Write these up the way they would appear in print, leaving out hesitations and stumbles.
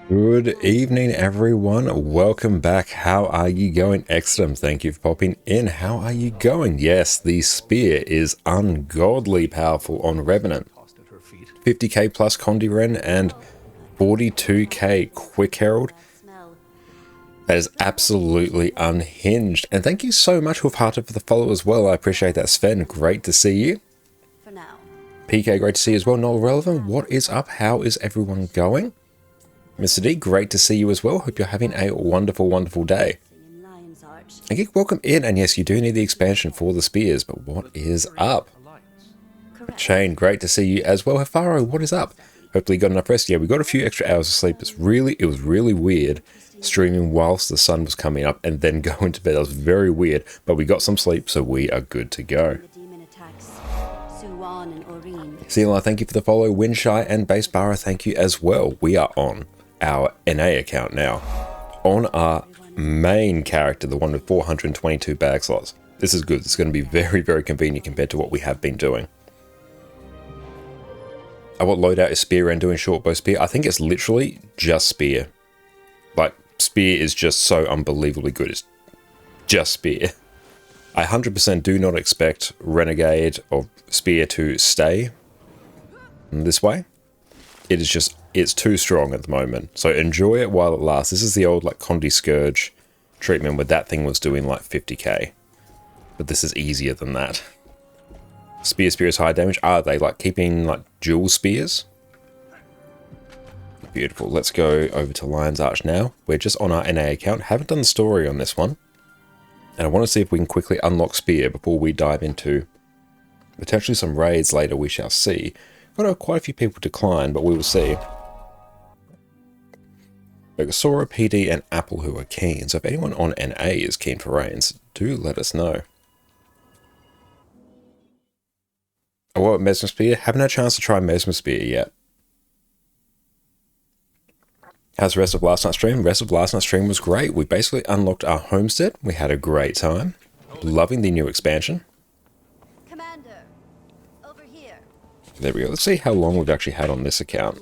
Good evening, everyone. Welcome back. How are you going? Excellent. Thank you for popping in. How are you going? Yes, the spear is ungodly powerful on Revenant. 50k plus Condiren and 42k Quick Herald. That is absolutely unhinged. And thank you so much, Half-Hearted, for the follow as well. I appreciate that, Sven. Great to see you. PK, great to see you as well. Not relevant. What is up? How is everyone going? Mr. D, great to see you as well. Hope you're having a wonderful, wonderful day. And Geek, welcome in. And yes, you do need the expansion for the spears, but what is up? Shane, great to see you as well. Hafaro, what is up? Hopefully you got enough rest. Yeah, we got a few extra hours of sleep. It was really weird streaming whilst the sun was coming up and then going to bed. That was very weird, but we got some sleep, so we are good to go. Celia, thank you for the follow. Windshy and Basebara, thank you as well. We are on our NA account now, on our main character, the one with 422 bag slots. This is good. It's going to be very, very convenient compared to what we have been doing. What loadout is Spear and doing short bow spear? I think it's literally just Spear. Like, Spear is just so unbelievably good. It's just Spear. I 100% do not expect Renegade or Spear to stay this way. It is just, it's too strong at the moment. So enjoy it while it lasts. This is the old like Condi Scourge treatment where that thing was doing like 50k. But this is easier than that. Spear is high damage. Are they like keeping like dual spears? Beautiful. Let's go over to Lion's Arch now. We're just on our NA account. Haven't done the story on this one. And I want to see if we can quickly unlock Spear before we dive into potentially some raids later. We shall see. Got quite a few people decline, but we will see. Sora, PD, and Apple who are keen. So if anyone on NA is keen for raids, do let us know. Oh, what, Mesmer Spear? Haven't had a chance to try Mesmer Spear yet. How's the rest of last night's stream? The rest of last night's stream was great. We basically unlocked our homestead. We had a great time. Loving the new expansion. There we go. Let's see how long we've actually had on this account.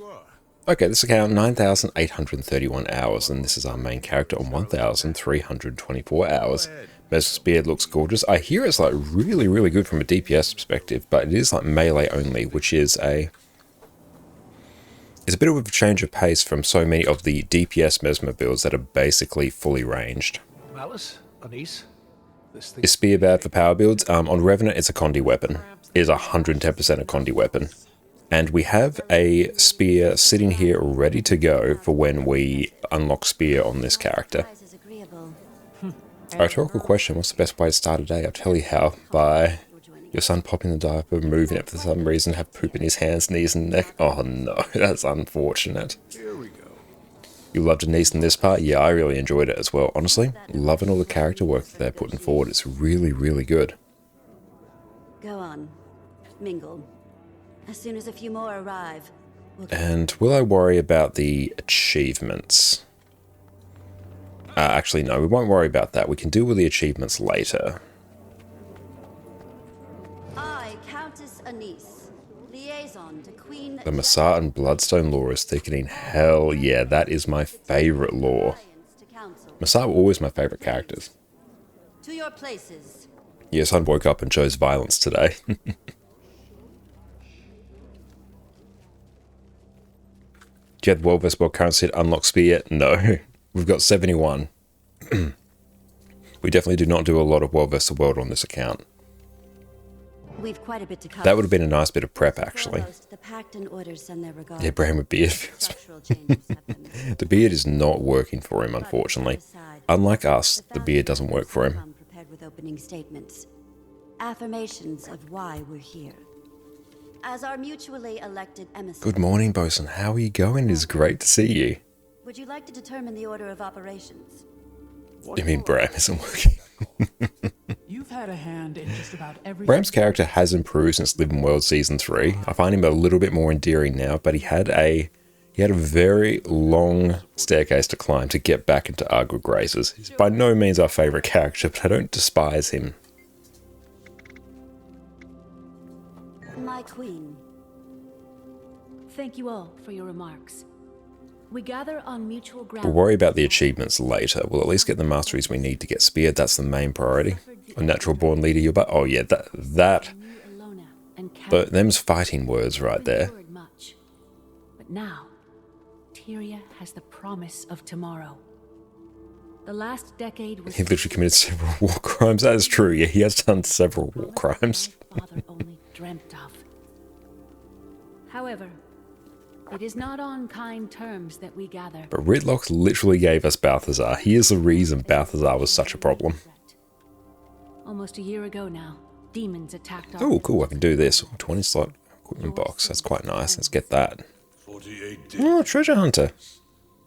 Okay, this account, 9,831 hours, and this is our main character on 1,324 hours. Mesmer Spear looks gorgeous. I hear it's like really, really good from a DPS perspective, but it is like melee only, which is a bit of a change of pace from so many of the DPS Mesmer builds that are basically fully ranged. Malice, Anise, Is Spear bad for power builds? On Revenant, it's a Condi weapon. It is 110% a Condi weapon. And we have a Spear sitting here ready to go for when we unlock Spear on this character. Rhetorical question, what's the best way to start a day? I'll tell you how. By your son popping the diaper, moving it for some reason, have poop in his hands, knees and neck. Oh no, that's unfortunate. Here we go. You loved Anise in this part? Yeah, I really enjoyed it as well. Honestly, loving all the character work that they're putting forward. It's really, really good. Go on. Mingle. As soon as a few more arrive. And will I worry about the achievements? Actually, no, we won't worry about that. We can deal with the achievements later. I, Countess Anise, liaison to Queen... The Massar and Bloodstone lore is thickening. Hell yeah, that is my favorite lore. Massar were always my favorite characters. To your places. Yes, I woke up and chose violence today. Do you have the World vs. World currency to unlock Spear yet? No. We've got 71. We definitely do not do a lot of World vs. World on this account. We've quite a bit to cover. That would have been a nice bit of prep, actually. The pact and orders send their regards. Yeah, Bram with beard. The beard is not working for him, unfortunately. Unlike us, the beard doesn't work for him. Prepared with opening statements. Affirmations of why we're here. As our mutually elected emissaries. Good morning, Bosun. How are you going? It is great to see you. Would you like to determine the order of operations? You mean Bram isn't working? You've had a hand in just about every... Bram's character has improved since Living World Season 3. I find him a little bit more endearing now, but he had a very long staircase to climb to get back into our good graces. He's by no means our favourite character, but I don't despise him. My queen. Thank you all for your remarks. We gather on mutual We'll ground. worry about the achievements later. We'll at least get the masteries we need to get speared. That's the main priority. A natural born leader, you're but oh yeah, but them's fighting words right there. Much. But now, Tyria has the promise of tomorrow. The last decade was He literally committed several war crimes. That is true. Yeah, he has done several war crimes. my father only dreamt of. However, it is not on kind terms that we gather. But Ritlock literally gave us Balthazar. He is the reason Balthazar was such a problem. Almost a year ago now, demons attacked our Oh, cool. I can do this. 20 slot equipment box. That's quite nice. Let's get that. 48 days. Oh, treasure hunter.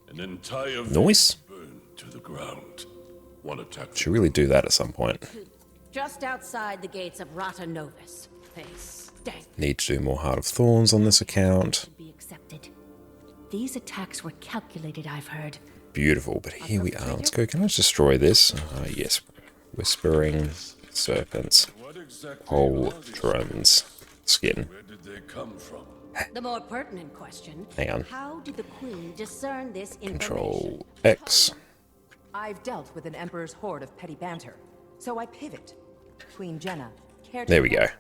An entire Nice. burned to the ground. One attack. Should really do that at some point. Just outside the gates of Rata Novus. They stank. Need to do more Heart of Thorns on this account. should be accepted. These attacks were calculated, I've heard. Beautiful, but here we are. Let's go. Can I just destroy this? Yes. Whispering serpents. What exactly Pauldrons. Skin. Where did they come from? The more pertinent question, Hang on. how did the Queen discern this information? Control X. I've dealt with an Emperor's horde of petty banter, so I pivot. Queen Jenna, care to There we go. elaborate?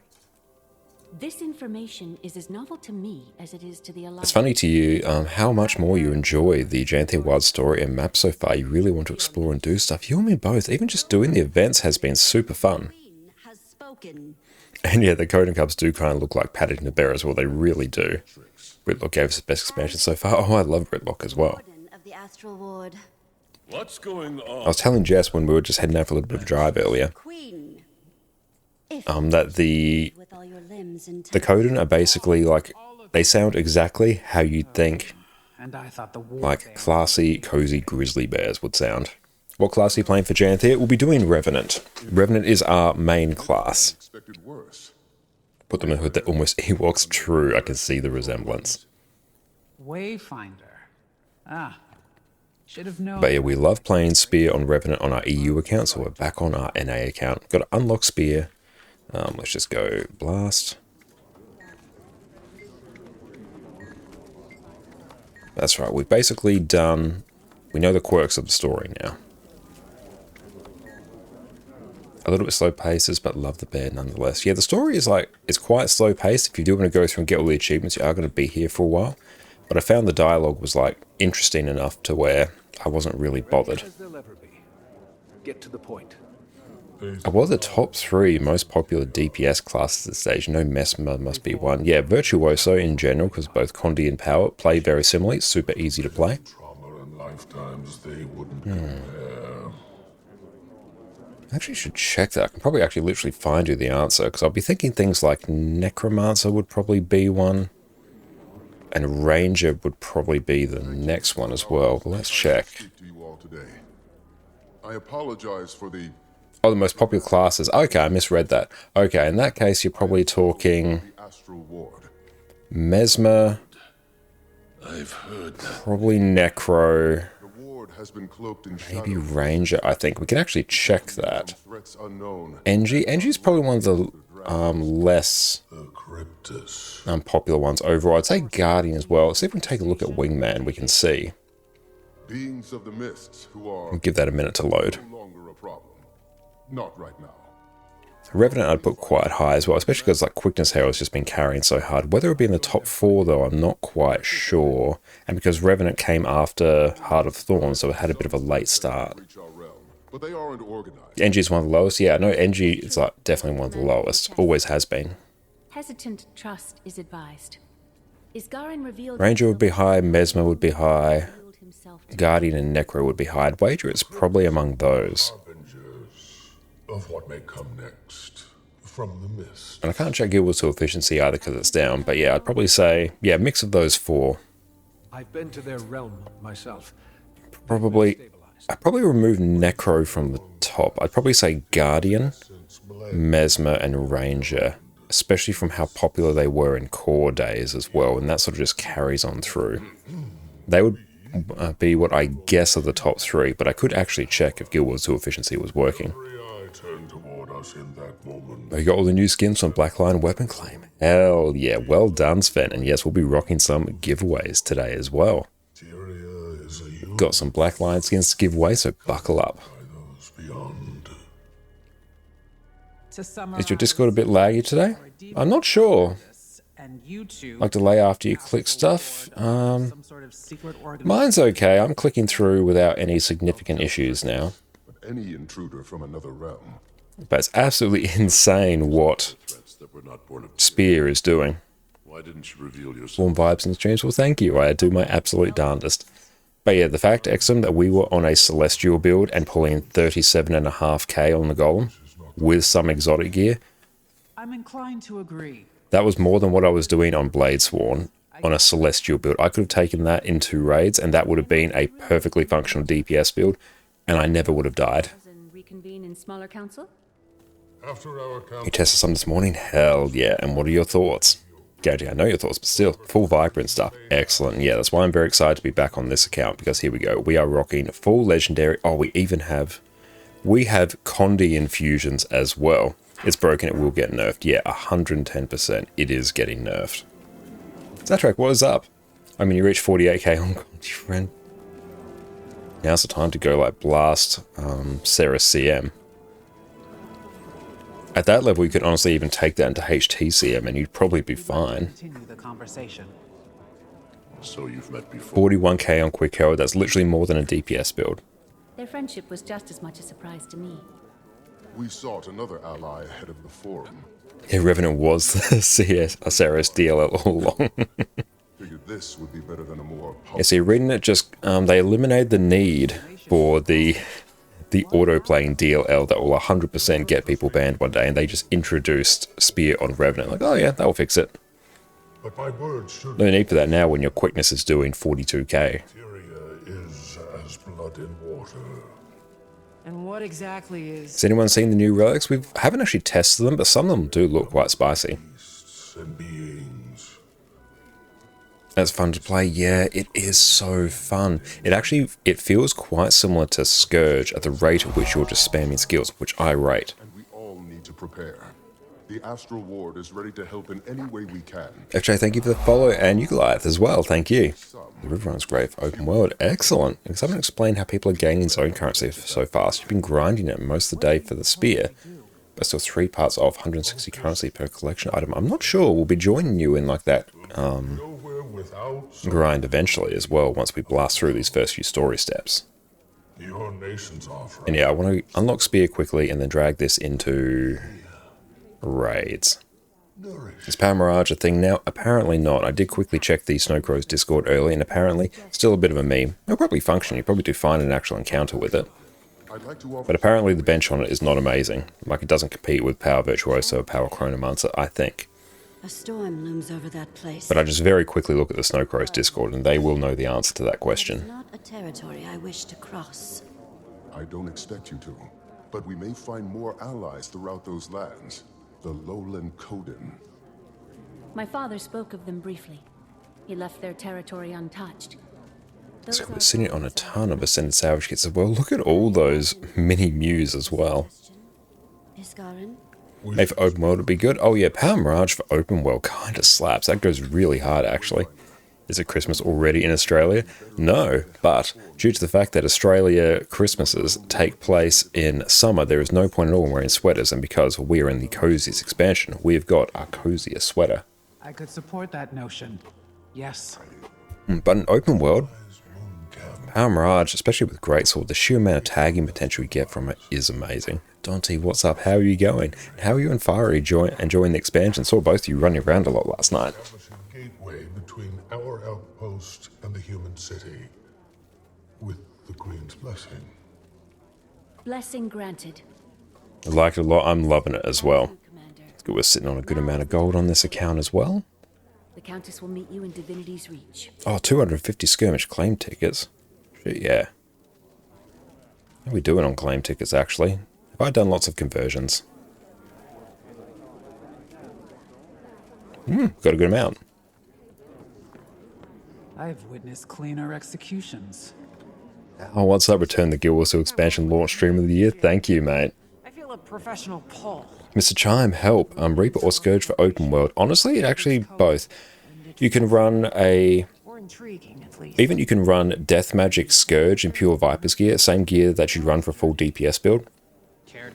This information is as novel to me as it is to the Alliance. It's funny to you how much more you enjoy the Janthir Wild story and map so far. You really want to explore and do stuff. You and me both. Even just doing the events has been super fun. Queen has spoken. And yeah, the Coden Cubs do kind of look like Paddington the Bear as well. They really do. Ritlock gave us the best expansion so far. Oh, I love Ritlock as well. Warden of the Astral Ward. What's going on? I was telling Jess when we were just heading out for a little bit of a drive earlier, Queen. If that the with all your limbs the Coden are basically like, they sound exactly how you'd think And I thought the war like classy, cozy grizzly bears would sound. What class are you playing for Janthir? We'll be doing Revenant. Revenant is our main class. Expected worse. Put them in a hood that almost Ewoks. True, I can see the resemblance. Wayfinder. Ah, should have known. But yeah, we love playing Spear on Revenant on our EU account, so we're back on our NA account. Got to unlock Spear. Let's just go Blast. That's right, we've basically done... We know the quirks of the story now. A little bit slow paces, but love the bear nonetheless. Yeah, the story is like, it's quite slow paced. If you do want to go through and get all the achievements, you are going to be here for a while. But I found the dialogue was like interesting enough to where I wasn't really bothered. As they'll ever be. Get to the point. What are the top 3 most popular DPS classes at this stage? No, Mesmer must be one. Yeah, Virtuoso in general, because both Condi and Power play very similarly. It's super easy to play. Trauma and lifetimes they wouldn't compare. I actually should check that. I can probably actually literally find you the answer, because I'll be thinking things like Necromancer would probably be one, and Ranger would probably be the next one as well. But let's check. Speak to you all today. I apologize for the Oh, the most popular classes. Okay, I misread that. Okay, in that case, you're probably talking Astral Ward. Mesmer, I've heard that. probably Necro, The ward has been cloaked in maybe shadow. Ranger, I think. We can actually check that. Threats unknown. Engy's probably one of the less The Cryptus. unpopular ones overall. I'd say Guardian as well. See if we can take a look at Wingman, we can see. Beings of the mists who are Give that a minute to load. no longer a problem. Not right now. Revenant I'd put quite high as well, especially because like Quickness Herald's just been carrying so hard. Whether it would be in the top 4 though, I'm not quite sure. And because Revenant came after Heart of Thorns, so it had a bit of a late start. Reach our realm, but they aren't organized. Engy's one of the lowest. Yeah, no, Engy is like definitely one of the lowest. Always has been. Hesitant trust is advised. Isgarin revealed Ranger would be high, Mesmer would be high, revealed himself to Guardian and Necro would be high. I'd wager it's probably among those. Harbingers of what may come next from the mist. And I can't check Guild Wars to efficiency either because it's down, but yeah, I'd probably say, yeah, mix of those 4. I've been to their realm myself. Probably, Stabilized. I'd probably remove Necro from the top. I'd probably say Guardian, Mesmer, and Ranger, especially from how popular they were in core days as well, and that sort of just carries on through. They would be what I guess are the top 3, but I could actually check if Guild Wars 2 efficiency was working. Every eye turned toward us in that moment. They got all the new skins from Blackline Weapon Claim. Hell yeah, well done Sven, and yes, we'll be rocking some giveaways today as well. Tyria Got some black lion skins to give away, so buckle up. Those beyond. To summarize, Is your Discord a bit laggy today? I'm not sure. and you two Like delay after you click stuff. some sort of secret Mine's okay. I'm clicking through without any significant issues now. But any intruder from another realm, But it's absolutely insane what Threats that were not born of Spear is doing. Why didn't you reveal yourself? Warm vibes in the streams. Well, thank you. I do my absolute darndest. But yeah, the fact, Exum, that we were on a Celestial build and pulling 37.5k on the Golem with some exotic gear, I'm inclined to agree. that was more than what I was doing on Bladesworn on a Celestial build. I could have taken that in 2 raids, and that would have been a perfectly functional DPS build, and I never would have died. And reconvene in smaller council? After our council, You tested some this morning? Hell yeah. And what are your thoughts? Gagey, I know your thoughts, but still, full Viper and stuff. Excellent. Yeah, that's why I'm very excited to be back on this account, because here we go. We are rocking full legendary. Oh, we have Condi infusions as well. It's broken, it will get nerfed. Yeah, 110%. It is getting nerfed. Zatrek, what is up? I mean, you reached 48k on Condi, friend. Now's the time to go, like, blast Sarah CM. At that level, you could honestly even take that into HTCM and you'd probably be fine. Continue the conversation. so you've met before. 41k on Quick Hero, that's literally more than a DPS build. Their friendship was just as much a surprise to me. we sought another ally ahead of the forum. Yeah, Revenant was the CS Osiris DLL all along. Figured this would be better than a more Yeah, see, reading it just, they eliminated the need for the auto-playing DLL that will 100% get people banned one day, and they just introduced Spear on Revenant. Like, oh yeah, that'll fix it. But my words should No need for that now when your quickness is doing 42k. Tyria is as blood in water. And what exactly is... Has anyone seen the new relics? We haven't actually tested them, but some of them do look quite spicy. Beasts and beings. That's fun to play. Yeah, it is so fun. It feels quite similar to Scourge at the rate at which you're just spamming skills, which I rate. And we all need to prepare. The Astral Ward is ready to help in any way we can. FJ, thank you for the follow, and Euclid as well, thank you. The Riverrun's great for open world. Excellent. Because I haven't explained how people are gaining zone currency so fast. You've been grinding it most of the day for the spear, but still 3 parts off 160 currency per collection item. I'm not sure. We'll be joining you in like that Nowhere without grind eventually as well, once we blast through these first few story steps. your nation's offering. And yeah, I want to unlock spear quickly and then drag this into raids. Is Power Mirage a thing now? Apparently not. I did quickly check the Snowcrow's Discord early, and apparently still a bit of a meme. It'll probably function. You probably do find an actual encounter with it. I'd like to offer But apparently the bench on it is not amazing. Like, it doesn't compete with Power Virtuoso or Power Chronomancer, I think. A storm looms over that place. But I just very quickly look at the Snowcrow's Discord, and they will know the answer to that It's question. not a territory I wish to cross. I don't expect you to, but we may find more allies throughout those lands. The Lowland Coden. My father spoke of them briefly. He left their territory untouched. So we're sitting on a ton of Ascended Savage kits as well. Look at all those mini Mews as well. Iskarin? Maybe for open world would be good. Oh yeah, Power Mirage for open world kind of slaps. That goes really hard actually. Is it Christmas already in Australia? No, but due to the fact that Australia Christmases take place in summer, there is no point at all in wearing sweaters, and because we are in the coziest expansion, we've got our coziest sweater. I could support that notion. Yes. But in open world, Power Mirage, especially with Greatsword, the sheer amount of tagging potential you get from it is amazing. Dante, what's up? How are you going? How are you and Fiery enjoying the expansion? Saw both of you running around a lot last night. Establishing gateway between our outpost and the human city. With the Queen's blessing. Blessing granted. I like it a lot. I'm loving it as well. Commander. It's good we're sitting on a good amount of gold on this account as well. The Countess will meet you in Divinity's Reach. Oh, 250 skirmish claim tickets. Shit, yeah. How are we doing on claim tickets, actually? Have I done lots of conversions? Got a good amount. I've witnessed cleaner executions. Oh, what's up? Return the Guild Wars 2 expansion launch stream of the year. Thank you, mate. I feel a professional pull. Mr. Chime, help. Reaper or Scourge for open world. Honestly, actually both. You can run a intriguing, at least. Even you can run Death Magic Scourge in pure Viper's gear, same gear that you run for full DPS build.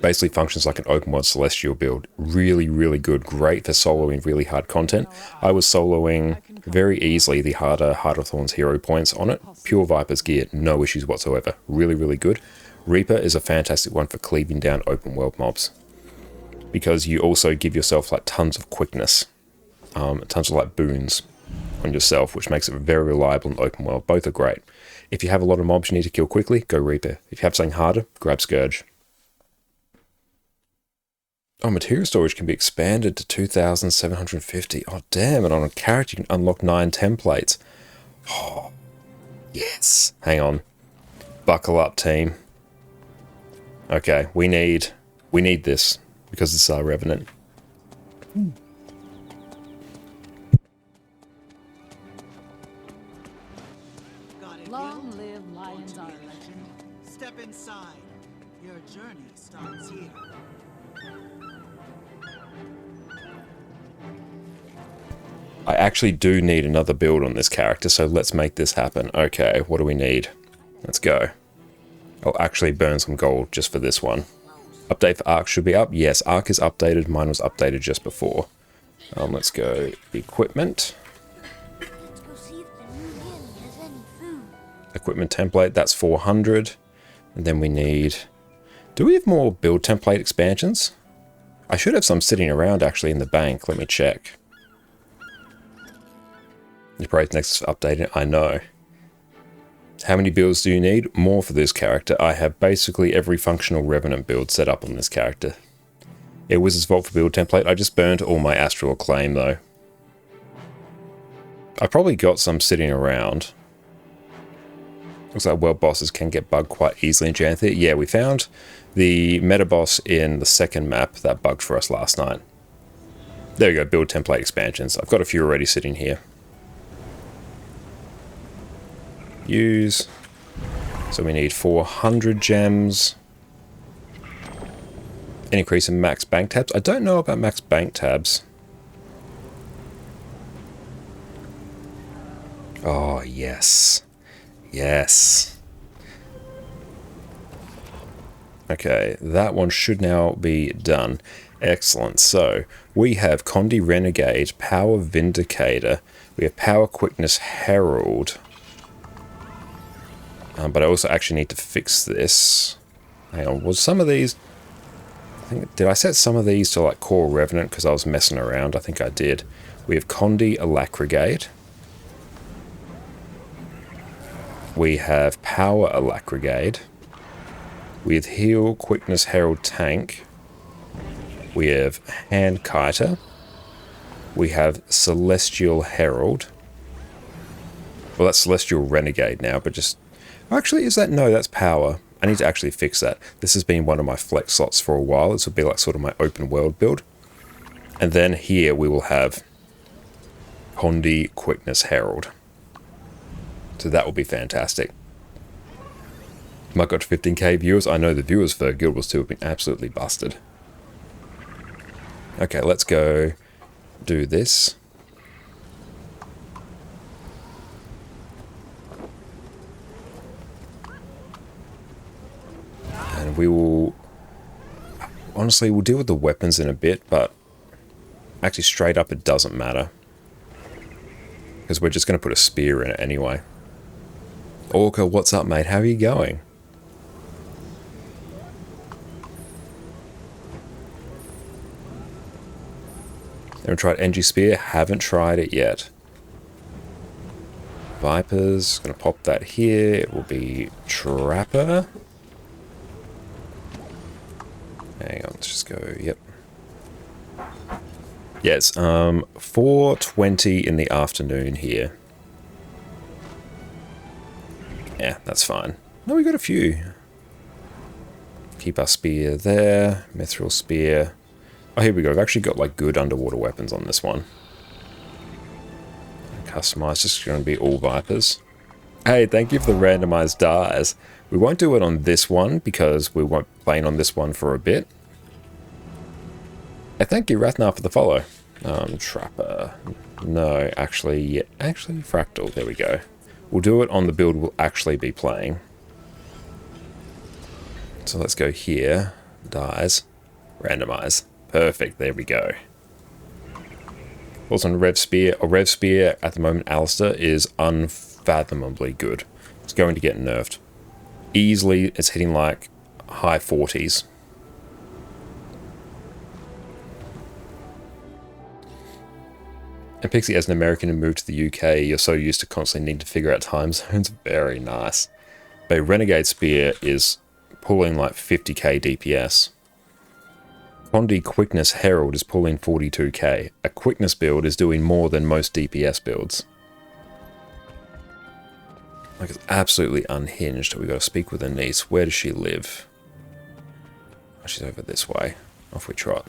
Basically functions like an open world Celestial build. Really, really good. Great for soloing really hard content. I was soloing very easily the harder Heart of Thorns hero points on it. Pure Viper's gear, no issues whatsoever. Really, really good. Reaper is a fantastic one for cleaving down open world mobs, because you also give yourself like tons of quickness, tons of like boons on yourself, which makes it very reliable in open world. Both are great. If you have a lot of mobs you need to kill quickly, go Reaper. If you have something harder, grab Scourge. Oh, material storage can be expanded to 2,750. Oh, damn. And on a character, you can unlock 9 templates. Oh, yes. Hang on. Buckle up, team. Okay, we need this, because this is our Revenant. Long live Lions Are Legend. Step inside. Your journey starts here. I actually do need another build on this character, so let's make this happen. Okay, what do we need? Let's go. I'll actually burn some gold just for this one. Update for Arc should be up. Yes, Arc is updated. Mine was updated just before. Let's go equipment. Equipment template, that's 400. And then we need... Do we have more build template expansions? I should have some sitting around actually in the bank. Let me check. Your price next is updated, I know. How many builds do you need? More for this character. I have basically every functional Revenant build set up on this character. Yeah, Wizard's Vault for build template. I just burned all my Astral Acclaim though. I probably got some sitting around. Looks like world bosses can get bugged quite easily in Janthir. Yeah, we found the meta boss in the second map that bugged for us last night. There we go, build template expansions. I've got a few already sitting here. Use. So we need 400 gems. An increase in max bank tabs. I don't know about max bank tabs. Oh, yes. Yes. Okay, that one should now be done. Excellent. So, we have Condi Renegade, Power Vindicator. We have Power Quickness Herald. But I also actually need to fix this. Hang on, was some of these... did I set some of these to like Core Revenant because I was messing around? I think I did. We have Condi Alacrigate. We have Power Alacrigate. We have Heal Quickness Herald Tank. We have Hand Kiter. We have Celestial Herald. Well, that's Celestial Renegade now, but just... Actually, is that... No, that's Power. I need to actually fix that. This has been one of my flex slots for a while. This will be like sort of my open world build. And then here we will have Condi Quickness Herald. So that will be fantastic. Might got to 15k viewers. I know the viewers for Guild Wars 2 have been absolutely busted. Okay, let's go do this. And we will... Honestly, we'll deal with the weapons in a bit, but... Actually, straight up, it doesn't matter. Because we're just going to put a spear in it anyway. Orca, what's up, mate? How are you going? Haven't tried NG Spear? Haven't tried it yet. Vipers, gonna pop that here. It will be Trapper. Hang on, let's just go, yep. Yes, 4:20 in the afternoon here. Yeah, that's fine. No, we got a few. Keep our spear there. Mithril spear. Oh, here we go. We've actually got like good underwater weapons on this one. Customized, just going to be all Vipers. Hey, thank you for the randomized dies. We won't do it on this one because we won't be playing on this one for a bit. Hey, thank you, Rathnar, for the follow. Trapper. No, actually, yeah, actually fractal. There we go. We'll do it on the build we'll actually be playing. So let's go here. Dies. Randomize. Perfect. There we go. Also on Rev Spear. A Rev Spear at the moment, Alistair, is unfathomably good. It's going to get nerfed. Easily, it's hitting like high 40s. And Pixie, as an American who moved to the UK, you're so used to constantly needing to figure out time zones. Very nice. But Renegade Spear is pulling like 50k DPS. Condi Quickness Herald is pulling 42k. A Quickness build is doing more than most DPS builds. Like, it's absolutely unhinged. We've got to speak with her niece. Where does she live? Oh, she's over this way. Off we trot.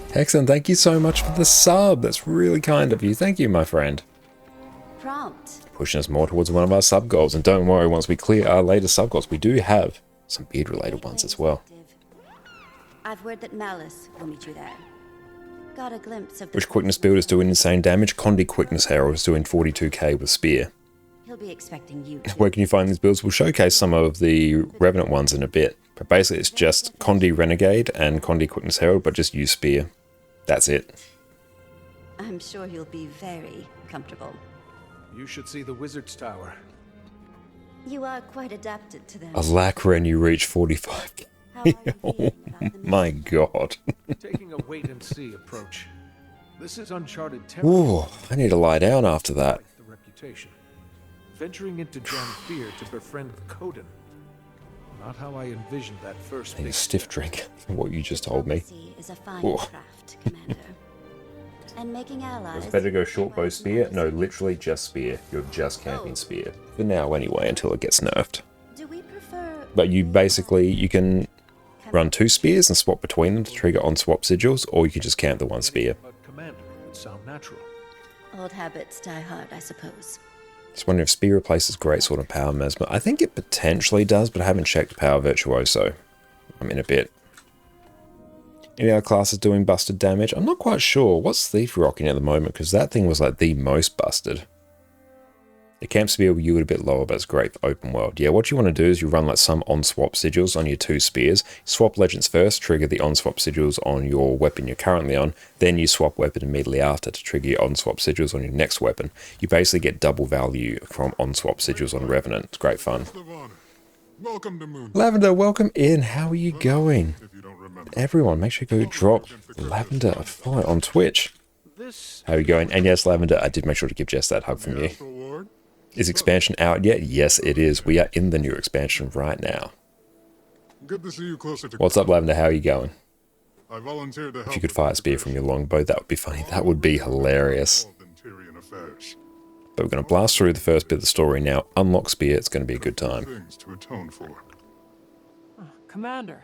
Hexen, thank you so much for the sub. That's really kind of you. Thank you, my friend. Prompt. Pushing us more towards one of our sub goals. And don't worry, once we clear our later sub goals, we do have some beard related ones as well. I've word that Malice will meet you there. Got a glimpse of the Which Quickness build is doing insane damage? Condi Quickness Herald is doing 42k with Spear. He'll be expecting you. Where can you find these builds? We'll showcase some of the Revenant ones in a bit. But basically it's just Condi Renegade and Condi Quickness Herald, but just use Spear. That's it. I'm sure he'll be very comfortable. You should see the Wizard's Tower. You are quite adapted to them. A Lacra and you reach 45k. How are you feeling about the My god. Taking a wait-and-see approach. This is uncharted territory. Ooh, I need to lie down after that. The reputation. Venturing into Janthir to befriend Coden. Not how I envisioned that first. I need a stiff drink, what you just told me. Diplomacy is a fine Ooh. craft, Commander. And making allies. Was it better to go short bow spear? No, literally just spear. You're just camping spear. For now anyway, until it gets nerfed. Do we prefer? But you basically, you can run 2 spears and swap between them to trigger on swap sigils, or you can just camp the 1 spear. But Commander would sound natural. Old habits die hard, I suppose. Just wondering if spear replaces greatsword and power mesmer. I think it potentially does, but I haven't checked power virtuoso. I'm in a bit. Any other classes doing busted damage? I'm not quite sure. What's Thief rocking at the moment? Because that thing was like the most busted. The camp spear will yield a bit lower, but it's great for open world. Yeah, what you want to do is you run like some on-swap sigils on your 2 spears. Swap legends first, trigger the on-swap sigils on your weapon you're currently on. Then you swap weapon immediately after to trigger your on-swap sigils on your next weapon. You basically get double value from on-swap sigils on Revenant. It's great fun. Welcome to Moon. Lavender, welcome in. How are you going? If you don't remember. Everyone, make sure you go drop Lavender a follow on Twitch. This How are you going? And yes, Lavender, I did make sure to give Jess that hug from you. Astral Lord? Is expansion out yet? Yes, it is. We are in the new expansion right now. Good to see you closer to. What's up, Lavender? How are you going? I volunteered to help. If you could fire a spear from your longbow, that would be funny. That would be hilarious. But we're going to blast through the first bit of the story now. Unlock spear. It's going to be a good time. Things to atone for. Commander,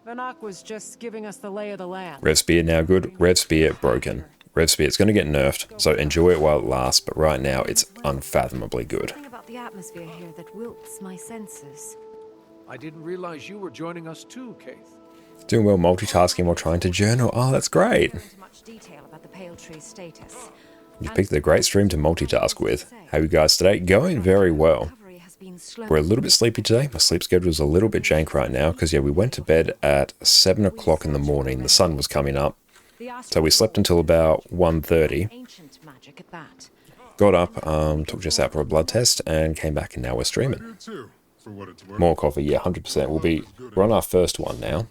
Vanak was just giving us the lay of the land. Rev spear now good. Rev spear broken. Rev spear, it's going to get nerfed, so enjoy it while it lasts, but right now it's unfathomably good. Something about the atmosphere here that wilts my senses. I didn't realize you were joining us too, Keith. Doing well multitasking while trying to journal. Oh, that's great. Into much detail about the pale tree's status. You picked a great stream to multitask with. How are you guys today? Going very well. Recovery has been slow. We're a little bit sleepy today. My sleep schedule is a little bit jank right now because, yeah, we went to bed at 7 o'clock in the morning. The sun was coming up. So we slept until about 1:30. Ancient magic at that. Got up, took Jess out for a blood test, and came back, and now we're streaming. You too, for what it's worth. More coffee, yeah, 100%. We're on our first one now,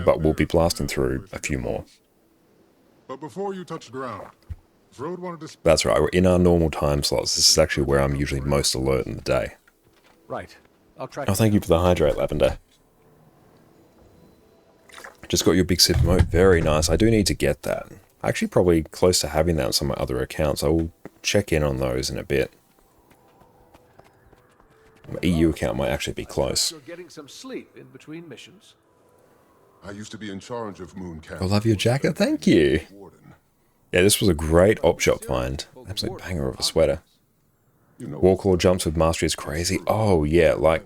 but we'll be blasting through a few more. But before you touch ground, Frode wanted to. That's right, we're in our normal time slots. This is actually where I'm usually most alert in the day. Right. I'll try. Oh, thank you for the hydrate, Lavender. Just got your big sip emote. Very nice. I do need to get that. Actually, probably close to having that on some of my other accounts. I will check in on those in a bit. My EU account might actually be close. You're getting some sleep in between missions. I used to be in charge of Moon Camp. I love your jacket. Thank you. Warden. Yeah, this was a great op shop find. Absolute banger of a sweater. You know, Warclaw jumps with mastery is crazy. Oh, yeah, like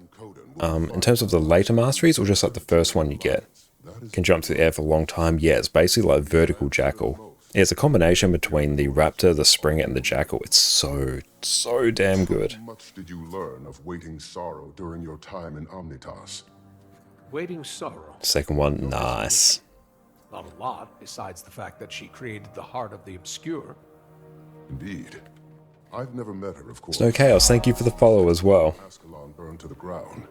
In terms of the later masteries, or just like the first one you get? Can jump through the air for a long time. Yeah, it's basically like vertical jackal. Yeah, it's a combination between the raptor, the springer, and the jackal. It's so damn good. How much did you learn of waiting sorrow during your time in Omnitas? Waiting sorrow. Second one, nice. Not a lot, besides the fact that she created the heart of the obscure. Indeed. I've never met her, of course. Snow Chaos, thank you for the follow as well. Ascalon burned to the ground.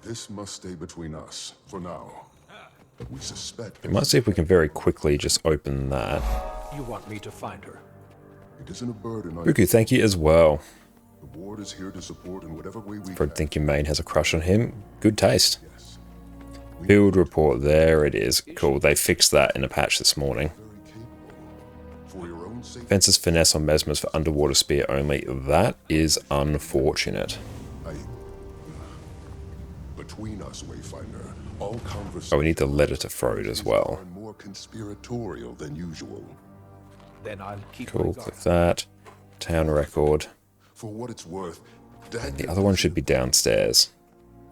This must stay between us, for now. But we suspect... We might see if we can very quickly just open that. You want me to find her? It isn't a burden on Buku, thank you as well. The ward is here to support in whatever way we Fred, can. think your main has a crush on him. Good taste. Yes. Build report, there it is. Cool, they fixed that in a patch this morning. Very capable. For your own safety, Fence's finesse on Mesmers for underwater spear only. That is unfortunate. between us, Wayfinder, all conversations Oh, we need the letter to Frode as well. are more conspiratorial than usual. Then I'll keep Cool, my click guard. that. Town record. For what it's worth, Dad The other one should be downstairs.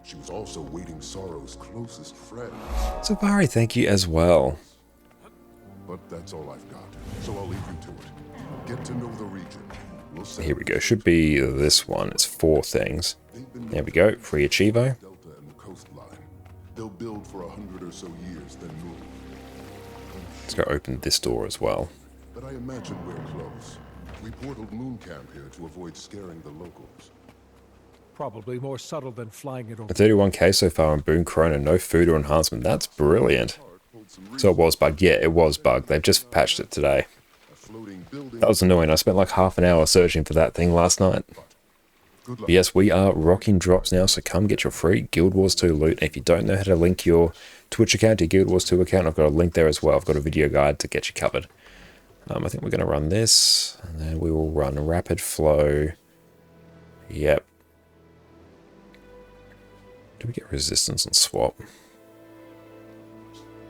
She was also Waiting Sorrow's closest friend. Sabari, thank you as well. But that's all I've got, so I'll leave you to it. Get to know the region. We'll set Here we go. Should be this one. It's 4 things. There we go. Free Achievo. Delta and the coastline. They'll build for 100 or so years, then move. Let's go open this door as well. But I imagine we're close. We portaled Moon Camp here to avoid scaring the locals. Probably more subtle than flying it over. A 31k so far on Boon Corona. No food or enhancement. That's brilliant. So it was bugged. Yeah, it was bugged. They've just patched it today. A floating building. That was annoying. I spent like half an hour searching for that thing last night. Good luck. But yes, we are rocking drops now, so come get your free Guild Wars 2 loot. And if you don't know how to link your Twitch account to your Guild Wars 2 account, I've got a link there as well. I've got a video guide to get you covered. I think we're going to run this, and then we will run Rapid Flow. Yep. Do we get resistance on swap?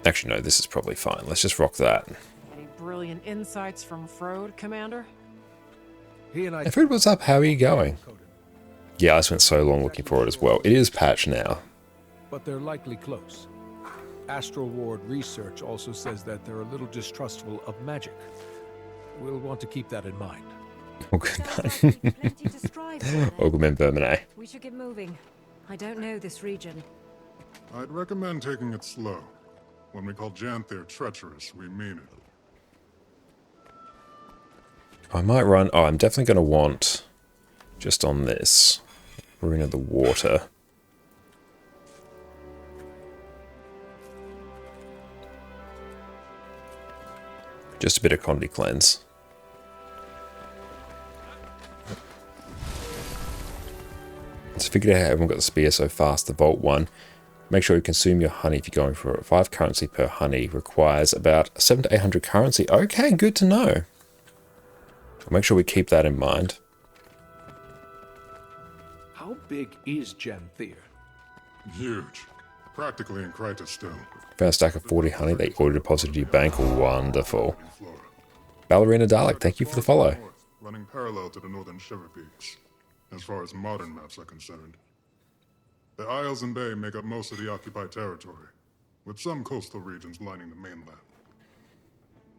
Actually, no, this is probably fine. Let's just rock that. Any brilliant insights from Frode, Commander? He and I. If it was up, how are you going? Yeah, I spent so long looking for it as well. It is patched now. But they're likely close. Astral Ward research also says that they're a little distrustful of magic. We'll want to keep that in mind. Oh, good Plenty to strive for there. Ogremen Verminae. We should get moving. I don't know this region. I'd recommend taking it slow. When we call Janthir treacherous, we mean it. I might run... Oh, I'm definitely going to want, just on this, Rune of the Water. Just a bit of Condi Cleanse. Let's figure out how everyone got the spear so fast. The Vault one. Make sure you consume your honey if you're going for it. 5 currency per honey requires about 700 to 800 currency. Okay, good to know. We'll make sure we keep that in mind. How big is Janthir? Huge. Practically in Kryta still. Found a stack of 40 honey. They auto deposited your bank. Wonderful. In Florida. Ballerina Dalek, thank you for the follow. North, running parallel to the northern Shiver Peaks, as far as modern maps are concerned. The Isles and Bay make up most of the occupied territory, with some coastal regions lining the mainland.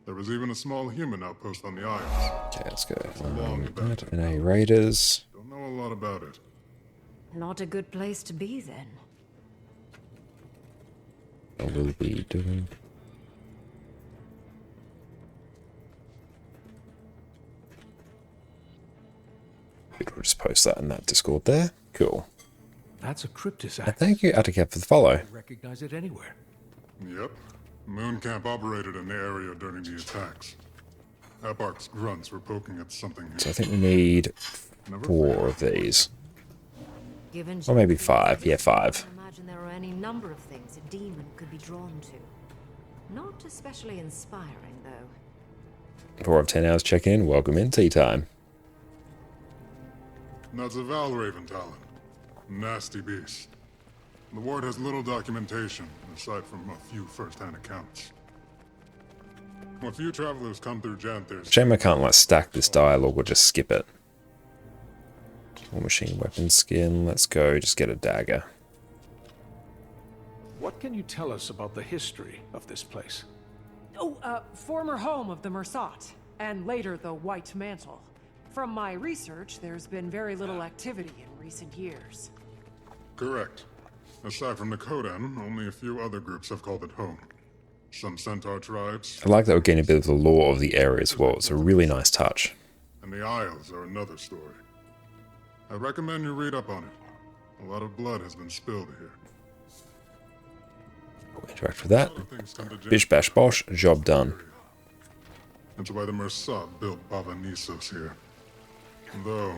There is even a small human outpost on the Isles. Okay, let's go. Long adventure. NA Raiders. Don't know a lot about it. Not a good place to be then. I will be doing. We'll just post that in that Discord there. Cool. That's a cryptis And act. thank you, Atticap, for the follow. I recognize it anywhere. Yep. Moon Camp operated in the area during the attacks. Eparch's grunts were poking at something here. So I think we need Never 4 of these. Given Or maybe 5. Yeah, 5. I imagine there are any number of things a demon could be drawn to. Not especially inspiring, though. 4 of 10 hours check in. Welcome in. Tea time. That's a Valraven talent. Nasty beast. The ward has little documentation, aside from a few first-hand accounts. A few travelers come through Janthir's. Shame I can't like stack this dialogue or just skip it. War machine weapon skin. Let's go. Just get a dagger. What can you tell us about the history of this place? Oh, former home of the Mersat, and later the White Mantle. From my research, there's been very little activity in recent years. Correct. Aside from the Kodan, only a few other groups have called it home. Some centaur tribes. I like that we're getting a bit of the lore of the area as well. It's a really nice touch. And the Isles are another story. I recommend you read up on it. A lot of blood has been spilled here. We'll interact with that. Other things tend to Bish bash bosh, job done. That's why the Mersat built Bava Nisos here. Though,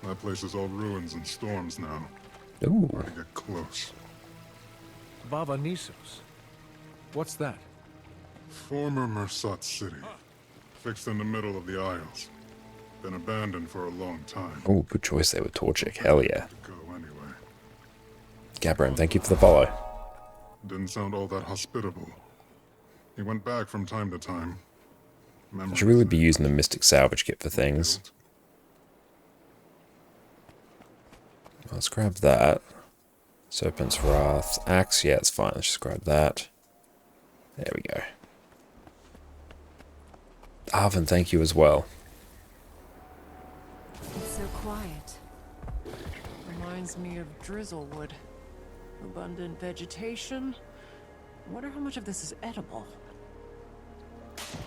that place is all ruins and storms now. Ooh. Hard to get close. Bava Nisos. What's that? Former Mersat city. Fixed in the middle of the Isles. Been abandoned for a long time. Oh, good choice there with Torchic. Hell yeah. Go anyway. Gabram, thank you for the follow. Didn't sound all that hospitable. He went back from time to time. I should really be using the Mystic Salvage Kit for things. Let's grab that. Serpent's Wrath. Axe, yeah, it's fine. Let's just grab that. There we go. Arvin, thank you as well. It's so quiet. Reminds me of Drizzlewood. Abundant vegetation. I wonder how much of this is edible.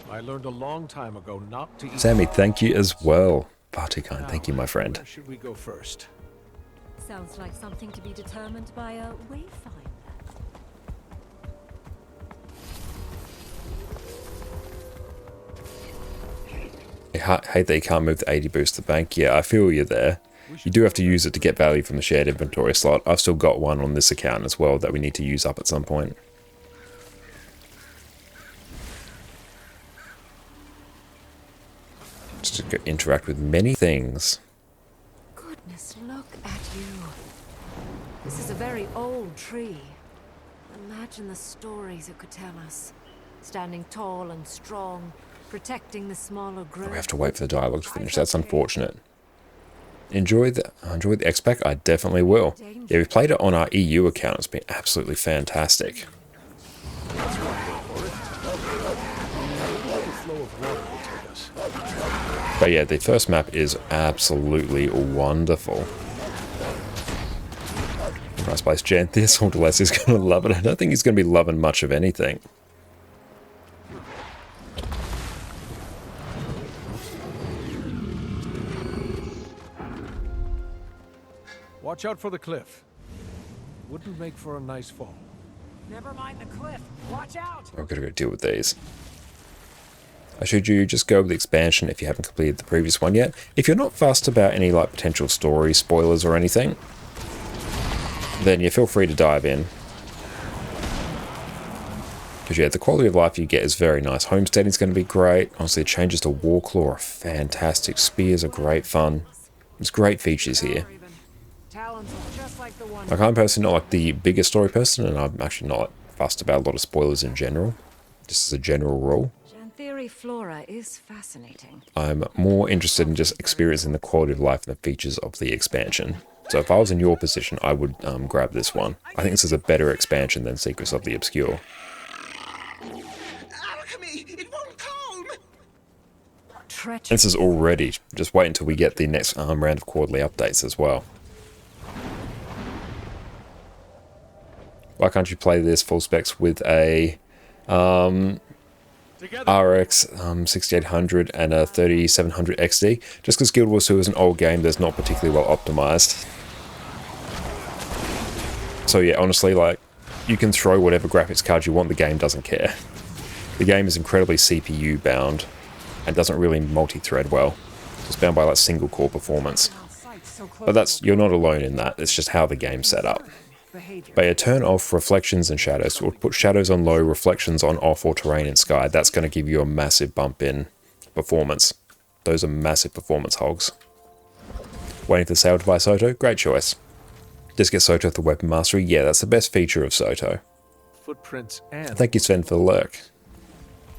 I learned a long time ago not to eat. Sammy, thank you as well. Far too kind. Thank you, my friend. Where should we go first? Sounds like something to be determined by a wayfinder. I hate that you can't move the 80 boost to the bank. Yeah, I feel you there. You do have to use it to get value from the shared inventory slot. I've still got one on this account as well that we need to use up at some point. Just to go interact with many things. Goodness, look at you. This is a very old tree. Imagine the stories it could tell us. Standing tall and strong, protecting the smaller growth. We have to wait for the dialogue to finish. That's unfortunate. Enjoy the X-Pack? I definitely will. Yeah, we played it on our EU account. It's been absolutely fantastic. But yeah, the first map is absolutely wonderful. Nice place. Janthir Saltless is going to love it. I don't think he's going to be loving much of anything. Watch out for the cliff. Wouldn't make for a nice fall. Never mind the cliff. Watch out! I've got to go deal with these. I should you just go with the expansion if you haven't completed the previous one yet. If you're not fussed about any like potential story spoilers or anything, then you feel free to dive in. Because yeah, the quality of life you get is very nice. Homesteading's going to be great. Honestly, the changes to Warclaw are fantastic. Spears are great fun. There's great features here. Like, I'm personally not like the biggest story person, and I'm actually not fussed about a lot of spoilers in general, just as a general rule. Janthir flora is fascinating. I'm more interested in just experiencing the quality of life and the features of the expansion. So if I was in your position, I would grab this one. I think this is a better expansion than Secrets of the Obscure. Alchemy! It won't calm! This is already, just wait until we get the next round of quarterly updates as well. Why can't you play this full specs with a RX 6800 and a 3700 XD? Just because Guild Wars 2 is an old game that's not particularly well optimized. So yeah, honestly, like, you can throw whatever graphics card you want, the game doesn't care. The game is incredibly CPU bound and doesn't really multi-thread well. It's bound by like single core performance. But that's, you're not alone in that, it's just how the game's set up. But yeah, turn off reflections and shadows, or put shadows on low, reflections on off, or terrain and sky. That's going to give you a massive bump in performance. Those are massive performance hogs. Waiting for Sailed by Soto? Great choice. Just get Soto with the weapon mastery? Yeah, that's the best feature of Soto. Footprints and Thank you, Sven, for the lurk.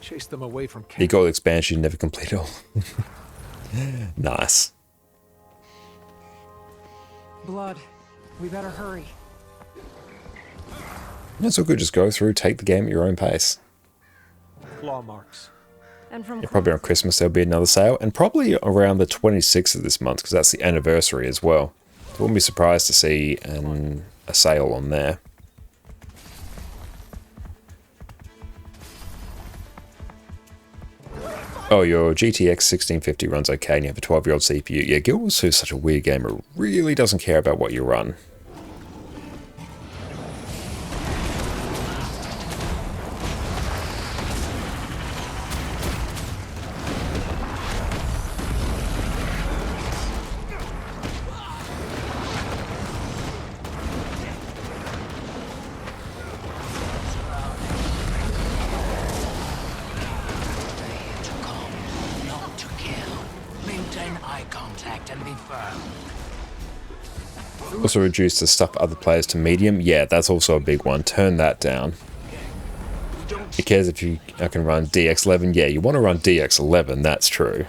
chase them away from camp. You got the expansion, never complete all. Nice. Blood. We better hurry. It's all good, just go through, take the game at your own pace. Claw marks. And from Yeah, probably on Christmas there'll be another sale, and probably around the 26th of this month, because that's the anniversary as well. So I wouldn't be surprised to see a sale on there. Oh, your GTX 1650 runs okay, and you have a 12-year-old CPU. Yeah, Guild Wars 2 is such a weird game, it really doesn't care about what you run. Also reduce the stuff for other players to medium. Yeah, that's also a big one. Turn that down. Who cares if I can run DX11? Yeah, you want to run DX11, that's true.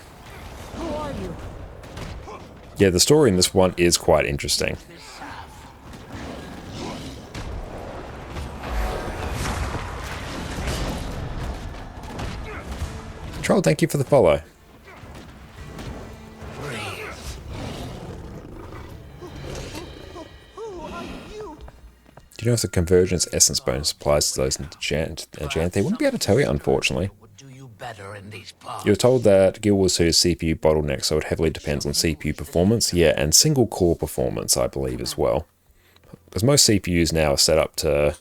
Yeah, the story in this one is quite interesting. Troll, thank you for the follow. Do you know if the convergence essence bonus applies to those in Janthir? Wouldn't be able to tell you, unfortunately. You're told that Guild Wars 2 is CPU bottleneck, so it heavily depends on CPU performance. Yeah, and single core performance, I believe, as well. Because most CPUs now are set up to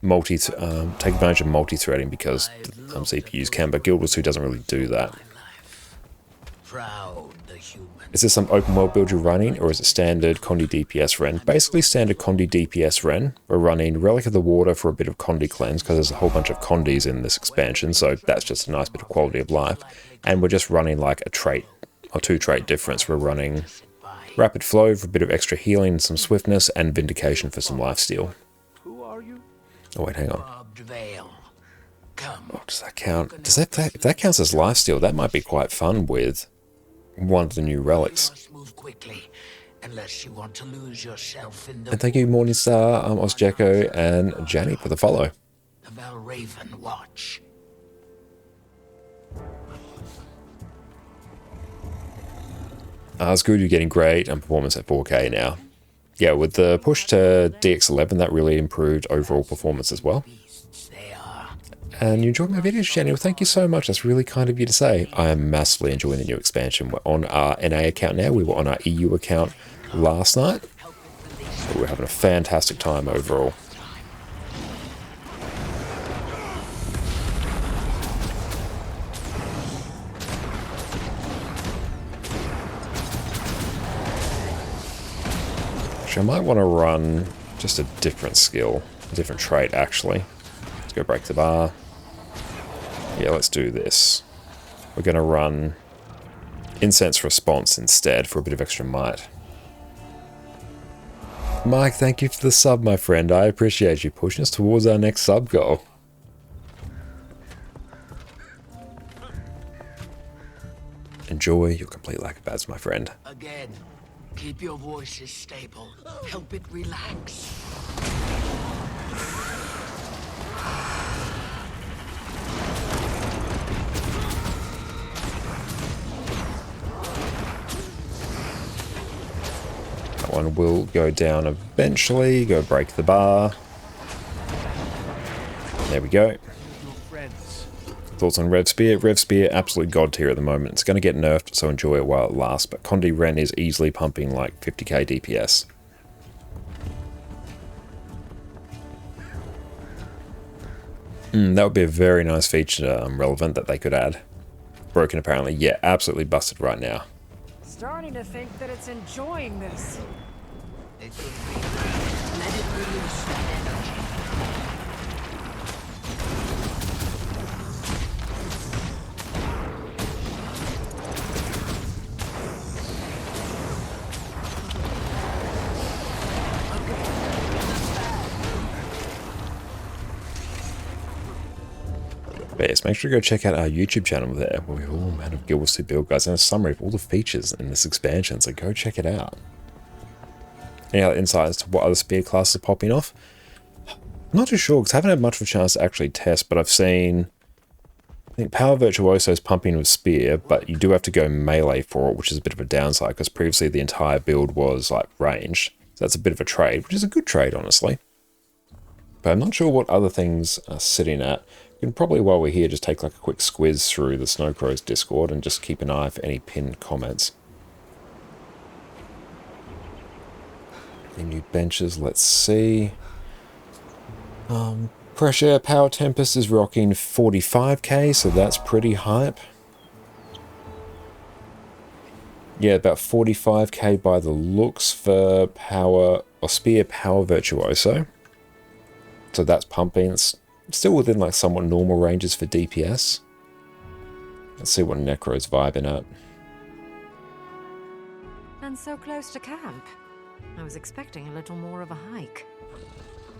take advantage of multi-threading because CPUs can, but Guild Wars 2 doesn't really do that. Is this some open world build you're running, or is it standard Condi DPS Ren? Basically standard Condi DPS Ren. We're running Relic of the Water for a bit of Condi cleanse, because there's a whole bunch of Condis in this expansion, so that's just a nice bit of quality of life. And we're just running like a trait, or 2 trait difference. We're running Rapid Flow for a bit of extra healing and some swiftness, and Vindication for some lifesteal. Oh wait, hang on. Oh, does that count? If that counts as lifesteal, that might be quite fun with one of the new relics. And thank you, Morningstar, Osjeko, and Janny for the follow. It's good you're getting great performance at 4K now. Yeah, with the push to DX11, that really improved overall performance as well. And you enjoyed my videos, Jenny. Well, thank you so much. That's really kind of you to say. I am massively enjoying the new expansion. We're on our NA account now. We were on our EU account last night. So we're having a fantastic time overall. Actually, I might want to run just a different skill, a different trait, actually. Let's go break the bar. Yeah, let's do this. We're going to run Incense Response instead for a bit of extra might. Mike, thank you for the sub, my friend. I appreciate you pushing us towards our next sub goal. Enjoy your complete lack of bads, my friend. Again, keep your voices stable. Help it relax. That one will go down eventually. Go break the bar. There we go. Thoughts on Rev Spear? Rev Spear, absolute god tier at the moment. It's going to get nerfed, so enjoy it while it lasts. But Condi Ren is easily pumping like 50k DPS. That would be a very nice feature, relevant, that they could add. Broken apparently. Yeah, absolutely busted right now. Starting to think that it's enjoying this. It could be. Let it release that energy. But yes, make sure to go check out our YouTube channel there, where we have all amount of Guild Wars 2 build guides and a summary of all the features in this expansion, so go check it out. Any other insights to what other spear classes are popping off? I'm not too sure, because I haven't had much of a chance to actually test, but I've seen... I think Power Virtuoso is pumping with spear, but you do have to go melee for it, which is a bit of a downside, because previously the entire build was like ranged. So that's a bit of a trade, which is a good trade, honestly. But I'm not sure what other things are sitting at. You can probably, while we're here, just take like a quick squiz through the Snowcrow's Discord and just keep an eye for any pinned comments. Any new benches, let's see. Pressure Power Tempest is rocking 45k, so that's pretty hype. Yeah, about 45k by the looks for Power or Spear Power Virtuoso. So that's pumping. It's still within like somewhat normal ranges for DPS. Let's see what Necro's vibing at. And so close to camp. I was expecting a little more of a hike.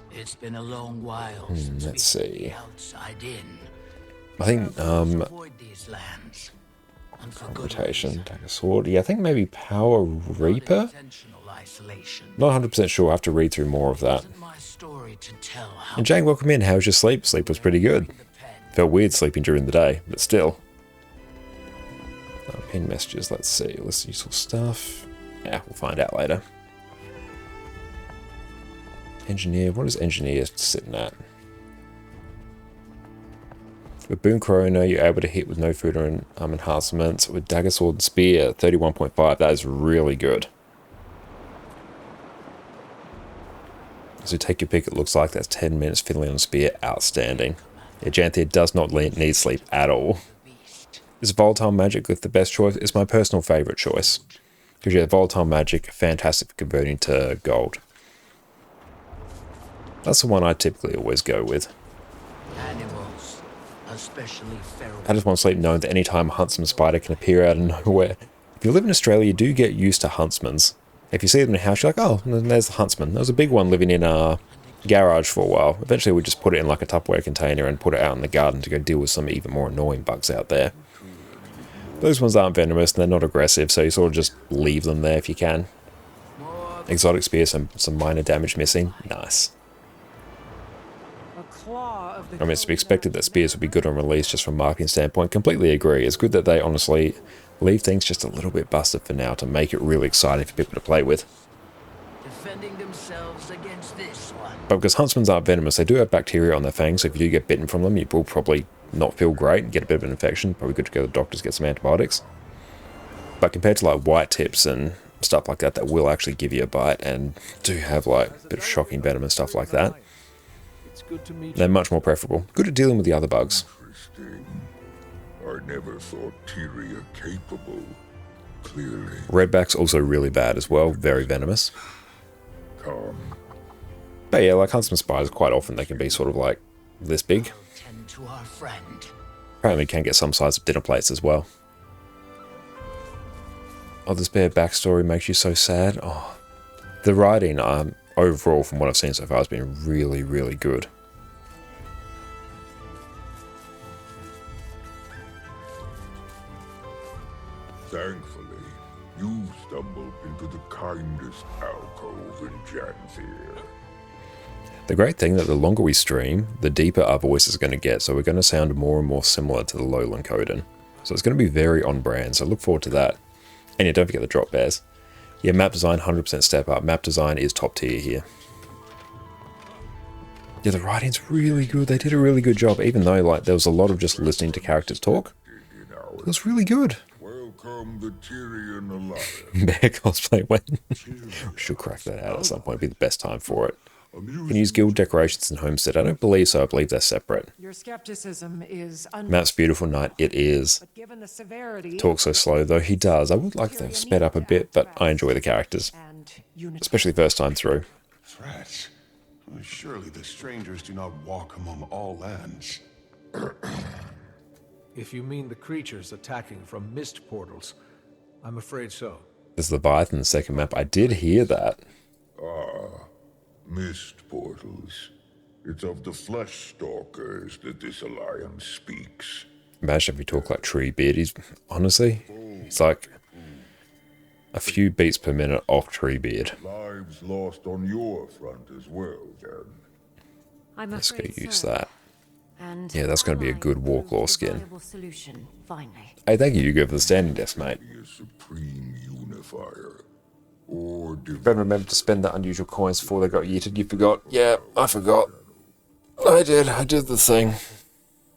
It's been a long while Let's see. outside in. I think Avoid these lands. And for good rotation, reason. take a sword. Yeah, I think maybe Power Reaper. Intentional isolation. Not 100% sure. I have to read through more of that. Isn't my story to tell how And Jane, welcome in. How was your sleep? Sleep was pretty good. Felt weird sleeping during the day, but still. Pin messages. Let's see. List of useful stuff. Yeah, we'll find out later. Engineer. What is Engineer sitting at? With Boon Corona, you're able to hit with no food or enhancements. With Dagger Sword and Spear, 31.5. That is really good. So take your pick. It looks like that's 10 minutes fiddling on Spear. Outstanding. Yeah, Janthir does not need sleep at all. Is Volatile Magic Glyph the best choice? It's my personal favourite choice. Because yeah, Volatile Magic, fantastic for converting to gold. That's the one I typically always go with. animals, especially feral. I just want to sleep knowing that any time a huntsman spider can appear out of nowhere. If you live in Australia, you do get used to huntsmans. If you see them in a house, you're like, oh, there's the huntsman. There was a big one living in a garage for a while. Eventually, we just put it in like a Tupperware container and put it out in the garden to go deal with some even more annoying bugs out there. Those ones aren't venomous and they're not aggressive, so you sort of just leave them there if you can. Exotic spear, some minor damage missing. Nice. I mean, it's to be expected that spears would be good on release just from a marketing standpoint. Completely agree. It's good that they honestly leave things just a little bit busted for now to make it really exciting for people to play with. Defending themselves against this one. But because huntsmans aren't venomous, they do have bacteria on their fangs, so if you do get bitten from them, you will probably not feel great and get a bit of an infection. Probably good to go to the doctors, get some antibiotics. But compared to like white tips and stuff like that, that will actually give you a bite and do have like a bit of shocking venom and stuff like that, they're much more preferable. Good at dealing with the other bugs. Interesting. I never thought Tyria capable. Clearly. Redback's also really bad as well, very venomous. Calm. But yeah, like huntsman spiders, quite often they can be sort of like this big. Tend to our friend. Apparently can get some size of dinner plates as well. Oh, this bear backstory makes you so sad. Oh, the writing, overall, from what I've seen so far, has been really, really good. Thankfully, you stumbled into the kindest alcove in Janthir. The great thing that the longer we stream, the deeper our voice is going to get, so we're going to sound more and more similar to the Lowland Coden. So it's going to be very on brand, so look forward to that. And yeah, don't forget the drop bears. Yeah, map design, 100% step up. Map design is top tier here. Yeah, the writing's really good. They did a really good job, even though like there was a lot of just listening to characters talk. It was really good. Welcome the Tyrian Alliance. Bear cosplay when? We should crack that out at some point. It'd be the best time for it. Can you use guild decorations and homestead? I don't believe so. I believe they're separate. Your skepticism is Map's beautiful night. It is. but given the severity Talks so slow, though he does. I would like to have sped up a bit, but I enjoy the characters. and unity. Especially first time through. Threats? Well, surely the strangers do not walk among all lands. If you mean the creatures attacking from mist portals, I'm afraid so. There's Leviathan in the second map. I did hear that. Mist portals. It's of the flesh stalkers that this alliance speaks. Imagine if he talked like Treebeard. He's honestly, he's like a few beats per minute off Treebeard. Lives lost on your front as well, then. Let's go use that. And Yeah, that's going to be a good Warclaw skin. Solution, finally. Hey, thank you, Hugo, for the standing desk, mate. Be a supreme unifier. Or Better remember to spend the unusual coins before they got yeeted. You forgot. Yeah, I forgot. I did the thing.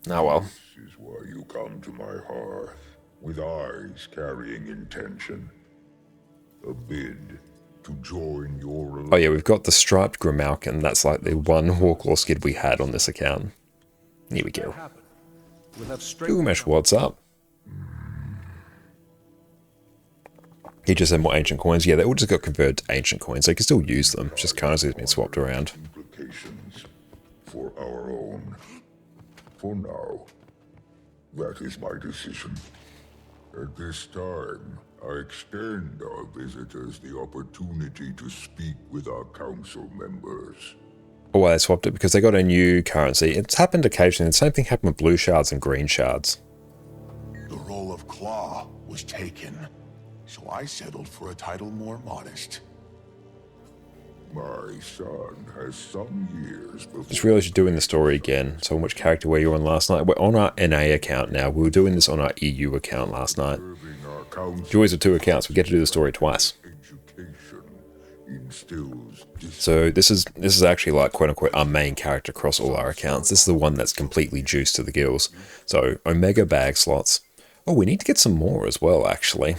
Oh well. This is why you come to my hearth, with eyes carrying intention. A bid to join your... Oh yeah, we've got the striped Grimalkin. That's like the one Warclaw skid we had on this account. Here we go. Gilgamesh, what's up? He just had more ancient coins. Yeah, they all just got converted to ancient coins. So you can still use them. Just currency's been swapped around. Implications for our own. For now, that is my decision. At this time, I extend our visitors the opportunity to speak with our council members. Oh, well, they swapped it because they got a new currency. It's happened occasionally. The same thing happened with blue shards and green shards. The role of Claw was taken, so I settled for a title more modest. My son has some years before... Just realised you're doing the story again. So which character were you on last night? We're on our NA account now. We were doing this on our EU account last night. Joys of two accounts. We get to do the story twice. So this is actually like quote-unquote our main character across all our accounts. This is the one that's completely juiced to the gills. So Omega bag slots. Oh, we need to get some more as well, actually.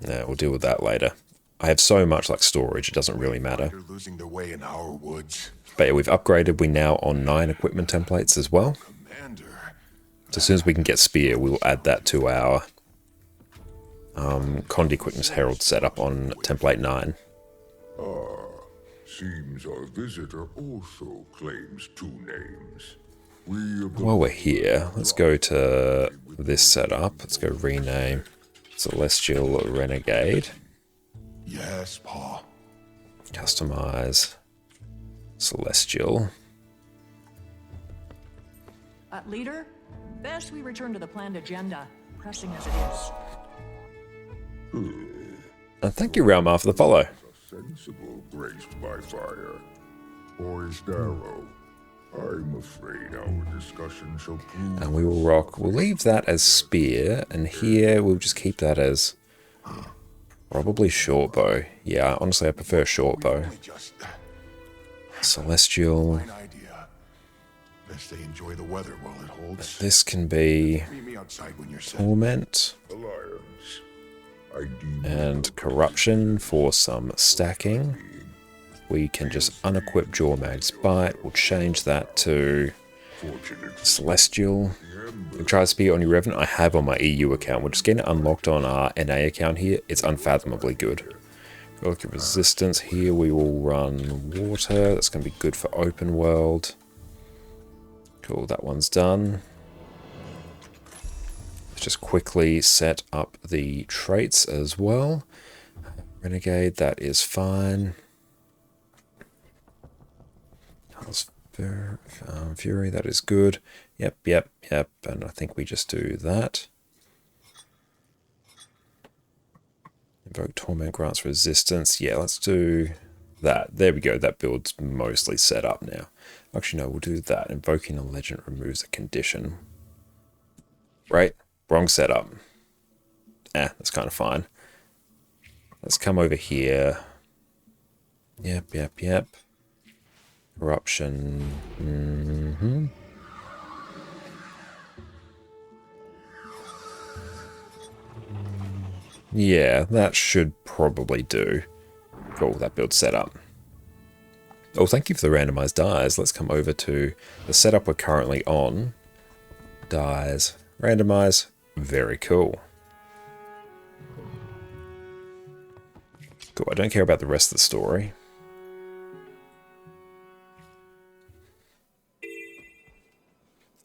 Yeah, we'll deal with that later. I have so much like storage, it doesn't really matter. Losing their way in our woods. But yeah, we've upgraded. We're now on 9 equipment templates as well. So as soon as we can get Spear, we will add that to our Condi Quickness Herald setup on template 9. Seems our visitor also claims 2 names. While we're here, let's go to this setup. Let's go rename Celestial Renegade. Yes, Pa. Customize Celestial. Leader, best we return to the planned agenda, pressing as it is. And thank you, Realmar, for the follow. Sensible graced by fire. Boys Darrow, I'm afraid our discussion shall prove... And we will rock. We'll leave that as Spear, and here we'll just keep that as probably short bow. Yeah, honestly, I prefer short bow. Celestial. Best they enjoy the weather while it holds. This can be Torment and Corruption for some stacking. We can just unequip Jawmag's Bite. We'll change that to Celestial. We try to speed on your Revenant. I have on my EU account. We're just getting it unlocked on our NA account here. It's unfathomably good. Look at Resistance. Here we will run Water. That's going to be good for open world. Cool, that one's done. Let's just quickly set up the traits as well. Renegade, that is fine. Fury, that is good. Yep. And I think we just do that. Invoke Torment grants resistance. Yeah, let's do that. There we go. That build's mostly set up now. Actually, no, we'll do that. Invoking a legend removes a condition. Right? Wrong setup. That's kind of fine. Let's come over here. Yep. Corruption. Yeah, that should probably do. Cool, that build's set up. Oh, thank you for the randomized dies. Let's come over to the setup we're currently on. Dies. Randomize. Very cool. Cool, I don't care about the rest of the story.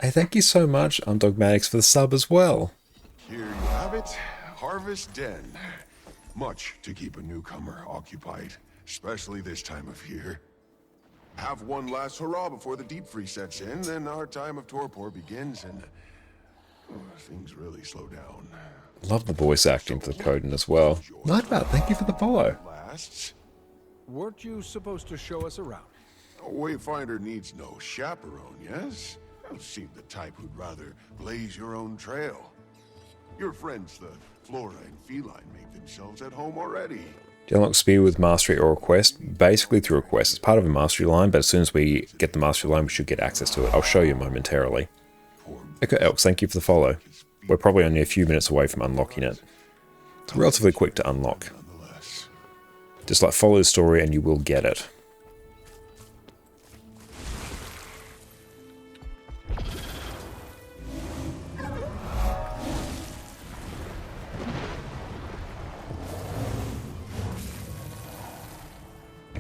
Hey, thank you so much, Dogmatics, for the sub as well. Here you have it. Harvest Den. Much to keep a newcomer occupied, especially this time of year. Have one last hurrah before the deep freeze sets in, then our time of torpor begins, and things really slow down. Love the voice acting for the Coden as well. Nightbot, thank you for the follow. Weren't you supposed to show us around? A wayfinder needs no chaperone, yes? You seem the type who'd rather blaze your own trail. Your friends, the flora and feline, make themselves at home already. Do you unlock spear with mastery or a quest? Basically through a quest. It's part of a mastery line, but as soon as we get the mastery line, we should get access to it. I'll show you momentarily. Echo Elks, thank you for the follow. We're probably only a few minutes away from unlocking it. It's relatively quick to unlock. Just like follow the story and you will get it.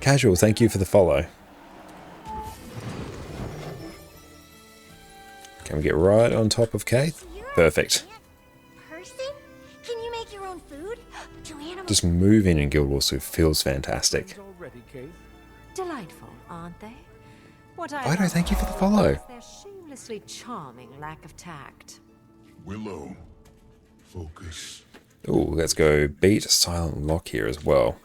Casual, thank you for the follow. Can we get right on top of Keith? Perfect. Person? Can you make your own food? Do animals... Just moving in Guild Wars 2 feels fantastic. Delightful, aren't they? What Ido, thank you for the follow. Their shamelessly charming lack of tact. Willow, focus. Ooh, let's go beat Silent Lock here as well.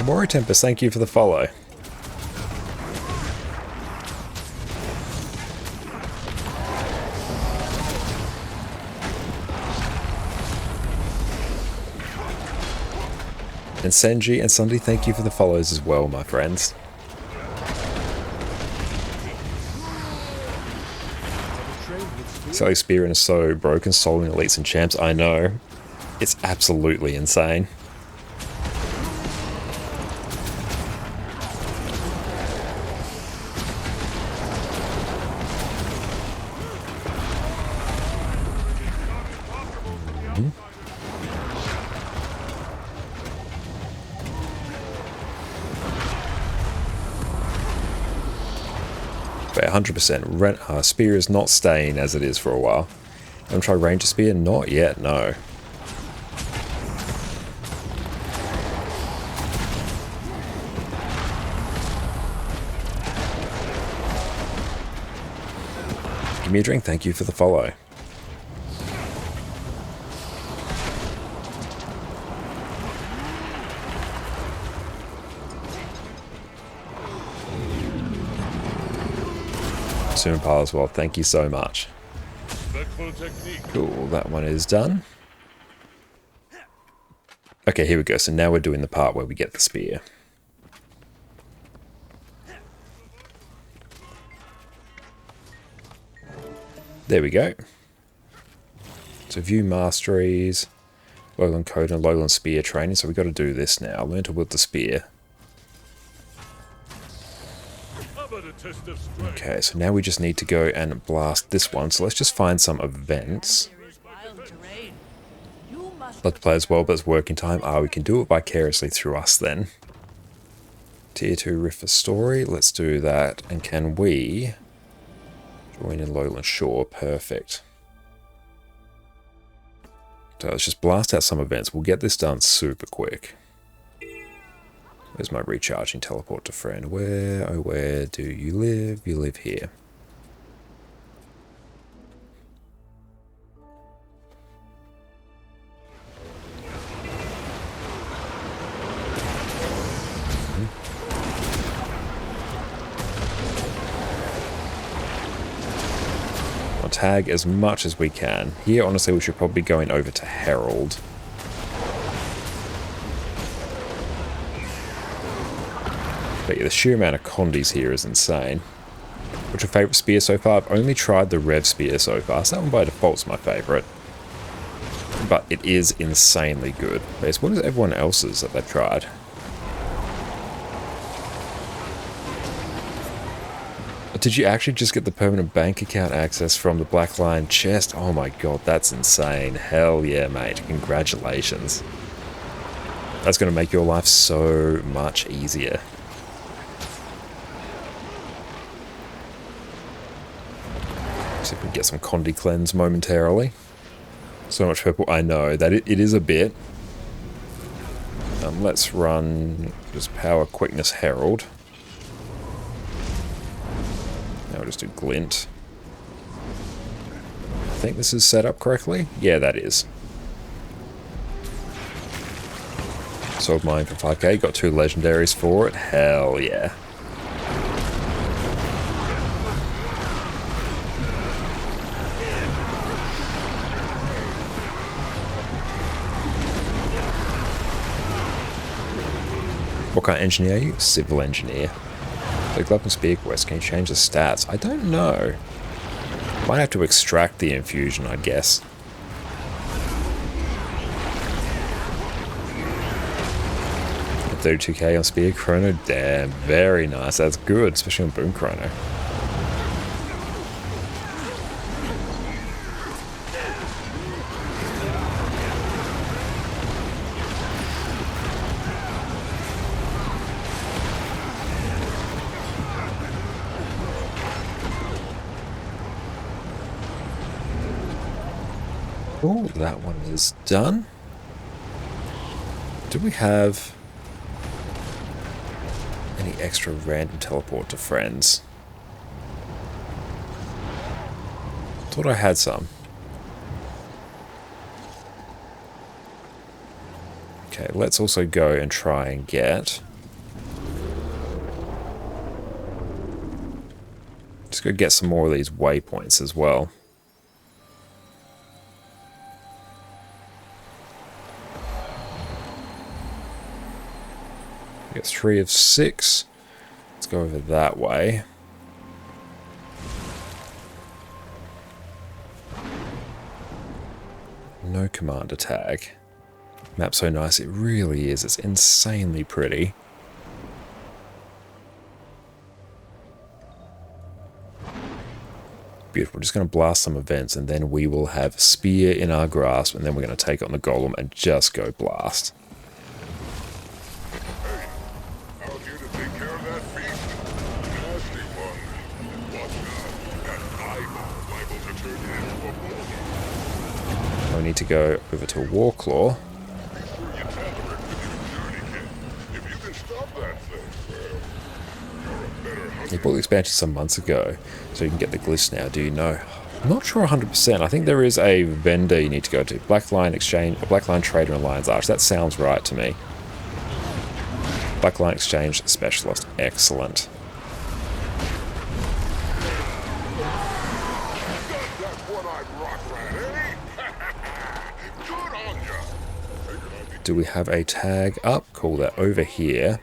Mori Tempest, thank you for the follow. And Senji and Sunday, thank you for the follows as well, my friends. Sally Spearin is so broken, soloing elites and champs, I know. It's absolutely insane. But 100%, Spear is not staying as it is for a while. I'm going to try Ranger Spear? Not yet, no. Give me a drink, thank you for the follow. Pile as well, thank you so much. Cool, that one is done. Okay, here we go. So now we're doing the part where we get the spear. There we go. So view masteries, Lowland Code and Lowland Spear training. So we've got to do this now. Learn to wield the spear. Okay, so now we just need to go and blast this one. So let's just find some events. Let's play as well, but it's working time. We can do it vicariously through us then. Tier 2 Rift for Story. Let's do that. And can we join in Lowland Shore? Perfect. So let's just blast out some events. We'll get this done super quick. Where's my recharging teleport to friend? Where, oh where do you live? You live here. I'll tag as much as we can. Here, honestly, we should probably be going over to Herald. But yeah, the sheer amount of condis here is insane. What's your favourite spear so far? I've only tried the Rev spear so far, so that one by default's my favourite. But it is insanely good. But what is everyone else's that they've tried? Did you actually just get the permanent bank account access from the Black Lion chest? Oh my god, that's insane. Hell yeah, mate. Congratulations. That's going to make your life so much easier. See if we can get some Condi cleanse momentarily. So much purple. I know that it is a bit. Let's run just power, quickness, herald. Now we'll just do glint. I think this is set up correctly. Yeah, that is. Sold mine for 5k. Got 2 legendaries for it. Hell yeah. What kind of engineer are you? Civil engineer. The glove and spear quest, can you change the stats? I don't know. Might have to extract the infusion, I guess. At 32k on spear chrono, damn, very nice. That's good, especially on boom chrono. Oh, that one is done. Do we have any extra random teleport to friends? Thought I had some. Okay, let's also go and try and get... Just go get some more of these waypoints as well. We got 3 of 6. Let's go over that way. No commander tag. Map's so nice, it really is. It's insanely pretty. Beautiful. We're just going to blast some events and then we will have Spear in our grasp and then we're going to take on the Golem and just go blast. We need to go over to Warclaw. He bought the expansion some months ago, so you can get the glyphs now, do you know? I'm not sure 100%. I think there is a vendor you need to go to. Blackline Exchange, Blackline Trader and Lion's Arch. That sounds right to me. Blackline Exchange Specialist. Excellent. Do we have a tag up? Cool, they're over here.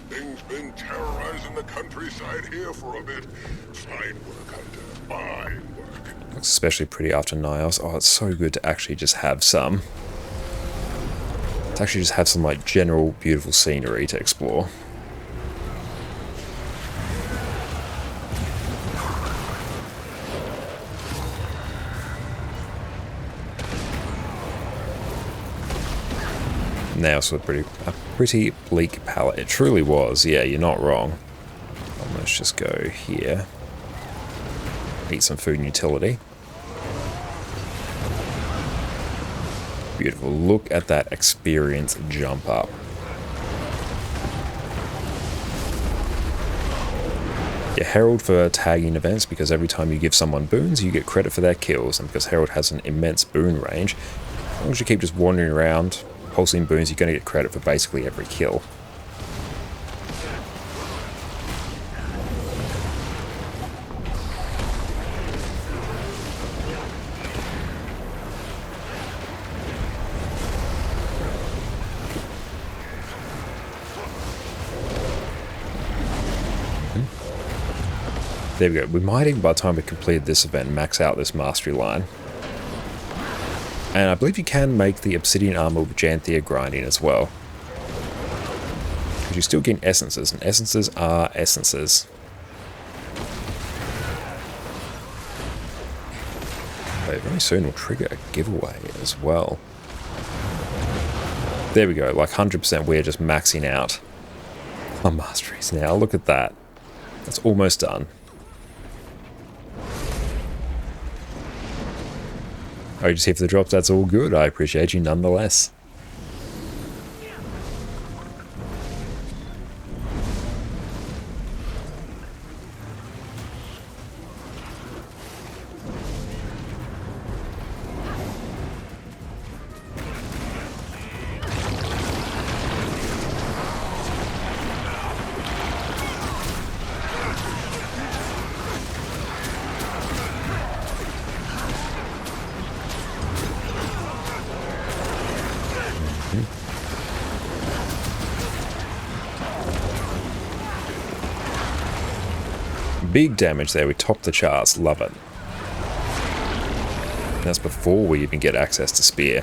Things been terrorizing the countryside here for a bit. Fine work, Hunter. Fine work. Looks especially pretty after Nios. Oh, it's so good to actually just have some. To actually just have some like general beautiful scenery to explore. Now, so a pretty bleak palette. It truly was. Yeah, you're not wrong. Let's just go here. Eat some food and utility. Beautiful. Look at that experience jump up. Yeah, Herald for tagging events, because every time you give someone boons, you get credit for their kills. And because Herald has an immense boon range, as long as you keep just wandering around, pulsing boons, you're going to get credit for basically every kill. There we go. We might even, by the time we completed this event, max out this mastery line. And I believe you can make the obsidian armor with Janthir grinding as well. Because you still gain essences, and essences are essences. But very soon we'll trigger a giveaway as well. There we go, like 100% we're just maxing out our masteries now. Look at that. That's almost done. Oh, you just here for the drops, that's all good. I appreciate you nonetheless. Big damage there, we top the charts, love it. And that's before we even get access to spear.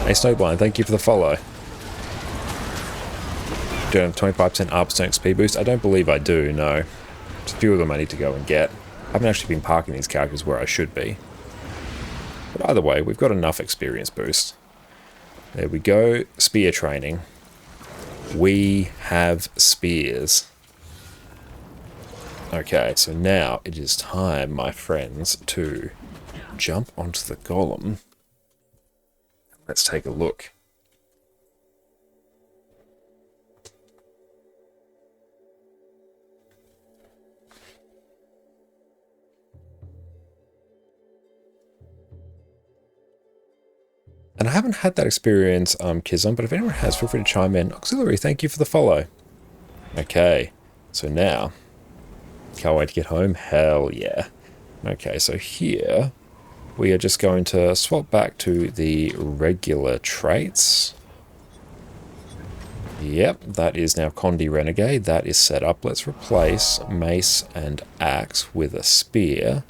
Hey Snowblind, thank you for the follow. Do I have 25% Arbstone XP boost? I don't believe I do, no. There's a few of them I need to go and get. I haven't actually been parking these characters where I should be. But either way, we've got enough experience boost. There we go. Spear training. We have spears. Okay, so now it is time, my friends, to jump onto the golem. Let's take a look. And I haven't had that experience, Kizum, but if anyone has, feel free to chime in. Auxiliary, thank you for the follow. Okay, so now, can't wait to get home. Hell yeah. Okay, so here, we are just going to swap back to the regular traits. Yep, that is now Condi Renegade. That is set up. Let's replace Mace and Axe with a Spear.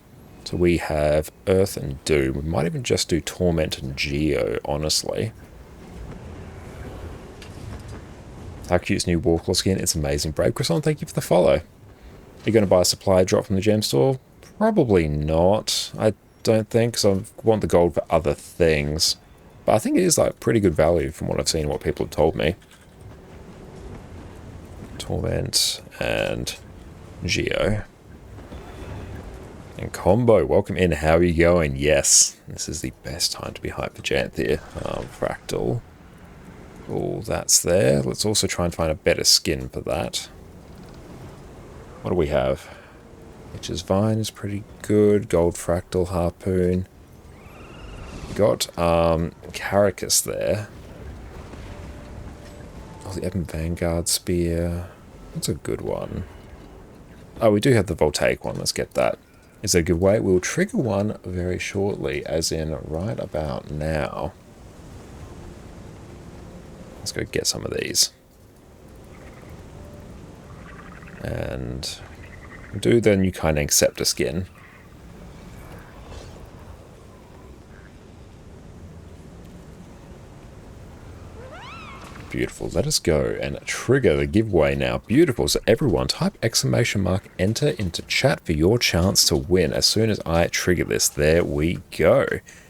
So we have Earth and Doom. We might even just do Torment and Geo, honestly. How cute's new Warclaw skin? It's amazing. Brave Croissant, thank you for the follow. Are you going to buy a supply drop from the gem store? Probably not. I don't think, because I want the gold for other things. But I think it is like pretty good value from what I've seen and what people have told me. Torment and Geo. And Combo, welcome in. How are you going? Yes, this is the best time to be hyped for Janthir. Fractal. All that's there. Let's also try and find a better skin for that. What do we have? Witch's Vine is pretty good. Gold Fractal Harpoon. Got Caracas there. Oh, the Ebon Vanguard Spear. That's a good one. Oh, we do have the Voltaic one. Let's get that. Is there a good way? We'll trigger one very shortly, as in right about now. Let's go get some of these. And do the new kind of Scepter skin. Beautiful. Let us go and trigger the giveaway now. Beautiful. So everyone type ! Enter into chat for your chance to win as soon as I trigger this. There we go.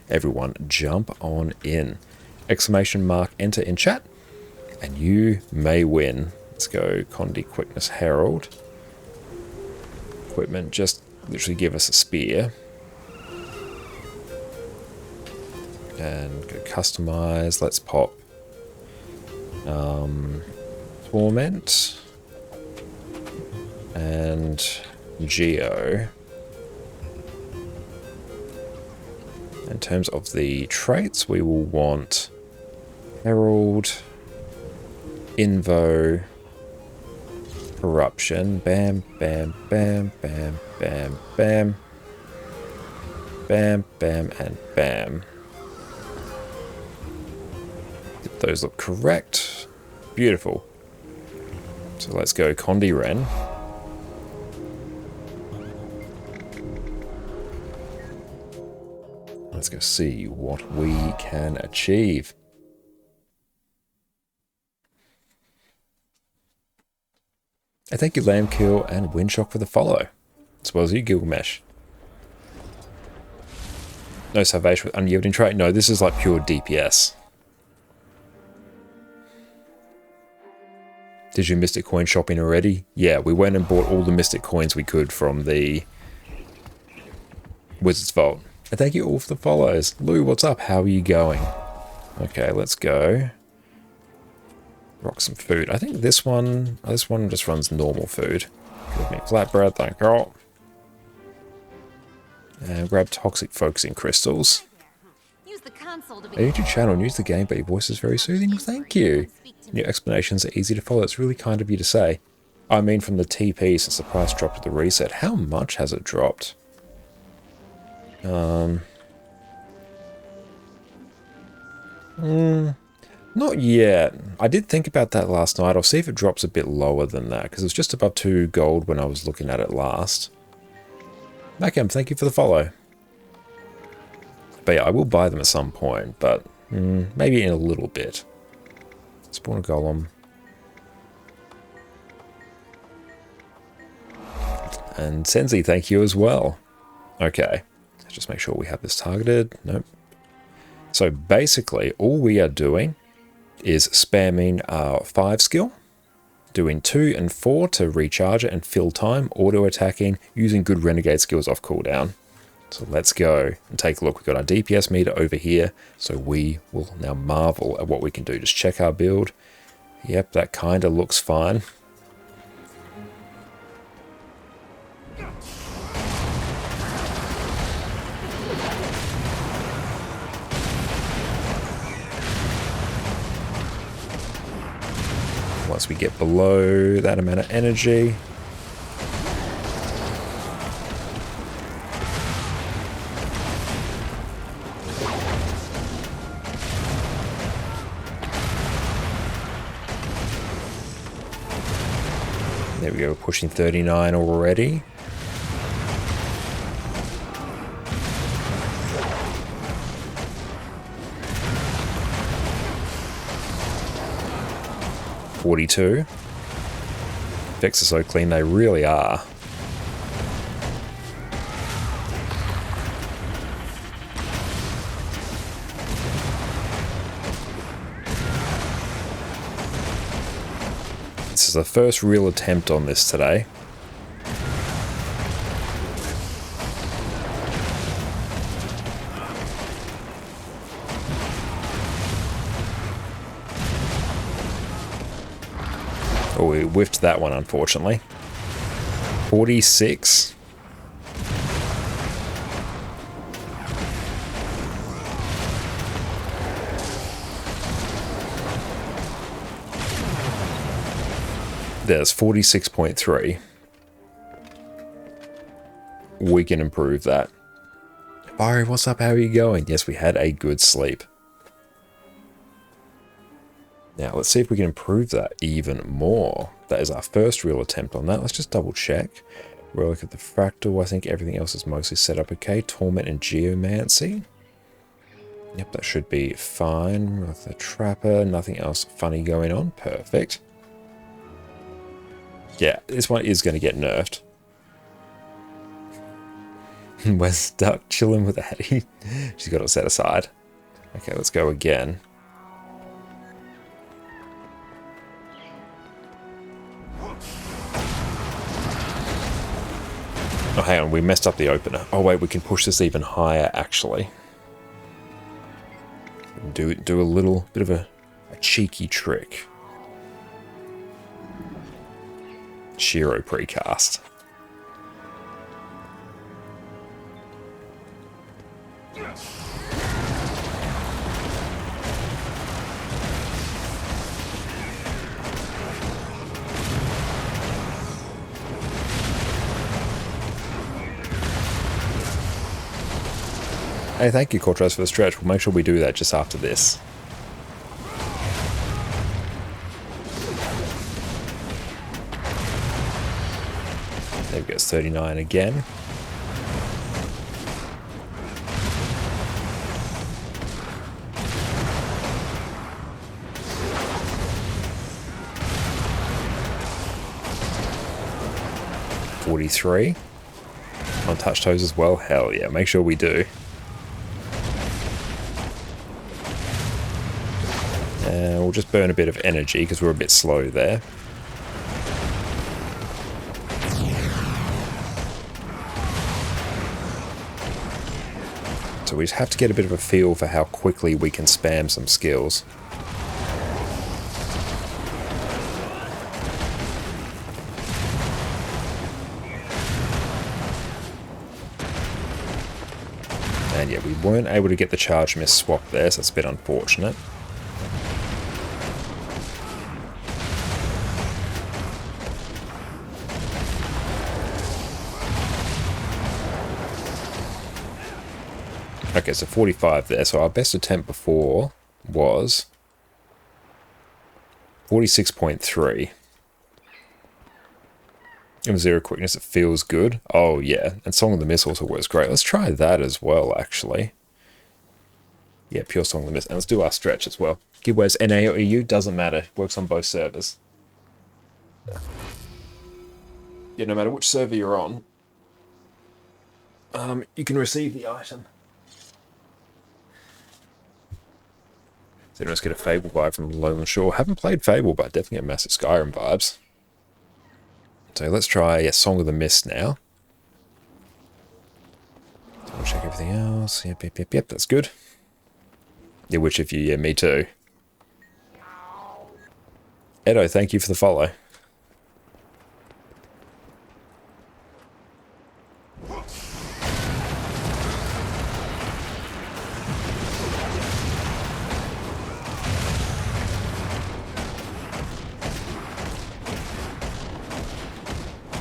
Everyone jump on in. ! Enter in chat and you may win. Let's go Condi Quickness Herald. Equipment, just literally give us a spear. And go customize. Let's pop Torment and Geo. In terms of the traits, we will want Herald, Invo, Corruption, bam, bam, bam, bam, bam, bam, bam, bam, and bam. If those look correct, beautiful. So let's go Condi Ren. Let's go see what we can achieve. And thank you Lambkill and Windshock for the follow, as well as you Gilgamesh. No salvation with unyielding trait. No, this is like pure DPS. Did you Mystic Coin shopping already? Yeah, we went and bought all the Mystic Coins we could from the Wizard's Vault. And thank you all for the follows. Lou, what's up? How are you going? Okay, let's go. Rock some food. I think this one just runs normal food. Give me flatbread, thank you. And grab toxic focusing crystals. A YouTube channel and use the game, but your voice is very soothing. Thank you. Your explanations are easy to follow. It's really kind of you to say. I mean, from the TP since the price dropped at the reset. How much has it dropped? Not yet. I did think about that last night. I'll see if it drops a bit lower than that, because it was just above 2 gold when I was looking at it last. Macam, thank you for the follow. But yeah, I will buy them at some point, but maybe in a little bit. Spawn a golem. And Senzi, thank you as well. Okay, let's just make sure we have this targeted. Nope. So basically, all we are doing is spamming our 5 skill, doing 2 and 4 to recharge it and fill time, auto-attacking, using good renegade skills off cooldown. So let's go and take a look. We've got our DPS meter over here, so we will now marvel at what we can do. Just check our build. Yep, that kind of looks fine. Once we get below that amount of energy, there we go, we're pushing 39 already. $42. Effects are so clean, they really are. This is the first real attempt on this today. Oh, we whiffed that one, unfortunately. 46. There's 46.3. We can improve that. Barry, what's up? How are you going? Yes, we had a good sleep. Now, let's see if we can improve that even more. That is our first real attempt on that. Let's just double check. We'll look at the fractal. I think everything else is mostly set up okay. Torment and Geomancy. Yep, that should be fine. With the Trapper, nothing else funny going on. Perfect. Yeah, this one is going to get nerfed. Where's stuck chilling with Addie? She's got it set aside. Okay, let's go again. Oh, hang on, we messed up the opener. Oh wait, we can push this even higher, actually. Do a little bit of a cheeky trick. Shiro precast. Hey, thank you, Cortez, for the stretch. We'll make sure we do that just after this. There we go, it's 39 again. $43. Untouched toes as well? Hell yeah, make sure we do. We'll just burn a bit of energy because we're a bit slow there. So we just have to get a bit of a feel for how quickly we can spam some skills. And yeah, we weren't able to get the charge miss swap there, so it's a bit unfortunate. Okay, so 45 there. So our best attempt before was 46.3. And 0 quickness, it feels good. Oh yeah, and Song of the Mist also works great. Let's try that as well, actually. Yeah, pure Song of the Mist. And let's do our stretch as well. Giveaways NA or EU, doesn't matter. Works on both servers. Yeah, no matter which server you're on, you can receive the item. So let's get a Fable vibe from Lowland Shore. Haven't played Fable, but definitely get massive Skyrim vibes. So let's try Song of the Mist now. I'll check everything else. Yep, that's good. Yeah, which if you, yeah, me too. Edo, thank you for the follow.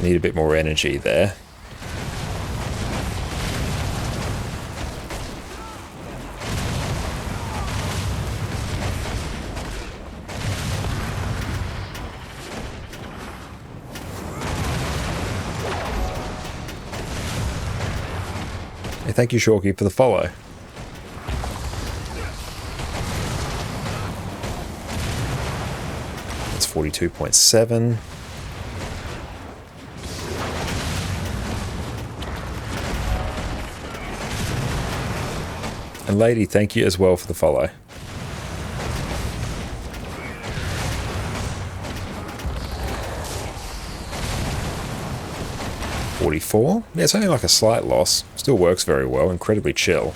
Need a bit more energy there. Hey, thank you, Shorky, for the follow. That's 42.7. And Lady, thank you as well for the follow. $44? Yeah, it's only like a slight loss. Still works very well, incredibly chill.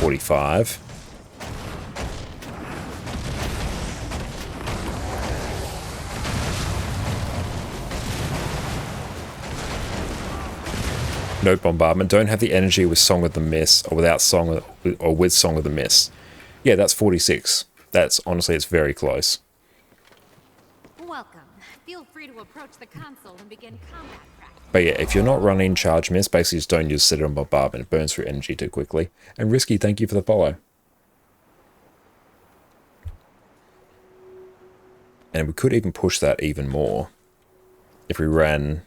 $45. No bombardment. Don't have the energy with Song of the Mist, or without Song or with Song of the Mist. Yeah, that's 46. That's honestly, it's very close. Welcome. Feel free to approach the console and begin combat practice. But yeah, if you're not running Charge Mist, basically just don't use Citadel Bombardment. It burns through energy too quickly. And Risky, thank you for the follow. And we could even push that even more if we ran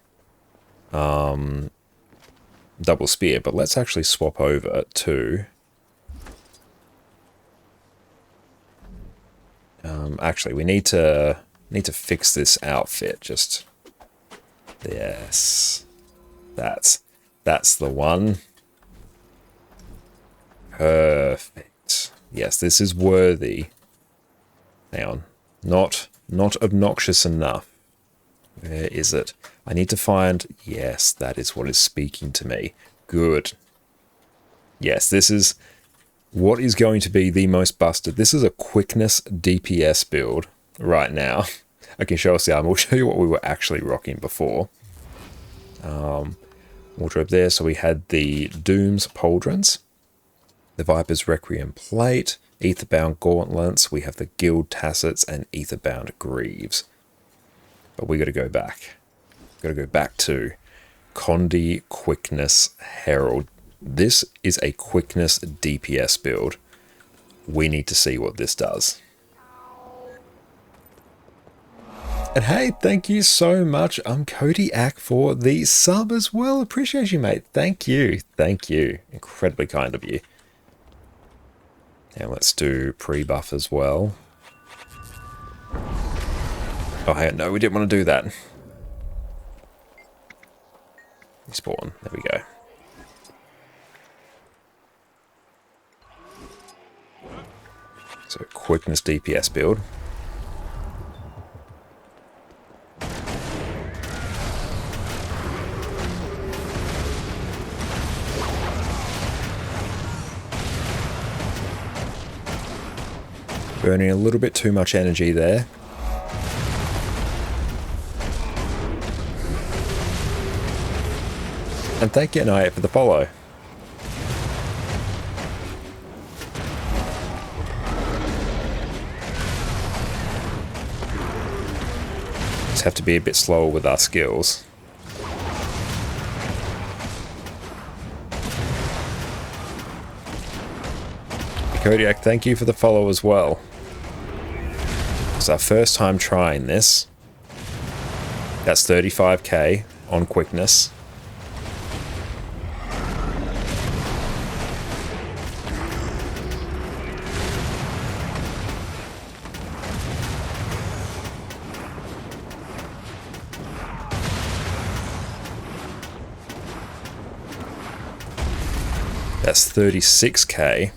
double spear, but let's actually swap over to actually we need to fix this outfit. Just yes, that's the one. Perfect. Yes, this is worthy. Hang on, not obnoxious enough. Where is it? I need to find... Yes, that is what is speaking to me. Good. Yes, this is what is going to be the most busted. This is a quickness DPS build right now. I can show us the armor. We'll show you what we were actually rocking before. Wardrobe there. So we had the Doom's Pauldrons, the Viper's Requiem Plate, Aetherbound Gauntlets. We have the Guild Tassets and Aetherbound Greaves. But we got to go back. Got to go back to Condi Quickness Herald. This is a quickness DPS build. We need to see what this does. And hey, thank you so much. I'm Cody Ack for the sub as well. Appreciate you, mate. Thank you. Thank you. Incredibly kind of you. And let's do pre-buff as well. Oh, hey, no, we didn't want to do that. Spawn. There we go. So, quickness DPS build. Burning a little bit too much energy there. And thank you, Night, for the follow. Just have to be a bit slower with our skills. Kodiak, thank you for the follow as well. It's our first time trying this. That's 35k on quickness. That's 36k.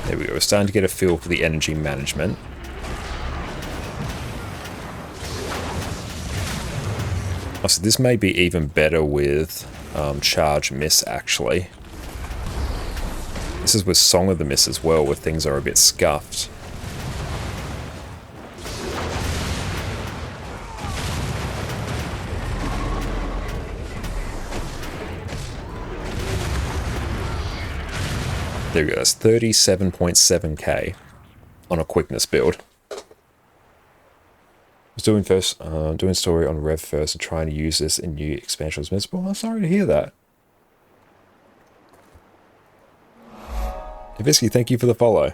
There we go, we're starting to get a feel for the energy management. Oh, so this may be even better with Charge Miss, actually. This is with Song of the Miss as well, where things are a bit scuffed. There we go, that's 37.7k on a quickness build. I was doing story on Rev first and trying to use this in new expansions. Well, I'm sorry to hear that. Visky, thank you for the follow.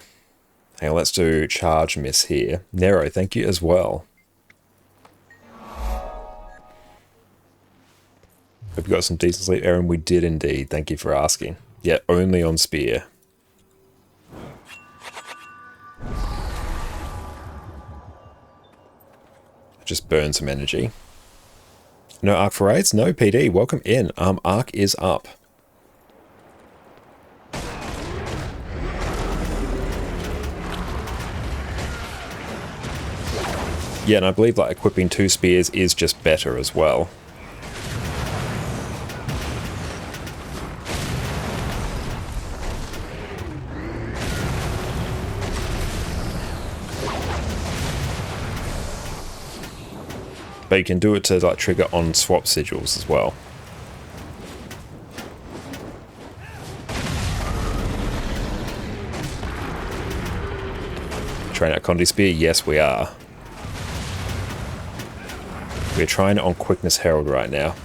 Hang on, let's do Charge Miss here. Nero, thank you as well. Hope you got some decent sleep, Aaron. We did indeed. Thank you for asking. Yeah, only on Spear. Just burn some energy. No Arc for raids? No PD. Welcome in. Arc is up. Yeah, and I believe like equipping 2 spears is just better as well. But you can do it to like trigger on swap sigils as well. Trying out Condi Spear? Yes, we are. We're trying it on Quickness Herald right now.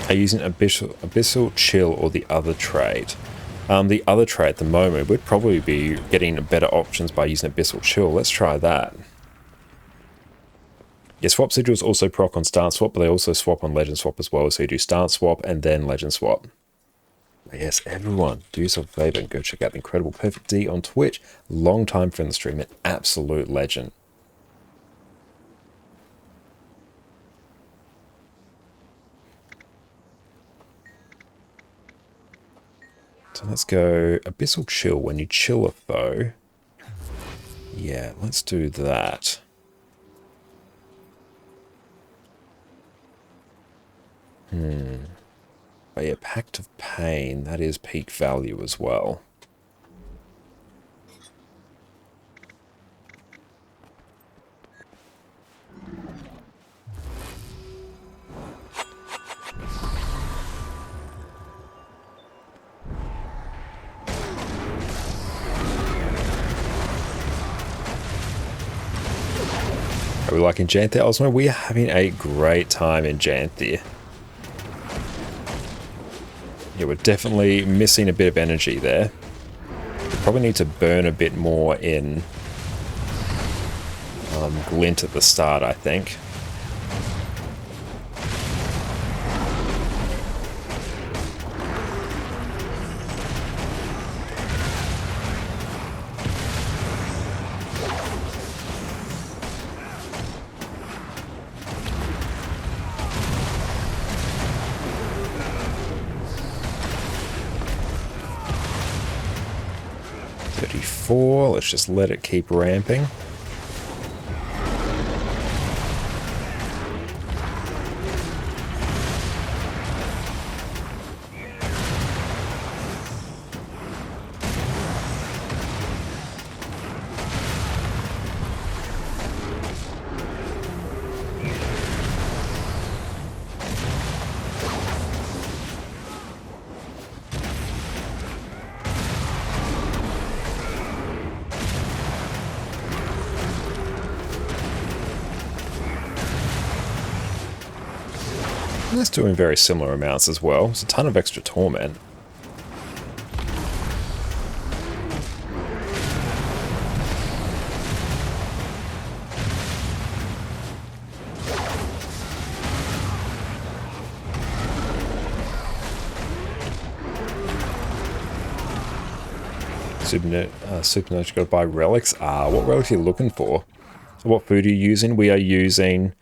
Are you using Abyssal Chill or the other trade? The other trade at the moment would probably be getting better options by using Abyssal Chill. Let's try that. Yeah, swap sigils also proc on stance swap, but they also swap on legend swap as well. So you do stance swap and then legend swap. But yes, everyone, do yourself a favor and go check out the incredible Perfect D on Twitch. Long time friend of the stream, an absolute legend. So let's go Abyssal Chill. When you chill a foe. Yeah, let's do that. But yeah, Pact of Pain, that is peak value as well. Are we liking Janthir? Osmo, we are having a great time in Janthir. Yeah, we're definitely missing a bit of energy there. We probably need to burn a bit more in Glint at the start, I think. 4. Let's just let it keep ramping. And that's doing very similar amounts as well. It's a ton of extra torment. Supernote, you gotta buy relics. What relics are you looking for? What food are you using? We are using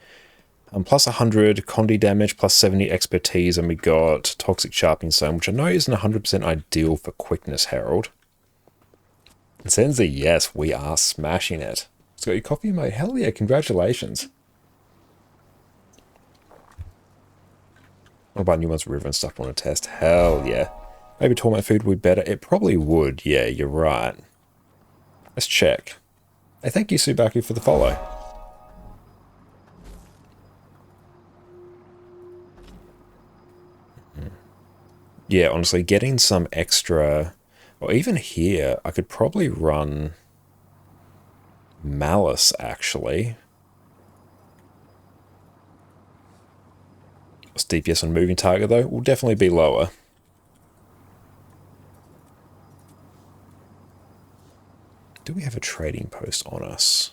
plus 100 Condi damage, plus 70 expertise, and we got Toxic Sharpening Stone, which I know isn't 100% ideal for Quickness Herald. And Senzi, yes, we are smashing it. It's got your coffee, mate. Hell yeah, congratulations. What about Newman's River and stuff I want to test? Hell yeah. Maybe Torment Food would be better. It probably would. Yeah, you're right. Let's check. Hey, thank you, Subaku, for the follow. Yeah, honestly, getting some extra... Or even here, I could probably run Malice, actually. What's DPS on moving target, though? Will definitely be lower. Do we have a trading post on us?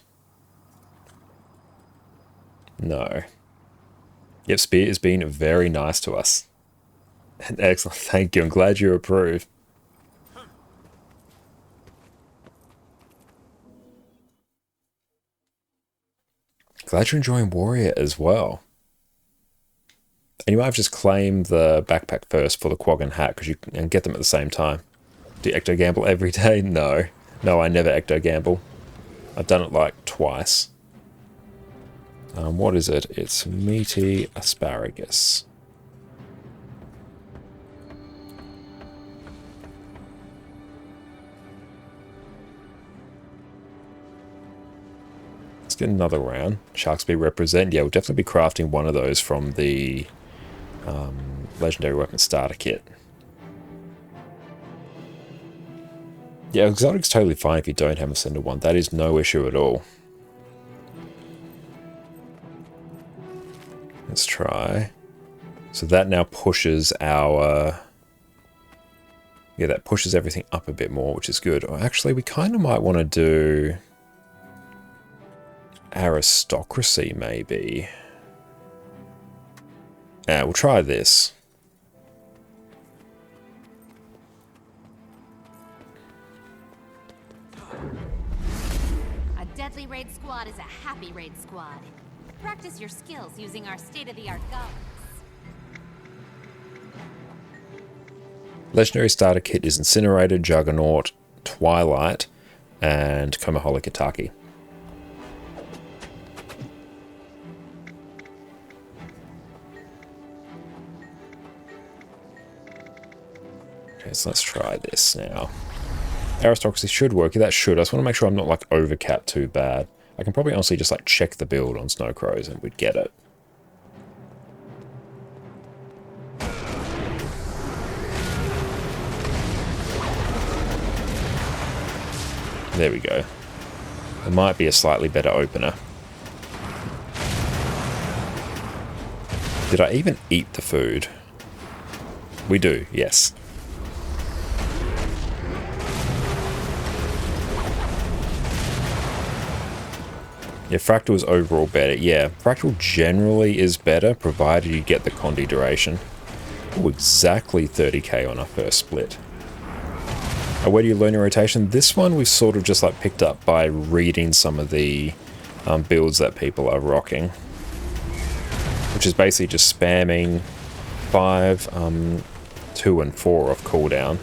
No. Yep, Spear is being very nice to us. Excellent, thank you. I'm glad you approve. Glad you're enjoying Warrior as well. And you might have just claimed the backpack first for the Quag and Hat because you can get them at the same time. Do you ecto gamble every day? No. No, I never ecto gamble. I've done it like twice. What is it? It's meaty asparagus. Let's get another round. Sharks be represent. Yeah, we'll definitely be crafting one of those from the Legendary Weapon Starter Kit. Yeah, Exotic's totally fine if you don't have a Cinder one. That is no issue at all. Let's try. So that now pushes our... Yeah, that pushes everything up a bit more, which is good. Or actually, we kind of might want to do... Aristocracy, maybe. Yeah, we'll try this. A deadly raid squad is a happy raid squad. Practice your skills using our state-of-the-art guns. Legendary Starter Kit is Incinerator, Juggernaut, Twilight, and Komaholic Ataki. Okay, so let's try this now. Aristocracy should work. That should. I just want to make sure I'm not like overcapped too bad. I can probably honestly just like check the build on Snowcrows and we'd get it. There we go. It might be a slightly better opener. Did I even eat the food? We do, yes. Yeah, Fractal is overall better. Yeah, Fractal generally is better, provided you get the Condi duration. Oh, exactly 30k on our first split. Where do you learn your rotation? This one we've sort of just like picked up by reading some of the builds that people are rocking. Which is basically just spamming 5, 2 and 4 off cooldown.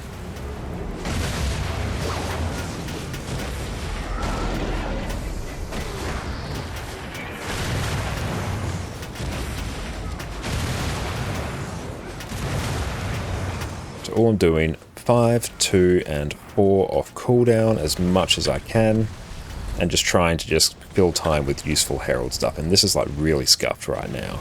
So all I'm doing, 5, 2, and 4 off cooldown as much as I can, and just trying to just fill time with useful herald stuff, and this is like really scuffed right now.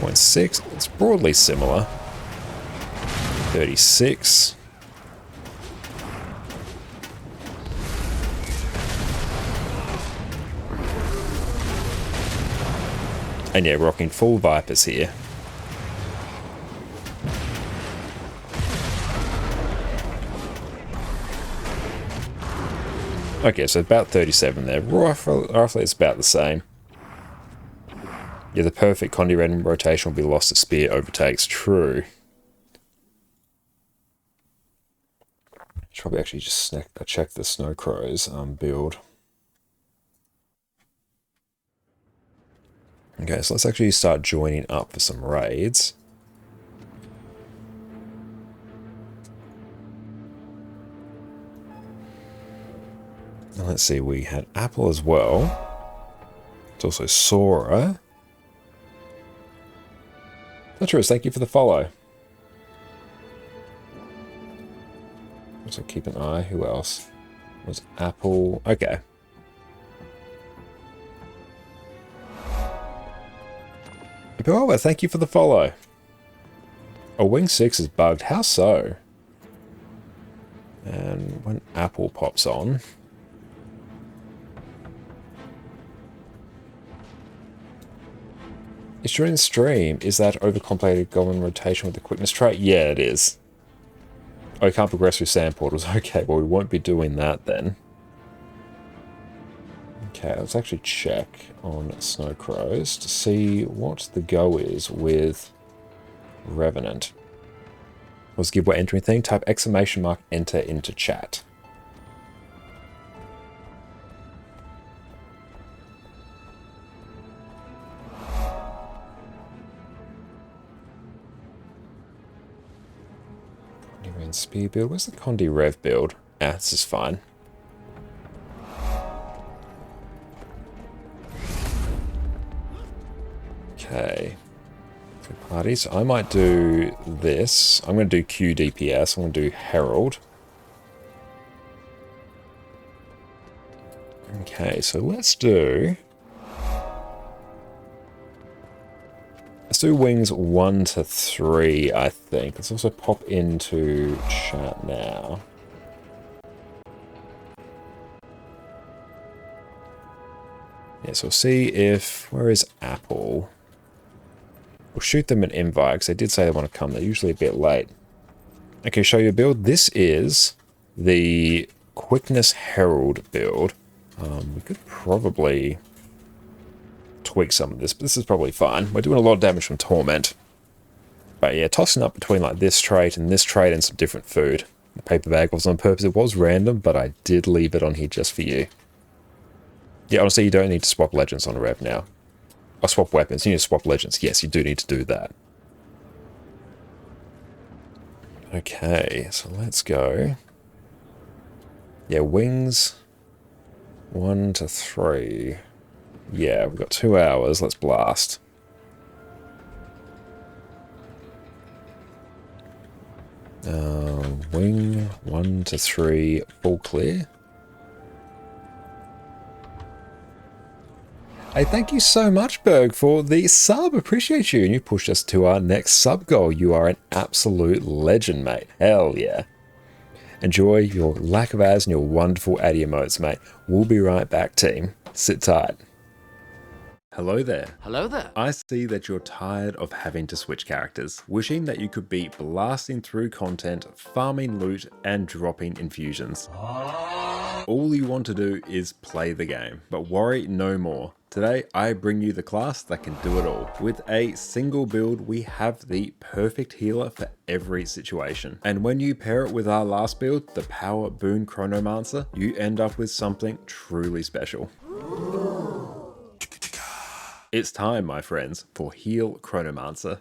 .6, it's broadly similar. 36. And yeah, rocking full Vipers here. Okay, so about 37 there. Roughly it's about the same. Yeah, the perfect Condi random rotation will be lost as Spear overtakes. True. Should probably actually just check the Snow Crows build. Okay, so let's actually start joining up for some raids. And let's see, we had Apple as well. It's also Sora. Tetris, thank you for the follow. Also keep an eye. Who else? Was Apple? Okay. Oh, thank you for the follow. Oh, Wing 6 is bugged. How so? And when Apple pops on... It's during the stream. Is that overcomplicated golden rotation with the quickness trait? Yeah, it is. Oh, you can't progress through sand portals. Okay, well, we won't be doing that then. Okay, let's actually check on Snow Crows to see what the go is with Revenant. Was give what entering thing? Type exclamation mark enter into chat. Spear build. Where's the Condi Rev build? Ah, this is fine. Okay. Good party. So I might do this. I'm going to do Q DPS. I'm going to do Herald. Okay, so let's do... Let's do wings 1 to 3, I think. Let's also pop into chat now. Yeah, so we'll see if... Where is Apple? We'll shoot them an invite, because they did say they want to come. They're usually a bit late. Okay, show you a build. This is the Quickness Herald build. We could probably... tweak some of this, but this is probably fine. We're doing a lot of damage from Torment. But yeah, tossing up between like this trait and some different food. The paper bag was on purpose. It was random, but I did leave it on here just for you. Yeah, honestly, you don't need to swap legends on a rev now. Or swap weapons. You need to swap legends. Yes, you do need to do that. Okay, so let's go. Yeah, wings 1 to 3. Yeah, we've got 2 hours. Let's blast. Wing 1 to 3, full clear. Hey, thank you so much, Berg, for the sub. Appreciate you. And you pushed us to our next sub goal. You are an absolute legend, mate. Hell yeah. Enjoy your lack of ads and your wonderful ad emotes, mate. We'll be right back, team. Sit tight. Hello there. Hello there. I see that you're tired of having to switch characters, wishing that you could be blasting through content, farming loot, and dropping infusions. All you want to do is play the game, but worry no more. Today, I bring you the class that can do it all. With a single build, we have the perfect healer for every situation. And when you pair it with our last build, the Power Boon Chronomancer, you end up with something truly special. It's time, my friends, for Heal Chronomancer.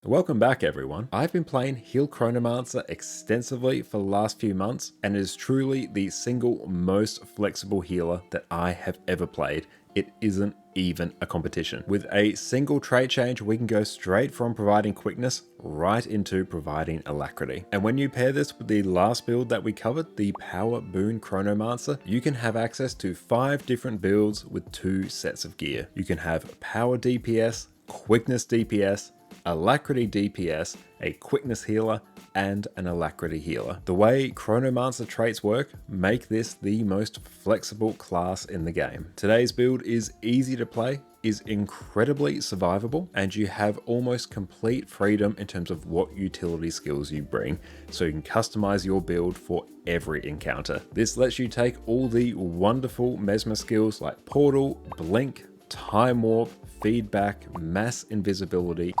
Welcome back everyone. I've been playing Heal Chronomancer extensively for the last few months, and it is truly the single most flexible healer that I have ever played. It isn't even a competition. With a single trait change, we can go straight from providing quickness right into providing alacrity. And when you pair this with the last build that we covered, the Power Boon Chronomancer, you can have access to 5 different builds with 2 sets of gear. You can have Power DPS, Quickness DPS, Alacrity DPS, a Quickness healer, and an Alacrity healer. The way Chronomancer traits work make this the most flexible class in the game. Today's build is easy to play, is incredibly survivable, and you have almost complete freedom in terms of what utility skills you bring, so you can customize your build for every encounter. This lets you take all the wonderful Mesmer skills like Portal, Blink, Time Warp, Feedback, Mass Invisibility,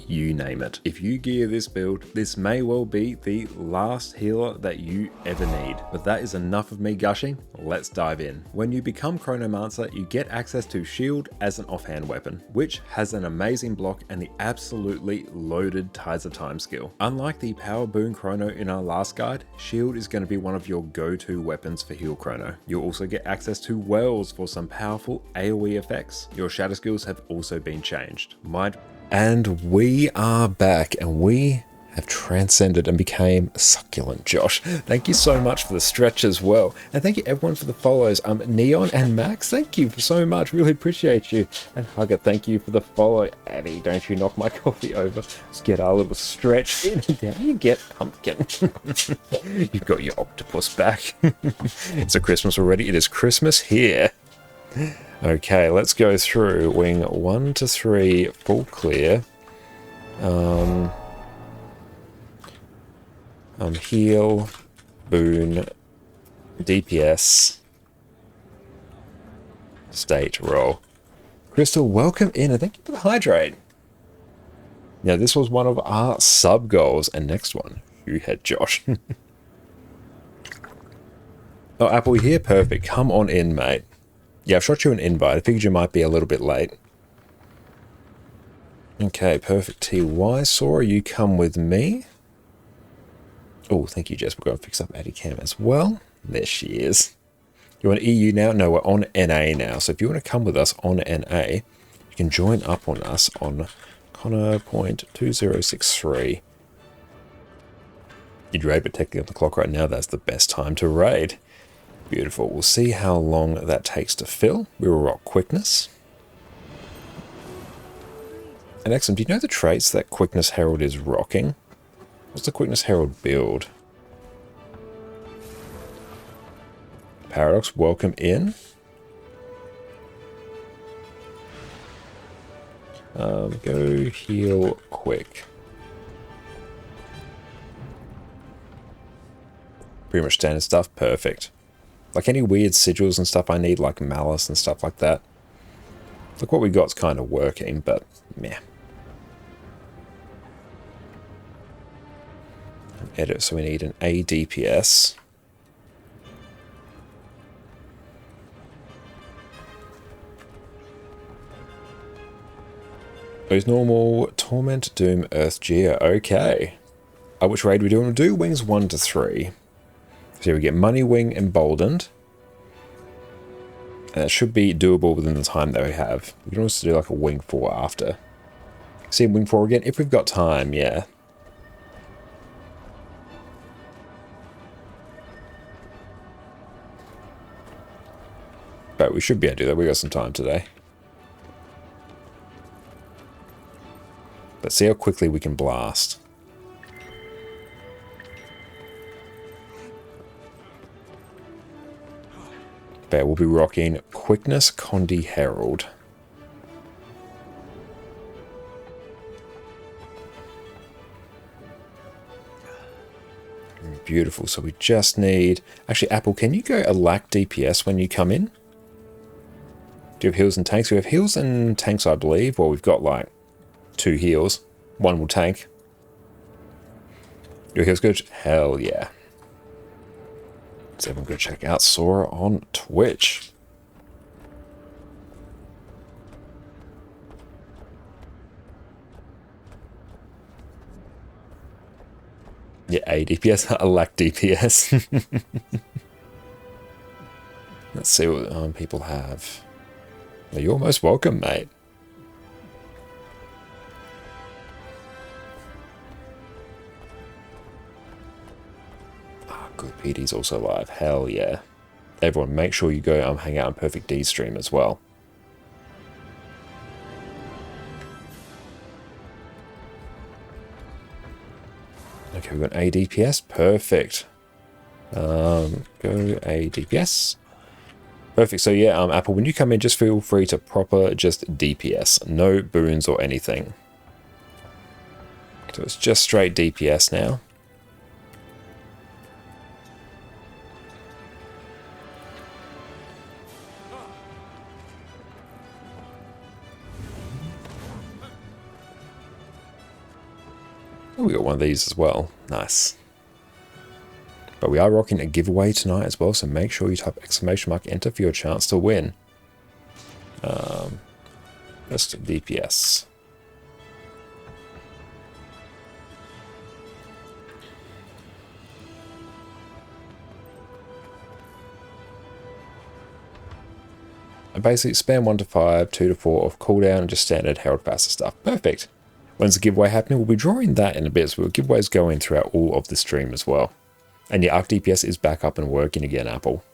you name it. If you gear this build, this may well be the last healer that you ever need. But that is enough of me gushing, let's dive in. When you become Chronomancer, you get access to Shield as an offhand weapon, which has an amazing block and the absolutely loaded Tides of Time skill. Unlike the Power Boon Chrono in our last guide, Shield is going to be one of your go-to weapons for Heal Chrono. You'll also get access to Wells for some powerful AoE effects. Your shatter skills have also been changed. And we are back, and we have transcended and became succulent. Josh, thank you so much for the stretch as well. And thank you everyone for the follows. Neon and Max, thank you so much. Really appreciate you. And Hugger, thank you for the follow. Addie, don't you knock my coffee over. Let's get our little stretch in. Down you get, pumpkin. You've got your octopus back. It's a Christmas already. It is Christmas here. Okay, let's go through wing 1 to 3, full clear. Heal, Boon, DPS, state, roll. Crystal, welcome in, and thank you for the hydrate. Now, this was one of our sub goals, and next one, you had Josh. Oh, Apple, you're here? Perfect. Come on in, mate. Yeah, I've shot you an invite. I figured you might be a little bit late. Okay, perfect. TY, Sora, you come with me. Oh, thank you, Jess. We're going to fix up Addie Cam as well. There she is. You want EU now? No, we're on NA now. So if you want to come with us on NA, you can join up on us on Connor.2063. You'd raid, but technically on the clock right now, that's the best time to raid. Beautiful. We'll see how long that takes to fill. We will rock Quickness. And excellent. Do you know the traits that Quickness Herald is rocking? What's the Quickness Herald build? Paradox, welcome in. Go heal quick. Pretty much standard stuff. Perfect. Like any weird sigils and stuff I need, like Malice and stuff like that. Look, what we got's kind of working, but meh. Edit, so we need an A DPS. Those normal, Torment, Doom, Earth, Gear. Okay. Which raid are we doing? We'll do wings 1 to 3. So we get Money Wing Emboldened. And that should be doable within the time that we have. We can also do like a wing 4 after. See wing 4 again? If we've got time, yeah. But we should be able to do that. We got some time today. Let's see how quickly we can blast. But we'll be rocking Quickness Condi Herald. Beautiful. So we just need... Actually, Apple, can you go Alac DPS when you come in? Do you have heals and tanks? We have heals and tanks, I believe. Well, we've got like 2 heals. 1 will tank. Your heals good? Hell yeah. So everyone go check out Sora on Twitch. Yeah, A DPS. I lack DPS. Let's see what people have. You're most welcome, mate. Oh, good. PD's also live. Hell yeah. Everyone, make sure you go hang out on Perfect D stream as well. Okay, we've got A DPS. Perfect. Go A DPS. Perfect. So yeah, Apple, when you come in, just feel free to proper just DPS. No boons or anything. So it's just straight DPS now. Oh, we got one of these as well. Nice. But we are rocking a giveaway tonight as well, so make sure you type !enter for your chance to win. Just DPS. And basically spam 1 to 5, 2 to 4 of cooldown, and just standard Herald Faster stuff. Perfect. When's the giveaway happening? We'll be drawing that in a bit, so we'll giveaways going throughout all of the stream as well. And your Arc DPS is back up and working again, Apple.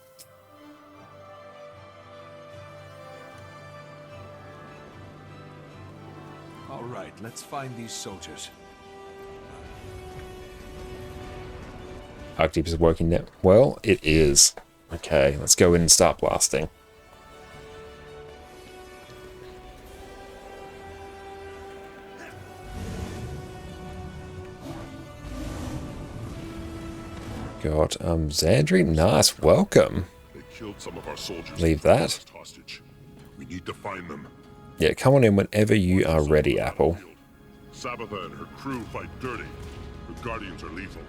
All right, let's find these soldiers. Arc DPS is working now. Well, it is. Okay, let's go in and start blasting. Got Xandri, nice, welcome. They killed some of our soldiers. Leave that. Hostage. We need to find them. Yeah, come on in whenever you are ready, Apple. Sabbatha and her crew fight dirty. The Guardians are lethal.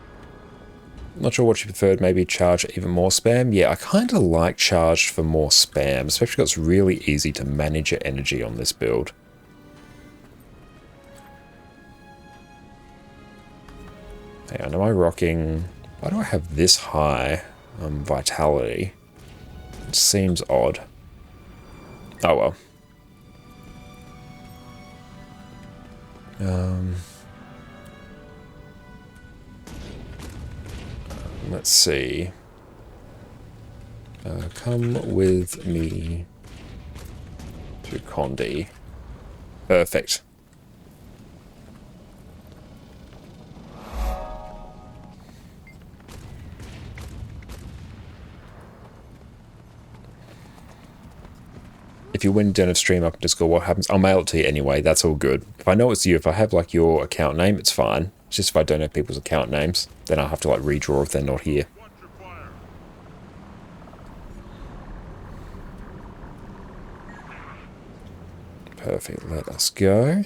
Not sure what you preferred, maybe charge even more spam? Yeah, I kind of like charged for more spam, especially because it's really easy to manage your energy on this build. Hang on, am I rocking... Why do I have this high vitality? It seems odd. Oh well. Let's see. Come with me to Condi. Perfect. If you win Den of Stream up in Discord, what happens? I'll mail it to you anyway, that's all good. If I know it's you, if I have like your account name, it's fine. It's just if I don't have people's account names, then I'll have to like redraw if they're not here. Perfect, let us go.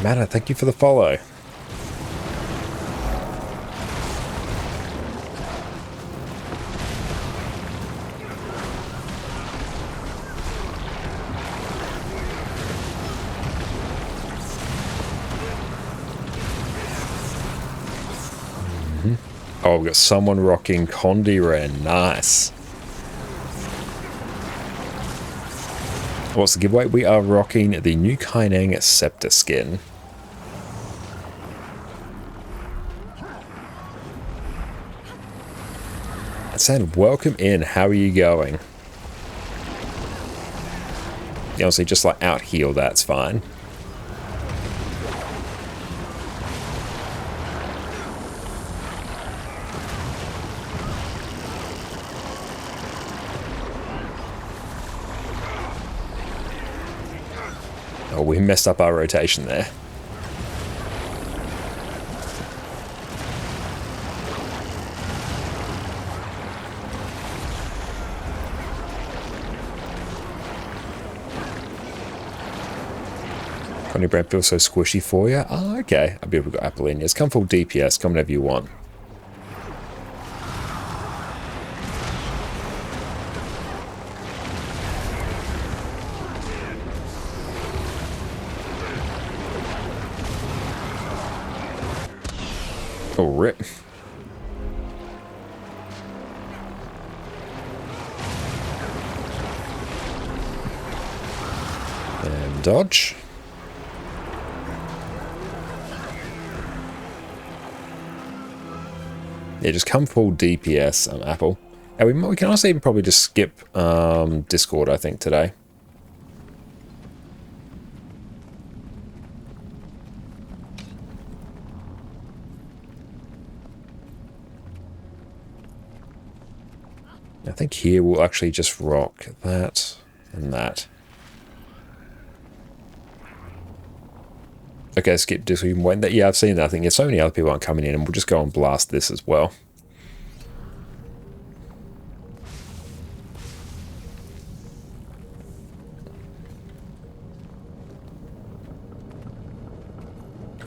Mana, thank you for the follow. Oh, we've got someone rocking Condi Ren. Nice. What's the giveaway? We are rocking the new Kaineng Scepter skin. San, welcome in. How are you going? Honestly, just like out heal, that's fine. Oh, we messed up our rotation there. Funny brand feels so squishy for you. Oh, okay. I'll be able to go Apollonius. Come full DPS. Come whenever you want. Oh, rip. And dodge. Yeah, just come full DPS, Apple. And we can also even probably just skip Discord, I think, today. I think here we'll actually just rock that and that. Okay, skip Discord. You can wait. Yeah, I've seen that. I think so many other people aren't coming in, and we'll just go and blast this as well.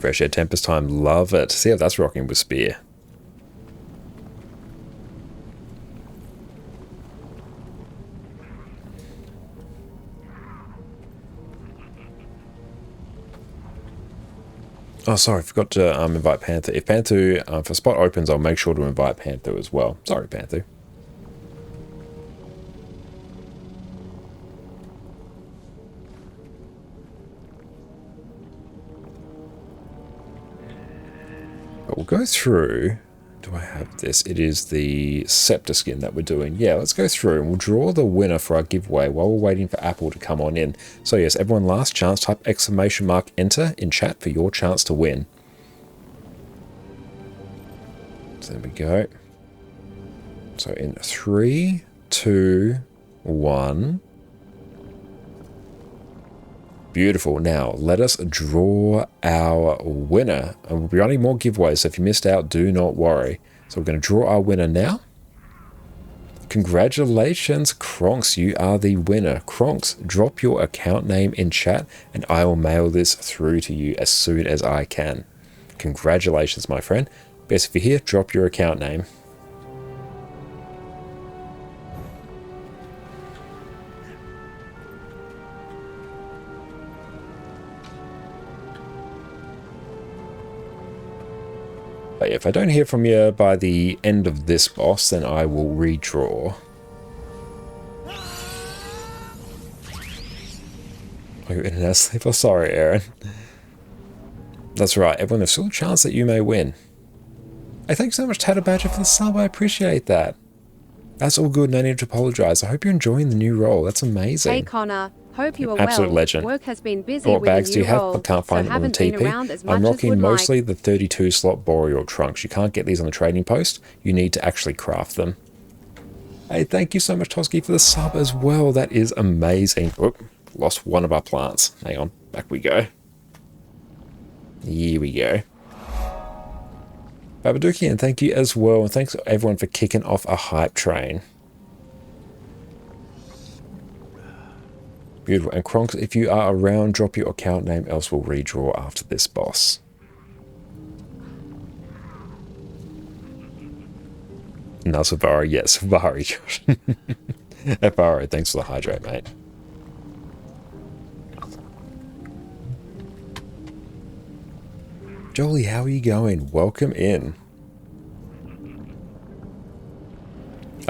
Fresh Air Tempest Time, love it. See how that's rocking with Spear. Oh, sorry, I forgot to invite Panther. If Panther, if a spot opens, I'll make sure to invite Panther as well. Sorry, Panther. But we'll go through. Do I have this? It is the Scepter skin that we're doing. Yeah, let's go through and we'll draw the winner for our giveaway while we're waiting for Apple to come on in. So yes, everyone, last chance, type ! Enter in chat for your chance to win. So there we go. So in 3, 2, 1. Beautiful. Now, let us draw our winner. And we'll be running more giveaways, so if you missed out, do not worry. So we're going to draw our winner now. Congratulations, Kronks. You are the winner. Kronks, drop your account name in chat, and I will mail this through to you as soon as I can. Congratulations, my friend. Best if you're here, drop your account name. But if I don't hear from you by the end of this boss, then I will redraw. Oh, you're internet sleeper? Sorry, Aaron. That's right, everyone, there's still a chance that you may win. Hey, thanks so much, Tatter Badger, for the sub. I appreciate that. That's all good, no need to apologise. I hope you're enjoying the new role. That's amazing. Hey, Connor. Hope you are Absolute well. legend. Work has been busy What with bags a do new you have? role, But can't find so them on haven't been TP. around as much I'm as rocking would mostly like. the 32 slot Boreal trunks. You can't get these on the trading post. You need to actually craft them. Hey, thank you so much, Toski, for the sub as well. That is amazing. Oop, lost one of our plants. Hang on, back we go. Here we go. Babadukian, thank you as well. And thanks everyone for kicking off a hype train. Beautiful. And Kronks, if you are around, drop your account name, else we'll redraw after this boss. No, Savari, yes, Savari, Josh. Savari, thanks for the hydrate, mate. Jolie, how are you going? Welcome in.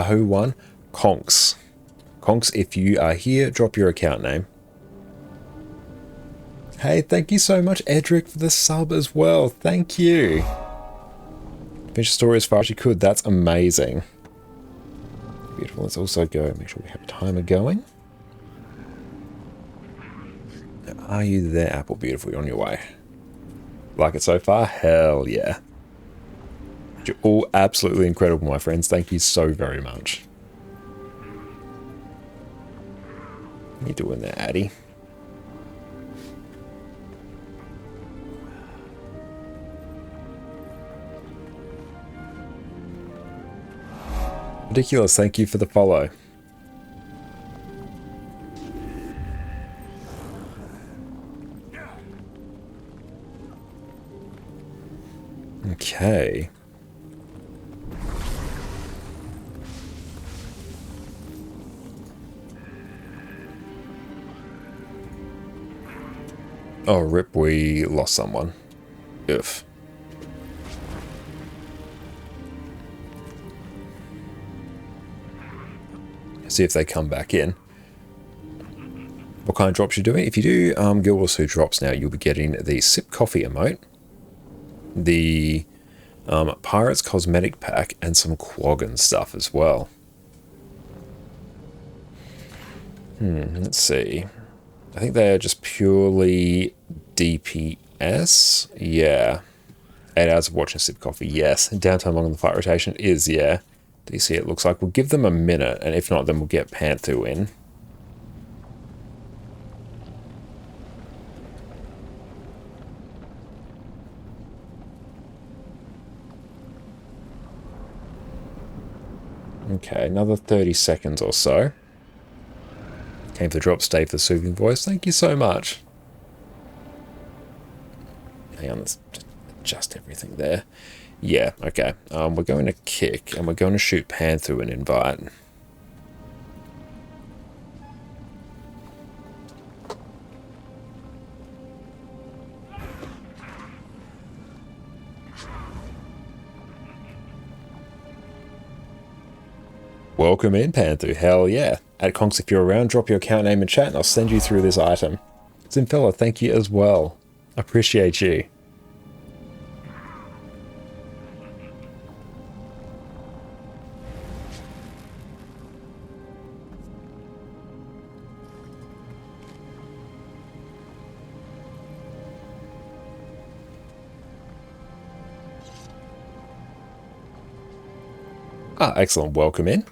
Who won? Conks. Conks, if you are here, drop your account name. Hey, thank you so much, Edric, for the sub as well. Thank you. Finish the story as far as you could. That's amazing. Beautiful. Let's also go make sure we have a timer going. Now, are you there, Apple? Beautiful. You're on your way. Like it so far? Hell yeah. You're all absolutely incredible, my friends. Thank you so very much. What are you doing there, Addy? Ridiculous, thank you for the follow. Okay. Oh, rip, we lost someone. Oof. See if they come back in. What kind of drops you're doing? If you do Guild Wars 2 drops now, you'll be getting the Sip Coffee emote, the Pirates Cosmetic Pack, and some Quaggan stuff as well. Let's see. I think they're just purely DPS. Yeah. 8 hours of watching Sip Coffee. Yes. Downtime long on the fight rotation is, yeah. DC, it looks like. We'll give them a minute, and if not, then we'll get Panther in. Okay, another 30 seconds or so. Came for the drop, stay for the soothing voice. Thank you so much. Hang on, let's just adjust everything there. Yeah, okay. We're going to kick, and we're going to shoot Pan through an invite. Welcome in, Panther. Hell yeah. At Conks, if you're around, drop your account name in chat and I'll send you through this item. Zinfella, thank you as well. Appreciate you. Ah, excellent. Welcome in.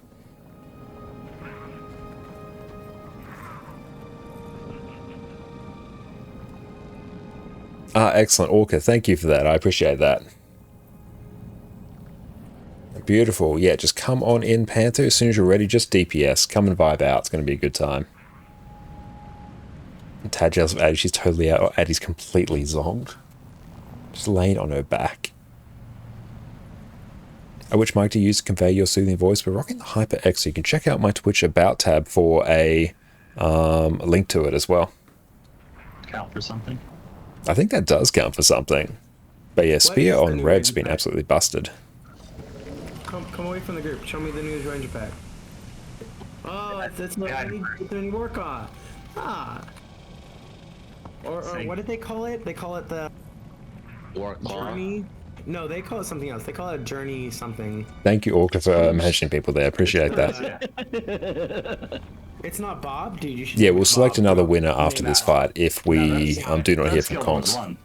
Ah, excellent, Orca. Thank you for that. I appreciate that. Beautiful. Yeah, just come on in, Panther. As soon as you're ready, just DPS. Come and vibe out. It's going to be a good time. Tad jealous of Addie. She's totally out. Addie's completely zonked. Just laying on her back. Which mic to use to convey your soothing voice? We're rocking the HyperX, so you can check out my Twitch About tab for a link to it as well. Count for something? I think that does count for something. But yeah, Spear on Red's been absolutely busted. Come away from the group. Show me the newest Ranger pack. Oh, that's not any work on. Ah. Or what did they call it? They call it the journey. No, they call it something else. They call it journey something. Thank you, Orca, for mentioning people there. Appreciate that. It's not Bob, dude. You should. Yeah, we'll select another winner after this fight if we do not hear from Conks.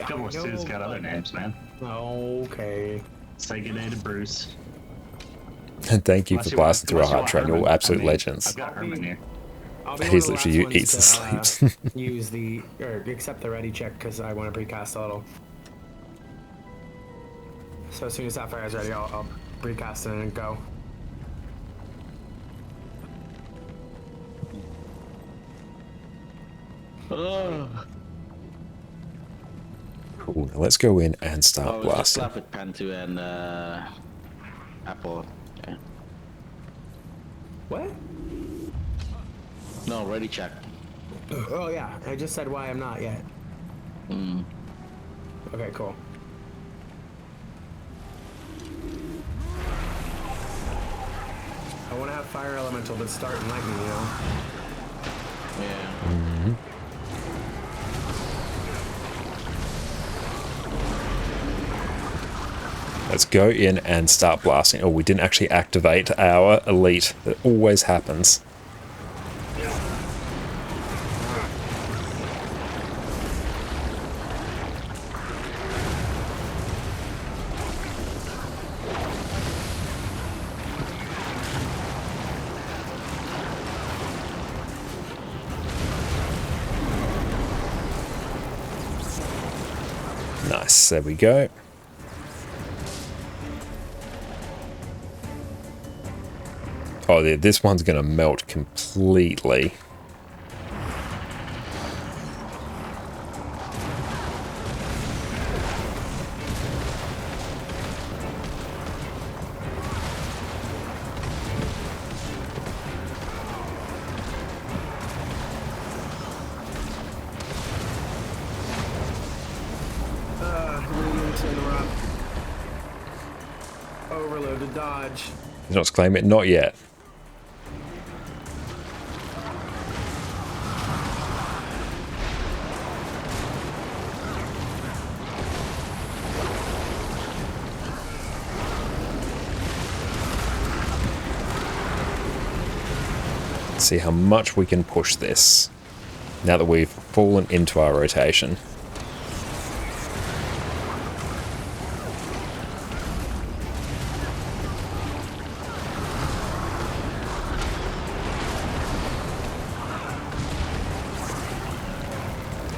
Guild Wars 2's got other names, man. Okay. Say good day to Bruce. And thank you for blasting through our heart train. You're all absolute legends. I've got Herman here. He's literally eats and sleeps. Use the accept the ready check because I want to precast a little. So as soon as that fire is ready, I'll precast it and go. Cool. Now let's go in and start blasting. Slap with Pantu and Apple. Okay. What? No, ready check. Oh yeah, I just said why I'm not yet. Okay, cool. I want to have fire elemental, but start and lightning, you know? Yeah. Let's go in and start blasting. Oh, we didn't actually activate our elite. That always happens. Nice, there we go. Oh, this one's going to melt completely. overload to dodge. He's not claiming it, not yet. Let's see how much we can push this now that we've fallen into our rotation.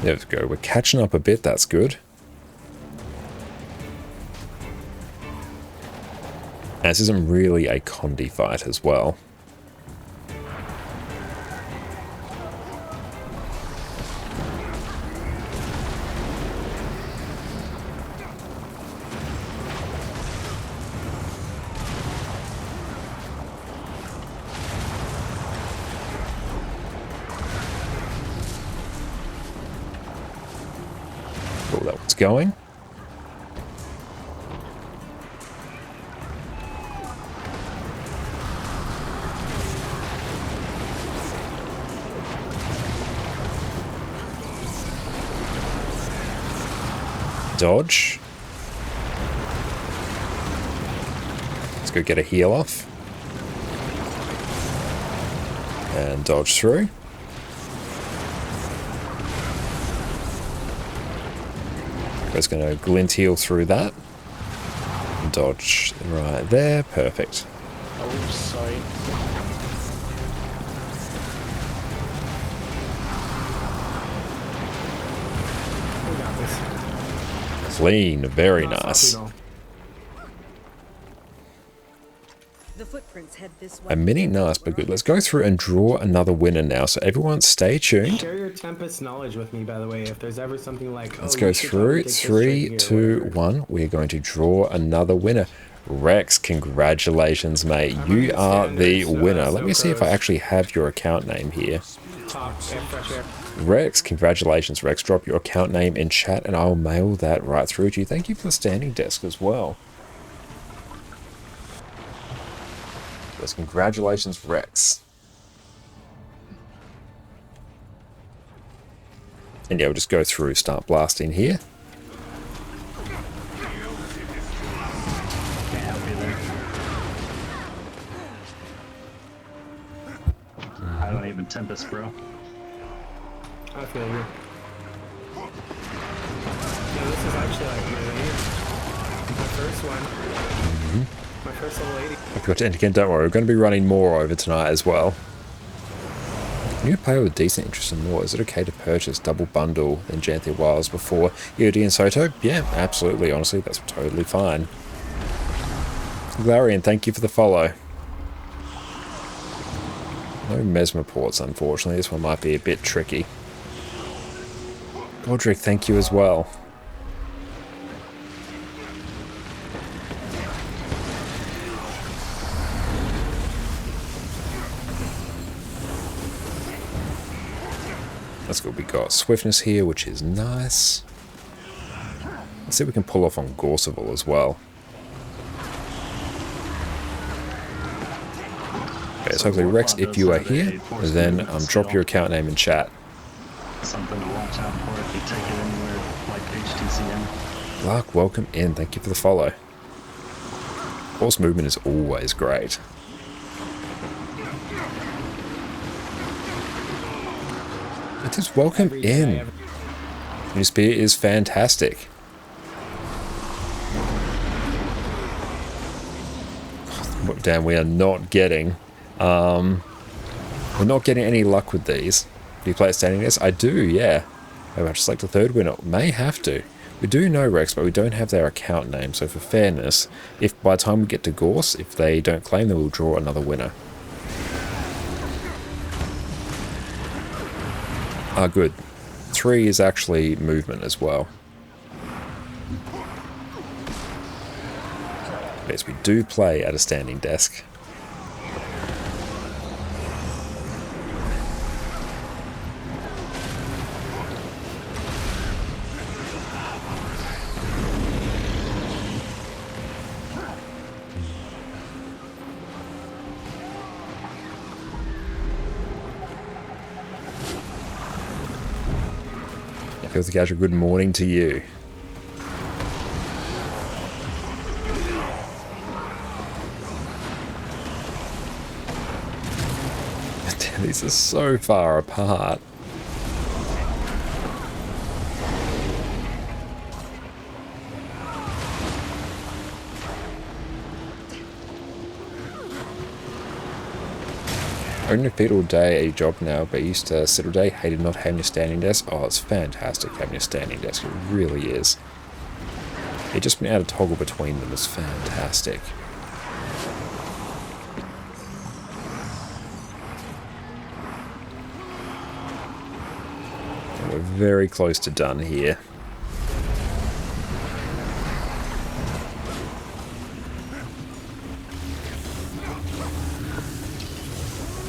There we go, we're catching up a bit, that's good. And this isn't really a Condi fight as well. Cool, that one's going. Dodge. Let's go get a heal off. And dodge through. Just going to glint heal through that. Dodge right there. Perfect. Oh, sorry. We got this. Clean. Very nice. The footprints head this way. A mini nice, but good. Let's go through and draw another winner now. So everyone stay tuned. Share your Tempest knowledge with me, by the way, if there's ever something like... Let's go through. 3, 2, 1. We're going to draw another winner. Rex, congratulations, mate. You are the winner. Let me see if I actually have your account name here. Rex, congratulations, Rex. Drop your account name in chat and I'll mail that right through to you. Thank you for the standing desk as well. Yes, congratulations, Rex. And yeah, we'll just go through, start blasting here. I don't even Tempest, bro. I feel you. Yeah, this is actually like my first one. My first level 80. I forgot to end again, don't worry, we're going to be running more over tonight as well. New player with decent interest in more. Is it okay to purchase double bundle than Janthir Wilds before EOD and Soto? Yeah, absolutely, honestly, that's totally fine. Glarian, thank you for the follow. No Mesmer ports, unfortunately. This one might be a bit tricky. Godric, thank you as well. That's good. We got swiftness here, which is nice. Let's see if we can pull off on Gorseval as well. Okay, so hopefully Rex, if you are here, then drop your account name in chat. Something to watch out for if you take it anywhere like HTCM. Lark, welcome in. Thank you for the follow. Horse movement is always great. Just welcome in. New spear is fantastic. Damn, we are not getting we're not getting any luck with these. Do you play at standing desk? I do, yeah. Maybe I have to select a third winner. May have to. We do know Rex, but we don't have their account name, so for fairness, if by the time we get to Gorse, if they don't claim, then we'll draw another winner. Ah, good. 3 is actually movement as well. Yes, we do play at a standing desk. Feels like a good morning to you. These are so far apart. Only feet all day a job now, but used to sit all day, hated not having a standing desk. Oh, it's fantastic having a standing desk, it really is. It just being able to toggle between them is fantastic. And we're very close to done here.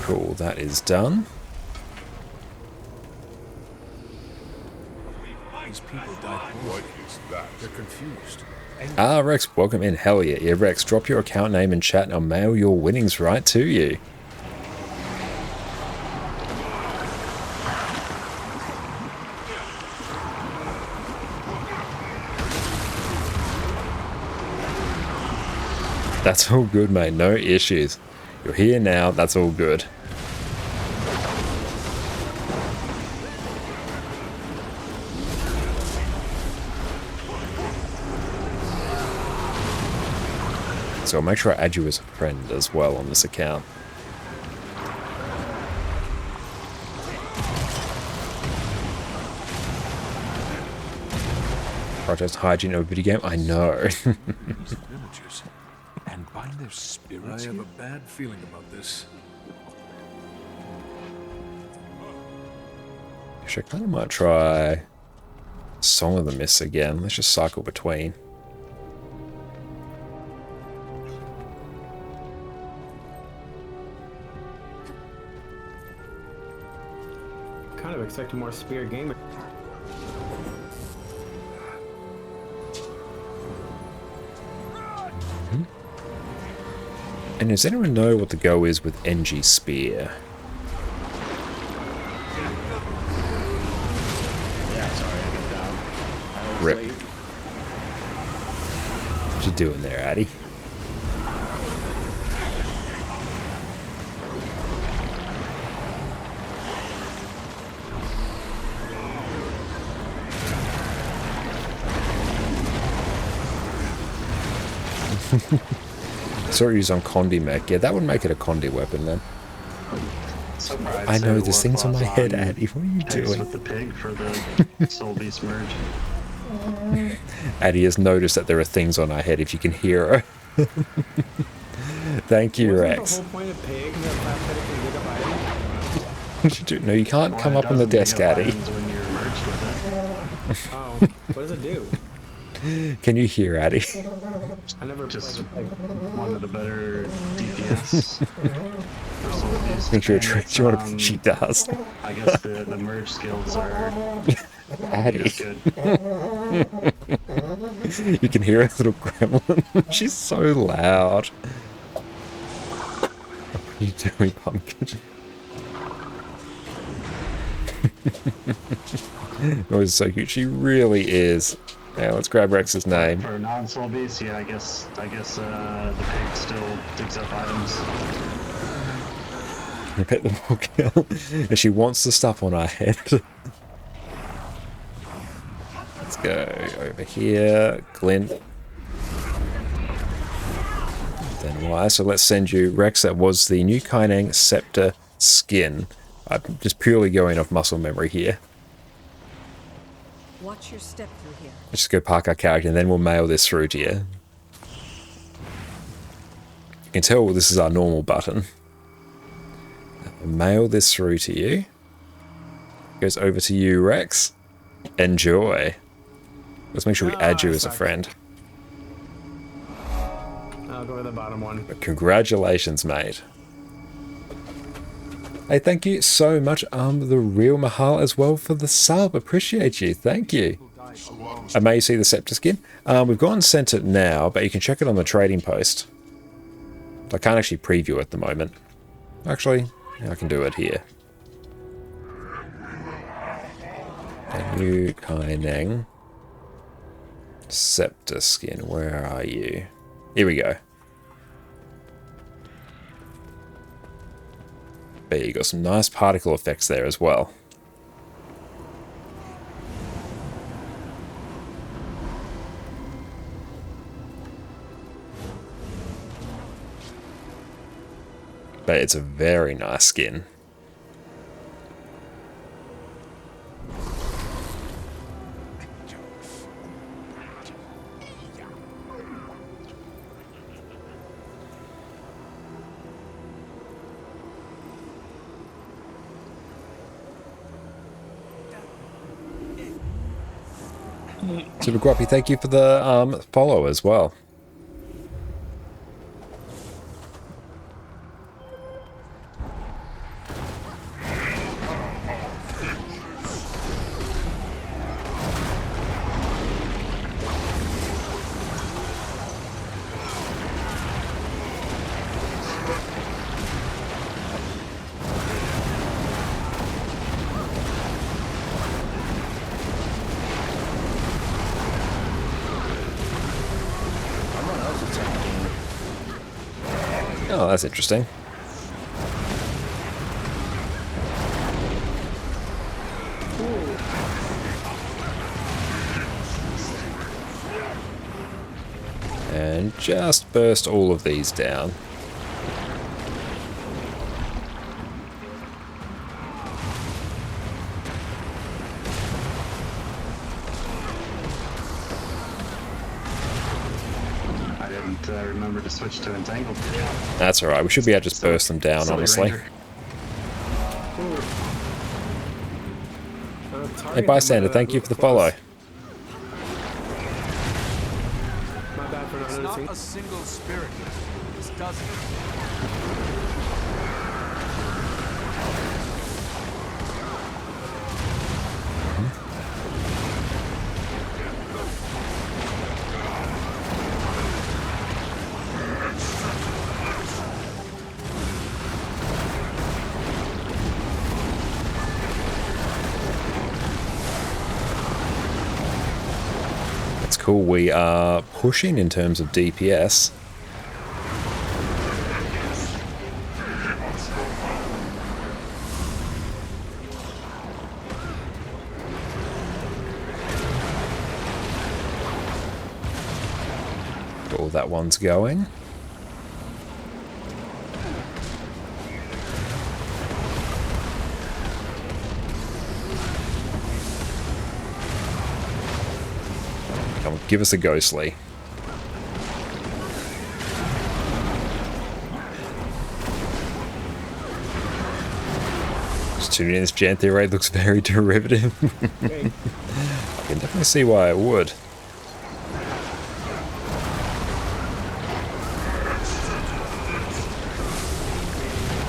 Cool, that is done. These people died. What is that? They're confused. Ah, Rex, welcome in. Hell yeah. Yeah, Rex, drop your account name in chat and I'll mail your winnings right to you. That's all good, mate. No issues. You're here now. That's all good. So I'll make sure I add you as a friend as well on this account. Protest hygiene of a video game? I know. And by their spirits, I have a bad feeling about this. Actually, I kind of might try Song of the Mists again. Let's just cycle between. Kind of expecting more spear gamer. And does anyone know what the go is with NG Spear? Yeah, sorry, I got down. I was Rip. late. What you doing there, Addy? Sort of use on Condi mech. Yeah, that would make it a Condi weapon then. Surprised I know that there's things on my Warclaw's head, Addy. What are you Pigs doing? with the pig for the Soul Beast merge. Addy has noticed that there are things on our head if you can hear her. Thank you, Wasn't Rex. the whole point of pig the fact that it can dig up items? What you do? No, you can't come up on the desk, Addy. When you're merged with it. Oh, what does it do? Can you hear Addy? I never Just played with pig. one of the better DPS for Soul Beast. Think you're a And trick. it's, You want to? She does. I guess the merge skills are Addy. good. You can hear a little gremlin. She's so loud. What are you doing, Pumpkin? Oh, it's so cute. She really is. Yeah, let's grab Rex's name. For non-Soul Beast, yeah, I guess the pig still digs up items. Repeat the more kill. And she wants the stuff on our head. Let's go over here. Glint. Then Y. So let's send you Rex. That was the new Kainang Scepter skin. I'm just purely going off muscle memory here. Watch your step through here. Let's just go park our character and then we'll mail this through to you. You can tell this is our normal button. Mail this through to you. Goes over to you, Rex. Enjoy. Let's make sure we add you as a friend. I'll go with the bottom one. But congratulations, mate. Hey, thank you so much, the real Mahal as well for the sub. Appreciate you. Thank you. And may you see the scepter skin. We've gone and sent it now, but you can check it on the trading post. I can't actually preview at the moment. Actually, I can do it here. And Yu Kai Neng. Scepter skin, where are you? Here we go. But you got some nice particle effects there as well. But it's a very nice skin. Super Guappy, thank you for the follow as well. Oh, that's interesting. And just burst all of these down. Remember to switch to entangled. That's alright, we should be able to just burst them down, honestly. Hey bystander, thank you for the follow. My bad for not It's noticing. not a single spirit. It's dozens. Cool, we are pushing in terms of DPS. Got all that one's going. Give us a ghostly. Just tuning in, this Janthir raid looks very derivative. I can definitely see why it would.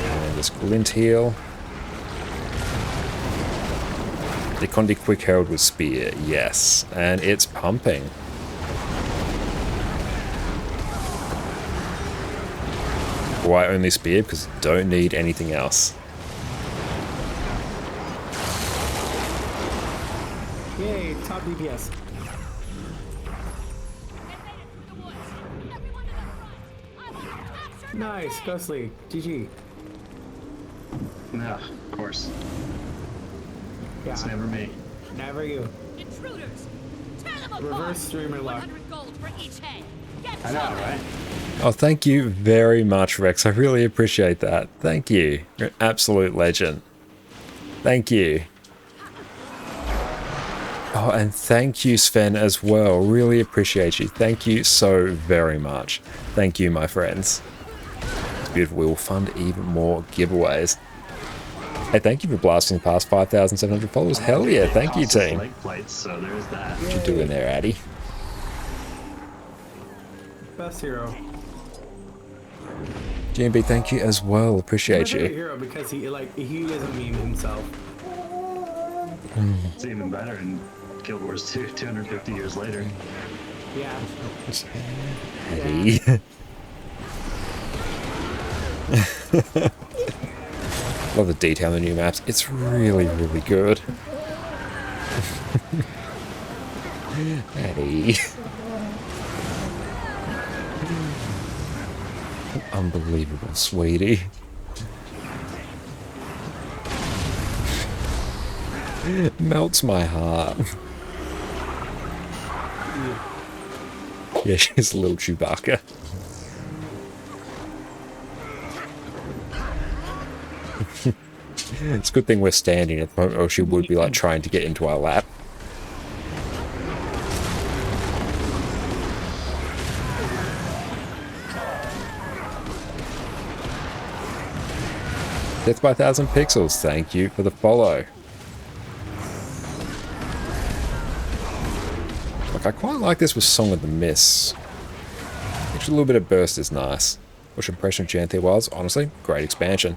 And this glint heal. The Condi Quick Herald with Spear, yes. And it's pumping. Why only Spear? Because you don't need anything else. Yay, top DPS. Nice, Ghostly. GG. No, of course. Yeah. It's never me. Never you. Intruders! Tear them apart! Reverse streamer lock. 100 gold for each head. Get I know, right? Oh, thank you very much, Rex. I really appreciate that. Thank you. You're an absolute legend. Thank you. Oh, and thank you, Sven, as well. Really appreciate you. Thank you so very much. Thank you, my friends. It's beautiful. We will fund even more giveaways. Hey, thank you for blasting past 5,700 followers. Hell yeah, thank you, team. Leg plates, so there's that. What you doing there, Addy? Best hero. GMB, thank you as well. Appreciate My favorite you. hero because he doesn't meme himself. It's even better in Guild Wars 2, 250 years later. Yeah. Addy. Love the detail in the new maps. It's really, really good. Eddie. Unbelievable, sweetie. Melts my heart. Yeah, she's a little Chewbacca. It's a good thing we're standing at the moment, or she would be like trying to get into our lap. Death by 1,000 pixels, thank you for the follow. Like, I quite like this with Song of the Mists. Actually, a little bit of burst is nice. Which impression of Janthir was, honestly, great expansion.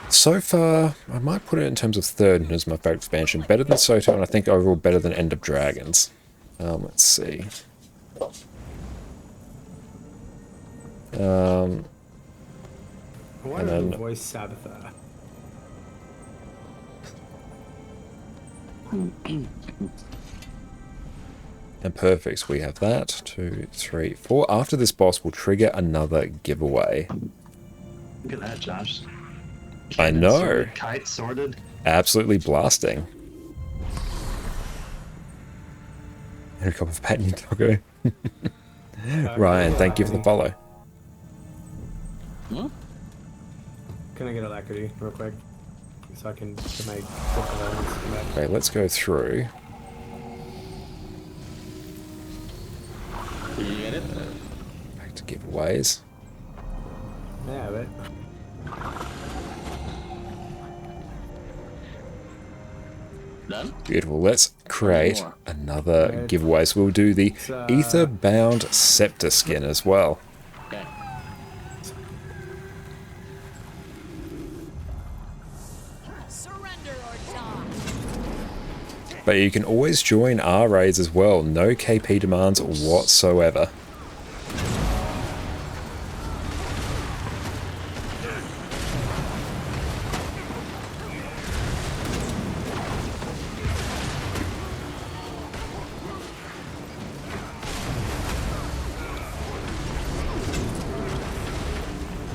So far, I might put it in terms of third as my favourite expansion. Better than Soto, and I think overall better than End of Dragons. Let's see. I wanted to voice Sabbatha. And perfect, we have that. 2, 3, 4. After this boss, we'll trigger another giveaway. Look at that, Josh. I know. Sorted, kite sorted. Absolutely blasting. And a cup of patent taco. Ryan, thank you for the follow. Can I get alacrity real quick? So I can get my book of items. Okay, let's go through. Did you get it? Back to giveaways. Yeah, I bet. Done? Beautiful. Let's create another giveaway. So we'll do the Ether-bound Scepter skin as well. Okay. But you can always join our raids as well. No KP demands whatsoever.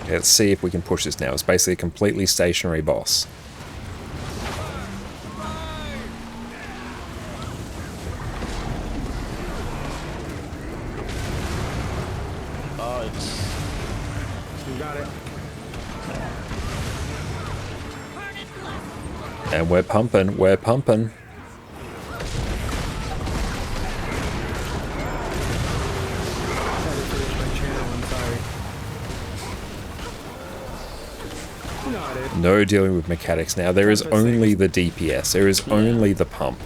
Let's see if we can push this now. It's basically a completely stationary boss. Oh, it's... You got it. And we're pumping, we're pumping. No dealing with mechanics now. There is only the DPS. There is only the pump.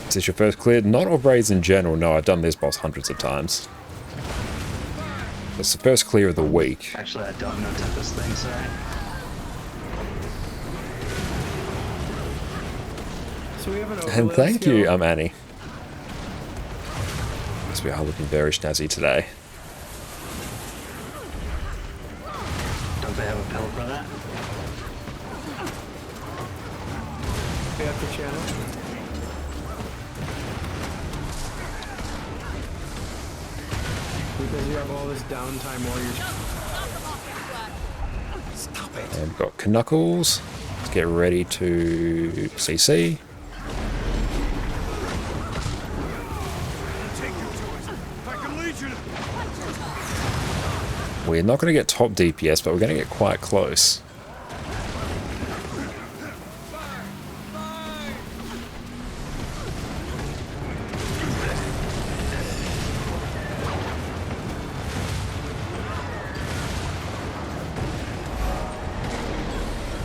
Is this your first clear? Not of raids in general. No, I've done this boss hundreds of times. It's the first clear of the week. Actually, I don't know Tempest thing, sorry. So we have an And thank you, Annie. Because we are looking very snazzy today. Don't they have a pill for that? Stay up the channel. Because you have all this downtime while you're... Stop it. And we've got Knuckles. Let's get ready to CC. We're not going to get top DPS, but we're going to get quite close.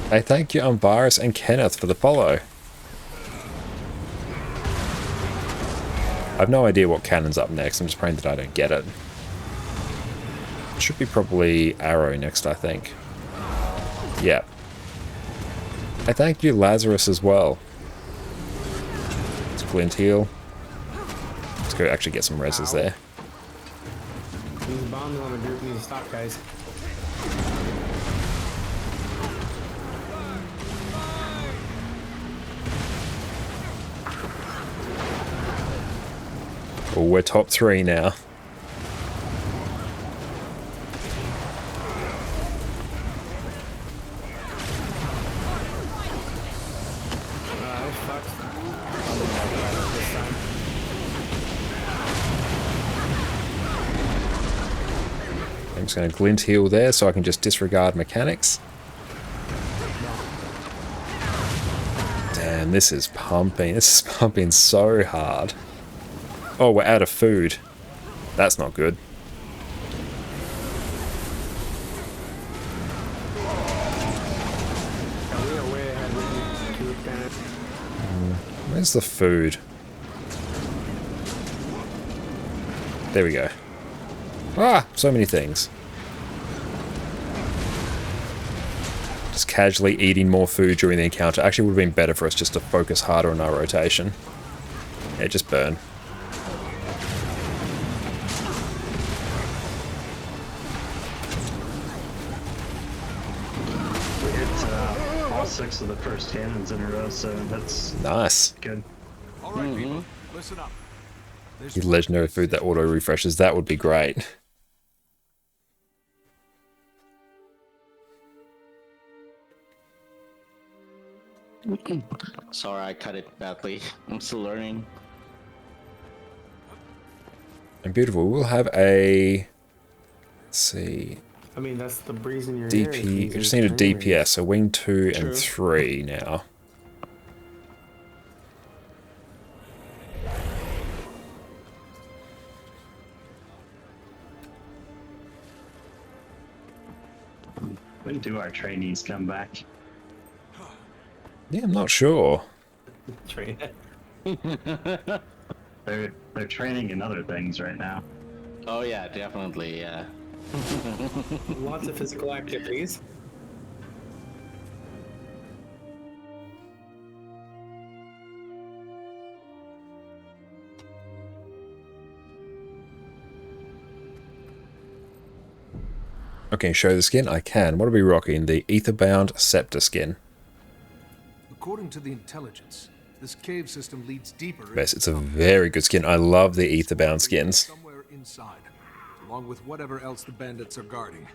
Hey, thank you, Virus and Kenneth, for the follow. I have no idea what cannon's up next. I'm just praying that I don't get it. It should be probably Arrow next, I think. Yeah. I thank you, Lazarus, as well. Let's Glint heal. Let's go actually get some reses there. These bombs on the group need to stop, guys. Well, we're top 3 now. I'm just going to glint heal there so I can just disregard mechanics. Damn, this is pumping. This is pumping so hard. Oh, we're out of food. That's not good. Where's the food? There we go. Ah, so many things. Just casually eating more food during the encounter. Actually would have been better for us just to focus harder on our rotation. Yeah, just burn. We hit all 6 of the first cannons in a row, so that's nice. Good. All right, people, listen up. The legendary food that auto refreshes, that would be great. Sorry, I cut it badly. I'm still learning. And beautiful. We'll have a... Let's see... I mean, that's the breeze in your ear. DP... We just need a DPS, so wing 2 and 3 now. When do our trainees come back? Yeah, I'm not sure. They're training in other things right now. Oh yeah, definitely, yeah. Lots of physical activities. Okay, show the skin? I can. What are we rocking? The Aetherbound Scepter skin. According to the intelligence, this cave system leads deeper. Yes, it's a very good skin. I love the Aetherbound skins. Somewhere inside, along with whatever else the bandits are guarding.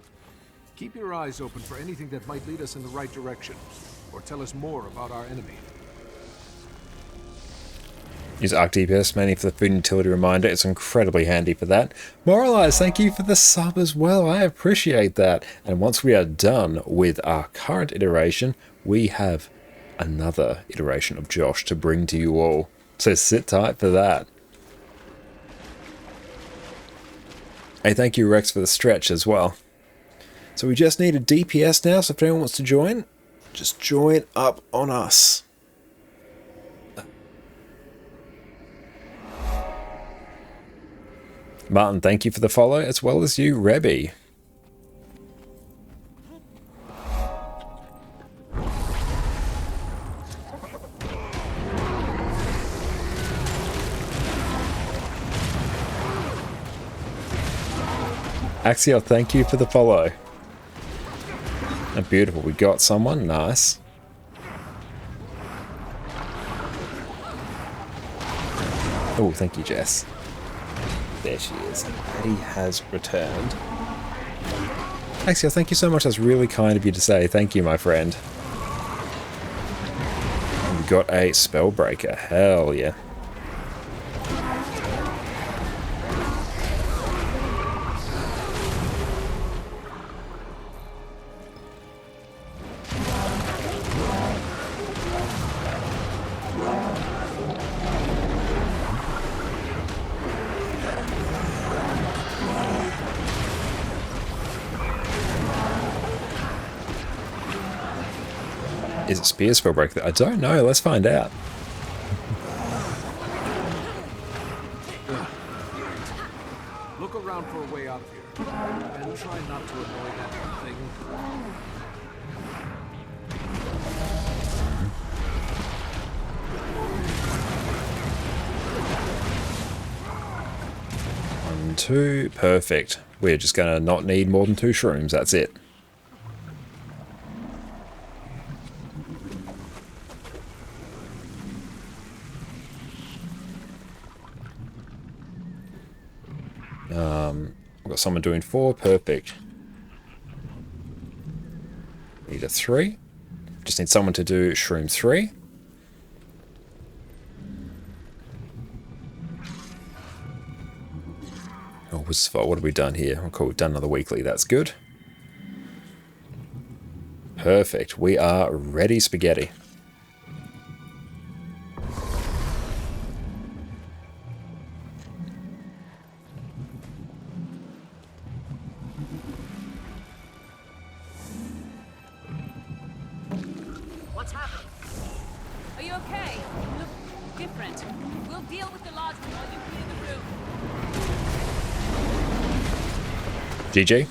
Keep your eyes open for anything that might lead us in the right direction, or tell us more about our enemy. Use Arc DPS mainly for the food utility reminder. It's incredibly handy for that. Moralize, thank you for the sub as well. I appreciate that. And once we are done with our current iteration, we have another iteration of Josh to bring to you all. So sit tight for that. Hey, thank you Rex for the stretch as well. So we just need a DPS now, so if anyone wants to join, just join up on us. Martin, thank you for the follow, as well as you, Rebby. Axiel, thank you for the follow. And beautiful, we got someone, nice. Oh, thank you, Jess. There she is. Patty has returned. Axiel, thank you so much. That's really kind of you to say. Thank you, my friend. And we got a Spellbreaker. Hell yeah. Is it Spear Spellbreaker? I don't know. Let's find out. Look around for a way out of here, and try not to annoy that thing. One, two, perfect. We're just gonna not need more than 2 shrooms. That's it. got someone doing 4. Perfect. Need a 3. Just need someone to do shroom 3. Oh, what have we done here? Oh, cool, we've done another weekly. That's good. Perfect. We are ready, spaghetti. What's happening? Are you okay? You look different. We'll deal with the lodgeman while you clear the room. GG.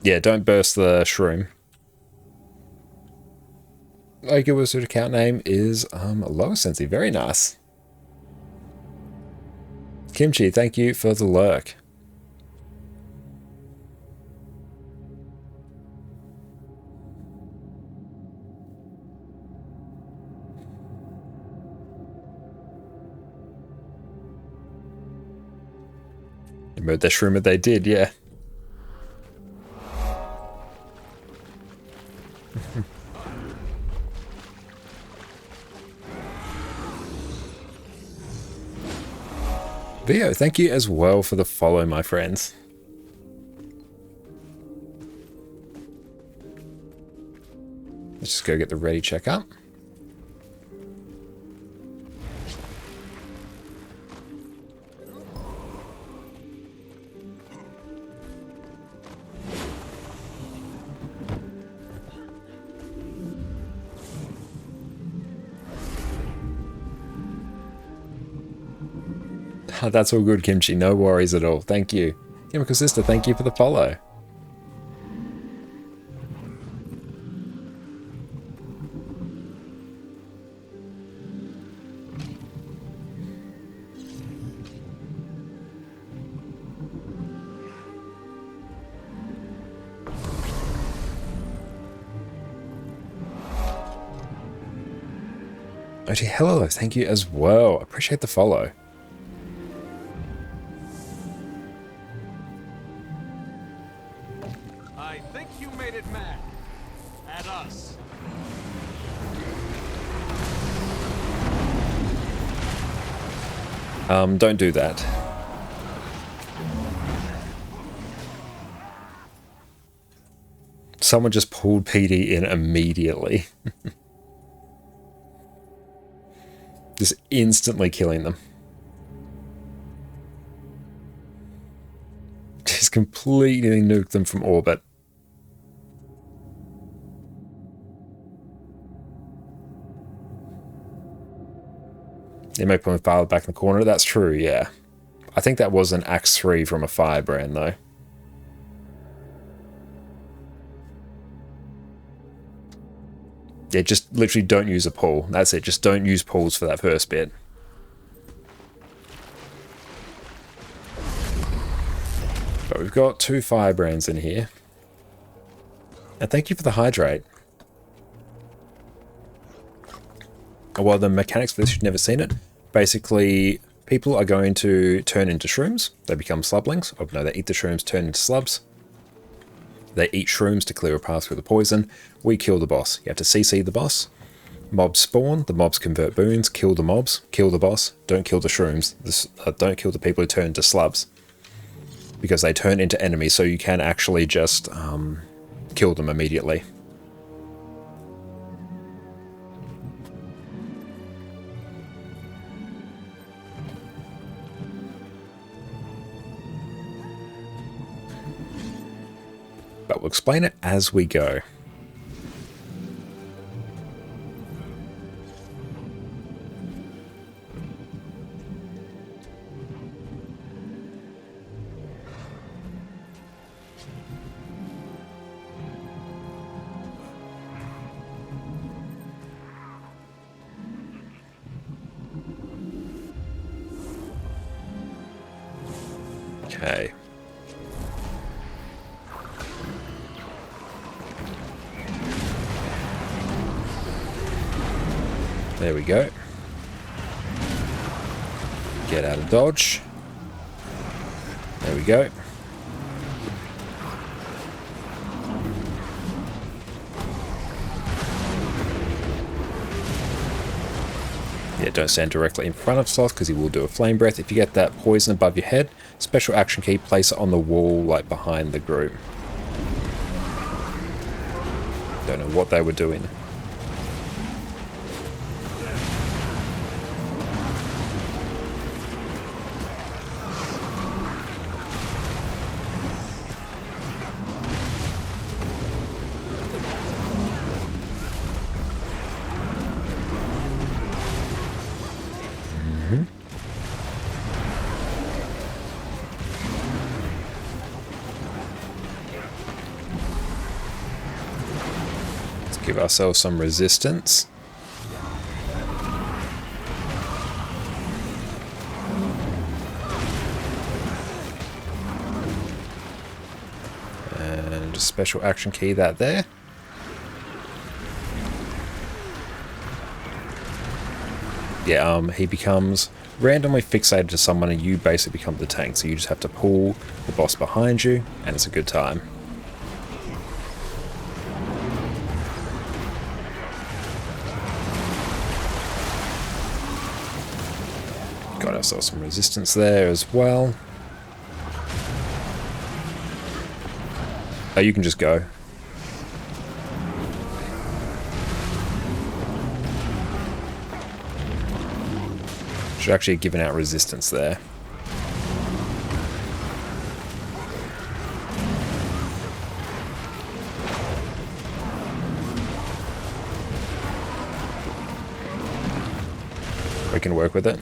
Yeah, don't burst the shroom. Like, your wizard account name is Lois Sensi. Very nice. Kimchi, thank you for the lurk. Remember the shroom that they did, yeah. Vio, thank you as well for the follow, my friends. Let's just go get the ready checkup. That's all good, Kimchi. No worries at all. Thank you. Chemical Sister, thank you for the follow. OG, hello, thank you as well. Appreciate the follow. I think you made it mad. At us. Don't do that. Someone just pulled PD in immediately. Just instantly killing them. Just completely nuked them from orbit. They may put my father back in the corner. That's true, yeah. I think that was an Axe 3 from a firebrand, though. Yeah, just literally don't use a pull. That's it. Just don't use pulls for that first bit. But we've got 2 firebrands in here. And thank you for the hydrate. Well, the mechanics for this, you've never seen it. Basically, people are going to turn into shrooms. They become slublings. Oh, no, they eat the shrooms, turn into slubs. They eat shrooms to clear a path through the poison. We kill the boss. You have to CC the boss. Mobs spawn. The mobs convert boons. Kill the mobs. Kill the boss. Don't kill the shrooms. Don't kill the people who turn into slubs. Because they turn into enemies, so you can actually just kill them immediately. But we'll explain it as we go. Okay. There we go. Get out of dodge. There we go. Yeah, don't stand directly in front of Sloth because he will do a flame breath. If you get that poison above your head, special action key, place it on the wall like behind the group. Don't know what they were doing. Give ourselves some resistance. And a special action key that there. Yeah, he becomes randomly fixated to someone and you basically become the tank. So you just have to pull the boss behind you and it's a good time. Got ourselves some resistance there as well. Oh, you can just go. Should actually have given out resistance there. We can work with it.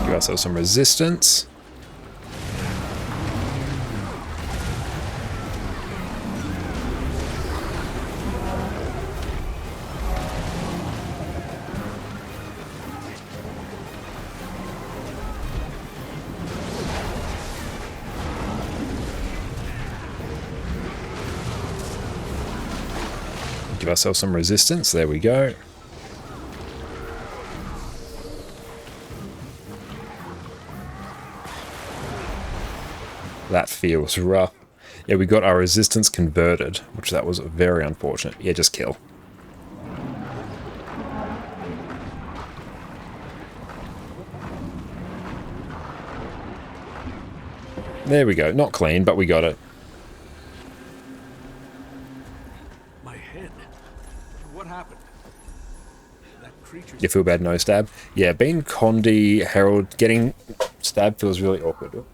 Give ourselves some resistance. Give ourselves some resistance. There we go. That feels rough. Yeah, we got our resistance converted, which that was very unfortunate. Yeah, just kill. There we go. Not clean, but we got it. My head. What happened? That creature. You feel bad, no stab? Yeah, being Condi Herald, getting stabbed feels really awkward.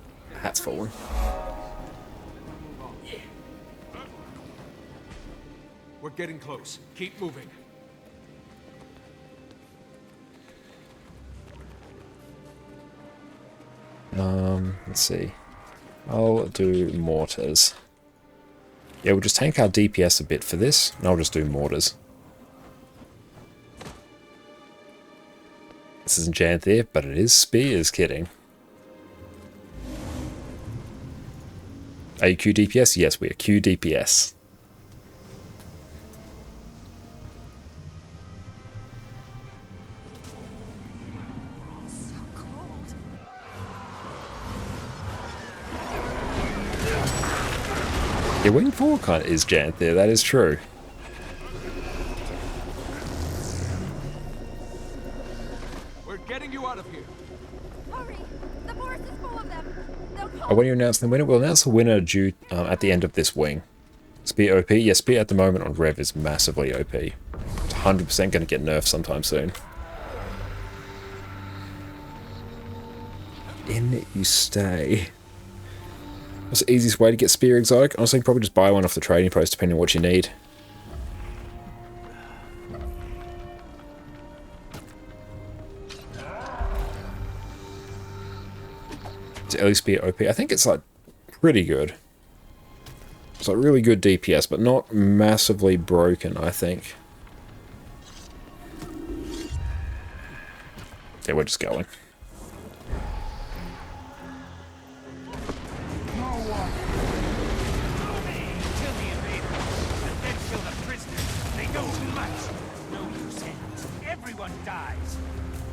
Hat's fallen. We're getting close. Keep moving. Let's see. I'll do mortars. Yeah, we'll just tank our DPS a bit for this, and I'll just do mortars. This isn't Janthir, but it is spears, kidding. Are you Q DPS? Yes, we are Q DPS. Yeah, Wing 4 kind of is Janthir, that is true. We're getting you out of here. Hurry! The forest is full of them. They'll come. Oh, when you announce the winner, we'll announce the winner due at the end of this wing. Spear OP? Yeah, Spear at the moment on Rev is massively OP. It's 100% going to get nerfed sometime soon. In you stay. What's the easiest way to get Spear exotic? Honestly, probably just buy one off the trading post depending on what you need. Is Ellie Spear OP? I think it's like pretty good. So really good DPS, but not massively broken, I think. Yeah, we're just going.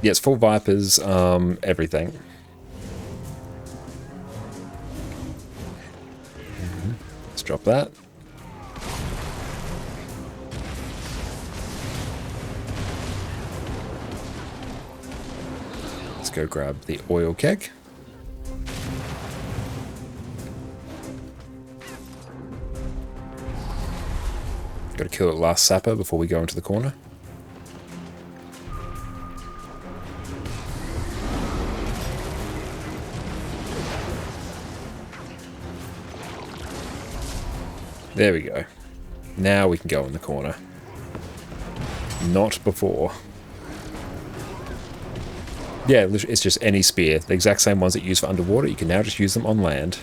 Yeah, it's full Vipers, everything. Let's drop that. Let's go grab the oil keg. Got to kill the last sapper before we go into the corner. There we go. Now we can go in the corner. Not before. Yeah, it's just any spear. The exact same ones that you use for underwater, you can now just use them on land.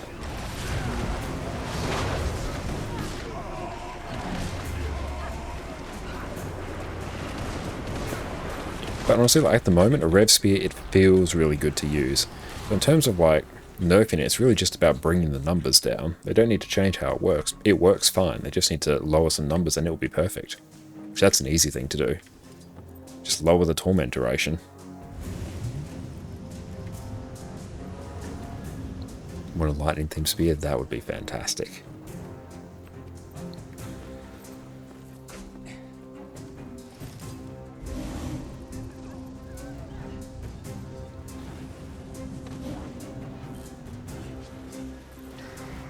But honestly, like at the moment, a Rev Spear, it feels really good to use. So in terms of like nerfing it, it's really just about bringing the numbers down. They don't need to change how it works. It works fine. They just need to lower some numbers and it will be perfect. Which that's an easy thing to do. Just lower the torment duration. Want a lightning themed spear? That would be fantastic.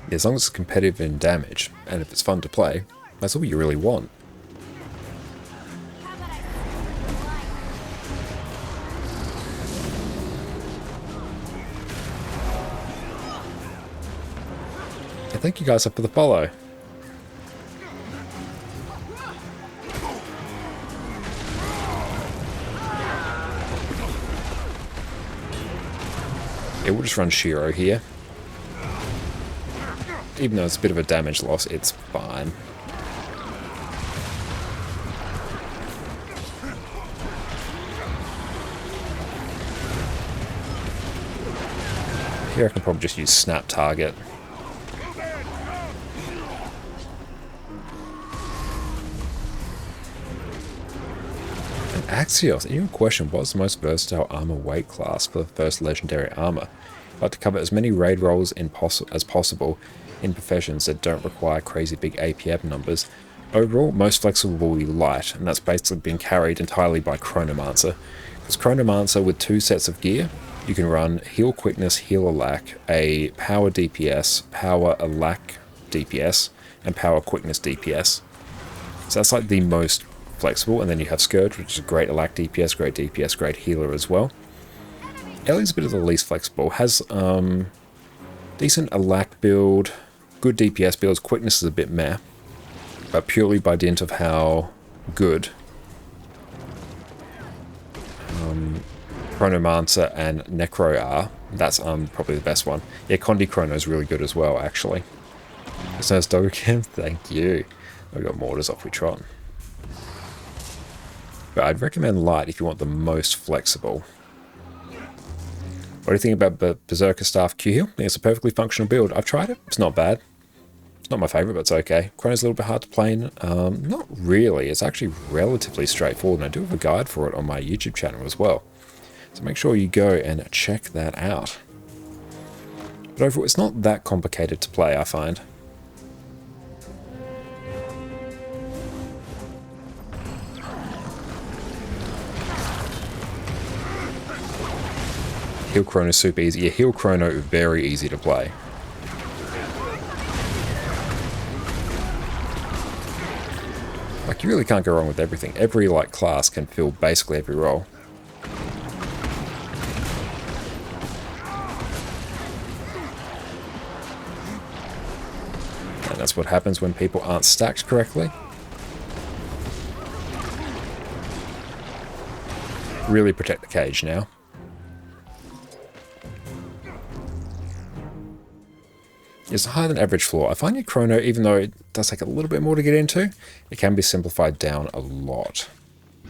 As long as it's competitive in damage, and if it's fun to play, that's all you really want. And thank you guys up for the follow. Yeah, we'll just run Shiro here. Even though it's a bit of a damage loss, it's fine. Here I can probably just use Snap Target. And Axios, and your question, what's the most versatile armor weight class for the first legendary armor? I'd like to cover as many raid rolls as possible in professions that don't require crazy big APM numbers. Overall, most flexible will be light, and that's basically been carried entirely by Chronomancer. Because Chronomancer with 2 sets of gear, you can run Heal Quickness, Heal Alack, a Power DPS, Power Alack DPS, and Power Quickness DPS. So that's like the most flexible, and then you have Scourge, which is a great Alack DPS, great DPS, great healer as well. Ellie's a bit of the least flexible, has decent Alack build, good DPS builds, quickness is a bit meh, but purely by dint of how good Chronomancer and Necro are, that's probably the best one. Yeah, Condi Chrono is really good as well, actually. It's nice Dogger Camp, thank you. I got Mortars off we trot. But I'd recommend Light if you want the most flexible. What do you think about Berserker Staff Q Heal? I think it's a perfectly functional build. I've tried it. It's not bad. It's not my favourite, but it's okay. Chrono's a little bit hard to play in. Not really. It's actually relatively straightforward, and I do have a guide for it on my YouTube channel as well. So make sure you go and check that out. But overall, it's not that complicated to play, I find. Heal Chrono is super easy. Yeah, Heal Chrono very easy to play. Like, you really can't go wrong with everything. Every, like, class can fill basically every role. And that's what happens when people aren't stacked correctly. Really protect the cage now. It's a higher than average floor. I find your chrono, even though it does take a little bit more to get into, it can be simplified down a lot.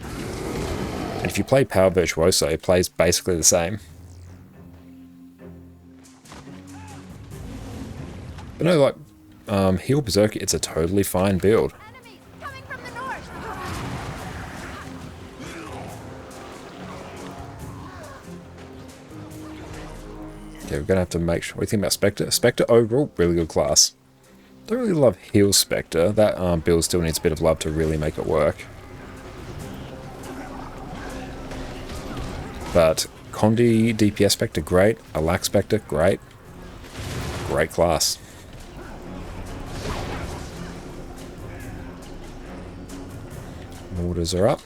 And if you play Power Virtuoso, it plays basically the same. But no, like, Heal Berserker, it's a totally fine build. Okay, we're going to have to make sure. What do you think about Spectre? Spectre overall, really good class. Don't really love Heal Spectre. That build still needs a bit of love to really make it work. But Condi DPS Spectre, great. Alack Spectre, great. Great class. Mortars are up.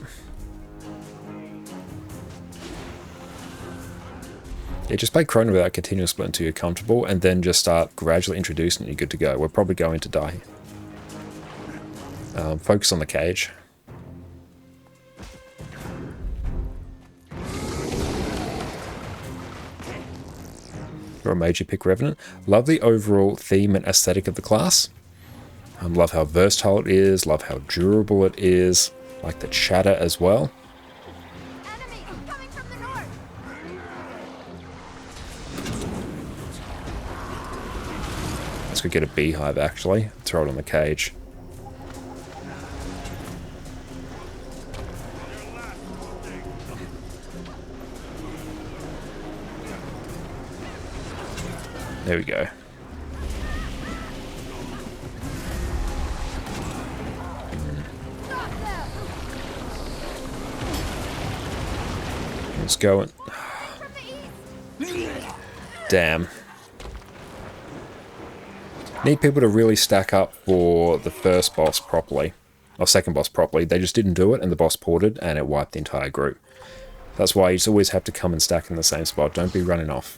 Yeah, just play Chrono without continuous split until you're comfortable, and then just start gradually introducing and you're good to go. We're probably going to die. Focus on the cage. For a major pick Revenant. Love the overall theme and aesthetic of the class. Love how versatile it is, love how durable it is, like the chatter as well. Let's go get a beehive actually, throw it on the cage. There we go. Let's go. Damn. Need people to really stack up for the first boss properly. Or second boss properly. They just didn't do it and the boss ported and it wiped the entire group. That's why you just always have to come and stack in the same spot. Don't be running off.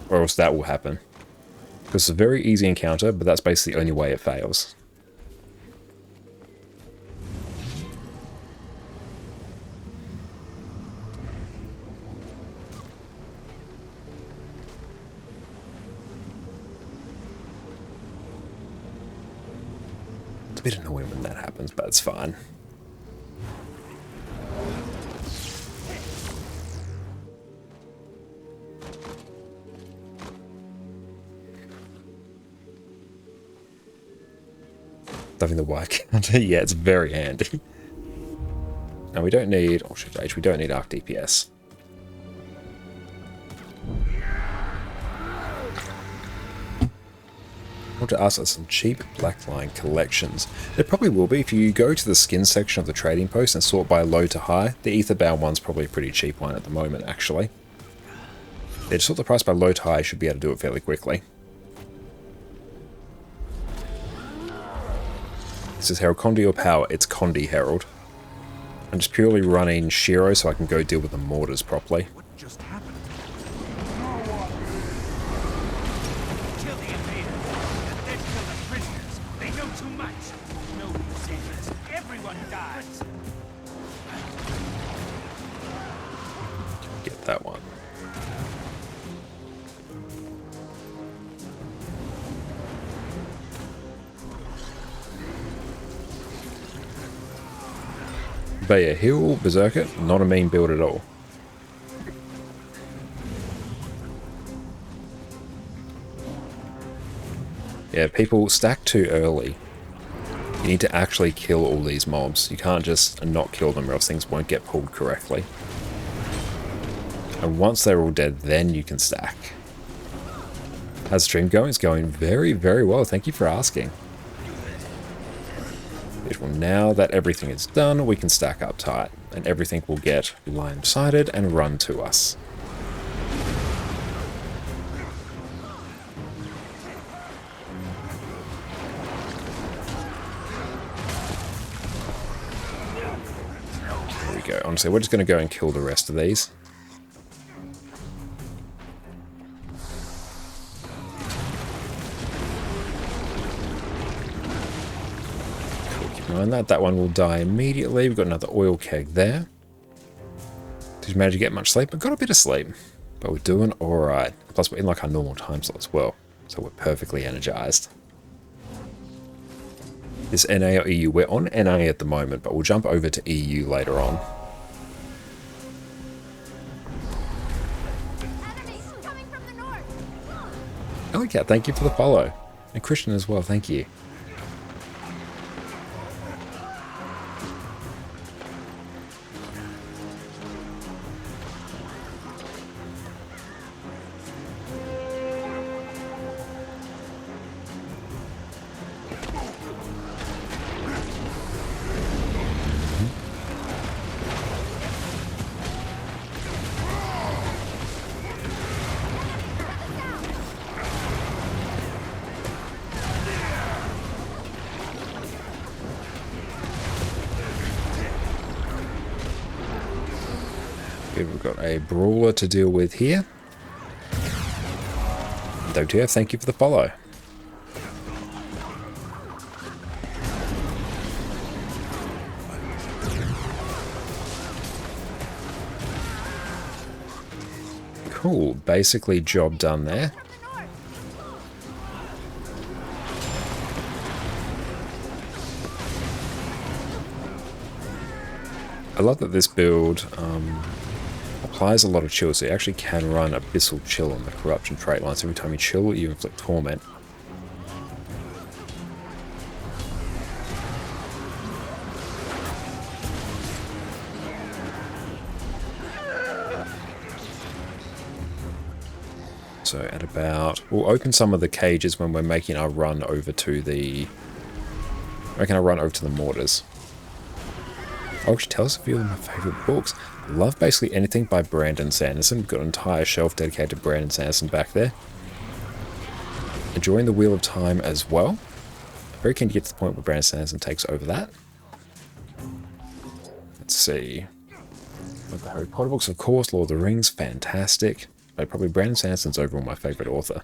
Or else that will happen. Because it's a very easy encounter, but that's basically the only way it fails. It's a bit annoying when that happens, but it's fine. Having the Y counter, yeah, it's very handy. And we don't need, oh shit, rage, we don't need arc DPS. I want to ask for some cheap Blackline collections. There probably will be if you go to the skin section of the trading post and sort by low to high. The Etherbound one's probably a pretty cheap one at the moment, actually. Yeah, just sort the price by low to high, you should be able to do it fairly quickly. This is Herald Condi or Power. It's Condi Herald. I'm just purely running Shiro so I can go deal with the mortars properly. What just happened? Kill the invader, and then kill the prisoners. They know too much. No savers. Everyone dies. Get that one. But yeah, Heal Berserker, not a mean build at all. Yeah, people stack too early. You need to actually kill all these mobs. You can't just not kill them or else things won't get pulled correctly. And once they're all dead, then you can stack. How's the stream going? It's going very, very well. Thank you for asking. Beautiful. Now that everything is done, we can stack up tight, and everything will get line-sighted and run to us. There we go. Honestly, we're just going to go and kill the rest of these. That one will die immediately. We've got another oil keg there. Did you manage to get much sleep? I got a bit of sleep, but we're doing alright. Plus we're in like our normal time slot as well. So we're perfectly energized. Is NA or EU? We're on NA at the moment, but we'll jump over to EU later on. Ellicat, thank you for the follow. And Christian as well, thank you. We've got a brawler to deal with here. Janthir, thank you for the follow. Cool, basically job done there. I love that this build applies a lot of chill, so you actually can run Abyssal Chill on the Corruption trait line. So every time you chill, you inflict Torment. So at about... We'll open some of the cages when we're making our run over to the... mortars. Oh, actually, tell us a few of my favourite books. I love basically anything by Brandon Sanderson. We've got an entire shelf dedicated to Brandon Sanderson back there. Enjoying the Wheel of Time as well. Very keen to get to the point where Brandon Sanderson takes over that. Let's see. The Harry Potter books, of course. Lord of the Rings, fantastic. But probably Brandon Sanderson's overall my favourite author.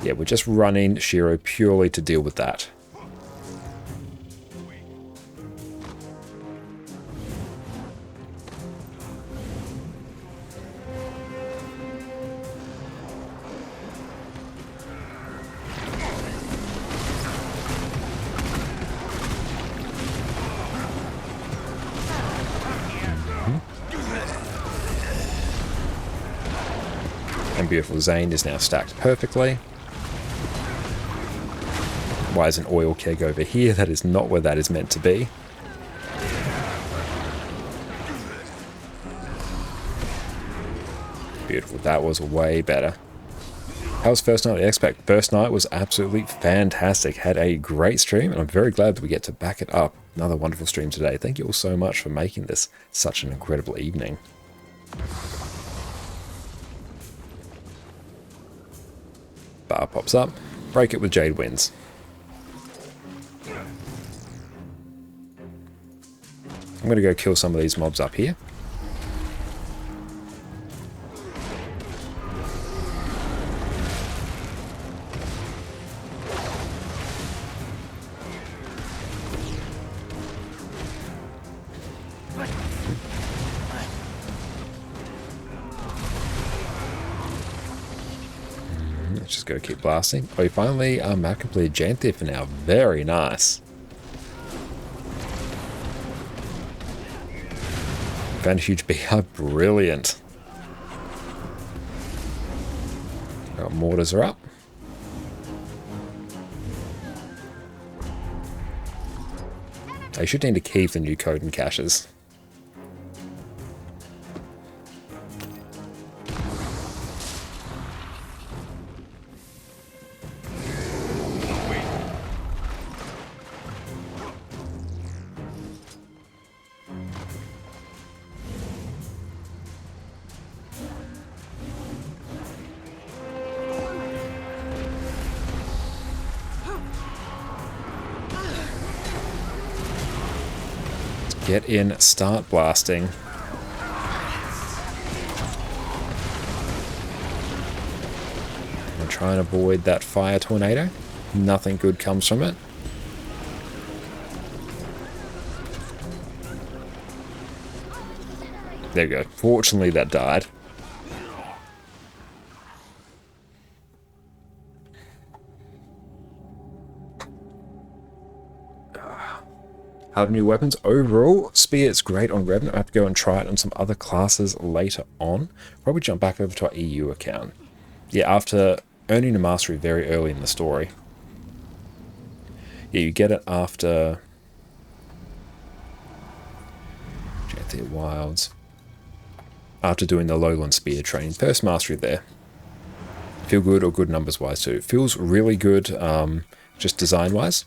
Yeah, we're just running Shiro purely to deal with that. And beautiful Zane is now stacked perfectly. Why is an oil keg over here? That is not where that is meant to be. Beautiful. That was way better. How was first night at X-Pac? First night was absolutely fantastic. Had a great stream, and I'm very glad that we get to back it up. Another wonderful stream today. Thank you all so much for making this such an incredible evening. Bar pops up. Break it with Jade wins. I'm going to go kill some of these mobs up here. Let's just go keep blasting. Oh, we finally map completed Janthir for now. Very nice. Found a huge BR. Brilliant. Our mortars are up. They should need to keep the new code and caches. Get in, start blasting. I'm trying to avoid that fire tornado. Nothing good comes from it. There we go. Fortunately, that died. Other new weapons. Overall, Spear is great on Revenant. I have to go and try it on some other classes later on. Probably jump back over to our EU account. Yeah, after earning a mastery very early in the story. Yeah, you get it after Janthir Wilds. After doing the Lowland Spear training. First mastery there. Feel good or good numbers wise too. Feels really good just design wise.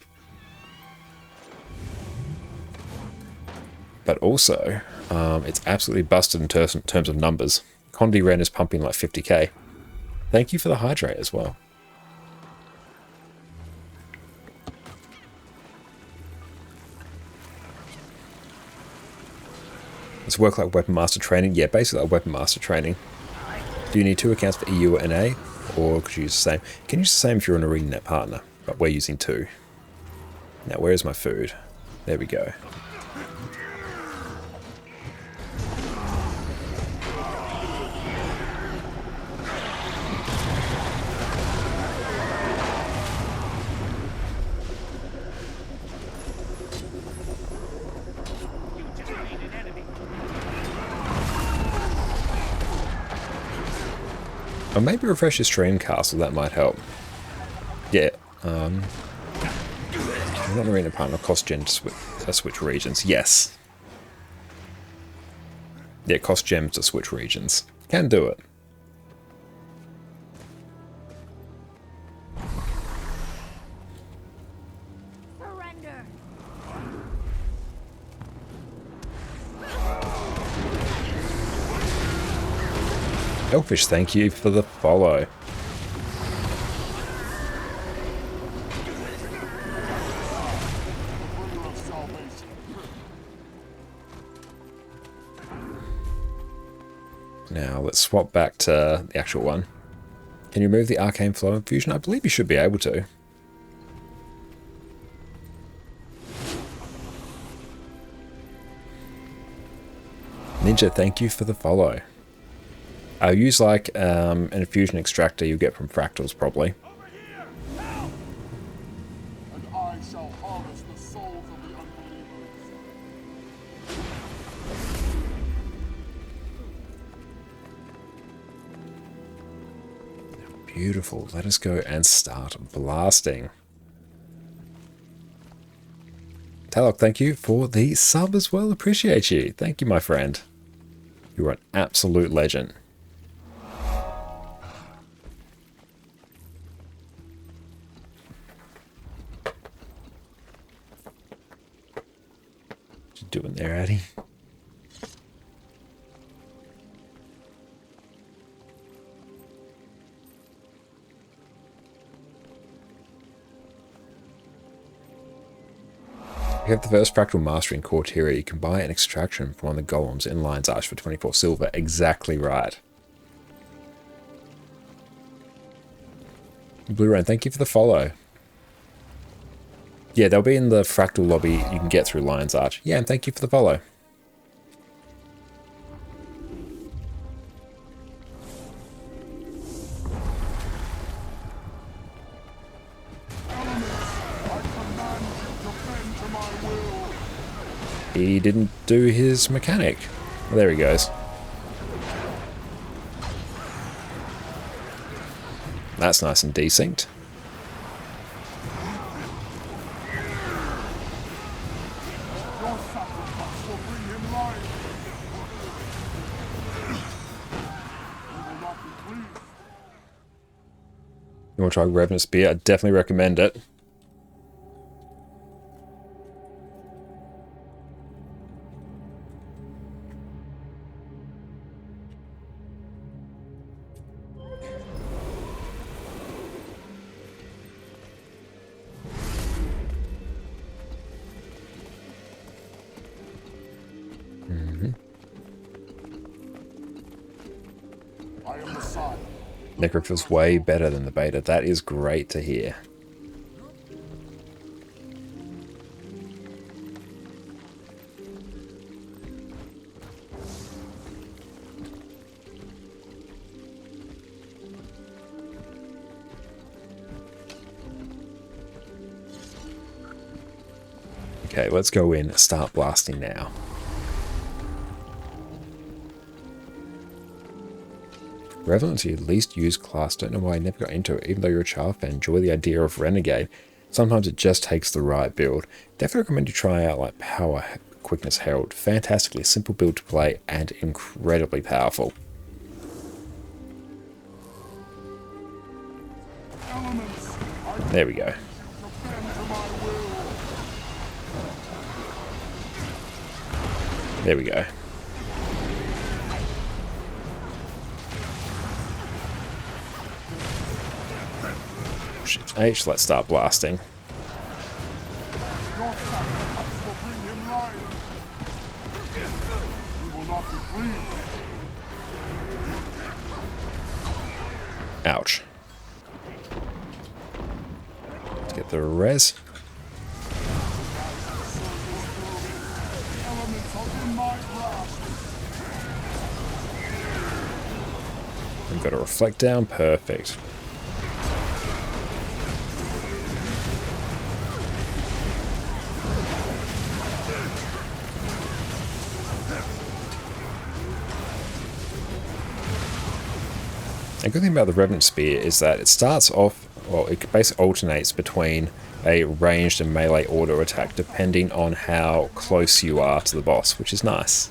But also, it's absolutely busted in terms of numbers. Condi Ren is pumping like 50k. Thank you for the hydrate as well. Does it work like Weapon Master training? Yeah, basically like Weapon Master training. Do you need 2 accounts for EU or NA? Or could you use the same? You can use the same if you're an ArenaNet partner, but we're using 2. Now, where's my food? There we go. Or maybe refresh your stream castle, that might help. Yeah, I'm not an arena partner, cost gem to switch regions. Yes. Yeah, cost gems to switch regions. Can do it. Surrender. Elfish, thank you for the follow. Now let's swap back to the actual one. Can you remove the arcane flow infusion? I believe you should be able to. Ninja, thank you for the follow. I'll use like an infusion extractor you get from fractals probably. And I shall harvest the souls of the unbelievers. Beautiful. Let us go and start blasting. Talok, thank you for the sub as well. Appreciate you. Thank you, my friend. You're an absolute legend. What you doing there, Addy? You have the first fractal mastery in Corteria. You can buy an extraction from one of the golems in Lion's Arch for 24 silver. Exactly right. Blue Rain, thank you for the follow. Yeah, they'll be in the fractal lobby you can get through Lion's Arch. Yeah, and thank you for the follow. He didn't do his mechanic. Well, there he goes. That's nice and desynced. You want to try Revenant Spear? I definitely recommend it. Necro feels way better than the beta. That is great to hear. Okay, let's go in, start blasting now. Revenant's your least used class. Don't know why I never got into it, even though you're a child fan. Enjoy the idea of Renegade. Sometimes it just takes the right build. Definitely recommend you try out like Power Quickness Herald. Fantastically simple build to play and incredibly powerful. There we go. There we go. Shift H, let's start blasting. Ouch. Let's get the res. We've got a reflect down, perfect. A good thing about the Revenant Spear is that it starts off, well, it basically alternates between a ranged and melee auto attack depending on how close you are to the boss, which is nice.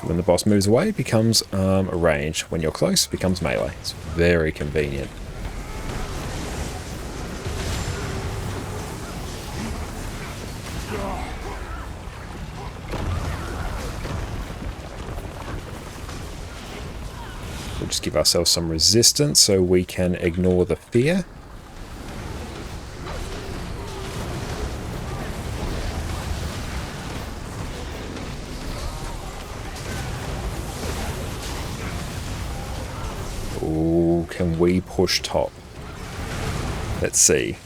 When the boss moves away, it becomes a range. When you're close, it becomes melee. It's very convenient. We'll just give ourselves some resistance so we can ignore the fear. Ooh, can we push top? Let's see.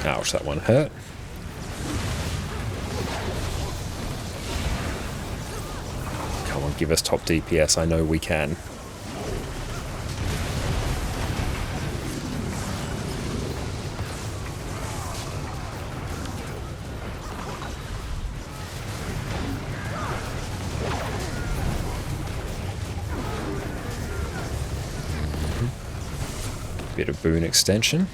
Ouch, that one hurt. Come on, give us top DPS. I know we can. Bit of boon extension.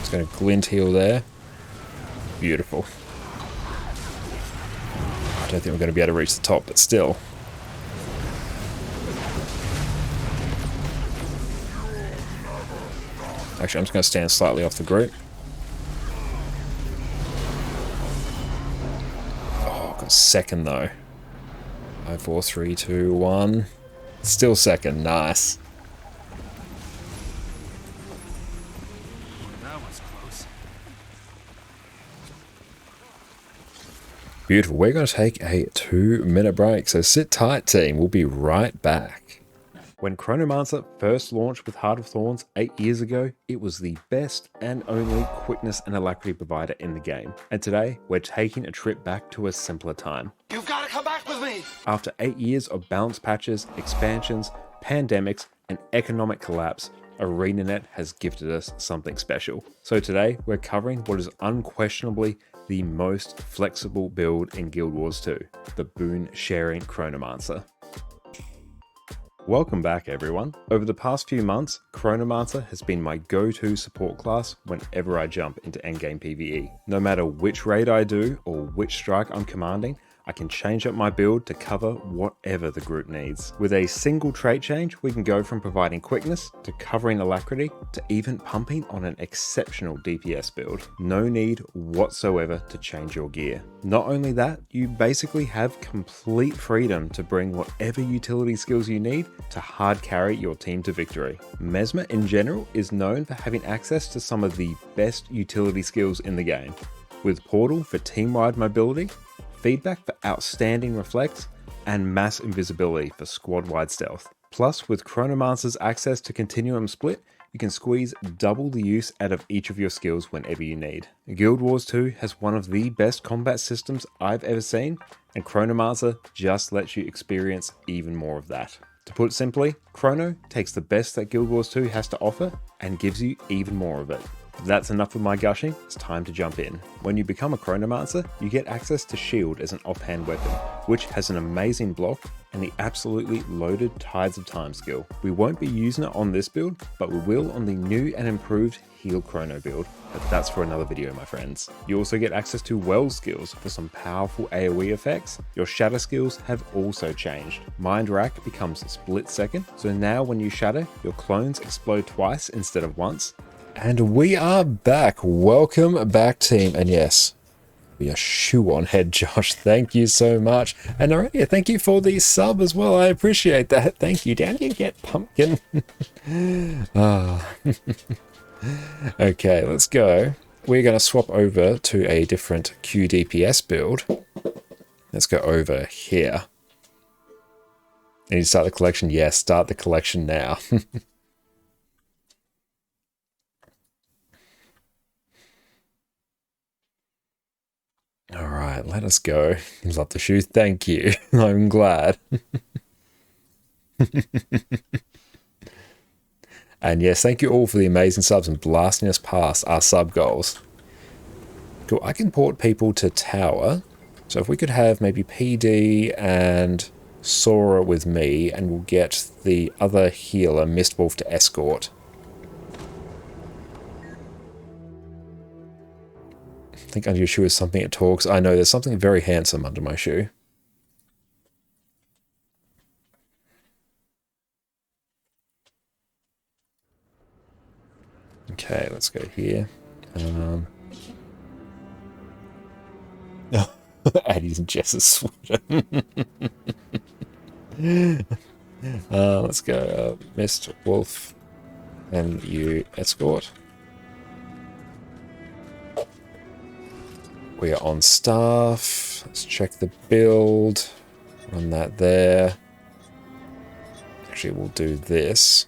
It's going to glint heal there. Beautiful. I don't think we're going to be able to reach the top, but still. Actually, I'm just going to stand slightly off the group. Oh, got second though. 5, 4, 3, 2, 1. Still second, nice. That was close. Beautiful. We're going to take a 2-minute break, so sit tight, team. We'll be right back. When Chronomancer first launched with Heart of Thorns 8 years ago, it was the best and only quickness and alacrity provider in the game. And today, we're taking a trip back to a simpler time. You've got to come back with me! After 8 years of balance patches, expansions, pandemics, and economic collapse, ArenaNet has gifted us something special. So today, we're covering what is unquestionably the most flexible build in Guild Wars 2, the Boon Sharing Chronomancer. Welcome back, everyone. Over the past few months, Chronomancer has been my go-to support class whenever I jump into endgame PvE. No matter which raid I do or which strike I'm commanding, I can change up my build to cover whatever the group needs. With a single trait change, we can go from providing quickness to covering alacrity to even pumping on an exceptional DPS build. No need whatsoever to change your gear. Not only that, you basically have complete freedom to bring whatever utility skills you need to hard carry your team to victory. Mesmer in general is known for having access to some of the best utility skills in the game, with Portal for team-wide mobility, Feedback for outstanding reflect, and Mass Invisibility for squad-wide stealth. Plus, with Chronomancer's access to Continuum Split, you can squeeze double the use out of each of your skills whenever you need. Guild Wars 2 has one of the best combat systems I've ever seen, and Chronomancer just lets you experience even more of that. To put it simply, Chrono takes the best that Guild Wars 2 has to offer and gives you even more of it. If that's enough of my gushing, it's time to jump in. When you become a Chronomancer, you get access to Shield as an offhand weapon, which has an amazing block and the absolutely loaded Tides of Time skill. We won't be using it on this build, but we will on the new and improved Heal Chrono build, but that's for another video, my friends. You also get access to Well skills for some powerful AoE effects. Your Shatter skills have also changed. Mind Rack becomes split second, so now when you shatter, your clones explode twice instead of once. And we are back. Welcome back, team. And yes, we are shoe on head, Josh. Thank you so much. And Aurelia, thank you for the sub as well. I appreciate that. Thank you. Down you get, pumpkin. Okay, let's go. We're going to swap over to a different QDPS build. Let's go over here. And you start the collection? Yes, start the collection now. All right, let us go. Love the shoe. Thank you. I'm glad. And yes, thank you all for the amazing subs and blasting us past our sub goals. Cool. I can port people to tower. So if we could have maybe PD and Sora with me, and we'll get the other healer, Mistwolf, to escort. I think under your shoe is something it talks. I know there's something very handsome under my shoe. Okay, let's go here. Addie's and Jess's sweater. Let's go Mist Wolf and you escort. We are on staff. Let's check the build. Run that there. Actually, we'll do this.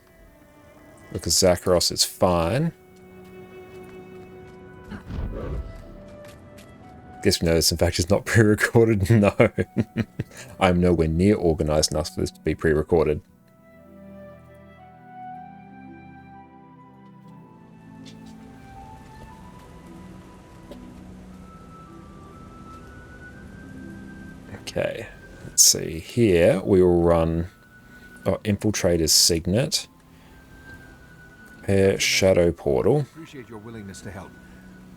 Because Zakharos is fine. Guess we know this, in fact, is not pre-recorded. No. I'm nowhere near organized enough for this to be pre-recorded. Okay, let's see. Here we will run Infiltrator's Signet, Pair Shadow Portal, Appreciate your willingness to help,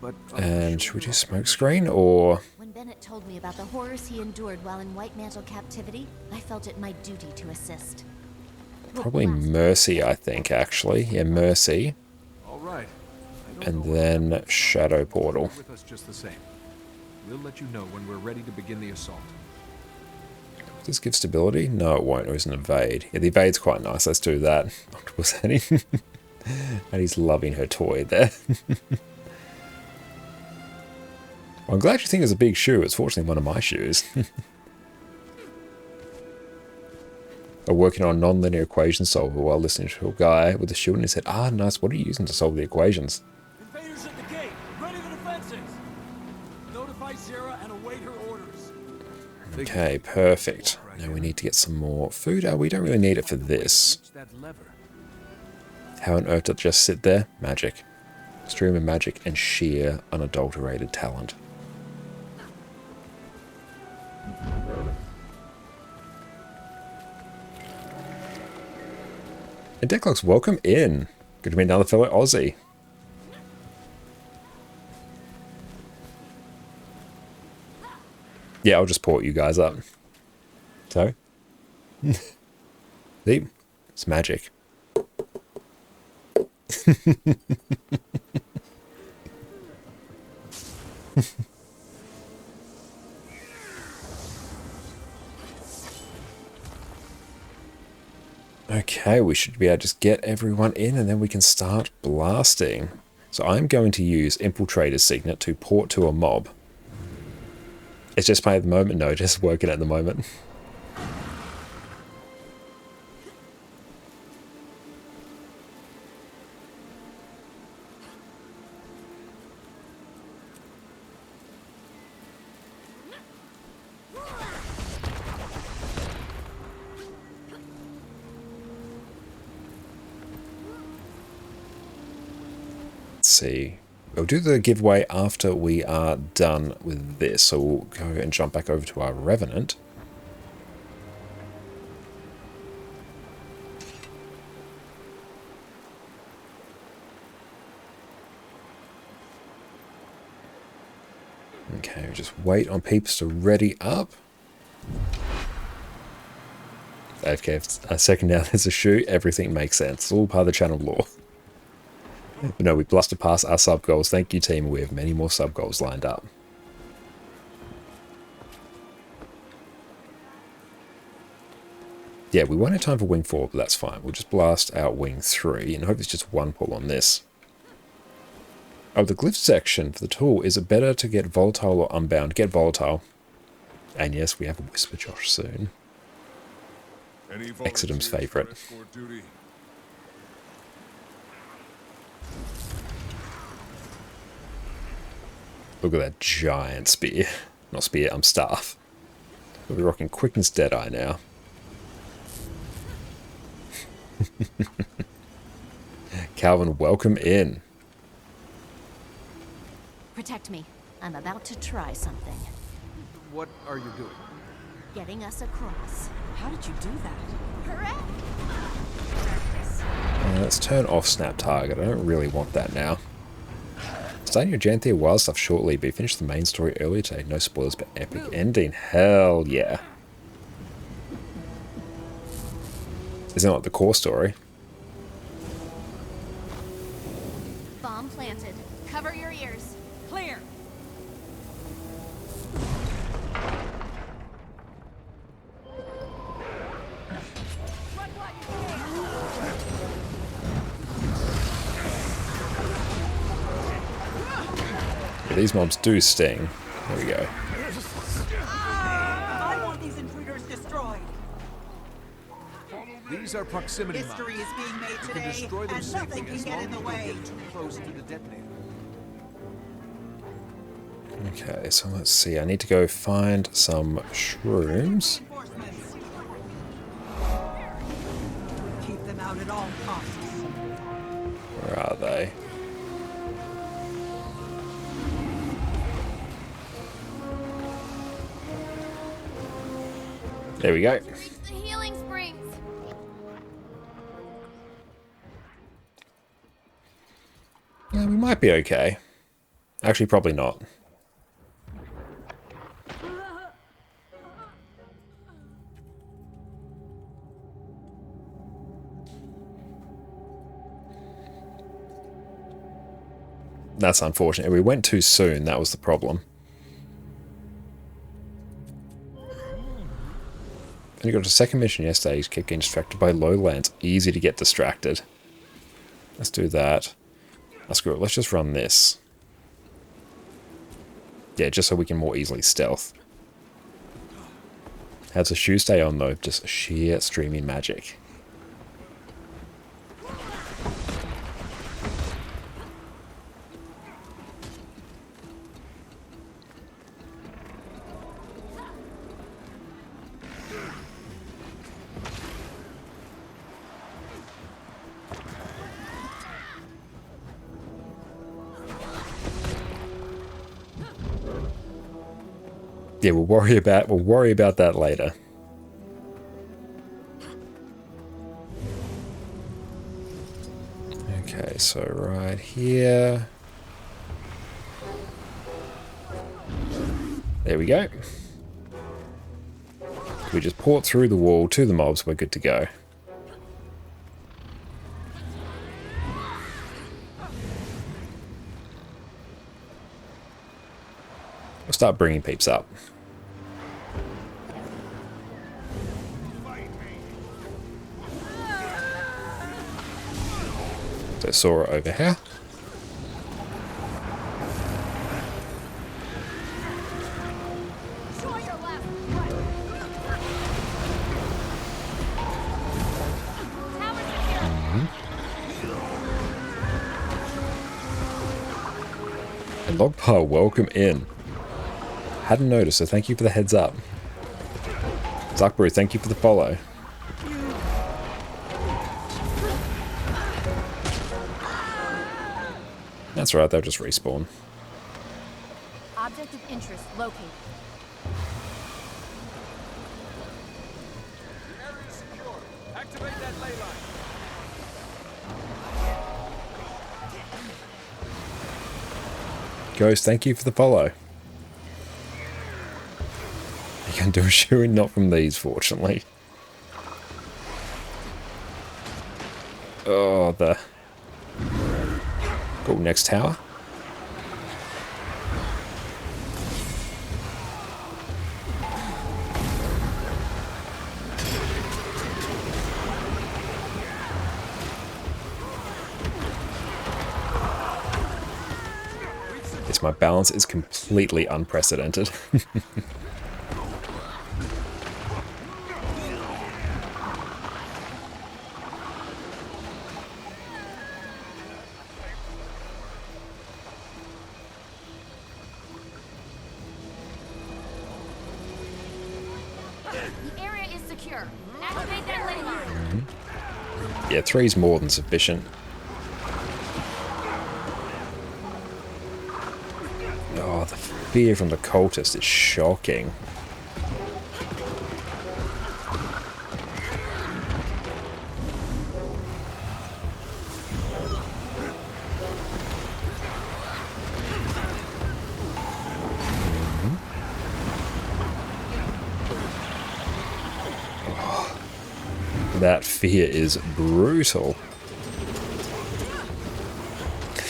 but and should we do Smokescreen or? When Bennett told me about the horrors he endured while in White Mantle captivity, I felt it my duty to assist. Probably Mercy, I think, actually. Yeah, Mercy. All right. And then Shadow Portal. With us just the same. We'll let you know when we're ready to begin the assault. Does this give stability? No, it won't. It was an evade. Yeah, the evade's quite nice. Let's do that. Octopus Annie. And he's loving her toy there. Well, I'm glad you think it's a big shoe. It's fortunately one of my shoes. I'm working on a non-linear equation solver while listening to a guy with a shoe in his head. Ah, nice. What are you using to solve the equations? Invaders at the gate. Ready the defenses. Notify Sarah and await her orders. Okay, perfect. Now we need to get some more food. Oh, we don't really need it for this. How on earth did it just sit there? Magic. Stream of magic and sheer, unadulterated talent. And Declox, welcome in. Good to meet another fellow Aussie. Yeah, I'll just port you guys up. So, see, it's magic. Okay, we should be able to just get everyone in and then we can start blasting. So I'm going to use Infiltrator's Signet to port to a mob. It's just playing at the moment? No, just working at the moment. See, we'll do the giveaway after we are done with this, so we'll go and jump back over to our Revenant. Okay, just wait on peeps to ready up. AFK a second now, there's a shoe, everything makes sense. It's all part of the channel lore. But no, we blasted past our sub goals. Thank you, team. We have many more sub goals lined up. Yeah, we won't have time for wing 4, but that's fine. We'll just blast out wing 3 and hope it's just one pull on this. Oh, the glyph section for the tool. Is it better to get volatile or unbound? Get volatile. And yes, we have a Whisper Josh soon. Exodum's favourite. Look at that giant spear. Not spear, staff. We'll be rocking Quickness Deadeye now. Calvin, welcome in. Protect me. I'm about to try something. What are you doing? Getting us across. How did you do that? Hooray! Let's turn off Snap Target. I don't really want that now. Starting your Janthir wild stuff shortly, but you finished the main story earlier today. No spoilers, but epic ending. Hell yeah. Isn't it like the core story? Bomb planted. Cover your ears. Clear. Yeah, these mobs do sting. There we go. I want these intruders destroyed. These are proximity mines. History is being made You today, can destroy them and nothing safely can as get long in as the you way. don't get too close to the detonator. Okay, so let's see. I need to go find some shrooms. Keep them out at all costs. Where are they? There we go. The healing springs. Yeah, we might be okay. Actually, probably not. That's unfortunate. We went too soon, that was the problem. And you got a second mission yesterday, he's kept getting distracted by lowlands. Easy to get distracted. Let's do that. Screw it, let's just run this. Yeah, just so we can more easily stealth. How's the shoe stay on though? Just sheer streaming magic. Yeah, we'll worry about that later. Okay, so right here. There we go. We just port through the wall to the mobs, we're good to go. We'll start bringing peeps up. So Sora over here. And Logpile, welcome in. Hadn't noticed, so thank you for the heads up. Zuckbrew, thank you for the follow. That's right, they'll just respawn. Object of interest located. The area is secure. Activate that ley line. Ghost, thank you for the follow. You can do a shooing, not from these, fortunately. Oh, the... Cool, next tower. Yes, my balance is completely unprecedented. The area is secure. Activate that ley line. Yeah, 3's more than sufficient. Oh, the fear from the cultist is shocking. That fear is brutal.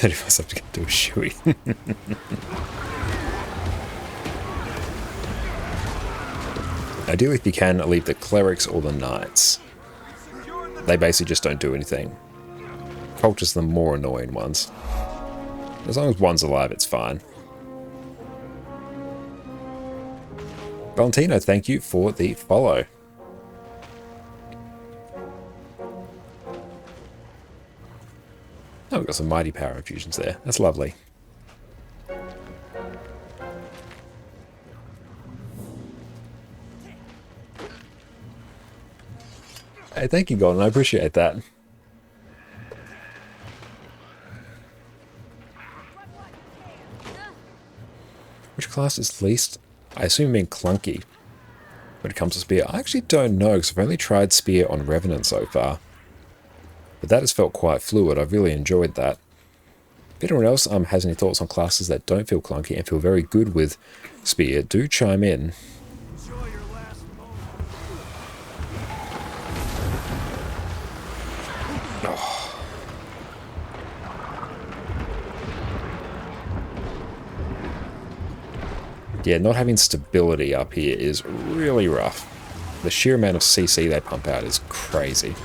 That if I have to get to a shoey. Ideally, if you can, leave the clerics or the knights. They basically just don't do anything. Cultists are the more annoying ones. As long as one's alive, it's fine. Valentino, thank you for the follow. Oh, we've got some mighty power infusions there. That's lovely. Hey, thank you, Golden. I appreciate that. Which class is least? I assume being clunky when it comes to spear. I actually don't know, because I've only tried spear on Revenant so far. But that has felt quite fluid. I've really enjoyed that. If anyone else has any thoughts on classes that don't feel clunky and feel very good with spear, do chime in. Oh. Yeah, not having stability up here is really rough. The sheer amount of CC they pump out is crazy.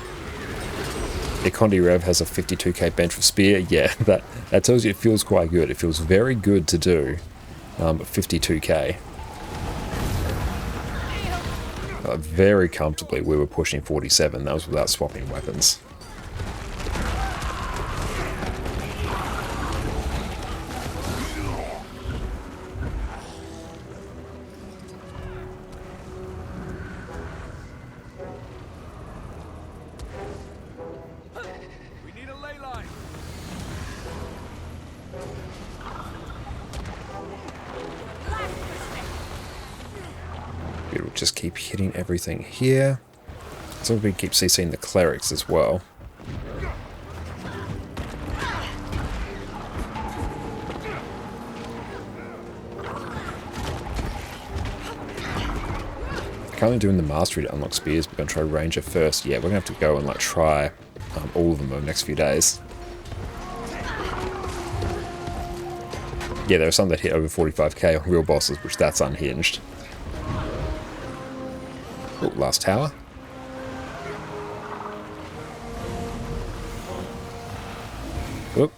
Condi Rev has a 52k bench for spear. Yeah, that tells you it feels quite good. It feels very good to do 52k. Very comfortably, we were pushing 47. That was without swapping weapons. We'll just keep hitting everything here. So we keep CCing the clerics as well. Currently doing the mastery to unlock spears. We're going to try ranger first. Yeah, we're going to have to go and like try all of them over the next few days. Yeah, there are some that hit over 45k on real bosses, which that's unhinged. Oh, last tower. Oop.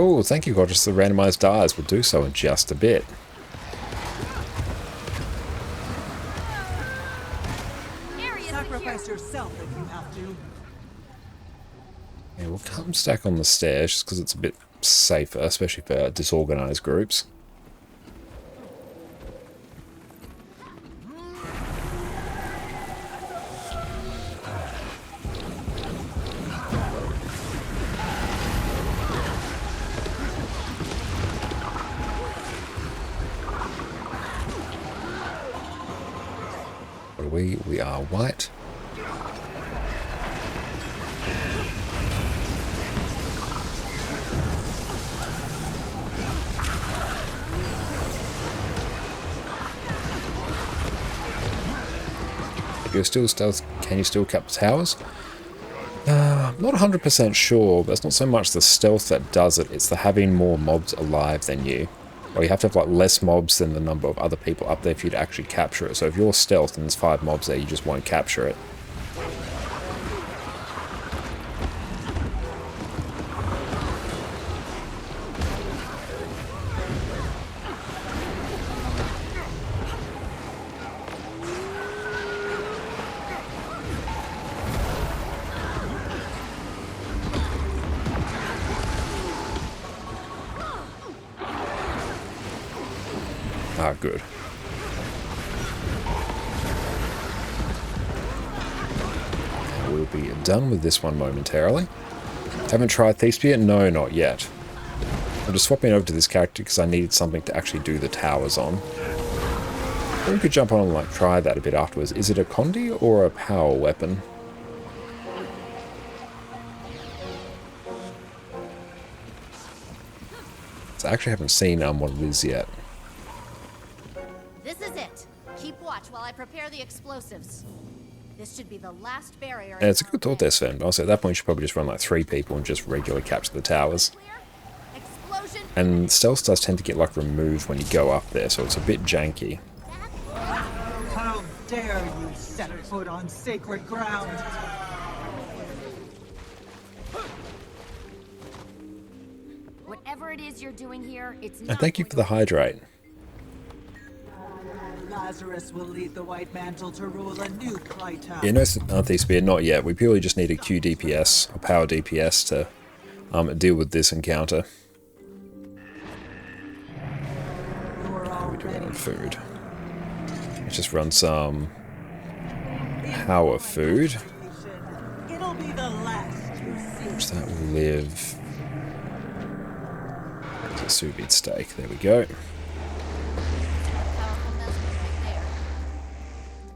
Oh, thank you, Gorgeous. The randomized dies will do so in just a bit. Sacrifice yourself if you have to. Yeah, we'll come stack on the stairs just because it's a bit safer, especially for disorganized groups. What are we? We are white. If you're still stealth, can you still cap the towers? I'm not 100% sure, but it's not so much the stealth that does it, it's the having more mobs alive than you. Or you have to have like less mobs than the number of other people up there for you to actually capture it. So if you're stealth and there's 5 mobs there, you just won't capture it. Ah, good. We'll be done with this one momentarily. Haven't tried Thief Spear? No, not yet. I'm just swapping over to this character because I needed something to actually do the towers on. Or we could jump on and like try that a bit afterwards. Is it a Condi or a power weapon? So I actually haven't seen what it is yet. This is it. Keep watch while I prepare the explosives. This should be the last barrier. Yeah, it's a good thought there, Sven. Also, at that point, you should probably just run like 3 people and just regularly capture the towers. And stealth does tend to get like removed when you go up there, so it's a bit janky. How dare you set foot on sacred ground? Whatever it is you're doing here, it's And thank you for the hydrate. Lazarus will lead the White Mantle to rule a new Krytown. Yeah, no Thief Spear, not yet. We purely just need a Q DPS, or power DPS, to deal with this encounter. How are we doing on food? Let's just run some power food. It'll be the last you see. Which that will live. Sous vide steak, there we go.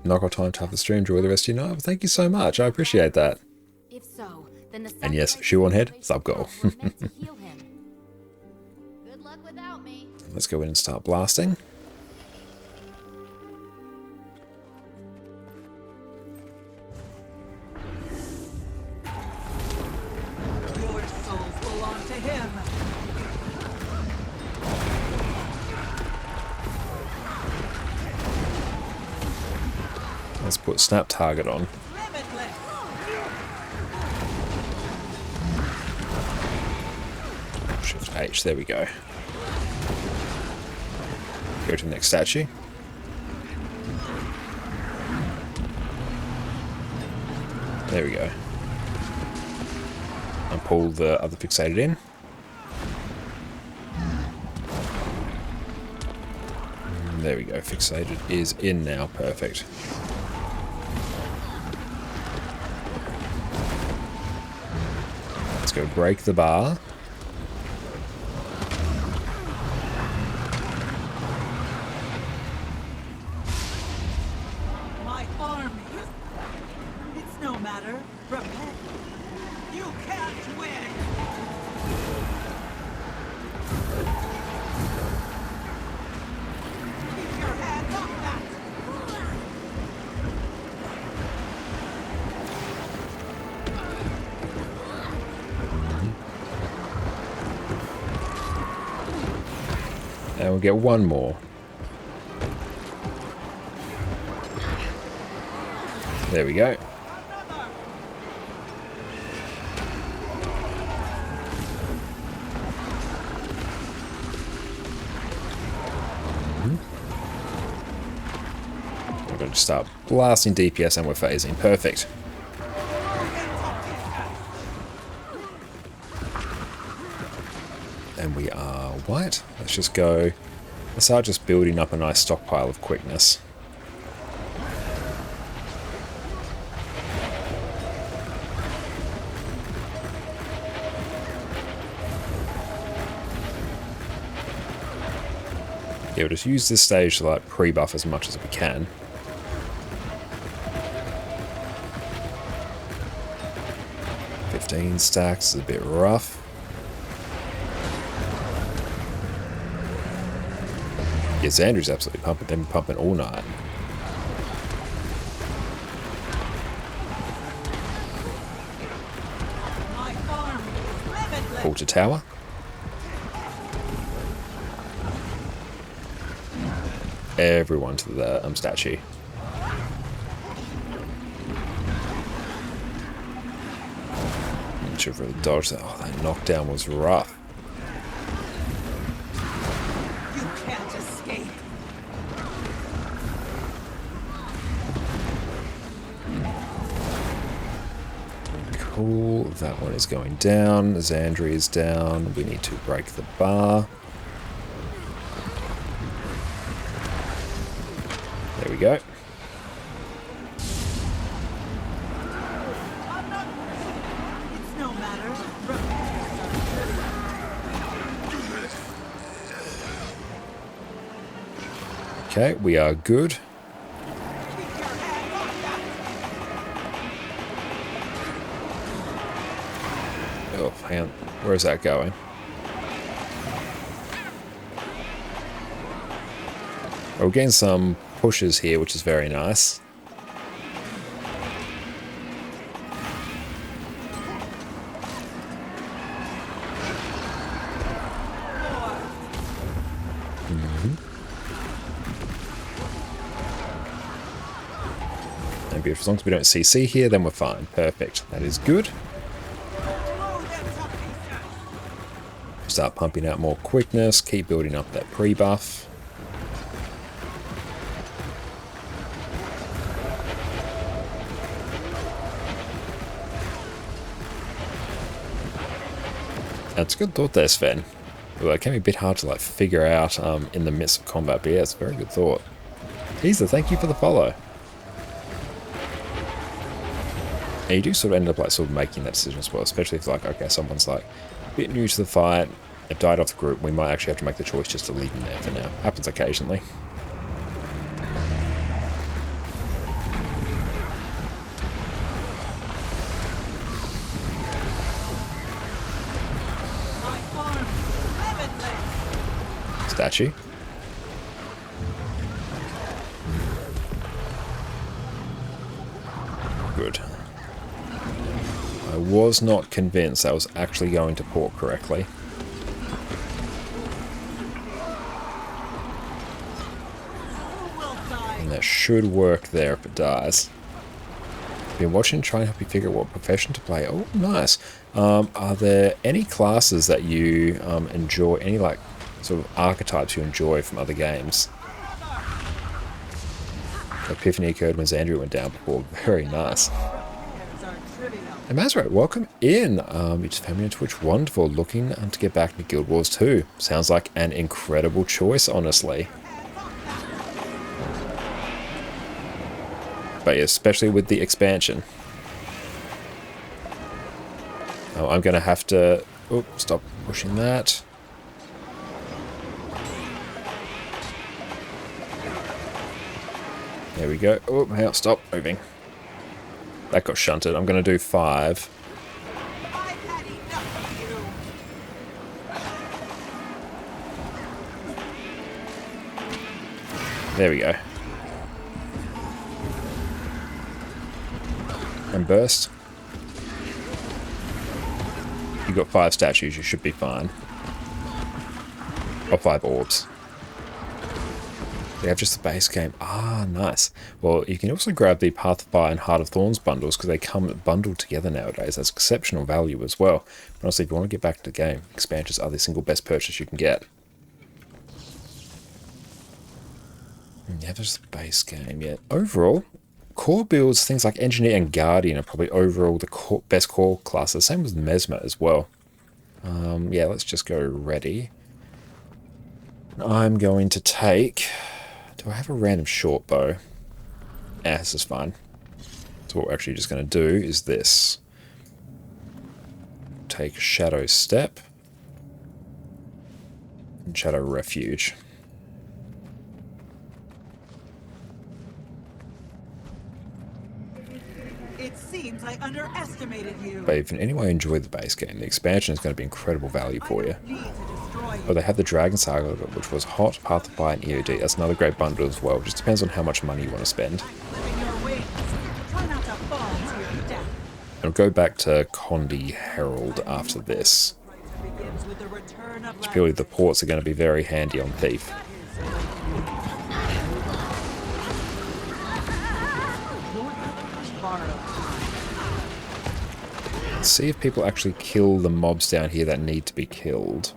Knock off time to have the stream. Enjoy the rest of your night. Well, thank you so much. I appreciate that. If so, then the and yes, shoe on head, sub goal. Good luck without me. Let's go in and start blasting. Your souls belong to him. Let's put snap target on. Shift H, there we go. Go to the next statue. There we go. And pull the other fixated in. There we go, fixated is in now, perfect. Let's go break the bar. army. It's no matter. Repent. You can't win. Keep your hands off that. And we'll get one more. There we go. We're going to start blasting DPS and we're phasing. Perfect. And we are white. Let's just go. Let's start just building up a nice stockpile of quickness. Yeah, we'll just use this stage to like pre-buff as much as we can. $15 stacks is a bit rough. Yeah, Xandri's absolutely pumping. They've been pumping all night. Pull to tower. Everyone to the statue. I'm sure for the dodge that. Oh, that knockdown was rough. You can't escape. Cool. That one is going down. Xandri is down. We need to break the bar. There we go. It's no matter. Okay, we are good. Oh, hang on. Where is that going? We're getting some pushes here, which is very nice. And as long as we don't CC here, then we're fine. Perfect. That is good. Start pumping out more quickness. Keep building up that pre-buff. That's a good thought there, Sven. Although it can be a bit hard to like figure out in the midst of combat, but yeah, it's a very good thought. Teaser, thank you for the follow. And you do sort of end up like sort of making that decision as well, especially if like, okay, someone's like a bit new to the fight, they've died off the group, we might actually have to make the choice just to leave them there for now. Happens occasionally. Statue. Good. I was not convinced I was actually going to port correctly. And that should work there if it dies. Been watching, trying to help you figure out what profession to play. Oh, nice. Are there any classes that you enjoy, any like sort of archetypes you enjoy from other games? Epiphany occurred when Xandri went down before. Very nice. And Mazrat, welcome in. You just found me on Twitch. Wonderful. Looking to get back into Guild Wars 2. Sounds like an incredible choice, honestly. But yeah, especially with the expansion. Oh, I'm going to have to... Oh, stop pushing that. There we go. Oh, hey, stop moving. That got shunted. I'm going to do 5. There we go. And burst. You got 5 statues, you should be fine. Or 5 orbs. They have just the base game. Ah, nice. Well, you can also grab the Path of Fire and Heart of Thorns bundles because they come bundled together nowadays. That's exceptional value as well. But honestly, if you want to get back to the game, expansions are the single best purchase you can get. Yeah, just the base game. Yeah. Overall, core builds, things like Engineer and Guardian are probably overall the best core classes. Same with Mesmer as well. Yeah, let's just go ready. I'm going to take... Do I have a random short bow? This is fine. So what we're actually just going to do is this. Take Shadow Step. And Shadow Refuge. It seems I underestimated you. But if in any way you enjoy the base game, the expansion is going to be incredible value for you. Oh, they have the Dragon Saga, which was hot, Path of Fire, and EOD. That's another great bundle as well. Just depends on how much money you want to spend. And we'll go back to Condi Herald after this. It's purely the ports are going to be very handy on Thief. Let's see if people actually kill the mobs down here that need to be killed.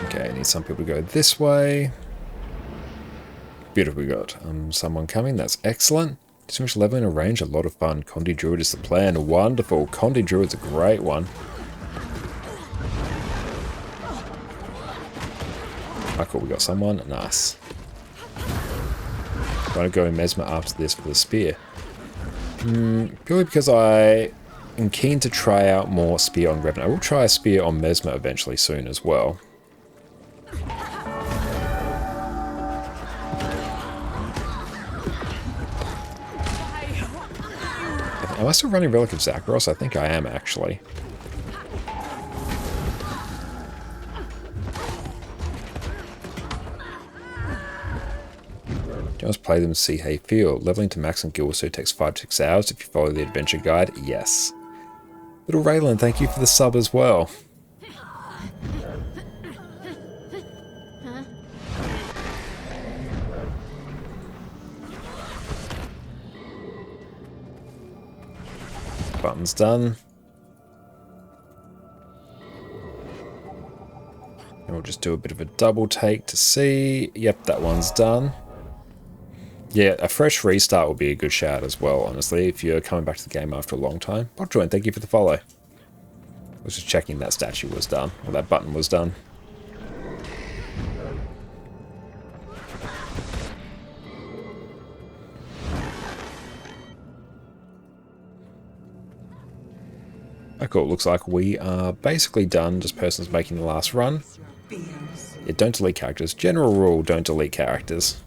Okay, I need some people to go this way. Beautiful, we got someone coming, that's excellent. Too much level in a range, a lot of fun. Condi Druid is the plan, wonderful. Condi Druid's a great one. Ah, cool, we got someone, nice. I'm going to go in Mesmer after this for the spear. Purely because I am keen to try out more spear on Revenant. I will try a spear on Mesmer eventually soon as well. Am I still running Relic of Zagros? I think I am, actually. Just play them and see how you feel. Leveling to max and guild also takes 5 to 6 hours if you follow the adventure guide. Yes. Little Raylan, thank you for the sub as well. Button's done. And we'll just do a bit of a double take to see. Yep, that one's done. Yeah, a fresh restart would be a good shout as well, honestly, if you're coming back to the game after a long time. Botjoin, thank you for the follow. I was just checking that statue was done, or that button was done. Oh, cool. Looks like we are basically done. Just person's making the last run. Yeah, don't delete characters. General rule, don't delete characters.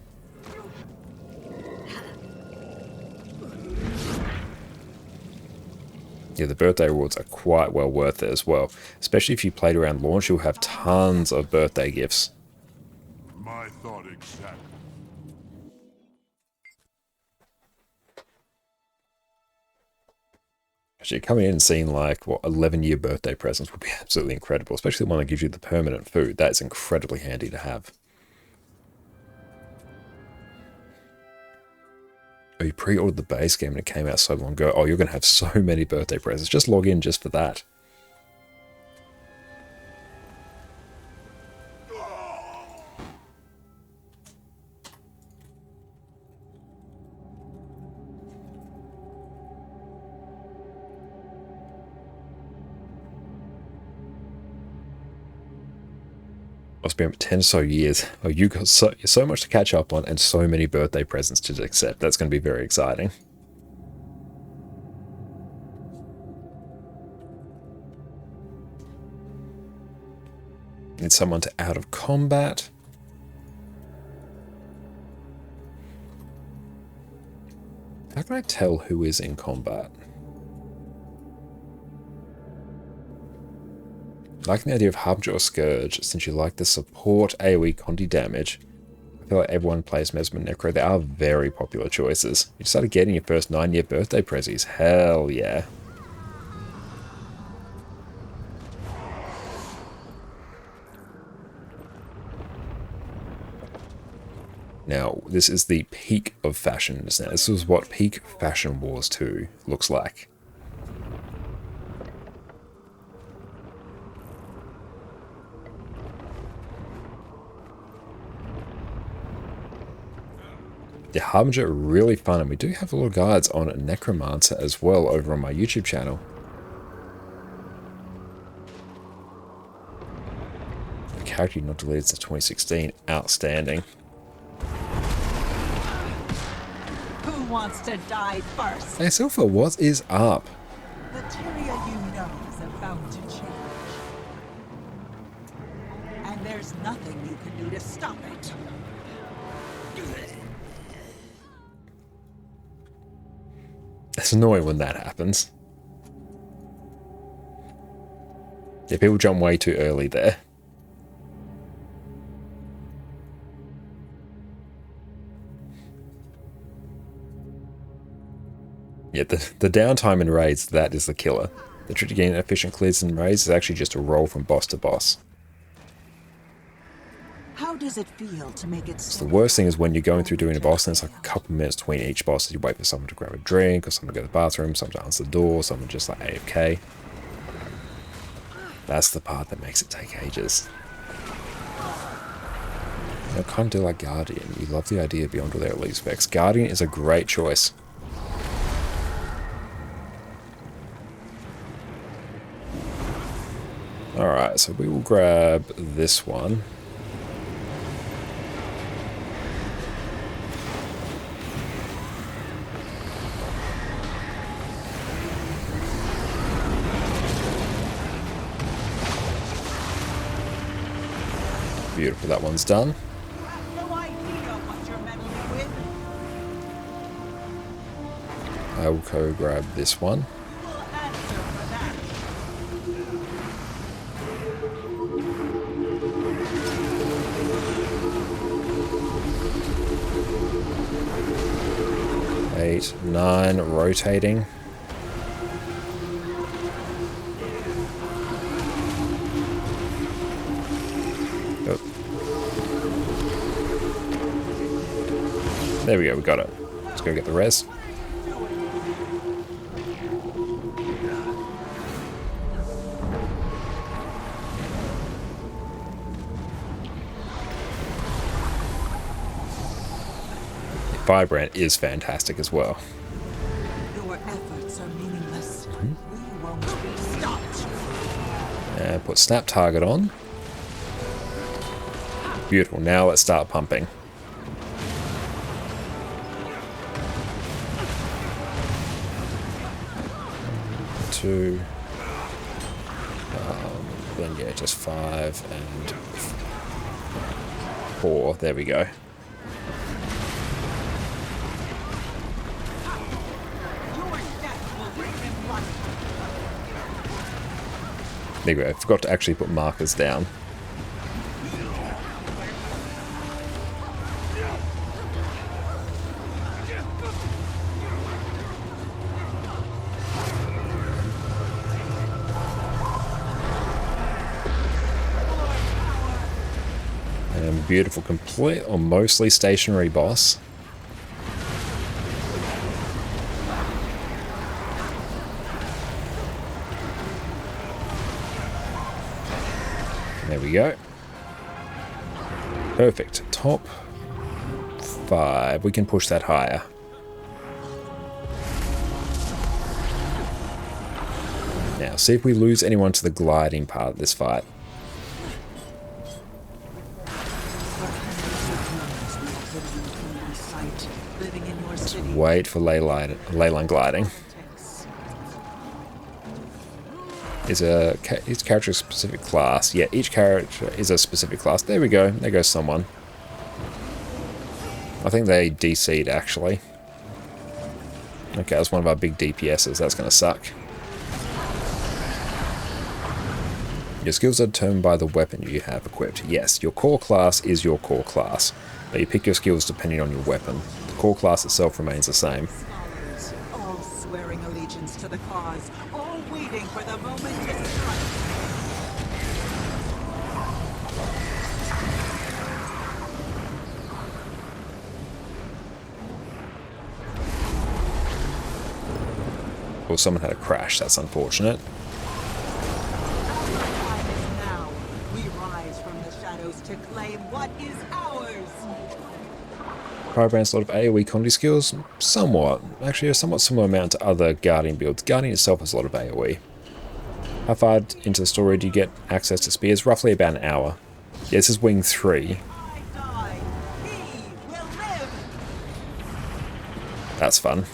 Yeah, the birthday rewards are quite well worth it as well. Especially if you played around launch, you'll have tons of birthday gifts. My thought exactly. Actually, coming in and seeing like, what, 11-year birthday presents would be absolutely incredible. Especially the one that gives you the permanent food. That's incredibly handy to have. Oh, you pre-ordered the base game and it came out so long ago. Oh, you're going to have so many birthday presents. Just log in just for that. It's been 10 or so years. Oh, you got so much to catch up on and so many birthday presents to accept. That's going to be very exciting. need someone to out of combat. How can I tell who is in combat? Liking the idea of Harbinger or Scourge, since you like the support AoE Conti damage. I feel like everyone plays Mesmer Necro. They are very popular choices. You started getting your first 9-year birthday prezzies. Hell yeah. Now, this is the peak of fashion. Now, this is what peak Fashion Wars 2 looks like. The Harbinger are really fun, and we do have a lot of guides on Necromancer as well over on my YouTube channel. The character not deleted since 2016. Outstanding. Who wants to die first? Hey, Silpha, what is up? The Tyria you know is about to change. And there's nothing you can do to stop it. It's annoying when that happens. Yeah, people jump way too early there. Yeah, the downtime in raids, that is the killer. The trick to getting efficient clears in raids is actually just a roll from boss to boss. How does it feel to make it So the worst thing is when you're going through doing a boss and it's like a couple minutes between each boss as you wait for someone to grab a drink, or someone to go to the bathroom, someone to answer the door, someone just like AFK. That's the part that makes it take ages. I kind of do like Guardian. You love the idea beyond all their elite specs. Guardian is a great choice. Alright, so we will grab this one. Beautiful, that one's done. I will go grab this one. Eight, 9, rotating. Oh. There we go, we got it. Let's go get the res. Firebrand is fantastic as well. Your efforts are meaningless. We won't be stopped. And put snap target on. Beautiful. Now let's start pumping. Two. Then yeah, just 5 and 4. There we go. There we go. I forgot to actually put markers down. And beautiful, complete or mostly stationary boss. There we go. Perfect. Top 5. We can push that higher. Now, see if we lose anyone to the gliding part of this fight. Let's wait for ley line gliding. is each character a specific class. Yeah, each character is a specific class. There we go. There goes someone. I think they DC'd actually. Okay, that's one of our big DPSs. That's going to suck. Your skills are determined by the weapon you have equipped. Yes, your core class is your core class, but you pick your skills depending on your weapon. The core class itself remains the same. Scholars, all swearing allegiance to the cause, all waiting for the moment to strike. Well, someone had a crash. That's unfortunate. Now, we rise from the shadows to claim what is ours. Firebrand's a lot of AoE comedy skills? Somewhat. Actually, a somewhat similar amount to other Guardian builds. Guardian itself has a lot of AoE. How far into the story do you get access to spears? Roughly about an hour. Yeah, this is Wing 3. That's fun.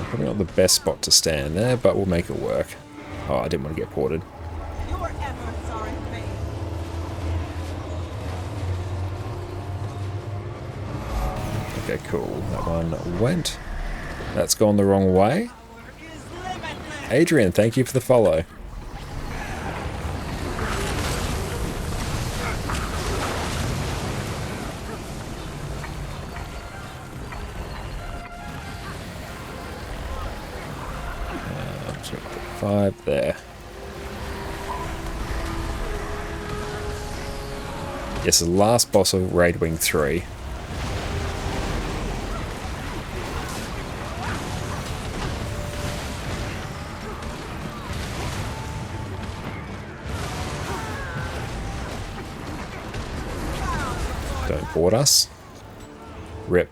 Probably not the best spot to stand there, but we'll make it work. Oh, I didn't want to get ported. Your efforts are in vain. Okay, cool. That one went. That's gone the wrong way. Adrian, thank you for the follow. Five there. Yes, the last boss of Raid Wing 3. Don't board us. Rip.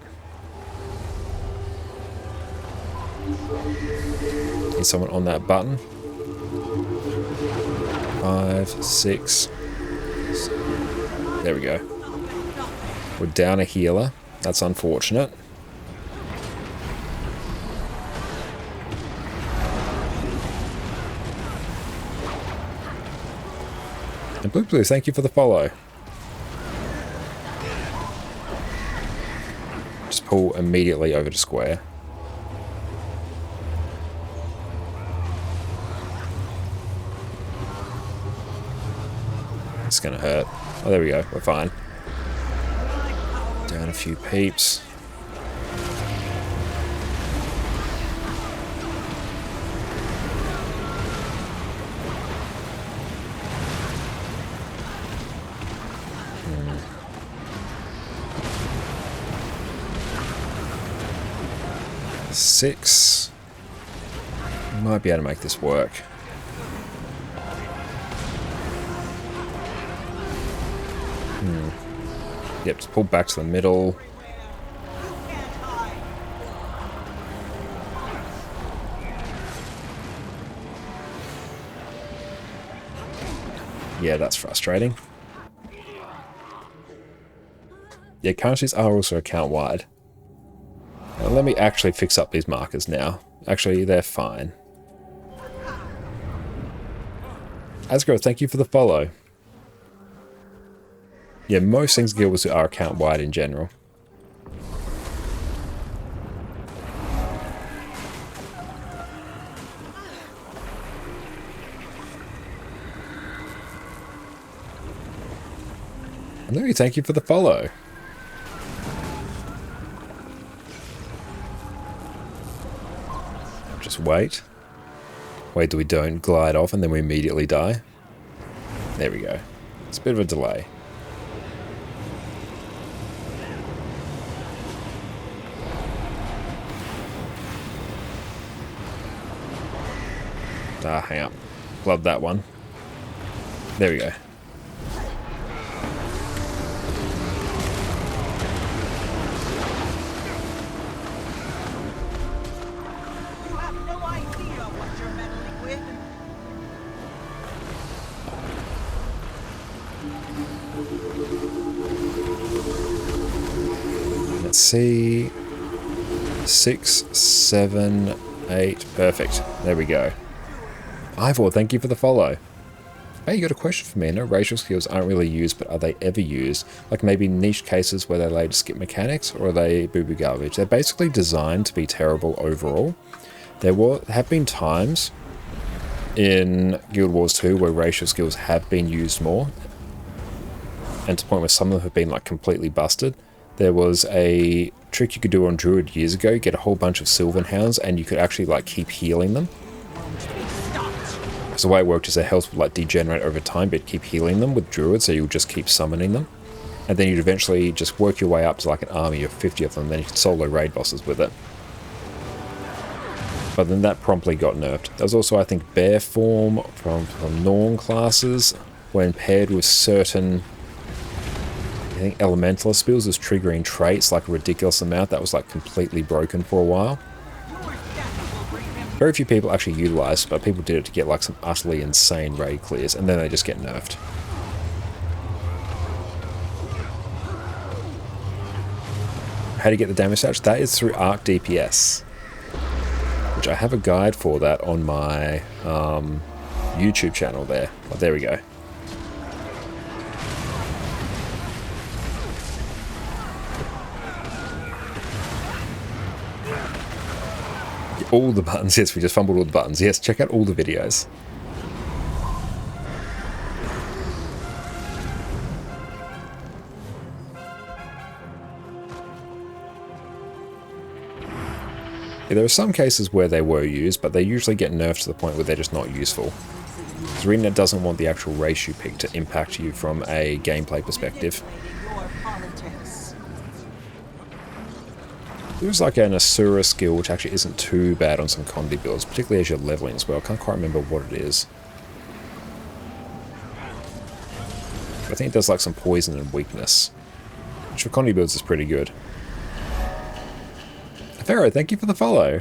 Need someone on that button. 5, 6. There we go. We're down a healer. That's unfortunate. And Blue, thank you for the follow. Just pull immediately over to square. It's gonna hurt. Oh, there we go. We're fine. Down a few peeps. Six. Might be able to make this work. Yep, just pull back to the middle. Yeah, that's frustrating. Yeah, currencies are also account-wide. Let me actually fix up these markers now. Actually, they're fine. Asgro, thank you for the follow. Yeah, most things Guild Wars are account-wide in general. And Louis, thank you for the follow. Just wait. Wait till we don't glide off and then we immediately die. There we go. It's a bit of a delay. Ah, hang up. Love that one. There we go. Let's see. 6, 7, 8. Perfect. There we go. Ivor, thank you for the follow. Hey, you got a question for me? I know racial skills aren't really used, but are they ever used? Like maybe niche cases where they later skip mechanics, or are they boo-boo garbage? They're basically designed to be terrible overall. There have been times in Guild Wars 2 where racial skills have been used more, and to the point where some of them have been like completely busted. There was a trick you could do on Druid years ago, get a whole bunch of Sylvan Hounds, and you could actually like keep healing them. So the way it worked is their health would like degenerate over time, but keep healing them with Druid, so you would just keep summoning them. And then you'd eventually just work your way up to like an army of 50 of them, then you could solo raid bosses with it. But then that promptly got nerfed. There was also, I think, Bear Form from Norn classes, when paired with certain, I think, Elementalist spells as triggering traits, like a ridiculous amount, that was like completely broken for a while. Very few people actually utilized, but people did it to get like some utterly insane raid clears, and then they just get nerfed. How to get the damage stats? That is through Arc DPS, which I have a guide for that on my YouTube channel there. Oh, there we go. All the buttons, yes, we just fumbled all the buttons. Yes, check out all the videos. Yeah, there are some cases where they were used, but they usually get nerfed to the point where they're just not useful. Arena doesn't want the actual race you pick to impact you from a gameplay perspective. There's like an Asura skill, which actually isn't too bad on some Condi builds, particularly as you're leveling as well. I can't quite remember what it is. I think it does like some poison and weakness, which for Condi builds is pretty good. Pharaoh, thank you for the follow.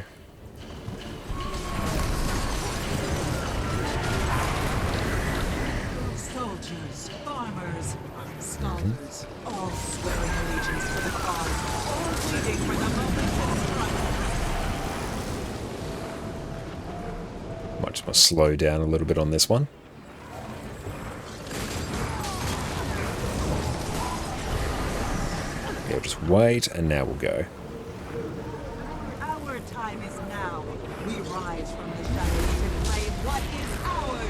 Soldiers, farmers, scholars, all swearing allegiance to the cause, all waiting for the moment to strike. Might just slow down a little bit on this one. Yeah, we'll just wait, and now we'll go. Our time is now. We rise from the shadows to claim what is ours.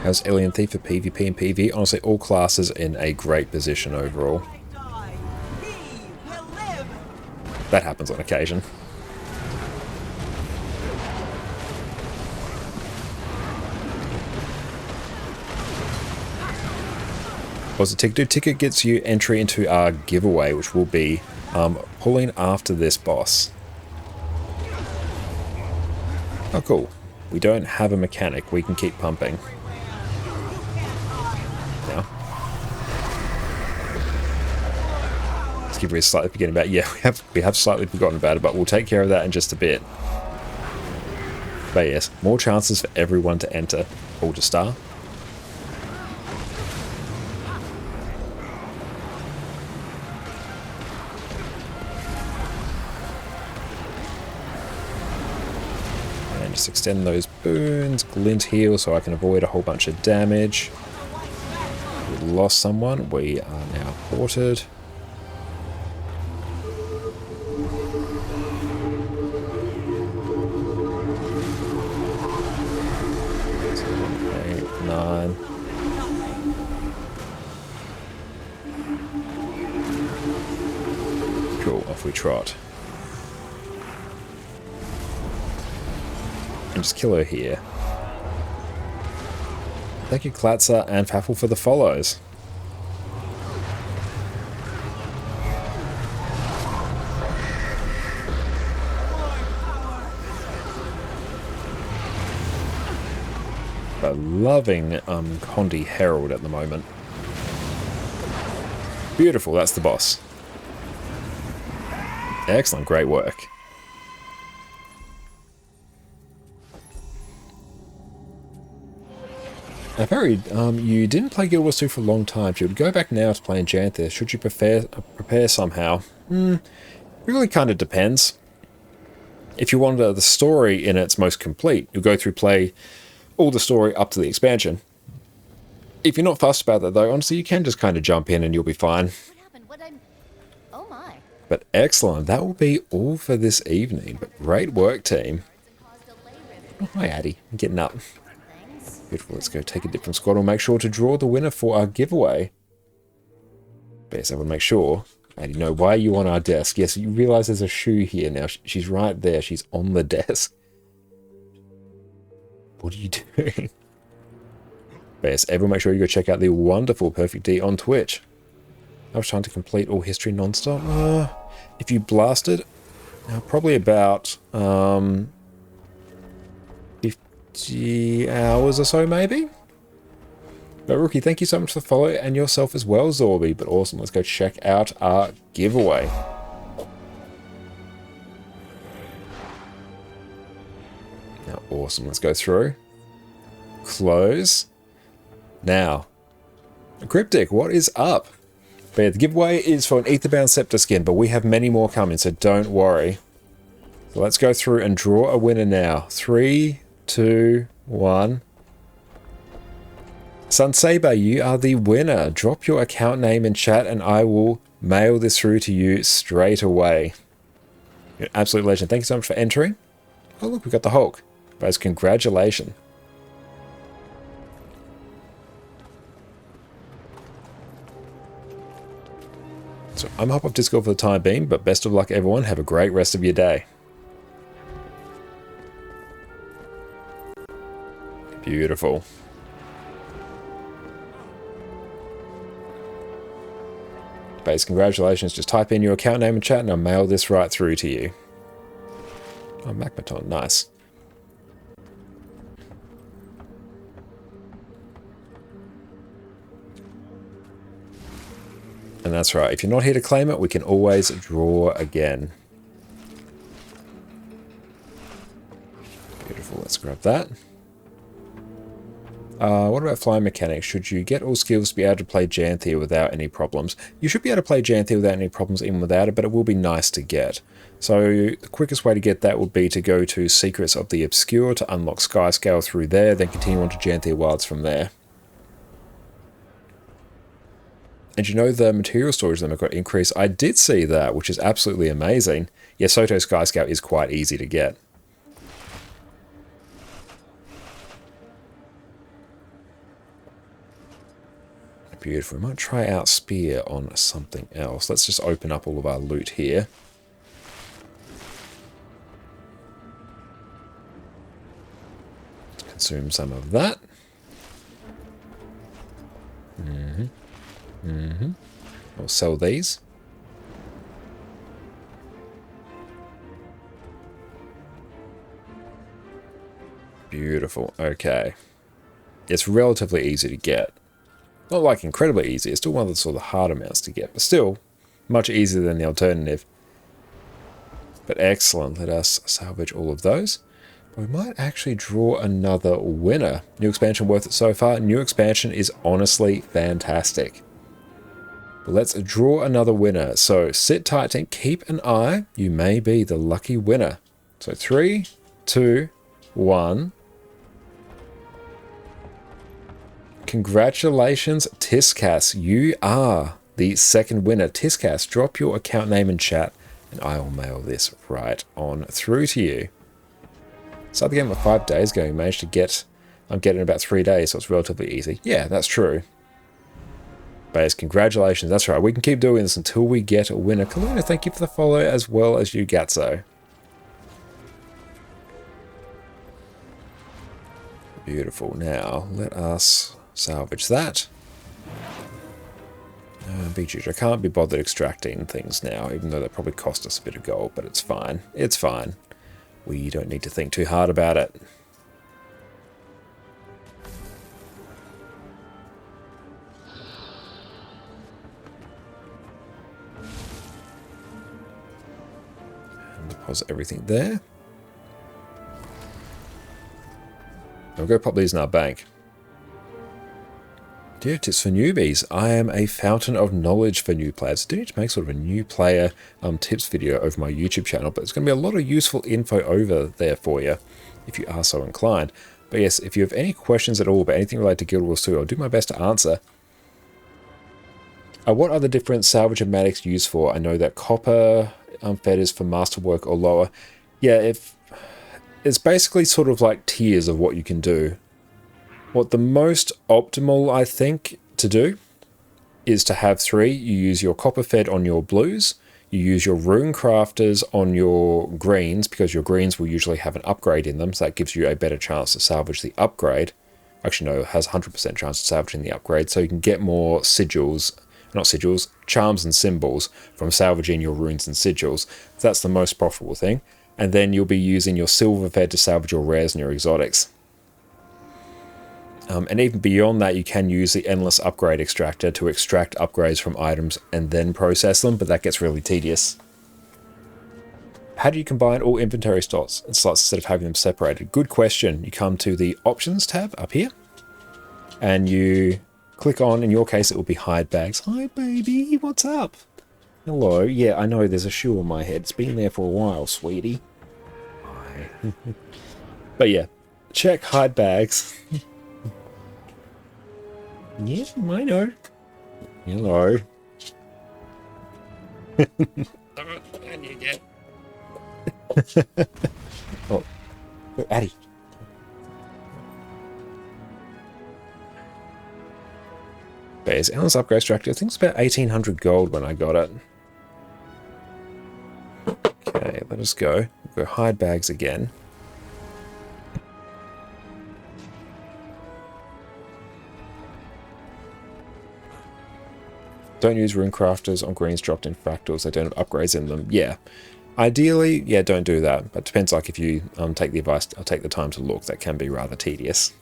How's Alien Thief for PvP and PvE? Honestly, all classes in a great position overall. That happens on occasion. What's the ticket do? Ticket gets you entry into our giveaway, which will be pulling after this boss. Oh, cool. We don't have a mechanic. We can keep pumping. Now. Let's keep slightly forgetting about it. Yeah, we have slightly forgotten about it, but we'll take care of that in just a bit. But yes, more chances for everyone to enter Altar Star. Just extend those boons, glint heal so I can avoid a whole bunch of damage. We lost someone, we are now ported. Eight, 9. Cool, off we trot. Just kill her here. Thank you, Klatzer and Faffel, for the follows. But loving Condi Herald at the moment. Beautiful, that's the boss. Excellent, great work. You didn't play Guild Wars 2 for a long time, so you would go back now to playing Janthir. Should you prepare somehow? It really kind of depends. If you wanted the story in its most complete, you'll go through play all the story up to the expansion. If you're not fussed about that though, honestly, you can just kind of jump in and you'll be fine. Oh my. But excellent, that will be all for this evening. But great work, team. Oh, hi, Addy. I'm getting up. Beautiful, let's go take a dip from squad. We'll make sure to draw the winner for our giveaway. Yes, I will make sure. Addy, no, why are you on our desk? Yes, you realise there's a shoe here now. She's right there. She's on the desk. What are you doing? But yes, everyone make sure you go check out the wonderful Perfect D on Twitch. I was trying to complete all history non-stop. If you blasted, probably about 50 hours or so, maybe? But Rookie, thank you so much for the follow, and yourself as well, Zorby. But awesome, let's go check out our giveaway. Now, awesome, let's go through. Close. Now, Cryptic, what is up? But yeah, the giveaway is for an Aetherbound Scepter skin, but we have many more coming, so don't worry. So let's go through and draw a winner now. 3, 2, 1. Sunsaber, you are the winner. Drop your account name in chat and I will mail this through to you straight away. You're an absolute legend. Thank you so much for entering. Oh look, we got the Hulk. Guys, congratulations. So I'm hop off Discord for the time being, but best of luck everyone. Have a great rest of your day. Beautiful. Base, congratulations. Just type in your account name and chat and I'll mail this right through to you. Oh, Magmaton, nice. And that's right, if you're not here to claim it, we can always draw again. Beautiful, let's grab that. What about flying mechanics? Should you get all skills to be able to play Janthir without any problems? You should be able to play Janthir without any problems even without it, but it will be nice to get. So the quickest way to get that would be to go to Secrets of the Obscure to unlock Skyscale through there, then continue on to Janthir Wilds from there. And you know the material storage limit got increased? I did see that, which is absolutely amazing. Yeah, Soto Skyscale is quite easy to get. Beautiful. We might try out Spear on something else. Let's just open up all of our loot here. Let's consume some of that. We'll sell these. Beautiful. Okay. It's relatively easy to get. Not like incredibly easy, it's still one of the sort of hard amounts to get, but still much easier than the alternative. But excellent, let us salvage all of those. We might actually draw another winner. New expansion worth it so far. New expansion is honestly fantastic. But let's draw another winner. So sit tight and keep an eye. You may be the lucky winner. So 3, 2, 1. Congratulations, Tiscas. You are the second winner. Tiscas, drop your account name in chat and I will mail this right on through to you. Started the game about 5 days ago. You managed to get, I'm getting about 3 days, so it's relatively easy. Yeah, that's true. Base, congratulations. That's right. We can keep doing this until we get a winner. Kaluna, thank you for the follow as well as you, Gatso. Beautiful. Now, let us salvage that. Beach, I can't be bothered extracting things now, even though that probably cost us a bit of gold, but it's fine. It's fine. We don't need to think too hard about it. And deposit everything there. We'll go pop these in our bank. Dude, tips for newbies. I am a fountain of knowledge for new players. I do need to make sort of a new player tips video over my YouTube channel, but there's going to be a lot of useful info over there for you if you are so inclined. But yes, if you have any questions at all about anything related to Guild Wars 2, I'll do my best to answer. What are the different salvage-o-matics used for? I know that copper fed is for masterwork or lower. Yeah, it's basically sort of like tiers of what you can do. What the most optimal, I think, to do is to have 3. You use your copper fed on your blues, you use your rune crafters on your greens, because your greens will usually have an upgrade in them, so that gives you a better chance to salvage the upgrade. Actually, no, it has 100% chance of salvaging the upgrade, so you can get more sigils, not sigils, charms and symbols from salvaging your runes and sigils. That's the most profitable thing. And then you'll be using your silver fed to salvage your rares and your exotics. And even beyond that, you can use the endless upgrade extractor to extract upgrades from items and then process them, but that gets really tedious. How do you combine all inventory slots instead of having them separated? Good question. You come to the options tab up here and you click on, in your case, it will be hide bags. Hi, baby. What's up? Hello. Yeah, I know there's a shoe on my head. It's been there for a while, sweetie. Hi. But yeah, check hide bags. Yeah, I know. Hello. Oh, Addy. Bears endless upgrade extractor. I think it's about 1800 gold when I got it. Okay, let us go. We'll go hide bags again. Don't use rune crafters on greens dropped in fractals. They don't have upgrades in them. Yeah. Ideally, yeah, don't do that. But it depends, like, if you take the advice, I'll take the time to look. That can be rather tedious.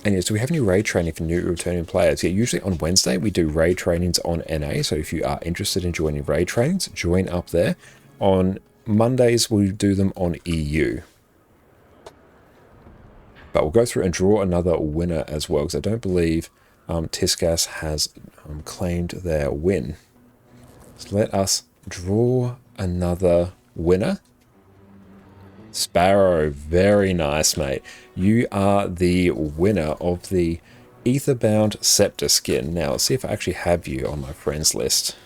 And yes, do we have any raid training for new returning players? Yeah, usually on Wednesday we do raid trainings on NA. So if you are interested in joining raid trainings, join up there. On Mondays we do them on EU. But we'll go through and draw another winner as well, because I don't believe Tiscas has claimed their win. So let us draw another winner. Sparrow, very nice, mate. You are the winner of the Aetherbound Scepter skin. Now, let's see if I actually have you on my friends list.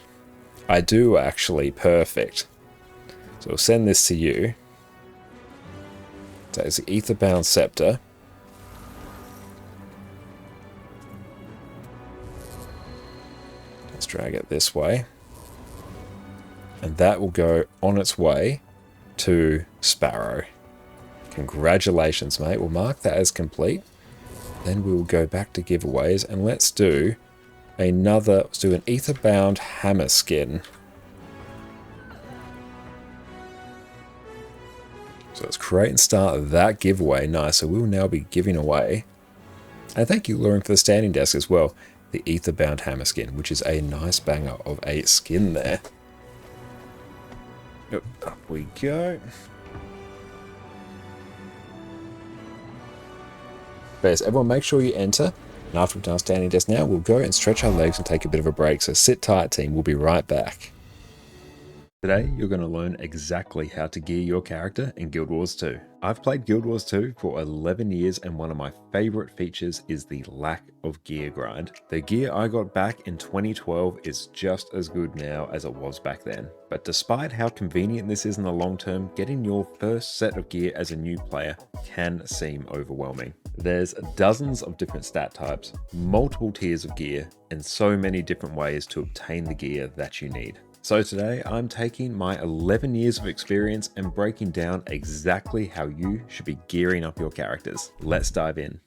I do, actually. Perfect. So I'll send this to you. So it's the Aetherbound Scepter. Let's drag it this way. And that will go on its way to Sparrow. Congratulations, mate. We'll mark that as complete. Then we'll go back to giveaways and let's do another, let's do an Aetherbound Hammer skin. So let's create and start that giveaway. Nice. So we'll now be giving away, and thank you, Lauren, for the standing desk as well, the Aetherbound Hammer skin, which is a nice banger of a skin there. Up we go. Bears, everyone make sure you enter. And after we've done our standing desk now, we'll go and stretch our legs and take a bit of a break. So sit tight, team. We'll be right back. Today, you're going to learn exactly how to gear your character in Guild Wars 2. I've played Guild Wars 2 for 11 years and one of my favorite features is the lack of gear grind. The gear I got back in 2012 is just as good now as it was back then. But despite how convenient this is in the long term, getting your first set of gear as a new player can seem overwhelming. There's dozens of different stat types, multiple tiers of gear, and so many different ways to obtain the gear that you need. So today I'm taking my 11 years of experience and breaking down exactly how you should be gearing up your characters. Let's dive in.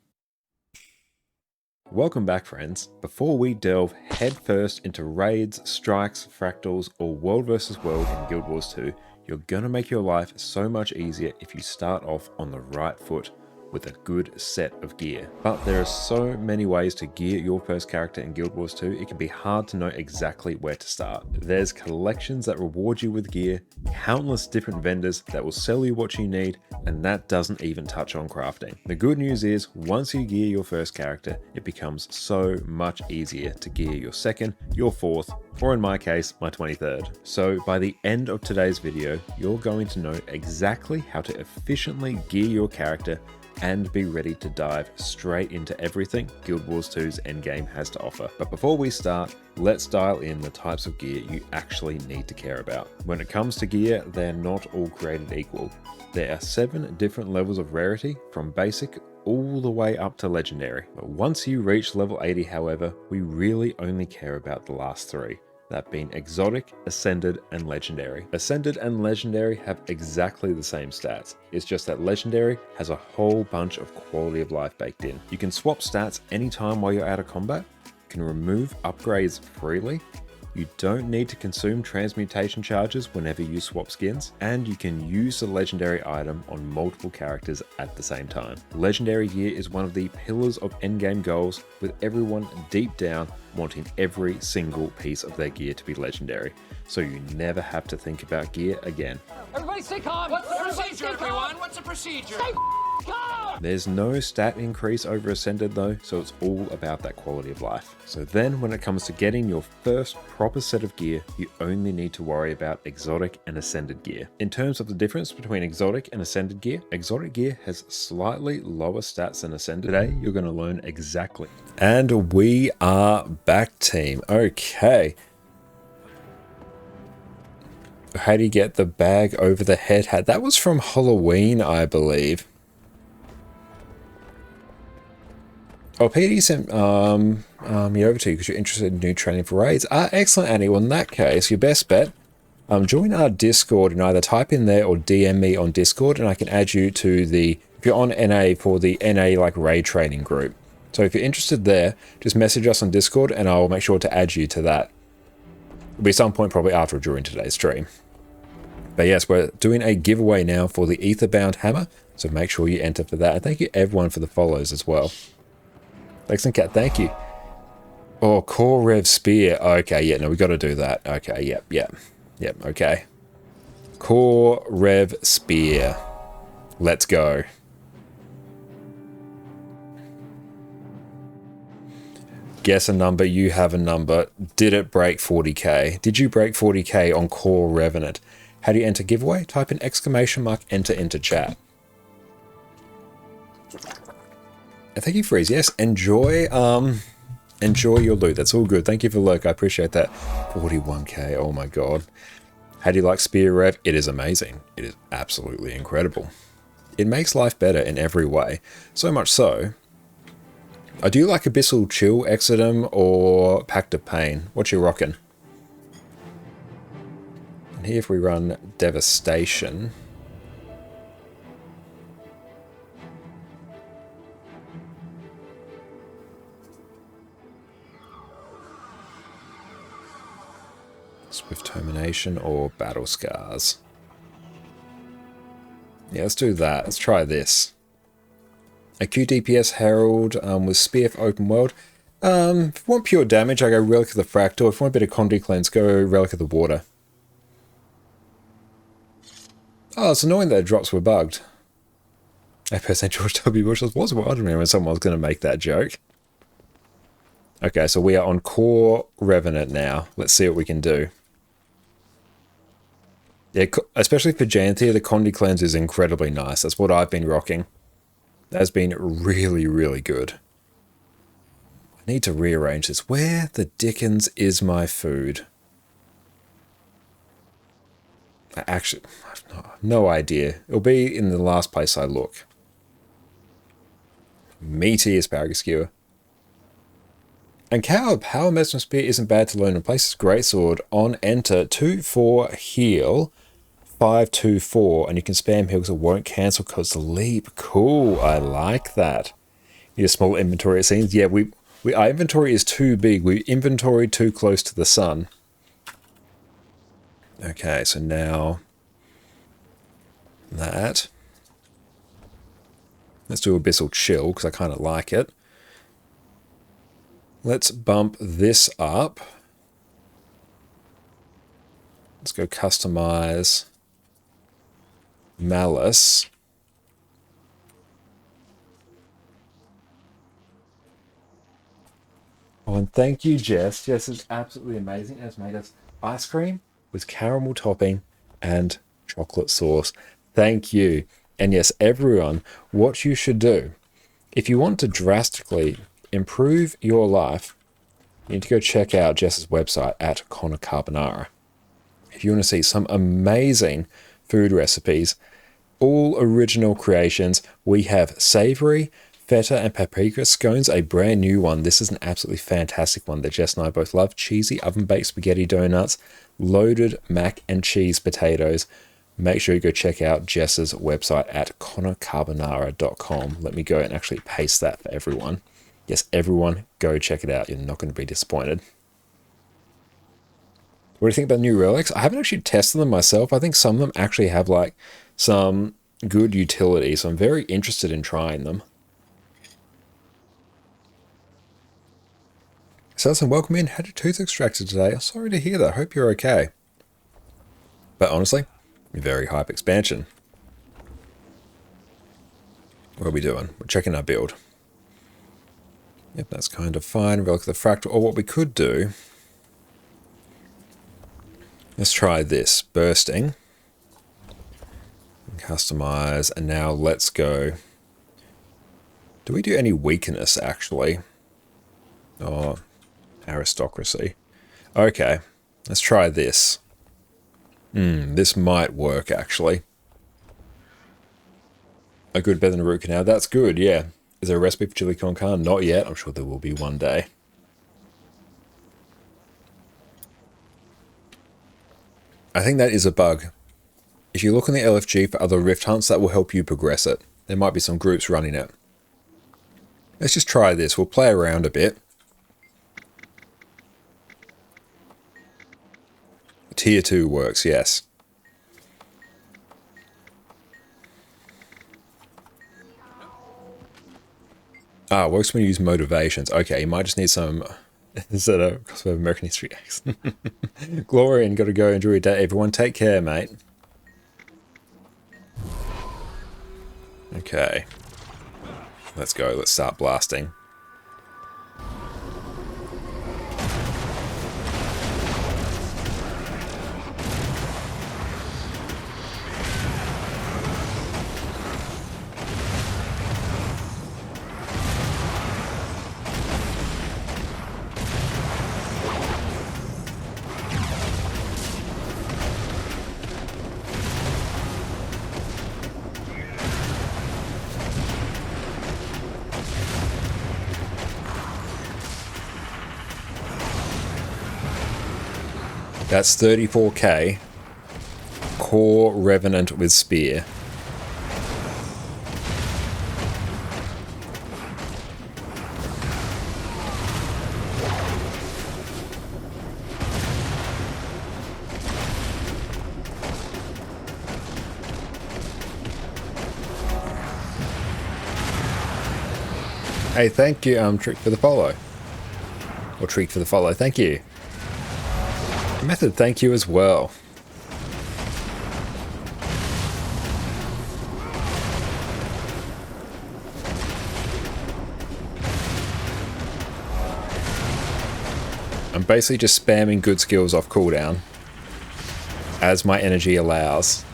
Welcome back, friends. Before we delve headfirst into raids, strikes, fractals, or world versus world in Guild Wars 2, you're gonna make your life so much easier if you start off on the right foot with a good set of gear. But there are so many ways to gear your first character in Guild Wars 2, it can be hard to know exactly where to start. There's collections that reward you with gear, countless different vendors that will sell you what you need, and that doesn't even touch on crafting. The good news is, once you gear your first character, it becomes so much easier to gear your second, your fourth, or in my case, my 23rd. So by the end of today's video, you're going to know exactly how to efficiently gear your character and be ready to dive straight into everything Guild Wars 2's endgame has to offer. But before we start, let's dial in the types of gear you actually need to care about. When it comes to gear, they're not all created equal. There are 7 different levels of rarity, from basic all the way up to legendary. But once you reach level 80, however, we really only care about the last 3. That being exotic, ascended, and legendary. Ascended and legendary have exactly the same stats. It's just that legendary has a whole bunch of quality of life baked in. You can swap stats anytime while you're out of combat, can remove upgrades freely, you don't need to consume transmutation charges whenever you swap skins, and you can use the legendary item on multiple characters at the same time. Legendary gear is one of the pillars of endgame goals, with everyone deep down wanting every single piece of their gear to be legendary, so you never have to think about gear again. Everybody stay calm! What's the procedure, everyone? What's the procedure? Stay calm! There's no stat increase over Ascended though, so it's all about that quality of life. So then when it comes to getting your first proper set of gear, you only need to worry about exotic and Ascended gear. In terms of the difference between exotic and Ascended gear, exotic gear has slightly lower stats than Ascended. Today, you're going to learn exactly. And we are back, team. Okay. How do you get the bag over the head hat? That was from Halloween, I believe. Oh, Peter, you sent me over to you because you're interested in new training for raids. Excellent, Annie. Well, in that case, your best bet, join our Discord and either type in there or DM me on Discord, and I can add you to the, if you're on NA, for the NA like raid training group. So if you're interested there, just message us on Discord and I'll make sure to add you to that. It'll be some point probably after or during today's stream. But yes, we're doing a giveaway now for the Etherbound Hammer, so make sure you enter for that. And thank you everyone for the follows as well. Thanks, and Cat, thank you. Oh, Core Rev Spear. Okay, yeah, no, we got to do that. Okay, yep, okay. Core Rev Spear. Let's go. Guess a number, you have a number. Did it break 40k? Did you break 40k on Core Revenant? How do you enter giveaway? Type in ! enter into chat. And thank you, Freeze. Yes, enjoy your loot. That's all good. Thank you for the lurk. I appreciate that. 41k. Oh my god. How do you like Spear Rev? It is amazing. It is absolutely incredible. It makes life better in every way. So much so. I do like Abyssal Chill, Exodum, or Pact of Pain. What you rocking? And here if we run Devastation. Swift Termination or Battle Scars. Yeah, let's do that. Let's try this. A QDPS Herald with Spear for Open World. If you want pure damage, I go Relic of the Fractal. If you want a bit of Condi Cleanse, go Relic of the Water. Oh, it's annoying that drops were bugged. FSN George W. Bush was wondering when someone was going to make that joke. Okay, so we are on Core Revenant now. Let's see what we can do. Yeah, especially for Janthir, the Condi Cleanse is incredibly nice. That's what I've been rocking. That's been really, really good. I need to rearrange this. Where the dickens is my food? I actually have no idea. It'll be in the last place I look. Meaty asparagus skewer. And Cow Power Mesmer Spear isn't bad to learn. Replaces Greatsword on enter 2-4 heal 5-2-4, and you can spam heal because it won't cancel because the leap. Cool, I like that. Need a small inventory it seems. Yeah, our inventory is too big. We inventory too close to the sun. Okay, so now that. Let's do Abyssal Chill, because I kind of like it. Let's bump this up. Let's go customize Malice. Oh, and thank you, Jess. Jess is absolutely amazing. Has made us ice cream with caramel topping and chocolate sauce. Thank you. And yes, everyone, what you should do, if you want to drastically improve your life, you need to go check out Jess's website at Connor Carbonara. If you want to see some amazing food recipes, all original creations, we have savory, feta and paprika scones, a brand new one. This is an absolutely fantastic one that Jess and I both love. Cheesy oven-baked spaghetti donuts, loaded mac and cheese potatoes. Make sure you go check out Jess's website at connorcarbonara.com. Let me go and actually paste that for everyone. Yes, everyone, go check it out. You're not going to be disappointed. What do you think about new relics? I haven't actually tested them myself. I think some of them actually have like some good utility, so I'm very interested in trying them. Selson, welcome in. Had your tooth extracted today. Sorry to hear that. Hope you're okay. But honestly, very hype expansion. What are we doing? We're checking our build. Yep, that's kind of fine. Relic of the Fractal. Or what we could do... Let's try this. Bursting. Customize. And now let's go... Do we do any weakness, actually? Oh, aristocracy. Okay. Let's try this. This might work, actually. A good better than a root canal. That's good, yeah. Is there a recipe for chili con carne? Not yet. I'm sure there will be one day. I think that is a bug. If you look on the LFG for other rift hunts, that will help you progress it. There might be some groups running it. Let's just try this. We'll play around a bit. Tier 2 works, yes. Ah, works when you use motivations. Okay, you might just need some... Is that a cosplay of American History X? Glorian, gotta go. Enjoy your day. Everyone, take care, mate. Okay. Let's go. Let's start blasting. That's 34k. Core Revenant with Spear. Hey, thank you, Treat for the follow. Or Treat for the follow, thank you. Method, thank you as well. I'm basically just spamming good skills off cooldown as my energy allows.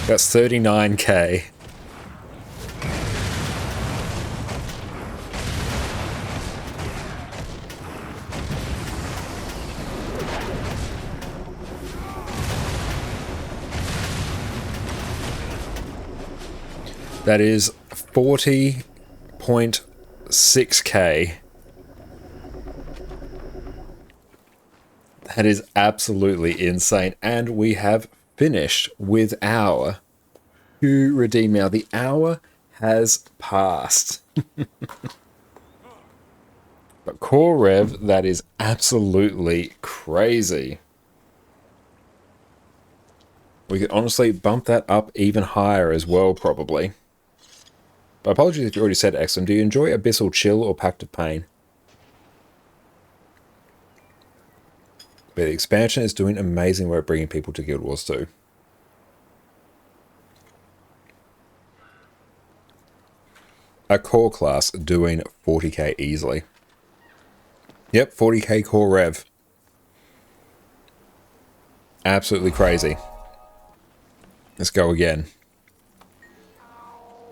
That's 39k. That is 40.6k. That is absolutely insane. And we have finished with our Q redeem. Now, the hour has passed. But Core Rev, that is absolutely crazy. We could honestly bump that up even higher as well, probably. Apologies if you already said Exum. Do you enjoy Abyssal Chill or Pact of Pain? But the expansion is doing amazing work bringing people to Guild Wars 2. A core class doing 40k easily. Yep, 40k core rev. Absolutely crazy. Let's go again.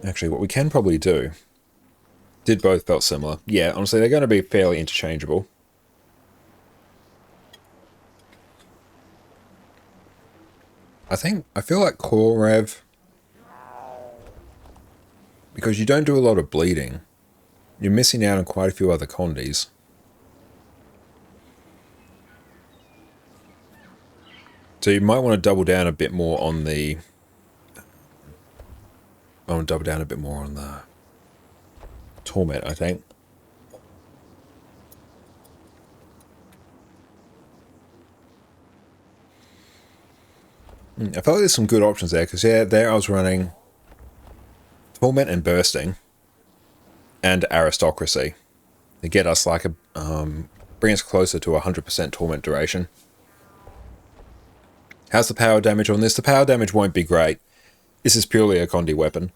Actually, what we can probably do... Did both felt similar? Yeah, honestly, they're going to be fairly interchangeable. I feel like core rev... Because you don't do a lot of bleeding, you're missing out on quite a few other condies. So you might want to double down a bit more on the... I want to double down a bit more on the Torment, I think. I felt like there's some good options there, because yeah, there I was running Torment and Bursting and Aristocracy to get us like a... bring us closer to 100% Torment duration. How's the power damage on this? The power damage won't be great. This is purely a Condi weapon.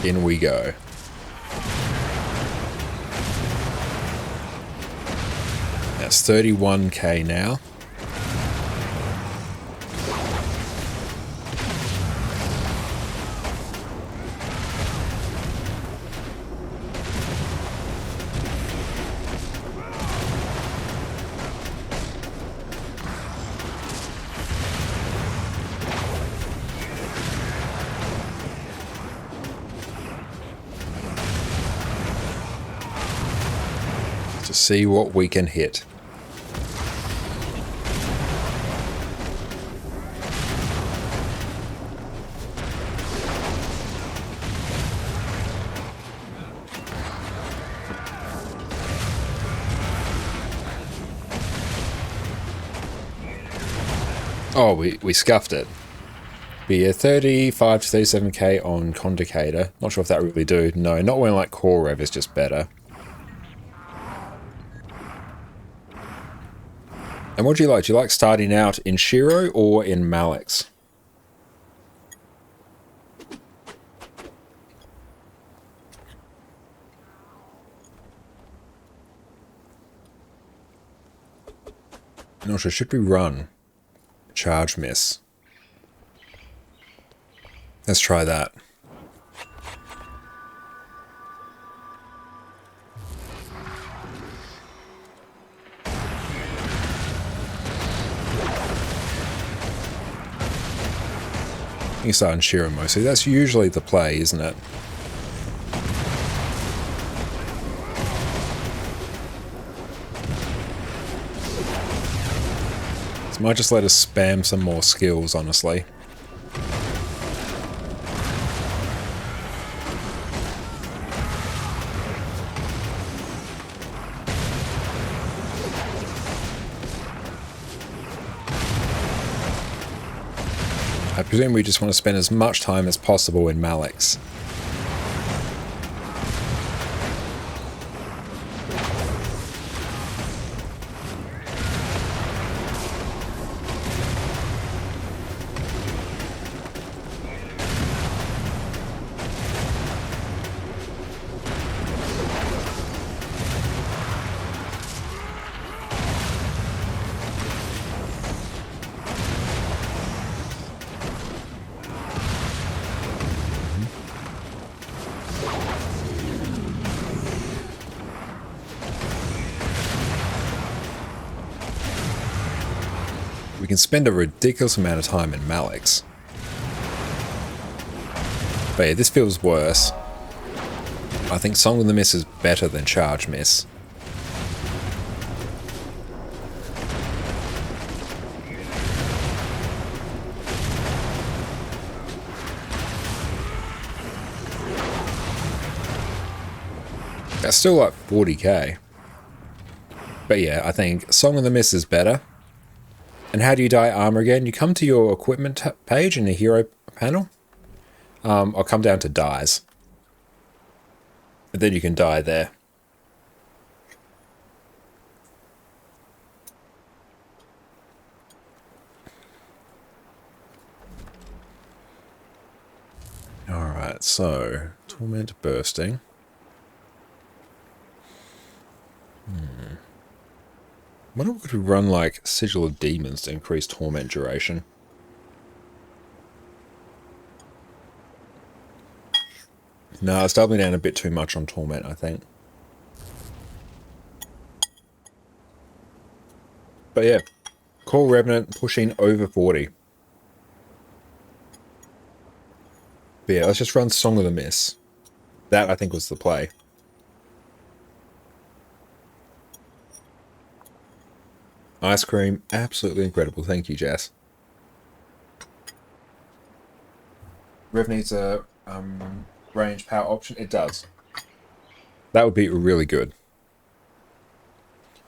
In we go. That's 31k now. See what we can hit. Oh, we scuffed it. But yeah, 35 to 37k on Condicator. Not sure if that really do. No, not when like core rev is just better. And what do you like? Do you like starting out in Shiro or in Malix? Not sure. Should we run? Charge miss. Let's try that. You can start in Shiro mostly. That's usually the play, isn't it? This might just let us spam some more skills, honestly. I presume we just want to spend as much time as possible in Malix. We can spend a ridiculous amount of time in Malix. But yeah, this feels worse. I think Song of the Miss is better than Charge Miss. That's still like 40k. But yeah, I think Song of the Miss is better. And how do you dye armor again? You come to your equipment page in the hero panel. I'll come down to dyes. And then you can dye there. Alright, so Torment Bursting. Why don't we run like Sigil of Demons to increase Torment duration? No, it's doubling down a bit too much on Torment, I think. But yeah, Core Revenant pushing over 40. But yeah, let's just run Song of the Miss. That, I think, was the play. Ice cream, absolutely incredible. Thank you, Jess. Rev needs a range power option. It does. That would be really good.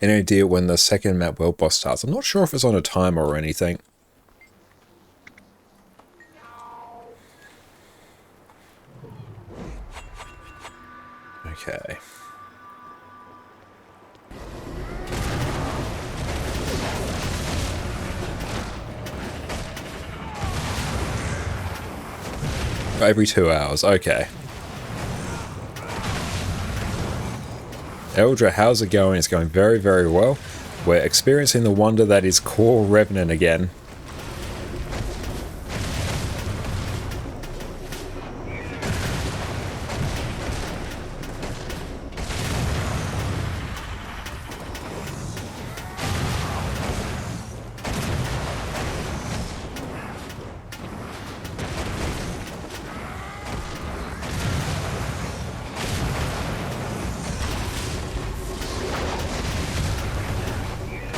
Any idea when the second map world boss starts? I'm not sure if it's on a timer or anything. Okay. Every 2 hours, okay. Eldra, how's it going? It's going very, very well. We're experiencing the wonder that is Core Revenant again.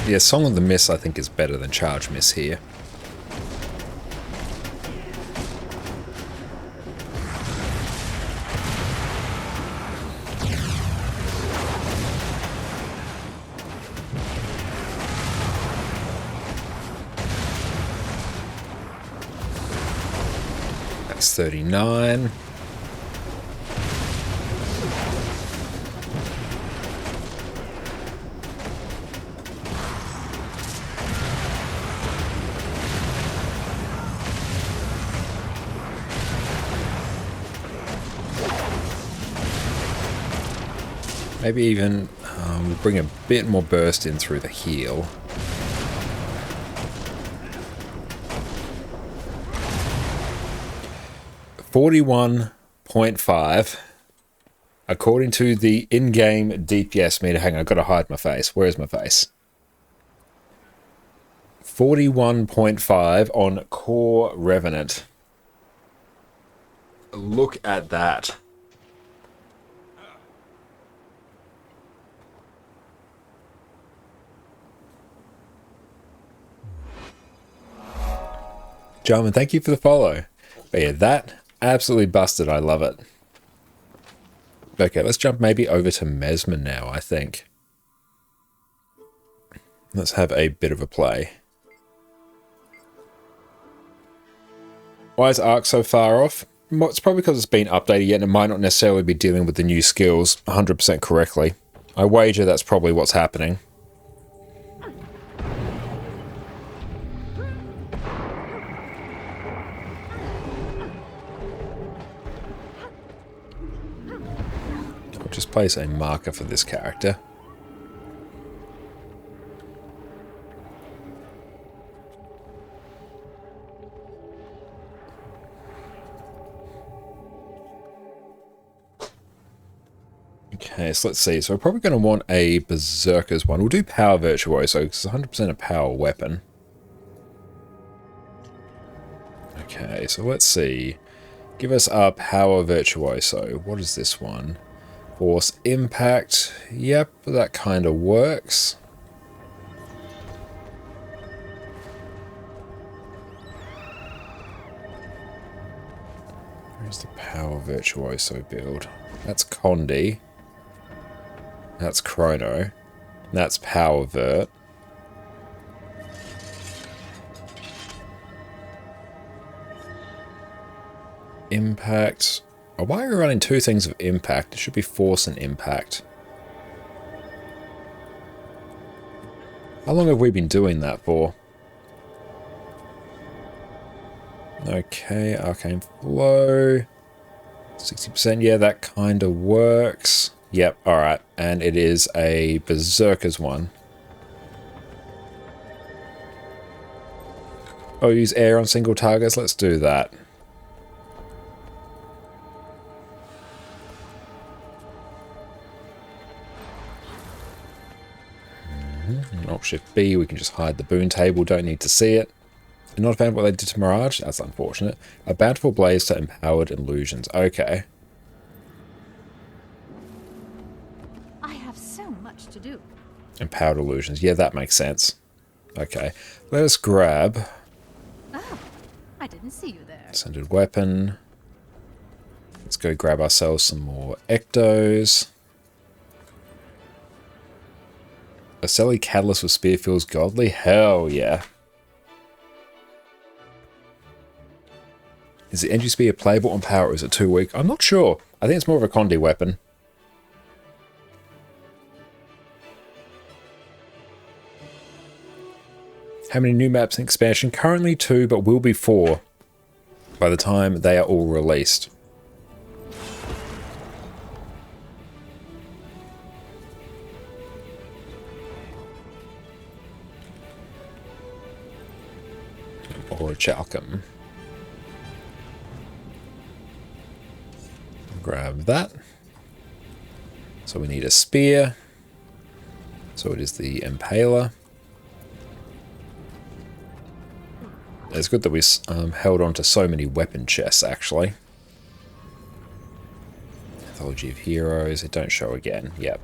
Yeah, Song of the Miss I think is better than Charge Miss here. That's 39. Maybe even we'll bring a bit more burst in through the heel. .5 according to the in-game DPS meter. Hang on, I've got to hide my face. Where's my face? 41.5 on Core Revenant. Look at that. Gentlemen, thank you for the follow. But yeah, that absolutely busted. I love it. Okay, let's jump maybe over to Mesmer now, I think. Let's have a bit of a play. Why is Arc so far off? Well, it's probably because it's been updated yet and it might not necessarily be dealing with the new skills 100% correctly. I wager that's probably what's happening. I'll just place a marker for this character. Okay, so let's see. So we're probably going to want a Berserker's one. We'll do Power Virtuoso because it's 100% a power weapon. Okay, so let's see. Give us our power virtuoso. What is this one? Force impact. Yep, that kind of works. Where's the power virtuoso build? That's Condi. That's Chrono. That's power vert. Impact. Oh, why are we running two things of impact? It should be force and impact. How long have we been doing that for? Okay, arcane flow. 60%, yeah, that kind of works. Yep, alright. And it is a Berserker's one. Oh, use air on single targets? Let's do that. Alt Shift B, we can just hide the boon table, don't need to see it. You're not a fan of what they did to Mirage? That's unfortunate. A bountiful blaze to empowered illusions. Okay. I have so much to do. Empowered illusions. Yeah, that makes sense. Okay. Let us grab... Oh, I didn't see you there. Ascended weapon. Let's go grab ourselves some more ectos. A Selly Catalyst with Spear feels godly? Hell yeah. Is the Energy Spear playable on power or is it too weak? I'm not sure. I think it's more of a Condi weapon. How many new maps in expansion? Currently 2, but will be 4 by the time they are all released. Or Chalcom. Grab that. So we need a spear. So it is the Impaler. It's good that we held on to so many weapon chests, actually. Anthology of Heroes. They don't show again. Yep.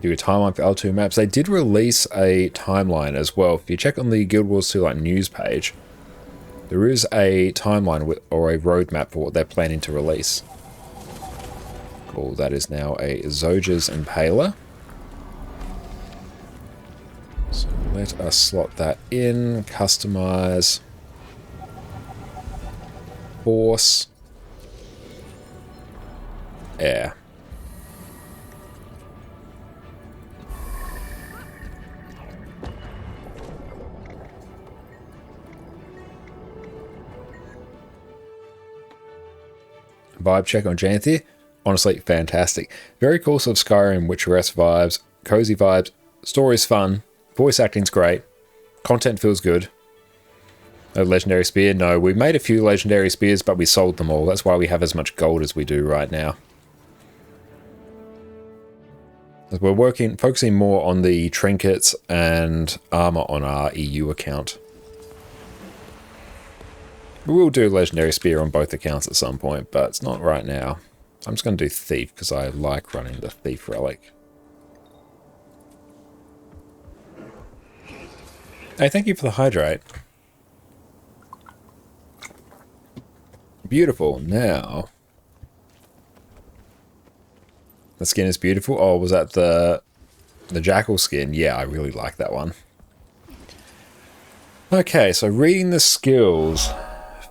Do a timeline for L2 maps. They did release a timeline as well. If you check on the Guild Wars 2 news page, there is a timeline with, or a roadmap for what they're planning to release. Cool. That is now a Zoja's Impaler. So let us slot that in. Customize. Force. Air. Vibe check on Janthir. Honestly, fantastic. Very cool sort of Skyrim, Witcher-esque vibes, cozy vibes, story's fun, voice acting's great, content feels good. No legendary spear? No, we made a few legendary spears, but we sold them all. That's why we have as much gold as we do right now. We're focusing more on the trinkets and armor on our EU account. We will do legendary spear on both accounts at some point, but it's not right now. I'm just going to do thief because I like running the thief relic. Hey, thank you for the hydrate. Beautiful. Now, the skin is beautiful. Oh, was that the jackal skin? Yeah, I really like that one. Okay, so reading the skills.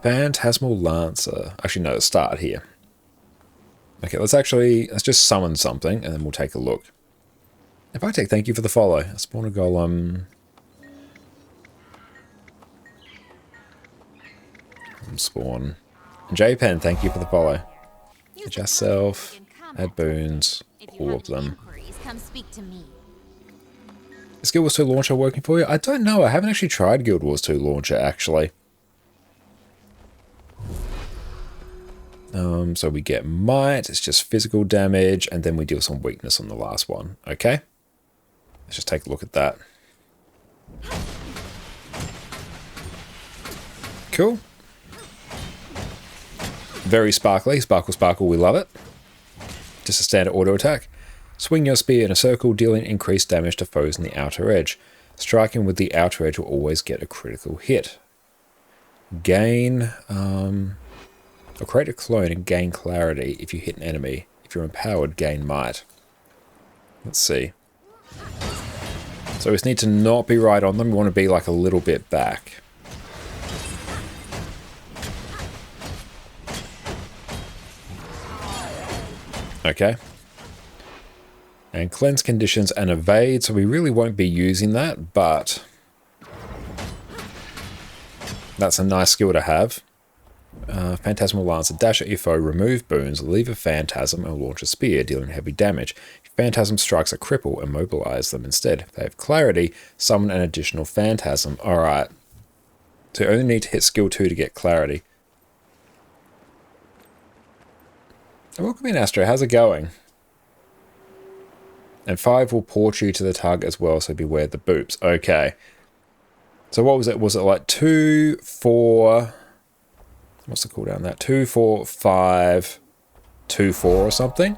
Phantasmal Lancer. Actually, no, let's start here. Okay, let's just summon something, and then we'll take a look. If I take thank you for the follow. A spawner golem. Spawn. JPen, thank you for the follow. Adjust self. Add boons. All of them. Come speak to me. Is Guild Wars 2 launcher working for you? I don't know. I haven't actually tried Guild Wars 2 launcher, actually. So we get might, it's just physical damage, and then we deal some weakness on the last one. Okay? Let's just take a look at that. Cool. very sparkly. Sparkle, sparkle, we love it. Just a standard auto attack. Swing your spear in a circle, dealing increased damage to foes in the outer edge. Striking with the outer edge will always get a critical hit. Gain, or create a clone and gain clarity if you hit an enemy. If you're empowered, gain might. Let's see. So we just need to not be right on them. We want to be like a little bit back. Okay. And cleanse conditions and evade, so we really won't be using that, but that's a nice skill to have. Phantasmal Lance, dash at your foe, remove boons, leave a phantasm, and launch a spear, dealing heavy damage. If phantasm strikes a cripple, immobilize them instead. If they have clarity, summon an additional phantasm. Alright. So you only need to hit skill 2 to get clarity. Welcome in, Astro. How's it going? And 5 will port you to the target as well, so beware the boops. Okay. So what was it? Was it like 2, 4... What's the cooldown on that? 2, 4, 5, 2, 4 or something?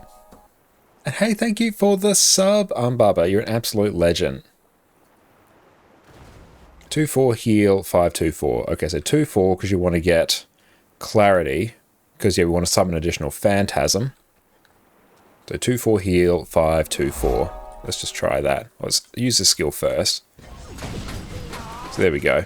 And hey, thank you for the sub, Baba. You're an absolute legend. 2, 4 heal, 5, 2, 4. Okay, so 2, 4 because you want to get clarity. Because, yeah, we want to summon an additional phantasm. So 2, 4 heal, 5, 2, 4. Let's just try that. Let's use the skill first. So there we go.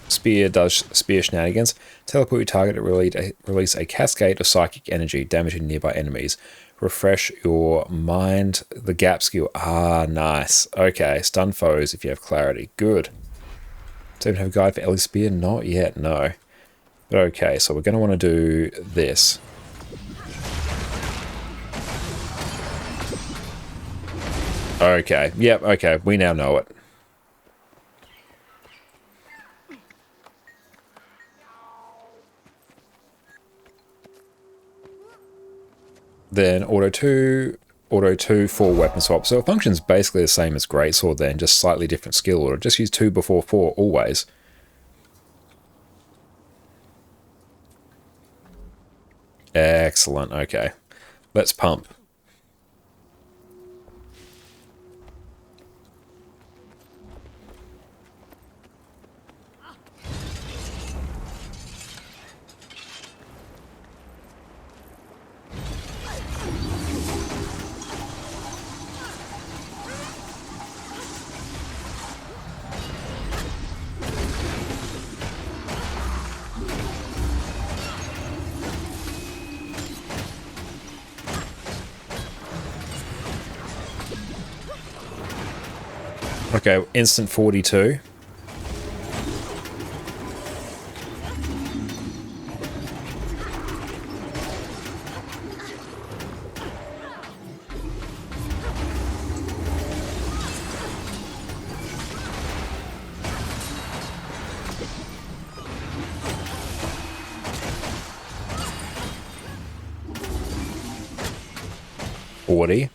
Spear does spear shenanigans. Teleport your target to release a cascade of psychic energy, damaging nearby enemies. Refresh your mind. The gap skill. Ah, nice. Okay, stun foes if you have clarity. Good. Do you have a guide for Ellie's spear? Not yet, no. But okay, so we're going to want to do this. Okay, yep, okay, we now know it. Then auto 2 for weapon swap. So it functions basically the same as Greatsword then, just slightly different skill order. Just use 2 before 4 always. Excellent, okay. Let's pump. Okay, instant 42. $40.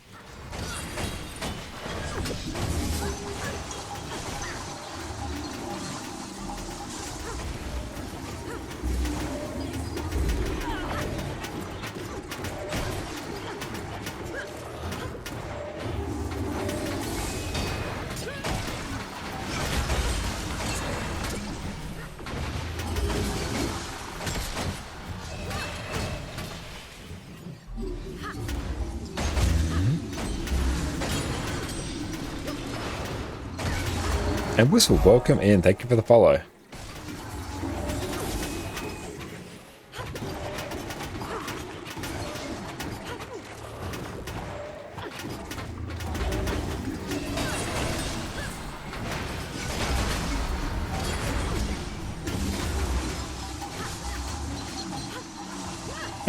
And Whistle, welcome in. Thank you for the follow.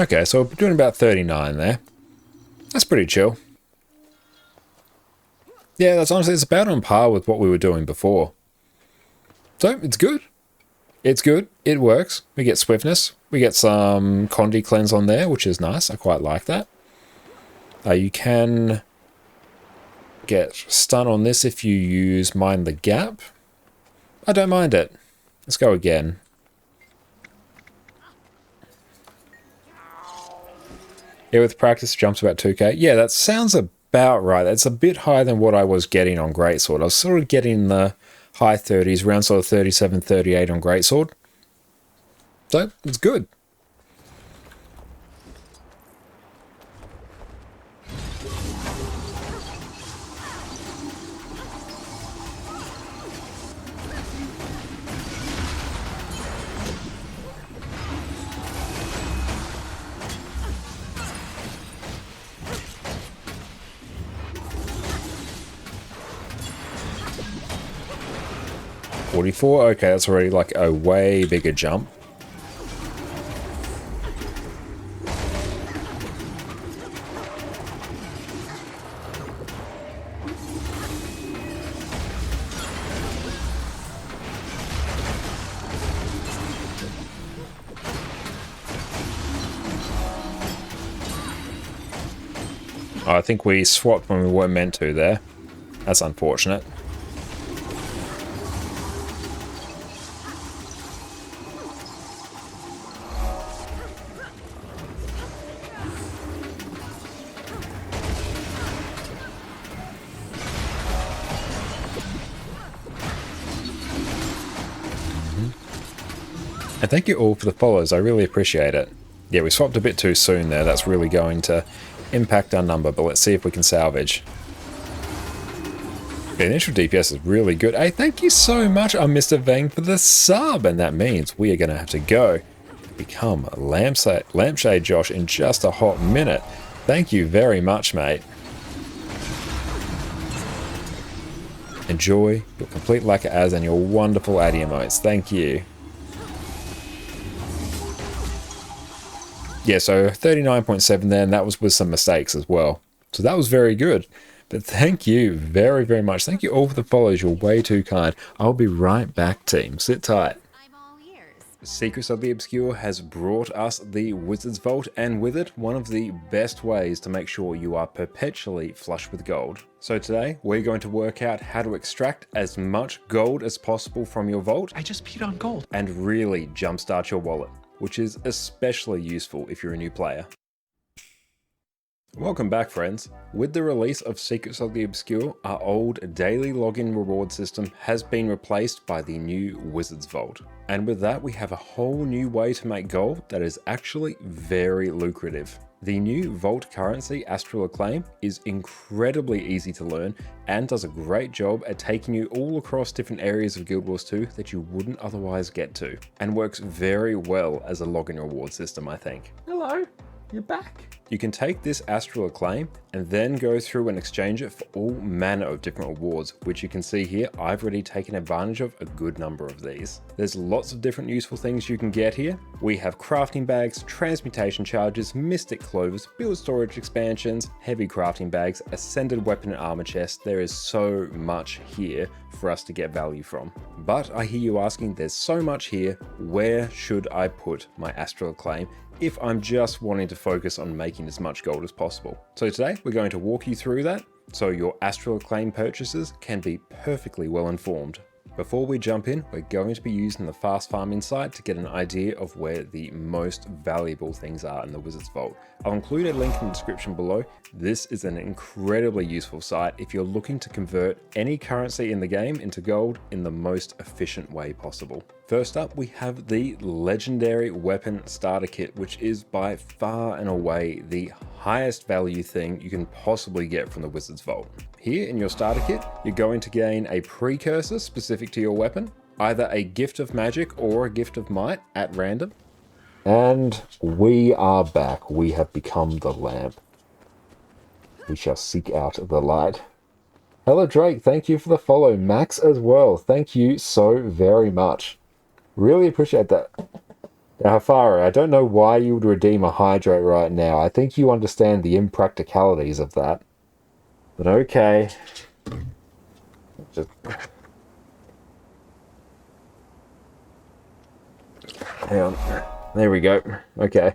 Okay, so we're doing about 39 there. That's pretty chill. Yeah, that's honestly, it's about on par with what we were doing before. So, it's good. It's good. It works. We get swiftness. We get some Condi cleanse on there, which is nice. I quite like that. You can get stun on this if you use Mind the Gap. I don't mind it. Let's go again. Yeah, with practice, jumps about 2k. Yeah, that sounds about right. That's a bit higher than what I was getting on Greatsword. I was sort of getting the high 30s, around sort of 37, 38 on Greatsword. So, it's good. $44. Okay, that's already like a way bigger jump. Oh, I think we swapped when we weren't meant to there. That's unfortunate. And thank you all for the follows, I really appreciate it. Yeah, we swapped a bit too soon there, that's really going to impact our number, but let's see if we can salvage. The initial DPS is really good. Hey, thank you so much, Mr. Vang, for the sub, and that means we are going to have to go become a Lampshade Josh in just a hot minute. Thank you very much, mate. Enjoy your complete lacquer as and your wonderful AD emotes. Thank you. Yeah, so 39.7 there, and that was with some mistakes as well. So that was very good. But thank you very, very much. Thank you all for the follows. You're way too kind. I'll be right back, team. Sit tight. Secrets of the Obscure has brought us the Wizard's Vault, and with it, one of the best ways to make sure you are perpetually flush with gold. So today, we're going to work out how to extract as much gold as possible from your vault. I just peed on gold. And really jumpstart your wallet, which is especially useful if you're a new player. Welcome back, friends. With the release of Secrets of the Obscure, our old daily login reward system has been replaced by the new Wizard's Vault. And with that, we have a whole new way to make gold that is actually very lucrative. The new Vault currency, Astral Acclaim, is incredibly easy to learn and does a great job at taking you all across different areas of Guild Wars 2 that you wouldn't otherwise get to, and works very well as a login reward system, I think. Hello, you're back. You can take this Astral Acclaim and then go through and exchange it for all manner of different rewards, which you can see here. I've already taken advantage of a good number of these. There's lots of different useful things you can get here. We have crafting bags, transmutation charges, mystic clovers, build storage expansions, heavy crafting bags, ascended weapon and armor chest. There is so much here for us to get value from. But I hear you asking, there's so much here, where should I put my Astral Acclaim if I'm just wanting to focus on making as much gold as possible? So today we're going to walk you through that so your Astral Acclaim purchases can be perfectly well informed. Before we jump in, we're going to be using the Fast Farm Insight to get an idea of where the most valuable things are in the Wizard's Vault. I'll include a link in the description below. This is an incredibly useful site if you're looking to convert any currency in the game into gold in the most efficient way possible. First up, we have the Legendary Weapon Starter Kit, which is by far and away the highest value thing you can possibly get from the Wizard's Vault. Here in your starter kit, you're going to gain a precursor specific to your weapon, either a gift of magic or a gift of might at random. And we are back. We have become the lamp. We shall seek out the light. Hello Drake, thank you for the follow. Max as well, thank you so very much. Really appreciate that. Now Hafari, I don't know why you would redeem a hydrate right now. I think you understand the impracticalities of that. But okay. Just... hang on. There we go. Okay.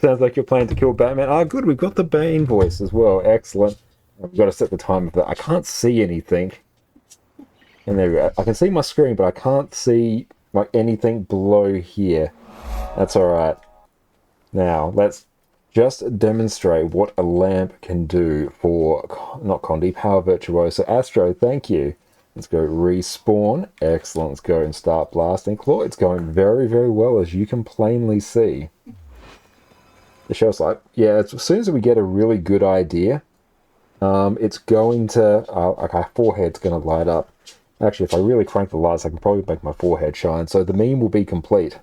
Sounds like you're planning to kill Batman. Oh, good. We've got the Bane voice as well. Excellent. I've got to set the time of that. I can't see anything. And there we go. I can see my screen, but I can't see like anything below here. That's all right. Now, let's just demonstrate what a lamp can do for, not Condi, Power Virtuoso. Astro, thank you. Let's go respawn. Excellent. Let's go and start blasting. Claw, it's going very, very well, as you can plainly see. The show's like, yeah, as soon as we get a really good idea, it's going to, okay, forehead's going to light up. Actually, if I really crank the lights, I can probably make my forehead shine. So the meme will be complete.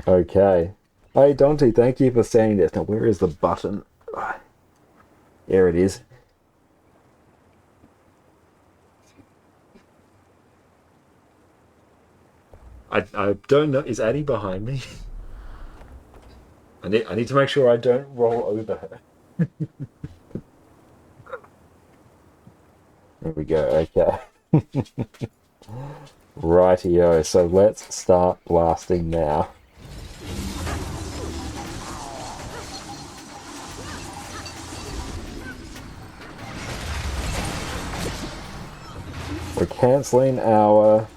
Okay. Hey, Dante, thank you for saying this. Now, where is the button? There it is. I don't know. Is Addie behind me? I need to make sure I don't roll over her. There we go. Okay. Rightio. So let's start blasting now. We're cancelling our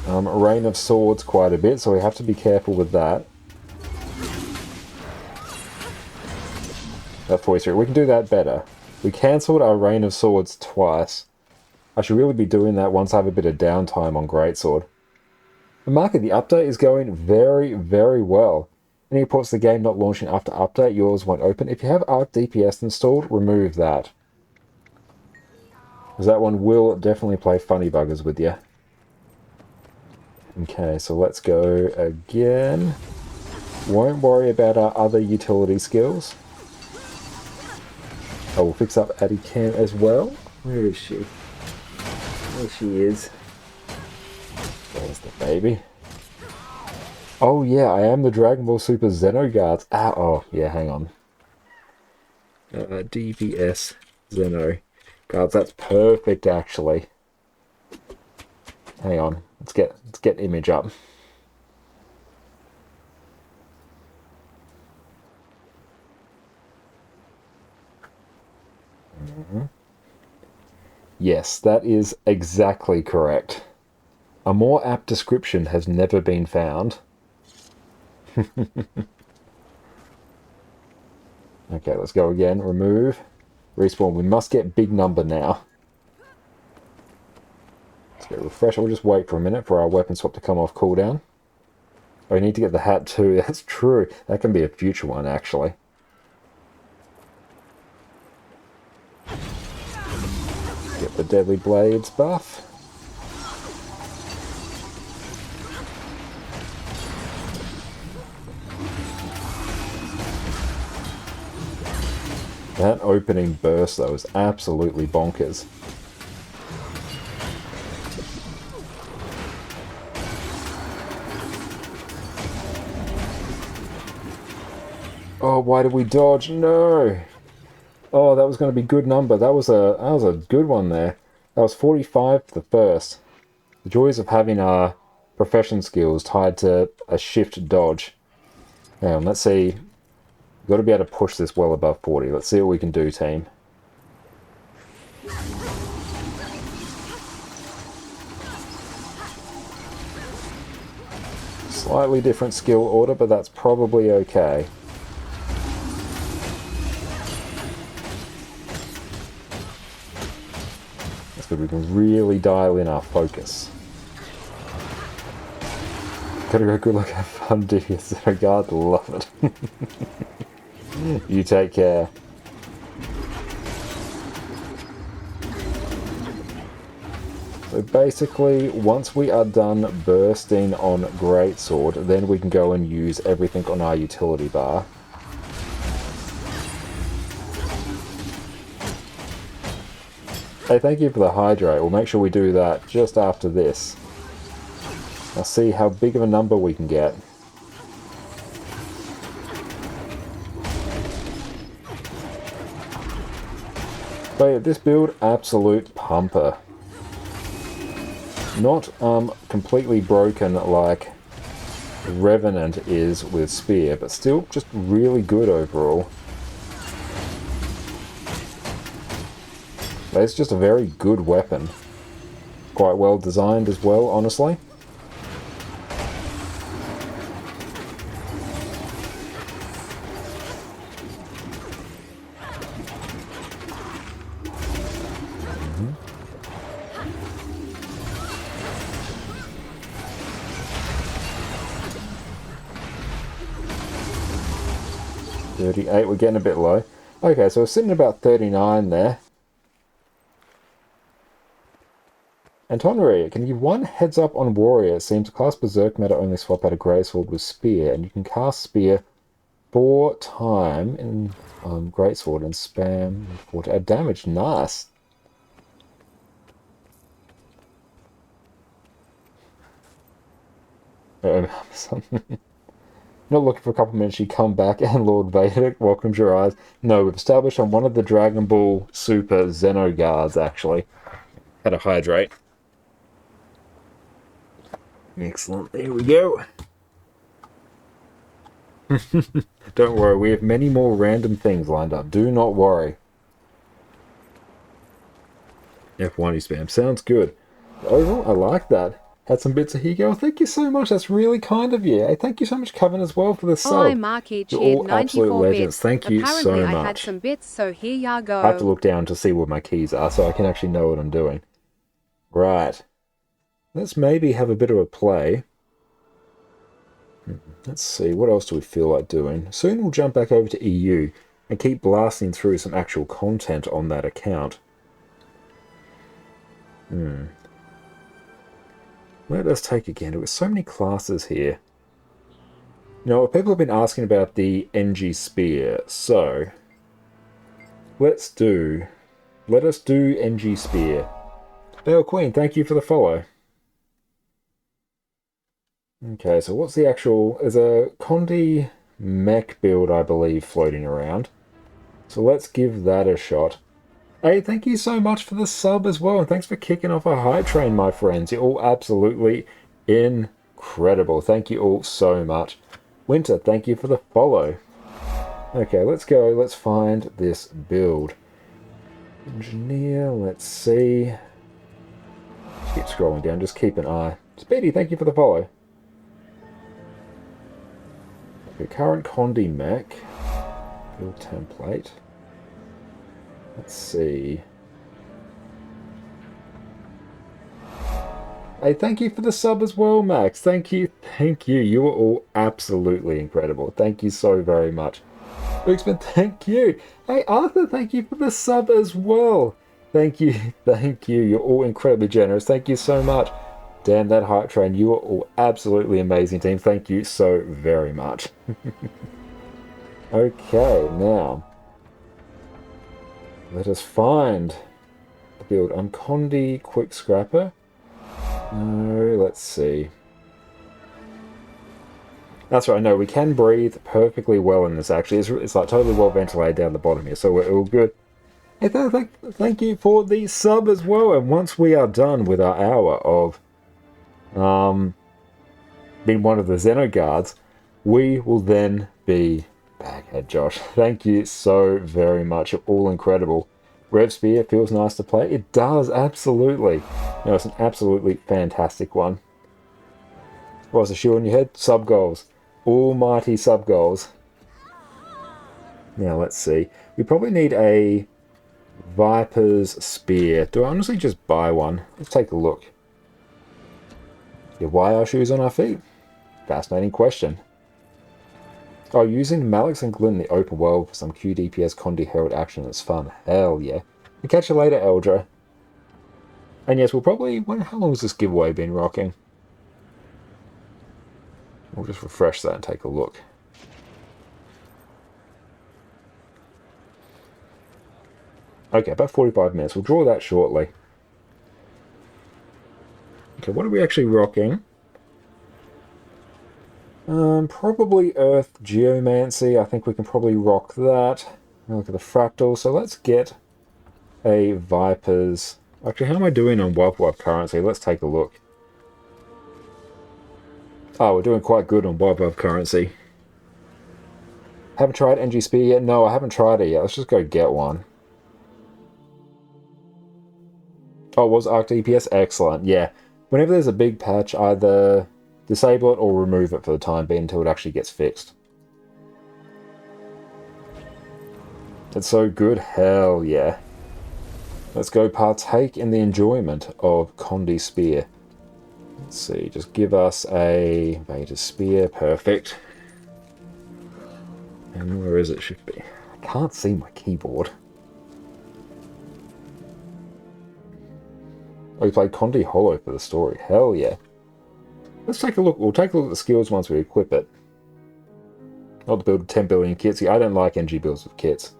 Rain of Swords quite a bit, so we have to be careful with that. That voice here. We can do that better. We cancelled our Rain of Swords twice. I should really be doing that once I have a bit of downtime on Greatsword. The market, the update is going very, very well. Any reports the game not launching after update, yours won't open. If you have Arc DPS installed, remove that. Because that one will definitely play funny buggers with you. Okay, so let's go again. Won't worry about our other utility skills. I will fix up Addie Cam as well. Where is she? There she is. There's the baby. Oh yeah, I am the Dragon Ball Super Xenoguards. Ah, oh yeah, hang on. DPS Xeno guards. That's perfect, actually. Hang on. Let's get image up. Yes, that is exactly correct. A more apt description has never been found. Okay, let's go again. Remove. Respawn. We must get big number now. Let's go refresh. We'll just wait for a minute for our weapon swap to come off cooldown. Oh, we need to get the hat too. That's true. That can be a future one, actually. Get the Deadly Blades buff. That opening burst, though, is absolutely bonkers. Oh, why did we dodge? No! Oh, that was going to be good number. That was a good one there. That was 45 for the first. The joys of having our profession skills tied to a shift dodge. Now, let's see. We've got to be able to push this well above 40. Let's see what we can do, team. Slightly different skill order, but that's probably okay. That's good. We can really dial in our focus. Gotta go good look, have fun, DPS regard, love it. You take care. So basically, once we are done bursting on Greatsword, then we can go and use everything on our utility bar. Hey, thank you for the hydrate. We'll make sure we do that just after this. I'll see how big of a number we can get. But yeah, this build, absolute pumper. Not completely broken like Revenant is with Spear, but still just really good overall. But it's just a very good weapon. Quite well designed as well, honestly. 38, we're getting a bit low. Okay, so we're sitting about 39 there. Antonary, can you give one heads up on Warrior? It seems class Berserk meta only swap out a Greatsword with Spear, and you can cast Spear 4 times in Greatsword and spam 4 to add damage. Nice. Not looking for a couple minutes, you come back and Lord Vader welcomes your eyes. No, we've established on one of the Dragon Ball Super Xeno guards, actually. Had to hydrate. Excellent, there we go. Don't worry, we have many more random things lined up. Do not worry. F1 spam, sounds good. Overall, I like that. Had some bits of Higo. Thank you so much. That's really kind of you. Hey, thank you so much, Coven, as well, for the sub. Hi, Marky cheered 94 legends. bits. Thank you Apparently, so I much. had some bits, so here ya go. I have to look down to see where my keys are so I can actually know what I'm doing. Right. Let's maybe have a bit of a play. Let's see, what else do we feel like doing? Soon we'll jump back over to EU and keep blasting through some actual content on that account. Let us take again. There were so many classes here. You know, people have been asking about the NG Spear, so let us do NG Spear. Bale Queen, thank you for the follow. Okay, so what's the actual... There's a Condi mech build, I believe, floating around. So let's give that a shot. Hey, thank you so much for the sub as well, and thanks for kicking off a hype train, my friends. You're all absolutely incredible. Thank you all so much. Winter, thank you for the follow. Okay, let's go. Let's find this build. Engineer, let's see. Just keep scrolling down, just keep an eye. Speedy, thank you for the follow. Okay, current Condi mech. Build template. Let's see. Hey, thank you for the sub as well, Max. Thank you. Thank you. You are all absolutely incredible. Thank you so very much. Lukeman, thank you. Hey, Arthur, thank you for the sub as well. Thank you. Thank you. You're all incredibly generous. Thank you so much. Damn that hype train. You are all absolutely amazing, team. Thank you so very much. Okay, now. Let us find the build. Condi Quick Scrapper. No, let's see. That's right, no, we can breathe perfectly well in this, actually. It's like totally well ventilated down the bottom here, so we're all good. Hey, thank you for the sub as well, and once we are done with our hour of being one of the Xenoguards, we will then be Baghead Josh. Thank you so very much. You're all incredible. Rev Spear feels nice to play. It does, absolutely. No, it's an absolutely fantastic one. What's the shoe on your head? Sub goals. Almighty sub goals. Now, let's see. We probably need a Viper's Spear. Do I honestly just buy one? Let's take a look. Yeah, why are shoes on our feet? Fascinating question. Oh, using Malix and Glyn in the open world for some QDPS Condi Herald action is fun. Hell yeah. We'll catch you later, Eldra. And yes, we'll probably... How long has this giveaway been rocking? We'll just refresh that and take a look. Okay, about 45 minutes. We'll draw that shortly. Okay, what are we actually rocking? Probably Earth Geomancy. I think we can probably rock that. Look at the fractal. So let's get a Viper's... Actually, how am I doing on Wild currency? Let's take a look. Oh, we're doing quite good on Wild currency. Haven't tried NG Spear yet? No, I haven't tried it yet. Let's just go get one. Oh, it was Arc DPS? Excellent. Yeah. Whenever there's a big patch, either disable it or remove it for the time being until it actually gets fixed. It's so good. Hell yeah. Let's go partake in the enjoyment of Condi Spear. Let's see. Just give us a Vader Spear. Perfect. And where is it? Should be. I can't see my keyboard. Oh, you played Conde Hollow for the story. Hell yeah. Let's take a look. We'll take a look at the skills once we equip it. Not to build 10 billion kits. I don't like NG builds with kits.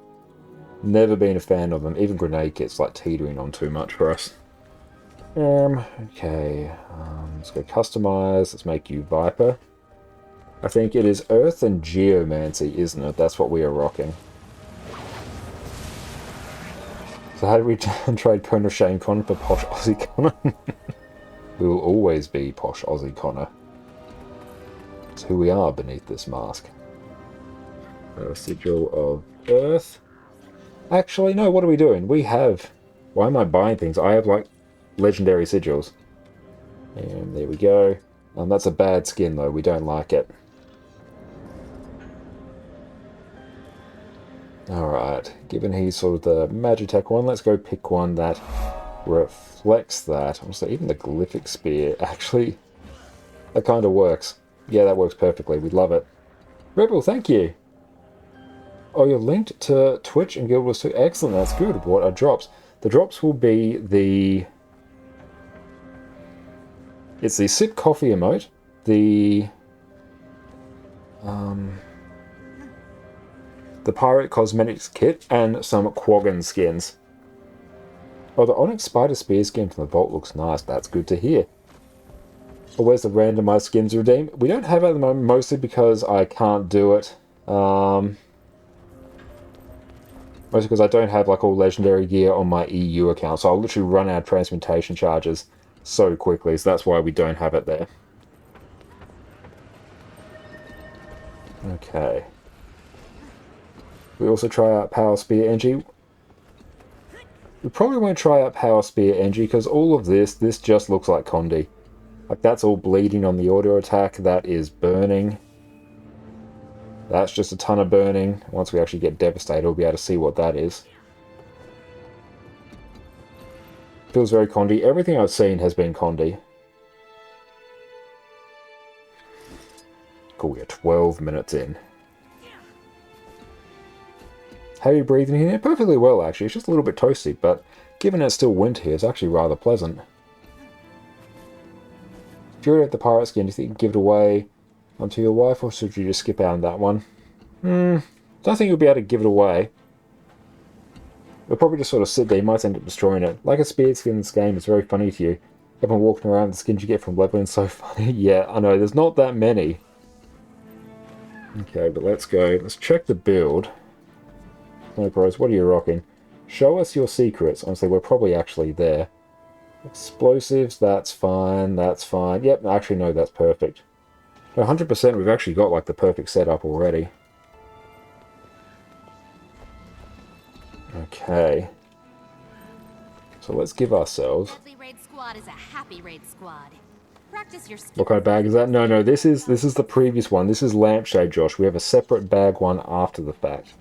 Never been a fan of them. Even grenade kits like teetering on too much for us. Okay. Let's go customize. Let's make you Viper. I think it is Earth and Geomancy, isn't it? That's what we are rocking. So how do we trade Connor Shane Connor for Posh Aussie Connor? We will always be Posh Aussie Connor. It's who we are beneath this mask. Sigil of Earth. Actually, no, what are we doing? We have... Why am I buying things? I have, like, legendary sigils. And there we go. That's a bad skin, though. We don't like it. Alright, given he's sort of the Magitech one, let's go pick one that reflects that. Also, even the Glyphic Spear, actually, that kind of works. Yeah, that works perfectly. We love it. Rebel, thank you! Oh, you're linked to Twitch and Guild Wars 2. Excellent, that's good. What are drops? The drops will be the... It's the Sip Coffee emote, the Pirate Cosmetics kit, and some Quaggan skins. Oh, the Onyx Spider Spear skin from the Vault looks nice. That's good to hear. Oh, where's the randomized skins redeem? We don't have it at the moment, mostly because I can't do it. Mostly because I don't have like all legendary gear on my EU account, so I'll literally run out of transmutation charges so quickly, so that's why we don't have it there. Okay. We also try out Power Spear NG. We probably won't try out Power Spear NG because all of this just looks like Conde. Like that's all bleeding on the auto attack, that is burning. That's just a ton of burning. Once we actually get Devastated, we'll be able to see what that is. Feels very Conde. Everything I've seen has been Conde. Cool, we are 12 minutes in. How are you breathing in here? Perfectly well, actually. It's just a little bit toasty, but given it's still winter here, it's actually rather pleasant. If you're at the pirate skin, do you think you can give it away onto your wife, or should you just skip out on that one? Don't think you'll be able to give it away. You'll probably just sort of sit there. You might end up destroying it. Like a spear skin in this game, it's very funny to you. Everyone walking around, the skins you get from leveling so funny. Yeah, I know, there's not that many. Okay, but let's go. Let's check the build. No pros, what are you rocking? Show us your secrets. Honestly, we're probably actually there. Explosives, that's fine, that's fine. Yep, actually, no, that's perfect. 100%, we've actually got like the perfect setup already. Okay. So let's give ourselves... Raid squad is a happy raid squad. Practice your What kind of bag is that? No, this is the previous one. This is Lampshade, Josh. We have a separate bag one after the fact.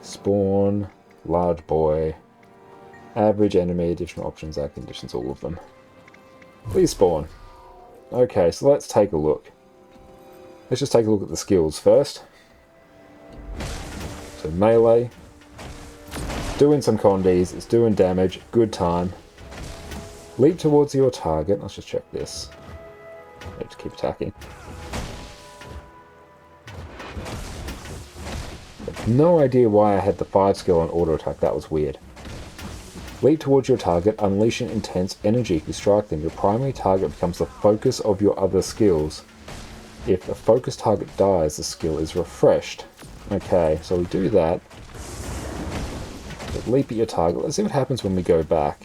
Spawn, large boy, average enemy, additional options, add conditions, all of them. Please spawn. Okay, so let's take a look. Let's just take a look at the skills first. So melee, doing some condes, it's doing damage, good time. Leap towards your target, let's just check this. Let's keep attacking. No idea why I had the 5 skill on auto attack, that was weird. Leap towards your target, unleashing intense energy. If you strike them, your primary target becomes the focus of your other skills. If the focus target dies, the skill is refreshed. Okay, so we do that. But leap at your target. Let's see what happens when we go back.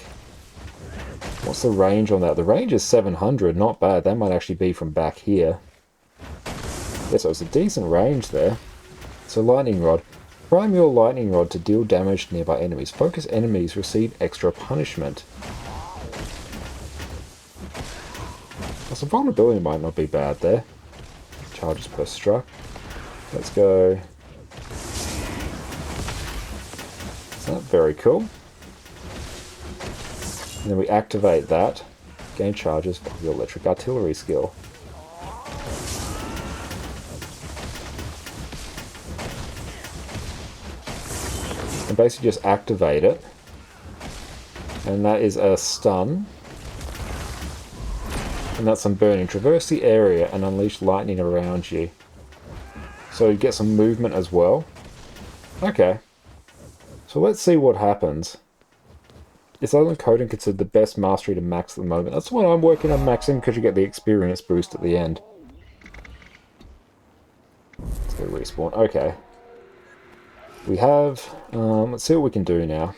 What's the range on that? The range is 700, not bad. That might actually be from back here. Yeah, so it's a decent range there. So lightning rod. Prime your lightning rod to deal damage to nearby enemies. Focus enemies receive extra punishment. Well, some vulnerability might not be bad there. Charges per struck. Let's go. Is that very cool? And then we activate that. Gain charges for your electric artillery skill. And basically just activate it. And that is a stun. And that's some burning. Traverse the area and unleash lightning around you. So you get some movement as well. Okay. So let's see what happens. Is Island Coding considered the best mastery to max at the moment? That's what I'm working on maxing because you get the experience boost at the end. Let's go respawn. Okay. We have... let's see what we can do now.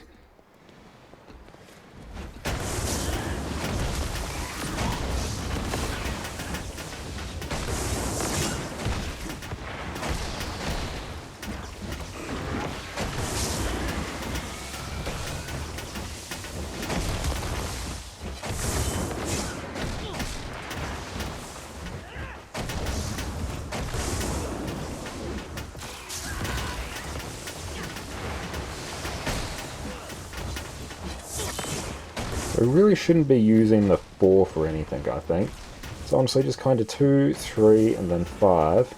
We really shouldn't be using the 4 for anything, I think. So honestly, just kind of 2, 3, and then 5.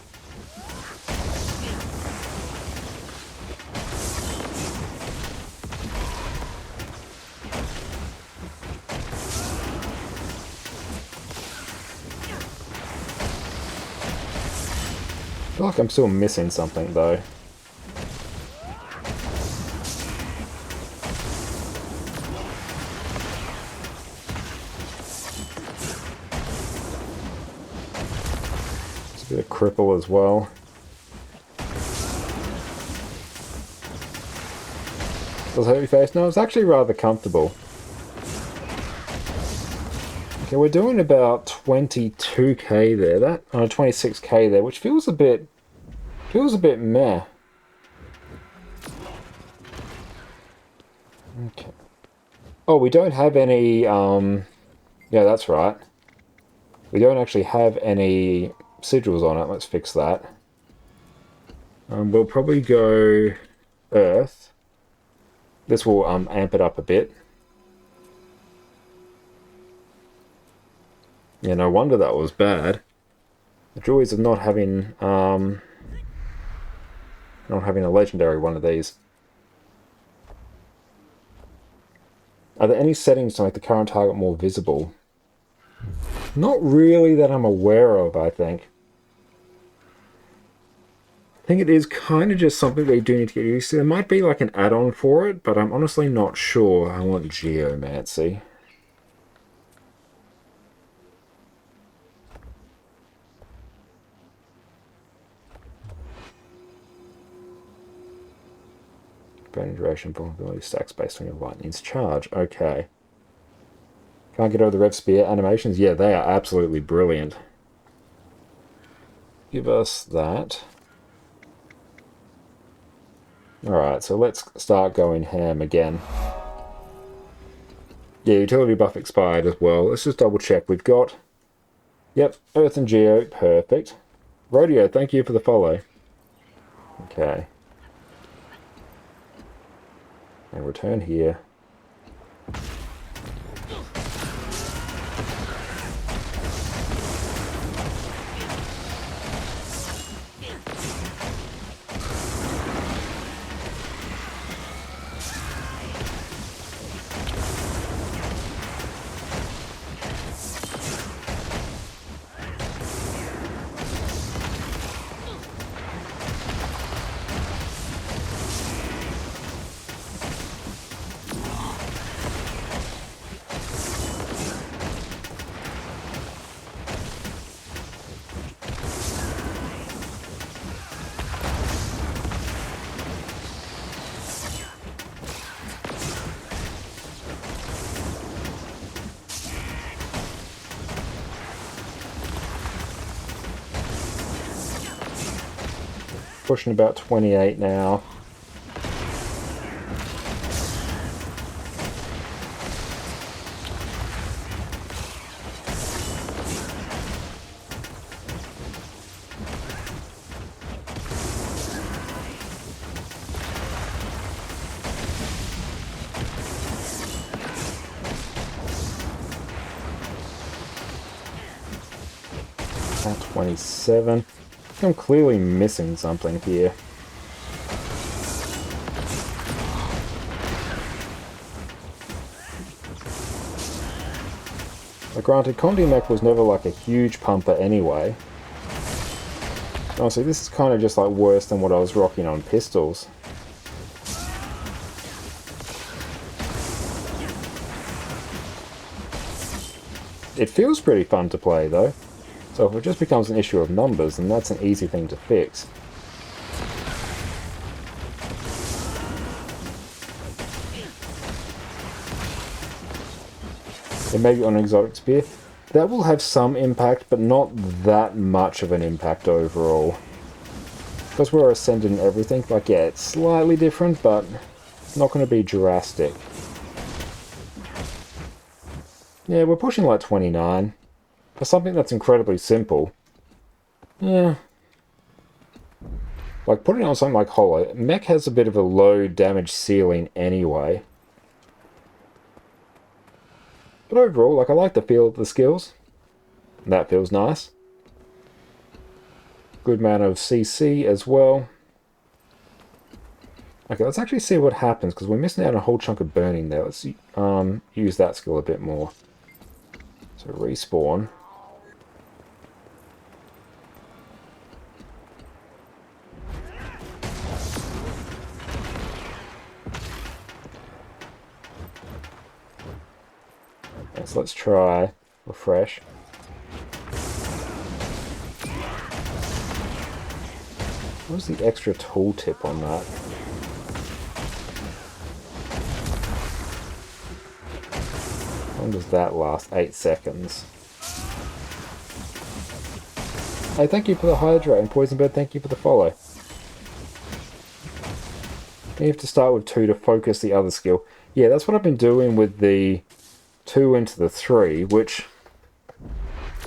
I feel like I'm still missing something, though. A cripple as well. Does it hurt your face? No, it's actually rather comfortable. Okay, we're doing about 22k there. That 26k there, which feels a bit meh. Okay. Oh, we don't have any. Yeah, that's right. We don't actually have any sigils on it. Let's fix that. We'll probably go Earth. This will amp it up a bit. Yeah, no wonder that was bad. The joys of not having a legendary one of these. Are there any settings to make the current target more visible? Not really that I'm aware of, I think. I think it is kind of just something they do need to get used to. There might be like an add-on for it, but I'm honestly not sure. I want Geomancy. Burning duration vulnerability stacks based on your lightning's charge. Okay. Can't get over the Rev Spear animations? Yeah, they are absolutely brilliant. Give us that. Alright, so let's start going ham again. Yeah, utility buff expired as well. Let's just double check. We've got... Yep, Earth and Geo, perfect. Rodeo, thank you for the follow. Okay. And return here. Pushing about 28 now. At 27. I'm clearly missing something here. Like, granted, Condi Mech was never like a huge pumper anyway. Honestly, this is kind of just like worse than what I was rocking on pistols. It feels pretty fun to play though, so if it just becomes an issue of numbers, then that's an easy thing to fix. And maybe on an exotic spear, that will have some impact, but not that much of an impact overall. Because we're ascended and everything, like yeah, it's slightly different, but not going to be drastic. Yeah, we're pushing like 29. For something that's incredibly simple. Yeah. Like putting it on something like Hollow, Mech has a bit of a low damage ceiling anyway. But overall, like I like the feel of the skills. That feels nice. Good amount of CC as well. Okay, let's actually see what happens, because we're missing out on a whole chunk of burning there. Let's use that skill a bit more. So respawn. Okay, so let's try refresh. What's the extra tooltip on that? How long does that last? 8 seconds. Hey, thank you for the hydrate, and Poisonbird, thank you for the follow. You have to start with 2 to focus the other skill. Yeah, that's what I've been doing with the 2 into the 3, which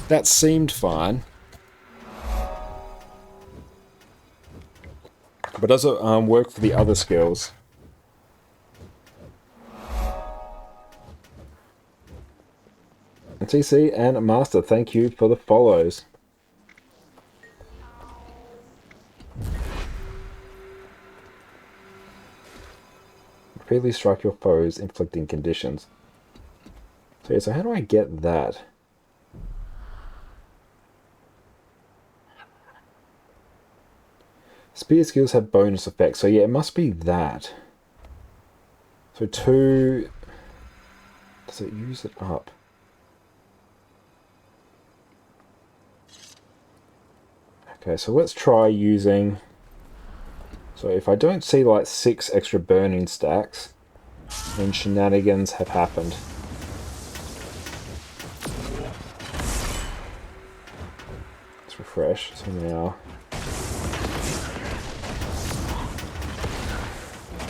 that seemed fine. But does it work for the other skills? TC and Master, thank you for the follows. Repeatedly strike your foes, inflicting conditions. So yeah, so how do I get that? Spear skills have bonus effects, so yeah, it must be that. So 2... Does it use it up? Okay, so let's try using... So if I don't see like 6 extra burning stacks, then shenanigans have happened. Let's refresh, so now...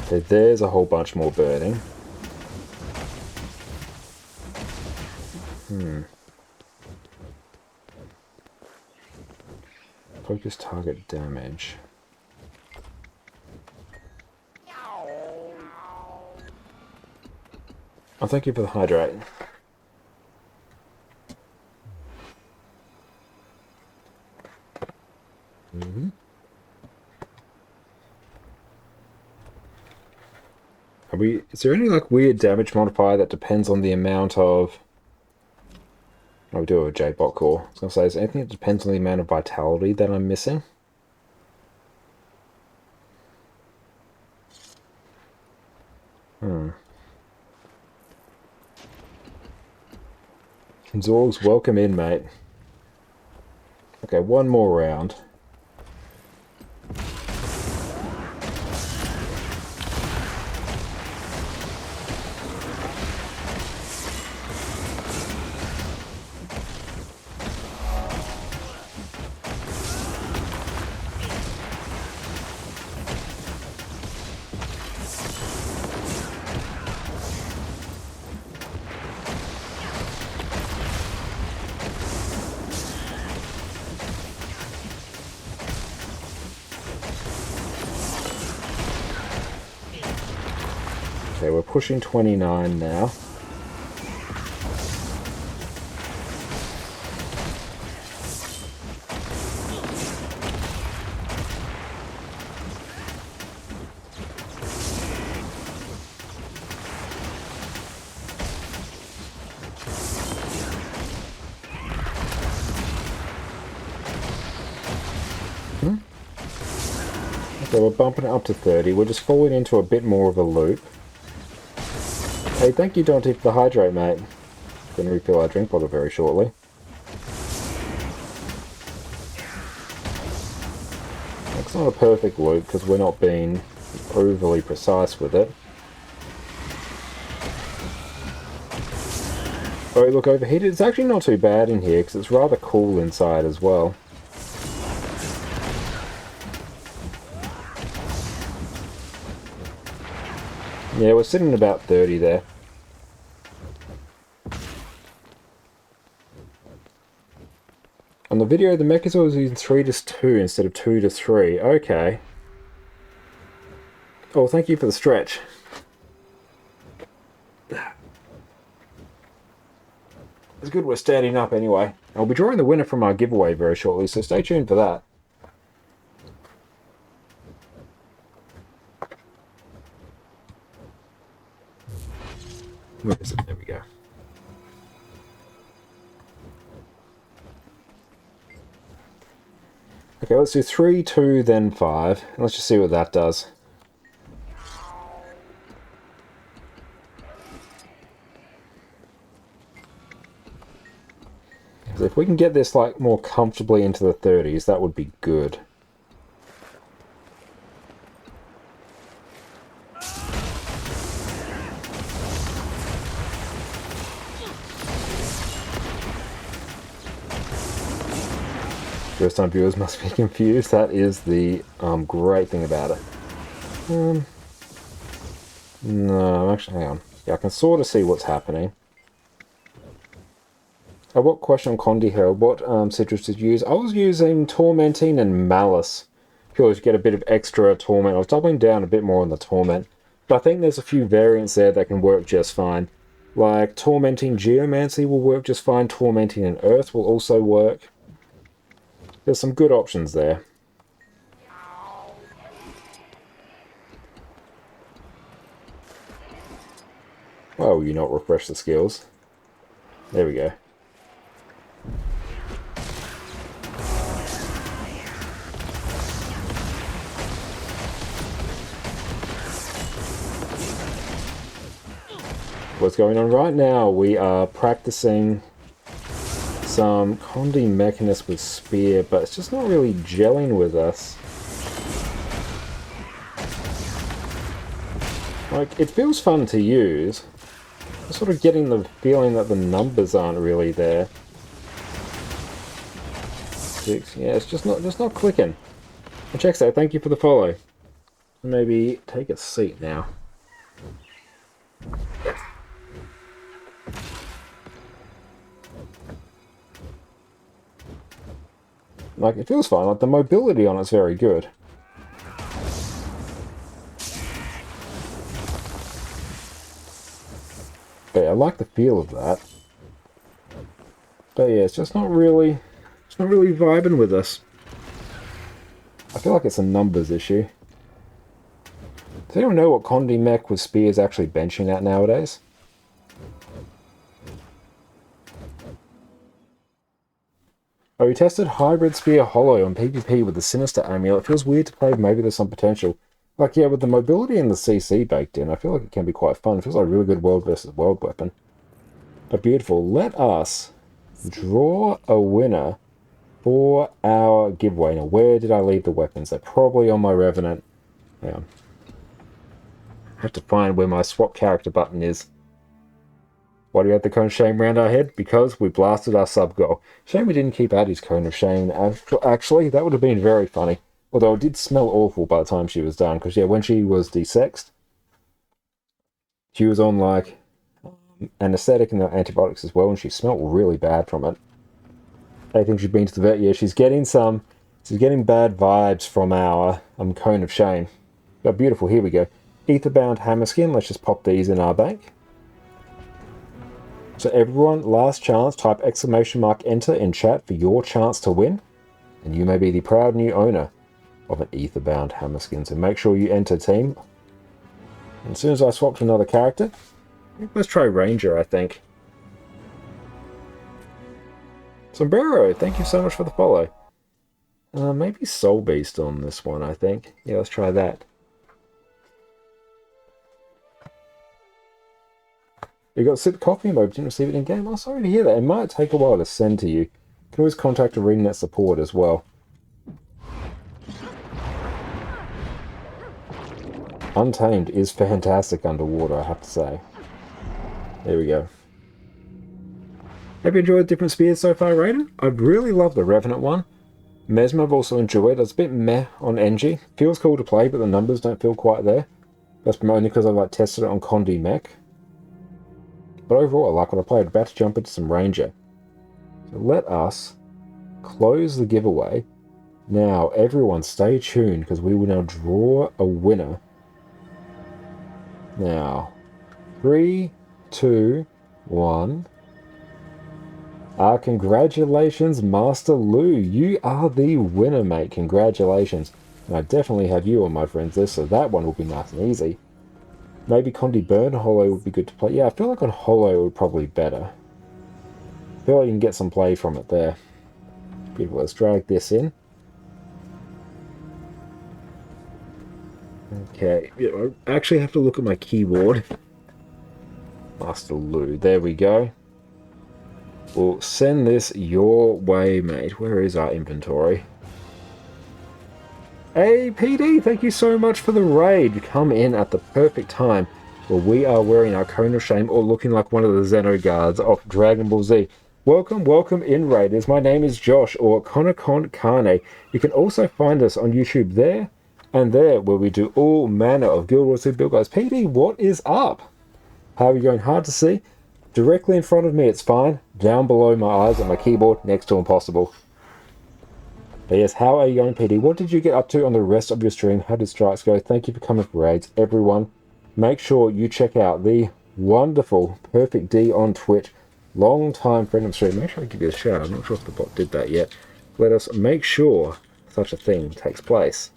Okay, there's a whole bunch more burning. Focus target damage. Oh, thank you for the hydrate. Is there any like weird damage modifier that depends on the amount of... Oh, we do have a J-Bot core. I was going to say, is there anything that depends on the amount of vitality that I'm missing? Zorgs, welcome in, mate. Okay, one more round. Okay, we're pushing 29 now. So we're bumping it up to 30. We're just falling into a bit more of a loop. Hey, thank you, Janthir, for the hydrate, mate. Gonna refill our drink bottle very shortly. It's not a perfect loop because we're not being overly precise with it. Oh, look, overheated. It's actually not too bad in here because it's rather cool inside as well. Yeah, we're sitting at about 30 there. On the video, the mech is always using 3 to 2 instead of 2 to 3. Okay. Oh, thank you for the stretch. It's good we're standing up anyway. I'll be drawing the winner from our giveaway very shortly, so stay tuned for that. Where is it? There we go. Okay, let's do 3, 2, then 5. And let's just see what that does. Because if we can get this like more comfortably into the 30s, that would be good. First time viewers must be confused. That is the great thing about it. No, actually, hang on. Yeah, I can sort of see what's happening. What question on Condi here? What citrus did you use? I was using Tormenting and Malice. Purely to get a bit of extra Torment. I was doubling down a bit more on the Torment. But I think there's a few variants there that can work just fine. Like Tormenting Geomancy will work just fine. Tormenting and Earth will also work. There's some good options there. Why will you not refresh the skills? There we go. What's going on right now? We are practicing some Condi Mechanist with Spear, but it's just not really gelling with us. Like, it feels fun to use. I'm sort of getting the feeling that the numbers aren't really there. 6, yeah, it's just not clicking. And checks out, thank you for the follow. Maybe take a seat now. Like, it feels fine. Like, the mobility on it's very good. But yeah, I like the feel of that. But yeah, it's just not really vibing with us. I feel like it's a numbers issue. Does anyone know what Condi Mech with Spear is actually benching at nowadays? Oh, we tested Hybrid Spear Hollow on PvP with the Sinister Amulet. It feels weird to play, but maybe there's some potential. Like, yeah, with the mobility and the CC baked in, I feel like it can be quite fun. It feels like a really good world versus world weapon. But beautiful. Let us draw a winner for our giveaway. Now, where did I leave the weapons? They're probably on my Revenant. Hang on. I have to find where my swap character button is. Why do we have the Cone of Shame round our head? Because we blasted our sub-goal. Shame we didn't keep Addie's Cone of Shame. Actually, that would have been very funny. Although it did smell awful by the time she was done. Because, yeah, when she was desexed, she was on, like, anesthetic and antibiotics as well, and she smelled really bad from it. I think she's been to the vet. Yeah, she's getting bad vibes from our Cone of Shame. But beautiful, here we go. Etherbound Hammerskin, let's just pop these in our bank. So everyone, last chance, type !enter in chat for your chance to win. And you may be the proud new owner of an Etherbound Hammerskin. So make sure you enter team. And as soon as I swap to another character, let's try Ranger, I think. Sombrero, thank you so much for the follow. Maybe Soul Beast on this one, I think. Yeah, let's try that. You got sipped coffee mode, didn't receive it in game. I'm sorry to hear that. It might take a while to send to you. You can always contact ArenaNet support as well. Untamed is fantastic underwater, I have to say. There we go. Have you enjoyed different spears so far, Raiden? I really love the Revenant one. Mesmer I've also enjoyed. It's a bit meh on NG. Feels cool to play, but the numbers don't feel quite there. That's only because I've tested it on Condi Mech. But overall, I like what I played. About to jump into some Ranger. So let us close the giveaway. Now, everyone stay tuned, because we will now draw a winner. Now, 3, 2, 1... congratulations, Master Lou. You are the winner, mate. Congratulations. And I definitely have you on my friends list, so that one will be nice and easy. Maybe Condi Burn Hollow would be good to play. Yeah, I feel like on Hollow it would probably be better. I feel like you can get some play from it there. Beautiful. Let's drag this in. Okay. Yeah, I actually have to look at my keyboard. Master Lou. There we go. We'll send this your way, mate. Where is our inventory? Hey, PD, thank you so much for the raid. You come in at the perfect time where we are wearing our Cone of Shame or looking like one of the Xeno guards of Dragon Ball Z. Welcome, welcome in, raiders. My name is Josh, or Konokon Kane. You can also find us on YouTube there and there, where we do all manner of Guild Wars 2 build guides. PD, what is up? How are you going? Hard to see? Directly in front of me, it's fine. Down below my eyes on my keyboard, next to impossible. But yes, how are you going, PD? What did you get up to on the rest of your stream? How did strikes go? Thank you for coming for raids. Everyone, make sure you check out the wonderful Perfect D on Twitch. Long time friend of the stream. Make sure I give you a shout. I'm not sure if the bot did that yet. Let us make sure such a thing takes place.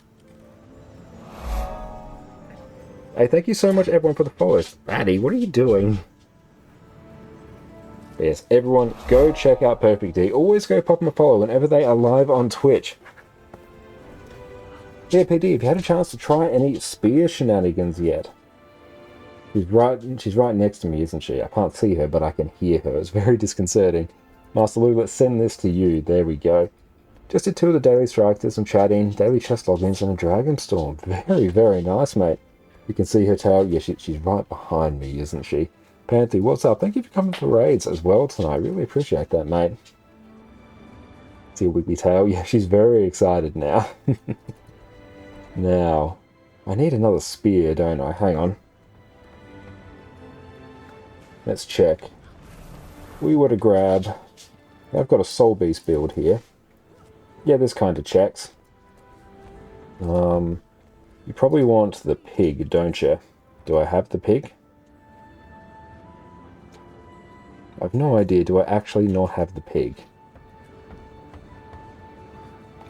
Hey, thank you so much, everyone, for the follows. Batty, what are you doing? Yes, everyone, go check out Perfect D. Always go pop them a follow whenever they are live on Twitch. Yeah, PD, have you had a chance to try any spear shenanigans yet? She's right next to me, isn't she? I can't see her, but I can hear her. It's very disconcerting. Master Lou, let's send this to you. There we go. Just did 2 of the daily strikes, did some chatting, daily chest logins, and a dragon storm. Very, very nice, mate. You can see her tail. Yeah, she's right behind me, isn't she? Panthy, what's up? Thank you for coming for raids as well tonight. Really appreciate that, mate. See a wiggly tail? Yeah, she's very excited now. Now, I need another spear, don't I? Hang on. Let's check. We were to grab... I've got a Soul Beast build here. Yeah, this kind of checks. You probably want the pig, don't you? Do I have the pig? I've no idea. Do I actually not have the pig?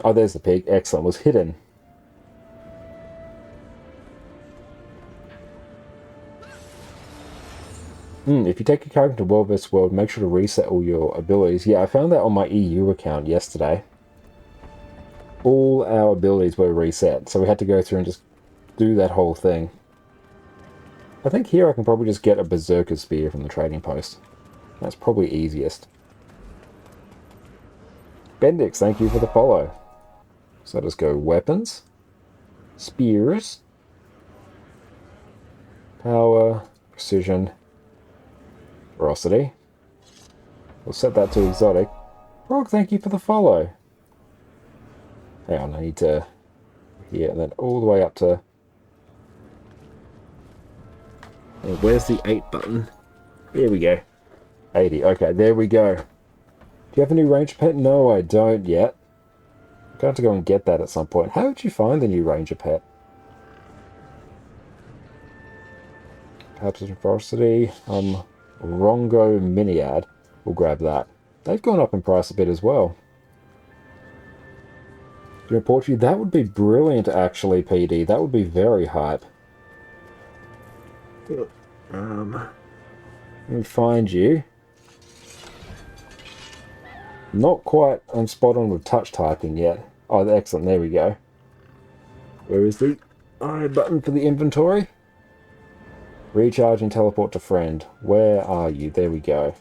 Oh, there's the pig. Excellent. It was hidden. If you take a character to World vs. World, make sure to reset all your abilities. Yeah, I found that on my EU account yesterday. All our abilities were reset, so we had to go through and just do that whole thing. I think here I can probably just get a Berserker Spear from the trading post. That's probably easiest. Bendix, thank you for the follow. So let us go weapons, spears, power, precision, ferocity. We'll set that to exotic. Frog, thank you for the follow. Hang on, I need to... Here, and then all the way up to... Oh, where's the 8 button? There we go. 80. Okay, there we go. Do you have a new Ranger pet? No, I don't yet. I'm going to have to go and get that at some point. How did you find the new Ranger pet? Perhaps in ferocity. Rongo Miniad. We'll grab that. They've gone up in price a bit as well. To report you, that would be brilliant, actually, PD. That would be very hype. Let me find you. Not quite spot on with touch typing yet. Oh, excellent. There we go. Where is the I button for the inventory? Recharge and teleport to friend. Where are you? There we go.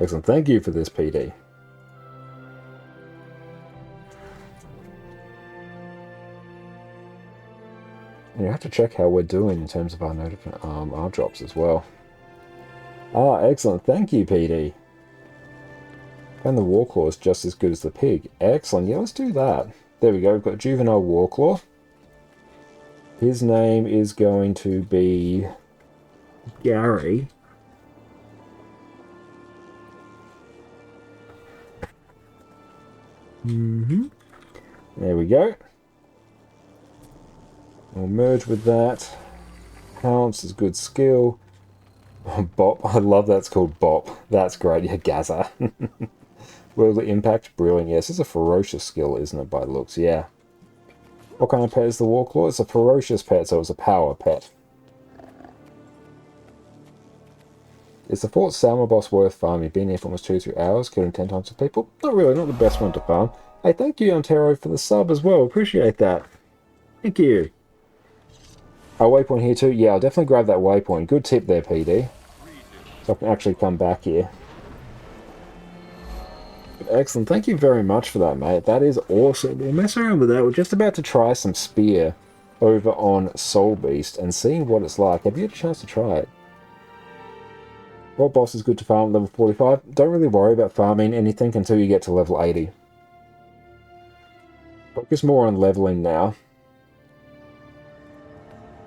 Excellent. Thank you for this, PD. And you have to check how we're doing in terms of our our drops as well. Ah, excellent. Thank you, PD. And the Warclaw is just as good as the pig. Excellent. Yeah, let's do that. There we go. We've got Juvenile Warclaw. His name is going to be Gary. There we go. We'll merge with that. Pounce is good skill. Bop. I love that's called Bop. That's great. Yeah, Gaza. Worldly Impact. Brilliant. Yes, it's a ferocious skill, isn't it, by the looks? Yeah. What kind of pet is the Warclaw? It's a ferocious pet, so it's a power pet. Is the Fort Salma boss worth farming? Been here for almost 2-3 hours, killing 10 times the people? Not really, not the best one to farm. Hey, thank you, Janthir, for the sub as well. Appreciate that. Thank you. A waypoint here too? Yeah, I'll definitely grab that waypoint. Good tip there, PD. So I can actually come back here. Excellent. Thank you very much for that, mate. That is awesome. We'll mess around with that. We're just about to try some spear over on Soul Beast and seeing what it's like. Have you had a chance to try it? What boss is good to farm at level 45? Don't really worry about farming anything until you get to level 80. Focus more on leveling now.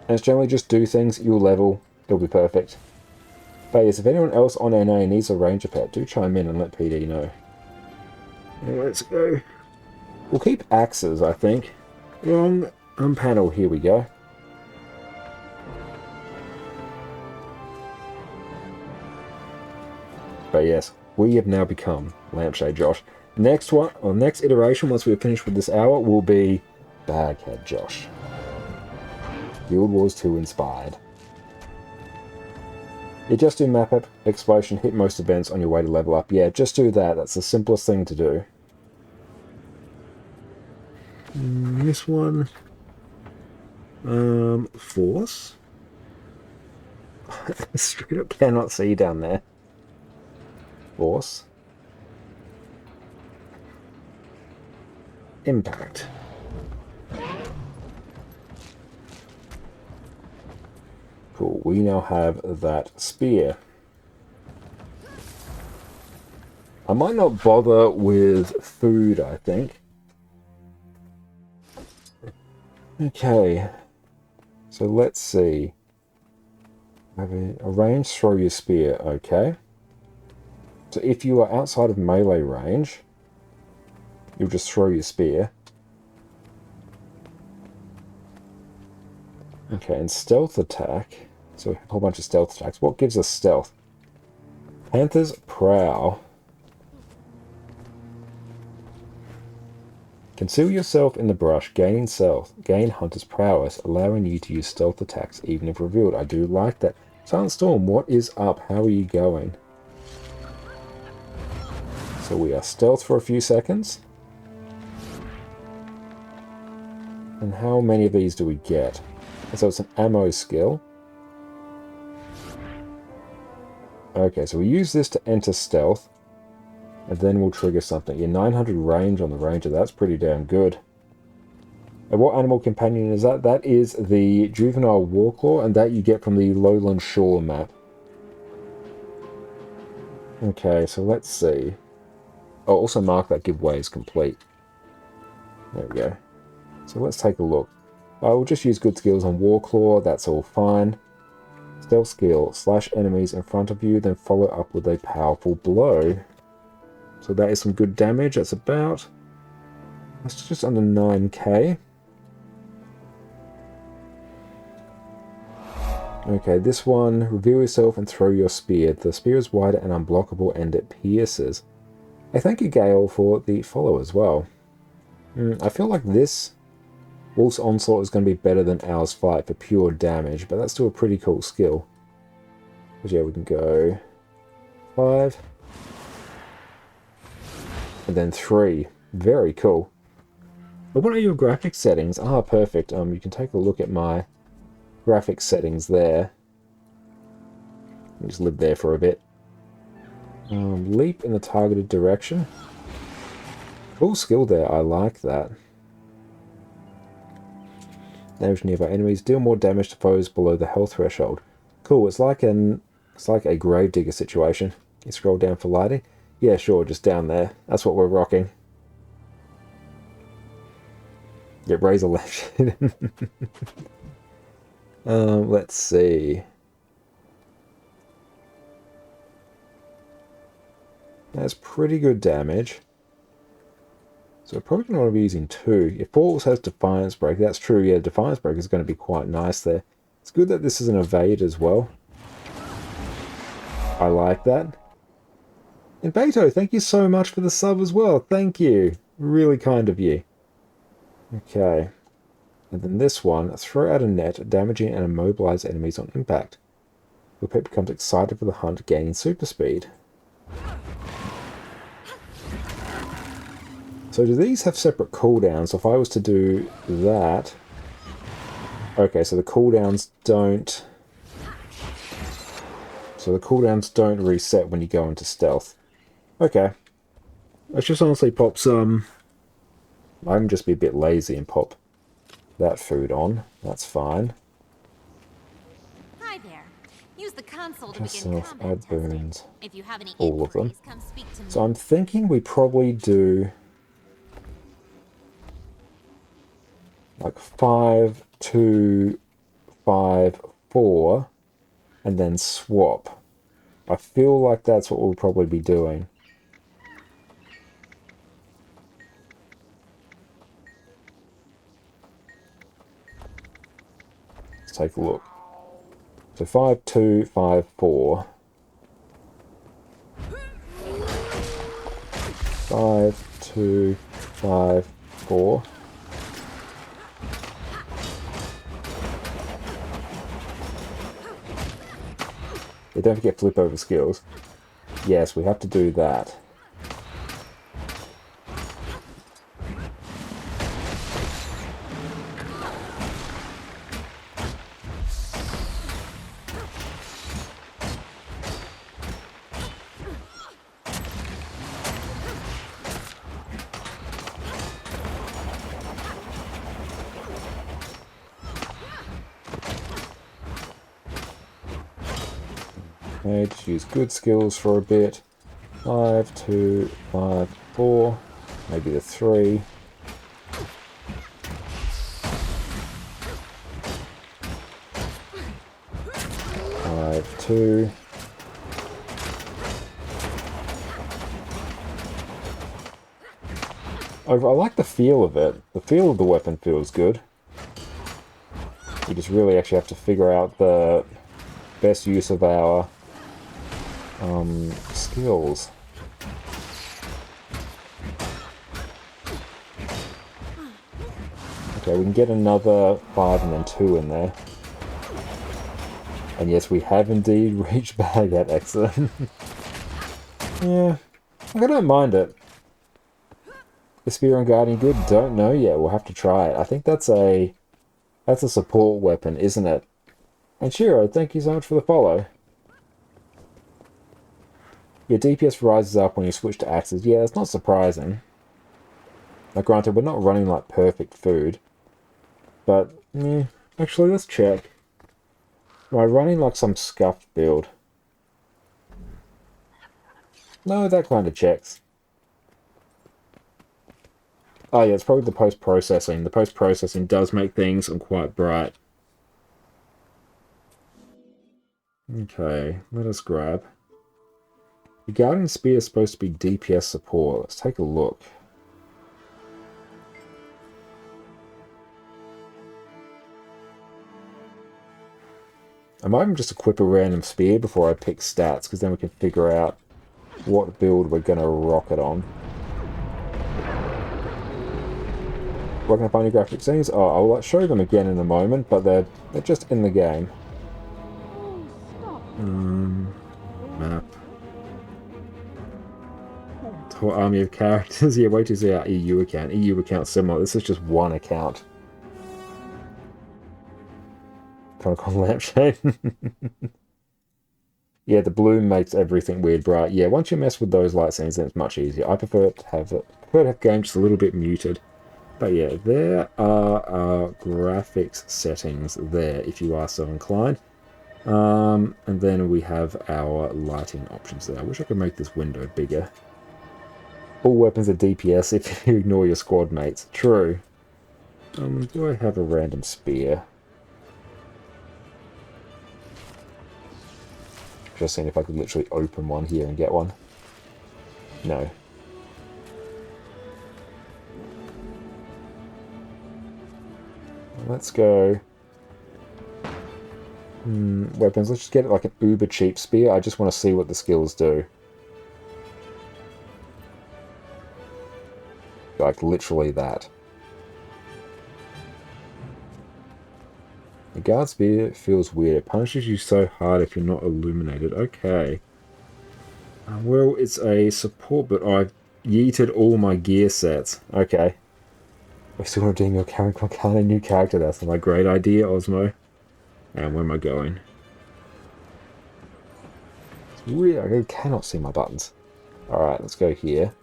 And it's generally just do things, you'll level, it'll be perfect. But yes, if anyone else on NA needs a ranger pet, do chime in and let PD know. Let's go. We'll keep axes, I think. Wrong panel, here we go. But yes, we have now become Lampshade Josh. Next one, or next iteration, once we're finished with this hour, will be Baghead Josh. Guild Wars 2 inspired. You just do map exploration, hit most events on your way to level up. Yeah, just do that. That's the simplest thing to do. This one. Force. Straight up cannot see down there. Force. Impact. Cool, we now have that spear. I might not bother with food, I think. Okay, so let's see. Have a range, throw your spear, okay. So if you are outside of melee range, you'll just throw your spear. Okay, and stealth attack. So a whole bunch of stealth attacks. What gives us stealth? Panther's Prowl. Conceal yourself in the brush, gaining stealth. Gain Hunter's Prowess, allowing you to use stealth attacks even if revealed. I do like that. Silent Storm, what is up? How are you going? So we are stealth for a few seconds. And how many of these do we get? So it's an ammo skill. Okay, so we use this to enter stealth. And then we'll trigger something. Yeah, 900 range on the Ranger. That's pretty damn good. And what animal companion is that? That is the Juvenile Warclaw, and that you get from the Lowland Shore map. Okay, so let's see. Oh, also mark that giveaway as complete. There we go. So let's take a look. I will just use good skills on Warclaw. That's all fine. Stealth skill. Slash enemies in front of you, then follow up with a powerful blow. So that is some good damage. That's about... That's just under 9k. Okay, this one. Reveal yourself and throw your spear. The spear is wider and unblockable and it pierces. Hey, thank you, Gale, for the follow as well. I feel like this Wolf's Onslaught is going to be better than Owl's Fight for pure damage, but that's still a pretty cool skill. But yeah, we can go 5. And then 3. Very cool. But what are your graphics settings? Ah, perfect. You can take a look at my graphics settings there. Just live there for a bit. Leap in the targeted direction. Cool skill there, I like that. Damage nearby enemies. Deal more damage to foes below the health threshold. Cool, it's like a gravedigger situation. You scroll down for lighting. Yeah, sure, just down there. That's what we're rocking. Yeah, razor lash. Let's see. That's pretty good damage. So we're probably going to want to be using 2. If 4 also has Defiance Break, that's true, yeah, Defiance Break is going to be quite nice there. It's good that this is an evade as well. I like that. And Beto, thank you so much for the sub as well. Thank you. Really kind of you. Okay. And then this one, throw out a net, damaging and immobilize enemies on impact. Your pet becomes excited for the hunt, gaining super speed. So do these have separate cooldowns? So if I was to do that... Okay, so the cooldowns don't... So the cooldowns don't reset when you go into stealth. Okay. Let's just honestly pop some... I can just be a bit lazy and pop that food on. That's fine. Hi there. Use the console to Just begin combat add burns. If you have any All of them. come speak to me. So I'm thinking we probably do... like 5, 2, 5, 4, and then swap. I feel like that's what we'll probably be doing. Let's take a look. So 5, 2, 5, 4. 5, 2, 5, 4. Yeah, don't forget flip over skills. Yes, we have to do that. Okay, just use good skills for a bit. 5, 2, 5, 4. Maybe the 3. Five, 2. I like the feel of it. The feel of the weapon feels good. We just really actually have to figure out the best use of our skills. Okay, we can get another 5 and then 2 in there. And yes, we have indeed reached Baghdad. Excellent. Yeah, I don't mind it. The Spear and Guardian good? Don't know yet. We'll have to try it. I think that's a support weapon, isn't it? And Shiro, thank you so much for the follow. Your DPS rises up when you switch to axes. Yeah, that's not surprising. Now, granted, we're not running like perfect food. But, actually, let's check. Am I running like some scuffed build? No, that kind of checks. Oh yeah, it's probably the post-processing. The post-processing does make things quite bright. Okay, let us grab. The Guardian Spear is supposed to be DPS support. Let's take a look. I might even just equip a random spear before I pick stats, because then we can figure out what build we're going to rock it on. Where can I find your graphic settings? Oh, I'll show them again in a moment, but they're just in the game. Map. Whole army of characters. Yeah, wait to see our EU account. EU account similar. This is just one account. Con lampshade. Yeah, the bloom makes everything weird bright. Yeah, once you mess with those light scenes, then it's much easier. I prefer to have game just a little bit muted. But yeah, there are our graphics settings there, if you are so inclined. And then we have our lighting options there. I wish I could make this window bigger. All weapons are DPS if you ignore your squad mates. True. Do I have a random spear? Just seeing if I could literally open one here and get one. No. Let's go. Weapons. Let's just get like an uber cheap spear. I just want to see what the skills do. Like literally that. The guard spear feels weird. It punishes you so hard if you're not illuminated. Okay. Well, it's a support, but I've yeeted all my gear sets. Okay. We're still redeeming your character. Kind of new character. That's not a great idea, Osmo. And where am I going? It's weird. I cannot see my buttons. Alright, let's go here.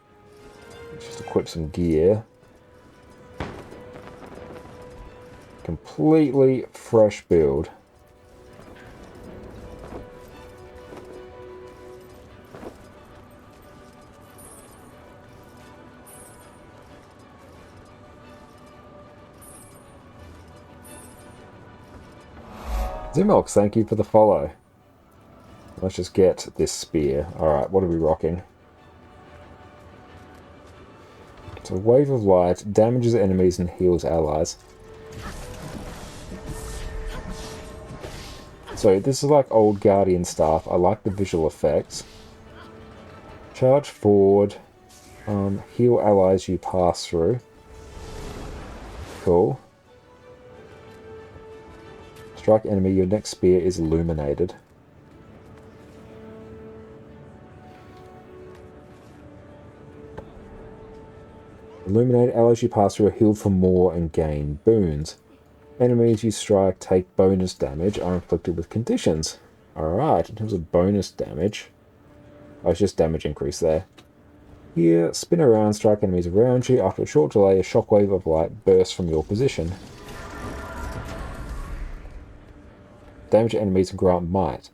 Let's just equip some gear. Completely fresh build. Zimox, thank you for the follow. Let's just get this spear. Alright, what are we rocking? So Wave of Light damages enemies and heals allies. So this is like old Guardian stuff. I like the visual effects. Charge forward. Heal allies you pass through. Cool. Strike enemy, your next spear is illuminated. Illuminated allies you pass through are healed for more and gain boons. Enemies you strike take bonus damage, are inflicted with conditions. Alright, in terms of bonus damage... Oh, it's just damage increase there. Here, spin around, strike enemies around you. After a short delay, a shockwave of light bursts from your position. Damage enemies and grant might.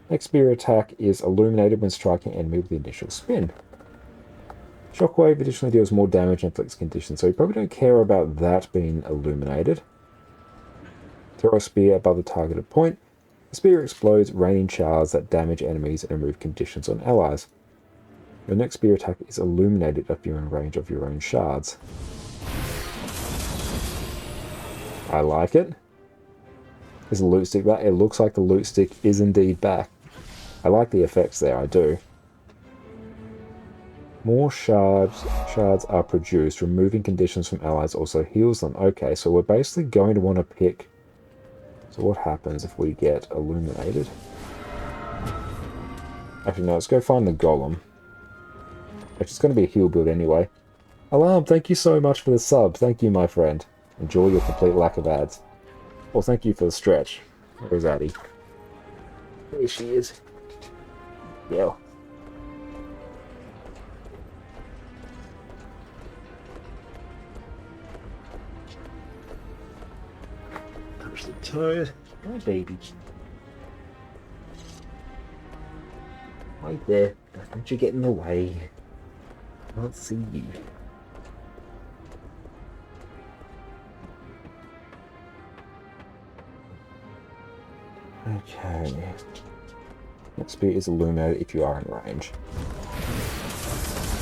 Next spear attack is illuminated when striking enemy with the initial spin. Shockwave additionally deals more damage and inflicts conditions, so you probably don't care about that being illuminated. Throw a spear above the targeted point. The spear explodes, raining shards that damage enemies and remove conditions on allies. Your next spear attack is illuminated if you're in range of your own shards. I like it. Is the loot stick back? It looks like the loot stick is indeed back. I like the effects there, I do. More shards are produced. Removing conditions from allies also heals them. Okay, so we're basically going to want to pick... So what happens if we get illuminated? Actually, no, let's go find the golem. Which is going to be a heal build anyway. Alarm, thank you so much for the sub. Thank you, my friend. Enjoy your complete lack of ads. Well, thank you for the stretch. Where's Addie? There she is. Yeah. Push the toes. My baby. Right there. Don't you get in the way. I can't see you. Okay. Next spear is illuminated if you are in range.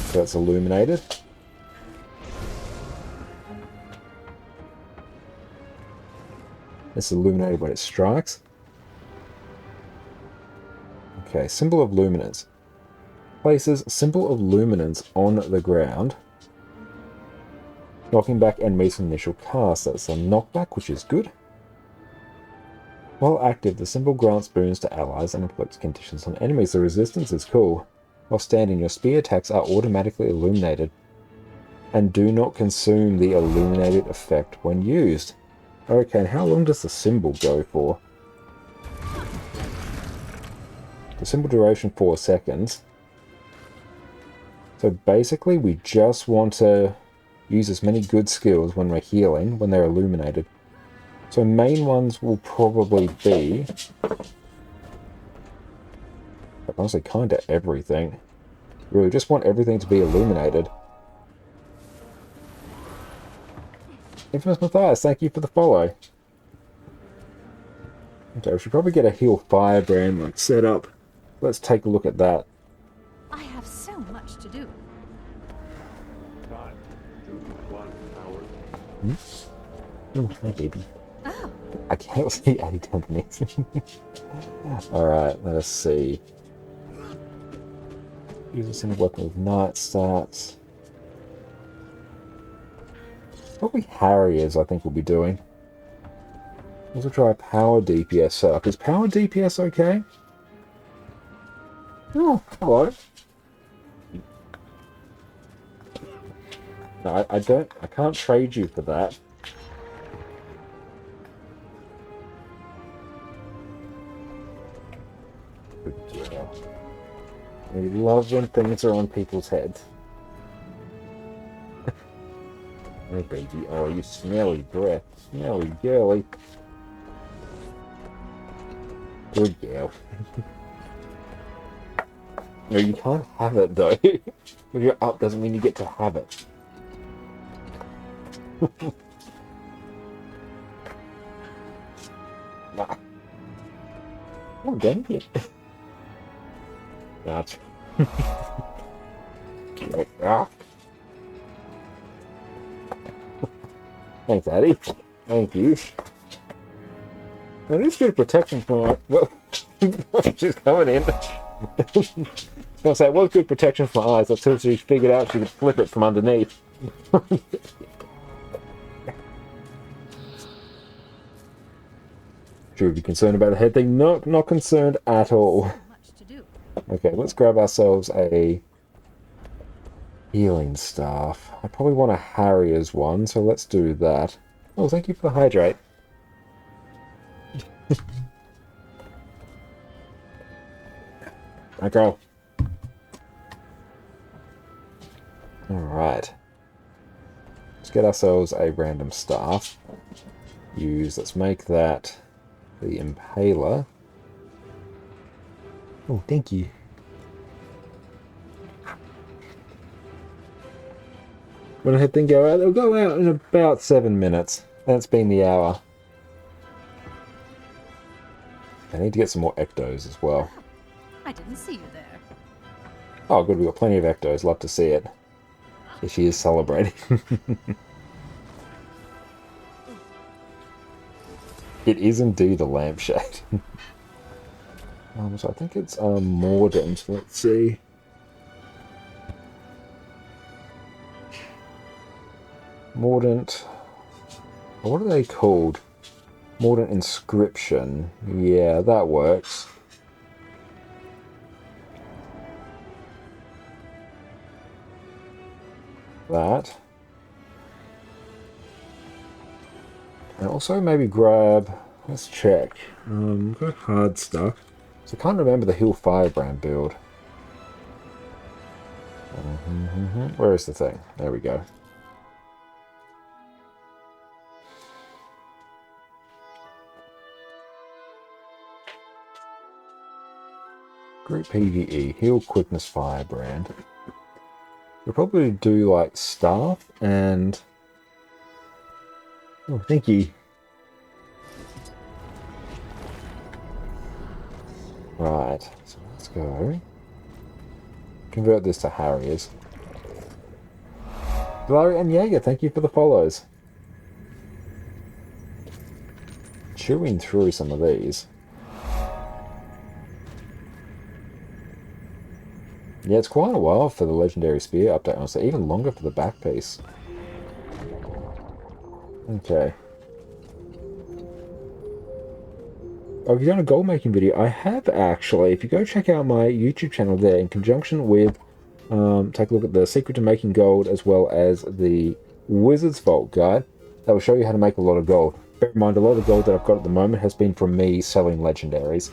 So that's illuminated. It's illuminated when it strikes. Okay, symbol of luminance. Places symbol of luminance on the ground. Knocking back enemies from initial cast. That's a knockback, which is good. While active, the symbol grants boons to allies and inflicts conditions on enemies. The resistance is cool. while standing, your spear attacks are automatically illuminated and do not consume the illuminated effect when used. Okay, and how long does the symbol go for? The symbol duration 4 seconds. So basically we just want to use as many good skills when we're healing, when they're illuminated. So main ones will probably be, honestly, kind of everything. Really just want everything to be illuminated. Infamous Matthias, thank you for the follow. Okay, we should probably get a heal firebrand like set up. Let's take a look at that. I have so much to do. 5, 2, 1, hour. Hmm? Oh, hi baby. Oh. I can't see any companies. Alright, let us see. Use a single weapon with night stats. Probably Harriers, I think we'll be doing. Also try power DPS setup. Is power DPS okay? Oh, hello. No, I can't trade you for that. Good girl. We love when things are on people's heads. Oh, baby. Oh, you smelly breath. Smelly girly. Good girl. No, you can't have it, though. When you're up doesn't mean you get to have it. Nah. Oh, dang it. That's... ah. Thanks, Addy. Thank you. That is good protection for my... Well, she's coming in. I was going to say, it was good protection for my eyes until she figured out she could flip it from underneath. Should we be concerned about the head thing? No, not concerned at all. Okay, let's grab ourselves a healing staff. I probably want a Harrier's one, so let's do that. Oh, thank you for the hydrate. I go. Alright. Let's get ourselves a random staff. Let's make that the Impaler. Oh, thank you. When I had thing go out, it'll go out in about 7 minutes. That's been the hour. I need to get some more ectos as well. I didn't see you there. Oh, good, we've got plenty of ectos. Love to see it. Yeah, she is celebrating. It is indeed a lampshade. So I think it's Mordant. Let's see. Mordant. What are they called? Mordant Inscription. Yeah, that works. That. And also maybe grab... Let's check. Got hard stuff. So I can't remember the Hill Firebrand build. Where is the thing? There we go. Group PvE, Heal Quickness Firebrand. We'll probably do like Staff and... Oh, thank you. Right, so let's go. Convert this to Harriers. Larry and Jaeger, thank you for the follows. Chewing through some of these. Yeah, it's quite a while for the Legendary Spear update, honestly. Even longer for the back piece. Okay. Oh, have you done a gold making video? I have actually. If you go check out my YouTube channel there, in conjunction with, take a look at the Secret to Making Gold as well as the Wizard's Vault guide, that will show you how to make a lot of gold. Bear in mind, a lot of the gold that I've got at the moment has been from me selling legendaries.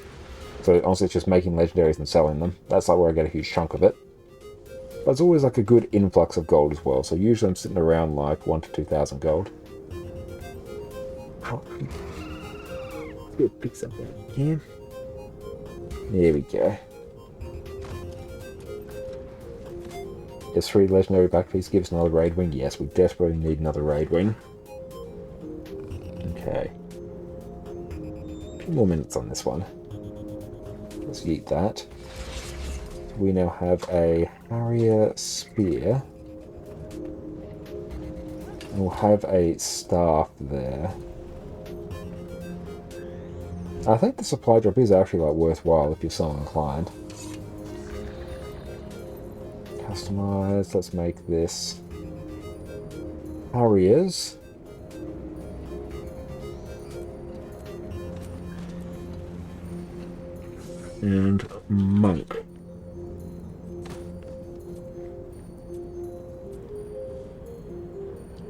So honestly, it's just making legendaries and selling them. That's like where I get a huge chunk of it. But it's always like a good influx of gold as well. So usually I'm sitting around like 1,000 to 2,000 gold. Pick something up again. There we go. Does 3 legendary back piece give us another raid wing? Yes, we desperately need another raid wing. Okay. A few more minutes on this one. Let's eat that. We now have a Harrier Spear. And we'll have a staff there. I think the supply drop is actually like worthwhile if you're so inclined. Customize, let's make this Harriers. And Monk.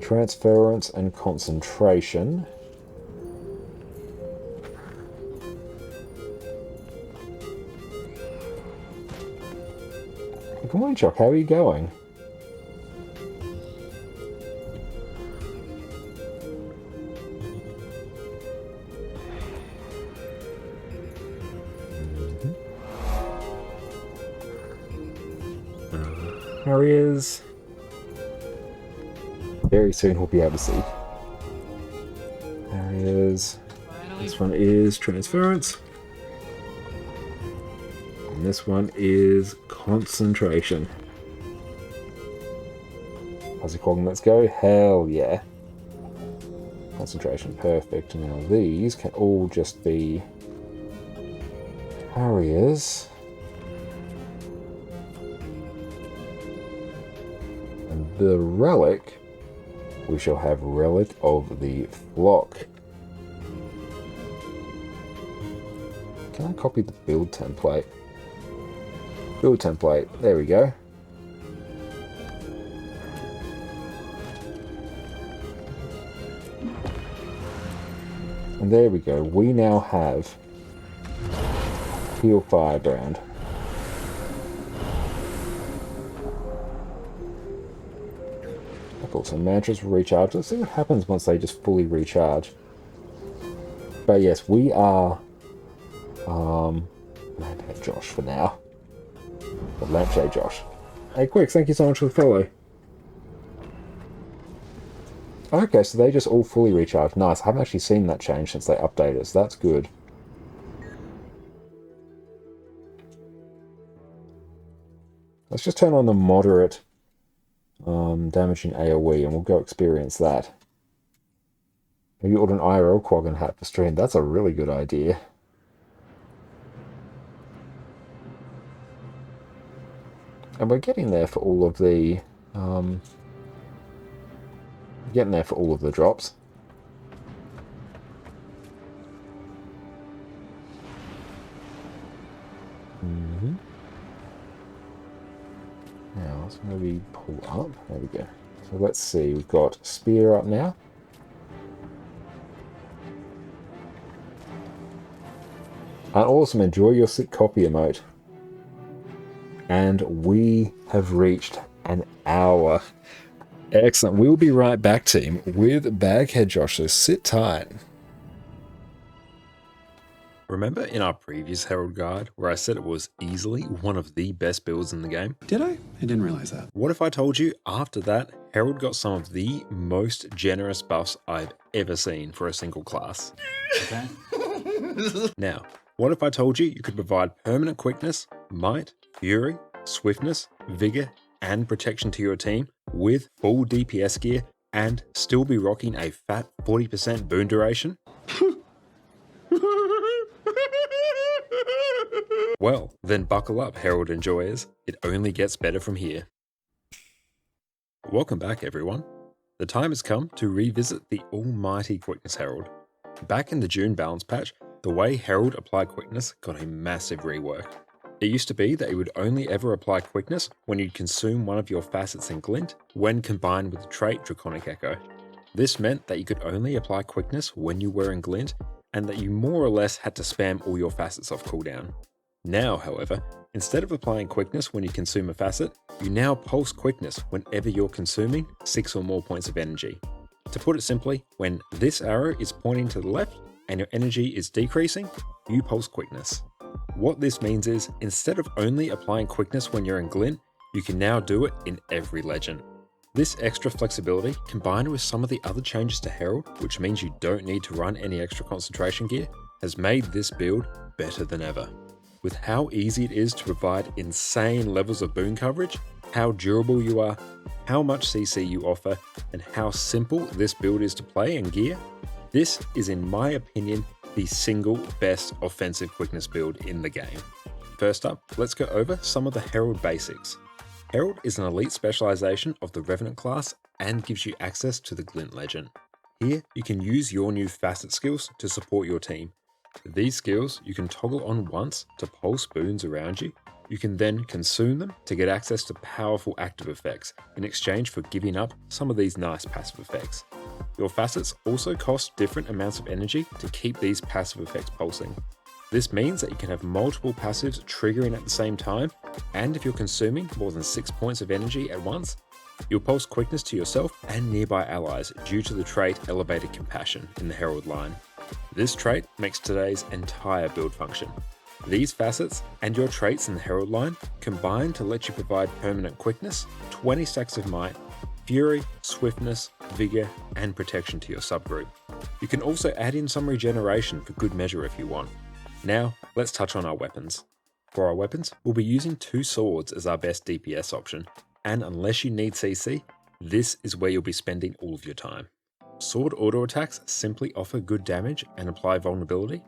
Transference and concentration. Good morning, Chuck. How are you going? Harriers. Very soon we'll be able to see. Harriers. This one is transference. And this one is concentration. How's it called? Let's go. Hell yeah. Concentration. Perfect. Now these can all just be Harriers. And the relic, we shall have Relic of the Flock. Can I copy the build template? Build template. There we go. And there we go. We now have Heal Firebrand. So mantras will recharge. Let's see what happens once they just fully recharge. But yes, we are Lampshade Josh for now. Or Lampshade Josh. Hey Quick, thank you so much for the follow. Okay, so they just all fully recharge. Nice. I haven't actually seen that change since they updated, so that's good. Let's just turn on the moderate damaging AoE and we'll go experience that. Maybe order an IRL Quaggan hat for stream. That's a really good idea. And we're getting there for all of the drops. Now let's maybe pull up. There we go. So let's see. We've got Spear up now. And awesome. Enjoy your sick copy emote. And we have reached an hour. Excellent. We'll be right back, team, with Baghead Josh, so sit tight. Remember in our previous Herald guide where I said it was easily one of the best builds in the game? Did I? I didn't realize that. What if I told you after that, Herald got some of the most generous buffs I've ever seen for a single class? Okay. Now, what if I told you could provide permanent quickness, might, fury, swiftness, vigor, and protection to your team with full DPS gear and still be rocking a fat 40% boon duration? Well, then buckle up, Herald enjoyers. It only gets better from here. Welcome back, everyone. The time has come to revisit the almighty Quickness Herald. Back in the June balance patch, The way Herald applied quickness got a massive rework. It used to be that you would only ever apply quickness when you'd consume one of your facets in Glint when combined with the trait Draconic Echo. This meant that you could only apply quickness when you were in Glint, and that you more or less had to spam all your facets off cooldown. Now, however, instead of applying quickness when you consume a facet, you now pulse quickness whenever you're consuming 6 or more points of energy. To put it simply, when this arrow is pointing to the left and your energy is decreasing, you pulse quickness. What this means is, instead of only applying quickness when you're in Glint, you can now do it in every legend. This extra flexibility, combined with some of the other changes to Herald, which means you don't need to run any extra concentration gear, has made this build better than ever. With how easy it is to provide insane levels of boon coverage, how durable you are, how much CC you offer, and how simple this build is to play and gear, this is, in my opinion, the single best offensive quickness build in the game. First up, let's go over some of the Herald basics. Herald is an elite specialization of the Revenant class and gives you access to the Glint Legend. Here, you can use your new facet skills to support your team. These skills you can toggle on once to pulse boons around you. You can then consume them to get access to powerful active effects in exchange for giving up some of these nice passive effects. Your facets also cost different amounts of energy to keep these passive effects pulsing. This means that you can have multiple passives triggering at the same time, and if you're consuming more than 6 points of energy at once, you'll pulse quickness to yourself and nearby allies due to the trait Elevated Compassion in the Herald line. This trait makes today's entire build function. These facets and your traits in the Herald line combine to let you provide permanent quickness, 20 stacks of might, fury, swiftness, vigor, and protection to your subgroup. You can also add in some regeneration for good measure if you want. Now, let's touch on our weapons. For our weapons, we'll be using 2 swords as our best DPS option, and unless you need CC, this is where you'll be spending all of your time. Sword auto attacks simply offer good damage and apply vulnerability.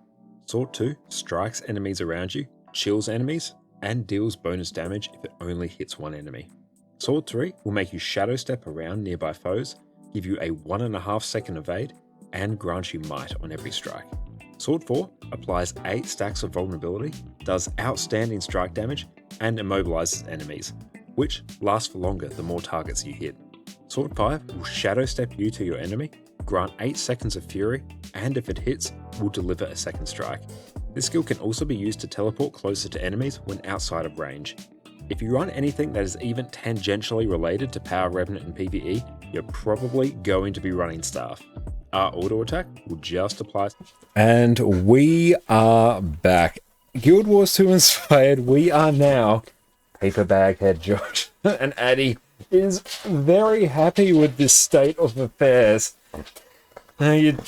Sword 2 strikes enemies around you, chills enemies, and deals bonus damage if it only hits one enemy. Sword 3 will make you shadow step around nearby foes, give you a 1.5 second evade, and grant you might on every strike. Sword 4 applies 8 stacks of vulnerability, does outstanding strike damage, and immobilizes enemies, which lasts for longer the more targets you hit. Sword 5 will shadow step you to your enemy, grant 8 seconds of fury, and if it hits, will deliver a second strike. This skill can also be used to teleport closer to enemies when outside of range. If you run anything that is even tangentially related to Power Revenant in PvE, you're probably going to be running Staff. Our auto attack will just apply. And we are back. Guild Wars 2 inspired, we are now Paper Bag Head George. And Addy is very happy with this state of affairs. You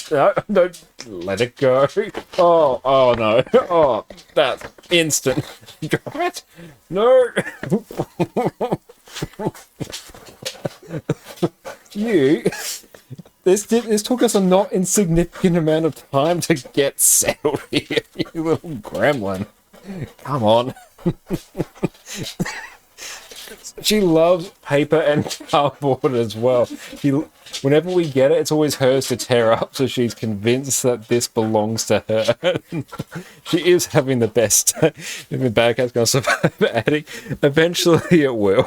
don't let it go. Oh no. Oh, that's instant. What? No. You. This took us a not insignificant amount of time to get settled here, you little gremlin. Come on. She loves paper and cardboard as well. Whenever we get it, it's always hers to tear up, so she's convinced that this belongs to her. She is having the best. If the bad cat's going to survive Addy, eventually it will.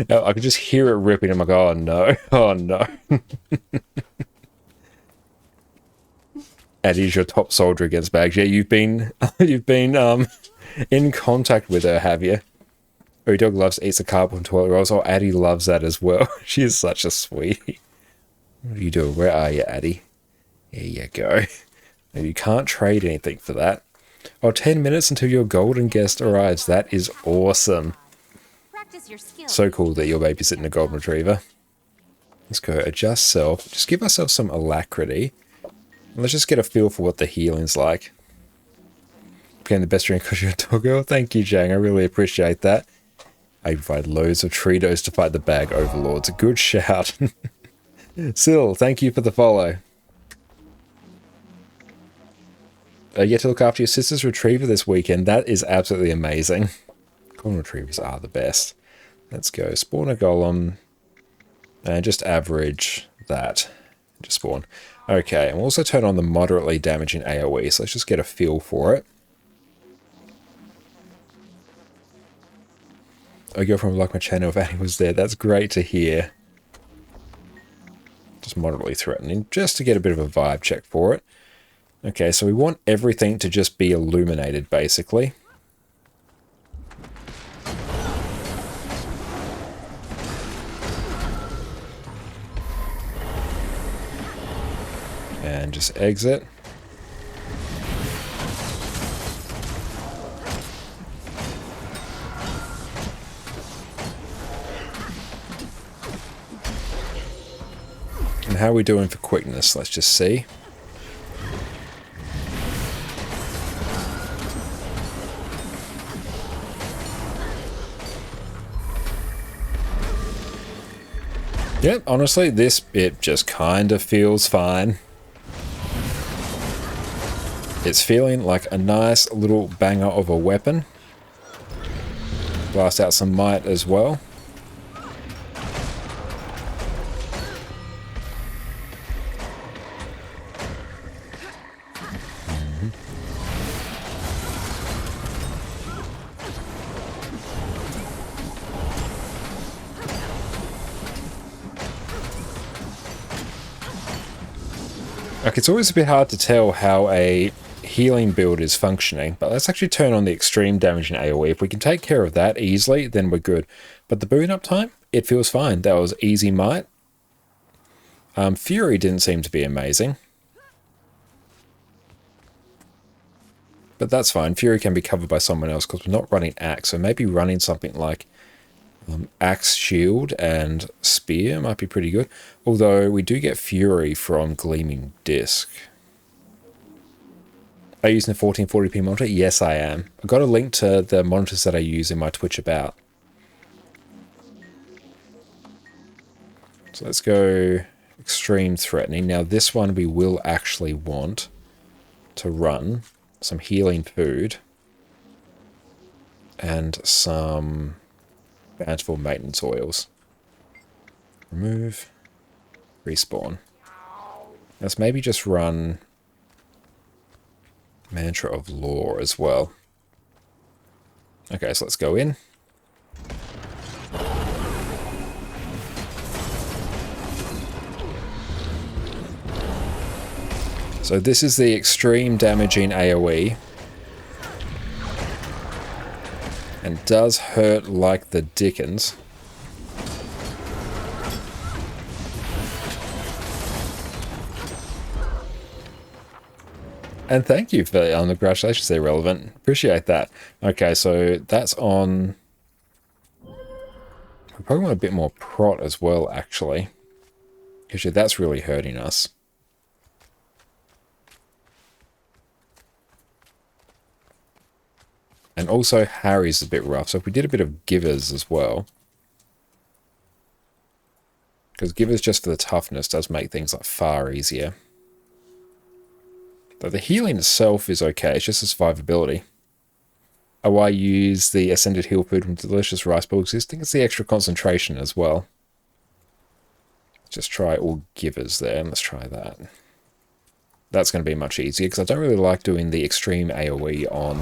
I could just hear it ripping. I'm like, oh no, oh no. Addy's your top soldier against bags. Yeah, you've been in contact with her, have you? Her dog loves to eat the cardboard toilet rolls. Oh, Addy loves that as well. She is such a sweetie. What are you doing? Where are you, Addy? There you go. You can't trade anything for that. Oh, 10 minutes until your golden guest arrives. That is awesome. So cool that you're babysitting a golden retriever. Let's go adjust self. Just give ourselves some alacrity. Let's just get a feel for what the healing's like. Getting the best drink because you're a doggo. Thank you, Jang. I really appreciate that. I provide loads of Treatos to fight the bag overlords. A good shout. Syl, thank you for the follow. You get to look after your sister's retriever this weekend. That is absolutely amazing. Golden retrievers are the best. Let's go. Spawn a golem. And just average that. Just spawn. Okay, and we'll also turn on the moderately damaging AoE, so let's just get a feel for it. A girlfriend would like my channel if Annie was there. That's great to hear. Just moderately threatening, just to get a bit of a vibe check for it. Okay, so we want everything to just be illuminated, basically. And just exit. And how are we doing for quickness? Let's just see. Yep, honestly, this bit just kind of feels fine. It's feeling like a nice little banger of a weapon. Blast out some might as well. Like, it's always a bit hard to tell how a healing build is functioning, but let's actually turn on the extreme damage in AoE. If we can take care of that easily, then we're good. But the boon up time, it feels fine. That was easy might. Fury didn't seem to be amazing. But that's fine. Fury can be covered by someone else because we're not running Axe. So maybe running something like Axe, Shield, and Spear might be pretty good. Although we do get Fury from Gleaming Disc. Are you using a 1440p monitor? Yes, I am. I've got a link to the monitors that I use in my Twitch about. So let's go Extreme Threatening. Now this one we will actually want to run some healing food and some bountiful maintenance oils. Remove. Respawn. Let's maybe just run Mantra of Lore as well. Okay, so let's go in. So this is the extreme damaging AoE. And does hurt like the dickens. And thank you for the congratulations, they're relevant. Appreciate that. Okay, so that's on. We probably want a bit more prot as well, actually. Because that's really hurting us. And also Harry's a bit rough, so if we did a bit of Givers as well. Because Givers just for the toughness does make things like far easier. Though the healing itself is okay, it's just the survivability. Oh, I use the Ascended Heal Food from Delicious Rice Balls. I think it's the extra concentration as well. Just try all Givers there, and let's try that. That's going to be much easier, because I don't really like doing the extreme AoE on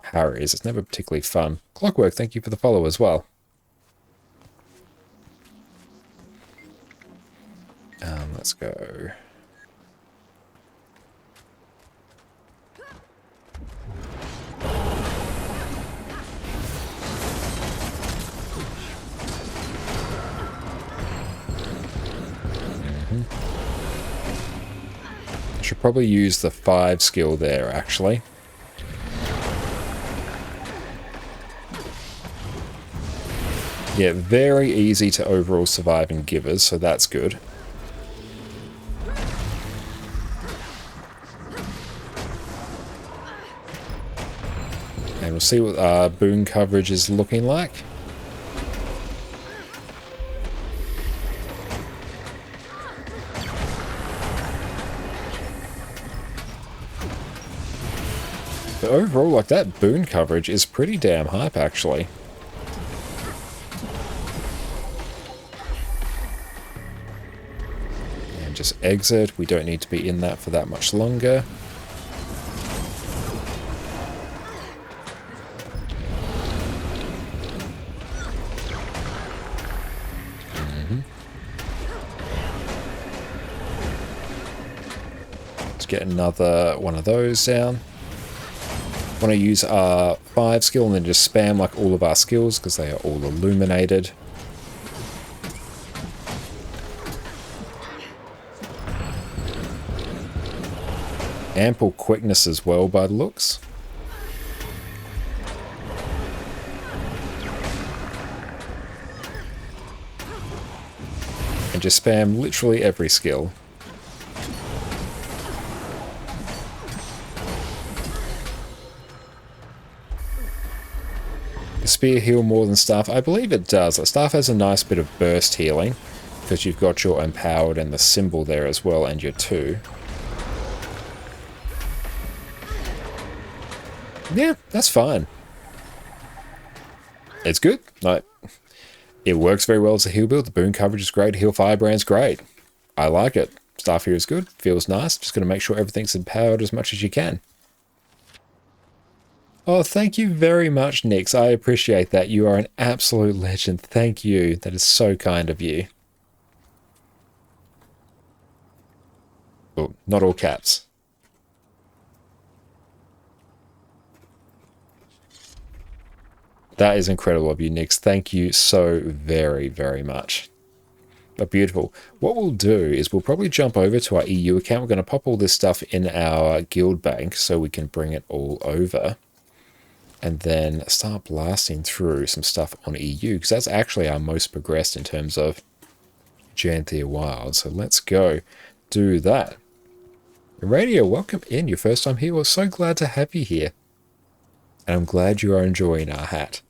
Harry's. It's never particularly fun. Clockwork, thank you for the follow as well. Let's go. Should probably use the 5 skill there, actually. Yeah, very easy to overall survive in Givers, so that's good. And we'll see what our boon coverage is looking like. But overall, like, that boon coverage is pretty damn hype, actually. just exit. We don't need to be in that for that much longer. Let's get another one of those down. Want to use our 5 skill and then just spam like all of our skills because they are all illuminated. Ample quickness as well by the looks. And just spam literally every skill. The spear heal more than staff? I believe it does. The staff has a nice bit of burst healing because you've got your empowered and the symbol there as well and your 2. Yeah, that's fine. It's good. Like, it works very well as a heal build. The boon coverage is great. Heal firebrand's great. I like it. Staff here is good. Feels nice. Just going to make sure everything's empowered as much as you can. Oh, thank you very much, Nix. I appreciate that. You are an absolute legend. Thank you. That is so kind of you. Oh, not all caps. That is incredible of you, Nix. Thank you so very, very much. But beautiful. What we'll do is we'll probably jump over to our EU account. We're going to pop all this stuff in our guild bank so we can bring it all over. And then start blasting through some stuff on EU, because that's actually our most progressed in terms of Janthir Wild. So let's go do that. Radio, welcome in. Your first time here. We're so glad to have you here. And I'm glad you are enjoying our hat.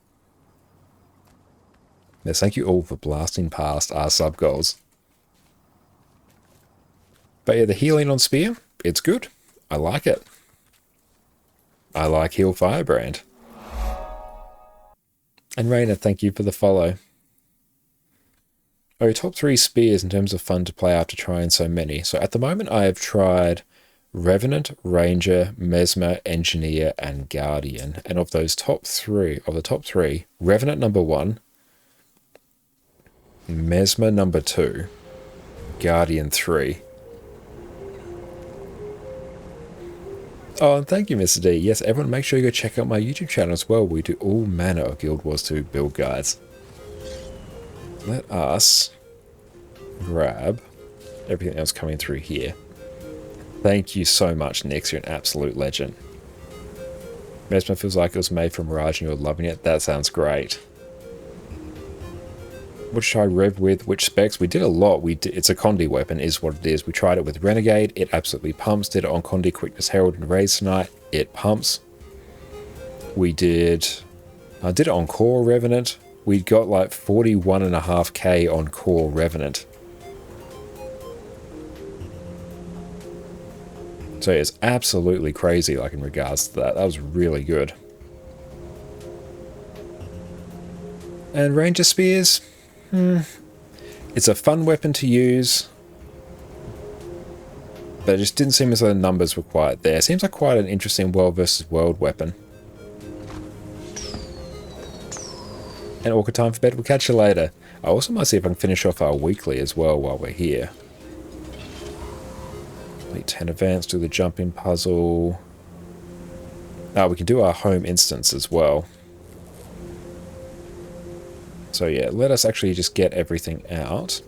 Yes, thank you all for blasting past our sub goals. But yeah, the healing on Spear, it's good. I like it. I like Heal Firebrand. And Raina, thank you for the follow. Oh, top 3 spears in terms of fun to play after trying so many. So at the moment I have tried Revenant, Ranger, Mesmer, Engineer, and Guardian. And of those top 3, Revenant number 1, Mesmer number 2, Guardian 3. Oh, and thank you, Mr. D. Yes, everyone make sure you go check out my YouTube channel as well. We do all manner of Guild Wars 2 build guides. Let us grab everything else coming through here. Thank you so much, Nix. You're an absolute legend. Mesmer feels like it was made from Mirage and you're loving it. That sounds great. What should I rev with? Which specs? We did a lot. It's a Condi weapon is what it is. We tried it with Renegade. It absolutely pumps. Did it on Condi, Quickness, Herald, and Raise tonight. It pumps. We did... I did it on Core Revenant. We got like 41.5k on Core Revenant. So it's absolutely crazy, like, in regards to that. That was really good. And Ranger Spears? It's a fun weapon to use. But it just didn't seem as though the numbers were quite there. Seems like quite an interesting world versus world weapon. And Orca time for bed. We'll catch you later. I also might see if I can finish off our weekly as well while we're here. Elite 10 events, do the jumping puzzle. We can do our home instance as well. So yeah, let us actually just get everything out.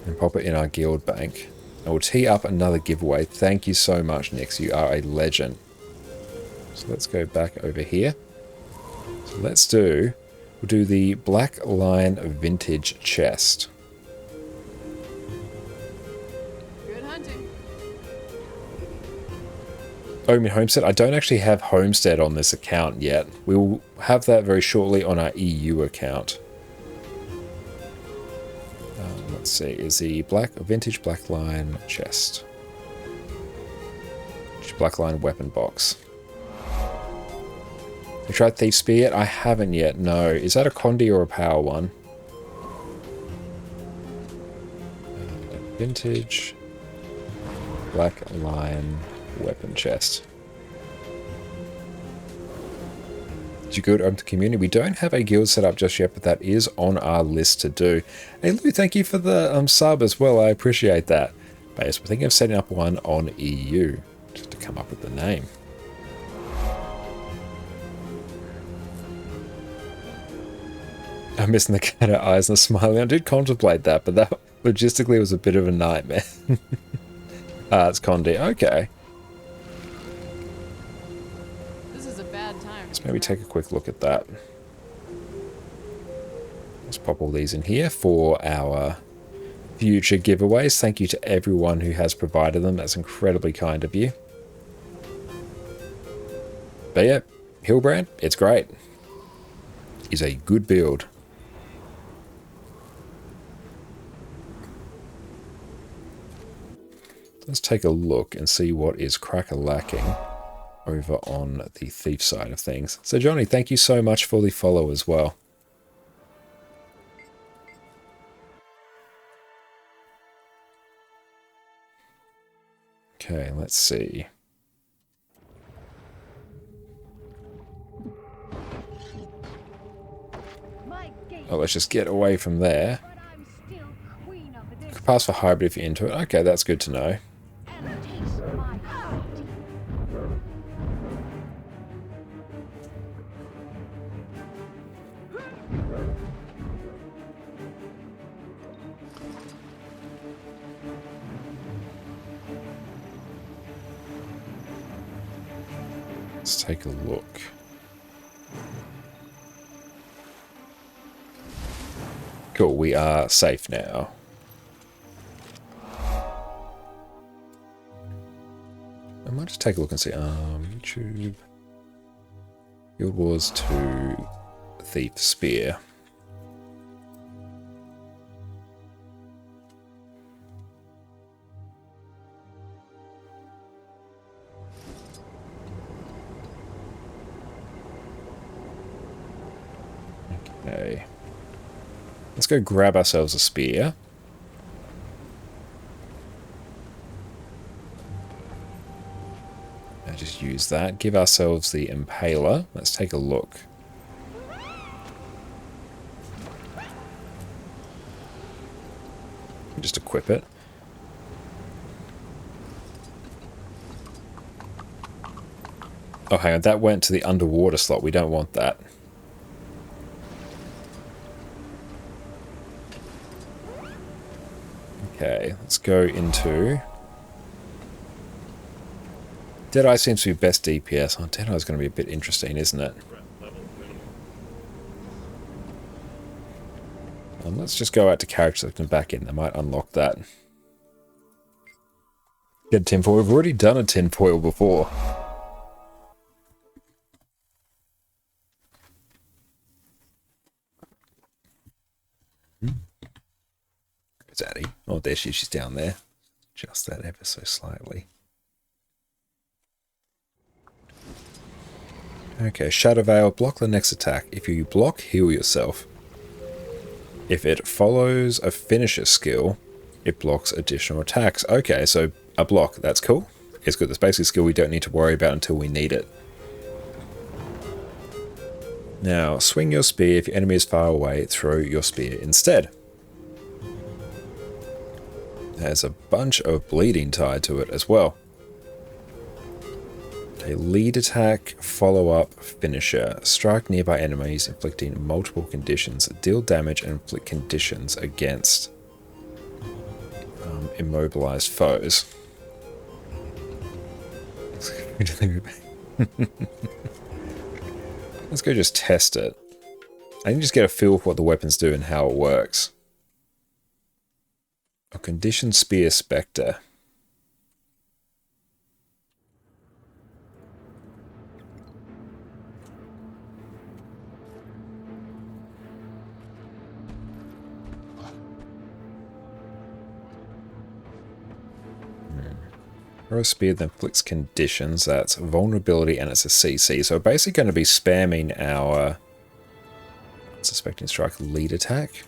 And pop it in our guild bank. And we'll tee up another giveaway. Thank you so much, Nix. You are a legend. So let's go back over here. So we'll do the Black Lion Vintage Chest. Good hunting. Oh, you mean Homestead? I don't actually have Homestead on this account yet. We will have that very shortly on our EU account. Let's see, is the Vintage Black Lion Chest. Black Lion Weapon Box. You tried Thief Spear? I haven't yet, no. Is that a Condi or a power one? Vintage Black Lion weapon chest. Did you go to open the community? We don't have a guild set up just yet, but that is on our list to do. Hey Lou, thank you for the sub as well. I appreciate that. But yes, we're thinking of setting up one on EU, just to come up with the name. I'm missing the cat out eyes and the smiling. I did contemplate that, but that logistically was a bit of a nightmare. It's Condi. Okay. This is a bad time. Let's maybe take a quick look at that. Let's pop all these in here for our future giveaways. Thank you to everyone who has provided them. That's incredibly kind of you. But yeah, Hillbrand, it's great. Is a good build. Let's take a look and see what is crack-a-lacking over on the thief side of things. So Johnny, thank you so much for the follow as well. Okay, let's see. Oh, let's just get away from there. Could pass for hybrid if you're into it. Okay, that's good to know. Let's take a look. Cool, we are safe now. I might just take a look and see. YouTube. Guild Wars 2 Thief Spear. Okay. Let's go grab ourselves a spear. Just use that. Give ourselves the impaler. Let's take a look. Just equip it. Oh, hang on. That went to the underwater slot. We don't want that. Okay, let's go into... Deadeye seems to be best DPS. Oh, Deadeye's going to be a bit interesting, isn't it? Let's just go out to character select and back in. They might unlock that. Get a tinfoil. We've already done a tinfoil before. Where's Addie? Oh, there she is. She's down there. Just that ever so slightly. Okay, Shadow Veil, block the next attack. If you block, heal yourself. If it follows a finisher skill, it blocks additional attacks. Okay, so a block, that's cool. It's good. That's basically a skill we don't need to worry about until we need it. Now, swing your spear. If your enemy is far away, throw your spear instead. There's a bunch of bleeding tied to it as well. A lead attack, follow-up, finisher. Strike nearby enemies, inflicting multiple conditions. Deal damage and inflict conditions against immobilized foes. Let's go just test it. I can just get a feel for what the weapons do and how it works. A conditioned spear spectre. Throw a spear that inflicts conditions. That's vulnerability and it's a CC. So we're basically going to be spamming our suspecting strike lead attack.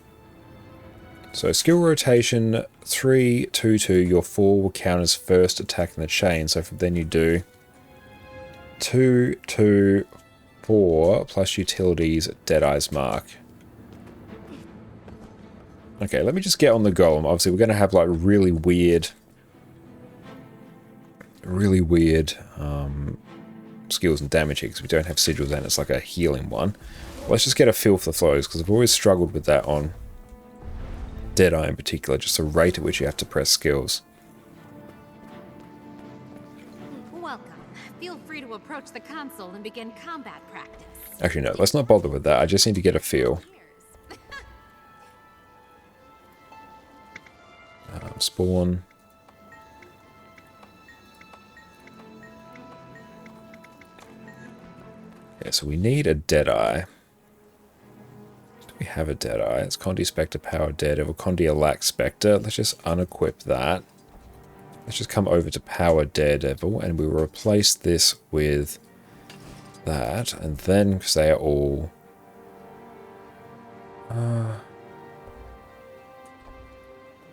So skill rotation 3, 2, 2. Your 4 will count as first attack in the chain. So then you do 2, 2, 4 plus utilities Deadeye's Mark. Okay, let me just get on the golem. Obviously, we're going to have like really weird skills and damage here because we don't have sigils and it's like a healing one. Let's just get a feel for the flows because I've always struggled with that on Deadeye in particular, just the rate at which you have to press skills. Welcome. Feel free to approach the console and begin combat practice. Actually, no, let's not bother with that. I just need to get a feel. Spawn. Yeah, so we need a Deadeye. Do we have a Deadeye? It's Condi Spectre, Power Daredevil, Condi Alack Spectre. Let's just unequip that. Let's just come over to Power Daredevil and we'll replace this with that. And then, because they are all...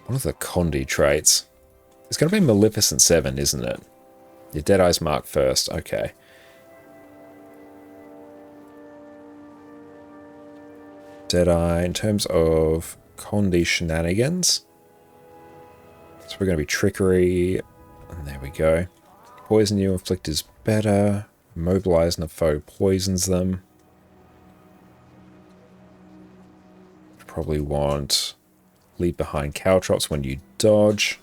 what are the Condi traits? It's going to be Maleficent 7, isn't it? Your Deadeye's Mark first. Okay. Deadeye, in terms of Condi shenanigans. So we're going to be Trickery. And there we go. Poison you, Inflict is better. Mobilize and the foe poisons them. Probably want Leave Behind Caltrops when you dodge.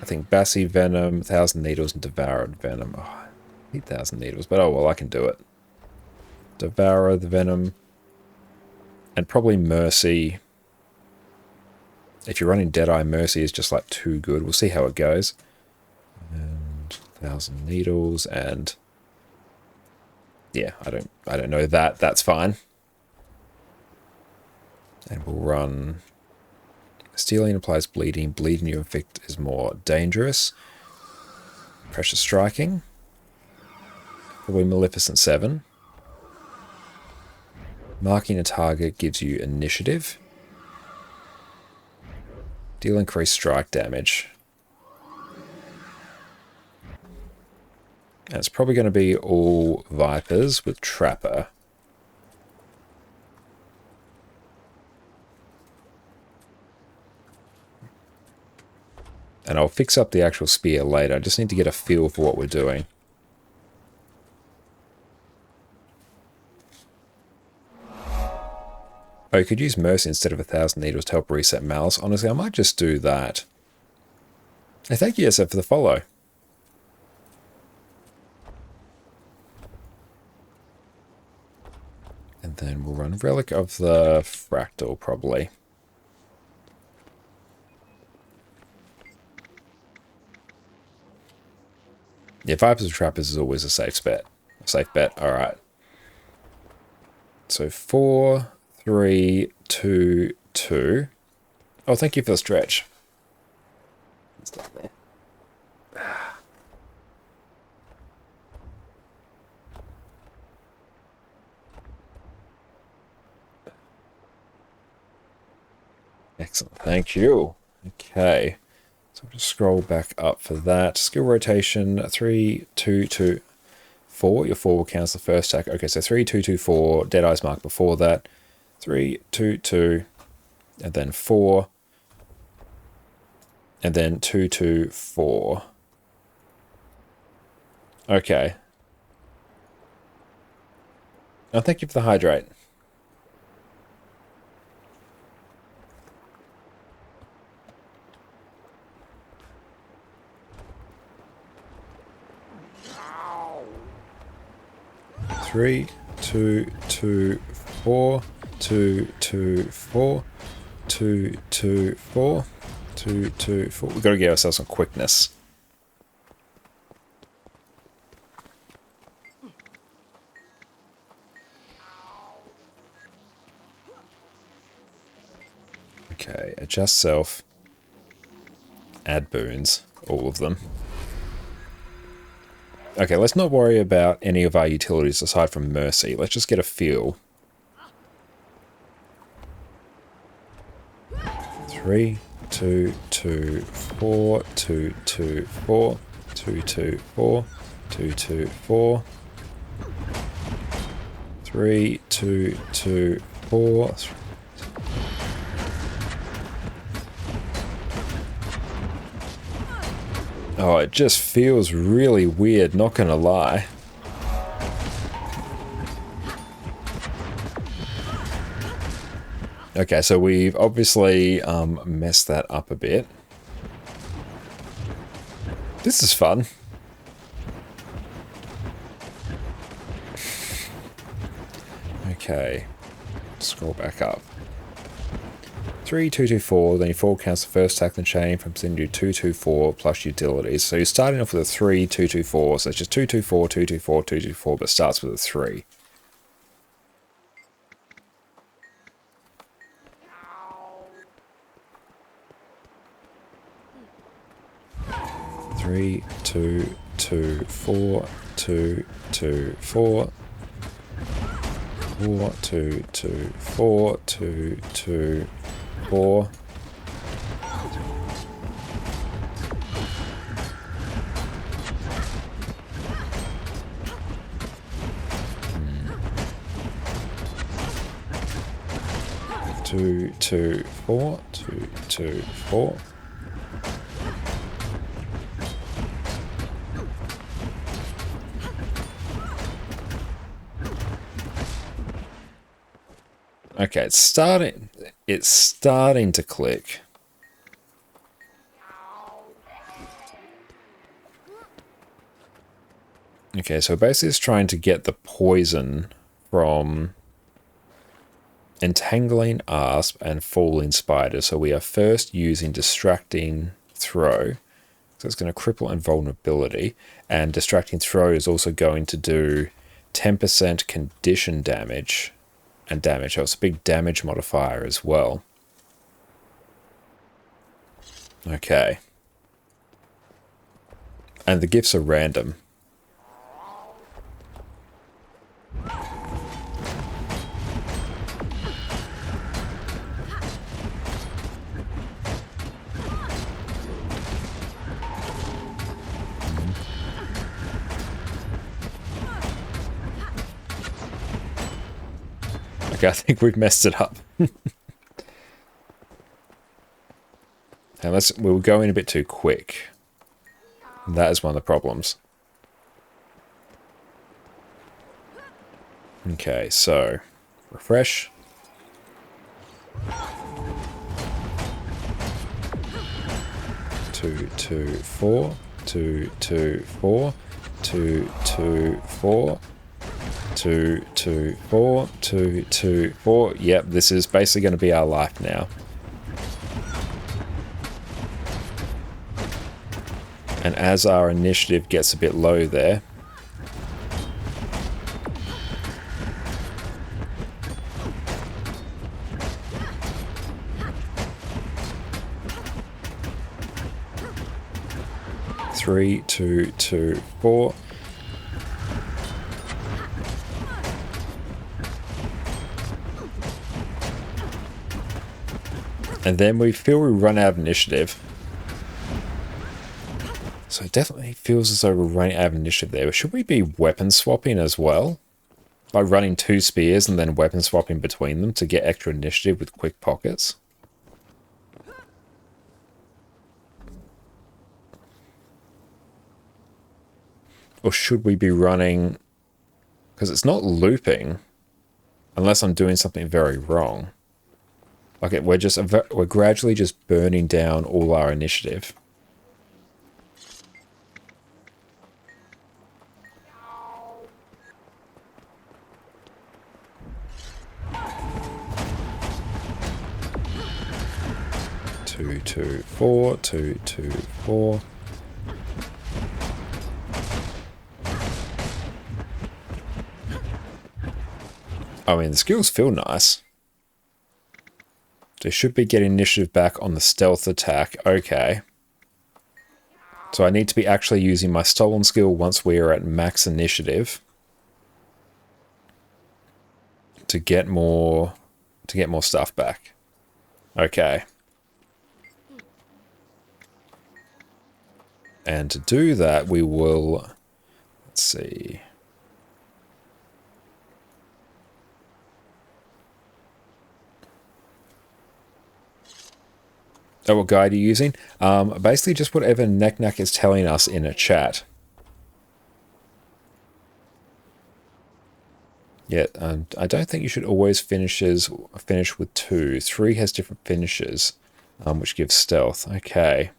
I think Bassy Venom, 1,000 Needles, and Devoured Venom. Oh, I need 1,000 Needles, but oh well, I can do it. Devour the Venom. And probably Mercy. If you're running Deadeye, Mercy is just like too good. We'll see how it goes. And 1,000 Needles and... yeah, I don't know that. That's fine. And we'll run... Stealing applies bleeding. Bleeding you inflict is more dangerous. Pressure Striking. Probably Maleficent 7. Marking a target gives you initiative. Deal increased strike damage. And it's probably going to be all Vipers with Trapper. And I'll fix up the actual spear later. I just need to get a feel for what we're doing. Oh, you could use Mercy instead of 1,000 Needles to help reset Malice. Honestly, I might just do that. Hey, thank you, SF, for the follow. And then we'll run Relic of the Fractal, probably. Yeah, Vipers and Trappers is always a safe bet. Alright. So 4, 3, 2, 2. Oh, thank you for the stretch. Stuff there. Excellent, thank you. Okay, so I'll just scroll back up for that. Skill rotation 3, 2, 2, 4. Your 4 will count as the first attack. Okay, so 3, 2, 2, 4. Deadeye's Mark before that. 3, 2, 2, and then 4, and then 2, 2, 4. Okay. Oh, thank you for the hydrate. Three, 2, 2, 4, 2, 2, 4, 2, 2, 4, 2, 2, 4. We've got to give ourselves some quickness. Okay, adjust self. Add boons, all of them. Okay, let's not worry about any of our utilities aside from Mercy. Let's just get a feel. 3, 2, 2, 4, 2, 2, 4, 2, 2, 4, 2, 2, 4, 3, 2, 2, 4. Oh, it just feels really weird, not gonna lie. Okay, so we've obviously messed that up a bit. This is fun. Okay, scroll back up. 3, 2, 2, 4, then you 4 counts the first stack in the chain from then you do 2, 2, 4 plus utilities. So you're starting off with a 3, 2, 2, 4, so it's just 2, 2, 4, 2, 2, 4, 2, 2, 4, but starts with a 3. Three, 2, 2, 4, 2, 2, 4, 4, 2, 2, 4, 2, 2, 4. Two, 2, 4, 2, 2, 4. Okay, it's starting to click. Okay, so basically it's trying to get the poison from entangling asp and falling spider. So we are first using distracting throw. So it's going to cripple and vulnerability. And distracting throw is also going to do 10% condition damage and damage. So it's a big damage modifier as well. Okay. And the gifts are random. Okay, I think we've messed it up. And we were going a bit too quick. That is one of the problems. Okay, so refresh. Two, 2, 4, 2, 2, 4, 2, 2, 4, 2, 2, 4, 2, 2, 4. Yep, this is basically going to be our life now. And as our initiative gets a bit low there, three, 2, 2, 4. And then we feel we run out of initiative. So it definitely feels as though we're running out of initiative there. Should we be weapon swapping as well? By running 2 spears and then weapon swapping between them to get extra initiative with quick pockets? Or should we be running... Because it's not looping. Unless I'm doing something very wrong. Like we're gradually just burning down all our initiative. Two, 2, 4, 2, 2, 4. I mean, the skills feel nice. They should be getting initiative back on the stealth attack. Okay. So I need to be actually using my stolen skill once we are at max initiative to get more stuff back. Okay. And to do that, we will, let's see. Oh, what guide are you using? Basically just whatever Knack is telling us in a chat. Yeah, I don't think you should always finish with 2. 3 has different finishes, which gives stealth. Okay.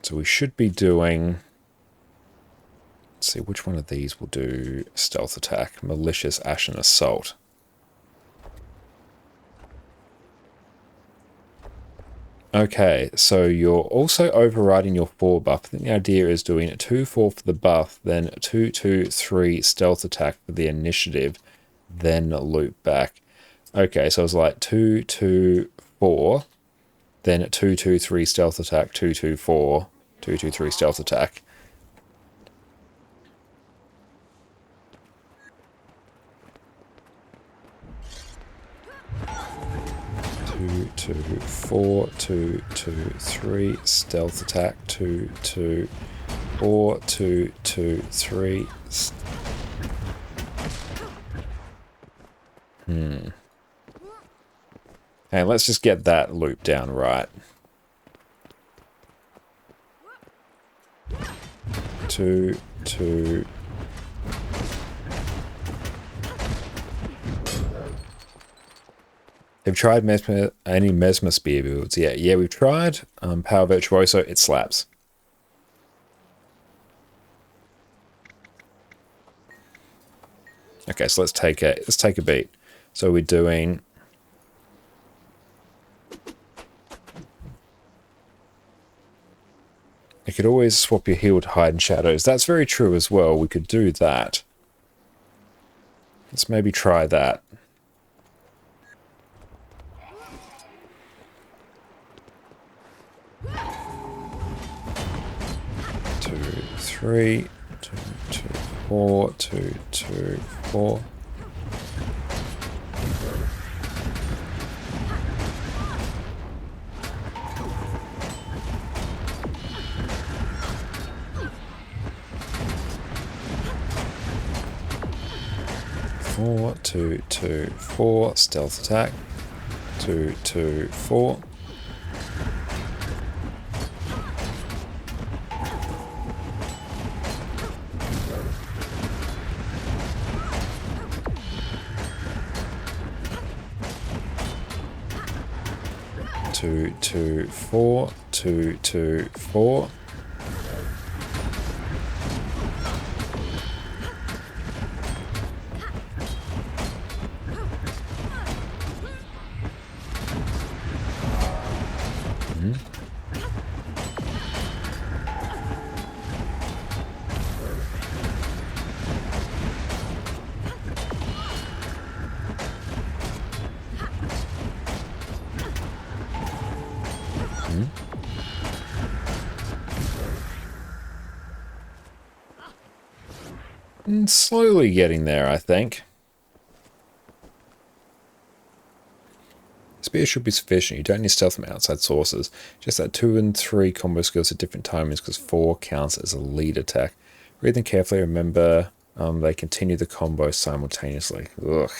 So we should be doing... Let's see, which one of these will do stealth attack? Malicious, Ashen Assault. Okay, so you're also overriding your 4 buff. I think the idea is doing 2-4 for the buff, then 2-2-3 stealth attack for the initiative, then loop back. Okay, so it's like 2-2-4, then 2-2-3 stealth attack, 2-2-4, 2-2-3 stealth attack. 2-2-4, 2-2-3 stealth attack, 2-2-4, 2-2-3. Hey, let's just get that loop down right. 2-2. Have you tried any Mesmer spear builds? Yeah, we've tried. Power Virtuoso, it slaps. Okay, so let's take a beat. So we're doing. You could always swap your heal to hide in shadows. That's very true as well. We could do that. Let's maybe try that. 2-3, 2-2-4, 2-2-4. Four, 2-2-4, stealth attack, 2-2-4. Two, 2-4, 2-2-4. Slowly getting there, I think. Spear should be sufficient. You don't need stealth from outside sources. Just that 2 and 3 combo skills at different timings because 4 counts as a lead attack. Read them carefully. Remember, they continue the combo simultaneously. Ugh.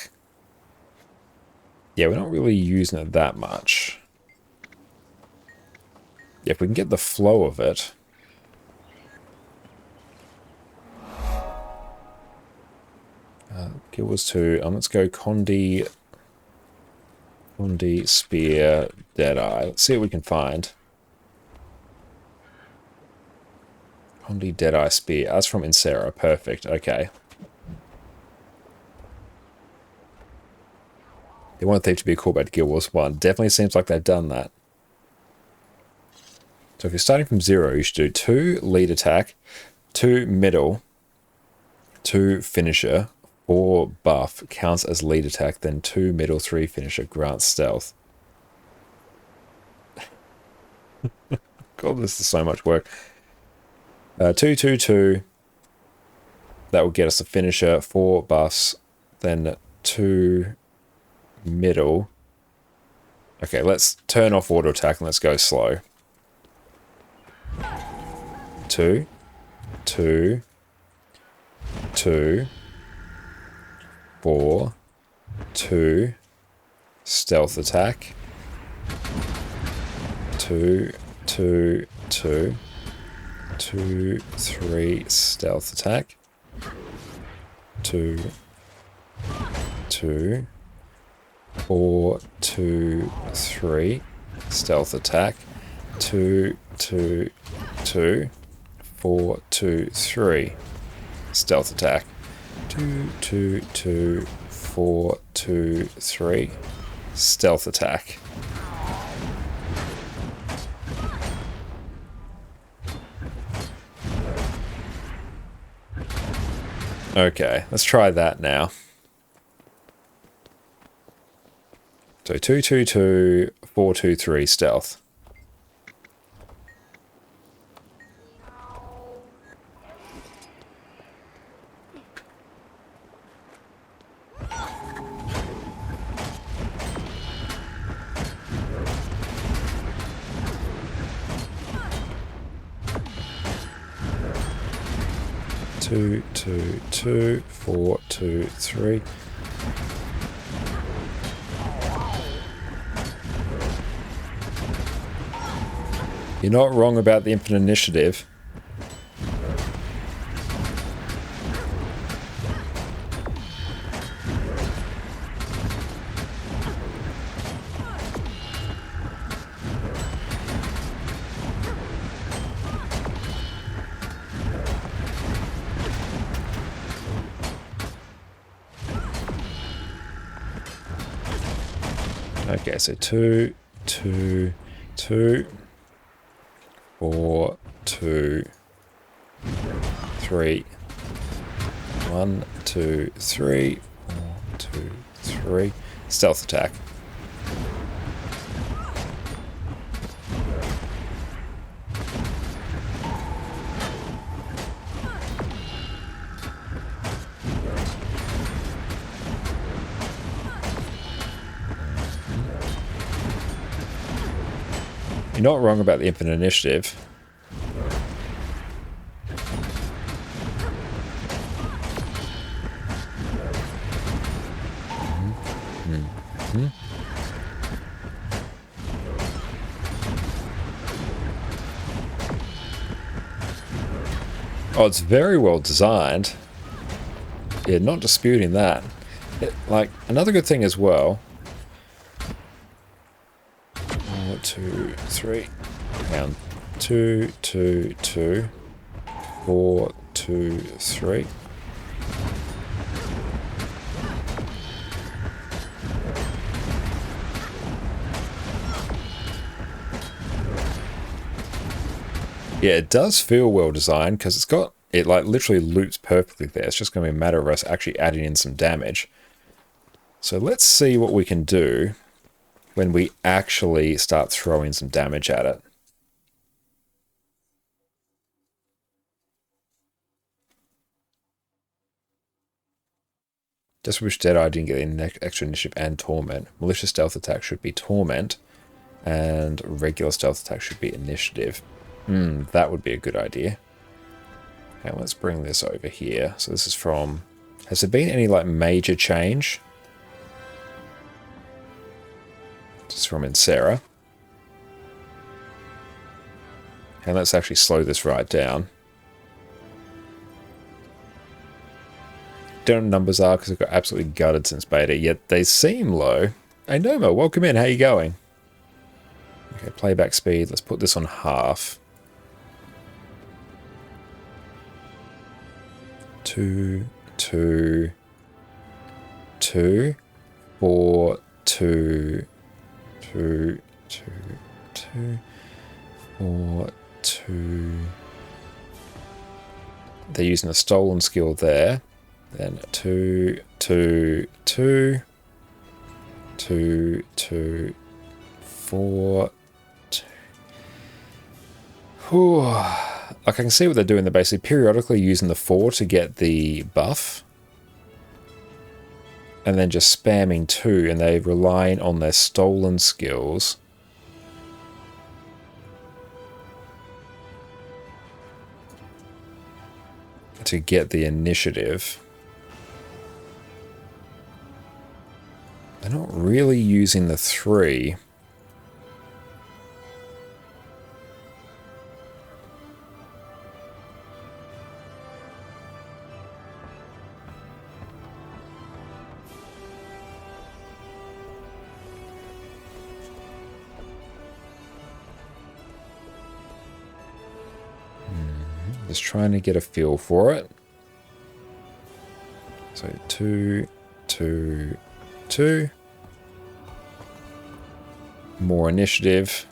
Yeah, we're not really using it that much. Yeah, if we can get the flow of it. Kill was 2. Let's go Condi, Spear, Deadeye. Let's see what we can find. Condi, Deadeye, Spear. That's from Insera. Perfect. Okay. They want Thief to be a callback to Guild Wars 1. Definitely seems like they've done that. So if you're starting from 0, you should do 2 lead attack, 2 middle, 2 finisher, 4 buff, counts as lead attack, then 2 middle, 3 finisher, grants stealth. God, this is so much work. 2-2-2. That will get us a finisher, 4 buffs, then 2, middle. Okay, let's turn off auto attack and let's go slow. 2, 2, 2, 4, 2, stealth attack. 2, 2, 2, 2, 3, stealth attack. 2, 2, 4, 2, 3, stealth attack. 2, 2, 2, 4, 2, 3, stealth attack. 2, 2, 2, 4, 2, 3, stealth attack. Okay, let's try that now. So 2, 2, 2, 4, 2, 3, stealth. Two, 2, 2, 4, 2, 3. You're not wrong about the infinite initiative. Okay, so 2, 2, 2, 4, 2, 3. 1, 2, 3, 4, 2, 3. Stealth attack. You're not wrong about the infinite initiative. Oh, it's very well designed. Yeah, not disputing that. Like, another good thing as well. 4, 2, 3. Down. 2, 2, 2. 4, 2, 3. Yeah, it does feel well designed because it like literally loops perfectly there. It's just going to be a matter of us actually adding in some damage. So let's see what we can do when we actually start throwing some damage at it. Just wish Deadeye didn't get in extra initiative and torment. Malicious stealth attack should be torment, and regular stealth attack should be initiative. That would be a good idea. Okay, let's bring this over here. So this is from... Has there been any like major change? This is from Insera. And let's actually slow this right down. Don't know what numbers are because I've got absolutely gutted since beta, yet they seem low. Hey Noma, welcome in, how you going? Okay, playback speed, let's put this on half. 2, 2, 2, 4, 2, 2, 2, 2, 4, 2. They're using a stolen skill there. Then 2, 2, 2, 2, 2, 4, 2. Whew. I can see what they're doing. They're basically periodically using the 4 to get the buff. and then just spamming 2, and they're relying on their stolen skills to get the initiative. They're not really using the 3. Just trying to get a feel for it. So 2, 2, 2. More initiative.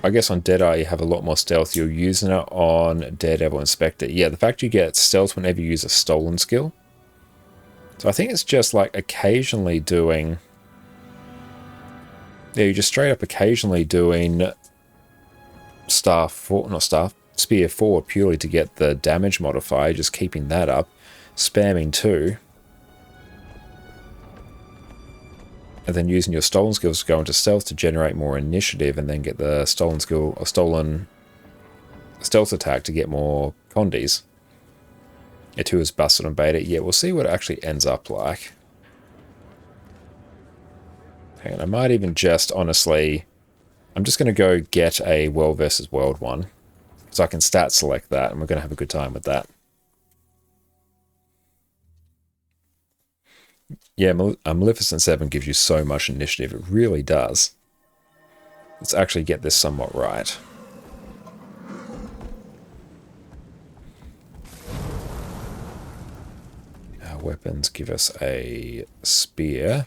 I guess on Deadeye you have a lot more stealth. You're using it on Daredevil Inspector. Yeah, the fact you get stealth whenever you use a stolen skill. So I think it's just like occasionally doing... Yeah, you just straight up occasionally doing Spear 4 purely to get the damage modifier, just keeping that up. Spamming 2. And then using your stolen skills to go into stealth to generate more initiative and then get the stolen skill or stolen stealth attack to get more condies. Yeah, 2 is busted on beta. Yeah, we'll see what it actually ends up like. Hang on, I might even just, honestly... I'm just going to go get a World versus World one. So I can stat select that, and we're going to have a good time with that. Yeah, Maleficent 7 gives you so much initiative. It really does. Let's actually get this somewhat right. Our weapons give us a spear.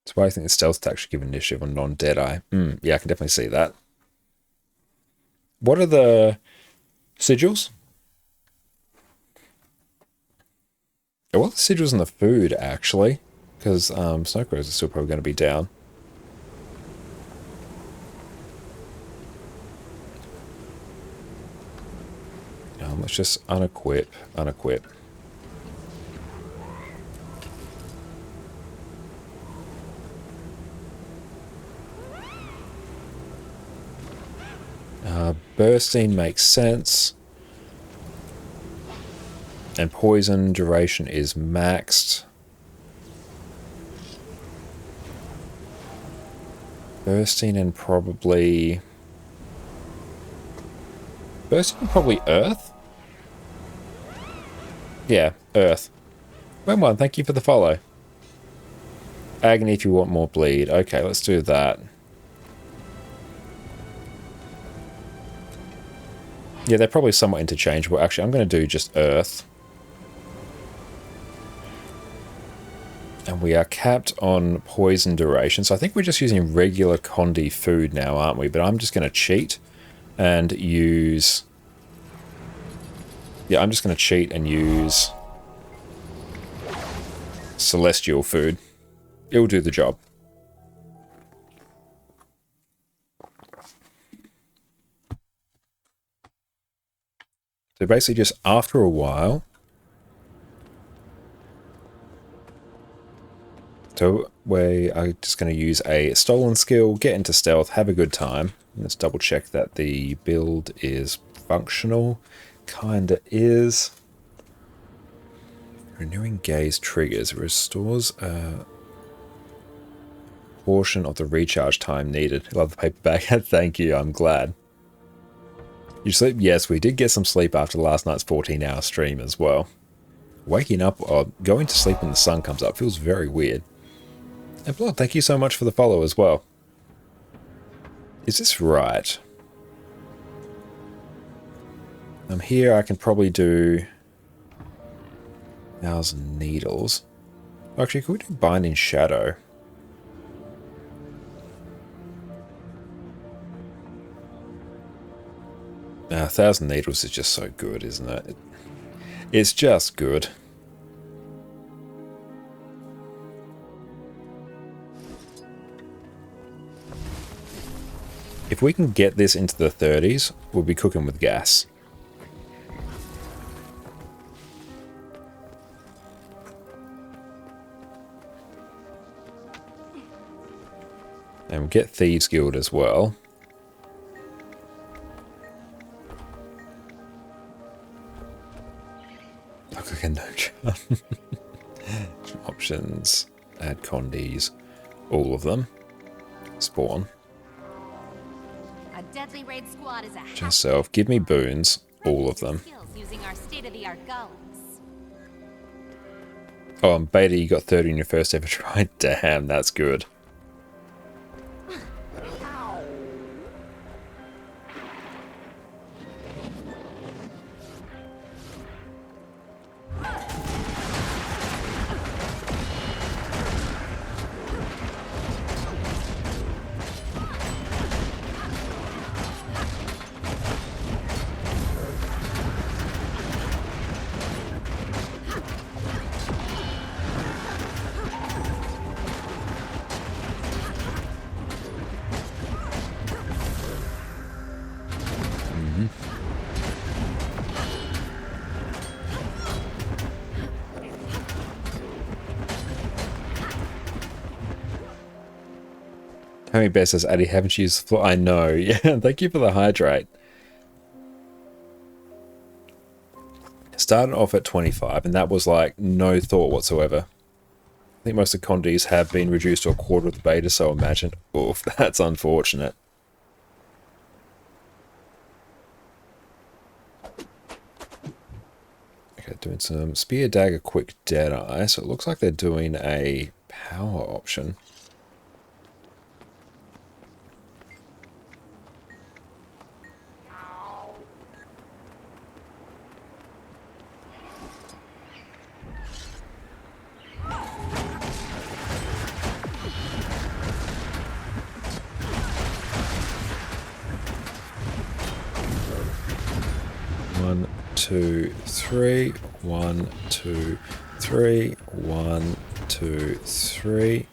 That's why I think the stealth attack should give initiative on non-Deadeye. Yeah, I can definitely see that. What are the sigils? What are the sigils in the food, actually? Because Snow Crows are still probably going to be down. Let's just unequip. Bursting makes sense. And poison duration is maxed. Bursting and probably... Bursting and probably Earth? Yeah, Earth. One, thank you for the follow. Agony if you want more bleed. Okay, let's do that. Yeah, they're probably somewhat interchangeable. Actually, I'm going to do just Earth. And we are capped on poison duration. So I think we're just using regular Condi food now, aren't we? But I'm just going to cheat and use... Yeah, I'm just going to cheat and use celestial food. It'll do the job. So basically just after a while... So we are just going to use a stolen skill, get into stealth, have a good time. Let's double check that the build is functional. Kinda is. Renewing gaze triggers. Restores a portion of the recharge time needed. Love the paperback. Thank you, I'm glad. You sleep? Yes, we did get some sleep after last night's 14-hour stream as well. Waking up or going to sleep when the sun comes up feels very weird. And Blood, thank you so much for the follow as well. Is this right? Here I can probably do 1,000 needles. Actually, could we do Binding Shadow? Nah, 1,000 needles is just so good, isn't it? It's just good. If we can get this into the 30s, we'll be cooking with gas. And we'll get Thieves Guild as well. Look like a no charm. Options, add condies, all of them. Spawn. A deadly raid squad is a Just self, give me boons, all of them. skills using our state-of-the-art golems. Oh, and beta, you got 30 in your first ever try. Damn, that's good. Tony Bear says, Addy, haven't you used the floor? I know. Yeah, thank you for the hydrate. Starting off at 25, and that was like no thought whatsoever. I think most of the condies have been reduced to a quarter of the beta, so imagine, oof, that's unfortunate. Okay, doing some Spear, Dagger, Quick, Deadeye, so it looks like they're doing a power option. One, two, three. 1, 2, 3. 1, 2, 3.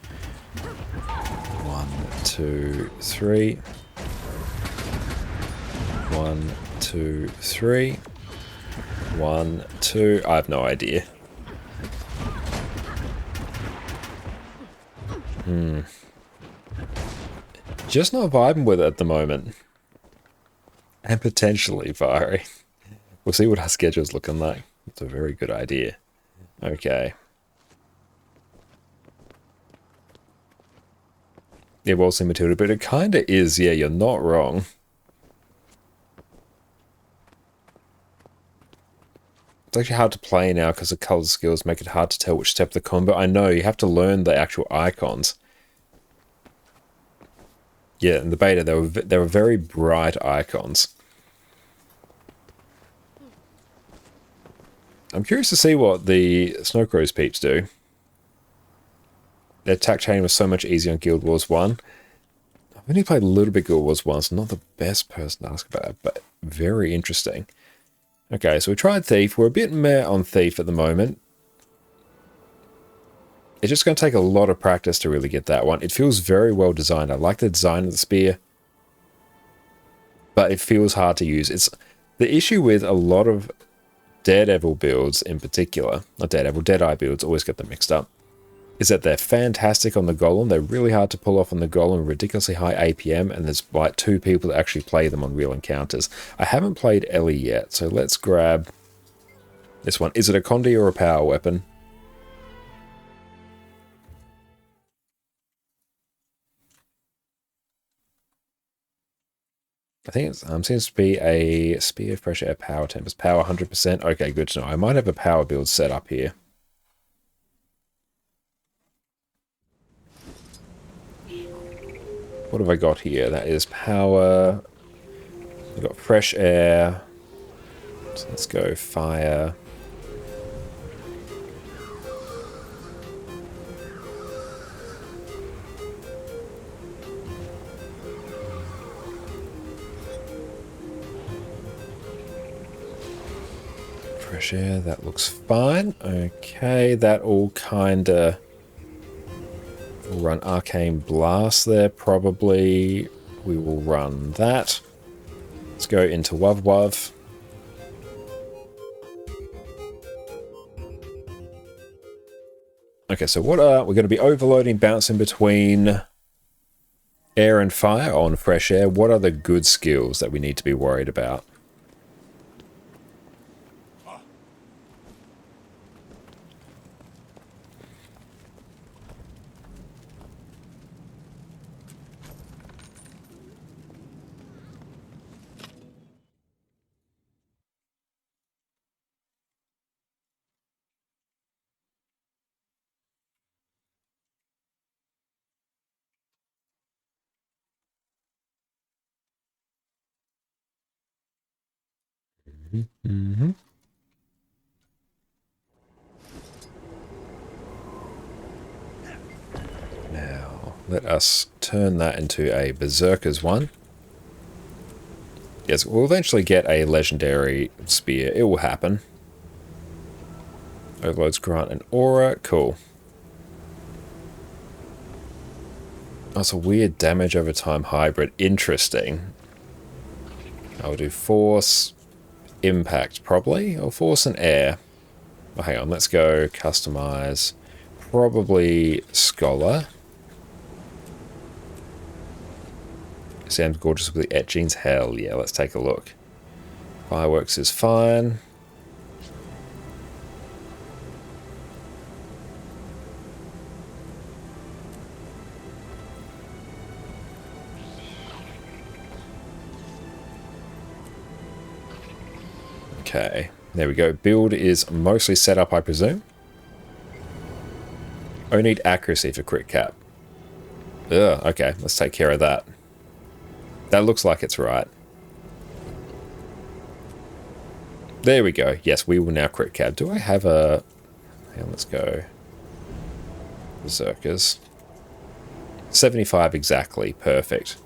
1, 2, 3. 1, 2, 3. 1, 2. I have no idea. Just not vibing with it at the moment. And potentially fiery. We'll see what our schedule's looking like. It's a very good idea. Okay. Yeah, well seen, Matilda, but it kind of is. Yeah, you're not wrong. It's actually hard to play now because the color skills make it hard to tell which step of the combo. I know, you have to learn the actual icons. Yeah, in the beta, they were very bright icons. I'm curious to see what the Snowcrow's peeps do. Their attack chain was so much easier on Guild Wars 1. I've only played a little bit Guild Wars 1, so not the best person to ask about it, but very interesting. Okay, so we tried Thief. We're a bit meh on Thief at the moment. It's just going to take a lot of practice to really get that one. It feels very well designed. I like the design of the spear, but it feels hard to use. It's the issue with a lot of Daredevil builds in particular, not Daredevil, Deadeye builds, always get them mixed up, is that they're fantastic on the Golem. They're really hard to pull off on the Golem, ridiculously high APM, and there's like 2 people that actually play them on real encounters. I haven't played Ellie yet, so let's grab this one. Is it a Condi or a power weapon? I think it seems to be a Spear, Fresh Air, Power Tempest. Power 100%. Okay, good to know. I might have a power build set up here. What have I got here? That is power. We've got Fresh Air. So let's go Fire. fresh air, that looks fine. Okay, that all kinda... We'll run Arcane Blast there, probably. We will run that. Let's go into Wuv Wuv. Okay, so what are... We're going to be overloading, bouncing between air and fire on fresh air. What are the good skills that we need to be worried about? Mm-hmm. Now, let us turn that into a Berserker's one. Yes, we'll eventually get a legendary spear. It will happen. Overloads grant an aura. Cool. That's a weird damage over time hybrid. Interesting. I'll do force, impact probably, or force and air. Oh, hang on, let's go customize. Probably scholar. Sounds gorgeous with the etchings. Hell yeah, let's take a look. Fireworks is fine. Okay, there we go. Build is mostly set up, I presume. I need accuracy for crit cap. Ugh, okay, let's take care of that. That looks like it's right. There we go. Yes, we will now crit cap. Do I have a... Hang on, let's go. Berserkers. 75 exactly. Perfect.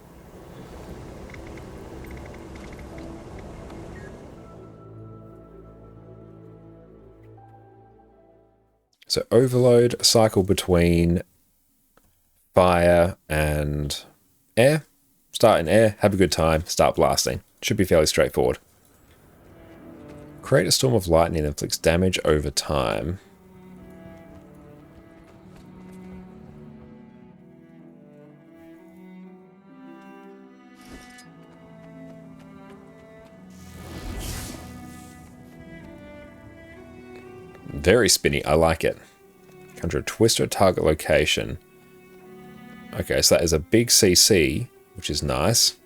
So overload, cycle between fire and air. Start in air, have a good time, start blasting. Should be fairly straightforward. Create a storm of lightning that inflicts damage over time. Very spinny, I like it. Conjure a twister at target location. Okay, so that is a big CC, which is nice.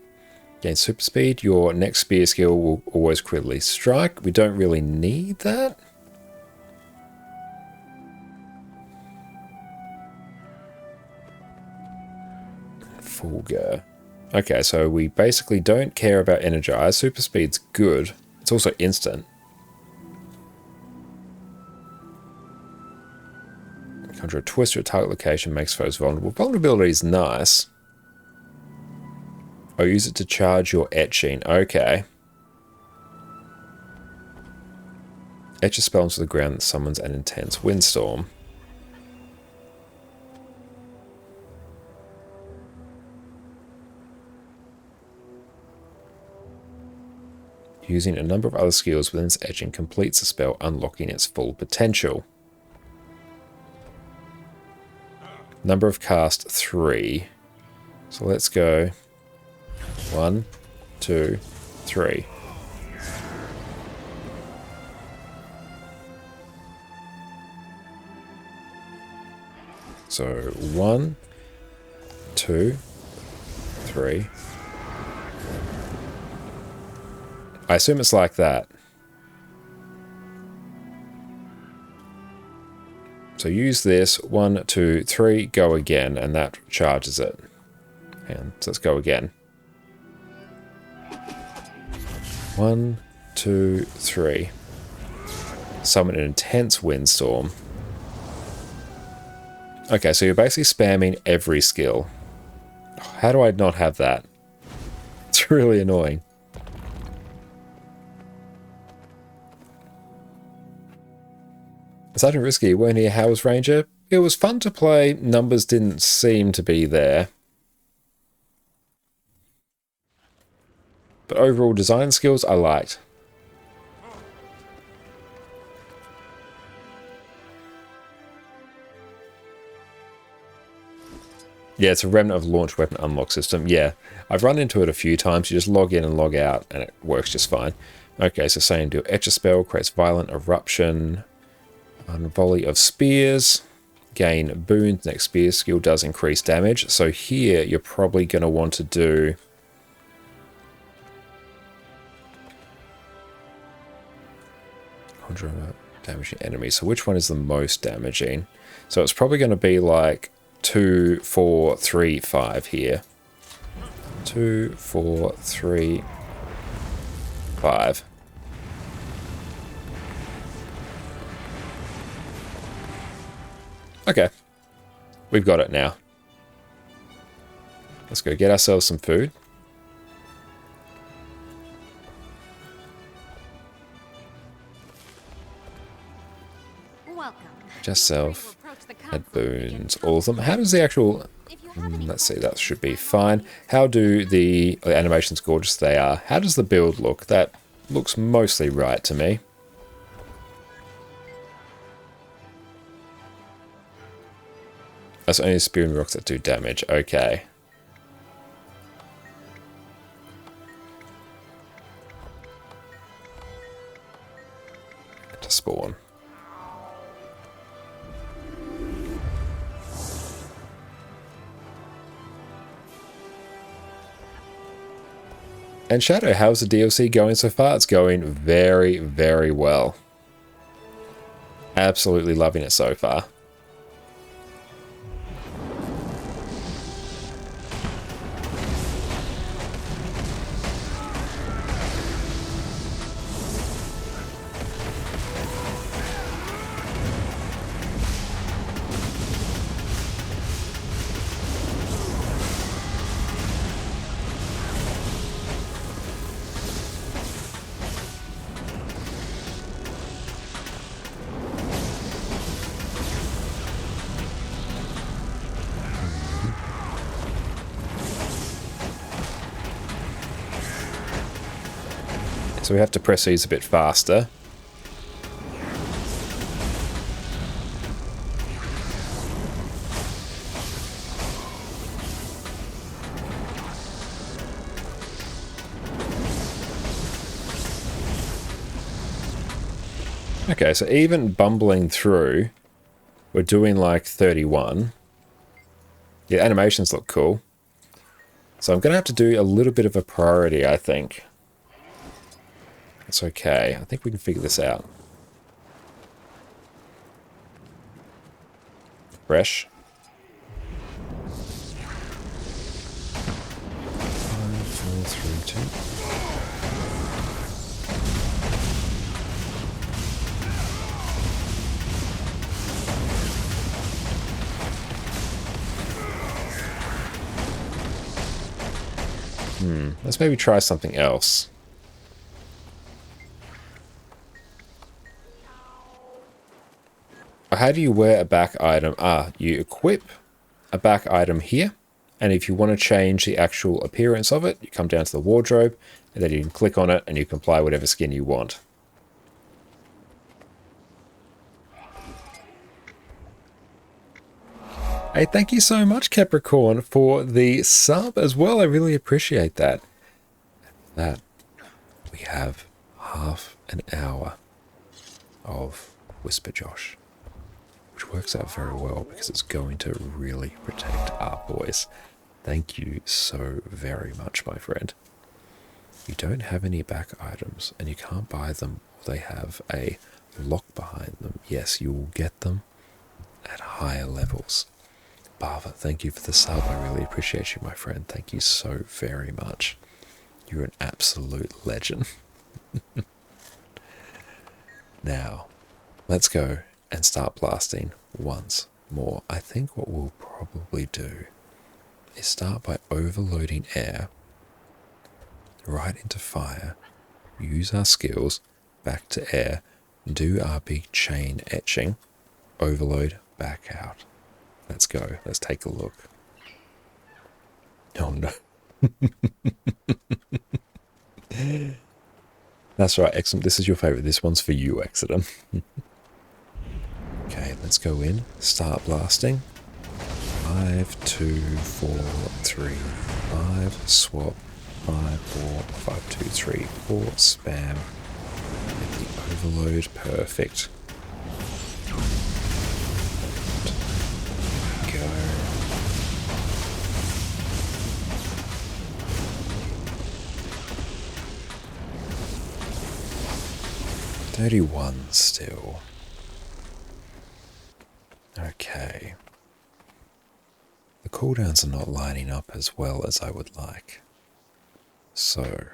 Gain super speed. Your next spear skill will always critically strike. We don't really need that. Fulgur. Okay, so we basically don't care about energize. Super speed's good. It's also instant. Conjure a twister at target location, makes foes vulnerable. Vulnerability is nice. Oh, use it to charge your etching. Okay. Etch a spell into the ground that summons an intense windstorm. Using a number of other skills within its etching completes the spell, unlocking its full potential. Number of cast 3. So let's go 1, 2, 3. So 1, 2, 3. I assume it's like that. So use this, 1, 2, 3, go again, and that charges it. And so let's go again. 1, 2, 3. Summon an intense windstorm. Okay, so you're basically spamming every skill. How do I not have that? It's really annoying. Sergeant Risky, weren't here. How was Ranger? It was fun to play. Numbers didn't seem to be there. But overall design skills I liked. Yeah, it's a Remnant of Launch Weapon Unlock system. Yeah, I've run into it a few times. You just log in and log out, and it works just fine. Okay, so saying do Etch a Spell, creates Violent Eruption, Volley of Spears, gain boons. Next spear skill does increase damage. So here, you're probably going to want to do... damaging enemies. So which one is the most damaging? So it's probably going to be like 2, 4, 3, 5 here. 2, 4, 3, 5. Okay. We've got it now. Let's go get ourselves some food. Just self, add boons, all of them. How does the actual... let's see, that should be fine. How do the animations, gorgeous they are. How does the build look? That looks mostly right to me. That's only spear and rocks that do damage. Okay. To spawn. And Shadow, how's the DLC going so far? It's going very, very well. Absolutely loving it so far. So we have to press these a bit faster. Okay, so even bumbling through, we're doing like 31. Yeah, animations look cool. So I'm going to have to do a little bit of a priority, I think. It's okay. I think we can figure this out. Fresh. 5, 4, 3, 2. Let's maybe try something else. How do you wear a back item? You equip a back item here, and if you want to change the actual appearance of it, you come down to the wardrobe, and then you can click on it, and you can apply whatever skin you want. Hey, thank you so much, Capricorn, for the sub as well. I really appreciate that. That we have half an hour of Whisper Josh, which works out very well because it's going to really protect our boys. Thank you so very much, my friend. You don't have any back items and you can't buy them, or they have a lock behind them. Yes, you will get them at higher levels. Bava, thank you for the sub. I really appreciate you, my friend. Thank you so very much. You're an absolute legend. Now, let's go and start blasting once more. I think what we'll probably do is start by overloading air right into fire, use our skills, back to air, do our big chain etching, overload back out. Let's go. Let's take a look. Oh no. That's right, Exodum. This is your favorite. This one's for you, Exodum. Okay, let's go in. Start blasting. 5, 2, 4, 3, 5. Swap. 5, 4, 5, 2, 3, 4. Spam. Get the overload. Perfect. Go. $31 still. Okay. The cooldowns are not lining up as well as I would like. So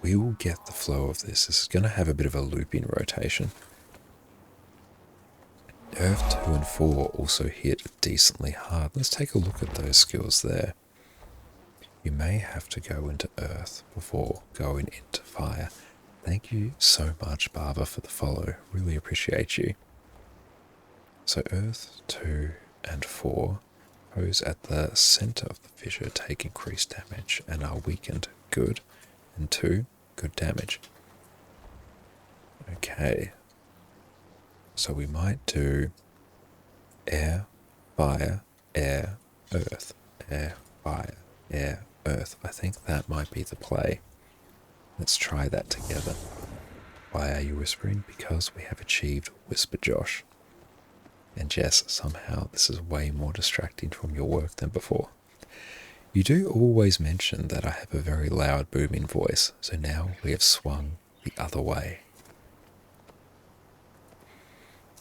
we will get the flow of this. This is going to have a bit of a looping rotation. Earth 2 and 4 also hit decently hard. Let's take a look at those skills there. You may have to go into Earth before going into Fire. Thank you so much, Barber, for the follow. Really appreciate you. So Earth 2 and 4 pose at the center of the fissure, take increased damage and are weakened. Good. And 2, good damage. Okay. So we might do air, fire, air, earth, air, fire, air, earth. I think that might be the play. Let's try that together. Why are you whispering? Because we have achieved Whisper Josh. And Jess, somehow this is way more distracting from your work than before. You do always mention that I have a very loud booming voice, so now we have swung the other way.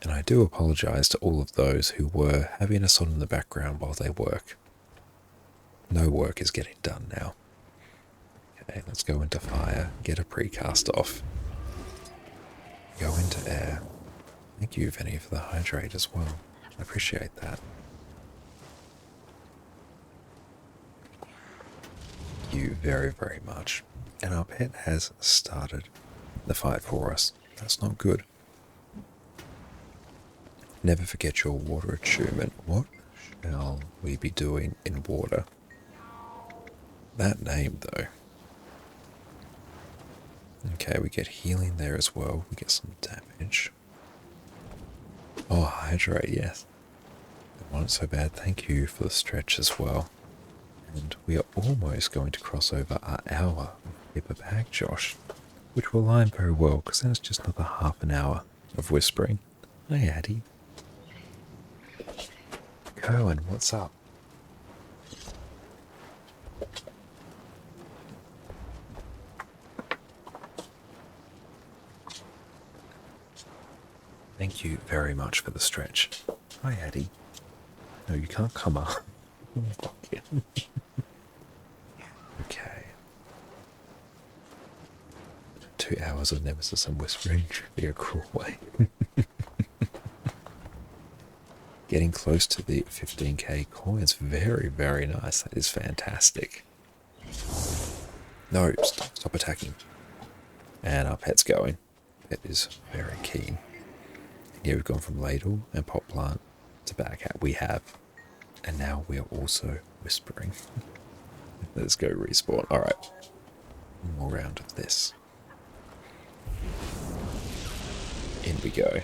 And I do apologize to all of those who were having us on in the background while they work. No work is getting done now. Okay, let's go into fire, get a precast off. Go into air. Thank you, Vinny, for the hydrate as well. I appreciate that. Thank you very, very much. And our pet has started the fight for us. That's not good. Never forget your water attunement. What shall we be doing in water? That name, though. Okay, we get healing there as well. We get some damage. Oh, hydrate, yes. That wasn't so bad. Thank you for the stretch as well. And we are almost going to cross over our hour of paper bag, Josh, which will align very well because then it's just another half an hour of whispering. Hi, Addie. Cohen, what's up? Thank you very much for the stretch. Hi, Addie. No, you can't come up. Okay. 2 hours of nemesis and whispering should be a cruel way. Getting close to the 15k coins. Very, very nice. That is fantastic. No, stop attacking. And our pet's going. Pet is very keen. Yeah, we've gone from ladle and pot plant to backhat. We have. And now we are also whispering. Let's go respawn. Alright. One more round of this. In we go.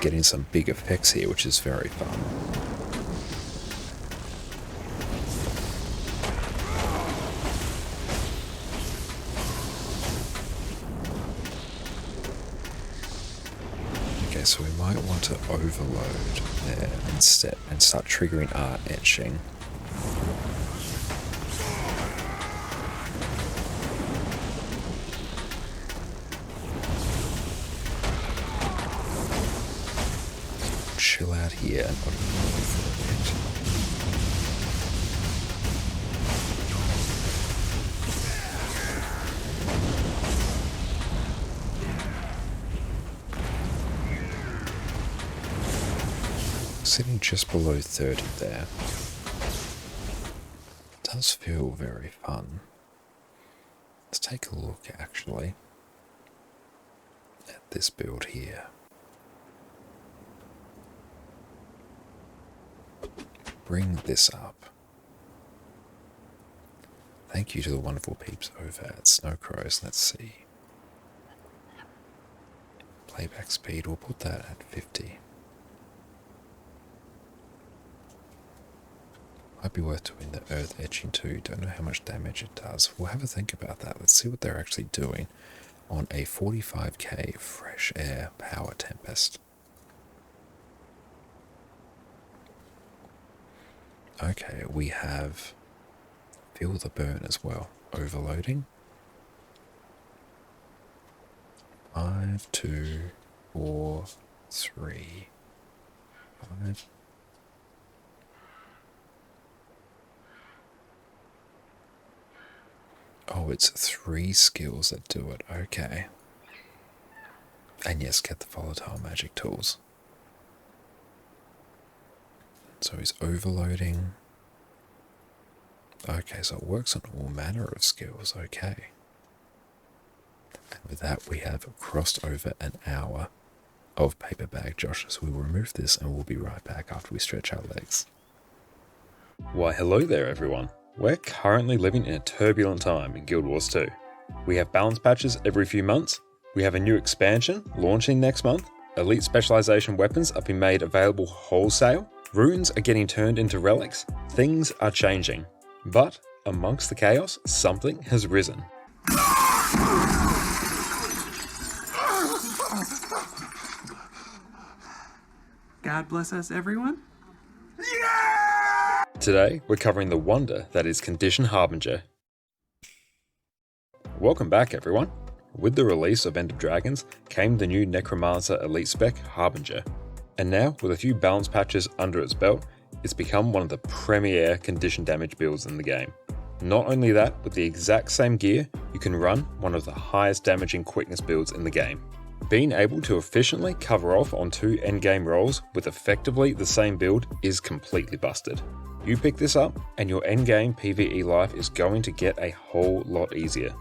Getting some big effects here, which is very fun. Okay, so we might want to overload there instead and start triggering our etching. chill out here and not go for it. Sitting just below 30 there. Does feel very fun. Let's take a look actually at this build here. Bring this up. Thank you to the wonderful peeps over at Snow Crows. Let's see. Playback speed, we'll put that at 50. Might be worth doing the earth etching too. Don't know how much damage it does. We'll have a think about that. Let's see what they're actually doing on a 45k fresh air power tempest. Okay, we have feel the burn as well. Overloading. 5, 2, 4, 3, 5. Oh, it's 3 skills that do it. Okay. And yes, get the volatile magic tools. So he's overloading. Okay, so it works on all manner of skills. Okay. And with that, we have crossed over an hour of paper bag Josh. So we'll remove this and we'll be right back after we stretch our legs. Why, hello there, everyone. We're currently living in a turbulent time in Guild Wars 2. We have balance patches every few months. We have a new expansion launching next month. Elite specialization weapons are being made available wholesale. Runes are getting turned into relics. Things are changing. But amongst the chaos, something has risen. God bless us, everyone. Today, we're covering the wonder that is Condition Harbinger. Welcome back, everyone. With the release of End of Dragons came the new Necromancer Elite Spec Harbinger. And now, with a few balance patches under its belt, it's become one of the premier condition damage builds in the game. Not only that, with the exact same gear, you can run one of the highest damaging quickness builds in the game. Being able to efficiently cover off on 2 endgame rolls with effectively the same build is completely busted. You pick this up and your endgame PvE life is going to get a whole lot easier.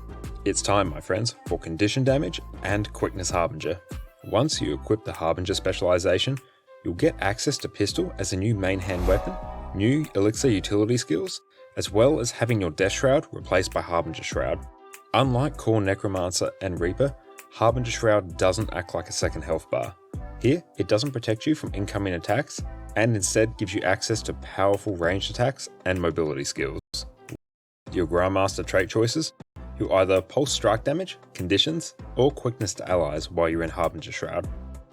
It's time, my friends, for condition damage and quickness Harbinger. Once you equip the Harbinger specialization, you'll get access to pistol as a new main hand weapon, new elixir utility skills, as well as having your Death Shroud replaced by Harbinger Shroud. Unlike core Necromancer and Reaper, Harbinger Shroud doesn't act like a second health bar. Here, it doesn't protect you from incoming attacks, and instead gives you access to powerful ranged attacks and mobility skills. Your Grandmaster trait choices, you'll either pulse strike damage, conditions, or quickness to allies while you're in Harbinger Shroud.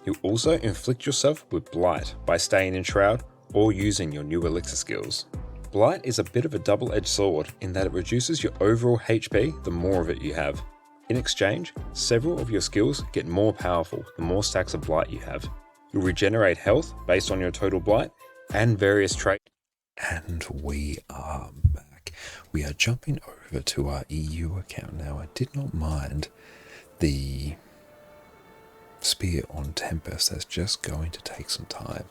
You'll also inflict yourself with Blight by staying in Shroud or using your new elixir skills. Blight is a bit of a double-edged sword in that it reduces your overall HP the more of it you have. In exchange, several of your skills get more powerful the more stacks of Blight you have. You'll regenerate health based on your total Blight and various traits. And we are back. We are jumping over to our EU account now. I did not mind the spear on Tempest. That's just going to take some time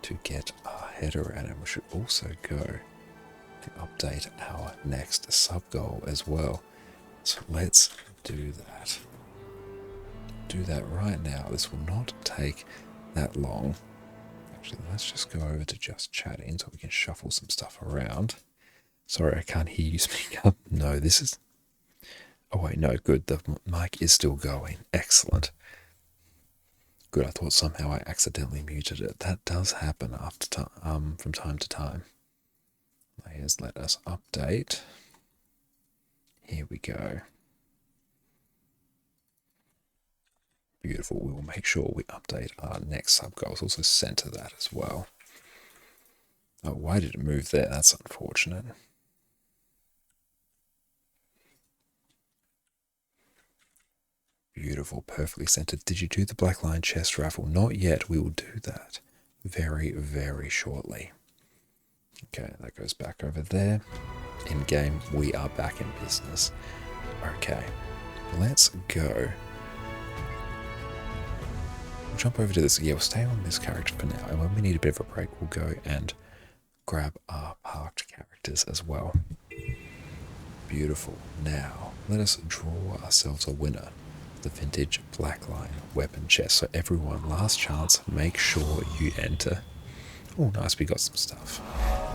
to get our head around, and we should also go to update our next sub goal as well. So let's do that. Do that right now. This will not take that long. Actually, let's just go over to just chatting so we can shuffle some stuff around. Sorry, I can't hear you speak up. No, this is... Oh wait, no, good. The mic is still going. Excellent. Good, I thought somehow I accidentally muted it. That does happen from time to time. Here's let us update. Here we go. Beautiful. We will make sure we update our next sub goals. Also center that as well. Oh, why did it move there? That's unfortunate. Beautiful, perfectly centered. Did you do the Black Lion chest raffle? Not yet. We will do that very, very shortly. Okay, that goes back over there. In game, we are back in business. Okay, let's go. We'll jump over to this. Yeah, we'll stay on this character for now. And when we need a bit of a break, we'll go and grab our parked characters as well. Beautiful. Now, let us draw ourselves a winner. The vintage Blackline weapon chest. So everyone, last chance, make sure you enter. Oh, nice, we got some stuff.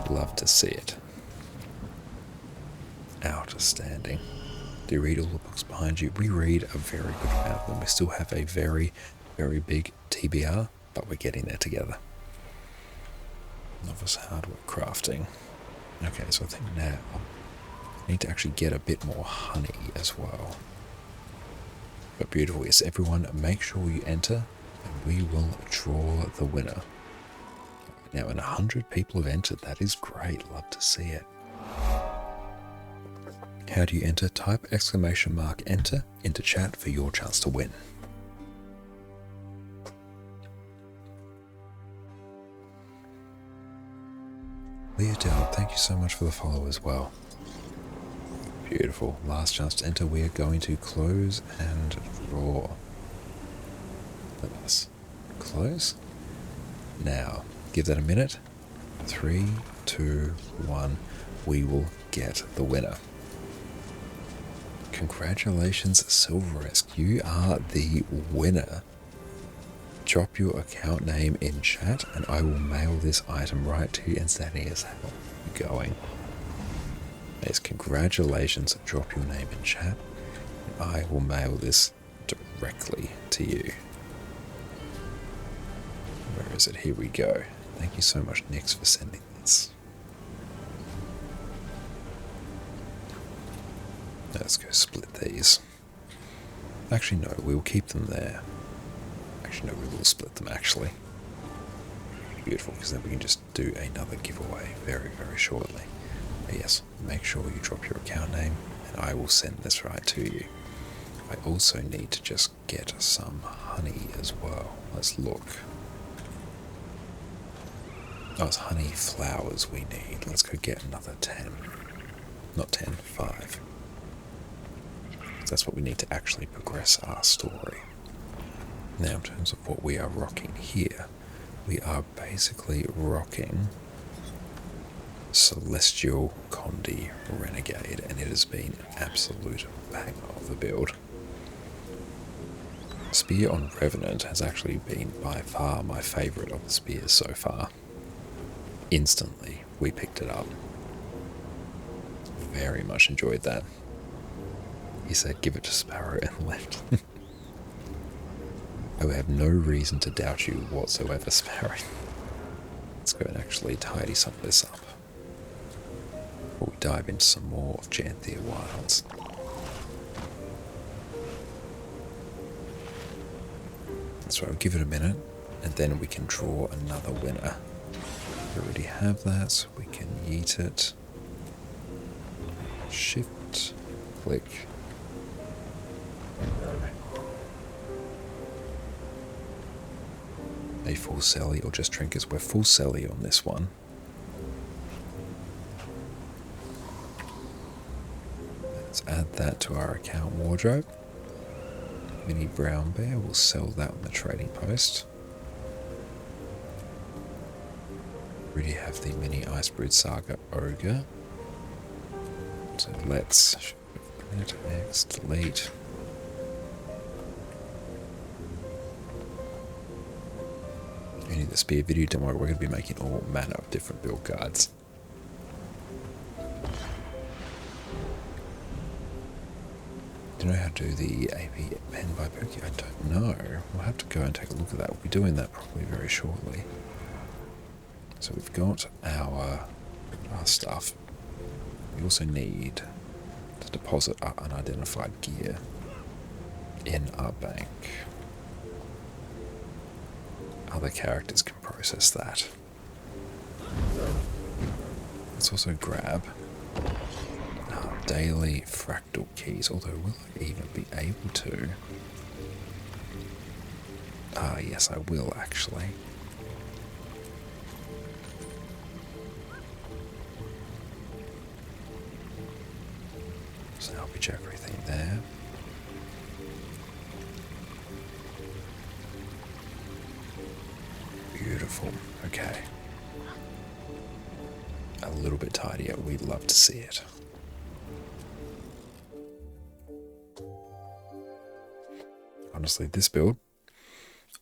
Love to see it. Outstanding. Do you read all the books behind you? We read a very good amount of them. We still have a very, very big TBR, but we're getting there together. Novice hardware crafting. Okay, so I think now I need to actually get a bit more honey as well. But beautiful. Yes, everyone, make sure you enter and we will draw the winner. Now, and 100 people have entered. That is great. Love to see it. How do you enter? Type !enter into chat for your chance to win. Leodell, thank you so much for the follow as well. Beautiful. Last chance to enter. We are going to close and draw. Let us close. Now, give that a minute. 3, 2, 1. We will get the winner. Congratulations, Silveresk. You are the winner. Drop your account name in chat and I will mail this item right to you. And that is how you're going. Yes, congratulations. Drop your name in chat and I will mail this directly to you. Where is it? Here we go. Thank you so much, Nix, for sending this. Let's go split these. Actually, no, we will keep them there. Actually, no, we will split them, actually. Beautiful, because then we can just do another giveaway very, very shortly. But yes, make sure you drop your account name, and I will send this right to you. I also need to just get some honey as well. Let's look. Oh, it's honey flowers we need. Let's go get another 10. Not 10, 5. That's what we need to actually progress our story. Now, in terms of what we are rocking here, we are basically rocking Celestial Condi Renegade, and it has been an absolute banger of a build. Spear on Revenant has actually been by far my favourite of the spears so far. Instantly, we picked it up. Very much enjoyed that. He said, give it to Sparrow and left. I would have no reason to doubt you whatsoever, Sparrow. Let's go and actually tidy some of this up. Before we dive into some more of Janthir Wilds. So I'll give it a minute, and then we can draw another winner. We already have that, so we can yeet it. Shift, click. A full celly or just trinkets. We're full celly on this one. Let's add that to our account wardrobe. Mini brown bear, we'll sell that on the trading post. Already have the mini Icebrood Saga Ogre. So let's X, delete. You need the spear video, don't worry, we're going to be making all manner of different build guides. Do you know how to do the AP pen by Pookie? I don't know. We'll have to go and take a look at that. We'll be doing that probably very shortly. So we've got our stuff. We also need to deposit our unidentified gear in our bank. Other characters can process that. Let's also grab our daily fractal keys, although will I even be able to? Ah, yes, I will actually. salvage everything there. Beautiful. Okay. A little bit tidier. We'd love to see it. Honestly, this build,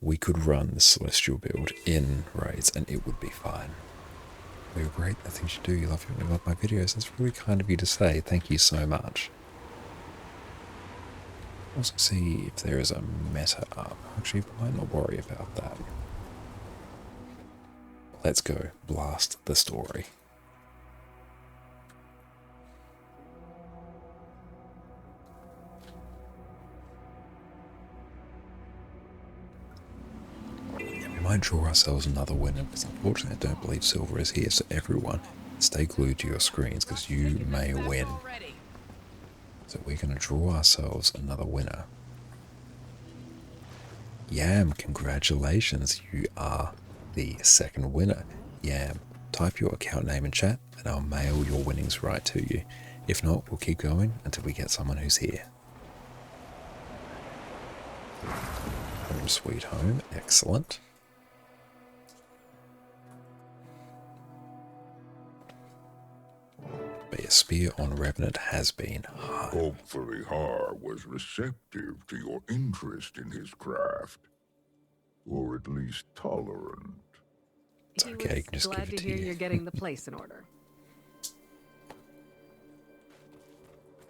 we could run the Celestial build in raids and it would be fine. Well, you're great, the things you do, you love it, you love my videos. That's really kind of you to say. Thank you so much. Also see if there is a meta up. Actually, I might not worry about that. Let's go blast the story. We might draw ourselves another winner, because unfortunately I don't believe silver is here, so everyone stay glued to your screens because you may win. So we're going to draw ourselves another winner. Yam, congratulations, you are the second winner. Yam, type your account name in chat and I'll mail your winnings right to you. If not, we'll keep going until we get someone who's here. Home sweet home, excellent. But a spear on Revenant has been hard. Hopefully Har was receptive to your interest in his craft. Or at least tolerant. It's okay, you can just give it to you. You're getting the place in order.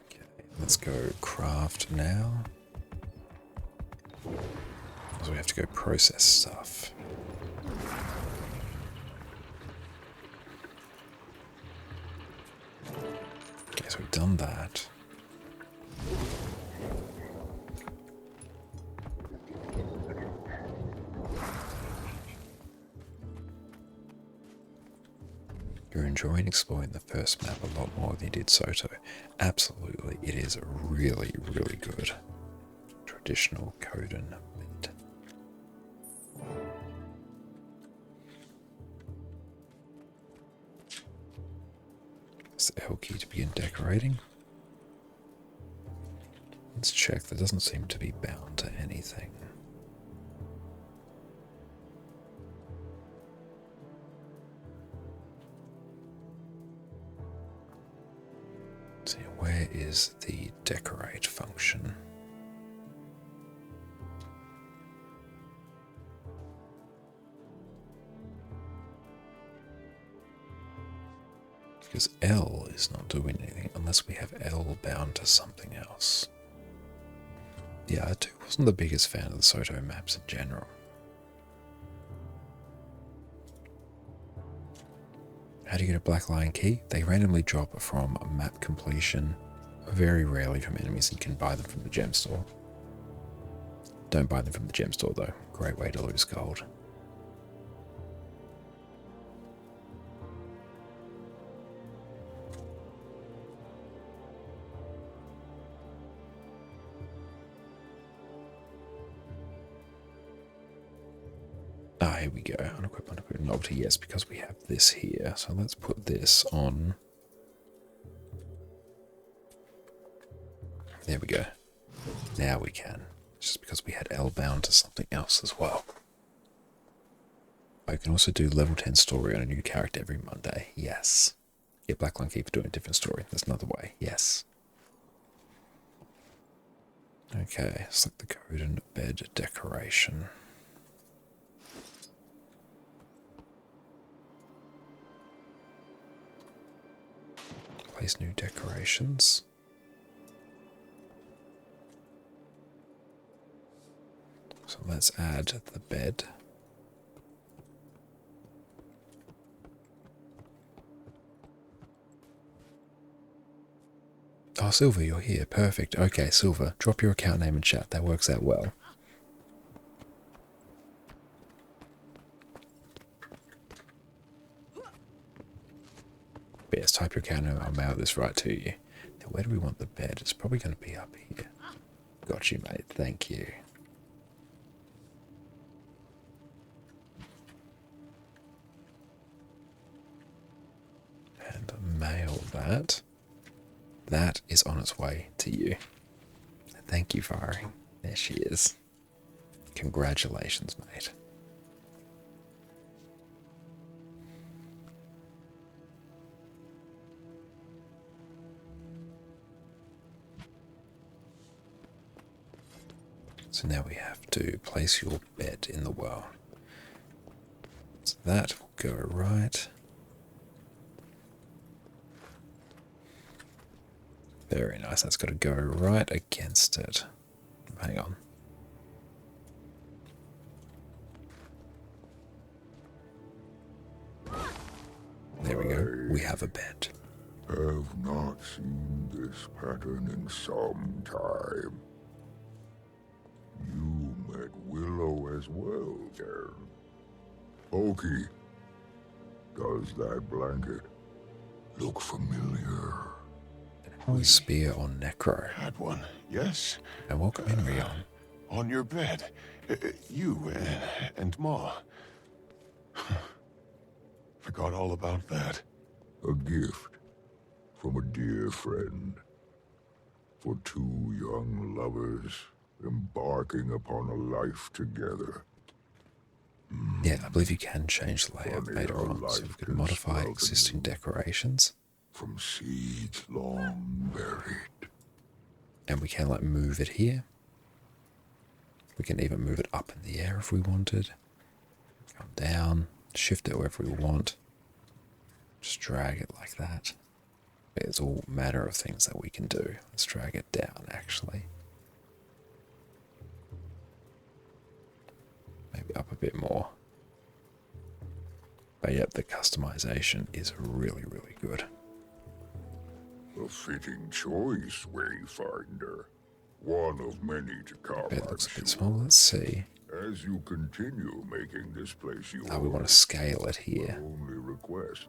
Okay, let's go craft now. So we have to go process stuff. Okay, so we've done that. You're enjoying exploring the first map a lot more than you did Soto. Absolutely, it is really, really good. Traditional Coden mid. Is the L key to begin decorating? Let's check. That doesn't seem to be bound to anything. Let's see, where is the decorate function? Because L is not doing anything unless we have L bound to something else. Yeah, I too wasn't the biggest fan of the Soto maps in general. How do you get a black lion key? They randomly drop from map completion, very rarely from enemies, and you can buy them from the gem store. Don't buy them from the gem store though, great way to lose gold. Ah, here we go. Unequip, novelty, yes, because we have this here. So let's put this on. There we go. Now we can. Just because we had L bound to something else as well. I can also do level 10 story on a new character every Monday. Yes. Get Blackline Key for doing a different story. That's another way. Yes. Okay, select the code and bed decoration. Place new decorations. So let's add the bed. Oh, Silver, you're here. Perfect. Okay, Silver, drop your account name in chat. That works out well. But yes, type your account name. I'll mail this right to you. Now, where do we want the bed? It's probably going to be up here. Got you, mate. Thank you. And mail that. That is on its way to you. Thank you, Fiery. There she is. Congratulations, mate. So now we have to place your bed in the well. So that will go right. Very nice. That's got to go right against it. Hang on. There we go. We have a bed. Have not seen this pattern in some time. You met Willow as well, then. Pokey, does that blanket look familiar? Spear on Necro. Had one, yes. And welcome in, Rion. On your bed. You and Ma. Forgot all about that. A gift from a dear friend. For two young lovers embarking upon a life together. Yeah, I believe you can change the layout later on, so we could modify existing decorations. From seeds long buried. And we can like move it here. We can even move it up in the air if we wanted. Come down, shift it wherever we want. Just drag it like that. It's all matter of things that we can do. Let's drag it down actually. Maybe up a bit more. But yep, the customization is really, really good. A fitting choice, Wayfinder. One of many to come. It looks a bit small. Let's see. As you continue making this place yours, we want to scale it here. My only request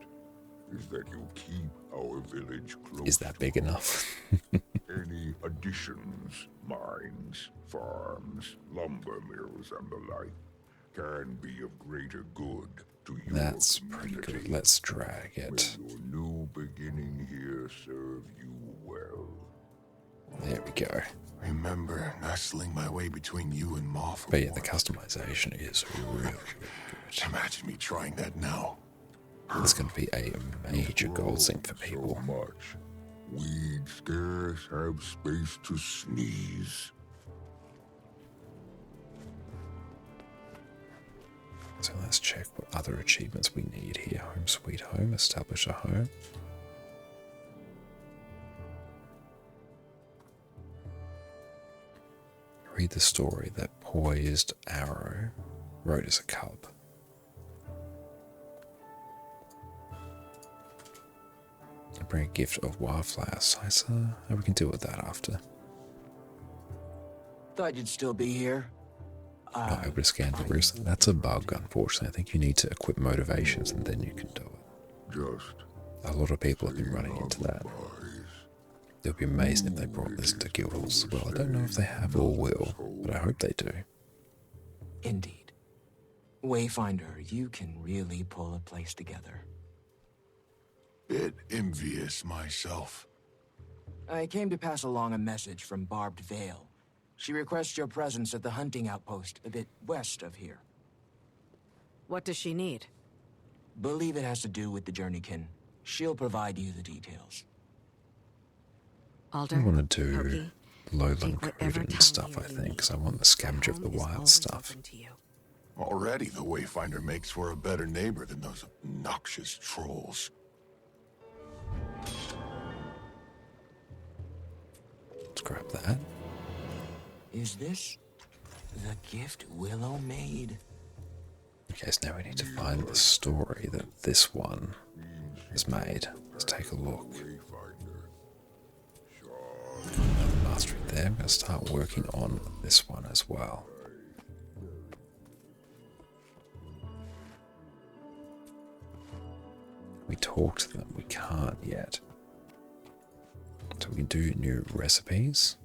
is that you keep our village close. Is that big enough? Any additions, mines, farms, lumber mills, and the like, can be of greater good to your That's pretty good. Let's drag it. May your new beginning here serve you well. There we go. Remember nestling my way between you and Ma for But yeah, the customization is really, really good. Imagine me trying that now. It's going to be a major goal thing for people. So much. We'd scarce have space to sneeze. So let's check what other achievements we need here. Home sweet home, establish a home. Read the story that poised arrow wrote as a cub. Bring a gift of wildflower cider. Oh, we can deal with that after. Thought you'd still be here. Not able to scan the wrist. That's a bug, unfortunately. I think you need to equip motivations and then you can do it. Just a lot of people have been running into that. It would be amazing if they brought this to guilds. Well, I don't know if they have or will, but I hope they do. Indeed. Wayfinder, you can really pull a place together. Bit envious myself. I came to pass along a message from Barbed Veil. She requests your presence at the hunting outpost a bit west of here. What does she need? Believe it has to do with the Journeykin. She'll provide you the details. I want to do lowland coded stuff, I think, because I want the scavenger of the wild stuff. Already the Wayfinder makes for a better neighbor than those obnoxious trolls. Let's grab that. Is this the gift Willow made? Okay, so now we need to find the story that this one has made. Let's take a look. Another mastery there. I'm going to start working on this one as well. We talk to them. We can't yet. So we can do new recipes.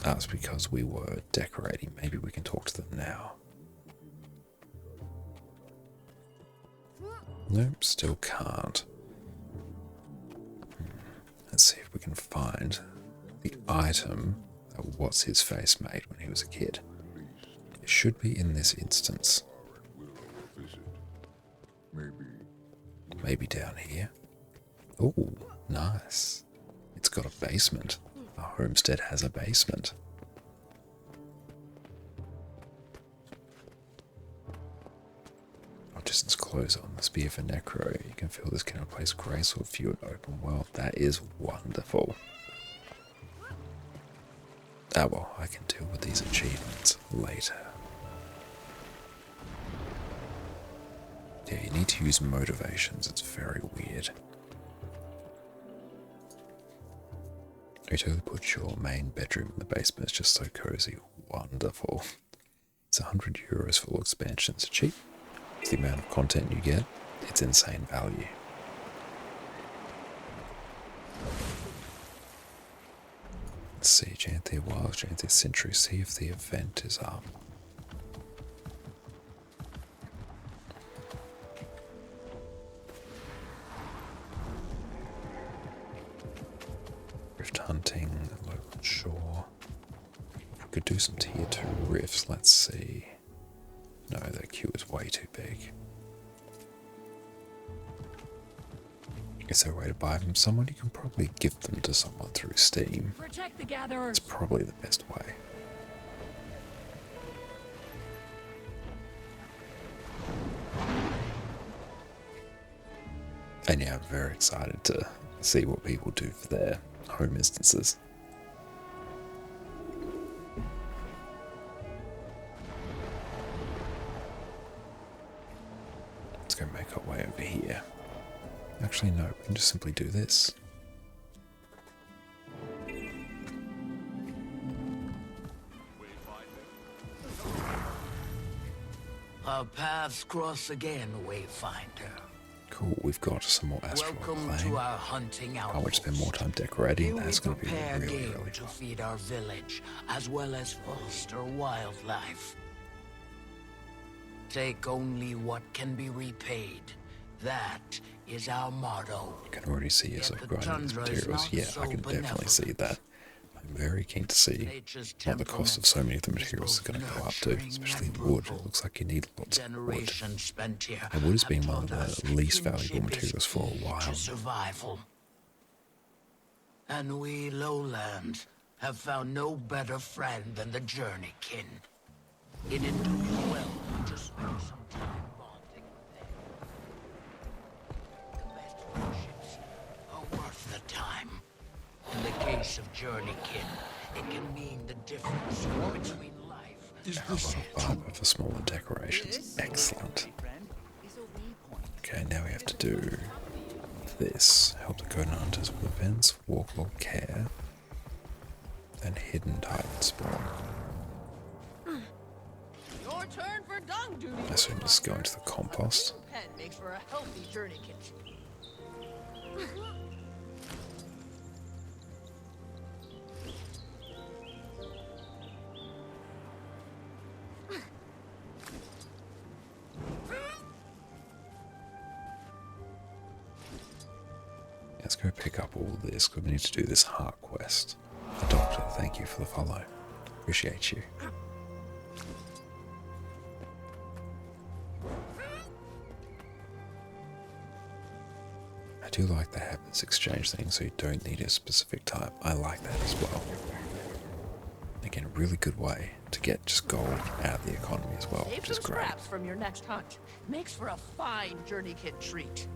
That's because we were decorating. Maybe we can talk to them now. Nope, still can't. we can find the item that What's His Face made when he was a kid. It should be in this instance. Maybe down here. Oh, nice. It's got a basement. A homestead has a basement. Distance closer on the spear for Necro. You can feel this can replace grace or view an open world. That is wonderful. Ah well, I can deal with these achievements later. Yeah, you need to use motivations. It's very weird. You totally put your main bedroom in the basement. It's just so cozy. Wonderful. It's €100 for all expansions. It's cheap. The amount of content you get, it's insane value. Let's see, Janthir Wilds, Janthir Century, see if the event is up. Rift hunting, local shore. We could do some tier 2 rifts, let's see. No, that queue is way too big. Is there a way to buy them from someone? You can probably give them to someone through Steam. Protect the gatherers. It's probably the best way. And yeah, I'm very excited to see what people do for their home instances. Let's go make our way over here. Actually, no, we can just simply do this. Our paths cross again, Wayfinder. Cool, we've got some more astral Welcome acclaim. to our hunting outpost. Can't wait to spend more time decorating. That's going to be Prepare really, game really to fun. feed our village, as well as foster wildlife. Take only what can be repaid. That is our motto. You can already see as Yet I'm the grinding these tundra is materials. not Yeah, so I can definitely benevolent. see that. I'm very keen to see what the cost of so many of the materials is going to go up to, especially wood. It looks like you need lots of wood. Generations spent here And wood has been have one of taught us the least that valuable kinship is materials for a key while. to survival. And we lowlands have found no better friend than the journeykin. It'd do you well to spend some time bonding with them. The best friendships are worth the time. In the case of journeykin, it can mean the difference between life and Barber for smaller decorations. Excellent. Okay, now we have to do this. Help the Conan Hunters with events, Warlord Care, and Hidden Titan Spawn. Your turn for dung duty. I assume this is going to the compost. Pen makes for a healthy journey kit. Let's go pick up all this, because we need to do this heart quest. The doctor, thank you for the follow. Appreciate you. I do like the habits exchange thing, so you don't need a specific type. I like that as well. Again, a really good way to get just gold out of the economy as well, Save which is some great. scraps from your next hunt. Makes for a fine journey kit treat.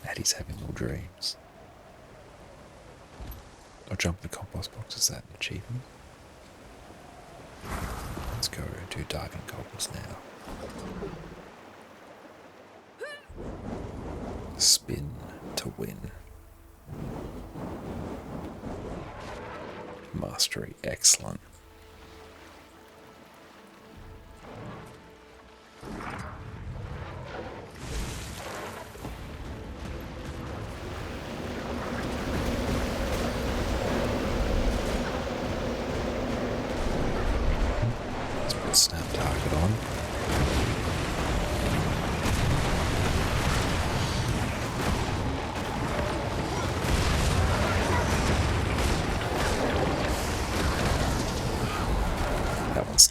Addie's having more dreams. I'll jump in the compost box. Is that an achievement? Let's go do diving goggles now. Spin to win. Mastery, excellent.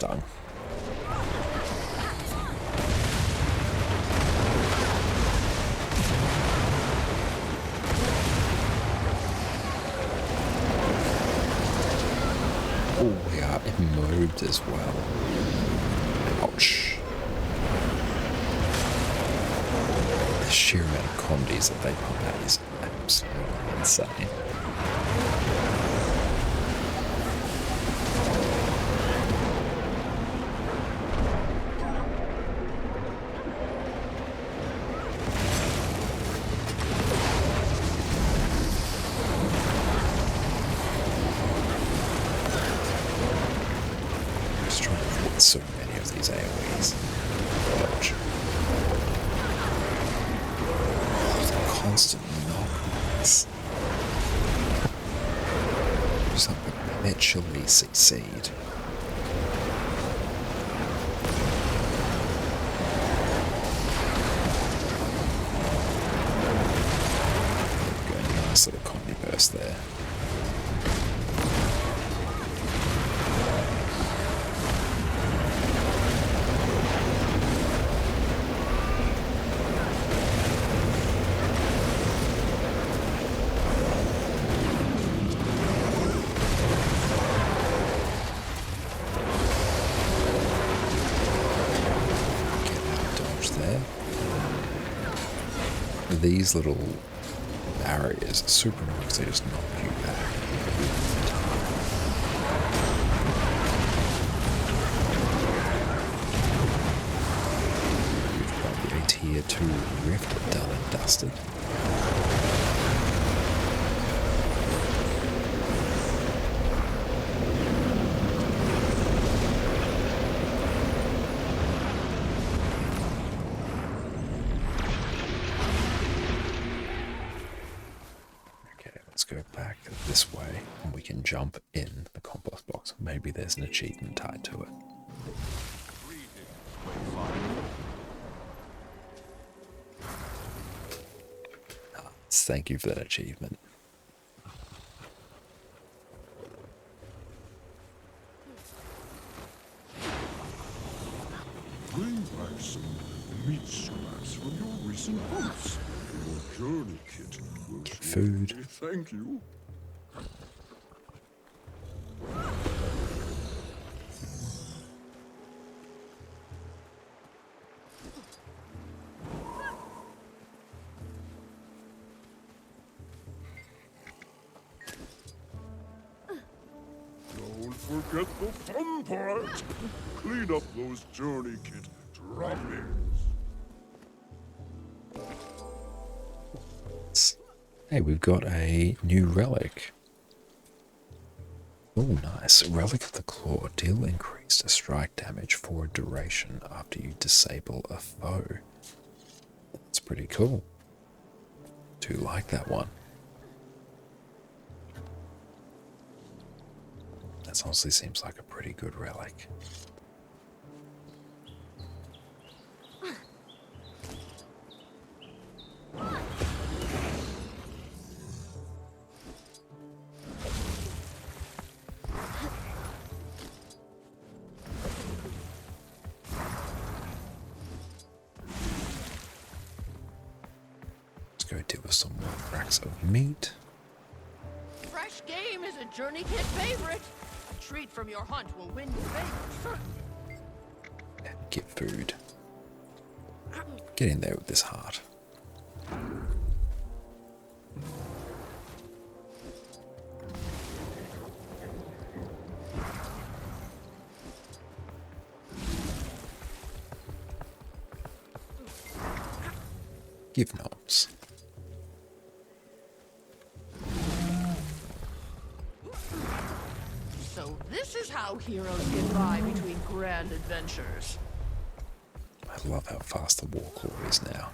stung. Oh, we are immoved as well. Ouch. The sheer amount of comedies that they pump out is absolutely insane. Just trying to avoid so many of these AoEs. Dodge. Constant knockbacks. Just like perpetually succeed. Going nice little comedy burst there. These little barriers are super annoying because they just knock you back. We've got a tier 2 rift done and dusted. Go back this way and we can jump in the compost box. Maybe there's an achievement tied to it. Thank you for that achievement. Bring back some meat scraps from your recent hunts. Your journey kit will get food. Thank you. Don't forget the fun part. Clean up those journey kit droppings. Hey, we've got a new relic. Oh, nice. Relic of the Claw. Deal increased strike damage for a duration after you disable a foe. That's pretty cool. Do like that one. That honestly seems like a pretty good relic. Let's go deal with some more racks of meat. Fresh game is a Journey Kid favorite. A treat from your hunt will win you favors. And get food. Get in there with this heart. Give nods. So this is how heroes get by between grand adventures. I love how fast the Warclaw is now.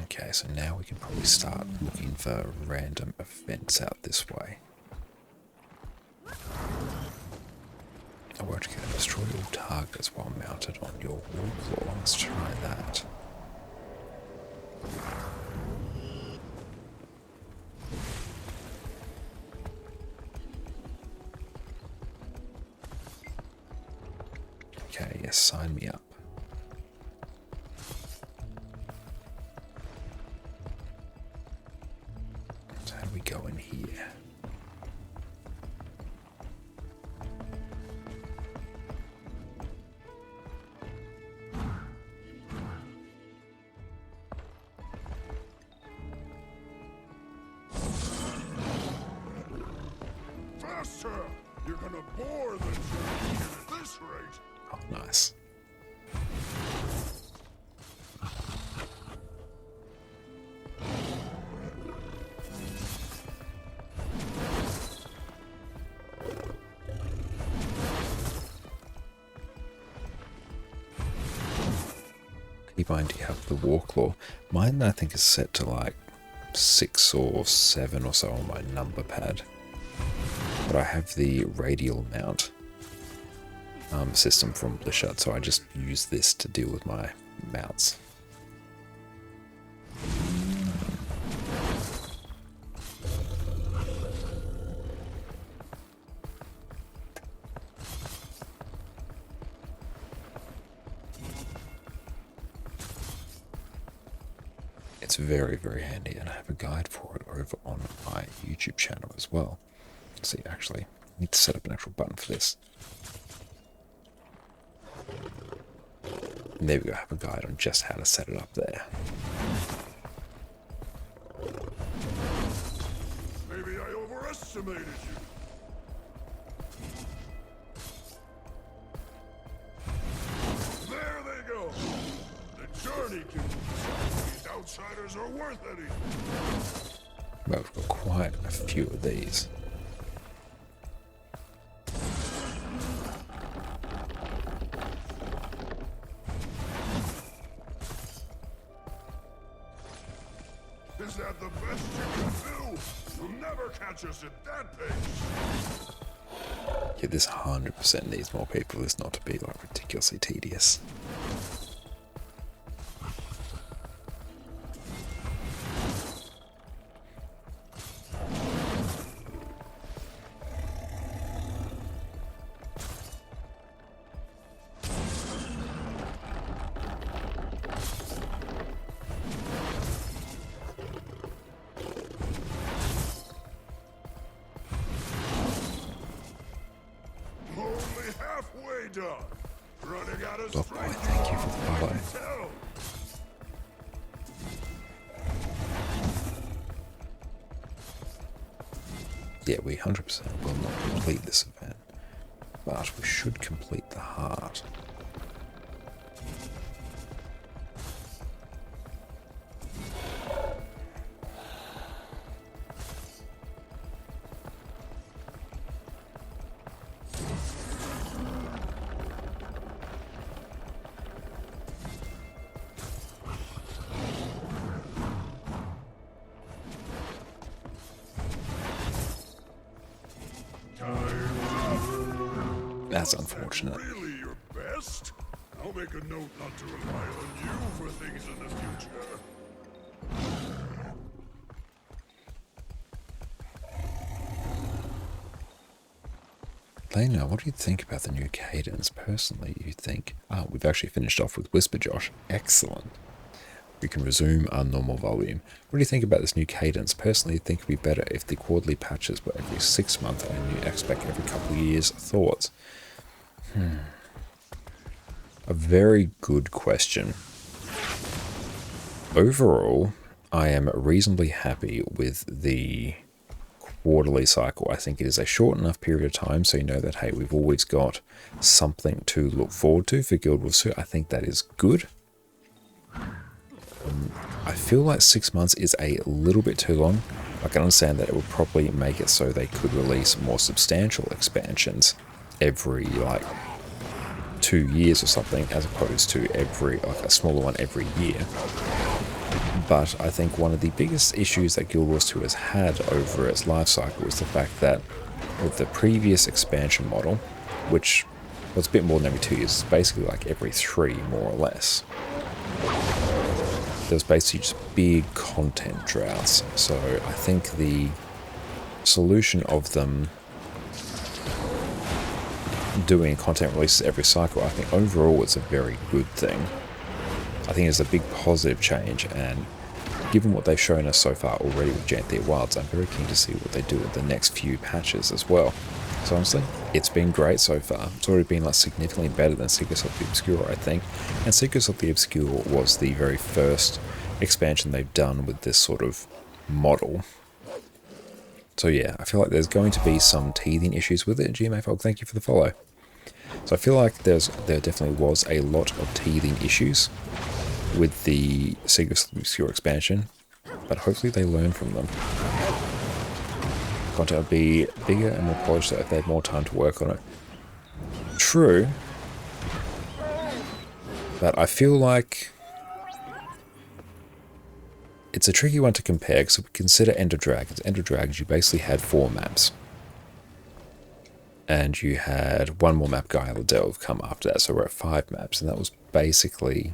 Okay, so now we can probably start looking for random events out this way. I won't get destroy all targets while mounted on your Warclaw. Let's try that. Yes, sign me up. So how do we go in here? Faster! You're gonna bore the journey at this rate. Oh, nice. Keep in mind you have the war claw. Mine I think is set to like 6 or 7 or so on my number pad. But I have the radial mount system from Blishut, so I just use this to deal with my mounts. It's very, very handy, and I have a guide for it over on my YouTube channel as well. Let's see, actually, I need to set up an actual button for this. And there we go, I have a guide on just how to set it up there. Maybe I overestimated you. There they go. The journey can decide these outsiders are worth anything. Well, we've got quite a few of these. Is that the best you can do? You'll never catch us at that pace. Yeah, this 100% needs more people. This not to be like ridiculously tedious. Only halfway done. Running out of Block boy, thank you for the follow. Yeah, we 100% will not complete this event, but we should complete the heart. That's unfortunate. Really your best? I'll make a note not to rely on you for things in the future. Lena, what do you think about the new cadence? Personally, you think... Oh, we've actually finished off with Whisper Josh. Excellent. We can resume our normal volume. What do you think about this new cadence? Personally, I think it would be better if the quarterly patches were every 6 months and a new expect every couple of years. Thoughts? A very good question. Overall, I am reasonably happy with the quarterly cycle. I think it is a short enough period of time so you know that, hey, we've always got something to look forward to for Guild Wars 2. I think that is good. I feel like 6 months is a little bit too long. I can understand that it would probably make it so they could release more substantial expansions every like 2 years or something, as opposed to every like a smaller one every year. But I think one of the biggest issues that Guild Wars 2 has had over its life cycle is the fact that with the previous expansion model, which was a bit more than every 2 years, it's basically like every 3 more or less. There's basically just big content droughts. So I think the solution of them doing content releases every cycle, I think overall it's a very good thing. I think it's a big positive change, and given what they've shown us so far already with Janthir Wilds, I'm very keen to see what they do with the next few patches as well. So honestly, it's been great so far. It's already been like significantly better than Secrets of the Obscure, I think. And Secrets of the Obscure was the very first expansion they've done with this sort of model. So yeah, I feel like there's going to be some teething issues with it. GMA Fog, thank you for the follow. So I feel like there definitely was a lot of teething issues with the Secrets of the Obscure expansion, but hopefully they learn from them. Content would be bigger and more polished if they had more time to work on it. True, but I feel like it's a tricky one to compare, because if we consider End of Dragons. End of Dragons, you basically had 4 maps. And you had one more map, Gaia the Delve, come after that, so we're at 5 maps, and that was basically...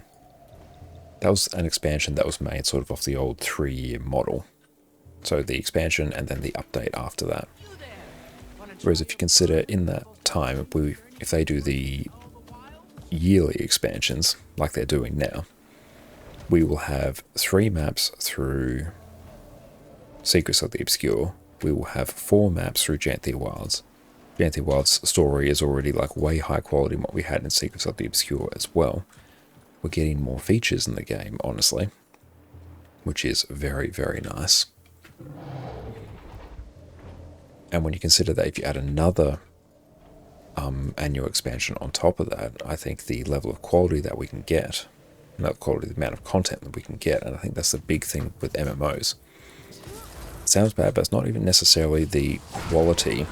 that was an expansion that was made sort of off the old 3-year model. So the expansion and then the update after that. Whereas if you consider in that time, if they do the yearly expansions like they're doing now, we will have 3 maps through Secrets of the Obscure. We will have 4 maps through Janthir Wilds. Janthir Wilds' story is already like way high quality than what we had in Secrets of the Obscure as well. We're getting more features in the game, honestly, which is very, very nice. And when you consider that if you add another annual expansion on top of that, I think the level of quality that we can get, not quality, the amount of content that we can get, and I think that's the big thing with MMOs. It sounds bad, but it's not even necessarily the quality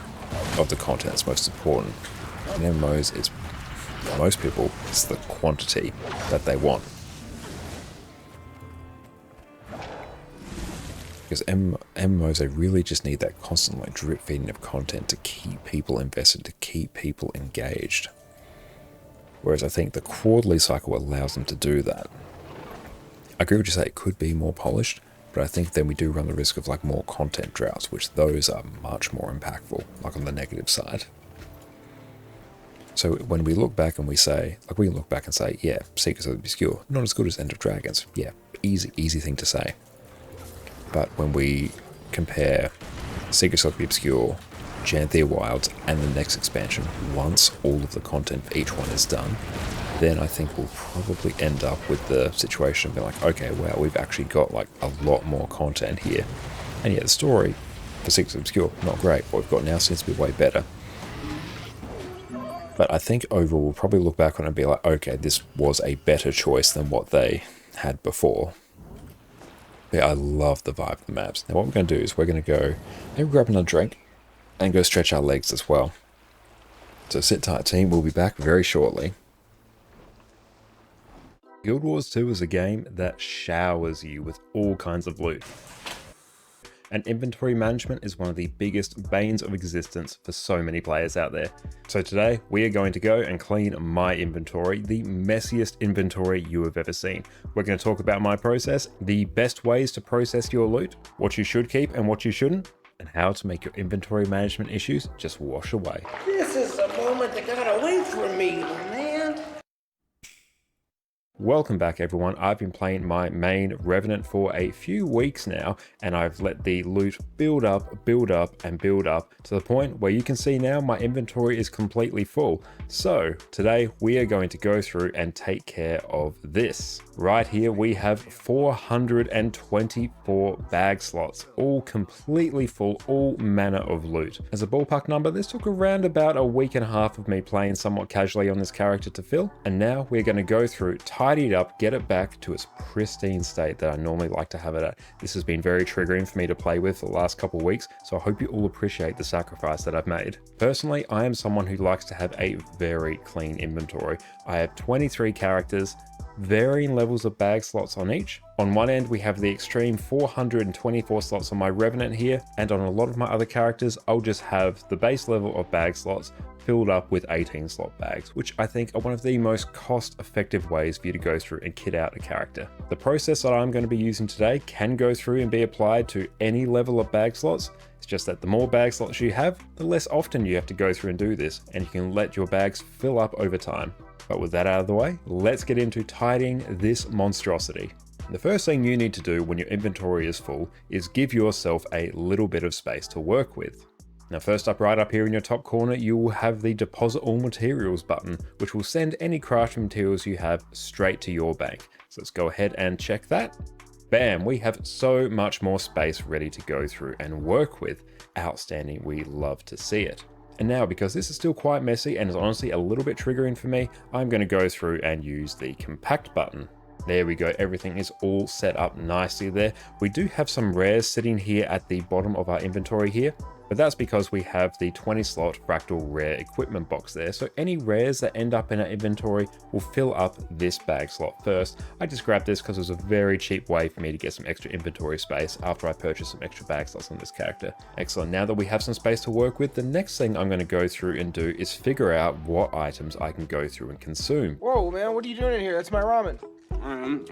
of the content that's most important. In MMOs, it's, for most people, it's the quantity that they want. Because MMOs, they really just need that constant like drip feeding of content to keep people invested, to keep people engaged. Whereas I think the quarterly cycle allows them to do that. I agree with you, say it could be more polished, but I think then we do run the risk of like more content droughts, which those are much more impactful, like on the negative side. So when we look back and we say, like we can look back and say, yeah, Secrets of the Obscure, not as good as End of Dragons. Yeah, easy thing to say. But when we compare Secrets of the Obscure, Janthir Wilds, and the next expansion, once all of the content for each one is done, then I think we'll probably end up with the situation of being like, okay, wow, we've actually got like a lot more content here. And yet the story for Secrets of the Obscure, not great. What we've got now seems to be way better. But I think overall we'll probably look back on it and be like, okay, this was a better choice than what they had before. Yeah, I love the vibe of the maps. Now what we're going to do is we're going to go, maybe grab another drink and go stretch our legs as well. So sit tight team, we'll be back very shortly. Guild Wars 2 is a game that showers you with all kinds of loot. And inventory management is one of the biggest banes of existence for so many players out there. So today we are going to go and clean my inventory, the messiest inventory you have ever seen. We're going to talk about my process, the best ways to process your loot, what you should keep and what you shouldn't, and how to make your inventory management issues just wash away. This is the moment that got away from me, man. Welcome back everyone. I've been playing my main Revenant for a few weeks now, and I've let the loot build up and build up to the point where you can see now my inventory is completely full. So today we are going to go through and take care of this. Right here we have 424 bag slots, all completely full, all manner of loot. As a ballpark number, this took around about a week and a half of me playing somewhat casually on this character to fill, and now we're going to go through, tidy it up, get it back to its pristine state that I normally like to have it at. This has been very triggering for me to play with for the last couple of weeks, so I hope you all appreciate the sacrifice that I've made. Personally, I am someone who likes to have a very clean inventory. I have 23 characters, varying levels of bag slots on each. On one end, we have the extreme 424 slots on my Revenant here, and on a lot of my other characters, I'll just have the base level of bag slots filled up with 18 slot bags, which I think are one of the most cost-effective ways for you to go through and kit out a character. The process that I'm going to be using today can go through and be applied to any level of bag slots. It's just that the more bag slots you have, the less often you have to go through and do this, and you can let your bags fill up over time. But with that out of the way, let's get into tidying this monstrosity. The first thing you need to do when your inventory is full is give yourself a little bit of space to work with. Now first up, right up here in your top corner, you will have the Deposit All Materials button, which will send any crafting materials you have straight to your bank. So let's go ahead and check that. Bam, we have so much more space ready to go through and work with. Outstanding, we love to see it. And now, because this is still quite messy and is honestly a little bit triggering for me, I'm going to go through and use the Compact button. There we go, everything is all set up nicely there. We do have some rares sitting here at the bottom of our inventory here, but that's because we have the 20 slot fractal rare equipment box there. So any rares that end up in our inventory will fill up this bag slot first. I just grabbed this because it was a very cheap way for me to get some extra inventory space after I purchased some extra bag slots on this character. Excellent, now that we have some space to work with, the next thing I'm going to go through and do is figure out what items I can go through and consume. Whoa, man, what are you doing in here? That's my ramen.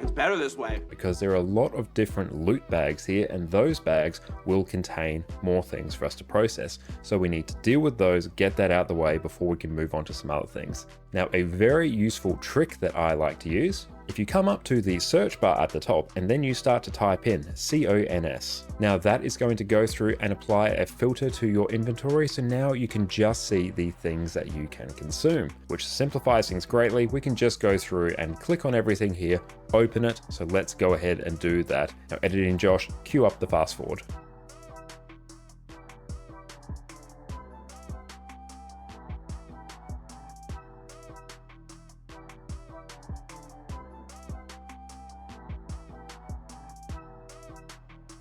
It's better this way. Because there are a lot of different loot bags here, and those bags will contain more things for us to process. So we need to deal with those, get that out the way before we can move on to some other things. Now, a very useful trick that I like to use, if you come up to the search bar at the top and then you start to type in CONS, now that is going to go through and apply a filter to your inventory, so now you can just see the things that you can consume, which simplifies things greatly. We can just go through and click on everything here, open it, so let's go ahead and do that. Now editing Josh, cue up the fast forward.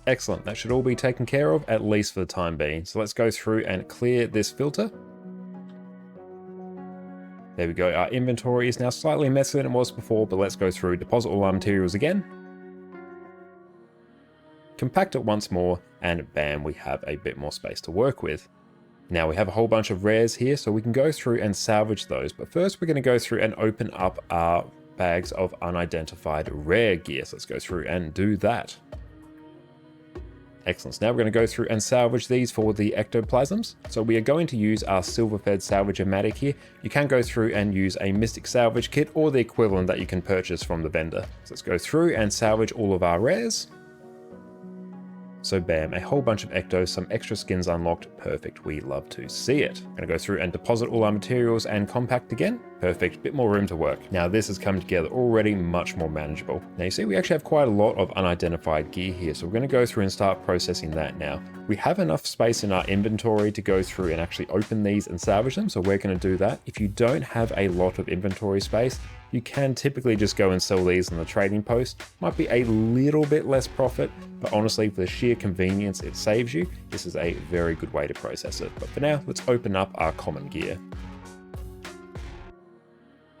Excellent, that should all be taken care of, at least for the time being. So let's go through and clear this filter. There we go, our inventory is now slightly messier than it was before, but let's go through, deposit all our materials again. Compact it once more, and bam, we have a bit more space to work with. Now we have a whole bunch of rares here, so we can go through and salvage those. But first we're going to go through and open up our bags of unidentified rare gear. So let's go through and do that. Excellent. So now we're going to go through and salvage these for the ectoplasms. So we are going to use our Silver-Fed Salvage-O-Matic here. You can go through and use a Mystic Salvage Kit or the equivalent that you can purchase from the vendor. So let's go through and salvage all of our rares. So bam, a whole bunch of ectos, some extra skins unlocked. Perfect, we love to see it. I'm gonna go through and deposit all our materials and compact again. Perfect, bit more room to work. Now this has come together already much more manageable. Now you see we actually have quite a lot of unidentified gear here, so we're gonna go through and start processing that now. We have enough space in our inventory to go through and actually open these and salvage them, so we're gonna do that. If you don't have a lot of inventory space, you can typically just go and sell these on the trading post. Might be a little bit less profit, but honestly, for the sheer convenience it saves you, this is a very good way to process it. But for now, let's open up our common gear.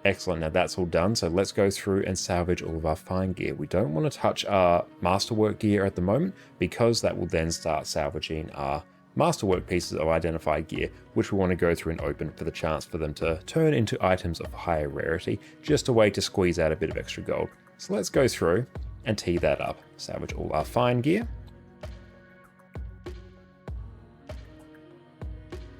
Excellent, now that's all done, so let's go through and salvage all of our fine gear. We don't want to touch our masterwork gear at the moment, because that will then start salvaging our masterwork pieces of identified gear, which we want to go through and open for the chance for them to turn into items of higher rarity, just a way to squeeze out a bit of extra gold. So let's go through and tee that up. Salvage all our fine gear.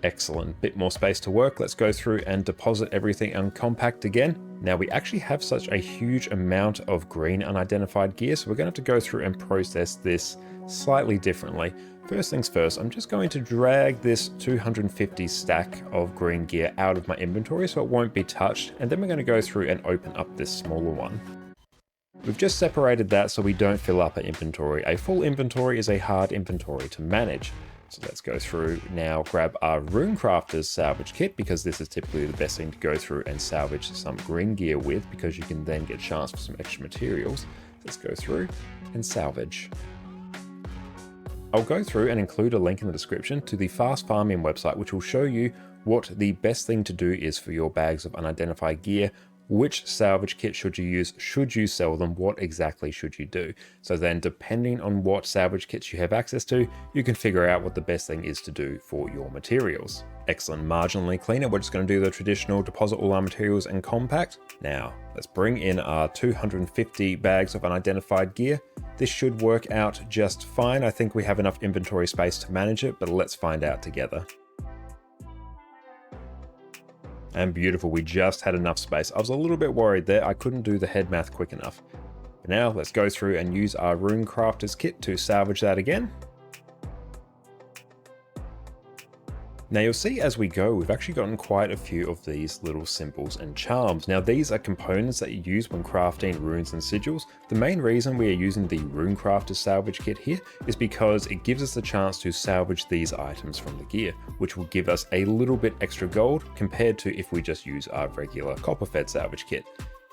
Excellent, bit more space to work. Let's go through and deposit everything and compact again. Now we actually have such a huge amount of green unidentified gear, so we're going to have to go through and process this slightly differently. First things first, I'm just going to drag this 250 stack of green gear out of my inventory so it won't be touched, and then we're going to go through and open up this smaller one. We've just separated that so we don't fill up our inventory. A full inventory is a hard inventory to manage. So let's go through now, grab our Runecrafter's salvage kit, because this is typically the best thing to go through and salvage some green gear with, because you can then get a chance for some extra materials. Let's go through and salvage. I'll go through and include a link in the description to the fast farming website, which will show you what the best thing to do is for your bags of unidentified gear which salvage kit should you use, should you sell them, what exactly should you do. So then depending on what salvage kits you have access to, you can figure out what the best thing is to do for your materials. Excellent. Marginally cleaner, we're just going to do the traditional deposit all our materials and compact. Now let's bring in our 250 bags of unidentified gear. This should work out just fine. I think we have enough inventory space to manage it, but let's find out together. And beautiful, we just had enough space. I was a little bit worried there, I couldn't do the head math quick enough. But now let's go through and use our Rune Crafter's kit to salvage that again. Now you'll see as we go, we've actually gotten quite a few of these little symbols and charms. Now these are components that you use when crafting runes and sigils. The main reason we are using the Rune Crafter's salvage kit here is because it gives us the chance to salvage these items from the gear, which will give us a little bit extra gold compared to if we just use our regular copper-fed salvage kit.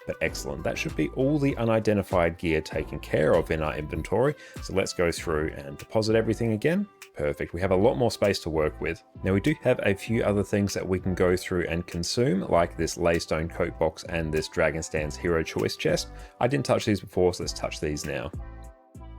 But excellent, that should be all the unidentified gear taken care of in our inventory. So let's go through and deposit everything again. Perfect, we have a lot more space to work with. Now we do have a few other things that we can go through and consume, like this Laystone Coat Box and this Dragonstan's Hero Choice Chest. I didn't touch these before, so let's touch these now.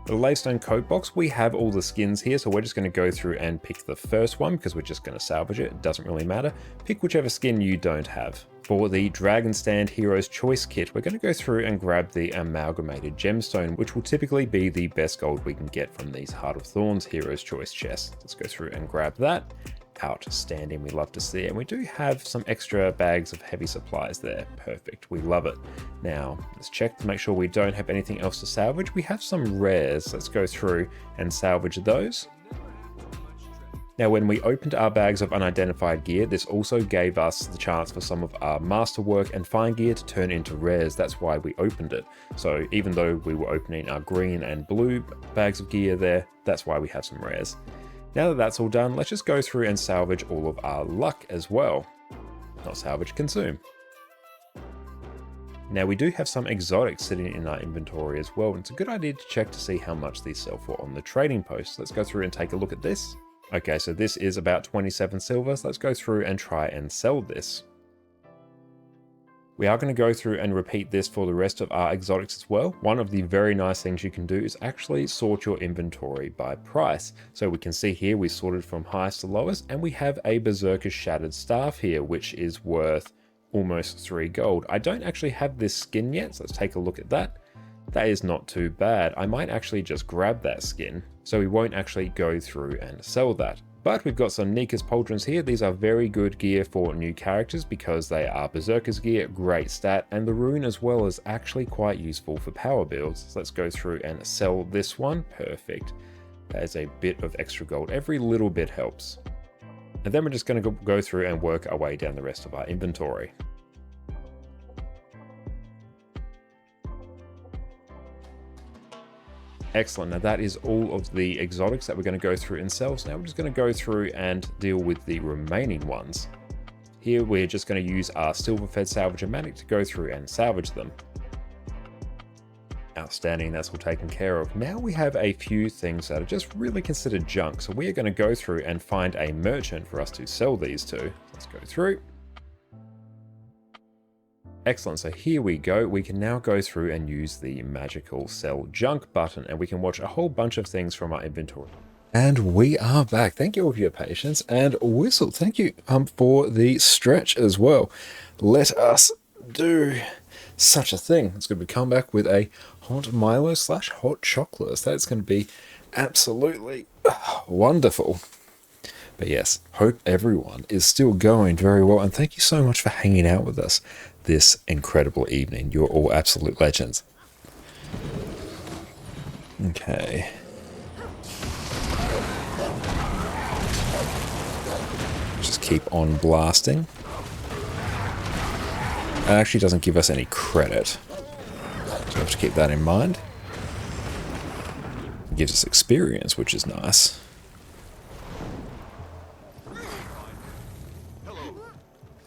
The Laystone Coat Box, we have all the skins here, so we're just going to go through and pick the first one because we're just going to salvage it. It doesn't really matter. Pick whichever skin you don't have. For the Dragonstand Hero's Choice Kit, we're going to go through and grab the Amalgamated Gemstone, which will typically be the best gold we can get from these Heart of Thorns Hero's Choice chests. Let's go through and grab that. Outstanding, we love to see it. And we do have some extra bags of heavy supplies there. Perfect, we love it. Now, let's check to make sure we don't have anything else to salvage. We have some rares. Let's go through and salvage those. Now, when we opened our bags of unidentified gear, this also gave us the chance for some of our masterwork and fine gear to turn into rares. That's why we opened it. So even though we were opening our green and blue bags of gear there, that's why we have some rares. Now that that's all done, let's just go through and salvage all of our luck as well. Not salvage, consume. Now we do have some exotics sitting in our inventory as well, and it's a good idea to check to see how much these sell for on the trading post. Let's go through and take a look at this. Okay, so this is about 27 silver, so let's go through and try and sell this. We are going to go through and repeat this for the rest of our exotics as well. One of the very nice things you can do is actually sort your inventory by price. So we can see here we sorted from highest to lowest, and we have a Berserker's Shattered Staff here, which is worth almost 3 gold. I don't actually have this skin yet, so let's take a look at that. That is not too bad. I might actually just grab that skin, so we won't actually go through and sell that. But we've got some Nika's Pauldrons here. These are very good gear for new characters because they are Berserker's gear, great stat, and the rune as well is actually quite useful for power builds. So let's go through and sell this one. Perfect. That is a bit of extra gold. Every little bit helps. And then we're just going to go through and work our way down the rest of our inventory. Excellent, now that is all of the exotics that we're going to go through and sell. So now we're just going to go through and deal with the remaining ones. Here we're just going to use our silver-fed salvage-o-matic to go through and salvage them. Outstanding, that's all taken care of. Now we have a few things that are just really considered junk. So we are going to go through and find a merchant for us to sell these to. Let's go through. Excellent, so here we go. We can now go through and use the magical sell junk button, and we can watch a whole bunch of things from our inventory. And we are back. Thank you all for your patience. And Whistle, thank you for the stretch as well. Let us do such a thing. It's going to come back with a hot Milo / hot chocolate. That's going to be absolutely wonderful. But yes, hope everyone is still going very well. And thank you so much for hanging out with us this incredible evening. You're all absolute legends. Okay. Just keep on blasting. It actually doesn't give us any credit, so we have to keep that in mind. It gives us experience, which is nice.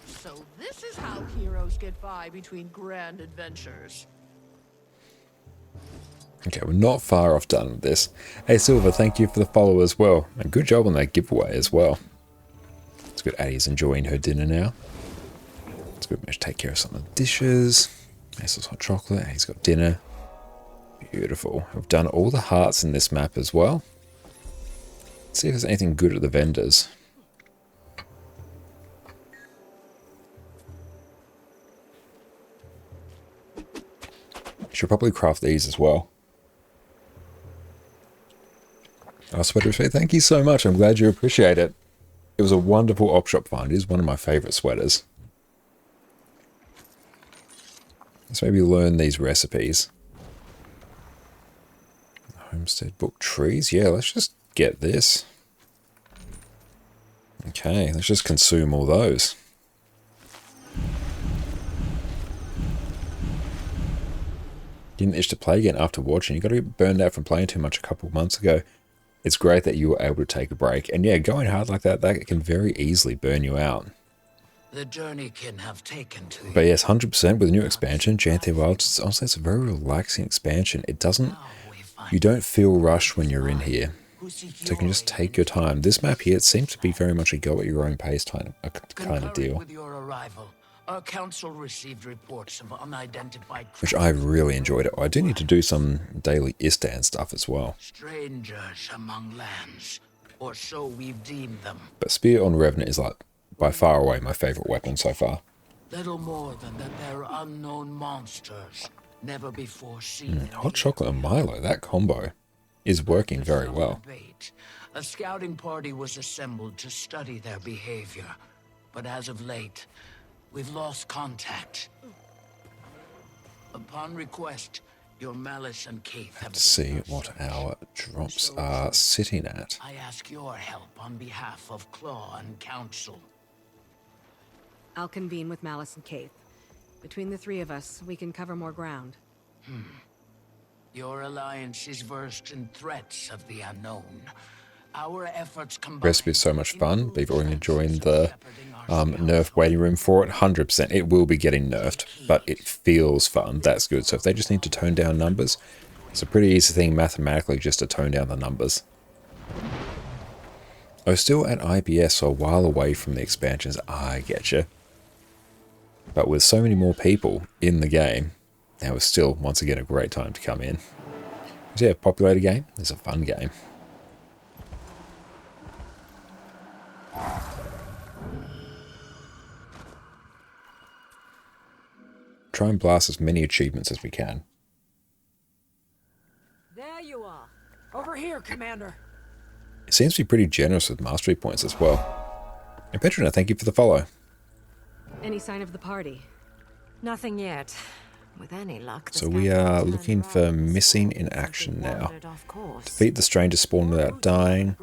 So this is how heroes get by between grand adventures. Okay, we're not far off done with this. Hey Silver, thank you for the follow as well. And good job on that giveaway as well. It's good Addie's enjoying her dinner now. Let's go take care of some of the dishes. There's hot chocolate. He's got dinner. Beautiful. I've done all the hearts in this map as well. Let's see if there's anything good at the vendors. Should probably craft these as well. Oh, Sweater Respect, thank you so much. I'm glad you appreciate it. It was a wonderful op shop find. It is one of my favorite sweaters. Let's maybe learn these recipes. Homestead book trees. Yeah, let's just get this. Okay, let's just consume all those. Didn't itch to play again after watching. You got to get burned out from playing too much a couple months ago. It's great that you were able to take a break. And yeah, going hard like that can very easily burn you out. The Journeykin have taken to But yes, 100% with the new expansion, Janthir Wilds, honestly, it's a very relaxing expansion. It doesn't, you don't feel rushed when you're in here. So you can just take your time. This map here, it seems to be very much a go at your own pace kind of deal. With your arrival, our council received reports of unidentified Which I really enjoyed it. I do need to do some daily Istan stuff as well. strangers among lands, or so we've deemed them. But Spear on Revenant is like by far away my favourite weapon so far. Little more than that they're unknown monsters, never before seen. Hot chocolate and Milo, that combo is working very well. A scouting party was assembled to study their behavior, but as of late, we've lost contact. Upon request, your Malice and Keith have To see what our drops are sitting at. I ask your help on behalf of Claw and Council. I'll convene with Malice and Keith. Between the three of us, we can cover more ground. Your alliance is versed in threats of the unknown. Our efforts combine. Recipe is so much fun. We've already joined the nerf waiting room for it. 100%. It will be getting nerfed, but it feels fun. That's good. So if they just need to tone down numbers, it's a pretty easy thing mathematically just to tone down the numbers. I was still at IBS, so a while away from the expansions. I getcha. But with so many more people in the game, now is still, once again, a great time to come in. So yeah, populated game. It's a fun game. Try and blast as many achievements as we can. There you are. Over here, Commander. It seems to be pretty generous with mastery points as well. And Petrina, thank you for the follow. Any sign of the party? Nothing yet. With any luck. So we are looking for missing in action now. Defeat the stranger spawn without dying.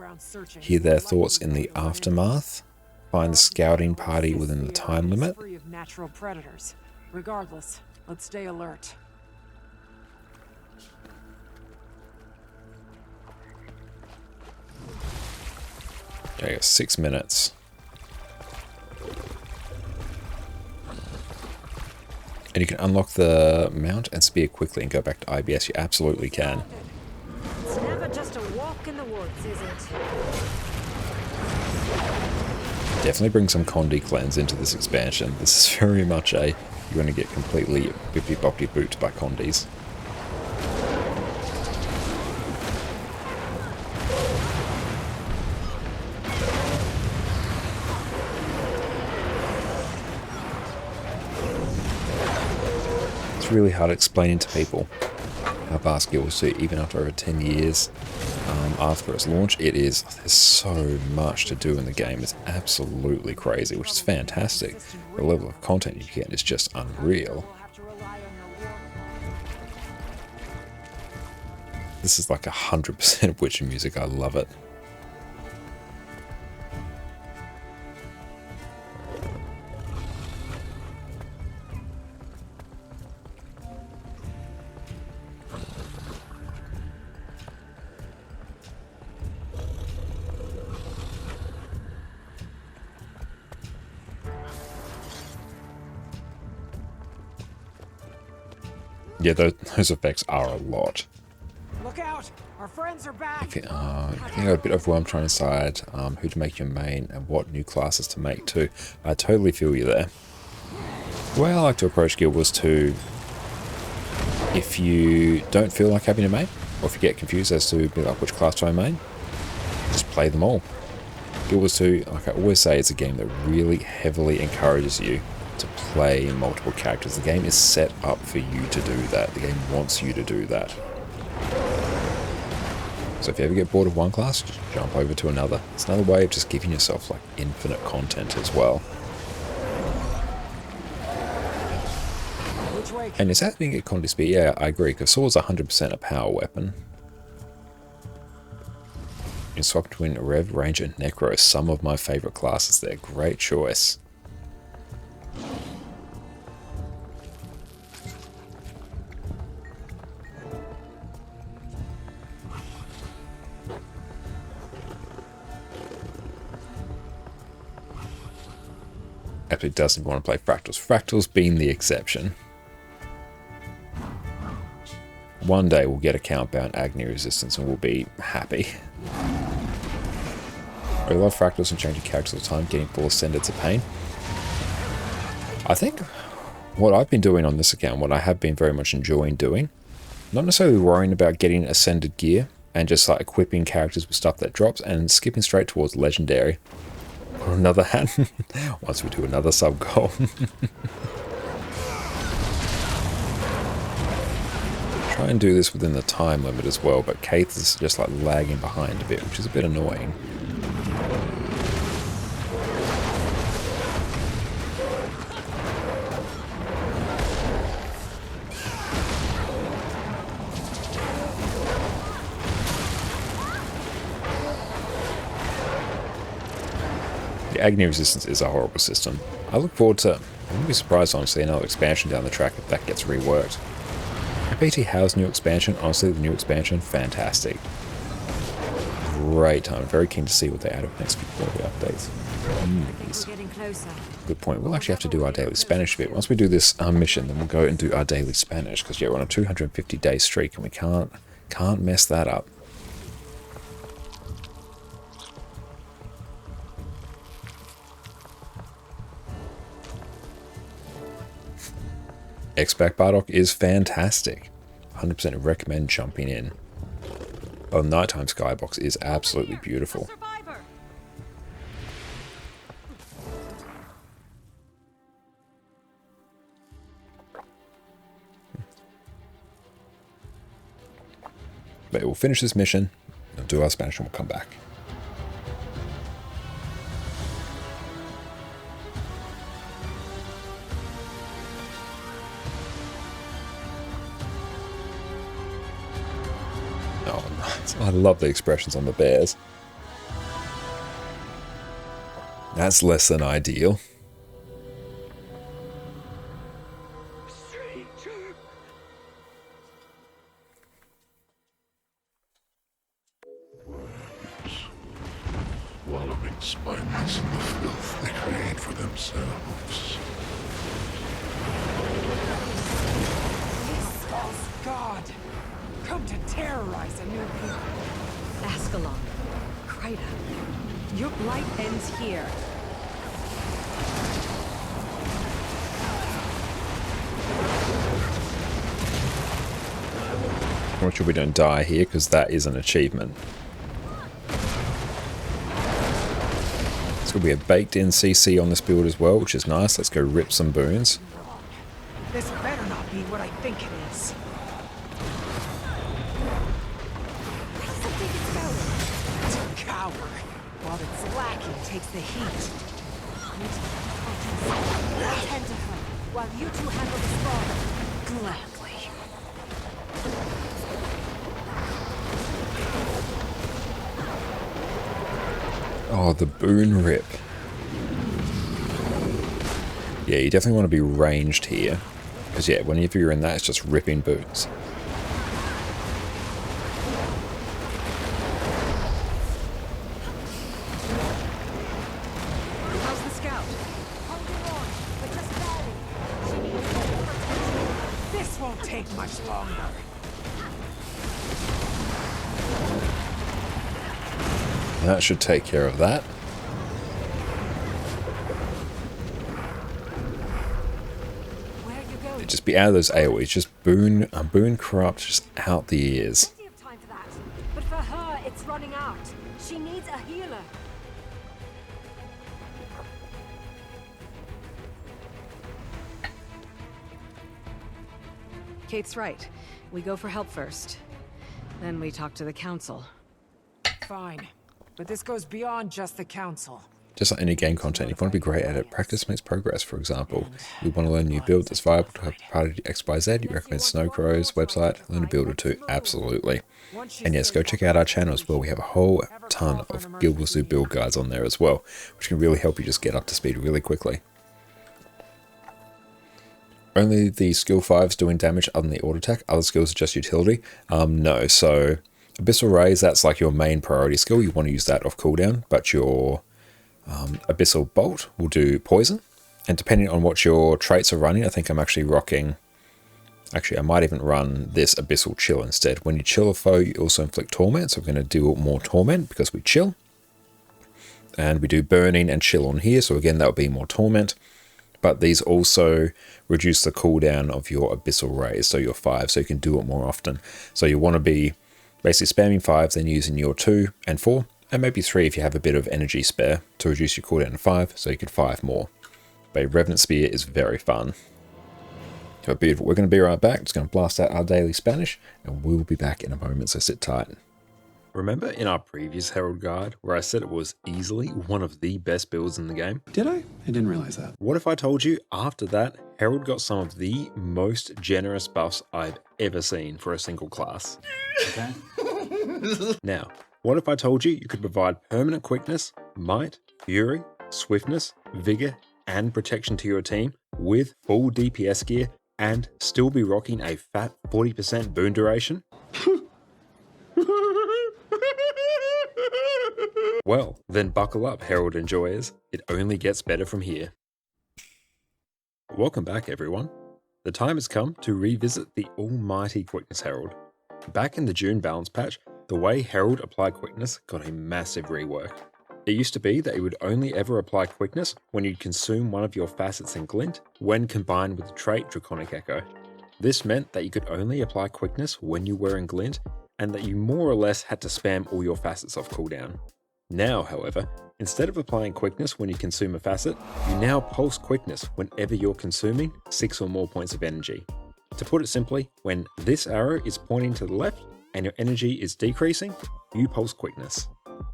Hear their thoughts in the aftermath. Find the scouting party within the time limit. Free of natural predators. Regardless, let's stay alert. Okay, 6 minutes. And you can unlock the mount and spear quickly and go back to IBS. You absolutely can. It's never just a walk in the woods, is it? Definitely bring some Condi cleanse into this expansion. This is very much a, you're going to get completely bippy-boppy booped by Condis. It's really hard explaining to people how vast Guild do, even after over 10 years after its launch. There's so much to do in the game. It's absolutely crazy, which is fantastic. The level of content you get is just unreal. This is like 100% Witcher music. I love it. Yeah, those effects are a lot. Look out! Our friends are back. I think I got a bit overwhelmed trying to decide who to make your main and what new classes to make too. I totally feel you there. The way I like to approach Guild Wars 2, if you don't feel like having a main, or if you get confused as to be like which class do I main, just play them all. Guild Wars 2, like I always say, it's a game that really heavily encourages you to play multiple characters. The game is set up for you to do that. The game wants you to do that. So if you ever get bored of one class, just jump over to another. It's another way of just giving yourself like infinite content as well. And is that being a quantity speed? Yeah, I agree, because sword's 100% a power weapon. You can swap between Rev, Ranger, and Necro. Some of my favourite classes there. Great choice. Actually doesn't want to play Fractals. Fractals being the exception. One day we'll get a countbound Agni resistance and we'll be happy. I love Fractals and changing characters all the time, getting full Ascended's a pain. I think what I've been doing on this account, what I have been very much enjoying doing, not necessarily worrying about getting Ascended gear and just like equipping characters with stuff that drops and skipping straight towards Legendary. Or another hand, once we do another sub-goal. Try and do this within the time limit as well, but Kaith is just like lagging behind a bit, which is a bit annoying. The Agni resistance is a horrible system. I look forward to, I wouldn't be surprised honestly, another expansion down the track if that gets reworked. BT Howe's new expansion, honestly the new expansion, fantastic. Great time, very keen to see what they add over the next few updates. Good point, we'll actually have to do our daily Spanish bit. Once we do this mission, then we'll go and do our daily Spanish, because yeah, we're on a 250-day streak and we can't mess that up. X-Back Bardock is fantastic. 100% recommend jumping in. Oh, Nighttime Skybox is absolutely beautiful. But we'll finish this mission, we'll do our Spanish and we'll come back. I love the expressions on the bears. That's less than ideal. Wallowing spineless in the filth they create for themselves. God, come to terrorize a new people. Ascalon, Kryta, your blight ends here. Not sure we don't die here, because that is an achievement. It's going to be a baked-in CC on this build as well, which is nice. Let's go rip some boons. This better not be what I think it is. It's a coward. While it's lacking takes the heat. Attend to her, while you two handle the spawn. Gladly. Oh, the boon rip. Yeah, you definitely want to be ranged here. Because yeah, whenever you're in that, it's just ripping boons. How's the scout? Holding on, but just barely. She needs more protection. This won't take much longer. That should take care of that. Just be out of those AoEs. Just boon corrupt, just out the ears. Plenty of time for that. But for her, it's running out. She needs a healer. Kate's right. We go for help first. Then we talk to the council. Fine. But this goes beyond just the council. Just like any game content, if you want to be great at it, practice makes progress. For example, you want to learn a new build that's viable to have party XYZ, you recommend Snowcrow's website, learn a build or two, absolutely. And yes, go check out our channel as well. We have a whole ton of Guild Wars 2 build guides on there as well, which can really help you just get up to speed really quickly. Only the skill 5s doing damage other than the auto attack, other skills are just utility. No, so Abyssal Rays, that's like your main priority skill, you want to use that off cooldown, but your Abyssal Bolt will do poison, and depending on what your traits are running, I think I'm actually rocking, actually I might even run this Abyssal Chill instead. When you chill a foe, you also inflict torment, so we're going to deal more torment because we chill, and we do burning and chill on here, so again that would be more torment, but these also reduce the cooldown of your Abyssal Rays, so your 5, so you can do it more often. So you want to be basically spamming 5s, then using your 2 and 4, and maybe 3 if you have a bit of energy spare to reduce your cooldown to 5, so you could 5 more. But a Revenant Spear is very fun. So beautiful. We're going to be right back. Just going to blast out our daily Spanish, and we'll be back in a moment, so sit tight. Remember in our previous Herald guide where I said it was easily one of the best builds in the game? Did I? I didn't realize that. What if I told you after that, Herald got some of the most generous buffs I've ever seen for a single class? Okay. Now, what if I told you you could provide permanent quickness, might, fury, swiftness, vigor, and protection to your team with full DPS gear and still be rocking a fat 40% boon duration? Well, then buckle up, Herald enjoyers. It only gets better from here. Welcome back, everyone. The time has come to revisit the almighty Quickness Herald. Back in the June balance patch, the way Herald applied quickness got a massive rework. It used to be that you would only ever apply quickness when you'd consume one of your facets in Glint when combined with the trait Draconic Echo. This meant that you could only apply quickness when you were in Glint and that you more or less had to spam all your facets off cooldown. Now, however, instead of applying quickness when you consume a facet, you now pulse quickness whenever you're consuming 6 or more points of energy. To put it simply, when this arrow is pointing to the left and your energy is decreasing, you pulse quickness.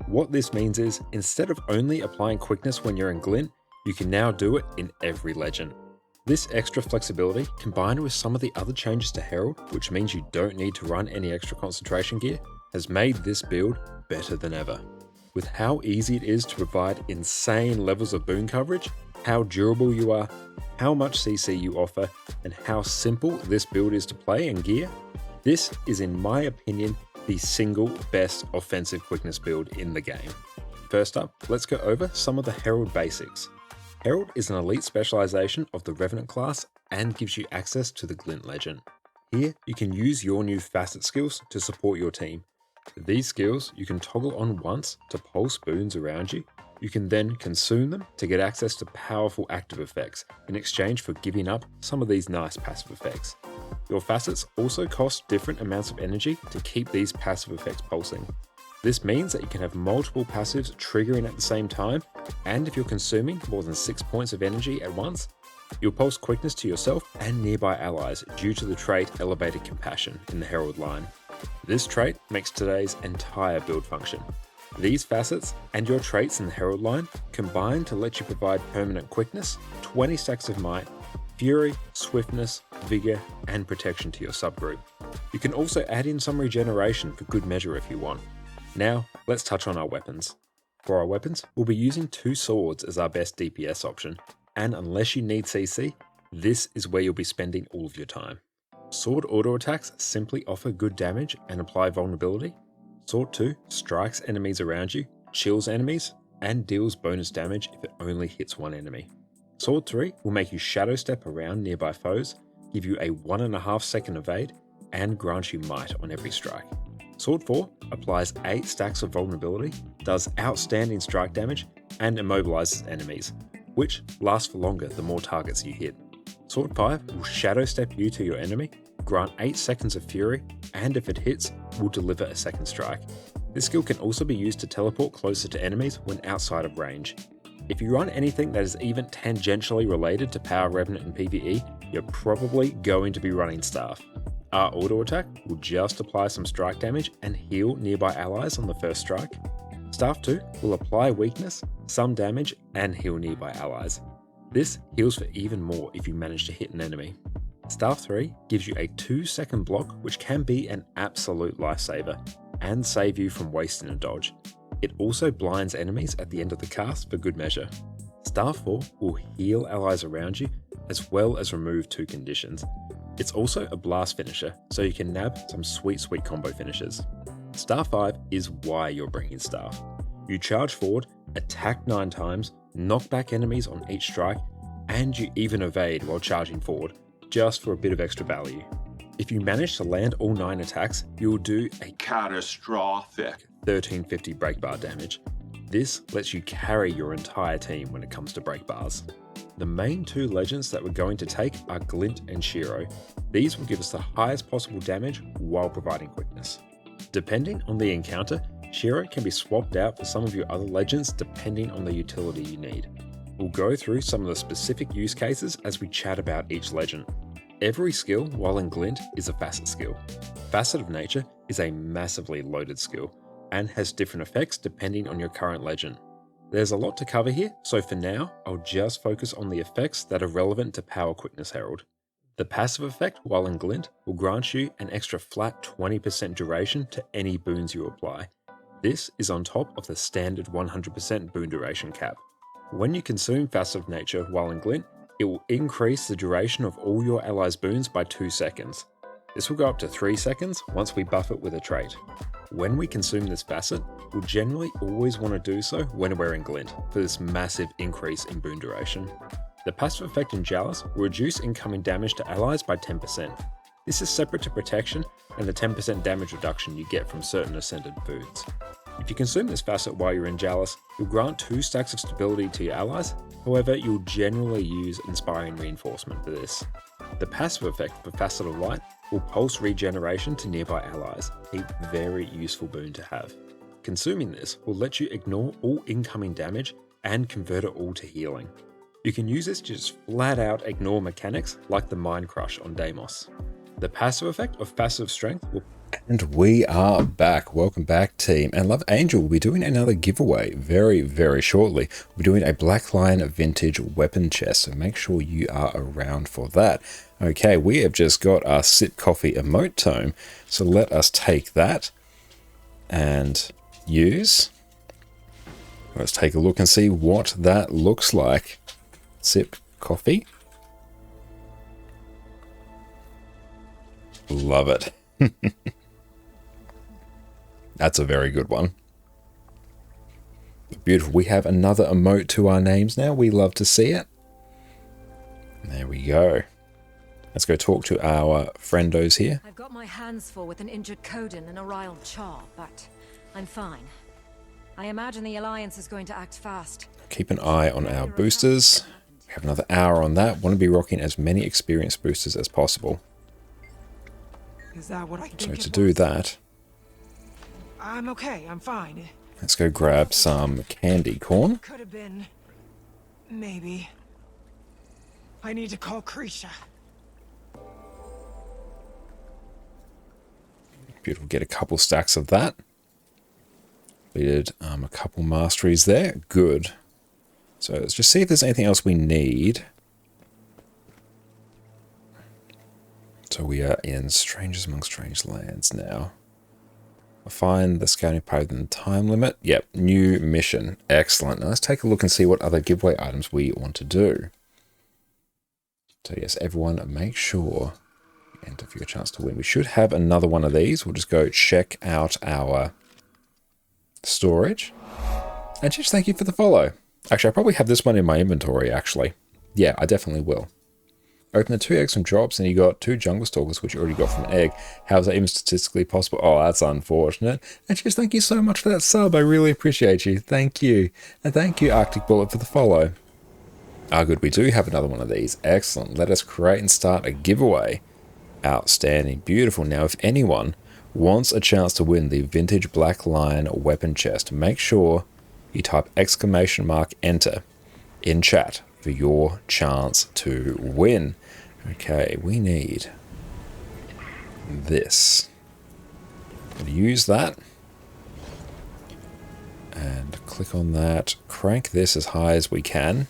What this means is, instead of only applying quickness when you're in Glint, you can now do it in every legend. This extra flexibility, combined with some of the other changes to Herald, which means you don't need to run any extra concentration gear, has made this build better than ever. With how easy it is to provide insane levels of boon coverage, how durable you are, how much CC you offer, and how simple this build is to play and gear, this is, in my opinion, the single best offensive quickness build in the game. First up, let's go over some of the Herald basics. Herald is an elite specialization of the Revenant class and gives you access to the Glint Legend. Here, you can use your new facet skills to support your team. These skills you can toggle on once to pulse boons around you. You can then consume them to get access to powerful active effects in exchange for giving up some of these nice passive effects. Your facets also cost different amounts of energy to keep these passive effects pulsing. This means that you can have multiple passives triggering at the same time, and if you're consuming more than 6 points of energy at once, you'll pulse quickness to yourself and nearby allies due to the trait Elevated Compassion in the Herald line. This trait makes today's entire build function. These facets and your traits in the Herald line combine to let you provide permanent quickness, 20 stacks of might, fury, swiftness, vigor, and protection to your subgroup. You can also add in some regeneration for good measure if you want. Now, let's touch on our weapons. For our weapons, we'll be using 2 swords as our best DPS option, and unless you need CC, this is where you'll be spending all of your time. Sword auto attacks simply offer good damage and apply vulnerability. Sword 2 strikes enemies around you, chills enemies, and deals bonus damage if it only hits one enemy. Sword 3 will make you shadow step around nearby foes, give you a 1.5 second evade, and grant you might on every strike. Sword 4 applies 8 stacks of vulnerability, does outstanding strike damage, and immobilizes enemies, which lasts for longer the more targets you hit. Sword 5 will shadow step you to your enemy, grant 8 seconds of fury, and if it hits, will deliver a second strike. This skill can also be used to teleport closer to enemies when outside of range. If you run anything that is even tangentially related to Power Revenant in PvE, you're probably going to be running Staff. Our auto attack will just apply some strike damage and heal nearby allies on the first strike. Staff 2 will apply weakness, some damage, and heal nearby allies. This heals for even more if you manage to hit an enemy. Staff 3 gives you a 2-second block, which can be an absolute lifesaver and save you from wasting a dodge. It also blinds enemies at the end of the cast for good measure. Staff 4 will heal allies around you as well as remove 2 conditions. It's also a blast finisher, so you can nab some sweet combo finishes. Staff 5 is why you're bringing Staff. You charge forward, attack 9 times, knock back enemies on each strike, and you even evade while charging forward, just for a bit of extra value. If you manage to land all 9 attacks, you'll do a catastrophic 1350 break bar damage. This lets you carry your entire team when it comes to break bars. The main 2 legends that we're going to take are Glint and Shiro. These will give us the highest possible damage while providing quickness. Depending on the encounter, Shiro can be swapped out for some of your other legends depending on the utility you need. We'll go through some of the specific use cases as we chat about each legend. Every skill while in Glint is a facet skill. Facet of Nature is a massively loaded skill and has different effects depending on your current legend. There's a lot to cover here, so for now, I'll just focus on the effects that are relevant to Power Quickness Herald. The passive effect while in Glint will grant you an extra flat 20% duration to any boons you apply. This is on top of the standard 100% boon duration cap. When you consume Facet of Nature while in Glint, it will increase the duration of all your allies' boons by 2 seconds. This will go up to 3 seconds once we buff it with a trait. When we consume this facet, we'll generally always want to do so when we're in Glint for this massive increase in boon duration. The passive effect in Jealous will reduce incoming damage to allies by 10%. This is separate to protection and the 10% damage reduction you get from certain ascended boons. If you consume this facet while you're in Jealous, you'll grant 2 stacks of stability to your allies, however you'll generally use Inspiring Reinforcement for this. The passive effect for Facet of Light will pulse regeneration to nearby allies, a very useful boon to have. Consuming this will let you ignore all incoming damage and convert it all to healing. You can use this to just flat out ignore mechanics like the Mind Crush on Deimos. The passive effect of Facet of Strength will... And we are back. Welcome back, team. And Love Angel will be doing another giveaway very shortly. We'll be doing a Black Lion Vintage Weapon Chest, so make sure you are around for that. Okay, we have just got our Sip Coffee emote tome, so let us take that and use. Let's take a look and see what that looks like. Sip Coffee. Love it. That's a very good one. Beautiful. We have another emote to our names now. We love to see it. There we go. Let's go talk to our friendos here. I've got my hands full with an injured Coden and a riled Char, but I'm fine. I imagine the Alliance is going to act fast. Keep an eye on our boosters. We have another hour on that. Want to be rocking as many experience boosters as possible. Is that what I think? So to do that, I'm okay. I'm fine. let's go grab some candy corn. Could have been. Maybe. I need to call Krisha. Beautiful. Get a couple stacks of that. We did a couple masteries there. Good. So let's just see if there's anything else we need. So we are in Strangers Among Strange Lands now. Find the scouting party within the time limit. Yep, new mission. Excellent. Now let's take a look and see what other giveaway items we want to do. So yes, everyone make sure you enter for your chance to win. We should have another one of these. We'll just go check out our storage. And just thank you for the follow. Actually, I probably have this one in my inventory, actually. Yeah, I definitely will. Open the 2 eggs from drops, and you got 2 jungle stalkers, which you already got from an egg. How is that even statistically possible? Oh, that's unfortunate. And just thank you so much for that sub. I really appreciate you. Thank you. And thank you, Arctic Bullet, for the follow. Ah, good. We do have another one of these. Excellent. Let us create and start a giveaway. Outstanding. Beautiful. Now, if anyone wants a chance to win the vintage Black Lion weapon chest, make sure you type !enter in chat for your chance to win. Okay, we need this. I'm going to use that. And click on that. Crank this as high as we can.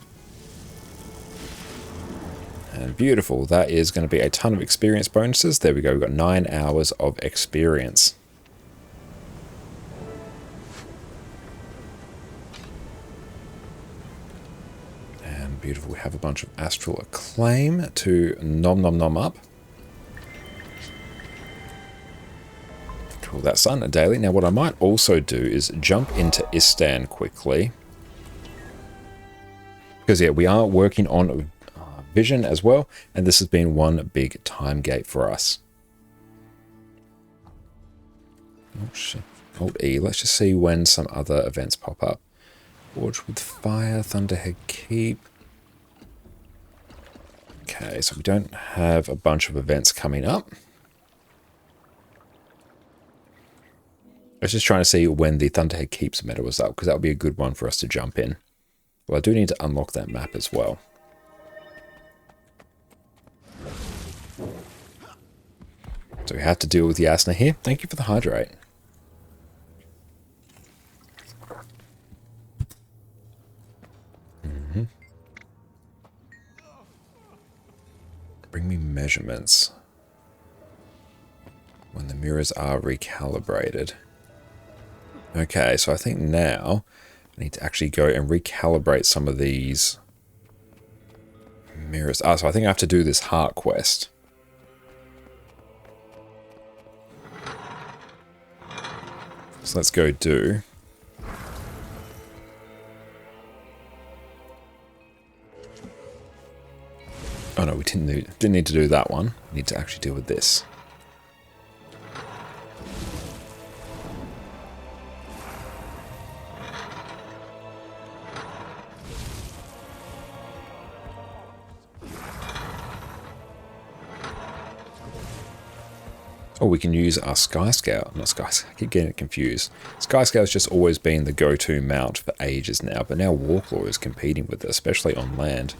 And beautiful. That is going to be a ton of experience bonuses. There we go. We've got 9 hours of experience. And beautiful. We have a bunch of astral acclaim to nom nom nom up. Cool. That's done daily. Now what I might also do is jump into Istan quickly. Because yeah, we are working on vision as well, and this has been one big time gate for us. Oh shit. Alt E. Let's just see when some other events pop up. Forge with Fire, Thunderhead Keep. Okay, so we don't have a bunch of events coming up. I was just trying to see when the Thunderhead Keeps meta was up, because that would be a good one for us to jump in. Well, I do need to unlock that map as well. So we have to deal with Yasna here. Thank you for the hydrate. Bring me measurements when the mirrors are recalibrated. Okay, so I think now I need to actually go and recalibrate some of these mirrors. Ah, so I think I have to do this heart quest. So let's go do. Oh no, we didn't need to do that one. We need to actually deal with this. Oh, we can use our Sky Scout. Not Sky Scout, I keep getting it confused. Sky Scout's just always been the go-to mount for ages now, but now Warclaw is competing with it, especially on land.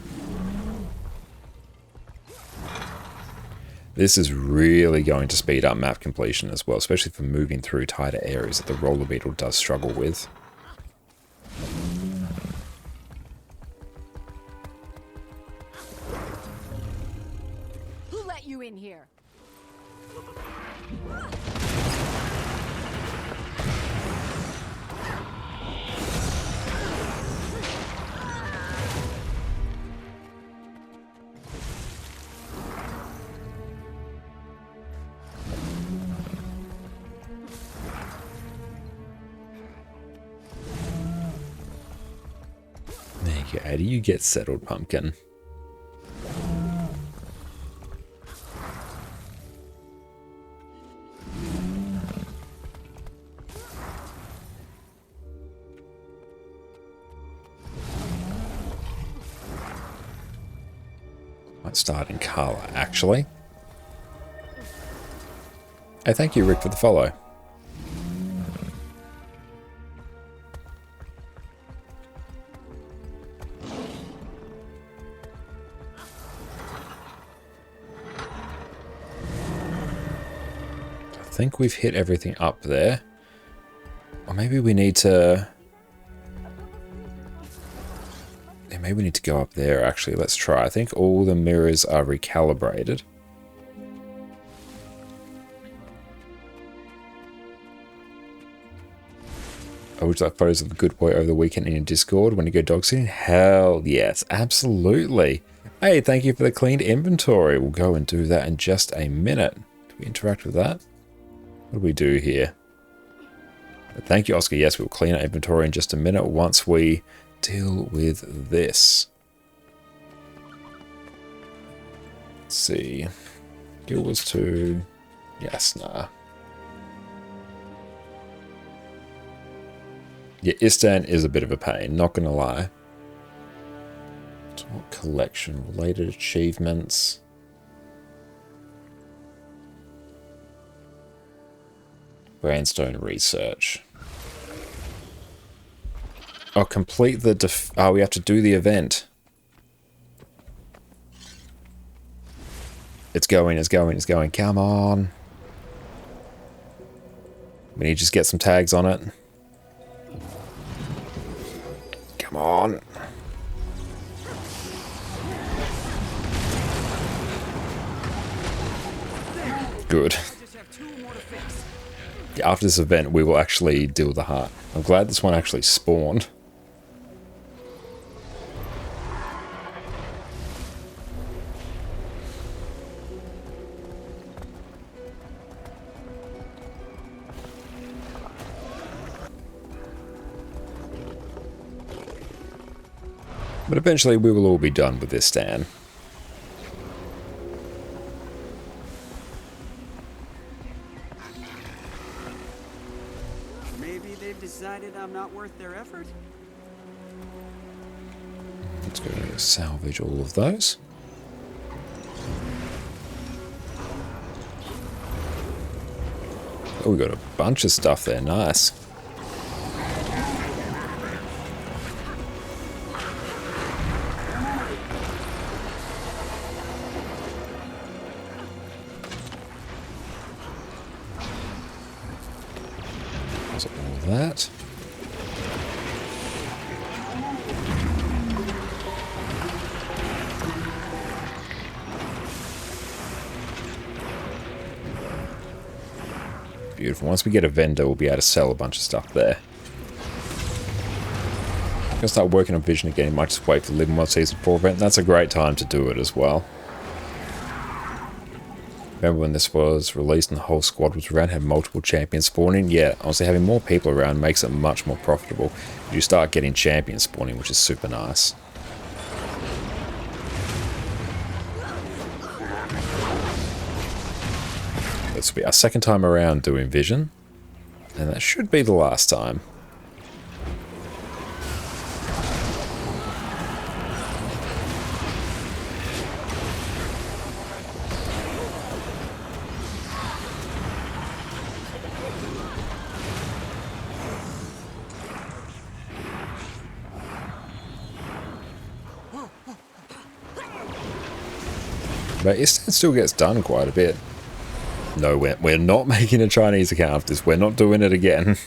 This is really going to speed up map completion as well, especially for moving through tighter areas that the Roller Beetle does struggle with. Who let you in here? There you go. How do you get settled, Pumpkin? Might start in Carla, actually. Hey, thank you, Rick, for the follow. I think we've hit everything up there. Or maybe we need to... Yeah, maybe we need to go up there, actually. Let's try. I think all the mirrors are recalibrated. Oh, would you like photos of the good boy over the weekend in your Discord when you go dog sitting? Hell yes, absolutely. Hey, thank you for the cleaned inventory. We'll go and do that in just a minute. Do we interact with that? What do we do here? Thank you, Oscar. Yes, we'll clean our inventory in just a minute once we deal with this. Let's see. Guild was to... Yes, nah. Yeah, Istan is a bit of a pain, not gonna lie. What collection? Related achievements. Brandstone research. Oh, complete the oh, we have to do the event. It's going, it's going, it's going. Come on. We need to just get some tags on it. Come on. Good. Yeah, after this event, we will actually deal with the heart. I'm glad this one actually spawned. But eventually we will all be done with this stand. Maybe they've decided I'm not worth their effort? Let's go salvage all of those. Oh, we got a bunch of stuff there. Nice. So all that. Beautiful. Once we get a vendor, we'll be able to sell a bunch of stuff there. I'm going to start working on Vision again. Might just wait for the Living World Season 4 event. That's a great time to do it as well. Remember when this was released and the whole squad was around, had multiple champions spawning? Yeah, honestly, having more people around makes it much more profitable. You start getting champions spawning, which is super nice. This will be our second time around doing Vision, and that should be the last time. But it still gets done quite a bit. No, we're not making a Chinese account of this. We're not doing it again.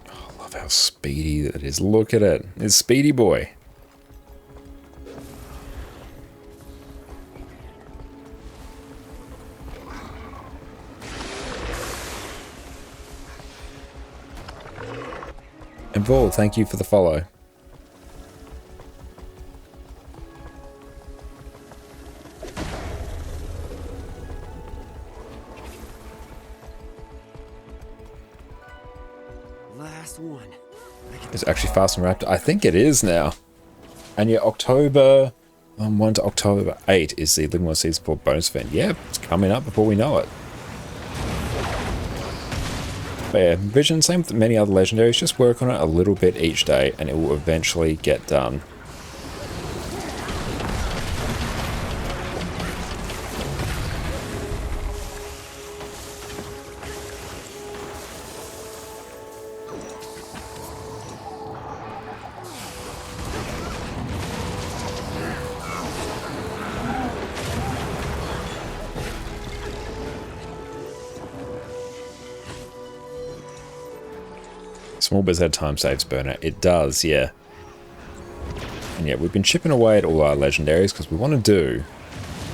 Oh, I love how speedy that is. Look at it. It's Speedy Boy. And Vol, thank you for the follow. Last one. It's actually Fast and Raptor. I think it is now. And yeah, October 1 to October 8 is the Living World Season 4 bonus event. Yeah, it's coming up before we know it. But yeah, Vision, same with many other legendaries, just work on it a little bit each day and it will eventually get done. Small Biz Head time saves burner. It does, yeah. And yeah, we've been chipping away at all our legendaries because we want to do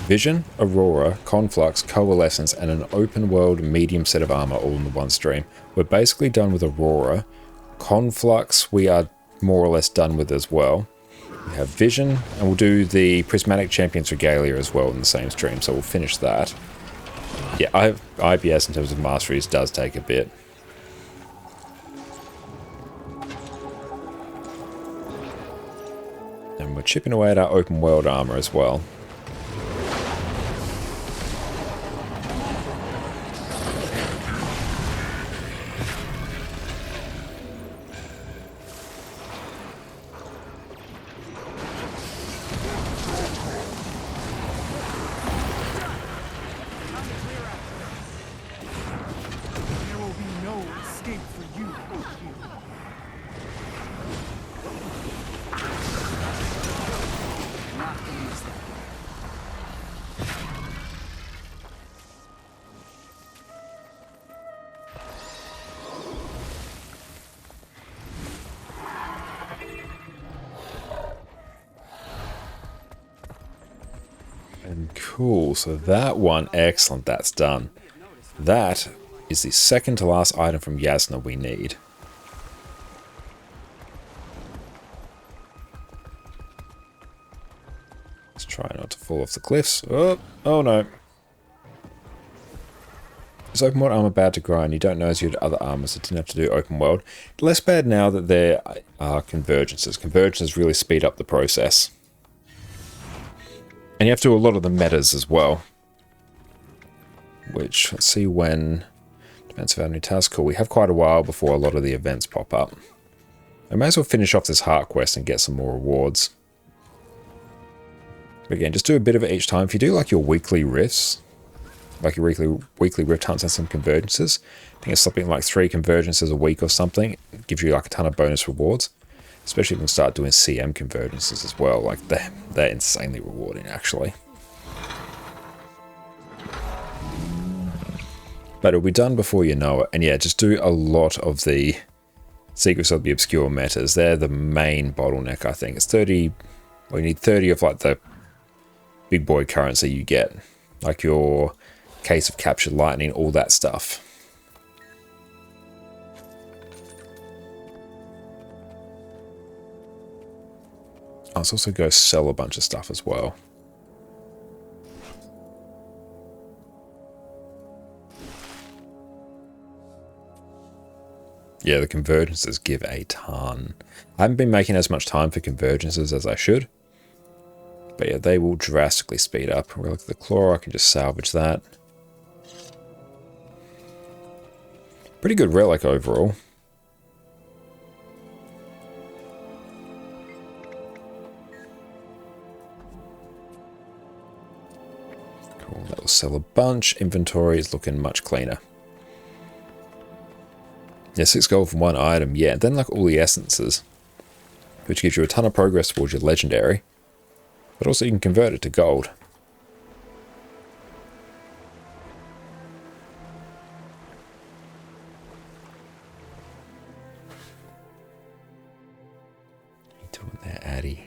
Vision, Aurora, Conflux, Coalescence, and an open world medium set of armor all in the one stream. We're basically done with Aurora. Conflux we are more or less done with as well. We have Vision, and we'll do the Prismatic Champions Regalia as well in the same stream, so we'll finish that. Yeah, IPS in terms of masteries does take a bit. And we're chipping away at our open world armor as well. Cool, so that one, excellent, that's done. That is the second to last item from Yasna we need. Let's try not to fall off the cliffs. Oh no. Is open world armor bad to grind? You don't know as you had other armors that didn't have to do open world. Less bad now that there are convergences. Convergences really speed up the process. And you have to do a lot of the metas as well. Which, let's see when... Depends on our new task. Cool, we have quite a while before a lot of the events pop up. I may as well finish off this heart quest and get some more rewards. But again, just do a bit of it each time. If you do like your weekly rifts, like your weekly rift hunts and some convergences, I think it's something like 3 convergences a week or something. It gives you like a ton of bonus rewards. Especially if you can start doing CM convergences as well. Like they're insanely rewarding actually. But it'll be done before you know it. And yeah, just do a lot of the Secrets of the Obscure metas. They're the main bottleneck, I think. It's 30... Well, you need 30 of like the big boy currency you get. Like your Case of Captured Lightning, all that stuff. Let's also go sell a bunch of stuff as well. Yeah, the convergences give a ton. I haven't been making as much time for convergences as I should. But yeah, they will drastically speed up. We'll look at the claw, I can just salvage that. Pretty good relic overall. Cool, that will sell a bunch. Inventory is looking much cleaner. Yeah, 6 gold from 1 item, yeah. Then like all the essences, which gives you a ton of progress towards your legendary. But also you can convert it to gold. What are you doing there, Addy?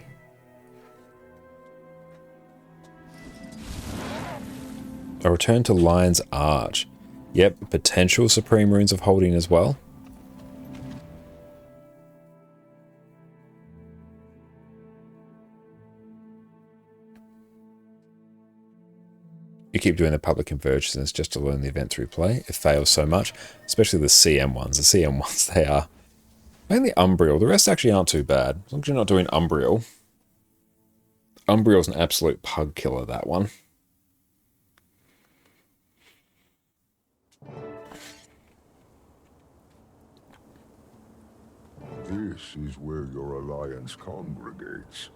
A return to Lion's Arch. Yep, potential Supreme Runes of Holding as well. You keep doing the public convergences just to learn the event through play. It fails so much, especially the CM ones. The CM ones, they are mainly Umbriel. The rest actually aren't too bad. As long as you're not doing Umbriel. Umbriel's an absolute pug killer, that one. This is where your alliance congregates.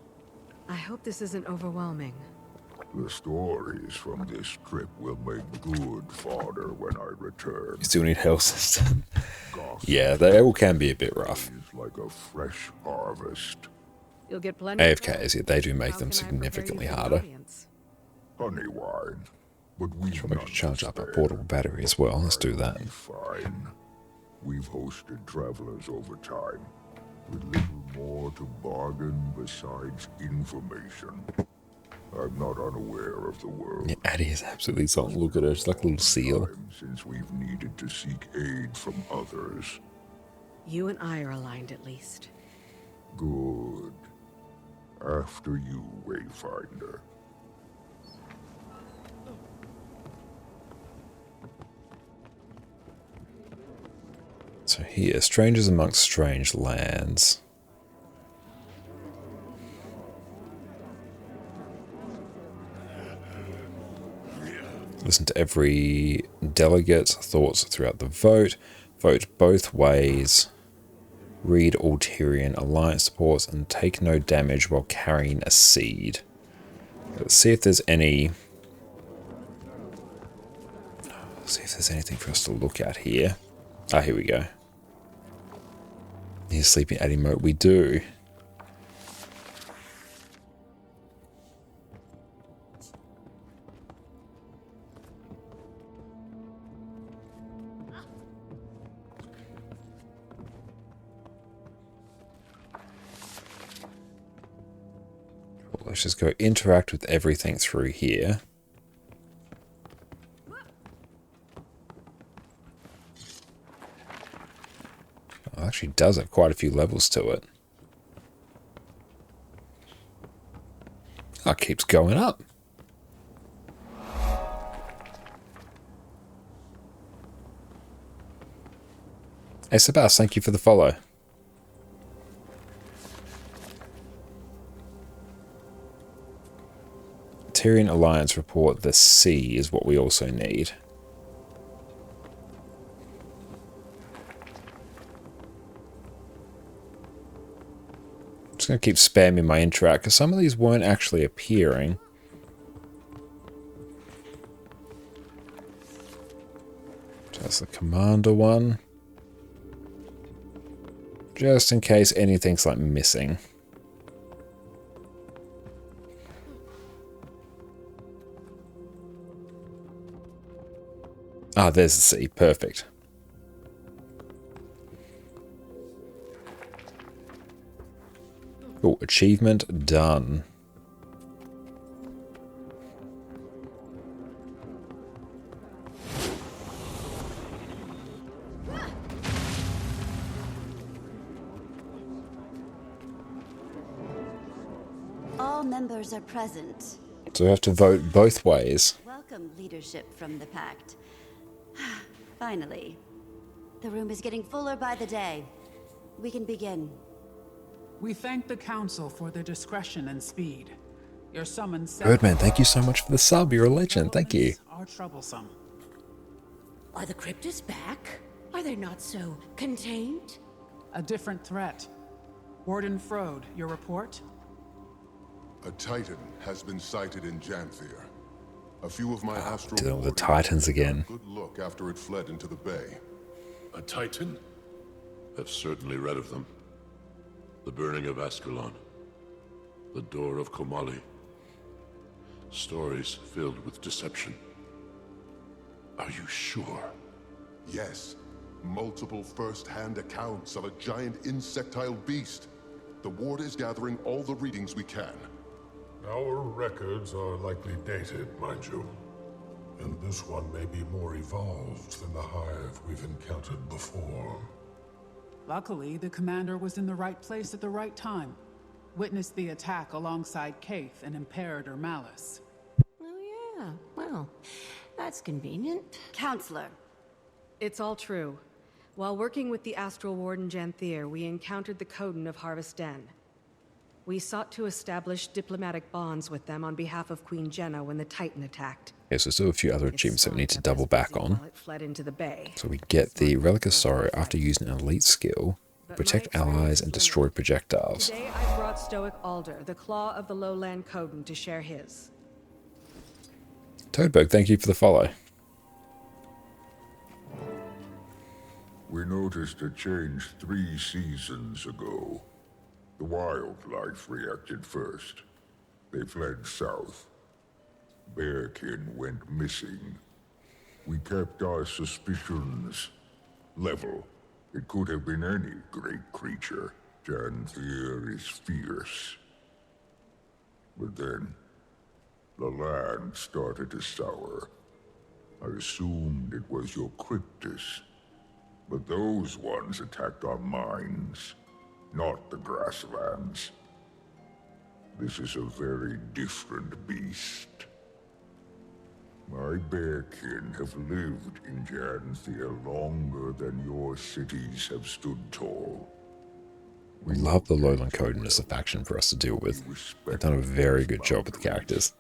I hope this isn't overwhelming. The stories from this trip will make good fodder when I return. You still need health system. Yeah, they all can be a bit rough. It's like a fresh harvest. You'll get plenty AFKs, yeah, they do make them significantly harder. Honey wine, but we should charge up our portable battery as well. Let's do that. Fine. We've hosted travelers over time, with little more to bargain besides information. I'm not unaware of the world. Yeah, Addie is absolutely something. Look at her, she's like a little seal. Since we've needed to seek aid from others. You and I are aligned at least. Good. After you, Wayfinder. So here, strangers amongst strange lands. Listen to every delegate's thoughts throughout the vote. Vote both ways. Read all Tyrian alliance supports and take no damage while carrying a seed. Let's see if there's any... See if there's anything for us to look at here. Ah, here we go. Here's sleeping at emote. We do. Let's just go interact with everything through here. actually does have quite a few levels to it. Oh, it keeps going up. Hey, Sebas, thank you for the follow. Tyrion Alliance report the sea is what we also need. I'm just going to keep spamming my interact because some of these weren't actually appearing. That's the commander one. Just in case anything's like missing. Ah, there's the sea. Perfect. Oh, achievement done. All members are present. So we have to vote both ways. Welcome leadership from the Pact. Finally. The room is getting fuller by the day. We can begin. We thank the Council for their discretion and speed. Your summons... Birdman, thank you so much for the sub. You're a legend. Thank you. ...are troublesome. Are the cryptids back? Are they not so contained? A different threat. Warden Frode, your report? A Titan has been sighted in Janthir. A few of my astral Dealing with the Titans again. Good look after it fled into the bay. A Titan? I've certainly read of them. The burning of Ascalon. The door of Komali. Stories filled with deception. Are you sure? Yes. Multiple first-hand accounts of a giant insectile beast. The ward is gathering all the readings we can. Our records are likely dated, mind you. And this one may be more evolved than the hive we've encountered before. Luckily, the commander was in the right place at the right time. Witnessed the attack alongside Kaith and Imperator Malice. Oh yeah, well, that's convenient. Counselor. It's all true. While working with the Astral Warden Janthir, we encountered the Coden of Harvest Den. We sought to establish diplomatic bonds with them on behalf of Queen Jenna when the Titan attacked. Yes, there's still a few other achievements that we need to double back on. While it fled into the bay. So we get the Relic of Sorrow after using an elite skill, protect allies and destroy projectiles. Today I brought Stoic Alder, the Claw of the Lowland Coden, to share his. Toadberg, thank you for the follow. We noticed a change 3 seasons ago. The wildlife reacted first. They fled south. Bearkin went missing. We kept our suspicions level. It could have been any great creature. Janthir is fierce. But then, the land started to sour. I assumed it was your cryptis. But those ones attacked our mines, not the grasslands. This is a very different beast. My bearkin have lived in Janthir longer than your cities have stood tall. We love the Lowland Coden as a faction for us to deal with. They've done a very good job with the characters.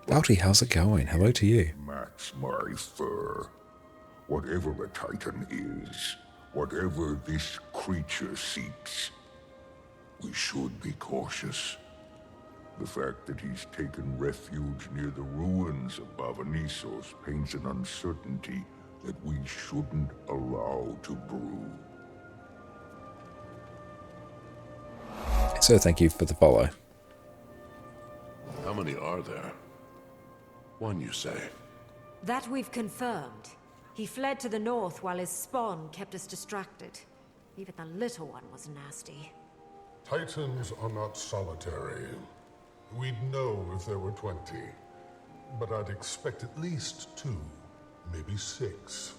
Bounty, how's it going? Hello to you. Match my fur. Whatever a Titan is, whatever this creature seeks, we should be cautious. The fact that he's taken refuge near the ruins of Bavanisos paints an uncertainty that we shouldn't allow to brew. So thank you for the follow. How many are there? One, you say? That we've confirmed. He fled to the north while his spawn kept us distracted. Even the little one was nasty. Titans are not solitary. We'd know if there were 20. But I'd expect at least 2, maybe 6.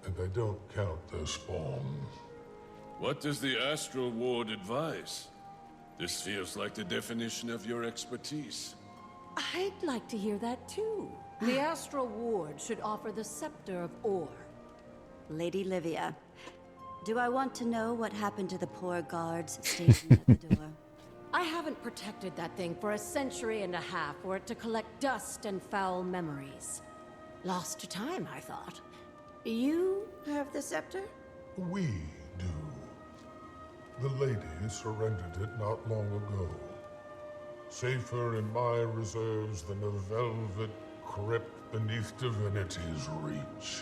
And I don't count their spawn. What does the Astral Ward advise? This feels like the definition of your expertise. I'd like to hear that too. The Astral Ward should offer the Scepter of Ore. Lady Livia, do I want to know what happened to the poor guards stationed at the door? I haven't protected that thing for a century and a half for it to collect dust and foul memories. Lost to time, I thought. You have the scepter? We do. The lady surrendered it not long ago. Safer in my reserves than a velvet crypt beneath divinity's reach.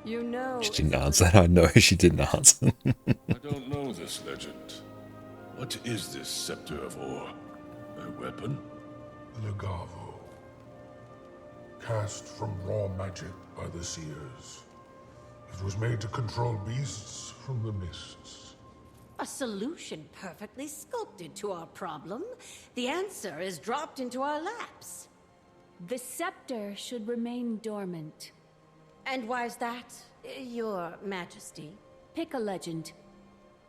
You know... She didn't answer. I know she didn't answer. I don't know this legend. What is this Scepter of Ore? A weapon? Legavo. Cast from raw magic by the seers. It was made to control beasts from the mists. A solution perfectly sculpted to our problem. The answer is dropped into our laps. The scepter should remain dormant. And why's that, Your Majesty? Pick a legend.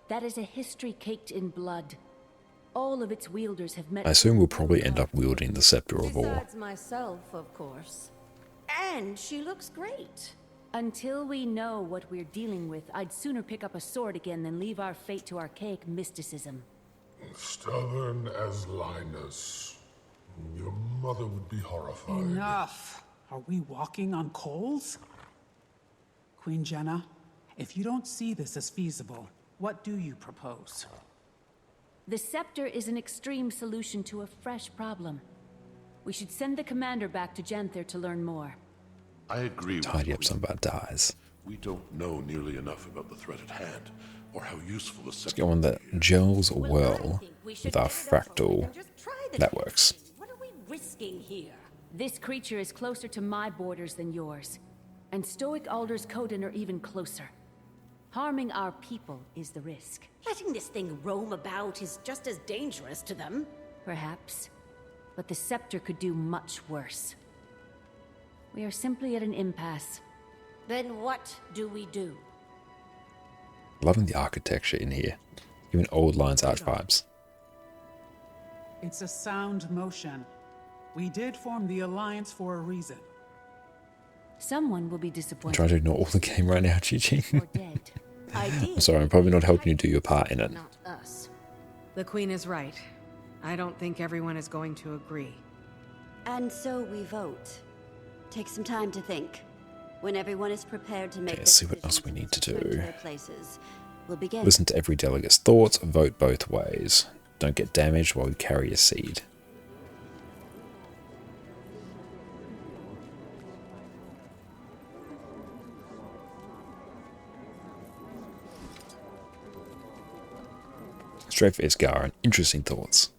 That is a history caked in blood. All of its wielders have met... I assume we'll probably end up wielding the Scepter of Ore. Besides myself, of course. And she looks great. Until we know what we're dealing with, I'd sooner pick up a sword again than leave our fate to archaic mysticism. Stubborn as Linus. Your mother would be horrified. Enough! Are we walking on coals? Queen Jenna, if you don't see this as feasible, what do you propose? The scepter is an extreme solution to a fresh problem. We should send the commander back to Janthir to learn more. I agree with Tidy up some of our dyes. We don't know nearly enough about the threat at hand, or how useful the Let's scepter get one that gels well with our fractal networks. What are we risking here? This creature is closer to my borders than yours. And Stoic Alders Coden are even closer. Harming our people is the risk. Letting this thing roam about is just as dangerous to them. Perhaps. But the scepter could do much worse. We are simply at an impasse. Then what do we do? Loving the architecture in here. Giving old Lion's Arch vibes. It's a sound motion. We did form the Alliance for a reason. Someone will be I'm disappointed. trying to ignore all the game right now, Chi. I'm sorry, I'm probably not helping you do your part in it. Not us. The Queen is right. I don't think everyone is going to agree. And so we vote. Take some time to think. When everyone is prepared to make Okay, let's see what else we need to do. their places, we'll begin. Listen to every delegate's thoughts, vote both ways. Don't get damaged while you carry a seed. Straight for Isgar and interesting thoughts.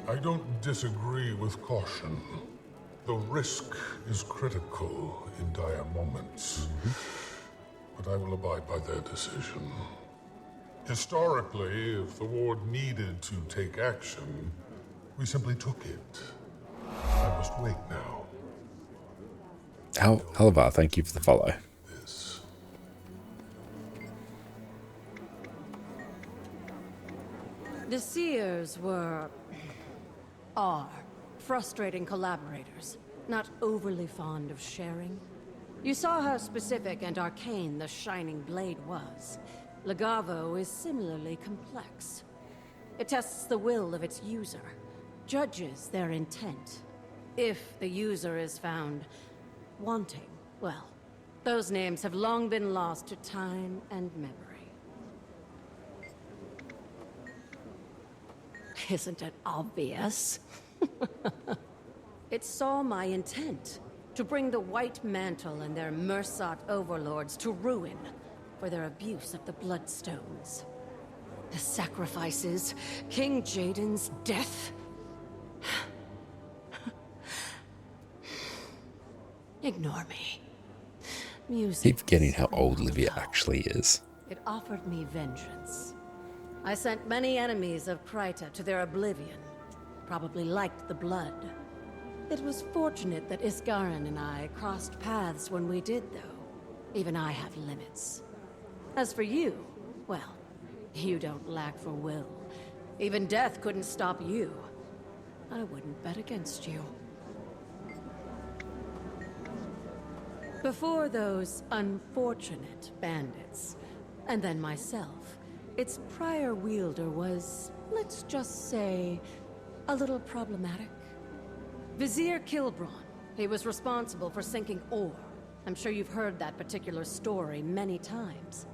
I don't disagree with caution. The risk is critical in dire moments. But I will abide by their decision. Historically, if the Ward needed to take action, we simply took it. I must wait now. Halvar, thank you for the follow. The Seers are frustrating collaborators, not overly fond of sharing. You saw how specific and arcane the Shining Blade was. Legavo is similarly complex. It tests the will of its user, judges their intent. If the user is found wanting, well, those names have long been lost to time and memory. Isn't it obvious? It saw my intent, to bring the White Mantle and their Mursat overlords to ruin for their abuse of the Bloodstones. The sacrifices, King Jaden's death. Ignore me. Music. Keep forgetting how old Livia actually is. It offered me vengeance. I sent many enemies of Kryta to their oblivion. Probably liked the blood. It was fortunate that Iskarin and I crossed paths when we did, though. Even I have limits. As for you, well, you don't lack for will. Even death couldn't stop you. I wouldn't bet against you. Before those unfortunate bandits, and then myself, its prior wielder was, let's just say, a little problematic. Vizier Kilbron. He was responsible for sinking ore. I'm sure you've heard that particular story many times.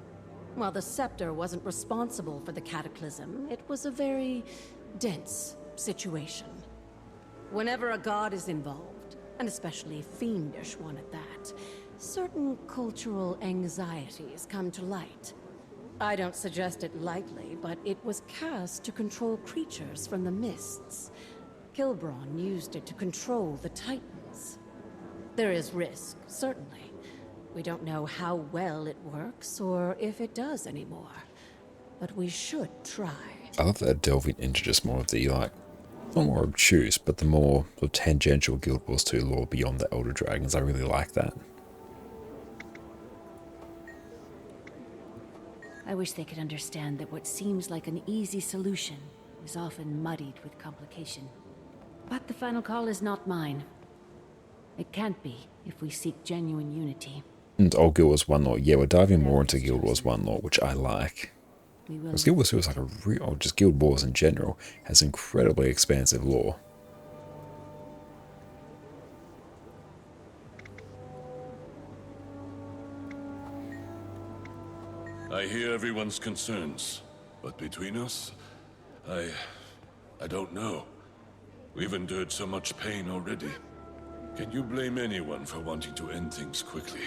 While the Scepter wasn't responsible for the cataclysm, it was a very dense situation. Whenever a god is involved, and especially a fiendish one at that, certain cultural anxieties come to light. I don't suggest it lightly, but it was cast to control creatures from the mists. Kilbron used it to control the Titans. There is risk, certainly. We don't know how well it works, or if it does anymore. But we should try. I love that delving into just more of the, like, not more obtuse, but the more sort of tangential Guild Wars 2 lore beyond the Elder Dragons. I really like that. I wish they could understand that what seems like an easy solution is often muddied with complication. But the final call is not mine. It can't be if we seek genuine unity. And old Guild Wars 1 lore. Yeah, we're diving more into Guild Wars 1 lore, which I like. Because Guild Wars 2 is like a real, or just Guild Wars in general, has incredibly expansive lore. I hear everyone's concerns, but between us, I don't know. We've endured so much pain already. Can you blame anyone for wanting to end things quickly?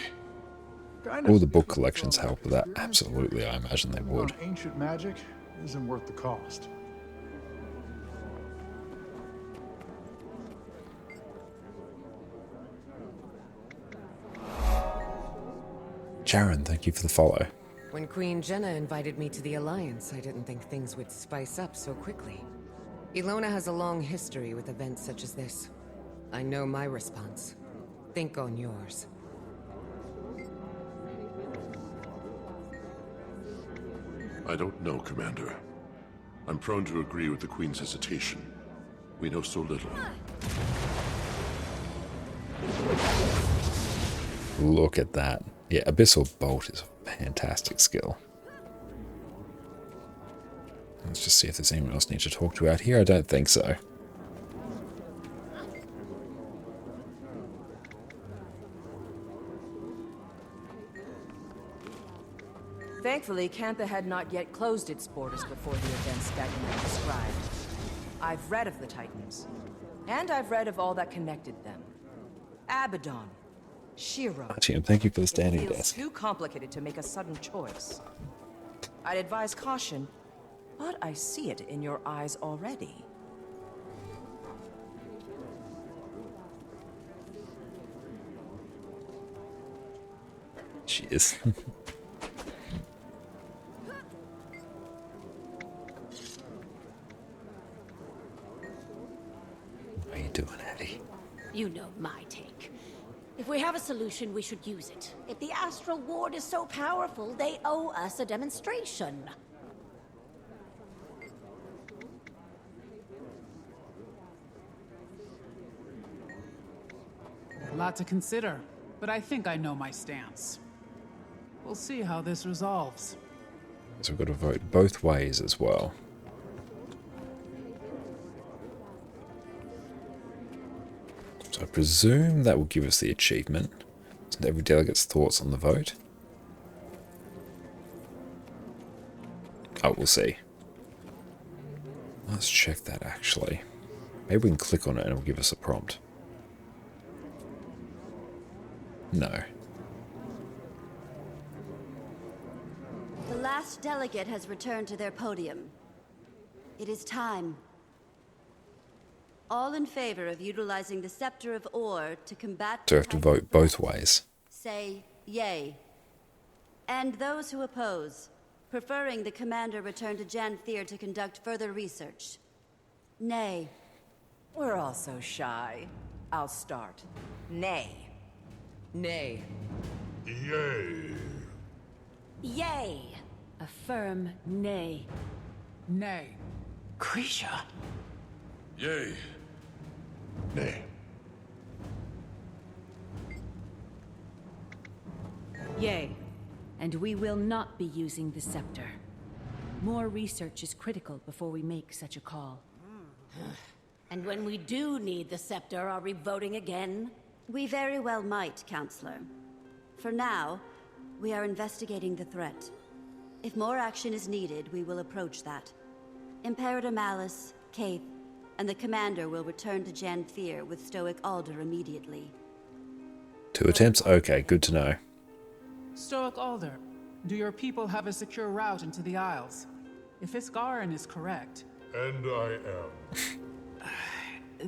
All the book collections help with that. Absolutely, I imagine they would. Ancient magic isn't worth the cost. Jaren, thank you for the follow. When Queen Jenna invited me to the Alliance, I didn't think things would spice up so quickly. Ilona has a long history with events such as this. I know my response. Think on yours. I don't know, Commander. I'm prone to agree with the Queen's hesitation. We know so little. Look at that. Yeah, Abyssal Bolt is a fantastic skill. Let's just see if there's anyone else I need to talk to out here. I don't think so. Thankfully, Cantha had not yet closed its borders before the events Dagmar described. I've read of the Titans, and I've read of all that connected them. Abaddon, Shiro. Tim, thank you for the standing It feels desk. too complicated to make a sudden choice. I'd advise caution, but I see it in your eyes already. She is. How you doing, Eddie? You know my take. If we have a solution, we should use it. If the Astral Ward is so powerful, they owe us a demonstration. A lot to consider, but I think I know my stance. We'll see how this resolves. So we've got to vote both ways as well. So I presume that will give us the achievement. So every delegate's thoughts on the vote. Oh, we'll see. Let's check that actually. Maybe we can click on it and it'll give us a prompt. No. The last delegate has returned to their podium. It is time. All in favor of utilizing the Scepter of Ore to combat... So we have to vote both ways. Say yay. And those who oppose, preferring the commander return to Janthir to conduct further research. Nay. We're all so shy. I'll start. Nay. Nay. Yay. Yay! A firm nay. Nay. Krisha. Yay. Nay. Yay. And we will not be using the scepter. More research is critical before we make such a call. And when we do need the scepter, are we voting again? We very well might, Counselor. For now, we are investigating the threat. If more action is needed, we will approach that. Imperator Malice, Kaith, and the Commander will return to Janthir with Stoic Alder immediately. 2 attempts? Okay, good to know. Stoic Alder, do your people have a secure route into the Isles? If Iskarin is correct... And I am.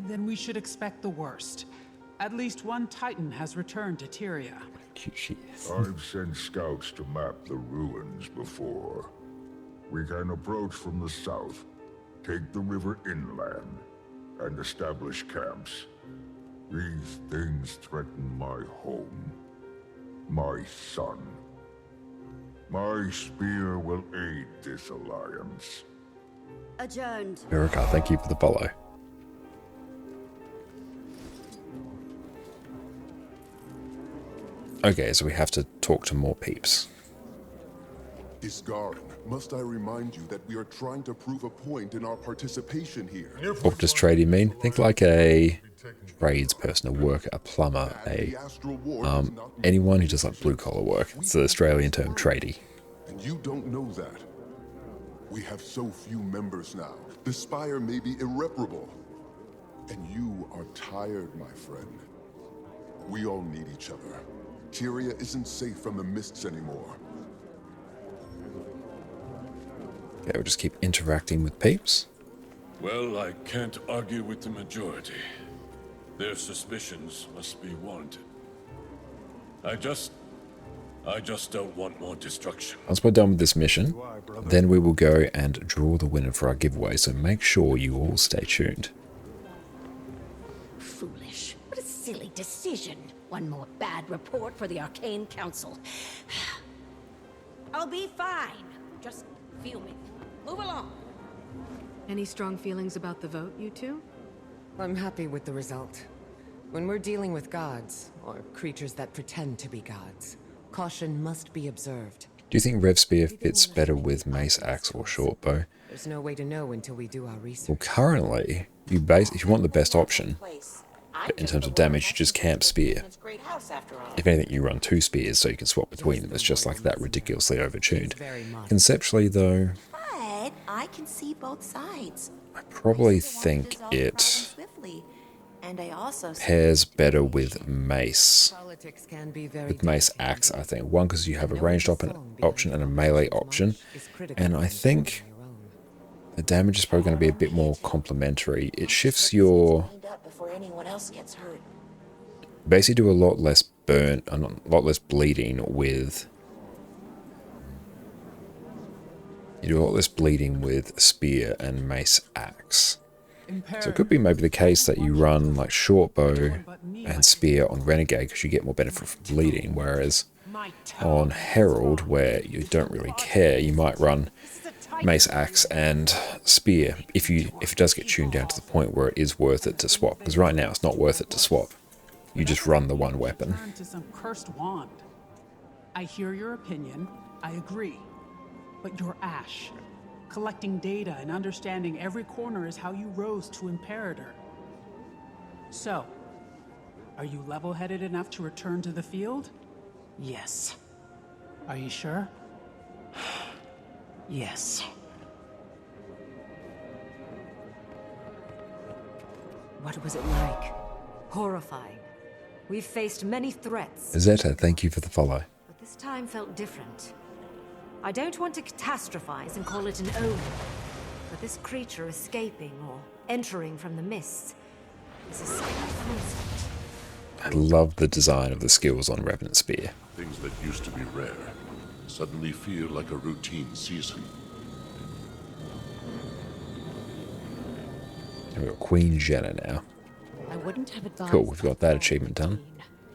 Then we should expect the worst. At least one Titan has returned to Tyria. Cute she is. I've sent scouts to map the ruins before. We can approach from the south, take the river inland, and establish camps. These things threaten my home, my son. My spear will aid this alliance. Adjourned. Erica, thank you for the follow. Okay, so we have to talk to more peeps. Iskarin, must I remind you that we are trying to prove a point in our participation here? What does trading mean? Think like a tradesperson, a worker, a plumber, anyone who does like blue collar work. It's the Australian term tradie. And you don't know that. We have so few members now. The Spire may be irreparable. And you are tired, my friend. We all need each other. Tyria isn't safe from the mists anymore. Okay, we'll just keep interacting with peeps. Well, I can't argue with the majority. Their suspicions must be warranted. I just don't want more destruction. Once we're done with this mission, then we will go and draw the winner for our giveaway, so make sure you all stay tuned. Foolish. What a silly decision. One more bad report for the Arcane Council. I'll be fine. Just fuming. Move along. Any strong feelings about the vote, you two? I'm happy with the result. When we're dealing with gods, or creatures that pretend to be gods, caution must be observed. Do you think Rev Spear fits better with Mace Axe or Shortbow? There's no way to know until we do our research. Well, currently, if you want the best option, but in terms of damage, you just camp Spear. If anything, you run 2 spears so you can swap between them. It's just like that, ridiculously overtuned. Conceptually, though, But I can see both sides. I probably think it And I also pairs better with Mace. Politics can be very With Mace Axe, I think. One, because you have a ranged option and a melee option. And I think the damage is probably going to be a bit more complementary. It shifts your... before anyone else gets hurt. Basically do a lot less burn, a lot less bleeding with... You do a lot less bleeding with Spear and Mace Axe. So it could be maybe the case that you run like Shortbow and Spear on Renegade because you get more benefit from bleeding, whereas on Herald, where you don't really care, you might run Mace Axe and Spear if it does get tuned down to the point where it is worth it to swap. Because right now it's not worth it to swap. You just run the one weapon. Turn to some cursed wand. I hear your opinion. I agree. But you're Ash. Collecting data and understanding every corner is how you rose to Imperator. So, are you level-headed enough to return to the field? Yes. Are you sure? Yes. What was it like? Horrifying. We've faced many threats. Zeta, thank you for the follow. But this time felt different. I don't want to catastrophize and call it an omen, but this creature escaping or entering from the mists is a sign of movement. I love the design of the skills on Revenant Spear. Things that used to be rare suddenly feel like a routine season. We've got Queen Jenna now. I wouldn't have advised Cool, we've got that achievement done.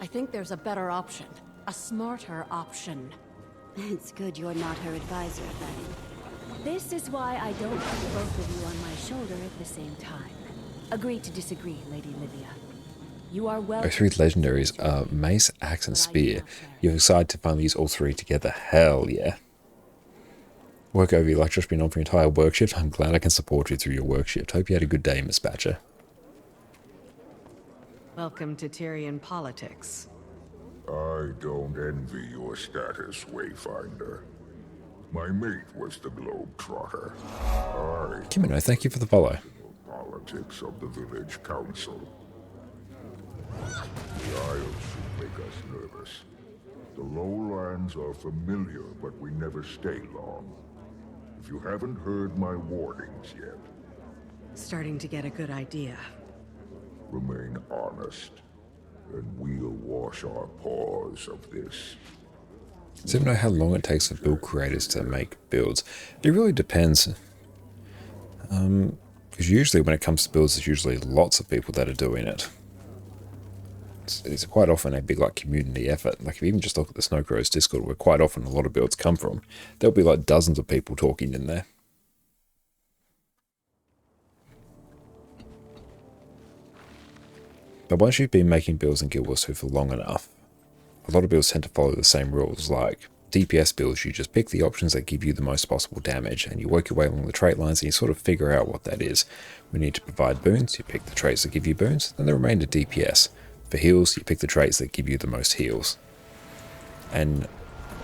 I think there's a better option. A smarter option. It's good you're not her advisor, then. This is why I don't put both of you on my shoulder at the same time. Agree to disagree, Lady Livia. You are well... Our 3 legendaries are Mace, Axe, and Spear. You've decided to finally use all 3 together. Hell yeah. Work over you like just been on for your entire work shift. I'm glad I can support you through your work shift. Hope you had a good day, Miss Badger. Welcome to Tyrian politics. I don't envy your status, Wayfinder. My mate was the Globetrotter. Kimino, thank you for the follow. Politics of the village council. The Isles should make us nervous. The lowlands are familiar, but we never stay long. If you haven't heard my warnings yet, Starting to get a good idea. remain honest, and we'll wash our paws of this. Does anyone know how long it takes for build creators to make builds? It really depends. Because usually when it comes to builds, there's usually lots of people that are doing it. It's quite often a big like community effort. Like if you even just look at the Snowcrows Discord, where quite often a lot of builds come from, there'll be like dozens of people talking in there. But once you've been making builds in Guild Wars 2 for long enough, a lot of builds tend to follow the same rules. Like DPS builds, you just pick the options that give you the most possible damage, and you work your way along the trait lines and you sort of figure out what that is. We need to provide boons, you pick the traits that give you boons, and the remainder DPS. For heals, you pick the traits that give you the most heals. And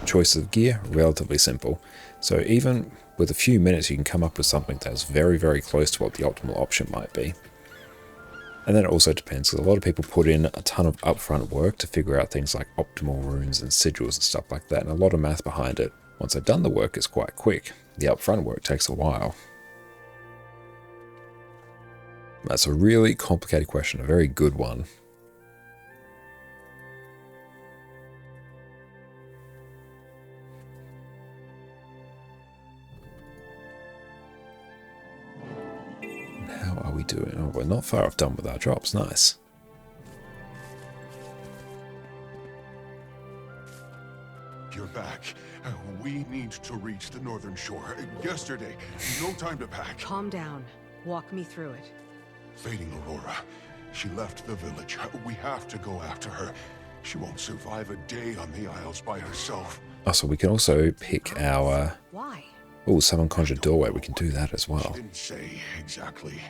choices of gear, relatively simple. So even with a few minutes, you can come up with something that's very, very close to what the optimal option might be. And then it also depends, because a lot of people put in a ton of upfront work to figure out things like optimal runes and sigils and stuff like that, and a lot of math behind it. Once they've done the work, it's quite quick. The upfront work takes a while. That's a really complicated question, a very good one. How are we doing? Oh, we're not far off done with our drops. Nice. You're back. We need to reach the northern shore. Yesterday. No time to pack. Calm down. Walk me through it. Fading Aurora. She left the village. We have to go after her. She won't survive a day on the Isles by herself. Oh, so we can also pick our... Why? Oh, summon conjured doorway. We can do that as well. She didn't say exactly.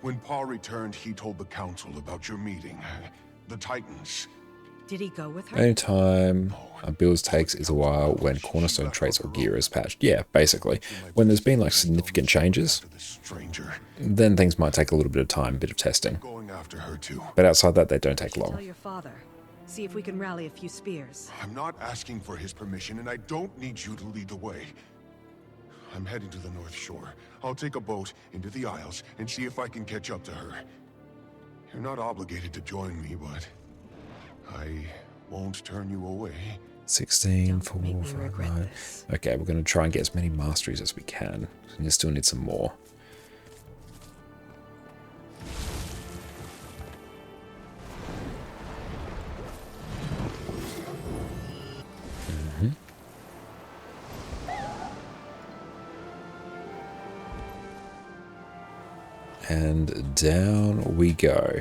When Paul returned, he told the council about your meeting. The Titans. Did he go with her? Anytime a build takes is a while when cornerstone traits or gear is patched. Yeah, basically. When there's been like significant changes, then things might take a little bit of time, a bit of testing. Going after her too. But outside that, they don't take long. Tell your father. See if we can rally a few spears. I'm not asking for his permission, and I don't need you to lead the way. I'm heading to the North Shore. I'll take a boat into the Isles and see if I can catch up to her. You're not obligated to join me, but I won't turn you away. 16, 4, 5, 9. Okay, we're going to try and get as many masteries as we can. And you still need some more. And down we go.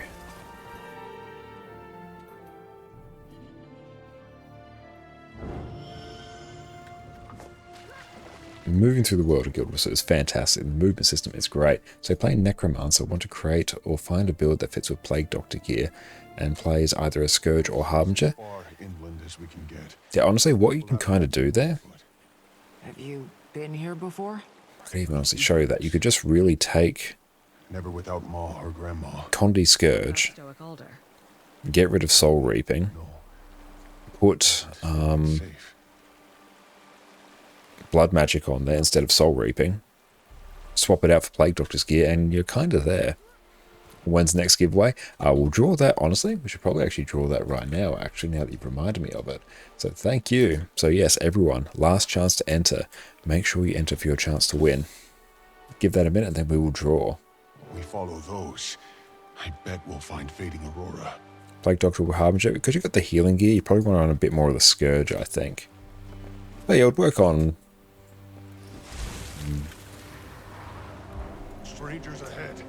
Moving through the world of Guild Wars is fantastic. The movement system is great. So playing Necromancer, want to create or find a build that fits with Plague Doctor gear and plays either a Scourge or Harbinger. Yeah, honestly, what you can kind of do there, Have you been here before? I could even honestly show you that. You could just really take Never without Ma or Grandma. Condi Scourge, get rid of Soul Reaping, put Blood Magic on there instead of Soul Reaping, swap it out for Plague Doctor's gear, and you're kind of there. When's the next giveaway? We'll draw that, honestly. We should probably actually draw that right now, actually, now that you've reminded me of it. So thank you. So yes, everyone, last chance to enter. Make sure you enter for your chance to win. Give that a minute, then we will draw. We follow those. I bet we'll find Fading Aurora. Plague Doctor or Harbinger, because you've got the healing gear, you probably want to run a bit more of the Scourge, I think. But yeah, it would work on... Strangers ahead.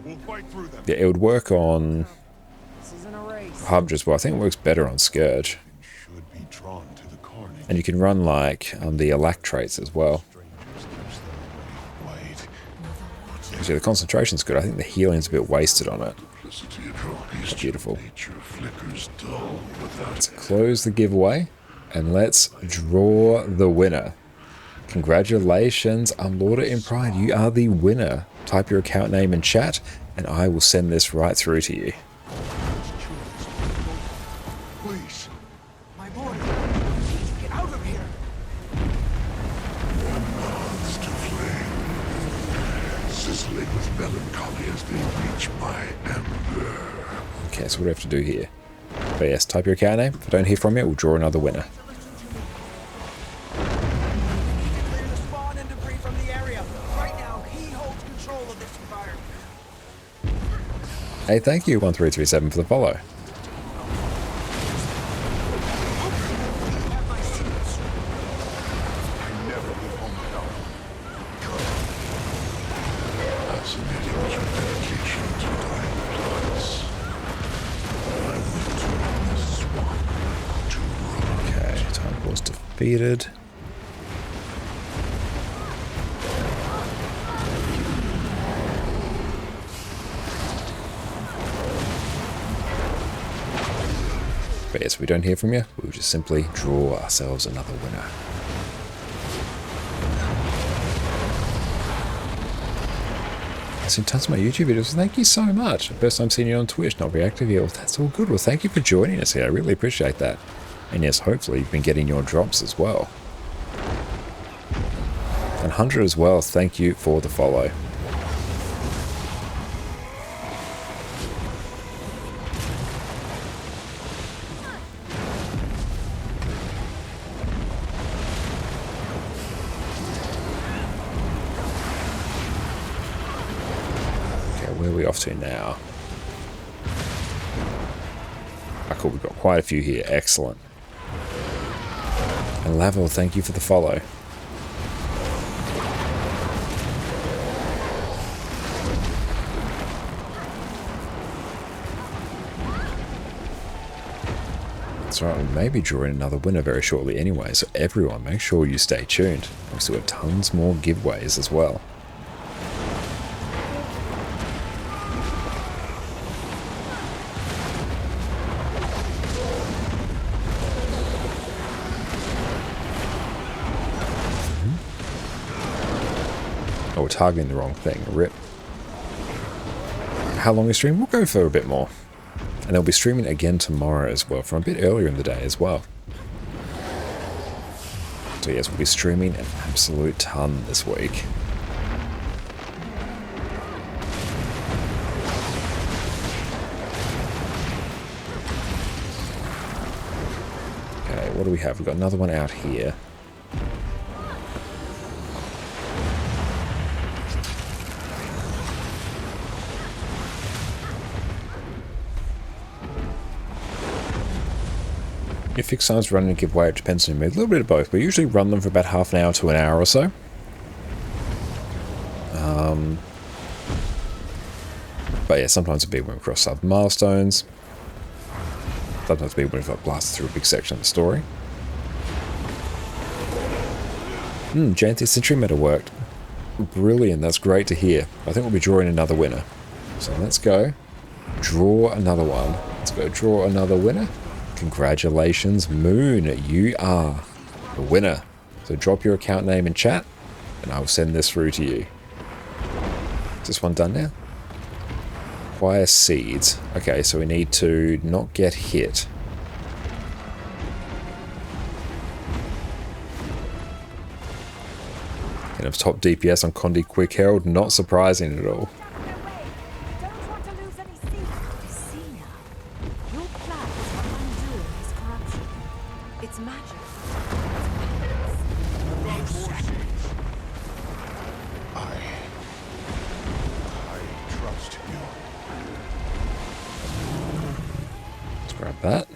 We'll fight through them. Yeah, it would work on Harbinger as well. I think it works better on Scourge. Should be drawn to the carnage. And you can run like the Electrates as well. So the concentration's good. I think the healing's a bit wasted on it. It's beautiful. Let's close the giveaway and let's draw the winner. Congratulations, Unlorder in Pride. You are the winner. Type your account name in chat and I will send this right through to you. Please. My boy, get out of here. Sizzling with melancholy as they reach my ember. Okay, so what do we have to do here? But yes, type your account name. If I don't hear from you, we'll draw another winner. Hey, thank you, 1337, for the follow. Okay, time was defeated. But yes, if we don't hear from you, we'll just simply draw ourselves another winner. I've seen tons of my YouTube videos. Thank you so much. First time seeing you on Twitch, not very active yet. Well, that's all good. Well, thank you for joining us here. I really appreciate that. And yes, hopefully you've been getting your drops as well. And 100 as well, thank you for the follow. Where are we off to now? Ah, cool, we've got quite a few here. Excellent. And Lavel, thank you for the follow. That's right, we may be drawing another winner very shortly anyway, so everyone, make sure you stay tuned. We still have tons more giveaways as well. Oh, we're targeting the wrong thing. Rip. How long is stream? We'll go for a bit more. And they'll be streaming again tomorrow as well, from a bit earlier in the day as well. So yes, we'll be streaming an absolute ton this week. Okay, what do we have? We've got another one out here. Your fixed times running a giveaway, it depends on your mood. A little bit of both. We usually run them for about half an hour to an hour or so. But yeah, sometimes it'll be when we cross sub milestones. Sometimes it'll be when we've blasted through a big section of the story. Janthir Century Meta worked. Brilliant, that's great to hear. I think we'll be drawing another winner. So let's go. Draw another one. Let's go draw another winner. Congratulations, Moon. You are the winner. So drop your account name in chat, and I will send this through to you. Is this one done now? Acquire seeds. Okay, so we need to not get hit. And of top DPS on Condi Quick Herald, not surprising at all. It's magic. I trust you. Let's grab that.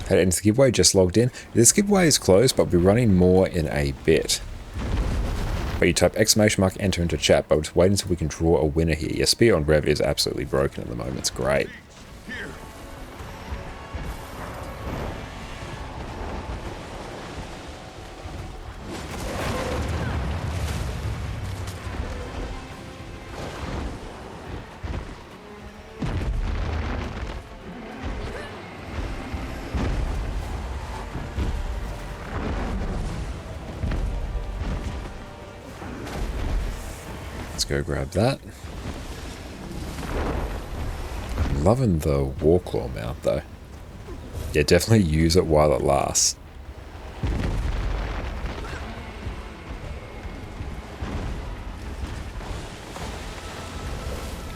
Head into the giveaway, just logged in. This giveaway is closed, but we'll be running more in a bit. But you type !, enter into chat, but just wait until we can draw a winner here. Your spear on Rev is absolutely broken at the moment. It's great. Go grab that. I'm loving the Warclaw mount though. Yeah, definitely use it while it lasts.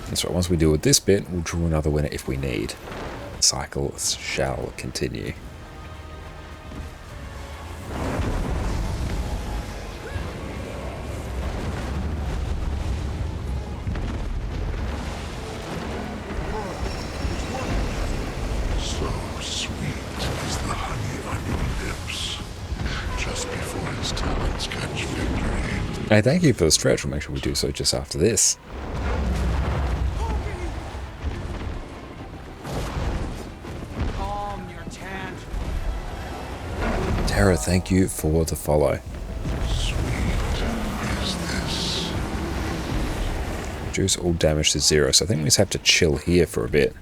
That's right, once we deal with this bit, we'll draw another winner if we need. The cycle shall continue. Hey, thank you for the stretch. We'll make sure we do so just after this. Tara, thank you for the follow. Reduce all damage to 0, so I think we just have to chill here for a bit.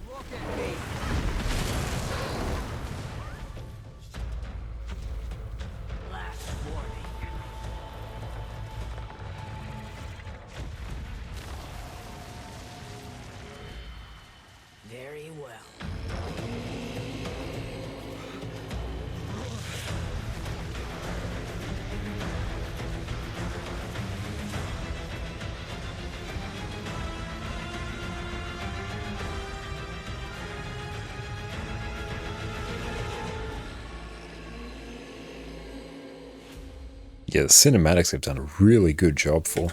Yeah, the cinematics have done a really good job for.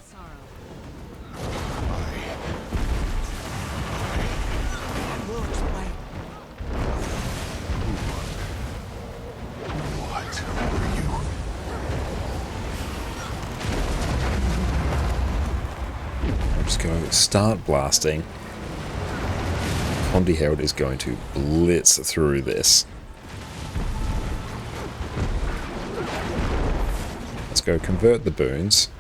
Just go start blasting. Condi Herald is going to blitz through this. Go convert the boons.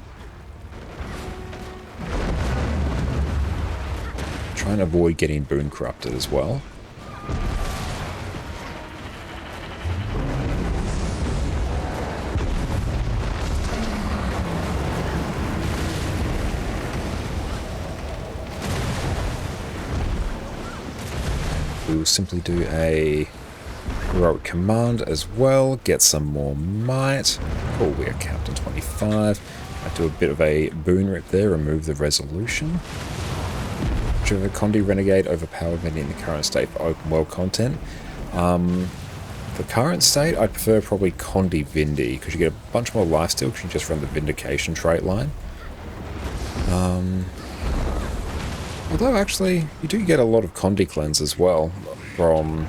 Try and avoid getting boon corrupted as well. We will simply do a heroic command as well, get some more might. Oh, we are capped on 25. I do a bit of a boon rip there, remove the resolution. Driver Condi Renegade overpowered many in the current state for open world content. For current state, I'd prefer probably Condi Vindi, because you get a bunch more lifesteal because you just run the Vindication trait line. Although actually, you do get a lot of Condi cleanse as well from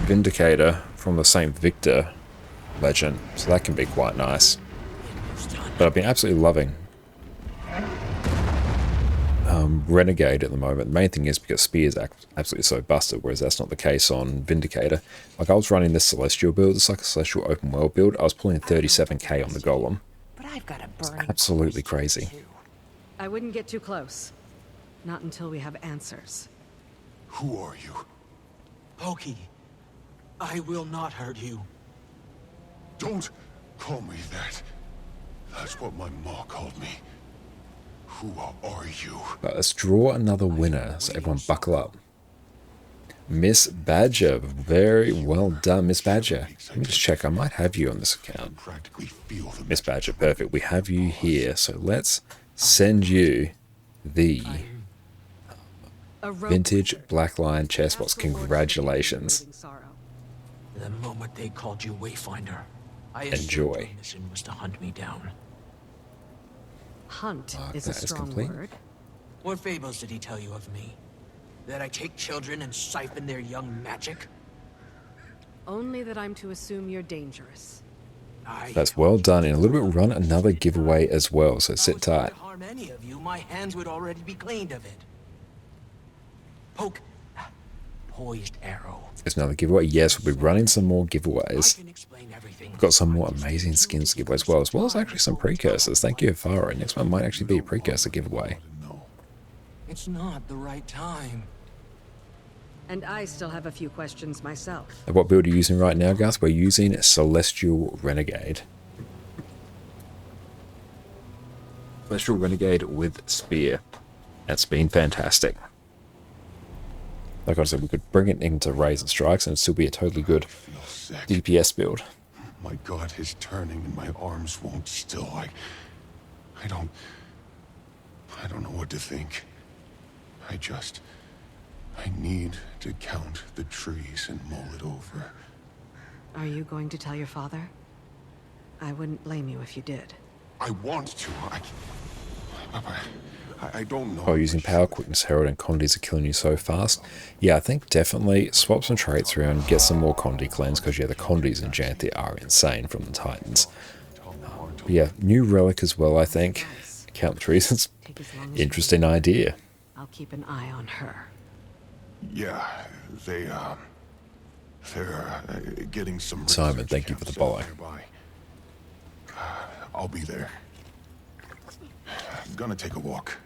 Vindicator from the Saint Victor legend, so that can be quite nice. But I've been absolutely loving Renegade at the moment. The main thing is because Spear is absolutely so busted, whereas that's not the case on Vindicator. Like, I was running this Celestial build, it's like a Celestial open world build. I was pulling 37k on the Golem. It's absolutely crazy. I wouldn't get too close. Not until we have answers. Who are you? Pokey, I will not hurt you. Don't call me that. That's what my ma called me. Who are you? But let's draw another winner, so everyone buckle up. Miss Badger. Very well done, Miss Badger. Let me just check. I might have you on this account. Miss Badger, perfect. We have you here. So let's send you the vintage Blackline chest box. Congratulations. The moment they called you Wayfinder, I Enjoy. assumed your mission was to hunt me down. Hunt is a that is strong complete. word. What fables did he tell you of me? That I take children and siphon their young magic? Only that I'm to assume you're dangerous. That's well done. In a little bit, we'll run another giveaway as well, so sit tight. Harm any of you, my hands would already be cleaned of it. Poke. Poised arrow. There's another giveaway. Yes, we'll be running some more giveaways. We've got some more amazing skins to give away as well as actually some precursors. Thank you, Faro. Next one might actually be a precursor giveaway. It's not the right time. And I still have a few questions myself. What build are you using right now, Gus? We're using Celestial Renegade. Celestial Renegade with Spear. That's been fantastic. Like I said, we could bring it into Rays and Strikes and it'd still be a totally good DPS build. My God is turning and my arms won't still. I don't know what to think. I need to count the trees and mull it over. Are you going to tell your father? I wouldn't blame you if you did. I want to. I don't know. Oh, using Power, Quickness, Herald, and Condis are killing you so fast. Yeah, I think definitely swap some traits around, get some more Condi cleanse, because yeah, the Condis in Janthir are insane from the Titans. But yeah, new relic as well, I think. Count the trees. It's interesting idea. I'll keep an eye on her. Yeah, they're getting some. Simon, thank you for the follow. I'll be there. I'm gonna take a walk.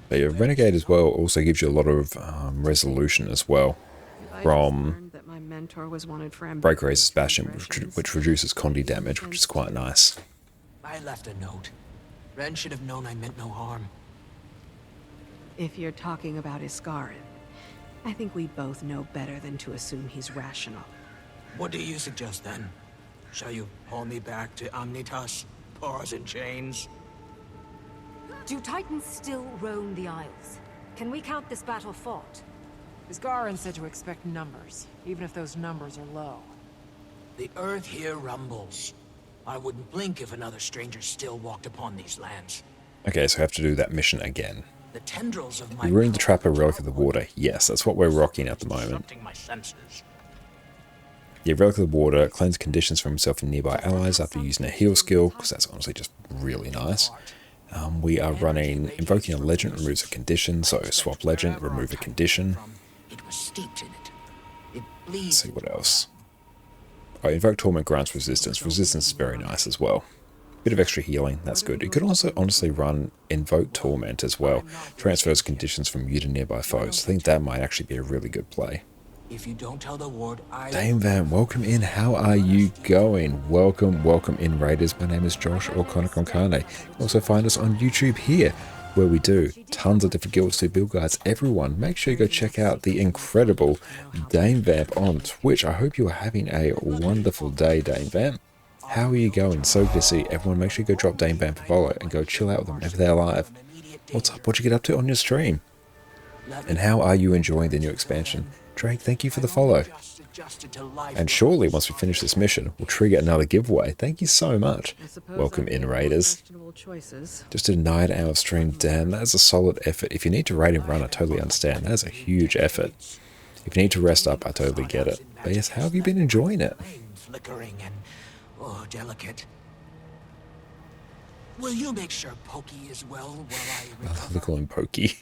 But yeah, Renegade as well also gives you a lot of resolution as well from That my mentor was wanted for Break Razor's Bastion, which reduces Condi damage, which is quite nice. I left a note. Ren should have known I meant no harm. If you're talking about Iskarin, I think we both know better than to assume he's rational. What do you suggest then? Shall you haul me back to Omnitas? Paws and chains? Do Titans still roam the Isles? Can we count this battle fought? Isgarin said to expect numbers, even if those numbers are low. The earth here rumbles. I wouldn't blink if another stranger still walked upon these lands. Okay, so I have to do that mission again. The tendrils of my You ruined the Trapper Relic of the Water. Yes, that's what we're rocking at the moment. my senses. Yeah, Relic of the Water, cleanse conditions from himself and nearby allies after using a heal skill, because that's honestly just really nice. We are running Invoking a Legend, removes a condition, so swap Legend, remove a condition. It was steeped in it. It Let's bleeds. see what else. Oh, Invoke Torment grants resistance. Resistance is very nice as well. Bit of extra healing, that's good. You could also honestly run Invoke Torment as well. Transfers conditions from you to nearby foes. I think that might actually be a really good play. If you don't tell the ward, I Dame Van, welcome in. How are you going? Welcome in, Raiders. My name is Josh or Connor Concane. You can also find us on YouTube here, where we do tons of different guilds to build guides. Everyone, make sure you go check out the incredible Dame Vamp on Twitch. I hope you are having a wonderful day, Dame Vamp. How are you going? So good to see everyone. Make sure you go drop Dame Vamp a follow and go chill out with them whenever they're live. What's up? What you get up to on your stream? And how are you enjoying the new expansion? Drake, thank you for the follow. And surely once we finish this mission, we'll trigger another giveaway. Thank you so much. Welcome in, Raiders. Just did a 9-hour stream. Damn, that is a solid effort. If you need to raid and run, I totally understand. That is a huge effort. If you need to rest up, I totally get it. But yes, how have you been enjoying it? flickering and delicate. Will you make sure Pokey is well while I recover? We call him Pokey.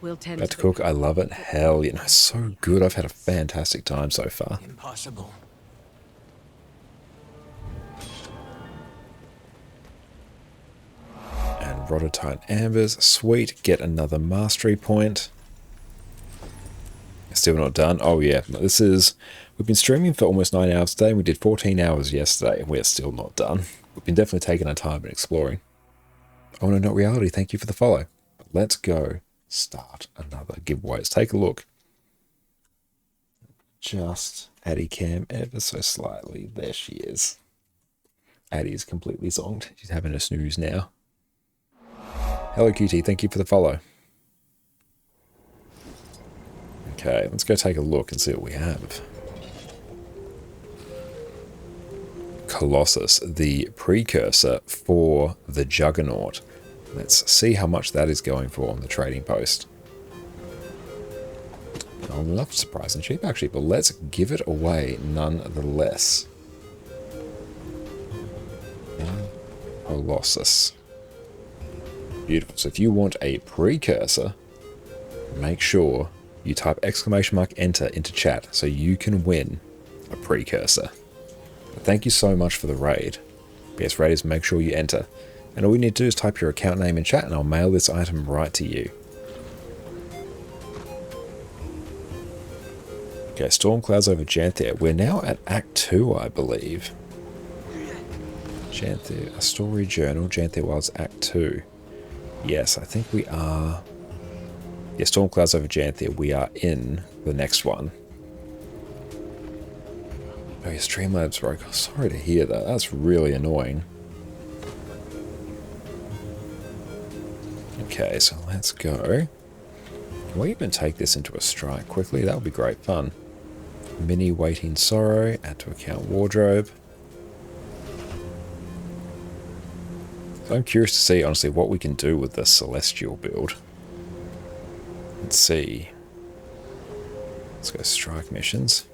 We'll tend About to cook, I love it. Hell, you know, so good. I've had a fantastic time so far. Impossible. And Rototite Ambers, sweet. Get another mastery point. Still not done. Oh yeah, this is. We've been streaming for almost 9 hours today. And we did 14 hours yesterday, and we're still not done. We've been definitely taking our time and exploring. Oh no, not reality. Thank you for the follow. Let's go start another giveaway. Let's take a look. Just Addie cam ever so slightly. There she is. Addie is completely zonked. She's having a snooze now. Hello QT, thank you for the follow. Okay, let's go take a look and see what we have. Colossus, the precursor for the Juggernaut. Let's see how much that is going for on the trading post. Not surprising cheap actually, but let's give it away nonetheless. Colossus. Beautiful. So if you want a precursor, make sure you type !enter into chat so you can win a precursor. But thank you so much for the raid. Yes, raiders, make sure you enter. And all you need to do is type your account name in chat and I'll mail this item right to you. Okay, storm clouds over Janthir. We're now at Act 2, I believe. Janthir, a story journal, Janthir Wilds Act 2. Yes, I think we are... Yeah, storm clouds over Janthir. We are in the next one. Oh, your Streamlabs broke. Oh, sorry to hear that. That's really annoying. Okay, so let's go. Can we even take this into a strike quickly? That would be great fun. Mini Waiting Sorrow, add to account wardrobe. So I'm curious to see, honestly, what we can do with the Celestial build. Let's see. Let's go strike missions.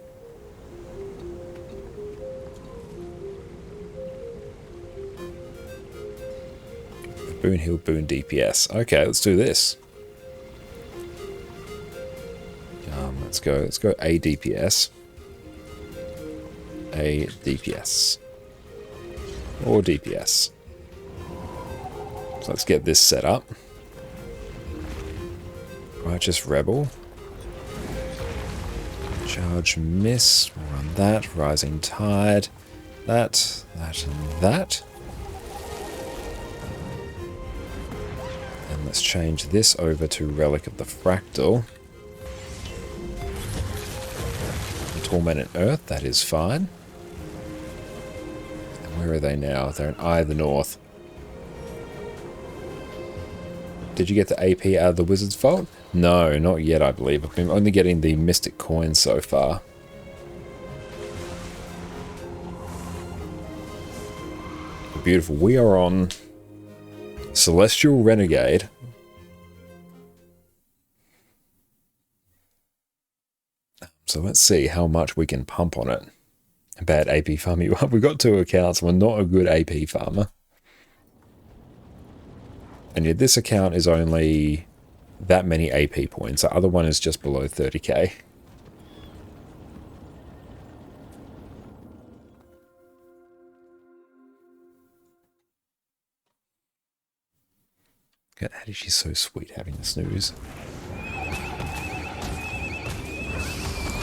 Boon Hill, Boon DPS. Okay, let's do this. Let's go A DPS. A DPS. Or DPS. So let's get this set up. Righteous Rebel. Charge Miss. We'll run that. Rising Tide. That, and that. And let's change this over to Relic of the Fractal. Tormented Earth, that is fine. And where are they now? They're in Eye of the North. Did you get the AP out of the Wizard's Vault? No, not yet, I believe. I'm only getting the Mystic Coins so far. Beautiful. We are on Celestial Renegade. So let's see how much we can pump on it. Bad AP farmer. We've got 2 accounts. We're not a good AP farmer. And yet this account is only that many AP points. The other one is just below 30k. God, she's so sweet having a snooze.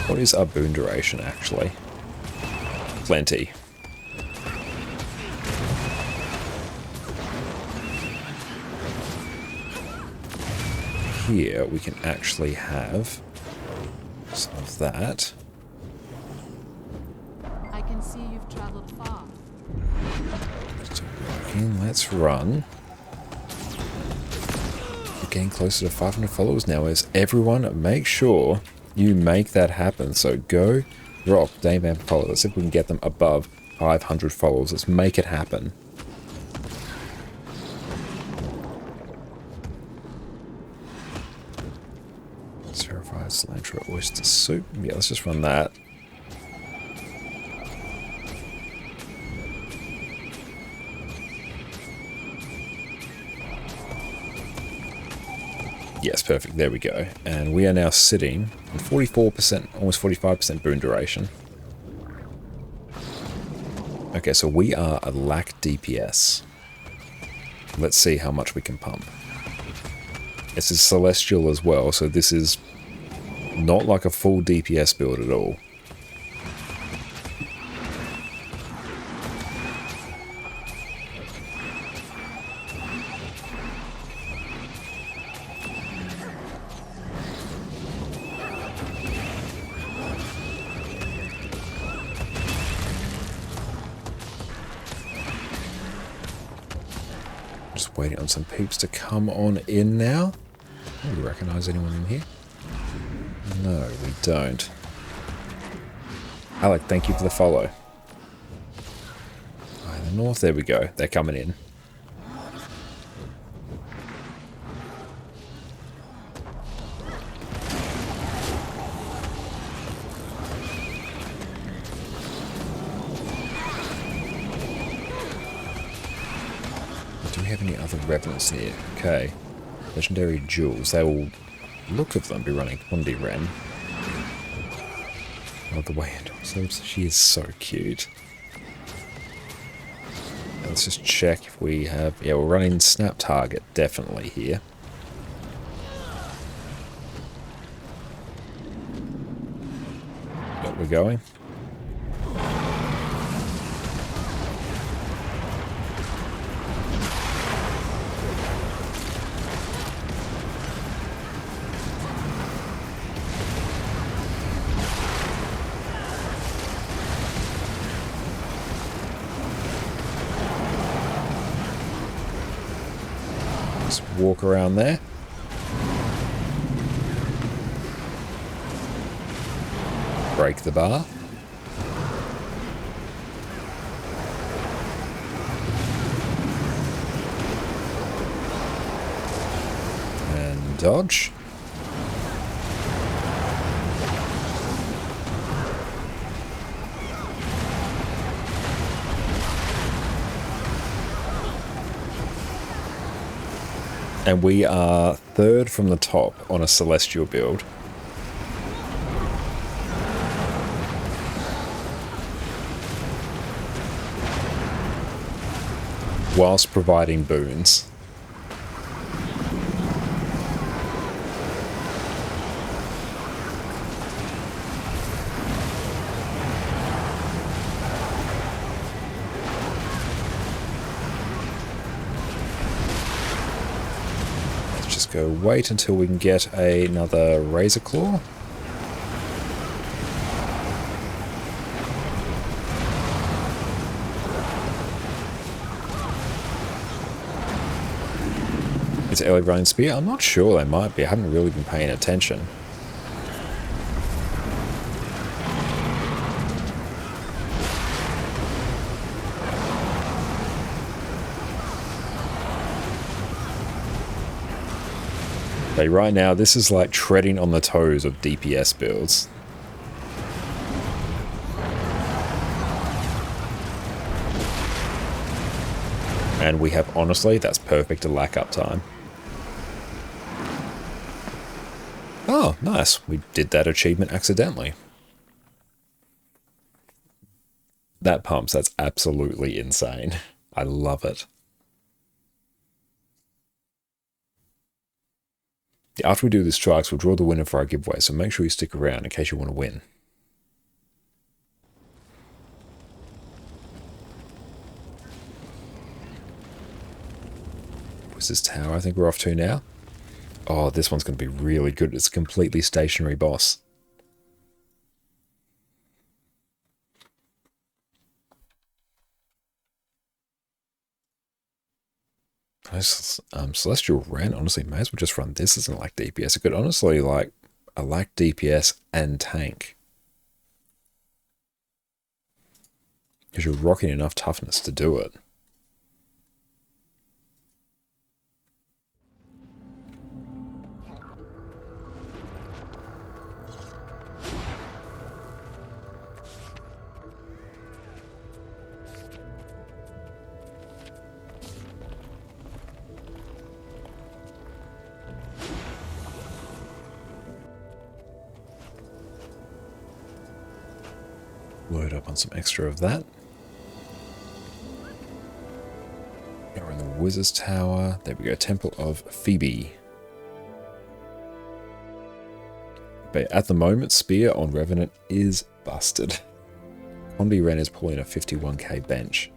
What is our boon duration, actually? Plenty. Here we can actually have some of that. I can see you've traveled far. Still working. Let's run. We're getting closer to 500 followers now. As everyone, make sure you make that happen. So go drop Dame and follow. Let's see if we can get them above 500 followers. Let's make it happen. Certified cilantro oyster soup. Yeah, let's just run that. Yes, perfect. There we go. And we are now sitting on 44%, almost 45% boon duration. Okay, so we are a lack DPS. Let's see how much we can pump. This is Celestial as well, so this is not like a full DPS build at all. Just waiting on some peeps to come on in now. Do we recognise anyone in here? No, we don't. Alec, thank you for the follow. In the north, there we go. They're coming in. Do we have any other revenants here? Okay. Legendary jewels. They will, look of them, be running Condi Ren. All the way into ourselves. She is so cute. Let's just check if we have... Yeah, we're running Snap Target, definitely here. But we're going. Walk around there. Break the bar. And dodge. And we are third from the top on a Celestial build. Whilst providing boons. Go wait until we can get another Razor Claw. Is early running spear? I'm not sure, they might be. I haven't really been paying attention. Okay, right now, this is like treading on the toes of DPS builds. And we have, honestly, that's perfect to lack up time. Oh, nice. We did that achievement accidentally. That pumps, that's absolutely insane. I love it. After we do the strikes, we'll draw the winner for our giveaway, so make sure you stick around in case you want to win. Wizard's Tower, I think we're off to now. Oh, this one's going to be really good. It's a completely stationary boss. Celestial Ren, honestly, may as well just run this as an like DPS. It could honestly, like, I like DPS and tank. Because you're rocking enough toughness to do it. Load up on some extra of that. Now we're in the Wizard's Tower. There we go, Temple of Phoebe. But at the moment, Spear on Revenant is busted. Condi Ren is pulling a 51k bench.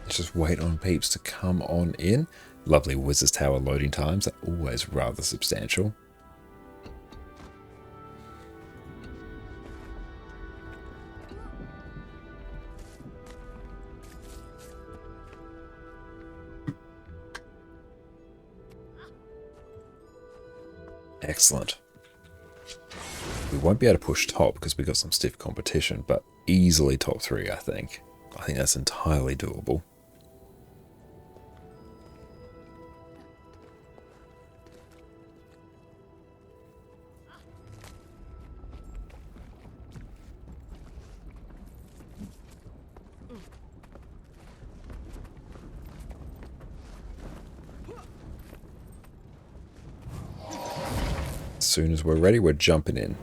Let's just wait on peeps to come on in. Lovely Wizard's Tower loading times are always rather substantial. Excellent. We won't be able to push top because we've got some stiff competition, but easily top 3, I think. I think that's entirely doable. As soon as we're ready, we're jumping in.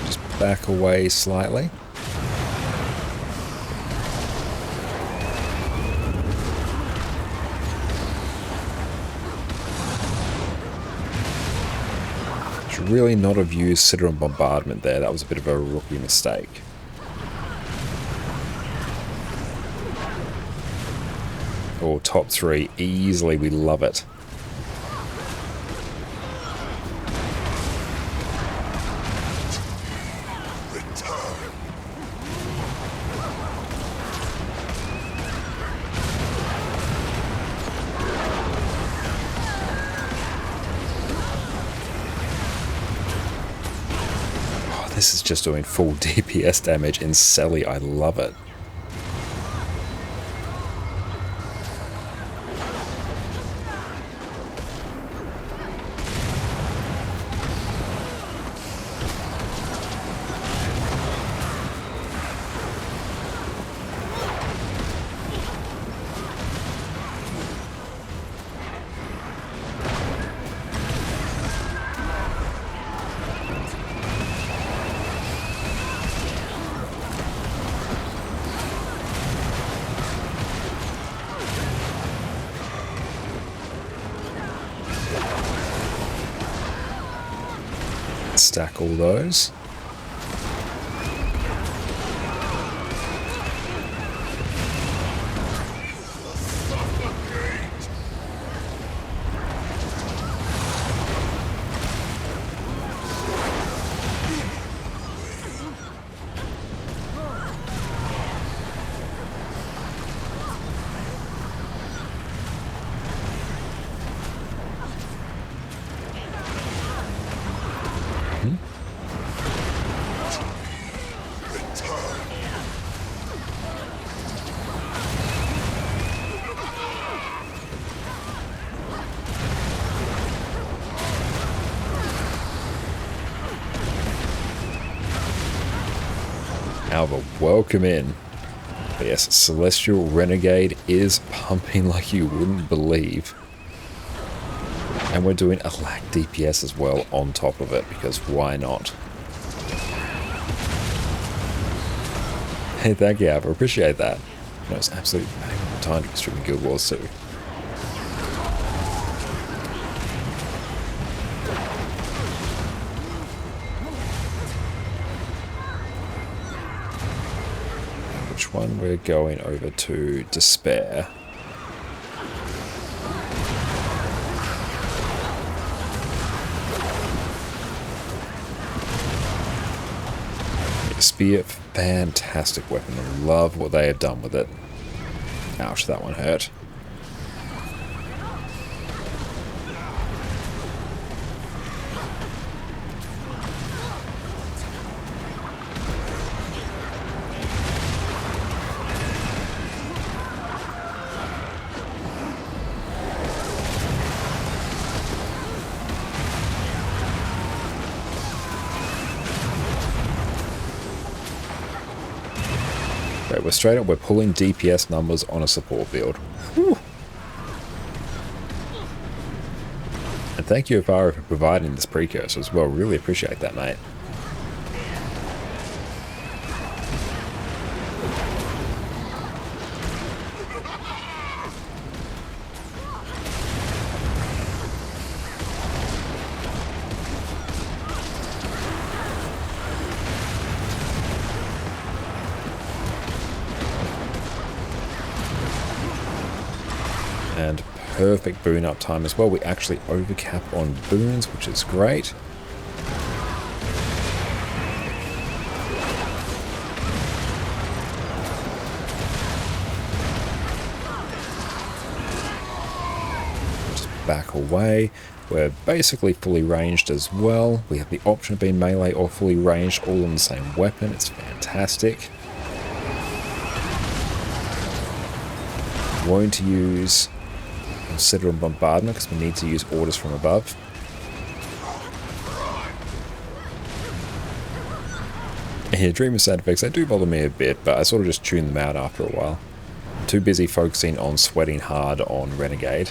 Just back away slightly. Really not have used Citadel Bombardment there. That was a bit of a rookie mistake. Oh, top 3 easily. We love it. This is just doing full DPS damage in Selly. I love it. Stack all those. Alva, welcome in. But yes, Celestial Renegade is pumping like you wouldn't believe. And we're doing a lack DPS as well on top of it, because why not? Hey, thank you, Alva. Appreciate that. No, it's absolutely bang on time to be streaming Guild Wars 2. One we're going over to Despair. Spear, fantastic weapon. I love what they have done with it. Ouch, that one hurt. We're straight up, we're pulling DPS numbers on a support build. Whew. And thank you, Avara, for providing this precursor as well. Really appreciate that, mate. And perfect boon uptime as well. We actually overcap on boons, which is great. Just back away. We're basically fully ranged as well. We have the option of being melee or fully ranged all on the same weapon. It's fantastic. Won't use Considerable Bombardment because we need to use orders from above. And yeah, Dreamer side effects, they do bother me a bit, but I sort of just tune them out after a while. I'm too busy focusing on sweating hard on Renegade.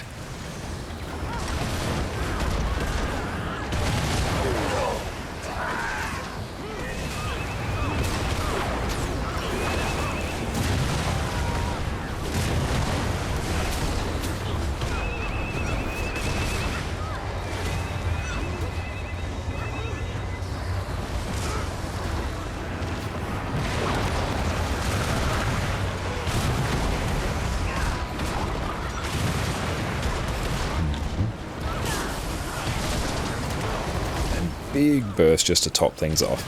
Big burst just to top things off.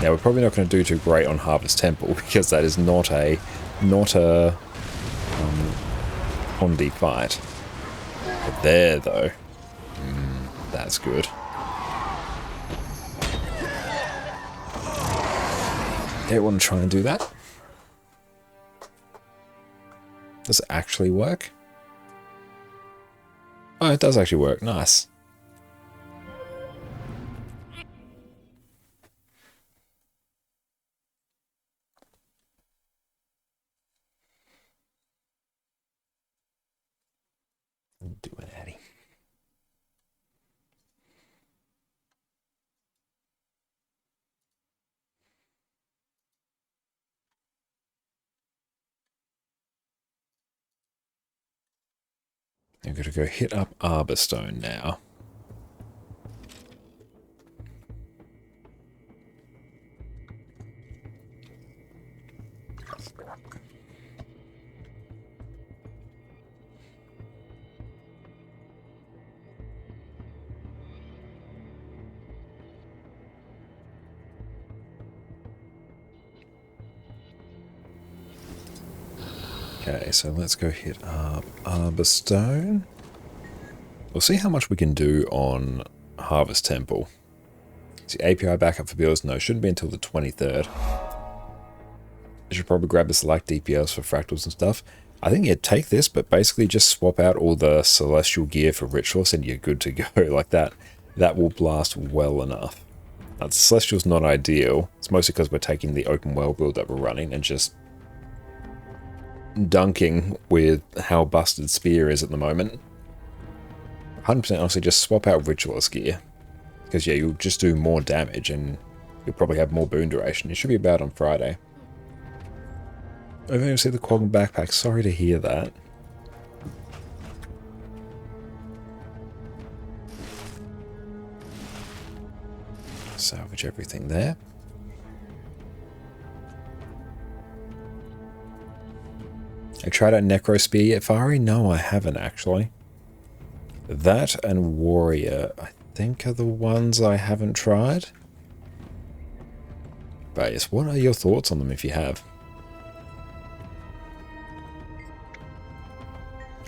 Now we're probably not going to do too great on Harvest Temple because that is not a Hondi fight. But there though, that's good. They want to try and do that. Does it actually work? Oh, it does actually work. Nice. Do it, Addy. I'm going to go hit up Arborstone now. Okay, so let's go hit up Arborstone. We'll see how much we can do on Harvest Temple. See, API backup for builds? No, shouldn't be until the 23rd. I should probably grab the select DPLs for fractals and stuff. I think you'd take this, but basically just swap out all the celestial gear for rituals and you're good to go. Like that will blast well enough. Now, the celestial's not ideal. It's mostly because we're taking the open world build that we're running and just dunking with how busted Spear is at the moment. 100% honestly, just swap out Ritualist gear. Because yeah, you'll just do more damage and you'll probably have more boon duration. It should be about on Friday. I've only seen the Quaggan backpack. Sorry to hear that. Salvage everything there. I tried out Necro Spear yet, Fari? No, I haven't actually. That and Warrior, I think, are the ones I haven't tried. But yes, what are your thoughts on them if you have?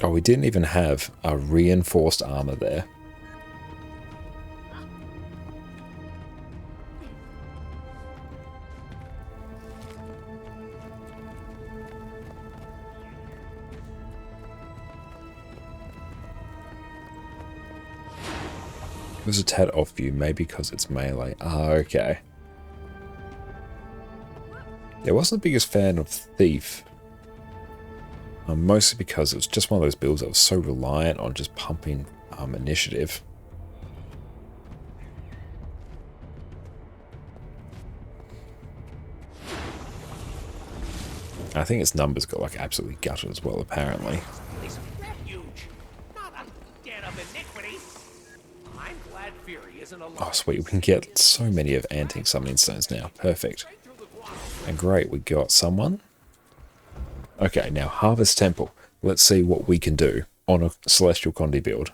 Oh, we didn't even have a reinforced armor there. It was a tad off view, maybe because it's melee. Ah, okay. I wasn't the biggest fan of Thief. Mostly because it was just one of those builds that was so reliant on just pumping initiative. I think its numbers got like absolutely gutted as well, apparently. Oh sweet, we can get so many of Antique Summoning Stones now. Perfect. And great, we got someone. Okay, now Harvest Temple. let's see what we can do on a Celestial Condi build.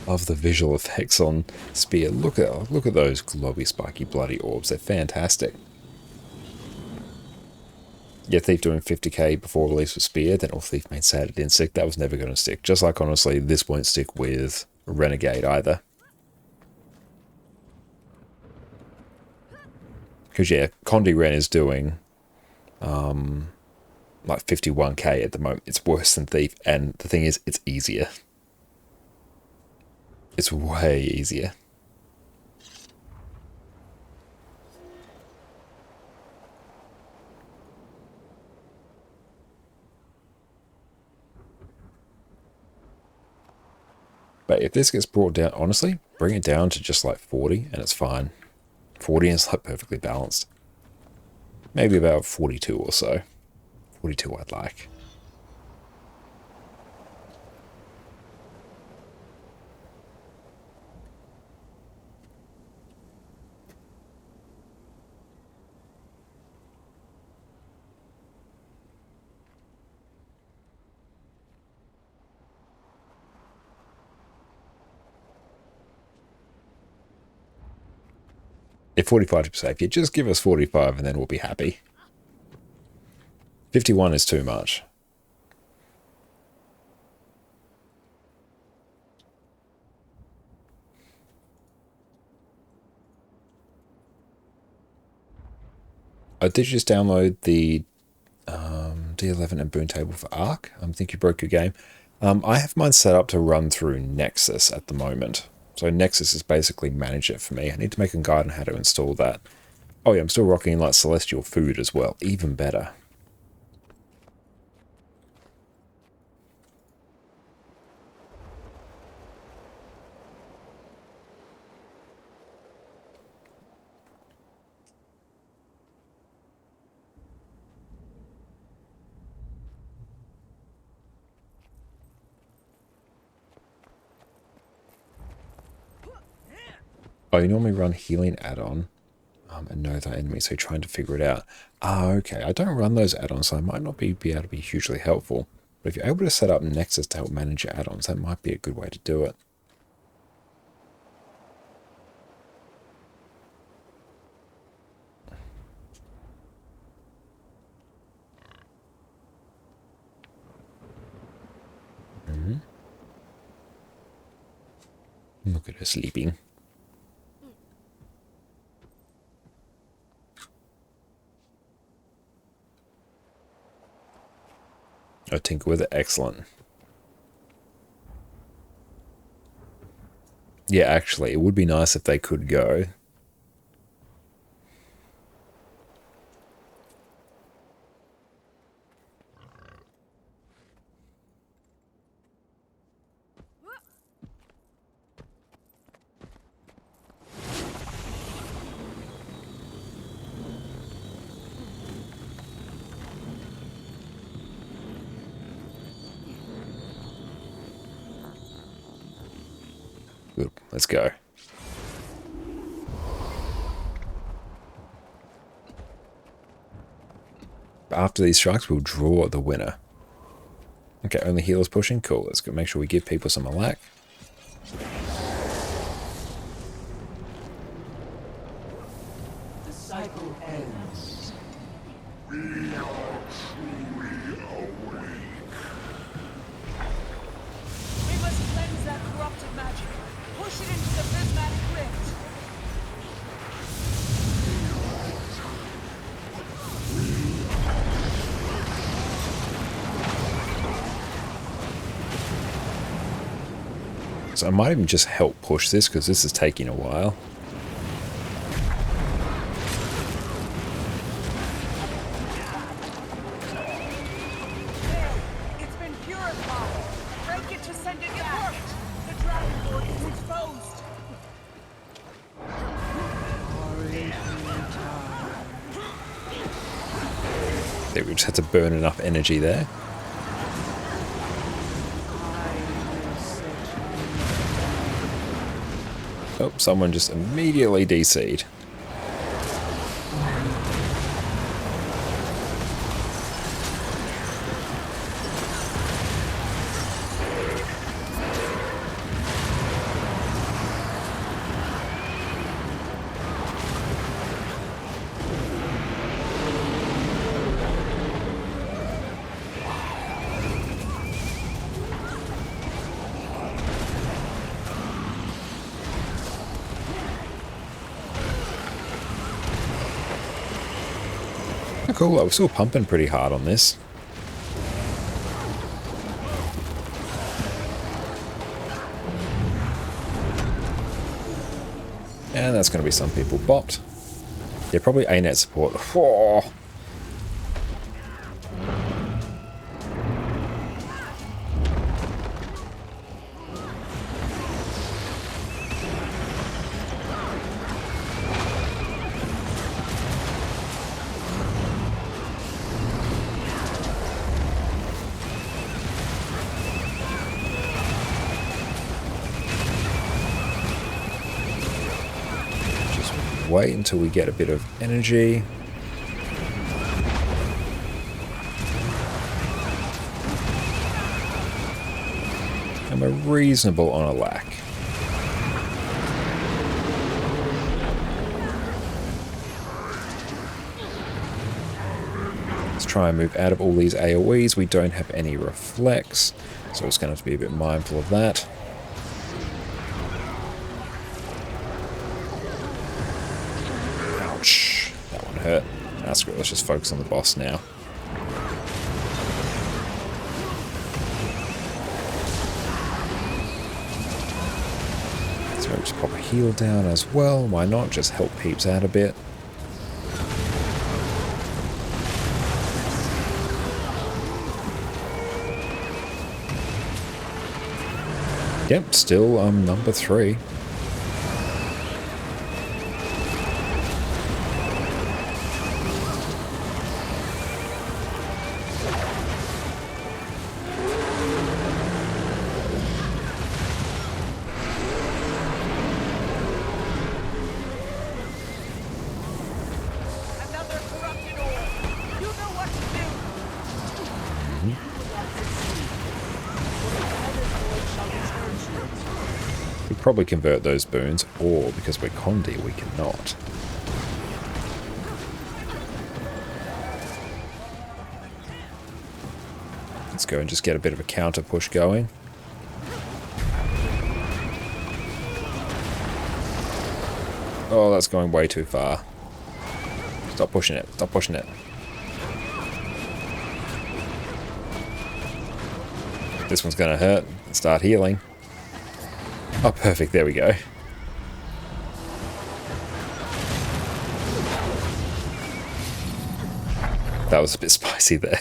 Love the visual effects on Spear. Look at those glowy, spiky, bloody orbs. They're fantastic. Yeah, Thief doing 50k before release with Spear, then All Thief made sad it didn't stick. That was never going to stick. Just like, honestly, this won't stick with Renegade either. Because, yeah, Condi Ren is doing like 51k at the moment. It's worse than Thief, and the thing is, it's easier. It's way easier. But if this gets brought down, honestly, bring it down to just like 40 and it's fine. 40 is like perfectly balanced. Maybe about 42 or so. 42 I'd like. If 45 to be safe, yeah, just give us 45 and then we'll be happy. 51 is too much. I did just download the D11 and Boon Table for Ark. I think you broke your game. I have mine set up to run through Nexus at the moment. So Nexus is basically manage it for me. I need to make a guide on how to install that. Oh yeah, I'm still rocking like Celestial Food as well. Even better. Oh, you normally run healing add-on and know thy enemy, so you're trying to figure it out. Ah, okay. I don't run those add-ons, so I might not be able to be hugely helpful. But if you're able to set up Nexus to help manage your add-ons, that might be a good way to do it. Look at her sleeping. Oh, tinker with it. Excellent. Yeah, actually, it would be nice if they could go. Good. Let's go. After these strikes, we'll draw the winner. Okay, only healers pushing. Cool. Let's go make sure we give people some alack. The cycle ends. We are truly awake. We must cleanse that corrupted magic. Push it into the prismatic rift. So I might even just help push this because this is taking a while. It's been purified. just had to burn enough energy there. Oh, someone just immediately DC'd. Cool, I was still pumping pretty hard on this. And that's going to be some people bopped. Yeah, probably ANET support. Whoa. Wait until we get a bit of energy. And we're reasonable on a lack. Let's try and move out of all these AoEs. We don't have any reflex, so it's going to have to be a bit mindful of that. Hurt. That's good. Let's just focus on the boss now. So just pop a heal down as well. Why not? Just help peeps out a bit. Yep, still number 3. Probably convert those boons, or because we're Condi, we cannot. Let's go and just get a bit of a counter push going. Oh, that's going way too far. Stop pushing it. Stop pushing it. This one's going to hurt. Start healing. Oh, perfect. There we go. That was a bit spicy there.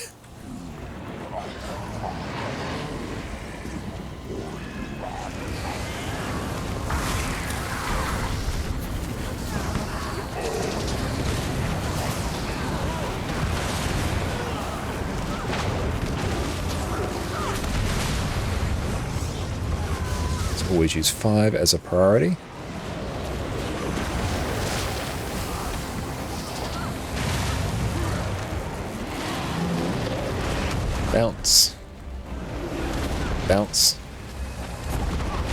Always use 5 as a priority. Bounce. Bounce.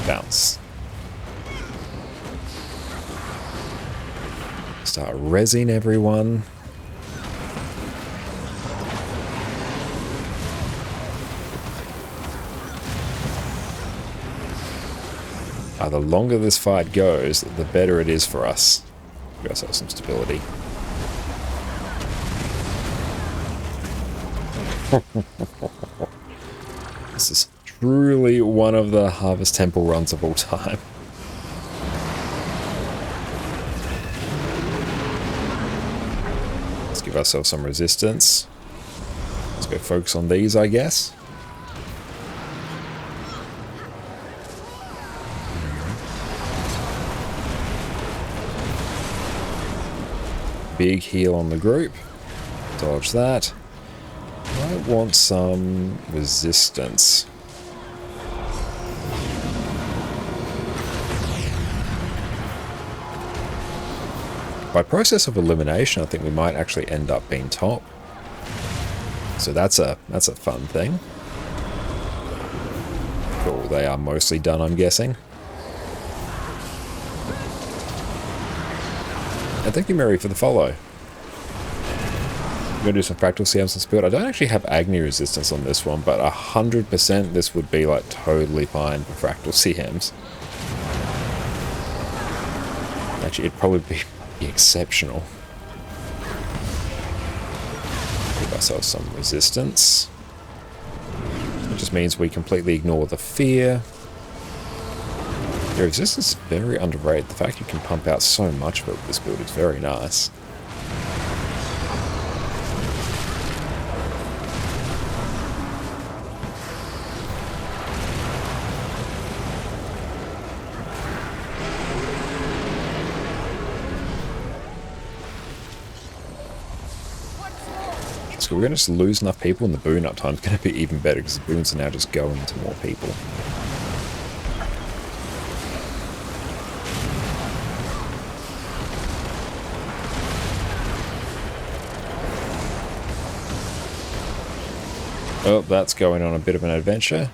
Bounce. Start rezzing everyone. The longer this fight goes, the better it is for us. Give ourselves some stability. This is truly one of the Harvest Temple runs of all time. Let's give ourselves some resistance. Let's go focus on these, I guess. Big heal on the group. Dodge that. might want some resistance. By process of elimination, I think we might actually end up being top. So that's a fun thing. Cool, they are mostly done, I'm guessing. And thank you, Mary, for the follow. I'm going to do some fractal CMs and build. I don't actually have Agni resistance on this one, but 100% this would be like totally fine for fractal CMs. Actually, it'd probably be exceptional. Give ourselves some resistance. It just means we completely ignore the fear. Your resistance is very underrated. The fact you can pump out so much of it with this build is very nice. So we're going to just lose enough people and the boon uptime is going to be even better because the boons are now just going to more people. Oh, that's going on a bit of an adventure.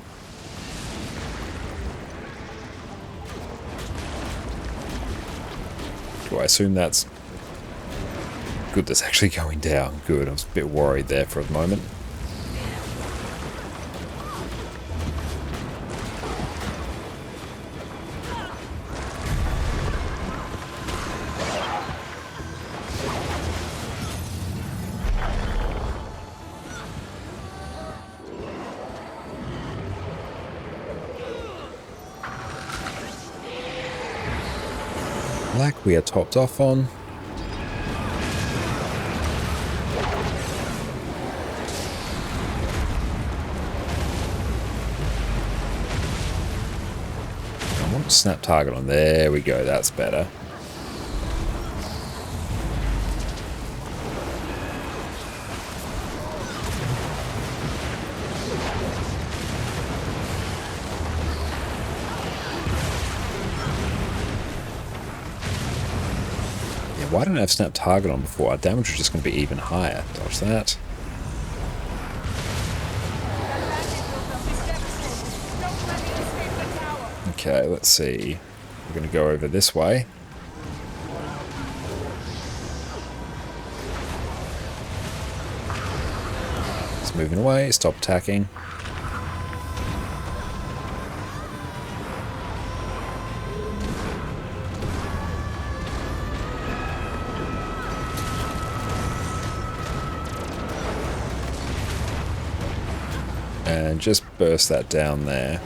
Do I assume that's... Good, that's actually going down. Good, I was a bit worried there for a moment. Black we are topped off on. I want to snap target on. There we go, that's better. Why didn't I have snap target on before? Our damage was just going to be even higher. Dodge that. Okay, let's see. We're going to go over this way. It's moving away. Stop attacking. And just burst that down there.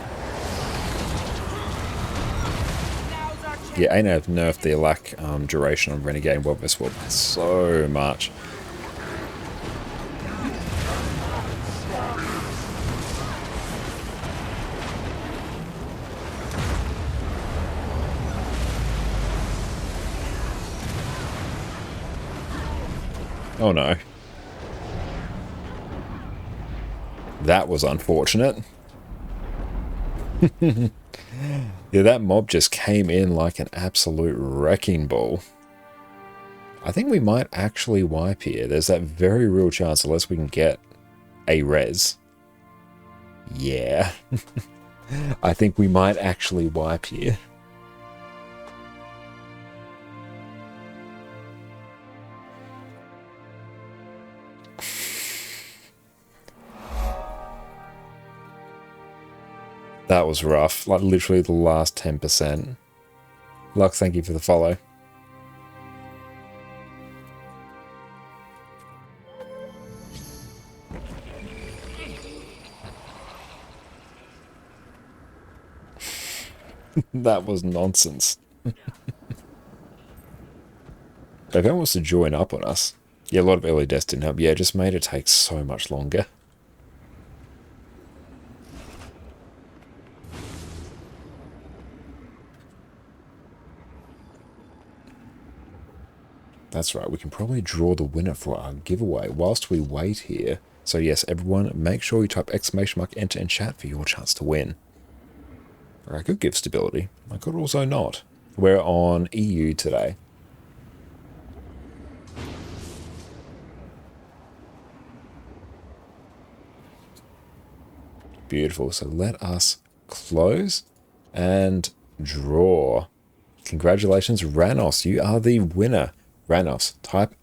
Yeah, Aina have nerfed the lack duration on Renegade World vs. World so much. Oh no. That was unfortunate. Yeah, that mob just came in like an absolute wrecking ball. I think we might actually wipe here. There's that very real chance unless we can get a res. Yeah. I think we might actually wipe here. That was rough, like literally the last 10%. Lux, thank you for the follow. That was nonsense. If anyone wants to join up on us, yeah, a lot of early deaths didn't help. Yeah, it just made it take so much longer. That's right, we can probably draw the winner for our giveaway whilst we wait here. So yes, everyone, make sure you type !enter in chat for your chance to win. Or I could give stability. I could also not. We're on EU today. Beautiful. So let us close and draw. Congratulations, Ranos. You are the winner. Ranos, type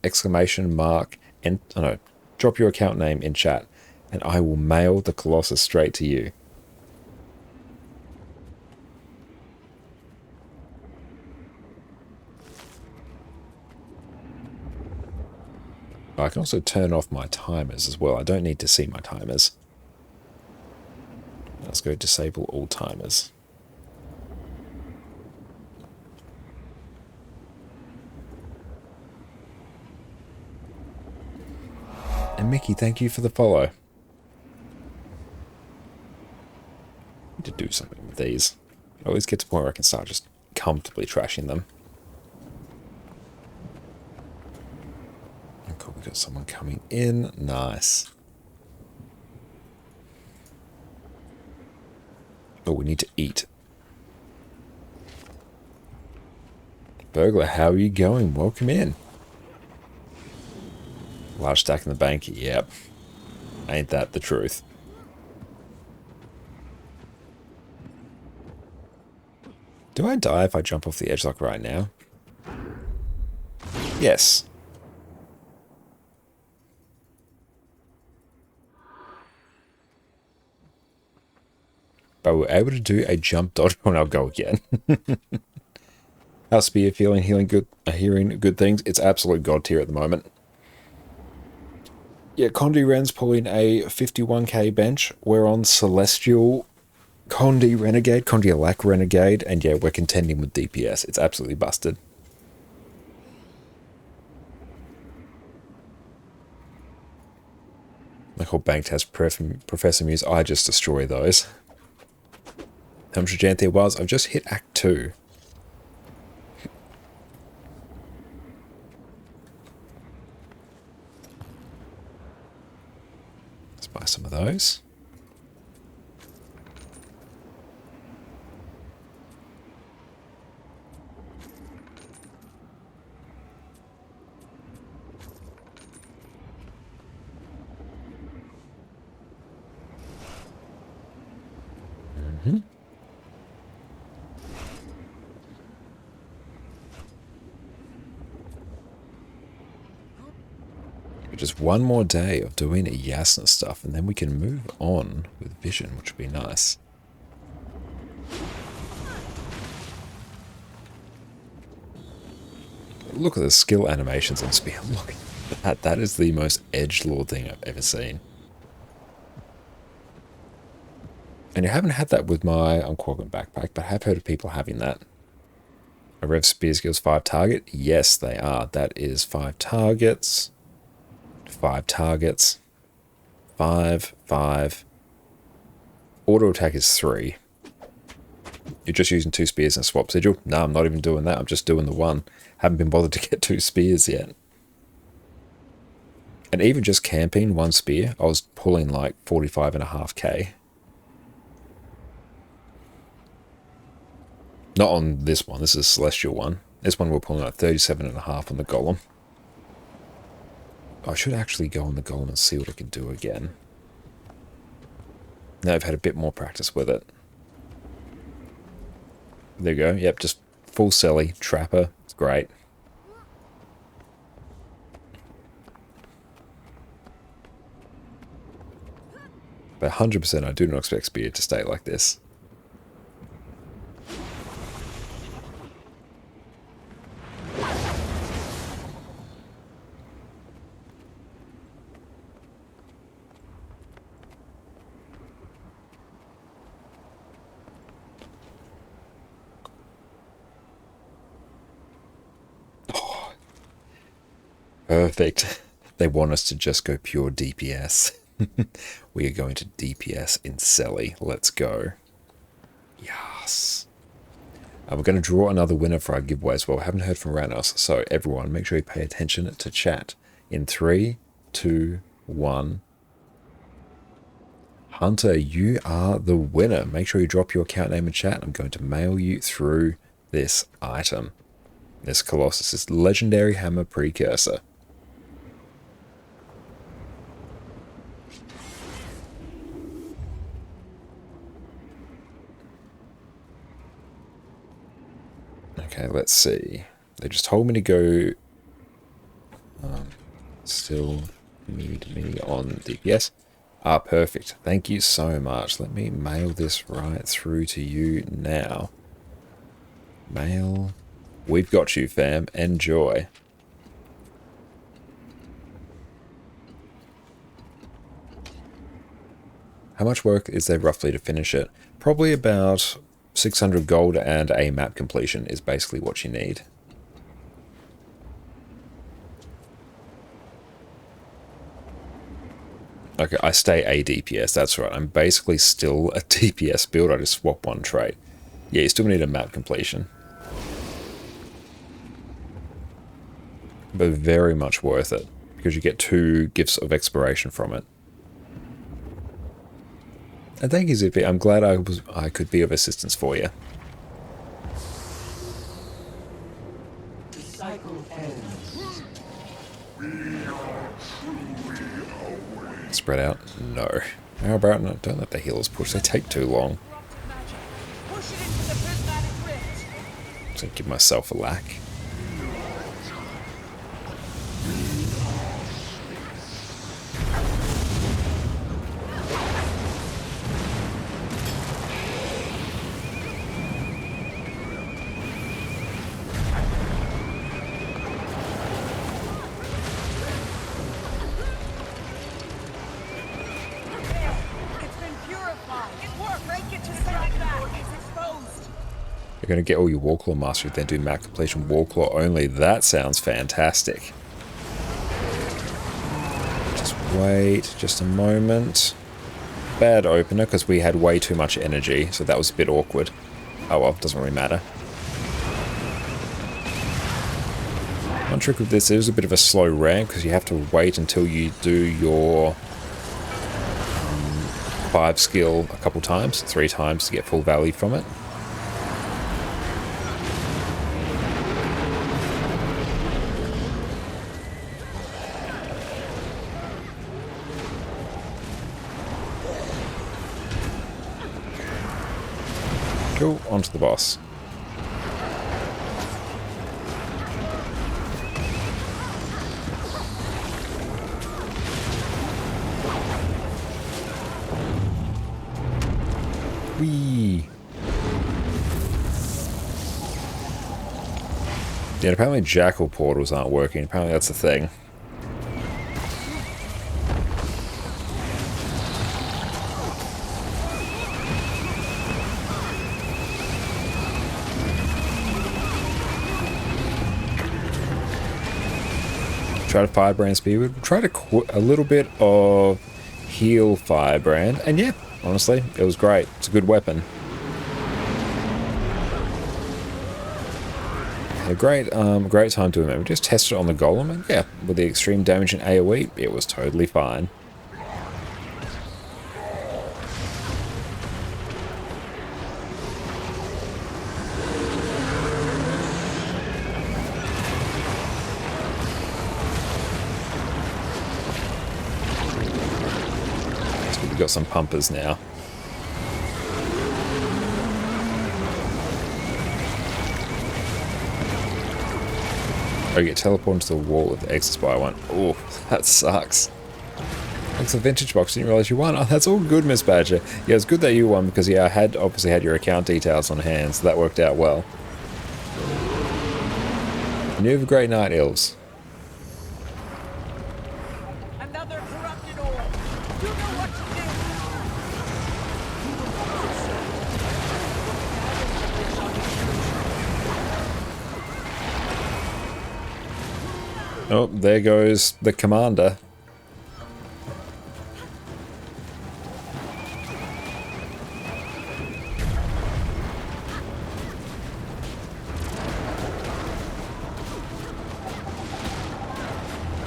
and no, drop your account name in chat, and I will mail the Colossus straight to you. I can also turn off my timers as well. I don't need to see my timers. Let's go disable all timers. And Mickey, thank you for the follow. Need to do something with these. I always get to the point where I can start just comfortably trashing them. Oh, cool, we got someone coming in. Nice. Oh, we need to eat. Burglar, how are you going? Welcome in. Large stack in the bank. Yep. Ain't that the truth? Do I die if I jump off the edge like right now? Yes. But we're able to do a jump dodge when I'll go again. How's Spear feeling? Hearing good things? It's absolute god tier at the moment. Yeah, Condi Ren's pulling a 51k bench. We're on Celestial Condi Renegade, Condialac Renegade, and yeah, we're contending with DPS. It's absolutely busted. My whole bank has Professor Muse. I just destroy those. How much Janthir was? I've just hit Act 2. Let's buy some of those. Just one more day of doing Yasna stuff, and then we can move on with Vision, which would be nice. Look at the skill animations on Spear. Look at that. That is the most edgelord thing I've ever seen. And you haven't had that with my Unquoggin backpack, but I have heard of people having that. A Rev Spear skills 5 target? Yes, they are. That is 5 targets. 5 targets. 5, 5. Auto attack is 3. You're just using 2 spears and a swap sigil? No, I'm not even doing that. I'm just doing the 1. Haven't been bothered to get 2 spears yet. And even just camping 1 spear, I was pulling like 45.5k. Not on this one. This is a Celestial one. This one we're pulling like 37.5 on the Golem. I should actually go on the Golem and see what I can do again. Now I've had a bit more practice with it. There you go. Yep, just full Selly, Trapper. It's great. But 100% I do not expect Spear to stay like this. Perfect. They want us to just go pure DPS. We are going to DPS in Selly. Let's go. Yes. We're going to draw another winner for our giveaway as well. I haven't heard from Ranos, so everyone make sure you pay attention to chat. In 3, 2, 1. Hunter, you are the winner. Make sure you drop your account name in chat. I'm going to mail you through this item. This Colossus, this legendary hammer precursor. Okay, let's see. They just told me to go... still need me on DPS. Ah, perfect. Thank you so much. Let me mail this right through to you now. Mail. We've got you, fam. Enjoy. How much work is there roughly to finish it? Probably about 600 gold and a map completion is basically what you need. Okay, I stay a DPS, that's right. I'm basically still a DPS build, I just swap one trait. Yeah, you still need a map completion. But very much worth it, because you get 2 gifts of exploration from it. And thank you, Zippy. I'm glad I could be of assistance for you. The cycle ends. Spread out? No. How about no? Don't let the healers push. They take too long. So give myself a lack. You're going to get all your Warclaw mastery, then do map completion Warclaw only. That sounds fantastic. Just wait just a moment. Bad opener because we had way too much energy, so that was a bit awkward. Oh well, doesn't really matter. One trick with this is a bit of a slow ramp because you have to wait until you do your 5 skill a couple times, 3 times to get full value from it. Cool, onto the boss. Whee! Yeah, apparently Jackal portals aren't working. Apparently that's the thing. Try to Firebrand speed. Try to a little bit of heal Firebrand, and yeah, honestly, it was great. It's a good weapon. A great time to remember. Just test it on the Golem, and yeah, with the extreme damage and AoE, it was totally fine. We've got some pumpers now. Oh, you get teleported to the wall with the exit by one. Oh, that sucks. Thanks for the vintage box. Didn't realize you won. Oh, that's all good, Miss Badger. Yeah, it's good that you won because yeah, I had obviously had your account details on hand, so that worked out well. And you have a great night, Ilves. Another corrupted orb. You know what to do. Oh, there goes the commander.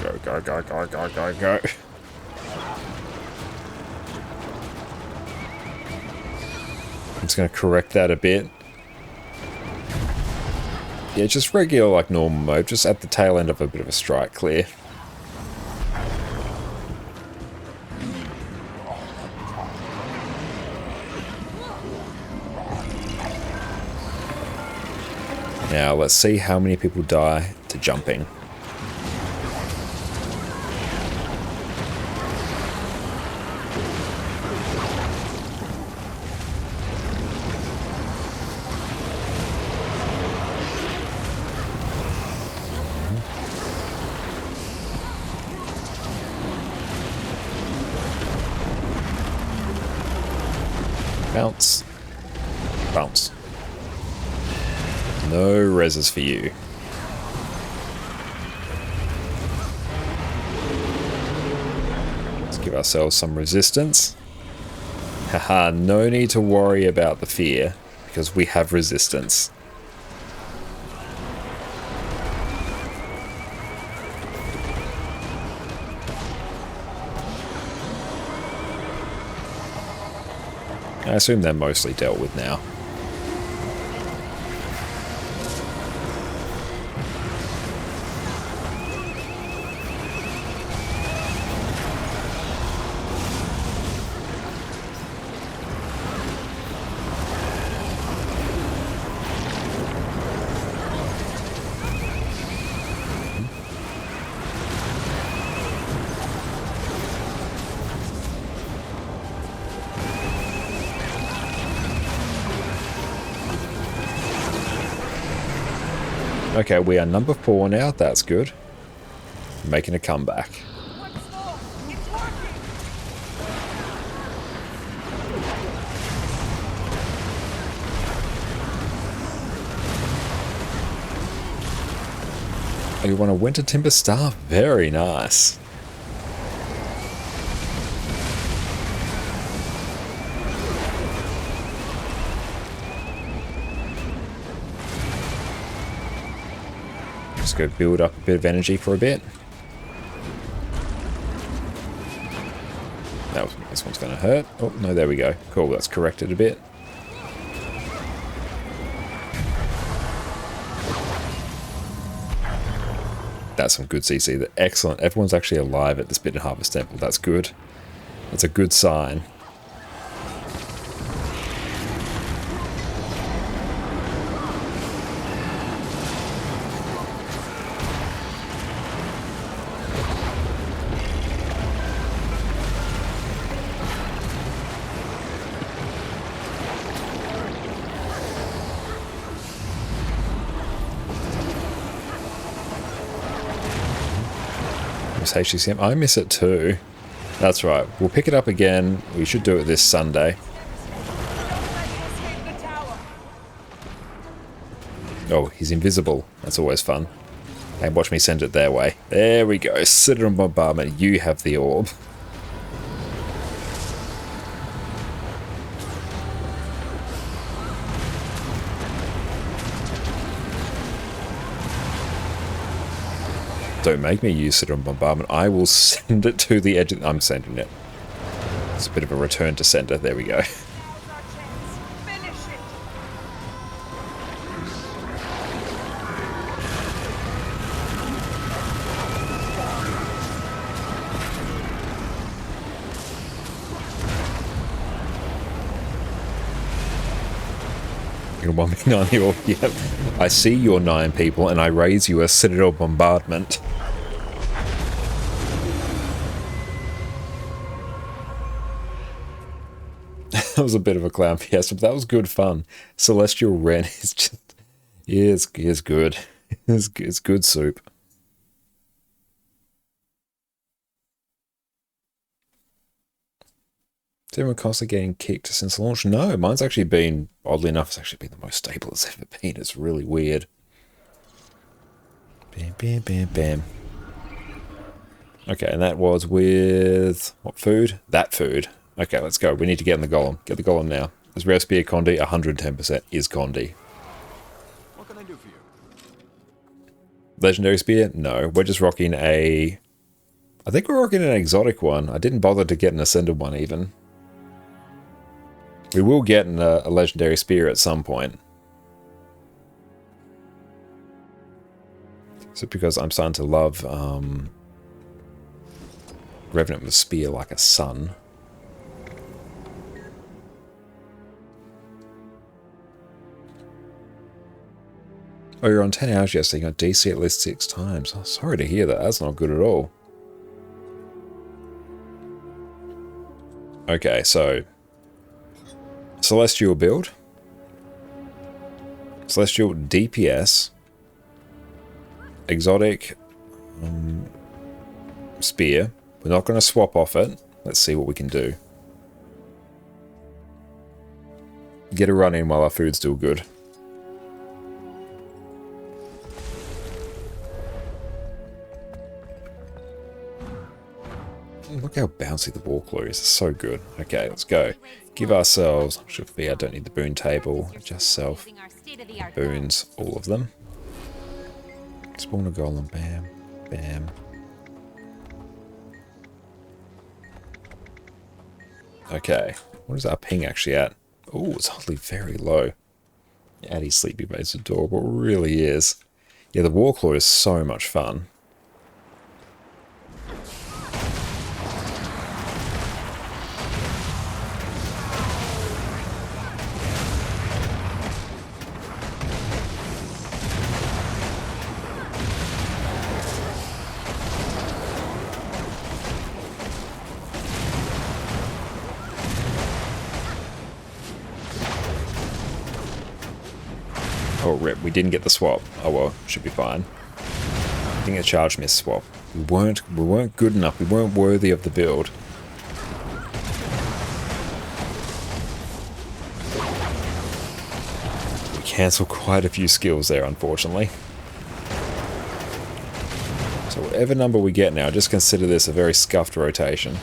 Go, go, go, go, go, go, go. just going to correct that a bit. Yeah, just regular like normal mode, just at the tail end of a bit of a strike clear. Now let's see how many people die to jumping. Bounce. Bounce. No reses for you. Let's give ourselves some resistance. Haha, no need to worry about the fear, because we have resistance. I assume they're mostly dealt with now. Okay, we are number 4 now. That's good. Making a comeback. Oh, you want a Winter Timber Star? Very nice. Just go build up a bit of energy for a bit. This one's going to hurt. Oh, no, there we go. Cool, that's corrected a bit. That's some good CC. Excellent. Everyone's actually alive at this Bit and Harvest Temple. That's good. That's a good sign. HCCM. I miss it too. That's right. We'll pick it up again. We should do it this Sunday. Oh, he's invisible. That's always fun. And watch me send it their way. There we go. Citadel Bombardment. You have the orb. Don't make me use Citadel Bombardment. I will send it to the edge of... I'm sending it. It's a bit of a return to sender. There we go. You're 1v9 your... Yep. I see your 9 people and I raise you a Citadel Bombardment. That was a bit of a clown fiesta, but that was good fun. Celestial Wren is just... is good. It's good soup. Is everyone constantly getting kicked since launch? No, mine's actually been, oddly enough, it's actually been the most stable it's ever been. It's really weird. Bam, bam, bam, bam. Okay, and that was with... what food? That food. Okay, let's go. We need to get in the Golem. Get the Golem now. Is Rare Spear Condi? 110% is Condi. What can I do for you? Legendary Spear? No. We're just rocking a... I think we're rocking an exotic one. I didn't bother to get an Ascended one even. We will get a legendary spear at some point. Is it because I'm starting to love Revenant with spear like a son? Oh, you're on 10 hours yesterday. You got DC at least 6 times. Oh, sorry to hear that. That's not good at all. Okay, so Celestial build. Celestial DPS. Exotic spear. We're not going to swap off it. Let's see what we can do. Get a run in while our food's still good. Look how bouncy the Warclaw is. It's so good. Okay, let's go. Give ourselves... Should be, I don't need the boon table. Just self. Boons. All of them. Spawn a golem. Bam. Bam. Okay. What is our ping actually at? Oh, it's oddly very low. Addie's sleepy base adorable. It really is. Yeah, the Warclaw is so much fun. Oh, rip, we didn't get the swap. Oh well, should be fine. I think a charge miss swap. We weren't good enough. We weren't worthy of the build. We cancelled quite a few skills there, unfortunately. So whatever number we get now, just consider this a very scuffed rotation.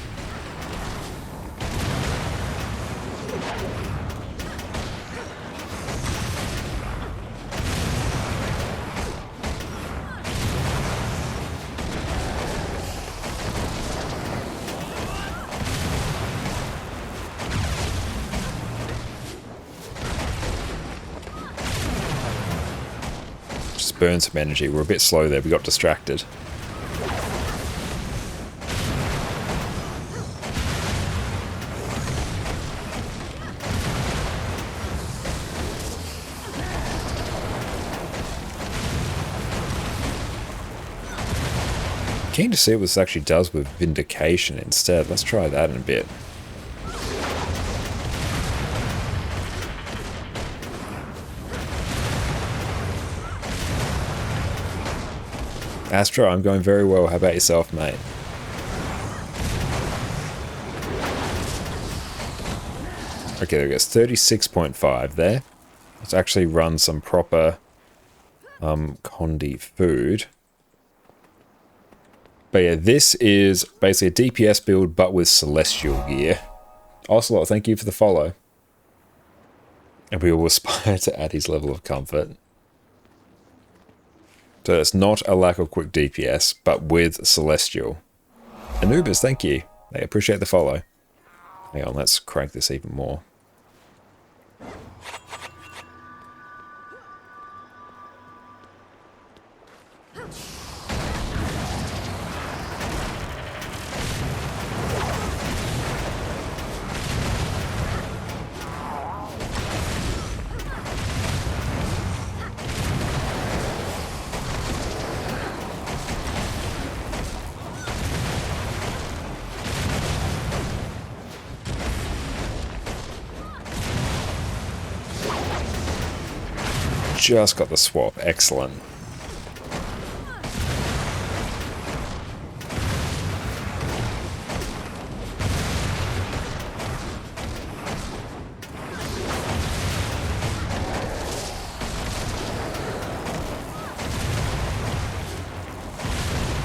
Burn some energy. We're a bit slow there. We got distracted. Keen to see what this actually does with Vindication instead. Let's try that in a bit. Astro, I'm going very well. How about yourself, mate? Okay, there goes 36.5 there. Let's actually run some proper Condi food. But yeah, this is basically a DPS build, but with Celestial gear. Ocelot, thank you for the follow. And we will aspire to add his level of comfort. So it's not a lack of quick DPS, but with Celestial. Anubis, thank you. I appreciate the follow. Hang on, let's crank this even more. Just got the swap. Excellent.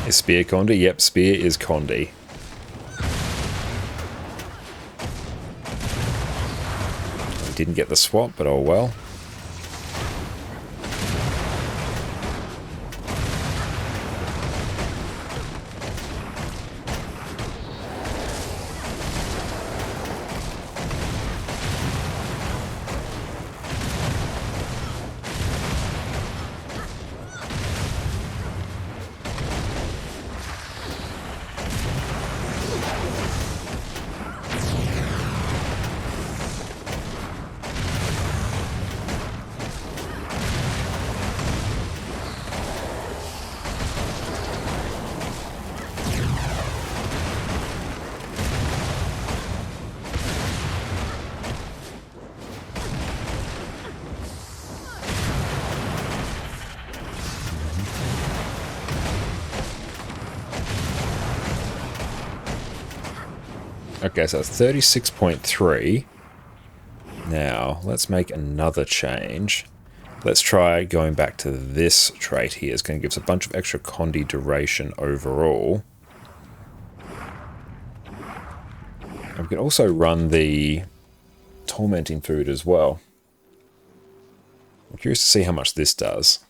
Is Spear Condi? Yep, Spear is Condi. We didn't get the swap, but oh well. Okay, so it's 36.3. Now, let's make another change. Let's try going back to this trait here. It's going to give us a bunch of extra Condi duration overall. And we can also run the tormenting through it as well. I'm curious to see how much this does.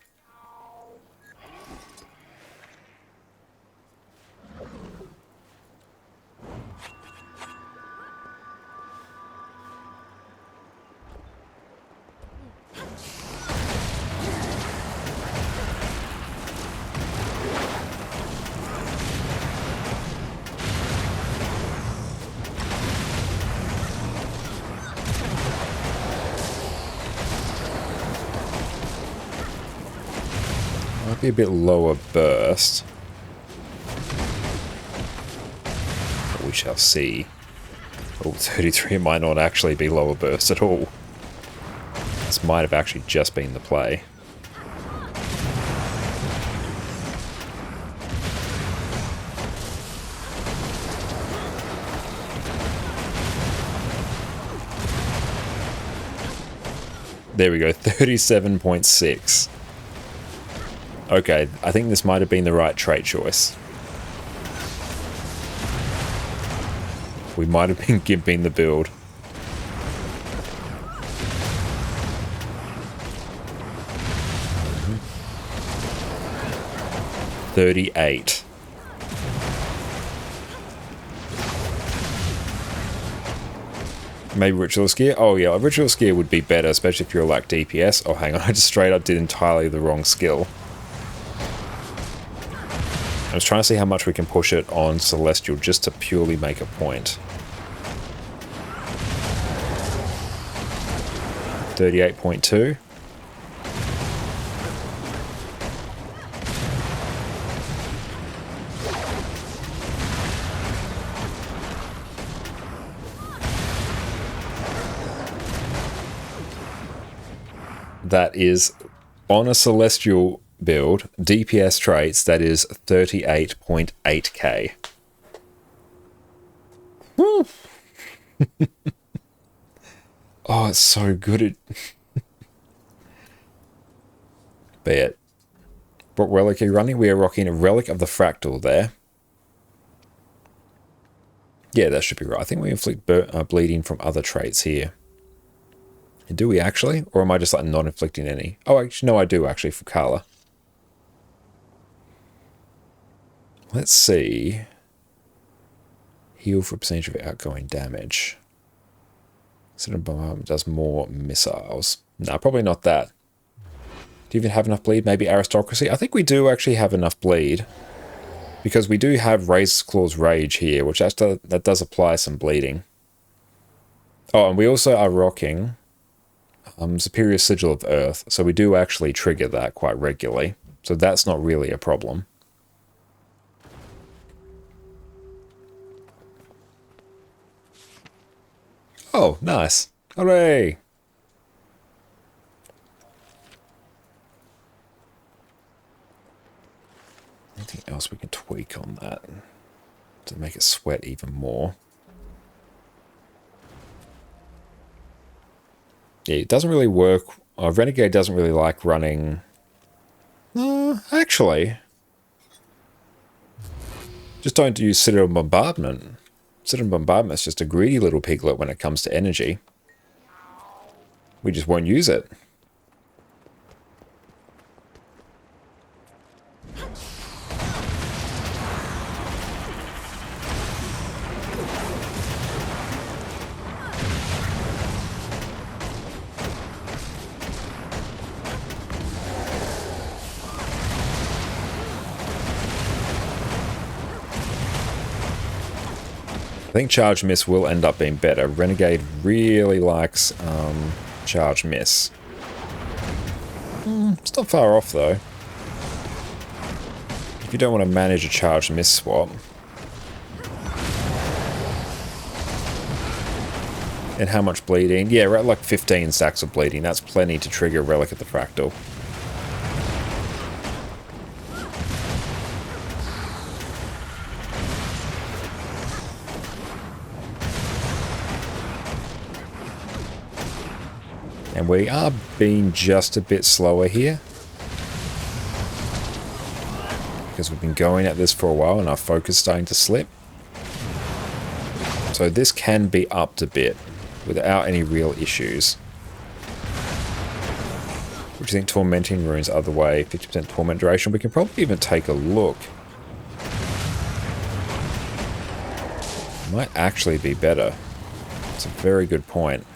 Might be a bit lower burst. But we shall see. Oh, 33 might not actually be lower burst at all. This might have actually just been the play. There we go, 37.6. Okay, I think this might have been the right trait choice. We might have been gimping the build. Mm-hmm. 38. Maybe Ritualist Gear? Oh yeah, Ritualist Gear would be better, especially if you're like DPS. Oh hang on, I just straight up did entirely the wrong skill. I was trying to see how much we can push it on Celestial just to purely make a point. 38.2. That is on a Celestial build, DPS traits, that is 38.8k. Woo! Oh, it's so good at... Bet. What relic are you running? We are rocking a Relic of the Fractal there. Yeah, that should be right. I think we inflict bleeding from other traits here. Do we actually? Or am I just like not inflicting any? Oh, actually, no, I do actually for Carla. Let's see. Heal for percentage of outgoing damage. Center bombardment does more missiles. No, probably not that. Do you even have enough bleed? Maybe aristocracy? I think we do actually have enough bleed. Because we do have Razor's Claw's Rage here, which that does apply some bleeding. Oh, and we also are rocking Superior Sigil of Earth, so we do actually trigger that quite regularly. So that's not really a problem. Oh, nice. Hooray! Anything else we can tweak on that to make it sweat even more? Yeah, it doesn't really work. Renegade doesn't really like running... actually. Just don't use Citadel Bombardment. Citadel Bombardment is just a greedy little piglet when it comes to energy. We just won't use it. I think Charge Miss will end up being better. Renegade really likes Charge Miss. It's not far off though. If you don't want to manage a Charge Miss swap. And how much bleeding? Yeah, we're at like 15 stacks of bleeding. That's plenty to trigger Relic of the Fractal. And we are being just a bit slower here, because we've been going at this for a while and our focus is starting to slip. So this can be upped a bit without any real issues. What do you think Tormenting Runes are the way? 50% torment duration. We can probably even take a look. Might actually be better. It's a very good point.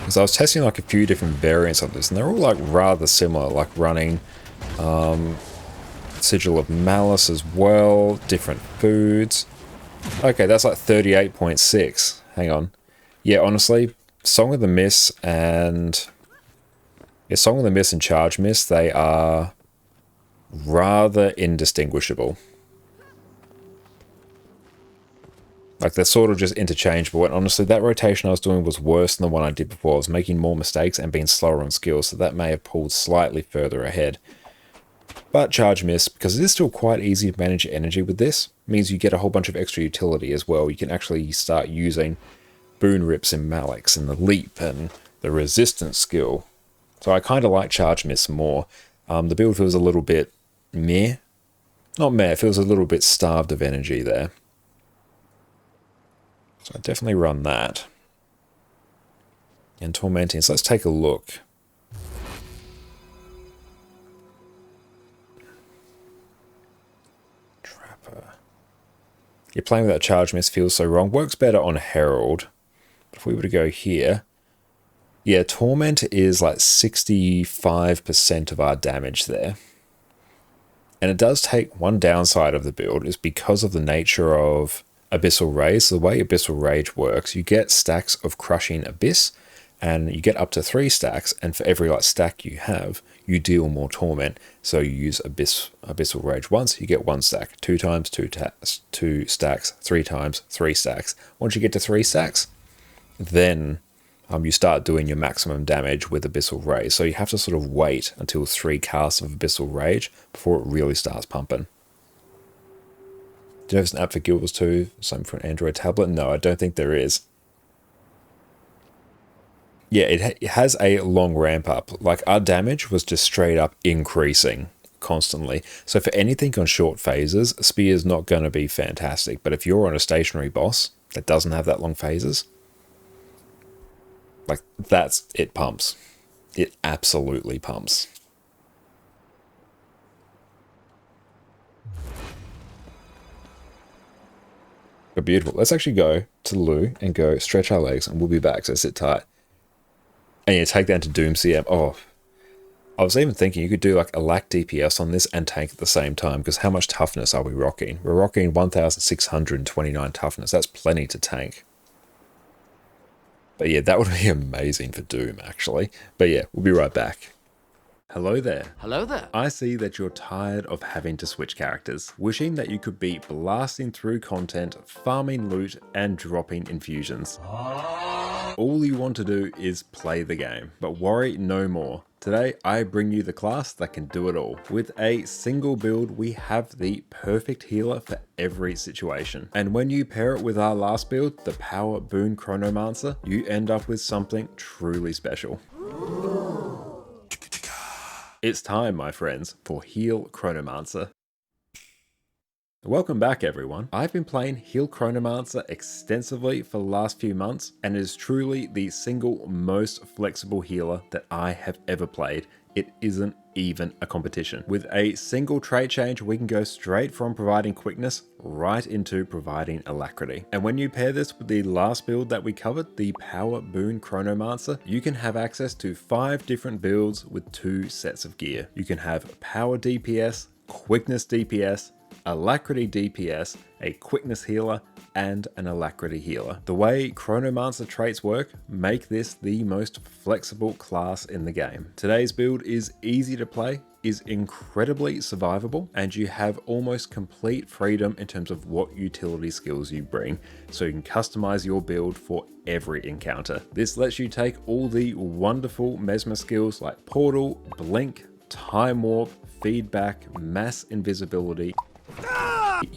Because I was testing like a few different variants of this, and they're all like rather similar, like running Sigil of Malice as well, different foods. Okay, that's like 38.6. Hang on. Yeah, honestly, Song of the Mist and... Yeah, Song of the Mist and Charge Mist, they are rather indistinguishable. Like, they're sort of just interchangeable, and honestly, that rotation I was doing was worse than the one I did before. I was making more mistakes and being slower on skills, so that may have pulled slightly further ahead. But Charge Mist, because it is still quite easy to manage energy with this, means you get a whole bunch of extra utility as well. You can actually start using Boon Rips in Malix, and the Leap, and the Resistance skill. So I kind of like Charge Mist more. The build feels a little bit meh. Not meh, it feels a little bit starved of energy there. So I definitely run that. And Tormenting, so let's take a look. Trapper. You're playing with that Charge Mist feels so wrong. Works better on Herald. But if we were to go here, yeah, Torment is like 65% of our damage there. And it does take one downside of the build is because of the nature of Abyssal Rage. So the way Abyssal Rage works, you get stacks of Crushing Abyss, and you get up to 3 stacks, and for every like stack you have, you deal more Torment. So you use Abyssal Rage once, you get 1 stack. 2 times, 2 stacks. 3 times, 3 stacks. Once you get to 3 stacks, then you start doing your maximum damage with Abyssal Rage. So you have to sort of wait until 3 casts of Abyssal Rage before it really starts pumping. Do you know if there's an app for Guild Wars 2? Something for an Android tablet? No, I don't think there is. Yeah, it has a long ramp up. Like, our damage was just straight up increasing constantly. So for anything on short phases, Spear is not going to be fantastic. But if you're on a stationary boss that doesn't have that long phases, like, it pumps. It absolutely pumps. But beautiful. Let's actually go to Lou and go stretch our legs, and we'll be back, so sit tight. And you take that into Doom CM. Oh, I was even thinking you could do like a lack DPS on this and tank at the same time, because how much toughness are we rocking? We're rocking 1,629 toughness. That's plenty to tank. But yeah, that would be amazing for Doom, actually. But yeah, we'll be right back. Hello there. Hello there. I see that you're tired of having to switch characters, wishing that you could be blasting through content, farming loot, and dropping infusions. All you want to do is play the game, but worry no more. Today, I bring you the class that can do it all. With a single build, we have the perfect healer for every situation. And when you pair it with our last build, the Power Boon Chronomancer, you end up with something truly special. It's time, my friends, for Heal Chronomancer. Welcome back, everyone. I've been playing Heal Chronomancer extensively for the last few months, and it is truly the single most flexible healer that I have ever played. It isn't even a competition. With a single trait change, we can go straight from providing quickness right into providing alacrity. And when you pair this with the last build that we covered, the Power Boon Chronomancer, you can have access to 5 different builds with 2 sets of gear. You can have Power DPS, Quickness DPS, Alacrity DPS, a Quickness healer, and an Alacrity healer. The way Chronomancer traits work make this the most flexible class in the game. Today's build is easy to play, is incredibly survivable, and you have almost complete freedom in terms of what utility skills you bring, so you can customize your build for every encounter. This lets you take all the wonderful Mesmer skills like Portal, Blink, time warp, feedback, mass invisibility,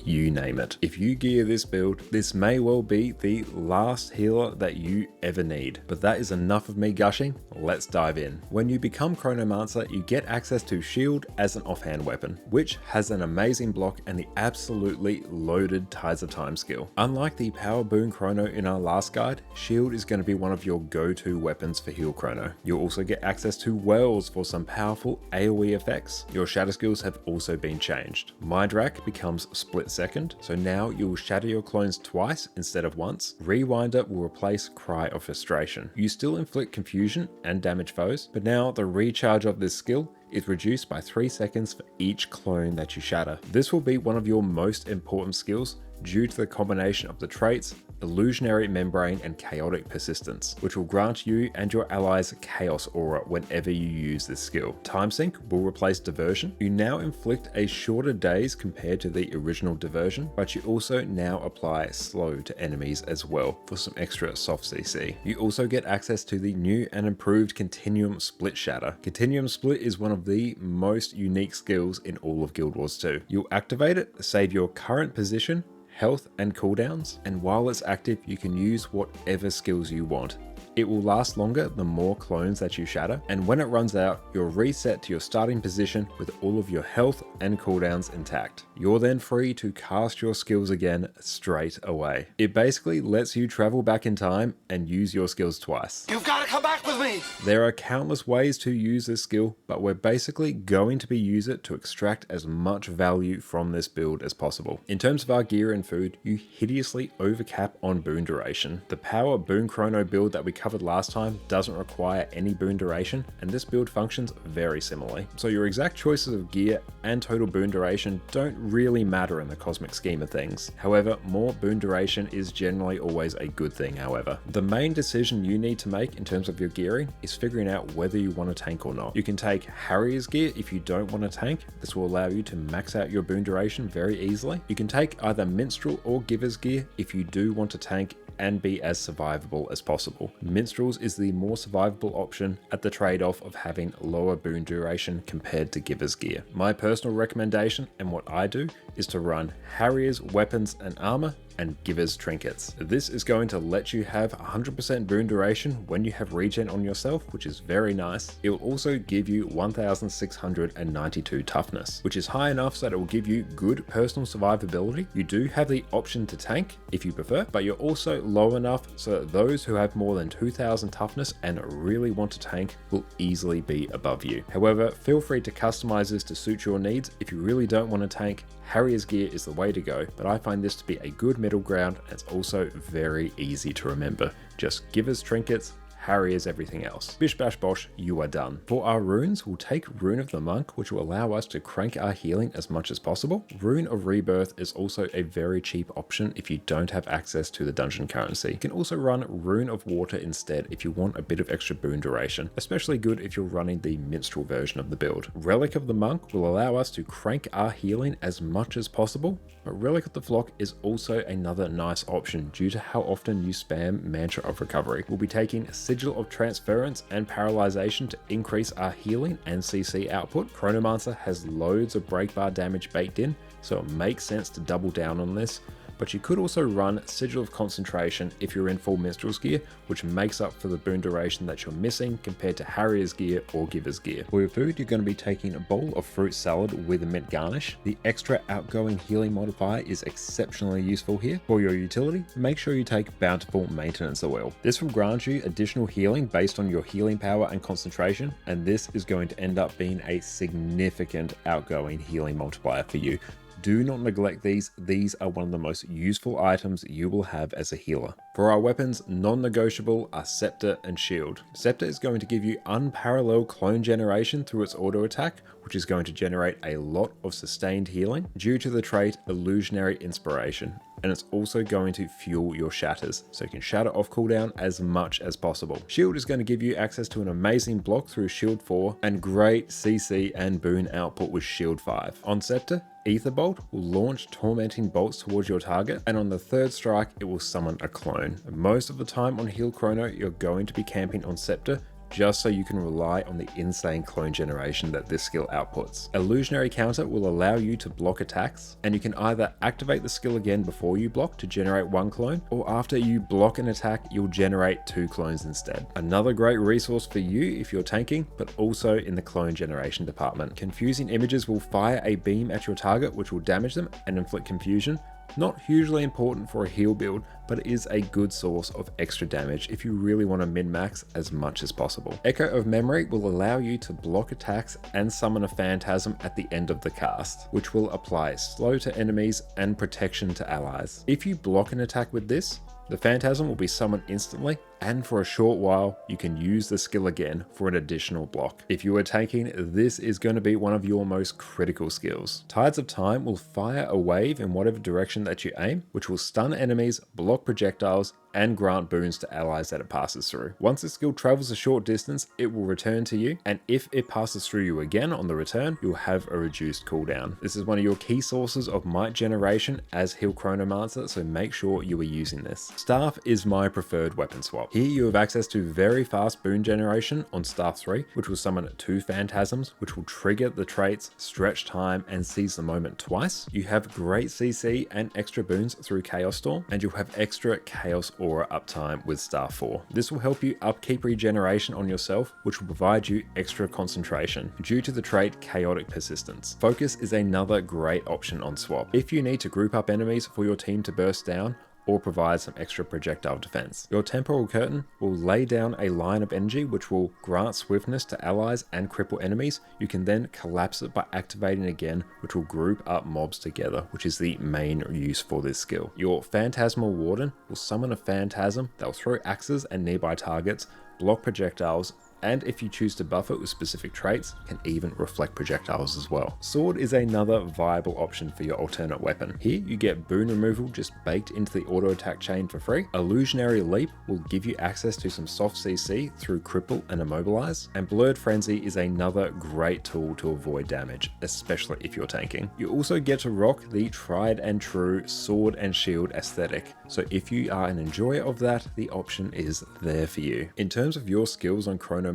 you name it. If you gear this build, this may well be the last healer that you ever need. But that is enough of me gushing, let's dive in. When you become Chronomancer, you get access to Shield as an offhand weapon, which has an amazing block and the absolutely loaded Tides of Time skill. Unlike the Power Boon Chrono in our last guide, Shield is going to be one of your go-to weapons for heal Chrono. You'll also get access to Wells for some powerful AoE effects. Your shatter skills have also been changed. Mind Rack becomes split second, so now you'll shatter your clones twice instead of once. Rewinder will replace Cry of Frustration. You still inflict confusion and damage foes, but now the recharge of this skill is reduced by 3 seconds for each clone that you shatter. This will be one of your most important skills due to the combination of the traits Illusionary Membrane and Chaotic Persistence, which will grant you and your allies Chaos Aura whenever you use this skill. Time Sync will replace Diversion. You now inflict a shorter daze compared to the original Diversion, but you also now apply Slow to enemies as well for some extra soft CC. You also get access to the new and improved Continuum Split Shatter. Continuum Split is one of the most unique skills in all of Guild Wars 2. You'll activate it, save your current position, health and cooldowns, and while it's active you can use whatever skills you want. It will last longer the more clones that you shatter, and when it runs out, you're reset to your starting position with all of your health and cooldowns intact. You're then free to cast your skills again straight away. It basically lets you travel back in time and use your skills twice. You've got to come back with me! There are countless ways to use this skill, but we're basically going to use it to extract as much value from this build as possible. In terms of our gear and food, you hideously overcap on boon duration. The Power Boon Chrono build that we covered last time doesn't require any boon duration, and this build functions very similarly. So your exact choices of gear and total boon duration don't really matter in the cosmic scheme of things. However, more boon duration is generally always a good thing. However, the main decision you need to make in terms of your gearing is figuring out whether you want to tank or not. You can take Harrier's gear if you don't want to tank. This will allow you to max out your boon duration very easily. You can take either Minstrel or Giver's gear if you do want to tank and be as survivable as possible. Minstrels is the more survivable option at the trade-off of having lower boon duration compared to Giver's gear. My personal recommendation and what I do is to run Harrier's weapons and armor and Giver's trinkets. This is going to let you have 100% boon duration when you have regen on yourself, which is very nice. It will also give you 1692 toughness, which is high enough so that it will give you good personal survivability. You do have the option to tank if you prefer, but you're also low enough so that those who have more than 2000 toughness and really want to tank will easily be above you. However, feel free to customize this to suit your needs. If you really don't want to tank, Harrier's gear is the way to go, but I find this to be a good middle ground, and it's also very easy to remember. Just Giver's trinkets, Harrier's everything else. Bish bash bosh, you are done. For our runes, we'll take Rune of the Monk, which will allow us to crank our healing as much as possible. Rune of Rebirth is also a very cheap option if you don't have access to the dungeon currency. You can also run Rune of Water instead if you want a bit of extra boon duration, especially good if you're running the Minstrel version of the build. Relic of the Monk will allow us to crank our healing as much as possible, but Relic of the Flock is also another nice option due to how often you spam Mantra of Recovery. We'll be taking Sigil of Transference and Paralyzation to increase our healing and CC output. Chronomancer has loads of break bar damage baked in, so it makes sense to double down on this. But you could also run Sigil of Concentration if you're in full Minstrel's gear, which makes up for the boon duration that you're missing compared to Harrier's gear or Giver's gear. For your food, you're going to be taking a bowl of fruit salad with a mint garnish. The extra outgoing healing modifier is exceptionally useful here. For your utility, make sure you take Bountiful Maintenance Oil. This will grant you additional healing based on your healing power and concentration, and this is going to end up being a significant outgoing healing multiplier for you. Do not neglect these. These are one of the most useful items you will have as a healer. For our weapons, non-negotiable are Scepter and Shield. Scepter is going to give you unparalleled clone generation through its auto attack, which is going to generate a lot of sustained healing due to the trait Illusionary Inspiration. And it's also going to fuel your shatters, so you can shatter off cooldown as much as possible. Shield is going to give you access to an amazing block through Shield 4 and great CC and boon output with Shield 5. On Scepter, Ether Bolt will launch tormenting bolts towards your target, and on the third strike, it will summon a clone. Most of the time on Heal Chrono, you're going to be camping on Scepter just so you can rely on the insane clone generation that this skill outputs. Illusionary Counter will allow you to block attacks, and you can either activate the skill again before you block to generate 1 clone, or after you block an attack, you'll generate 2 clones instead. Another great resource for you if you're tanking, but also in the clone generation department. Confusing Images will fire a beam at your target, which will damage them and inflict confusion. Not hugely important for a heal build, but it is a good source of extra damage if you really want to min-max as much as possible. Echo of Memory will allow you to block attacks and summon a phantasm at the end of the cast, which will apply slow to enemies and protection to allies. If you block an attack with this, the phantasm will be summoned instantly, and for a short while, you can use the skill again for an additional block. If you are tanking, this is going to be one of your most critical skills. Tides of Time will fire a wave in whatever direction that you aim, which will stun enemies, block projectiles, and grant boons to allies that it passes through. Once the skill travels a short distance, it will return to you, and if it passes through you again on the return, you'll have a reduced cooldown. This is one of your key sources of might generation as Heal Chronomancer, so make sure you are using this. Staff is my preferred weapon swap. Here you have access to very fast boon generation on Staff 3, which will summon 2 phantasms, which will trigger the traits Stretch Time and Seize the Moment twice. You have great CC and extra boons through Chaos Storm, and you'll have extra Chaos Aura uptime with Staff 4. This will help you upkeep regeneration on yourself, which will provide you extra concentration due to the trait Chaotic Persistence. Focus is another great option on swap. If you need to group up enemies for your team to burst down, or provide some extra projectile defense. Your Temporal Curtain will lay down a line of energy which will grant swiftness to allies and cripple enemies. You can then collapse it by activating again, which will group up mobs together, which is the main use for this skill. Your Phantasmal Warden will summon a phantasm that will throw axes at nearby targets, block projectiles, and if you choose to buff it with specific traits, can even reflect projectiles as well. Sword is another viable option for your alternate weapon. Here you get boon removal just baked into the auto attack chain for free. Illusionary Leap will give you access to some soft CC through Cripple and Immobilize, and Blurred Frenzy is another great tool to avoid damage, especially if you're tanking. You also get to rock the tried and true sword and shield aesthetic, so if you are an enjoyer of that, the option is there for you. In terms of your skills on Chronomancer,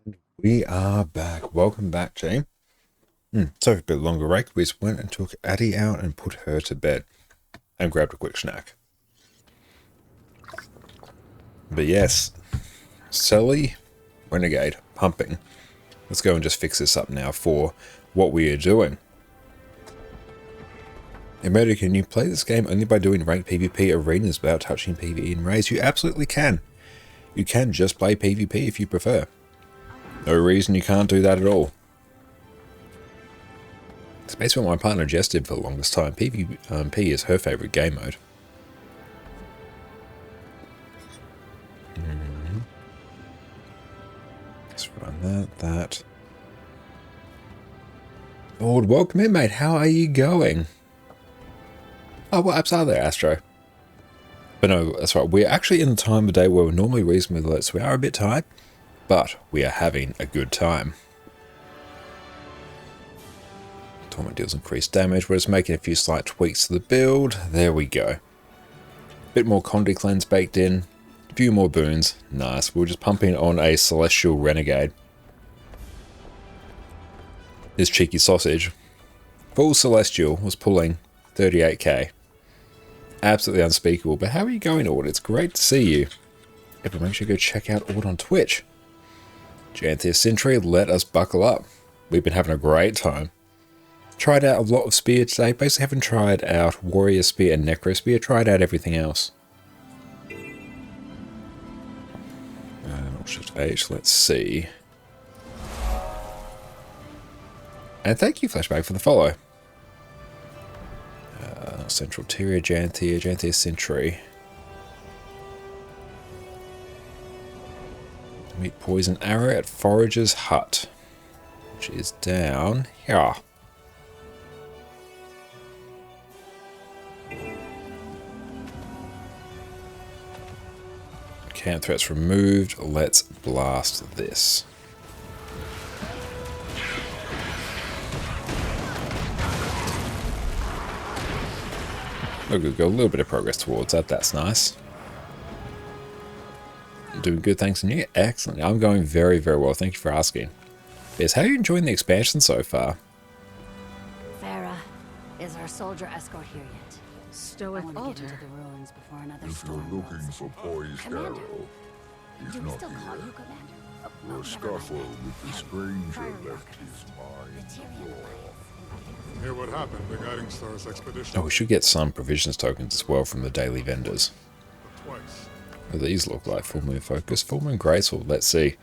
and we are back. Welcome back, team. So a bit longer break. We just went and took Addie out and put her to bed and grabbed a quick snack. But yes, Sully, Renegade, pumping. Let's go and just fix this up now for what we are doing. Embedded, can you play this game only by doing ranked PvP arenas without touching PvE and raids? You absolutely can. You can just play PvP if you prefer. No reason you can't do that at all. It's basically what my partner Jess did for the longest time. PvP is her favourite game mode. Let's run that. Lord, welcome in, mate. How are you going? Oh, what apps are there, Astro? But no, that's right. We're actually in the time of day where we're normally reasonably late, so we are a bit tired, but we are having a good time. Torment deals increased damage. We're just making a few slight tweaks to the build. There we go. Bit more Condi Cleanse baked in. A few more boons. Nice. We're just pumping on a Celestial Renegade. This cheeky sausage, full Celestial, was pulling 38k. Absolutely unspeakable, but how are you going, Ord? It's great to see you. Yeah, but make sure you go check out Ord on Twitch. Janthir Sentry, let us buckle up. We've been having a great time. Tried out a lot of Spear today. Basically haven't tried out Warrior Spear and Necro Spear. Tried out everything else. Shift H, let's see. And thank you, Flashback, for the follow. Central Tyria, Janthir Sentry. Meet Poison Arrow at Forager's Hut, which is down here. Camp threats removed. Let's blast this. Oh, good, got a little bit of progress towards that. That's nice. Doing good, thanks, and you? Excellent. I'm going very, very well. Thank you for asking. Yes, how are you enjoying the expansion so far? Farah, is our soldier escort here yet? Stoic I want to altar. get into the ruins before another If you're storm looking rolls. for poised Commander, arrow, he's do we not still call here. you Commander? Oh, Your never scuffle mind. with the stranger left his mind raw. Hear what happened to Guiding Star's expedition? Oh, we should get some provisions tokens as well from the daily vendors. Twice. What do these look like? Full Moon Focus, Full Moon Graceful. Let's see.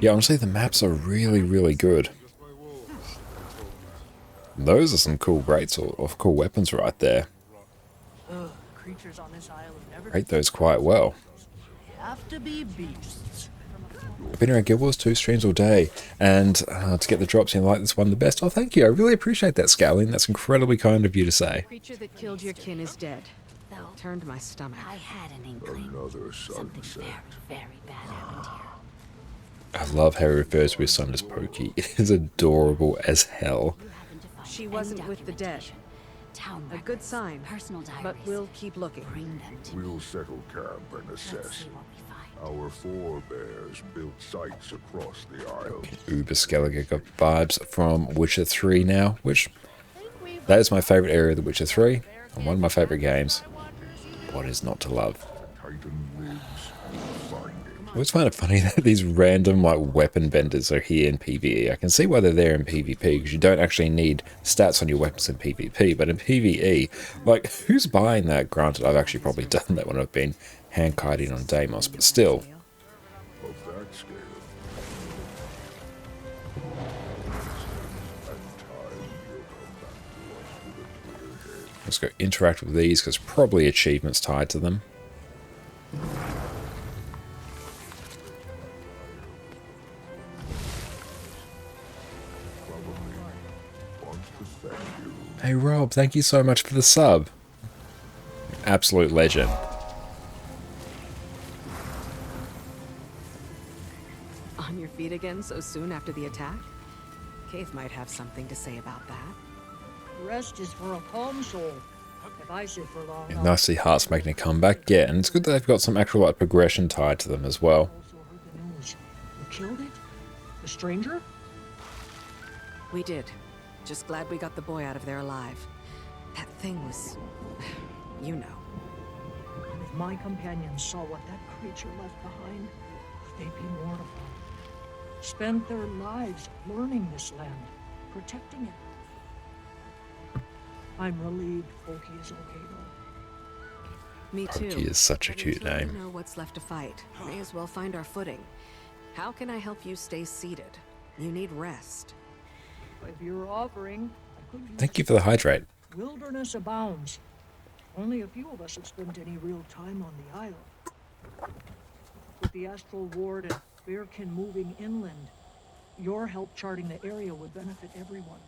Yeah, honestly, the maps are really, really good. Those are some cool cool weapons right there. Creatures on this isle have never Rate those quite well. have to be beasts. I've been around Guild Wars 2 streams all day, and to get the drops in like this one the best. Oh, thank you. I really appreciate that, Scaling. That's incredibly kind of you to say. The creature that killed your kin is dead. Turned my stomach. I had an inkling. Another Something sunset. very, very bad happened here. I love how he refers to his son as Pokey. It is adorable as hell. She wasn't with the dead. Town A good sign, personal diaries. but we'll keep looking. Bring them to We'll settle camp and assess. Our forebears built sites across the isle. Uber Skellige got vibes from Witcher 3 now, which that is my favourite area of The Witcher 3, and one of my favourite games. What is not to love? Titan lives, find it. I always find it funny that these random like weapon vendors are here in PvE. I can see why they're there in PvP, because you don't actually need stats on your weapons in PvP, but in PvE, like, who's buying that? Granted, I've actually probably done that when I've been hand-kiting on Deimos, but still. Of that scale. Let's go interact with these, because probably achievements tied to them. Hey Rob, thank you so much for the sub. Absolute legend. On your feet again so soon after the attack? Cave might have something to say about that. Rest is for a calm soul. If I sit for long Yeah, nice to see Hearts making a comeback. Yeah, and it's good that they've got some actual like progression tied to them as well. You killed it? The stranger? We did. Just glad we got the boy out of there alive. That thing was... you know. And if my companions saw what that creature left behind, they'd be mortified. Spent their lives learning this land, protecting it. I'm relieved Foki is okay though. Me too. Pokey is such a But cute until we name. know what's left to fight. May as well find our footing. How can I help you stay seated? You need rest. If you're offering, I could use Thank you for the hydrate. Wilderness abounds. Only a few of us have spent any real time on the isle. With the Astral Ward and Bearkin moving inland, your help charting the area would benefit everyone.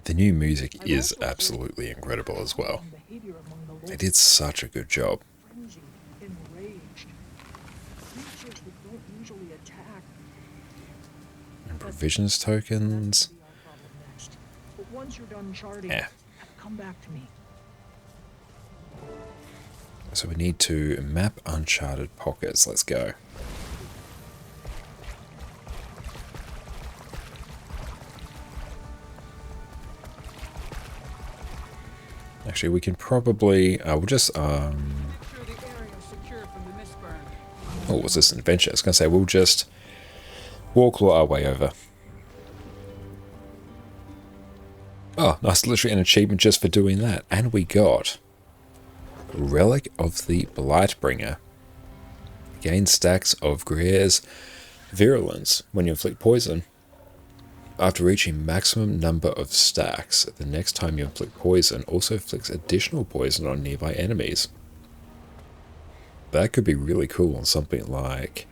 The new music is absolutely incredible as well. They did such a good job. Frenzied, enraged. Creatures that don't usually attack. And provisions tokens. But once you're done charting, Yeah. come back to me. So we need to map uncharted pockets. Let's go. Actually, we can probably... we'll just... oh, what's this, an adventure? I was going to say, we'll just walk our way over. Oh, nice. Literally an achievement just for doing that. And we got... Relic of the Blightbringer. Gain stacks of Greer's virulence when you inflict poison. After reaching maximum number of stacks, the next time you inflict poison also inflicts additional poison on nearby enemies. That could be really cool on something like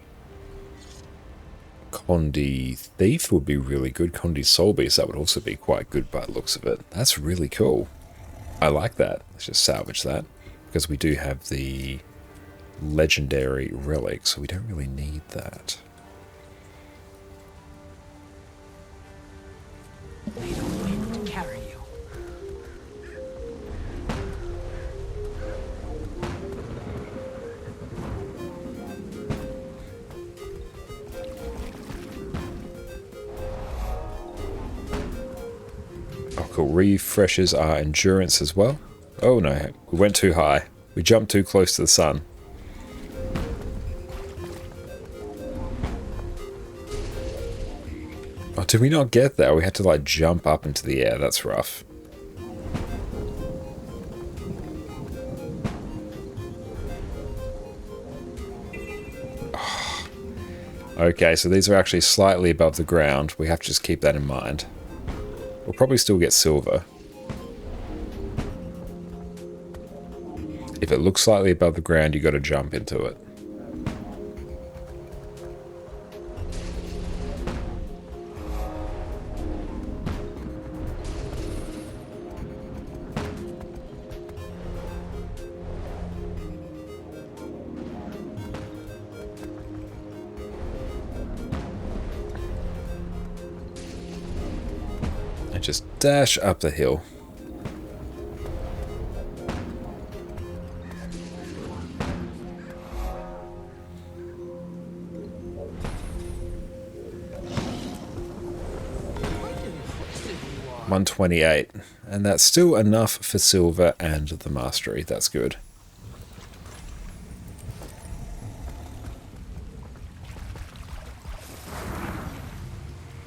Condi Thief would be really good. Condi Soul Beast, that would also be quite good by the looks of it. That's really cool. I like that. Let's just salvage that. Because we do have the legendary relic, so we don't really need that. Need a wind to carry you. Oh, cool. Refreshes our endurance as well. Oh no, we went too high. We jumped too close to the sun. Oh, did we not get there? We had to like jump up into the air. That's rough. Okay, so these are actually slightly above the ground. We have to just keep that in mind. We'll probably still get silver. If it looks slightly above the ground, you got to jump into it. And just dash up the hill. $128, and that's still enough for silver and the mastery. That's good.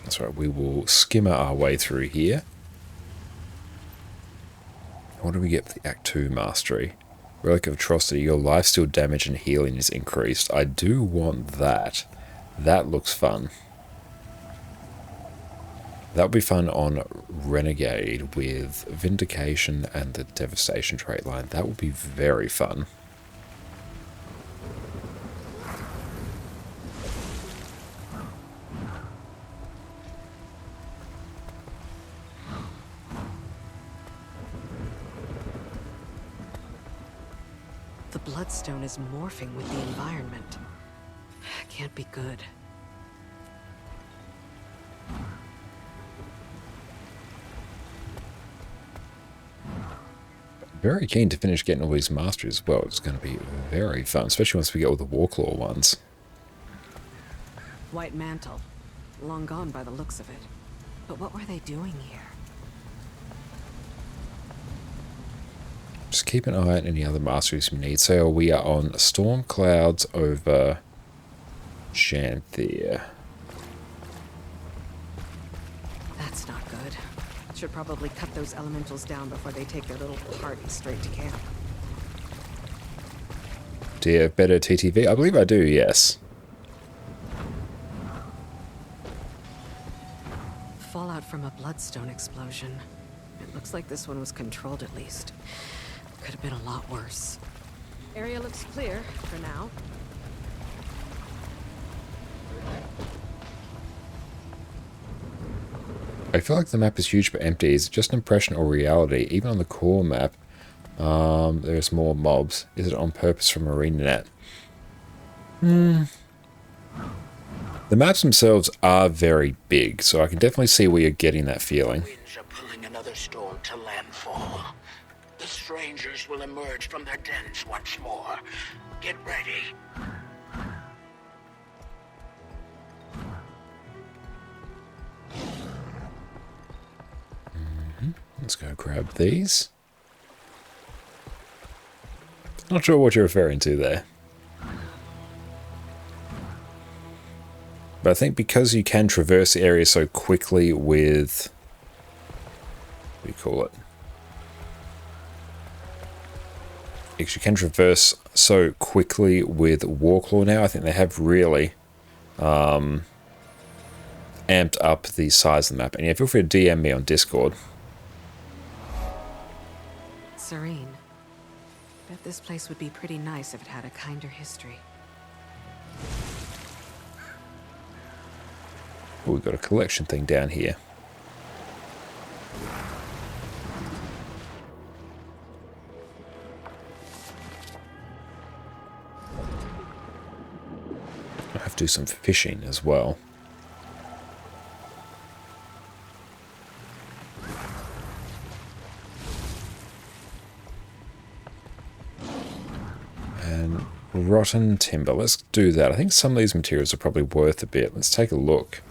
That's right, we will skimmer our way through here. What do we get for the Act 2 mastery? Relic of Atrocity, your lifesteal damage and healing is increased. I do want that. That looks fun. That would be fun on Renegade with Vindication and the Devastation trait line. That would be very fun. The Bloodstone is morphing with the environment. Can't be good. Very keen to finish getting all these masteries as well. It's going to be very fun, especially once we get all the Warclaw ones. White Mantle. Long gone by the looks of it. But what were they doing here? Just keep an eye on any other masteries we need. So we are on Storm Clouds over Janthir. That's not good. Should probably cut those elementals down before they take their little party straight to camp. Do you have better TTV? I believe I do, yes. Fallout from a Bloodstone explosion. It looks like this one was controlled at least. Could have been a lot worse. Area looks clear for now. I feel like the map is huge but empty. Is it just an impression or reality? Even on the core map, there's more mobs. Is it on purpose from ArenaNet? The maps themselves are very big, so I can definitely see where you're getting that feeling. Winds are pulling another storm to landfall. The strangers will emerge from their dens once more. Get ready. Let's go grab these. Not sure what you're referring to there. But I think because you can traverse the area so quickly with... what do you call it? Because you can traverse so quickly with Warclaw now, I think they have really amped up the size of the map. And yeah, feel free to DM me on Discord. Serene. Bet this place would be pretty nice if it had a kinder history. Oh, we've got a collection thing down here. I have to do some fishing as well. And rotten timber. Let's do that. I think some of these materials are probably worth a bit. Let's take a look.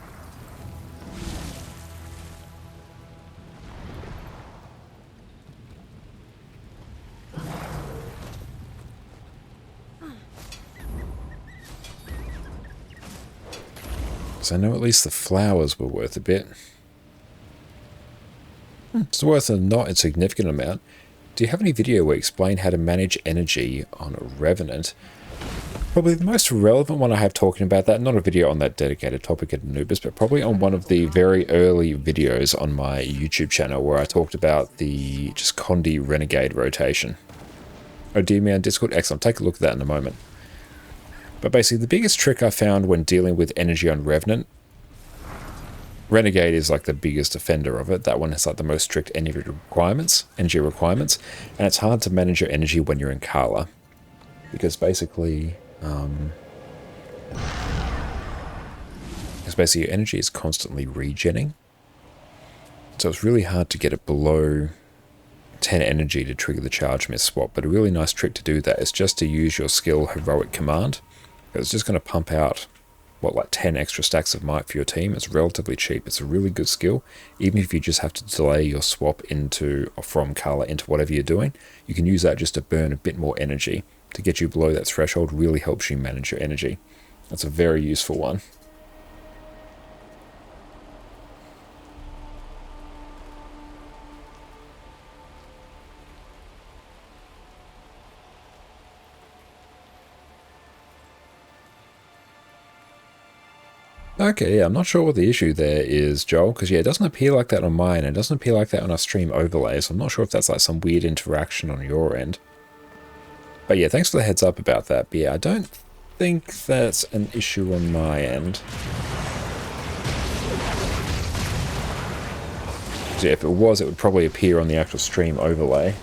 So I know at least the flowers were worth a bit. It's worth a not insignificant amount. Do you have any video where you explain how to manage energy on a Revenant? Probably the most relevant one I have talking about that, not a video on that dedicated topic at Anubis, but probably on one of the very early videos on my YouTube channel where I talked about the just Condi Renegade rotation. Oh, dear me, on Discord? Excellent. Take a look at that in a moment. But basically, the biggest trick I found when dealing with energy on Revenant, Renegade is like the biggest offender of it. That one has like the most strict energy requirements, and it's hard to manage your energy when you're in Kala. Because basically, your energy is constantly regenning. So it's really hard to get it below 10 energy to trigger the charge miss swap. But a really nice trick to do that is just to use your skill Heroic Command. It's just going to pump out, what, like 10 extra stacks of might for your team. It's relatively cheap. It's a really good skill. Even if you just have to delay your swap from Kala into whatever you're doing, you can use that just to burn a bit more energy. To get you below that threshold really helps you manage your energy. That's a very useful one. Okay, yeah, I'm not sure what the issue there is, Joel, because yeah, it doesn't appear like that on mine, and it doesn't appear like that on our stream overlay, so I'm not sure if that's like some weird interaction on your end. But yeah, thanks for the heads up about that. But yeah, I don't think that's an issue on my end. So yeah, if it was, it would probably appear on the actual stream overlay.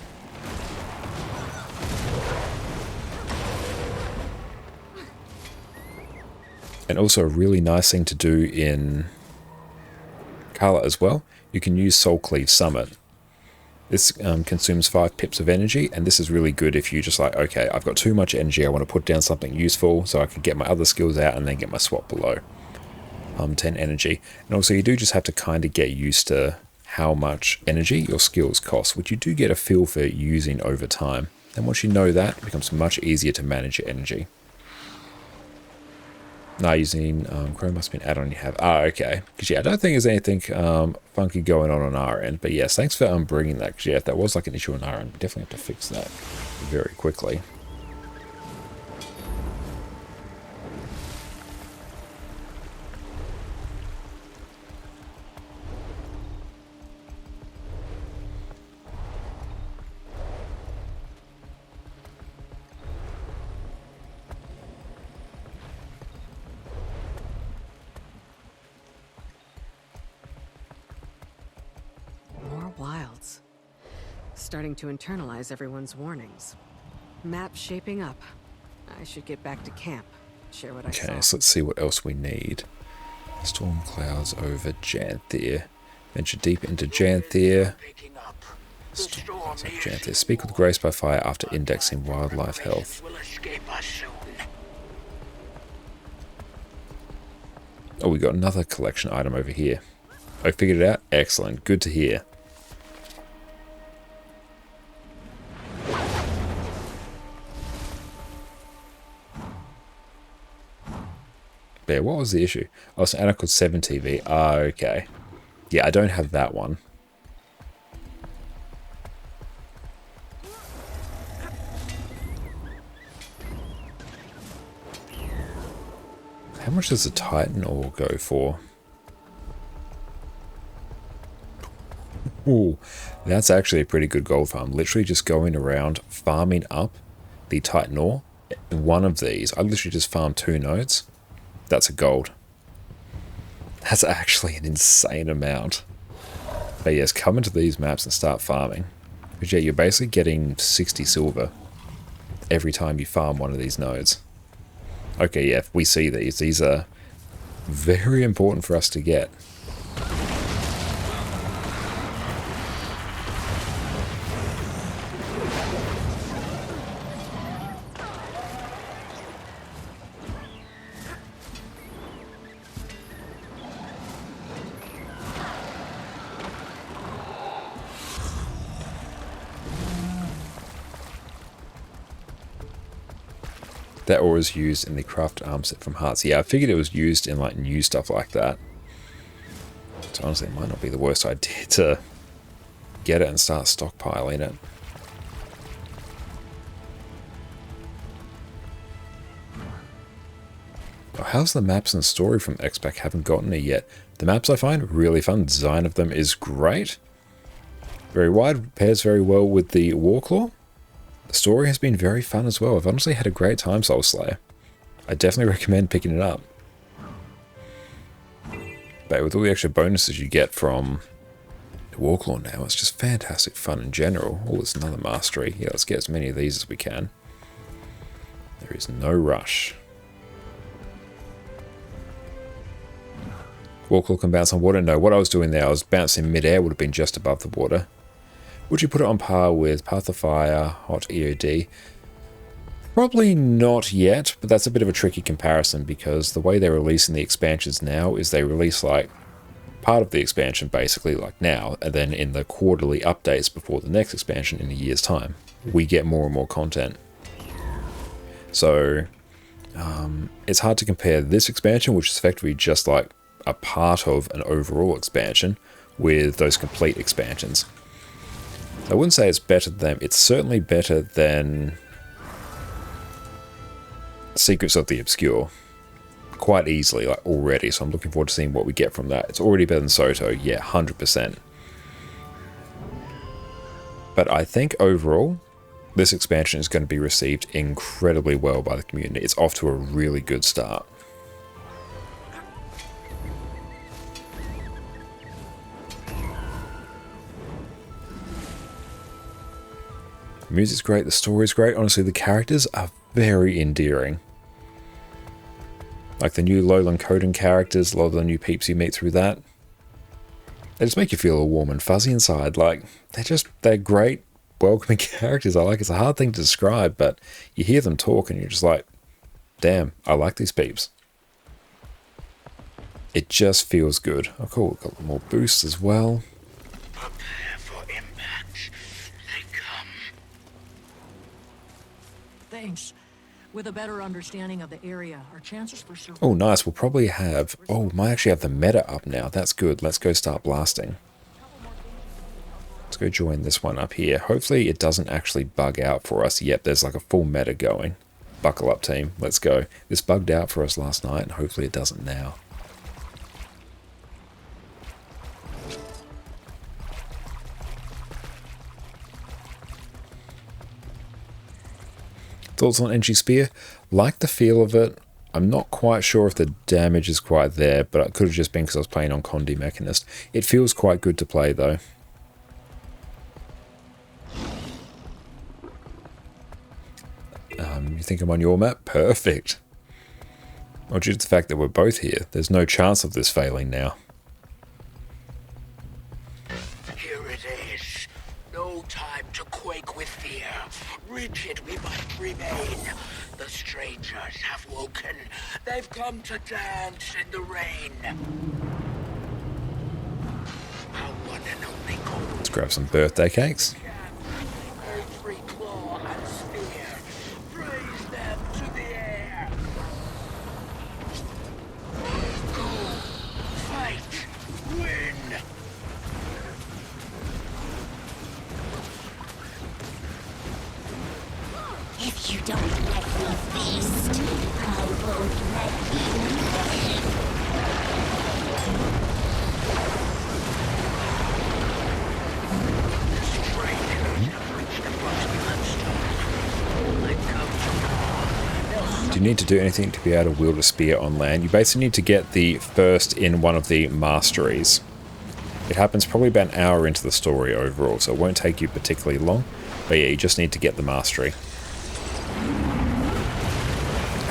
And also a really nice thing to do in Kala as well, you can use Soul Cleave Summit. This consumes 5 pips of energy, and this is really good if you just like, okay, I've got too much energy, I want to put down something useful so I can get my other skills out and then get my swap below 10 energy. And also you do just have to kind of get used to how much energy your skills cost, which you do get a feel for using over time. And once you know that, it becomes much easier to manage your energy. Now using Chrome must be an add-on you have. Ah, okay. Because yeah, I don't think there's anything funky going on our end. But yes, thanks for bringing that. Because yeah, if that was like an issue on our end, we definitely have to fix that very quickly. Wilds. Starting to internalize everyone's warnings. Map shaping up. I should get back to camp. Share what I saw. Okay, so let's see what else we need. Storm clouds over Janthir. Venture deep into Janthir. Storm clouds over Janthir. Speak with Grace by fire after indexing wildlife health. Oh, we got another collection item over here. I figured it out? Excellent. Good to hear. Yeah, what was the issue? Oh, it's an Anna called 7 TV. Ah, okay. Yeah, I don't have that one. How much does the Titan ore go for? Ooh, that's actually a pretty good gold farm. Literally just going around farming up the Titan ore. One of these, I literally just farmed 2 nodes. That's a gold. That's actually an insane amount. But yes, come into these maps and start farming. Because yeah, you're basically getting 60 silver every time you farm one of these nodes. Okay, yeah, we see these. These are very important for us to get. That ore is used in the craft arm set from Hearts. Yeah, I figured it was used in like new stuff like that. So honestly, it might not be the worst idea to get it and start stockpiling it. Oh, how's the maps and story from X-Pac? Haven't gotten it yet. The maps I find really fun. Design of them is great. Very wide, pairs very well with the Warclaw. The story has been very fun as well. I've honestly had a great time Soul Slayer. I definitely recommend picking it up. But with all the extra bonuses you get from the Warclaw now, it's just fantastic fun in general. Oh, it's another mastery. Yeah, let's get as many of these as we can. There is no rush. Warclaw can bounce on water? No, what I was doing there, I was bouncing mid-air, would have been just above the water. Would you put it on par with Path of Fire, Hot EOD? Probably not yet, but that's a bit of a tricky comparison because the way they're releasing the expansions now is they release like part of the expansion basically like now, and then in the quarterly updates before the next expansion in a year's time, we get more and more content. So it's hard to compare this expansion, which is effectively just like a part of an overall expansion, with those complete expansions. I wouldn't say it's better than them. It's certainly better than Secrets of the Obscure. Quite easily, like already. So I'm looking forward to seeing what we get from that. It's already better than Soto. Yeah, 100%. But I think overall, this expansion is going to be received incredibly well by the community. It's off to a really good start. The music's great, the story's great. Honestly, the characters are very endearing. Like the new Lowland Coden characters, a lot of the new peeps you meet through that. They just make you feel all warm and fuzzy inside. Like, they're great, welcoming characters. It's a hard thing to describe, but you hear them talk and you're just like, damn, I like these peeps. It just feels good. Oh cool, we've got more boosts as well. Thanks. With a better understanding of the area, our chances for survival. Oh, nice. We'll probably have... Oh, might actually have the meta up now. That's good. Let's go start blasting. Let's go join this one up here. Hopefully it doesn't actually bug out for us. Yep, there's like a full meta going. Buckle up, team. Let's go. This bugged out for us last night, and hopefully it doesn't now. Thoughts on Enchi Spear? Like the feel of it. I'm not quite sure if the damage is quite there, but it could have just been because I was playing on Condi Mechanist. It feels quite good to play though. You think I'm on your map? Perfect. Well, due to the fact that we're both here, there's no chance of this failing now. Here it is. No time to quake with fear. Rigid we must remain. The strangers have woken. They've come to dance in the rain. Our one and only goal. Let's grab some birthday cakes. Every claw and spear. Raise them to the air. Go. Fight. Win. If you don't let me feast, I won't let you live. Do you need to do anything to be able to wield a spear on land? You basically need to get the first in one of the masteries. It happens probably about an hour into the story overall, so it won't take you particularly long. But yeah, you just need to get the mastery.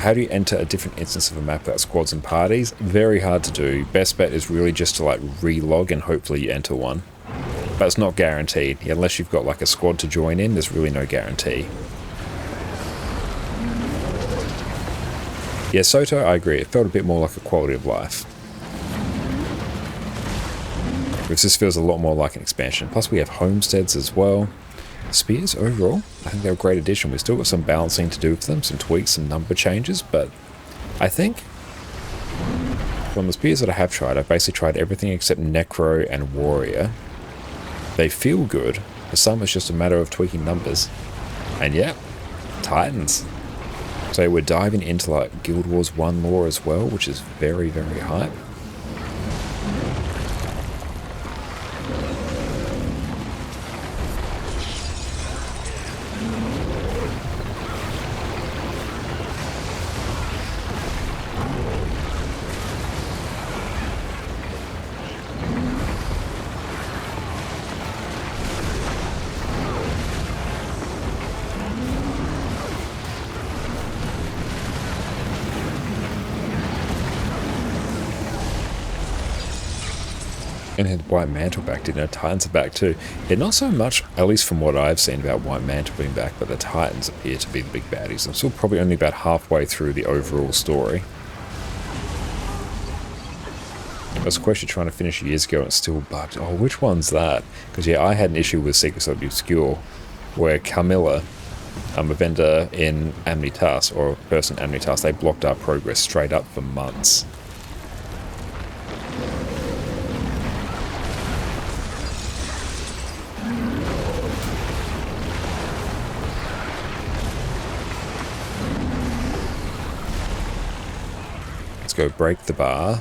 How do you enter a different instance of a map without squads and parties? Very hard to do. Best bet is really just to like relog and hopefully you enter one. But it's not guaranteed. Unless you've got like a squad to join in, there's really no guarantee. Yeah, Soto, I agree. It felt a bit more like a quality of life. Whereas this feels a lot more like an expansion. Plus we have homesteads as well. spears overall, I think they're a great addition. We've still got some balancing to do with them, some tweaks and number changes, but I think from the spears that I have tried, I've basically tried everything except Necro and Warrior. They feel good. For some, it's just a matter of tweaking numbers. And yeah, Titans. So we're diving into like Guild Wars 1 lore as well, which is very, very hype. And had White Mantle back, didn't know Titans are back too. Yeah, not so much, at least from what I've seen about White Mantle being back, but the Titans appear to be the big baddies. I'm still probably only about halfway through the overall story. There was a question trying to finish years ago and it's still bugged. Oh, which one's that? Because yeah, I had an issue with Secrets of the Obscure, where Carmilla, a vendor in Amnitas, or a person in Amnitas, they blocked our progress straight up for months. Go break the bar.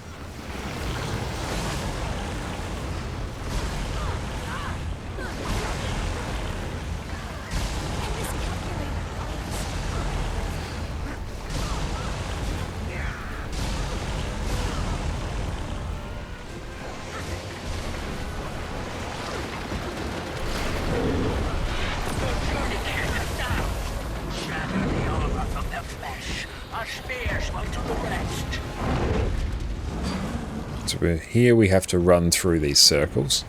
So here we have to run through these circles.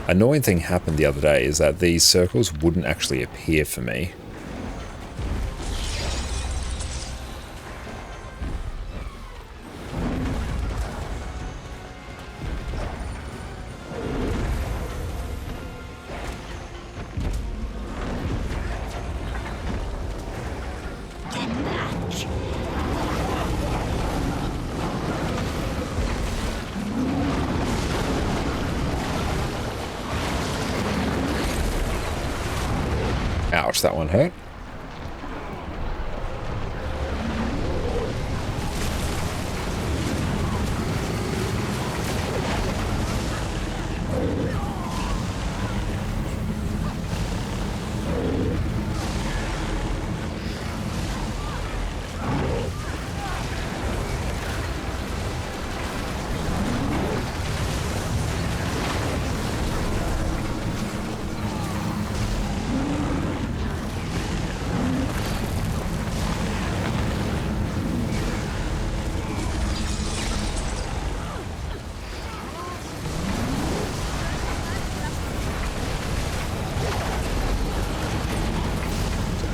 Annoying thing happened the other day is that these circles wouldn't actually appear for me. Ouch, that one hurt.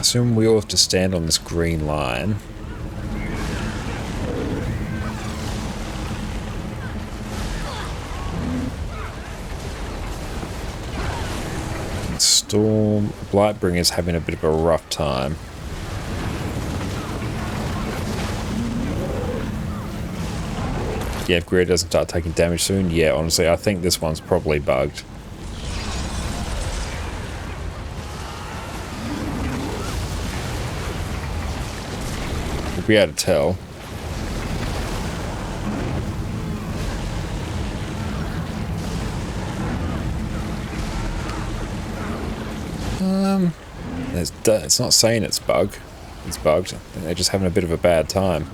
Assume we all have to stand on this green line. Storm Blightbringer's having a bit of a rough time. Yeah, if Greer doesn't start taking damage soon, yeah, honestly, I think this one's probably bugged. Be able to tell. It's not saying it's bugged. It's bugged. I think they're just having a bit of a bad time.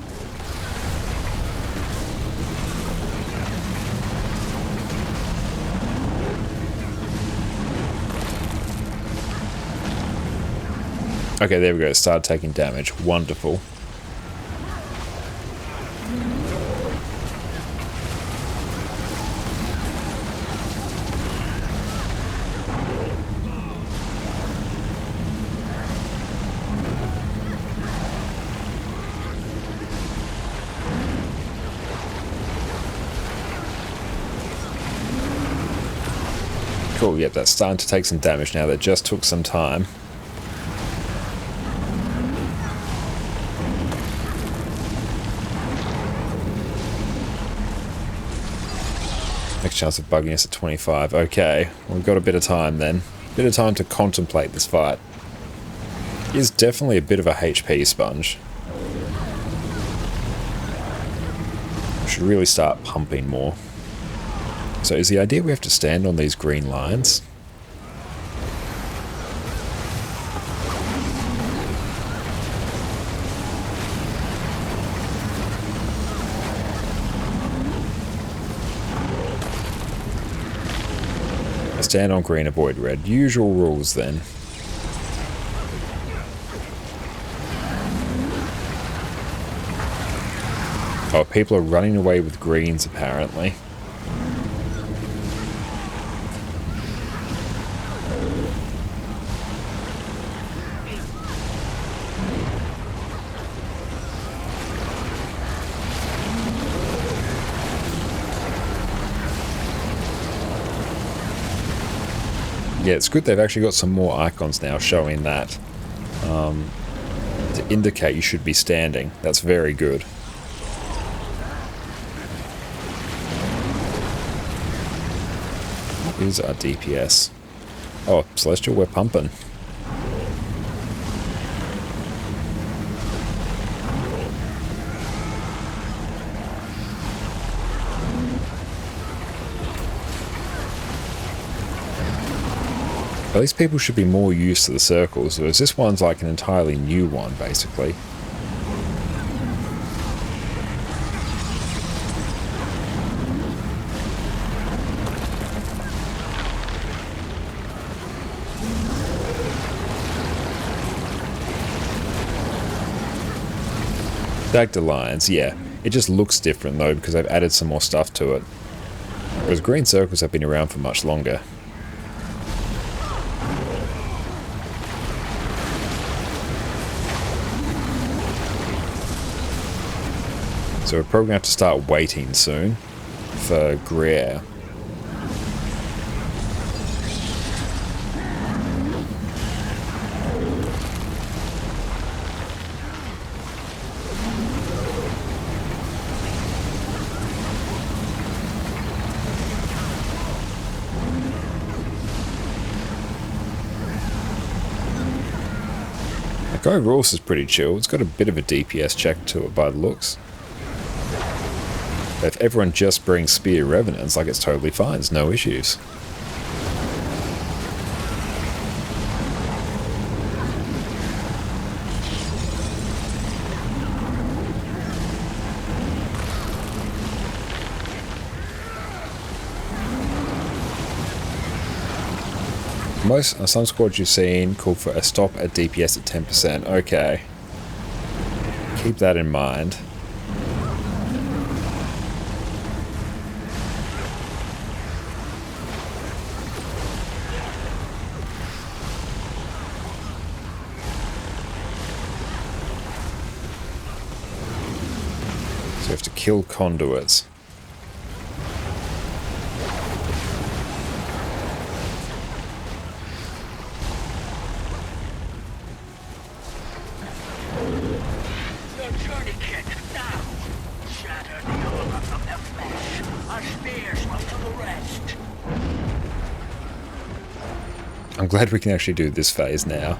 Okay, there we go. It started taking damage. Wonderful. Cool, yep, that's starting to take some damage now. That just took some time. Next chance of bugging us at 25. Okay, well, we've got a bit of time then. Bit of time to contemplate this fight. He is definitely a bit of a HP sponge. We should really start pumping more. So is the idea we have to stand on these green lines? Stand on green, avoid red. Usual rules then. Oh, people are running away with greens apparently. Yeah, it's good they've actually got some more icons now showing that to indicate you should be standing. That's very good. What is our DPS? Oh, Celestial, we're pumping. At least people should be more used to the circles, whereas this one's like an entirely new one, basically. Stacked Alliance, yeah. It just looks different though because I've added some more stuff to it. Whereas green circles have been around for much longer. So we're probably going to have to start waiting soon for Greer. Like overall this is pretty chill. It's got a bit of a DPS check to it by the looks. If everyone just brings Spear Revenants, like it's totally fine, there's no issues. Some squads you've seen call for a stop at DPS at 10%. Okay. Keep that in mind. So you have to kill conduits. I'm glad we can actually do this phase now.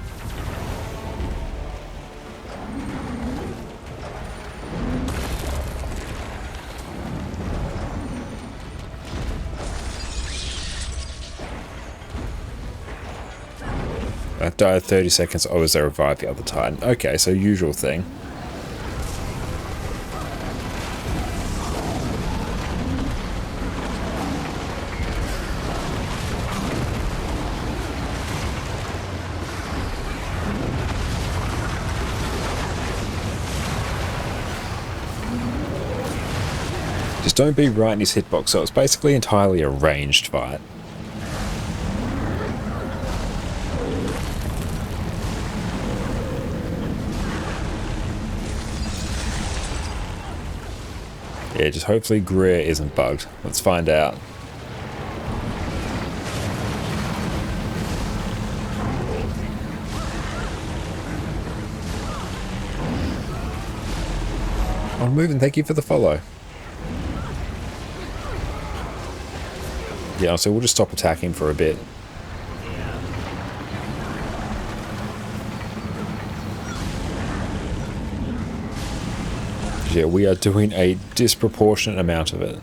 I died 30 seconds, oh, as they revived the other Titan. Okay, so usual thing. Just don't be right in his hitbox, so it's basically entirely a ranged fight. Yeah, just hopefully Greer isn't bugged. Let's find out. on moving. Thank you for the follow. Yeah, so we'll just stop attacking for a bit. Yeah, we are doing a disproportionate amount of it.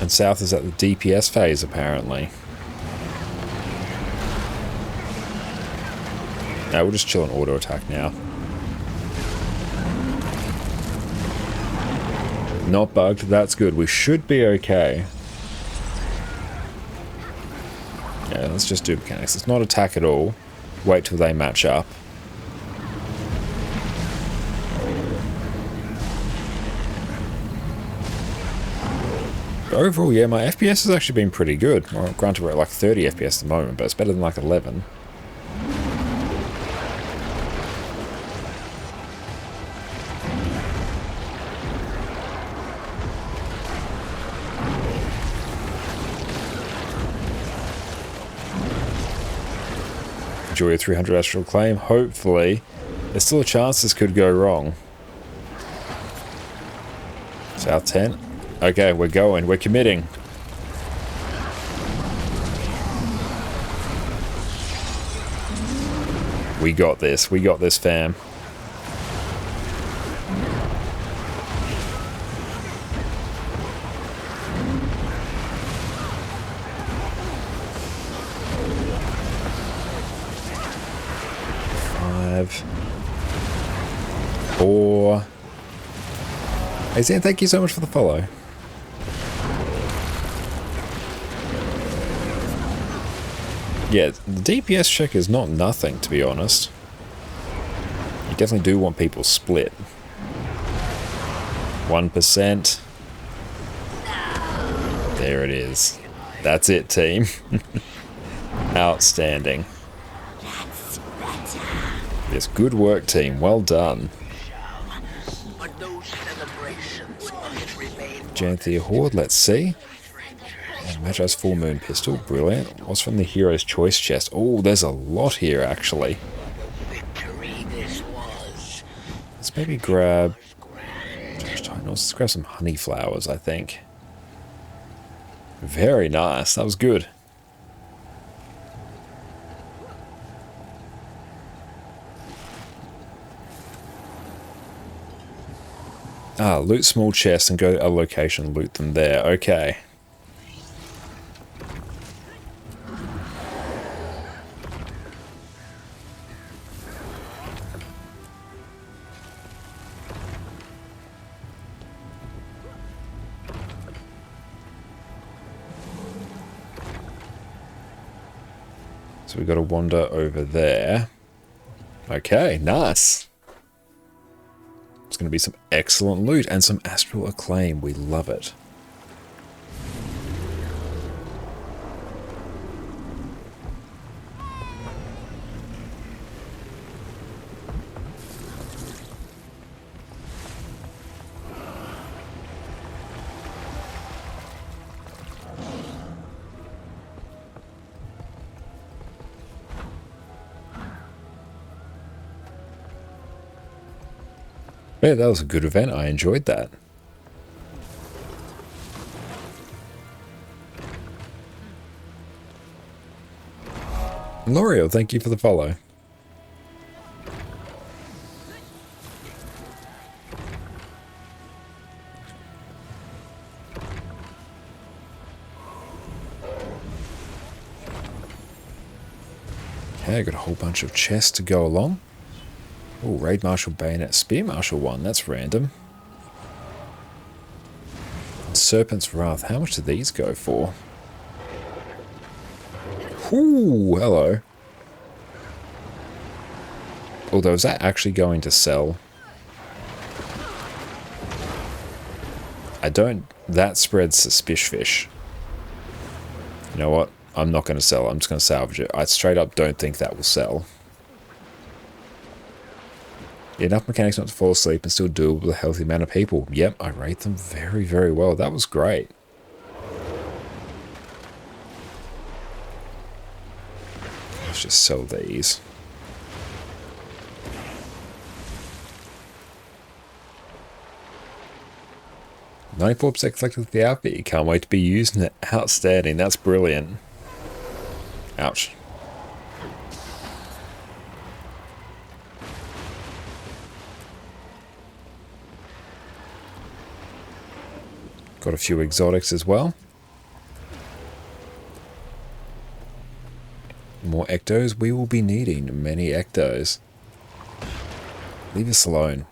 And South is at the DPS phase, apparently. No, we'll just chill on auto attack now. Not bugged, that's good. We should be okay. Yeah, let's just do mechanics. Let's not attack at all. Wait till they match up. But overall, yeah, my FPS has actually been pretty good. Well, granted, we're at like 30 FPS at the moment, but it's better than like 11. Enjoy a 300 astral claim. Hopefully, there's still a chance this could go wrong. South 10. Okay, we're going. We're committing. We got this. We got this, fam. Four. Hey Zan, thank you so much for the follow. Yeah, the DPS check is not nothing, to be honest. You definitely do want people split. 1%. There it is. That's it, team. Outstanding. Yes, good work, team. Well done. Janthir Horde, let's see. Magi's Full Moon Pistol, brilliant. What's from the Hero's Choice chest? Oh, there's a lot here, actually. Let's maybe grab... Let's grab some honey flowers, I think. Very nice. That was good. Ah, loot small chests and go to a location, loot them there. Okay. So we got to wander over there. Okay, nice. It's going to be some excellent loot and some astral acclaim. We love it. Yeah, that was a good event. I enjoyed that. L'Oreal, thank you for the follow. Okay, got a whole bunch of chests to go along. Oh, Raid Marshal Bayonet Spear Marshal 1, that's random. Serpent's Wrath, how much do these go for? Ooh, hello. Although, is that actually going to sell? I don't... That spreads suspicious fish. You know what? I'm not going to sell it. I'm just going to salvage it. I straight up don't think that will sell. Enough mechanics not to fall asleep and still doable with a healthy amount of people. Yep, I rate them very, very well. That was great. Let's just sell these. "94% collected with the outfit. You can't wait to be using it. Outstanding. That's brilliant." Ouch. Got a few exotics as well. More ectos. We will be needing many ectos. Leave us alone.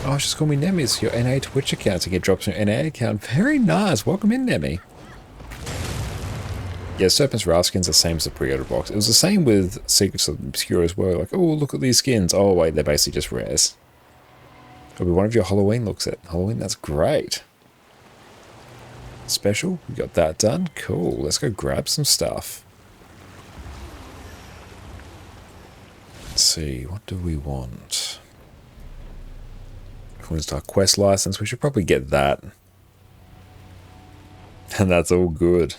Oh, just call me Nemi. It's your NA Twitch account to get drops on your NA account. Very nice. Welcome in, Nemi. Yeah, Serpent's Ra skins are the same as the pre-order box. It was the same with Secrets of Obscure as well. Like, oh, look at these skins. Oh, wait, they're basically just rares. It'll be one of your Halloween looks at. Halloween, that's great. Special, we got that done. Cool, let's go grab some stuff. Let's see, what do we want? If we want our quest license, we should probably get that. And that's all good.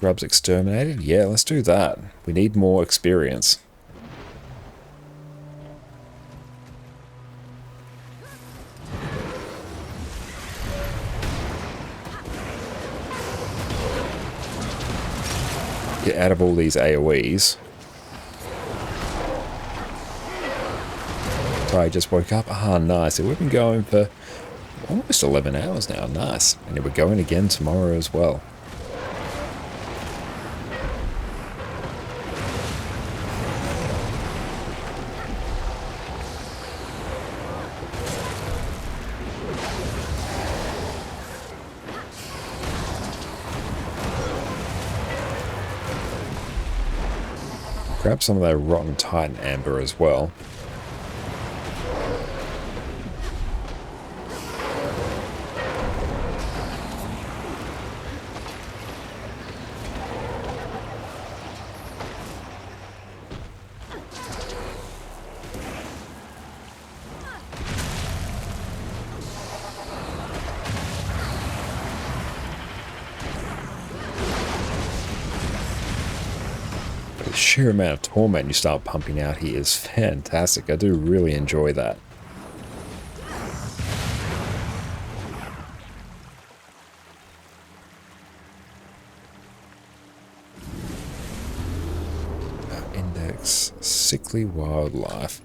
Grubs exterminated? Yeah, let's do that. We need more experience. Get out of all these AoEs. Sorry, I just woke up. Ah, nice. We've been going for almost 11 hours now. Nice. And we're going again tomorrow as well. Grab some of that Rotten Titan Amber as well. Sheer amount of torment you start pumping out here is fantastic. I do really enjoy that. Index, sickly wildlife.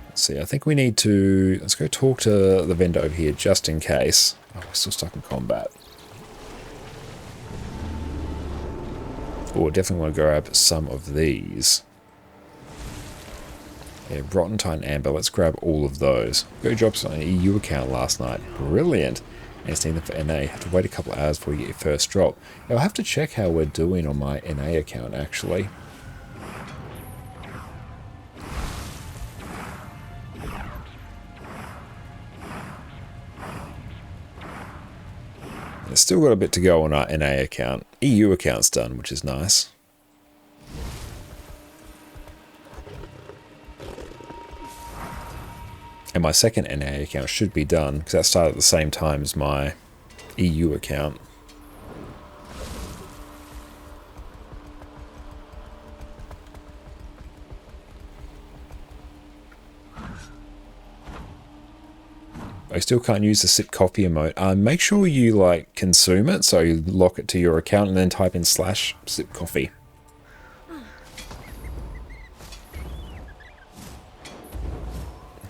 Let's see, I think we need to... Let's go talk to the vendor over here just in case. Oh, we're still stuck in combat. Oh, definitely want to grab some of these. Yeah, Rotten Titan Amber. Let's grab all of those. Go drops on an EU account last night. Brilliant. And it's needed for NA. Have to wait a couple of hours before you get your first drop. I'll have to check how we're doing on my NA account, actually. It's still got a bit to go on our NA account. EU account's done, which is nice. And my second NA account should be done, because that started at the same time as my EU account. I still can't use the sip coffee emote. Make sure you like consume it, so you lock it to your account and then type in /sip coffee.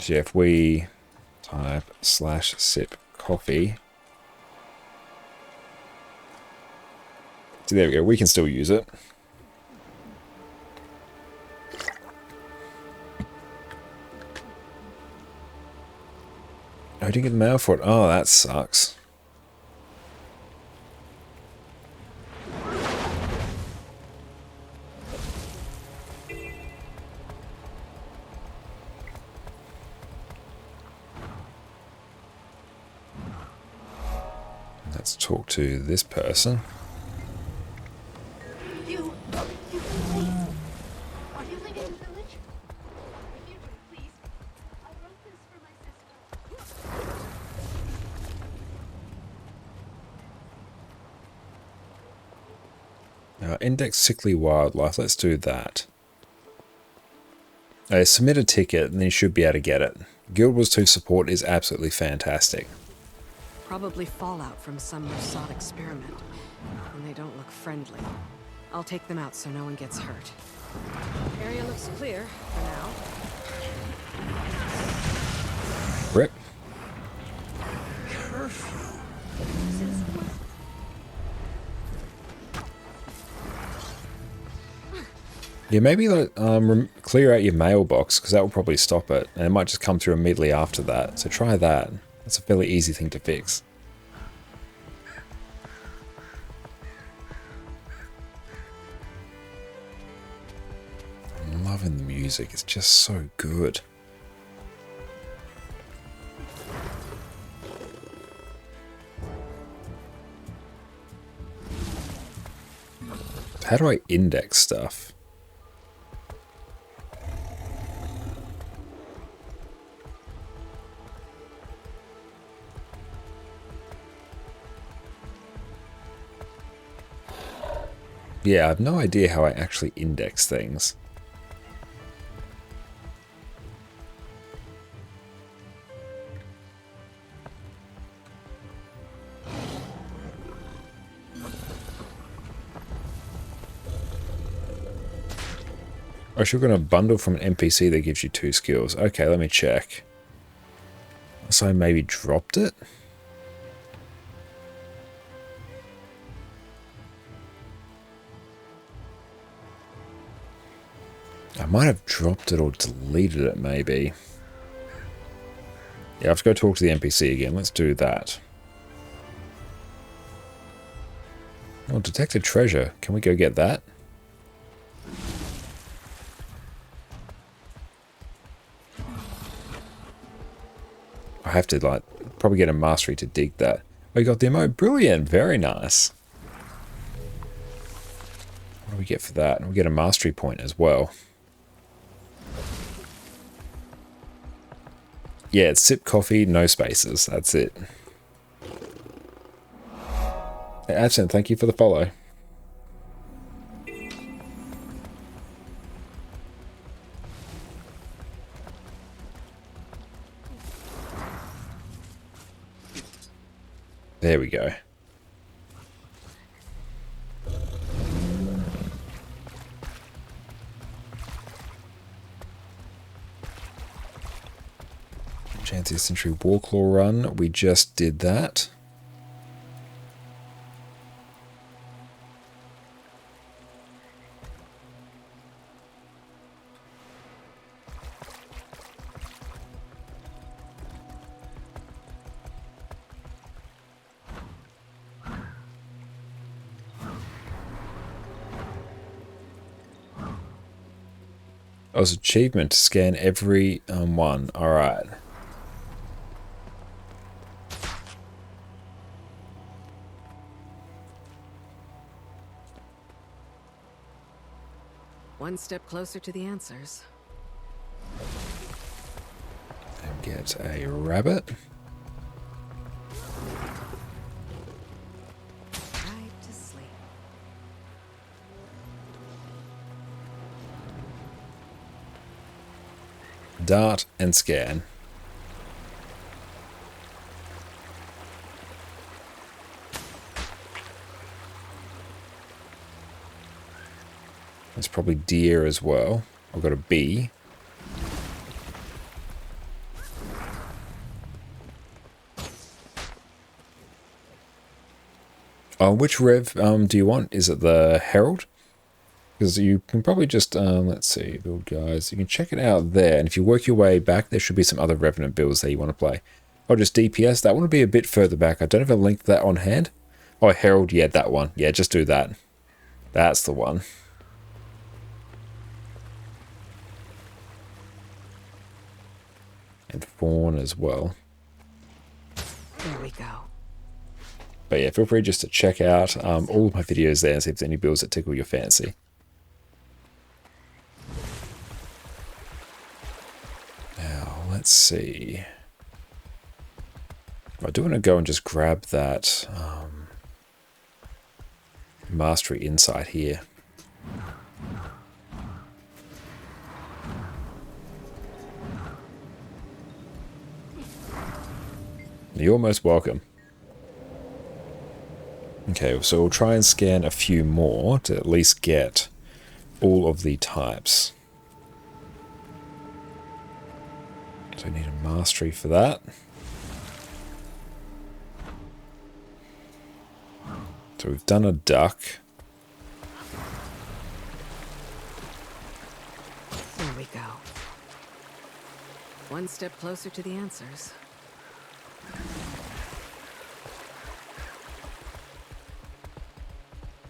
So if we type /sip coffee, so there we go. We can still use it. I didn't get the mail for it. Oh, that sucks. Let's talk to this person. You please. Are you leaving the village? If you do, please. I wrote this for my sister. Now, index sickly wildlife. Let's do that. Submit a ticket and then you should be able to get it. Guild Wars 2 support is absolutely fantastic. Probably fallout from some Mossad experiment. And they don't look friendly. I'll take them out so no one gets hurt. Area looks clear for now. Rip. Yeah, maybe like, clear out your mailbox, because that will probably stop it. And it might just come through immediately after that. So try that. That's a fairly easy thing to fix. I'm loving the music. It's just so good. How do I index stuff? Yeah, I have no idea how I actually index things. Oh, so you're going to bundle from an NPC that gives you 2 skills. Okay, let me check. So I maybe dropped it? I might have dropped it or deleted it, maybe. Yeah, I have to go talk to the NPC again. Let's do that. Oh, detect a treasure. Can we go get that? I have to, like, probably get a mastery to dig that. Oh, you got the emote. Brilliant. Very nice. What do we get for that? And we get a mastery point as well. Yeah, it's sip coffee, no spaces. That's it. Hey, Absent, thank you for the follow. There we go. Janthir Century Warclaw run. We just did that. Oh, it's achievement to scan every one. Alright. One step closer to the answers. And get a rabbit. Right to sleep. Dart and scan. There's probably deer as well. I've got a bee. Oh, which rev do you want? Is it the Herald? Because you can probably just, let's see, build guys. You can check it out there. And if you work your way back, there should be some other Revenant builds that you want to play. Oh, just DPS. That one would be a bit further back. I don't have a link to that on hand. Oh, Herald. Yeah, that one. Yeah, just do that. That's the one. And Fawn as well. There we go. But yeah, feel free just to check out all of my videos there and see if there's any builds that tickle your fancy. Now, let's see. I do want to go and just grab that Mastery Insight here. You're most welcome. Okay, so we'll try and scan a few more to at least get all of the types. So we need a mastery for that. So we've done a duck. There we go. One step closer to the answers.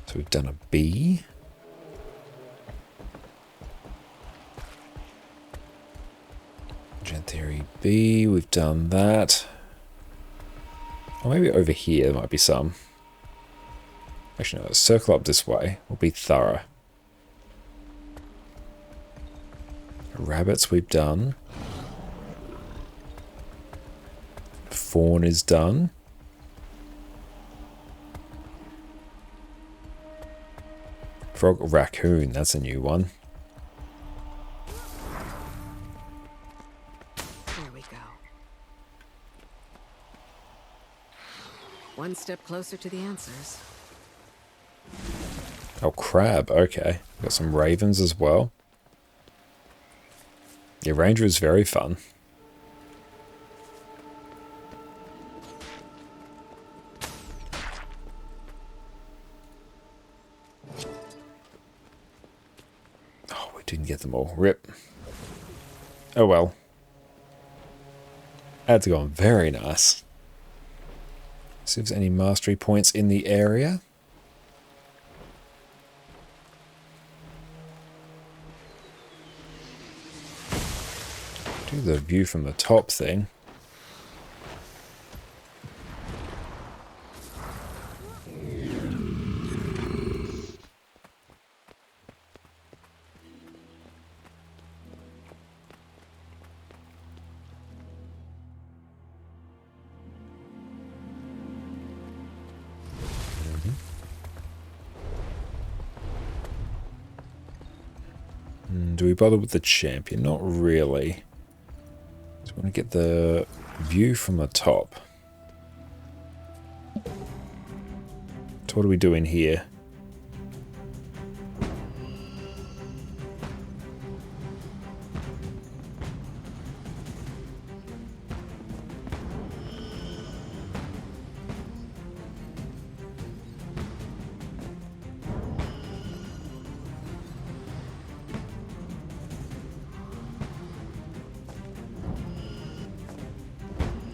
So we've done a bee. Janthir bee, we've done that. Or maybe over here there might be some. Actually no, let's circle up this way. We'll be thorough. Rabbits we've done. Fawn is done. Frog raccoon, that's a new one. There we go. One step closer to the answers. Oh, crab, okay. Got some ravens as well. Yeah, ranger is very fun. Didn't get them all. Rip. Oh well. Ads are going very nice. See if there's any mastery points in the area. Do the view from the top thing. Do we bother with the champion? Not really. Just want to get the view from the top. So what are we doing here?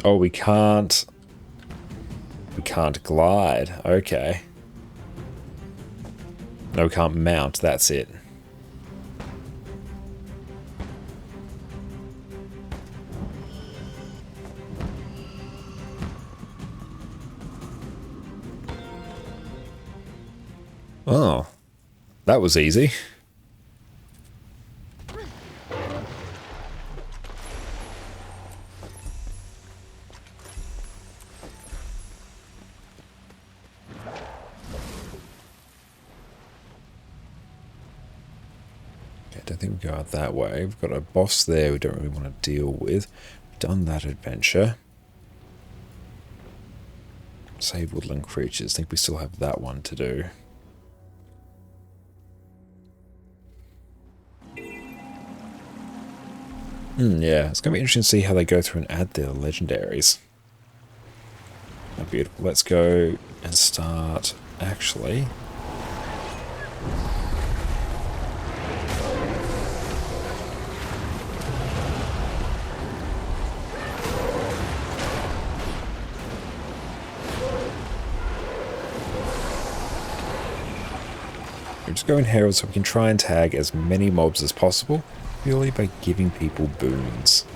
Oh, we can't glide. Okay. No, we can't mount. That's it. Oh, that was easy. I don't think we go out that way. We've got a boss there we don't really want to deal with. We've done that adventure. Save woodland creatures. I think we still have that one to do. Yeah, it's going to be interesting to see how they go through and add their legendaries. Oh, beautiful. Let's go and start, actually. We're just going Herald so we can try and tag as many mobs as possible, purely by giving people boons.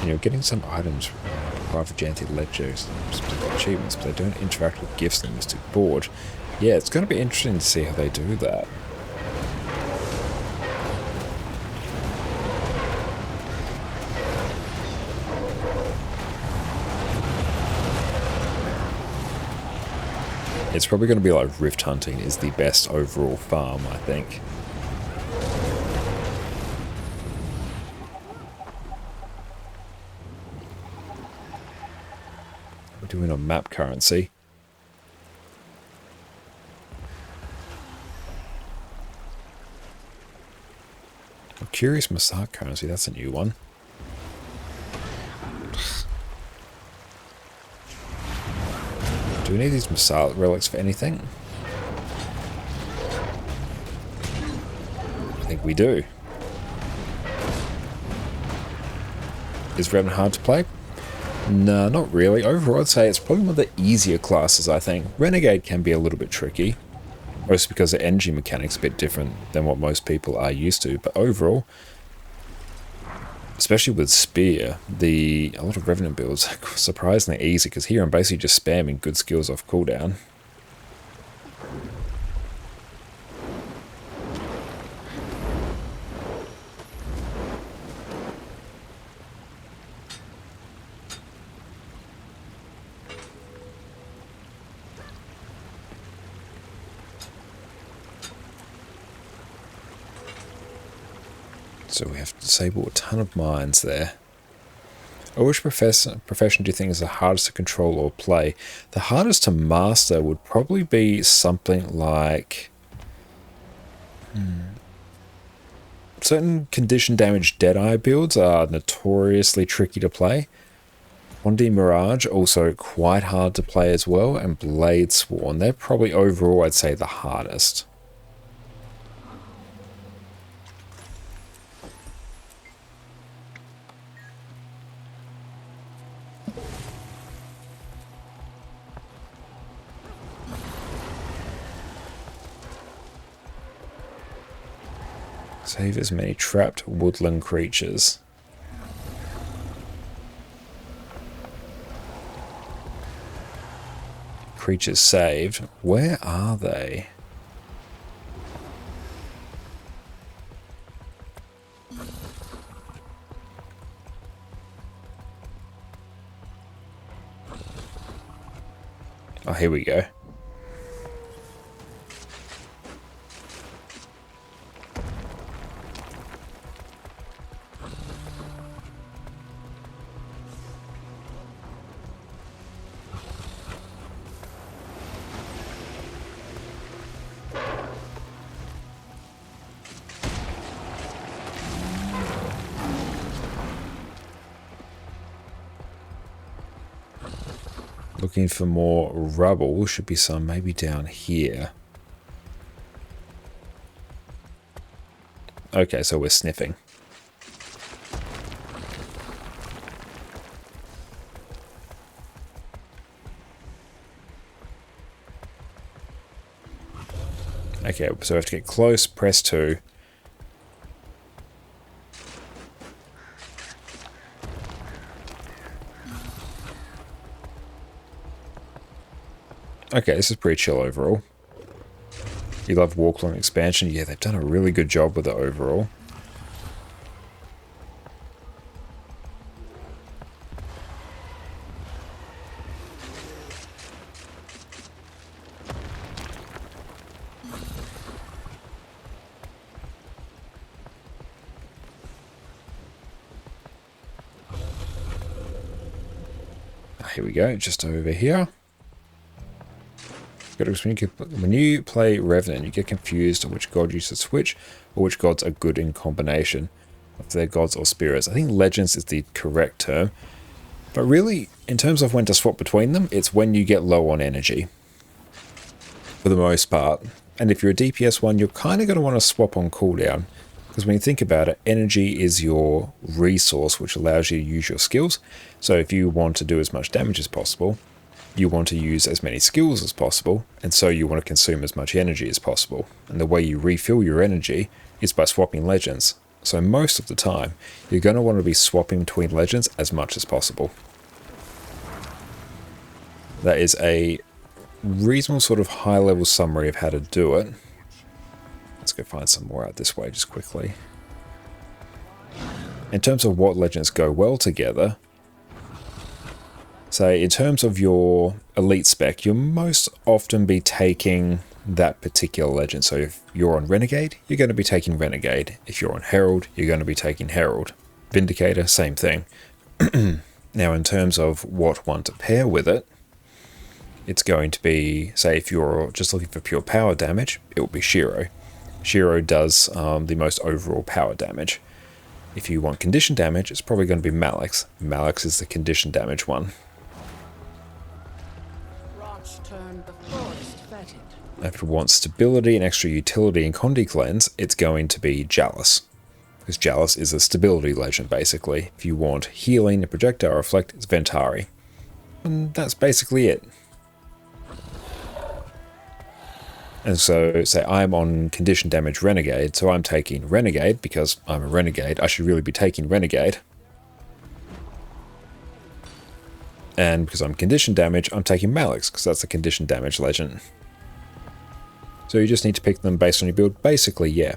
And you're getting some items private Janthir ledgers, specific achievements, but they don't interact with gifts in the Mystic Board. Yeah, it's going to be interesting to see how they do that. It's probably going to be like rift hunting is the best overall farm, I think. We're doing on map currency. Curious Massage currency, that's a new one. Do we need these Massage relics for anything? I think we do. Is Revenant hard to play? No, not really. Overall, I'd say it's probably one of the easier classes, I think. Renegade can be a little bit tricky. Mostly because the energy mechanics are a bit different than what most people are used to. But overall, especially with Spear, a lot of Revenant builds are surprisingly easy, because here I'm basically just spamming good skills off cooldown. So we have to disable a ton of mines there. Which profession do you think is the hardest to control or play? The hardest to master would probably be something like... Certain condition damage Deadeye builds are notoriously tricky to play. 1D Mirage also quite hard to play as well, and Blade Sworn, they're probably overall I'd say the hardest. Save as many trapped woodland creatures. Creatures saved. Where are they? Oh, here we go. Looking for more rubble. Should be some maybe down here. Okay, so we're sniffing. Okay, so we have to get close, press 2. Okay, this is pretty chill overall. You love walk along expansion? Yeah, they've done a really good job with it overall. Here we go, just over here. When you play Revenant, you get confused on which god you should switch, or which gods are good in combination of their gods or spirits. I think Legends is the correct term, but really, in terms of when to swap between them, it's when you get low on energy, for the most part. And if you're a DPS one, you're kind of going to want to swap on cooldown, because when you think about it, energy is your resource which allows you to use your skills. So if you want to do as much damage as possible, you want to use as many skills as possible, and so you want to consume as much energy as possible. And the way you refill your energy is by swapping Legends. So most of the time, you're going to want to be swapping between legends as much as possible. That is a reasonable sort of high-level summary of how to do it. Let's go find some more out this way just quickly. In terms of what legends go well together, say in terms of your elite spec, you'll most often be taking that particular legend. So if you're on Renegade, you're going to be taking Renegade. If you're on Herald, you're going to be taking Herald. Vindicator, same thing. Now in terms of what one to pair with it, it's going to be, say if you're just looking for pure power damage, it will be Shiro. Shiro does the most overall power damage. If you want condition damage, it's probably going to be Malix. Malix is the condition damage one. If you want stability and extra utility in Condi Cleanse, it's going to be Jalus. Because Jalus is a stability legend, basically. If you want healing and projectile reflect, it's Ventari. And that's basically it. And so, say I'm on condition damage Renegade, so I'm taking Renegade because I'm a Renegade. I should really be taking Renegade. And because I'm condition damage, I'm taking Malix because that's a condition damage legend. So you just need to pick them based on your build. Basically, yeah.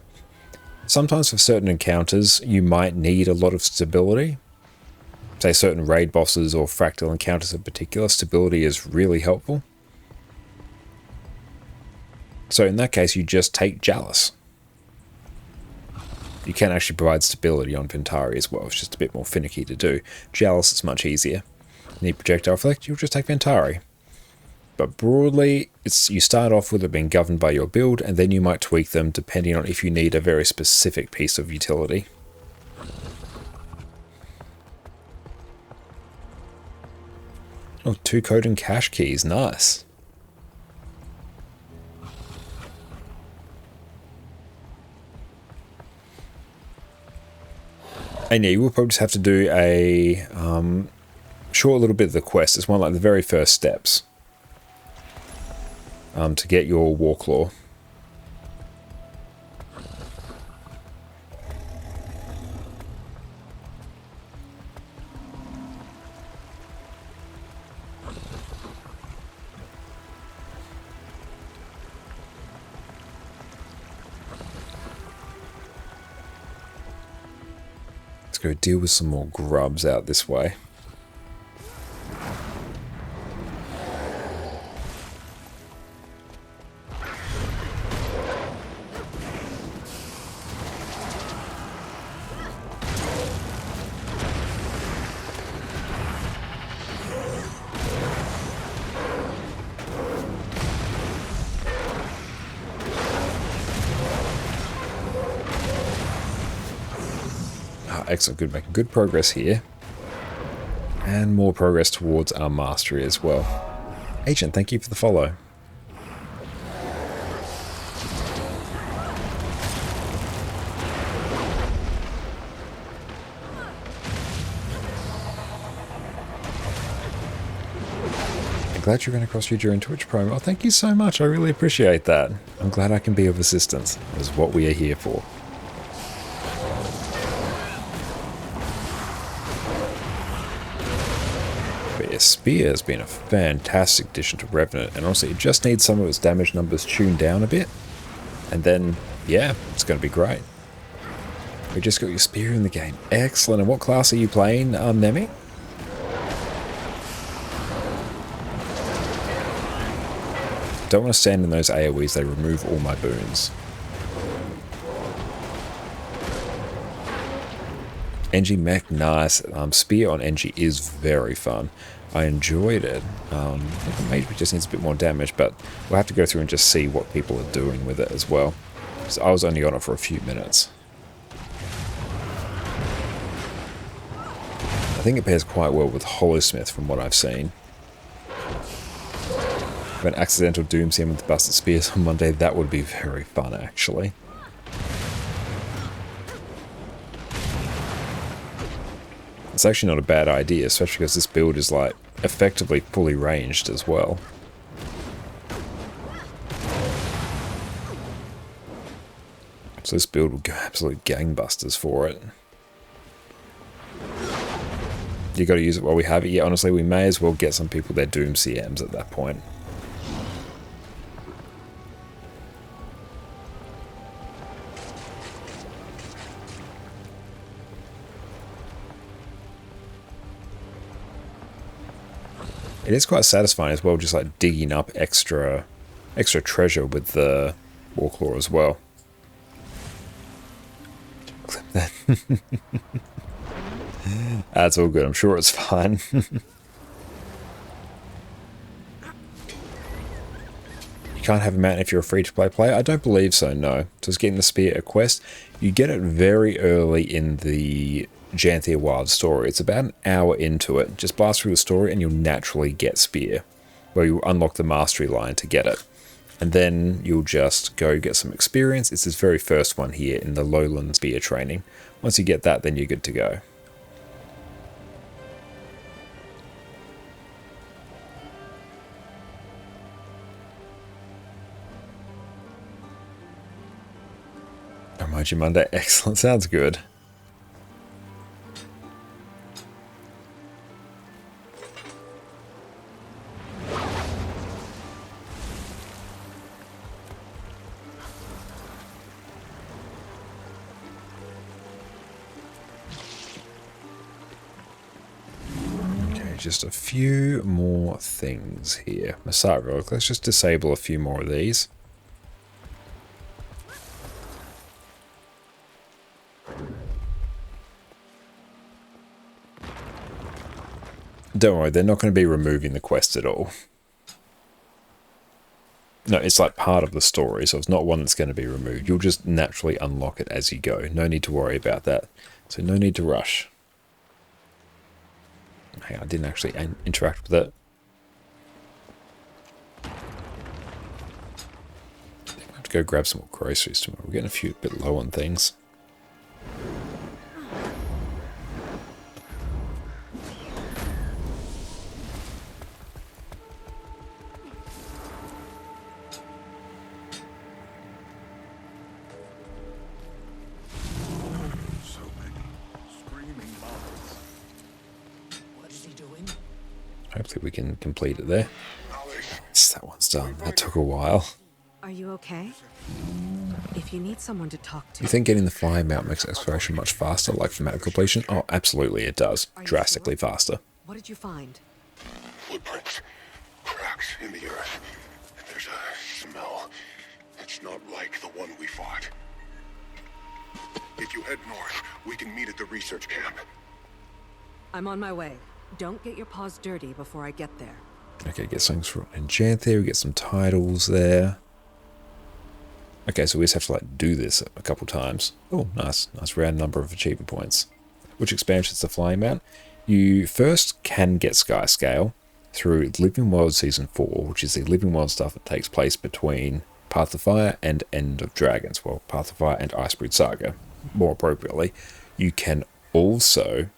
Sometimes for certain encounters, you might need a lot of stability. Say certain raid bosses or fractal encounters in particular, stability is really helpful. So in that case, you just take Jalus. You can actually provide stability on Ventari as well. It's just a bit more finicky to do. Jalus is much easier. Need projectile reflect, you'll just take Ventari. But broadly, you start off with it being governed by your build, and then you might tweak them depending on if you need a very specific piece of utility. Oh, 2 code and cache keys, nice. And yeah, you will probably just have to do a short little bit of the quest. It's one of like the very first steps to get your Warclaw. Let's go deal with some more grubs out this way. Excellent, good, making good progress here. And more progress towards our mastery as well. Agent, thank you for the follow. I'm glad you ran across you during Twitch promo. Oh, thank you so much, I really appreciate that. I'm glad I can be of assistance. That's what we are here for. Spear has been a fantastic addition to Revenant, and honestly, it just needs some of its damage numbers tuned down a bit, and then, yeah, it's going to be great. We just got your Spear in the game. Excellent. And what class are you playing, Nemi? Don't want to stand in those AoEs, they remove all my boons. NG mech, nice. Spear on NG is very fun. I enjoyed it. I think maybe it just needs a bit more damage, but we'll have to go through and just see what people are doing with it as well. So I was only on it for a few minutes. I think it pairs quite well with Hollowsmith from what I've seen. An accidental Doomsday with the busted spears on Monday, that would be very fun actually. It's actually not a bad idea, especially because this build is like effectively fully ranged as well. So this build will go absolute gangbusters for it. You got to use it while we have it. Yeah, honestly, we may as well get some people their Doom CMs at that point. It is quite satisfying as well, just like digging up extra treasure with the Warclaw as well. Clip that. That's all good. I'm sure it's fine. You can't have a mountain if you're a free-to-play player? I don't believe so, no. So it's getting the spear a quest. You get it very early in the Janthir Wild story. It's about an hour into it. Just blast through the story and you'll naturally get spear. Well, you unlock the mastery line to get it. And then you'll just go get some experience. It's this very first one here in the Lowland spear training. Once you get that, then you're good to go. Emoji Monday, excellent, sounds good. Okay, just a few more things here. Massage Relic, let's just disable a few more of these. Don't worry, they're not going to be removing the quest at all. No, it's like part of the story, so it's not one that's going to be removed. You'll just naturally unlock it as you go. No need to worry about that. So no need to rush. Hey, I didn't actually interact with it. I have to go grab some more groceries tomorrow. We're getting a bit low on things. Hopefully we can complete it there. Yes, that one's done. That took a while. Are you okay? If you need someone to talk to... You think getting the flying mount makes exploration much faster, like for map completion? Oh, absolutely it does. Drastically faster. What did you find? Footprints. Cracks in the earth. There's a smell. It's not like the one we fought. If you head north, we can meet at the research camp. I'm on my way. Don't get your paws dirty before I get there. Okay, get things from Janthir, we get some titles there. Okay, so we just have to like do this a couple times. Oh, nice round number of achievement points. Which expansion's the flying mount? You first can get Sky Scale through Living World Season 4, which is the Living World stuff that takes place between Path of Fire and End of Dragons. Well, Path of Fire and Icebreed Saga, more appropriately. You can also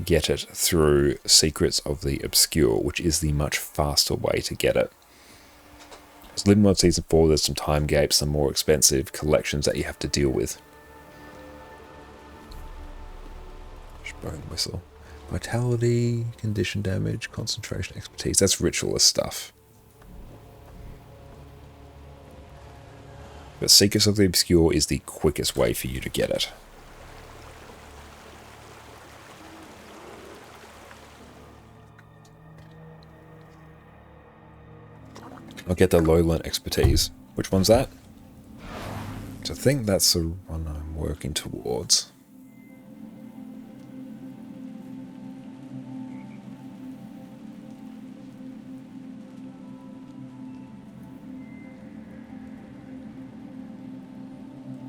get it through Secrets of the Obscure, which is the much faster way to get it. So Living World Season 4, there's some time gaps, some more expensive collections that you have to deal with. Bone Whistle. Vitality, condition damage, concentration, expertise. That's ritualist stuff. But Secrets of the Obscure is the quickest way for you to get it. I'll get the Lowland expertise. Which one's that? So I think that's the one I'm working towards.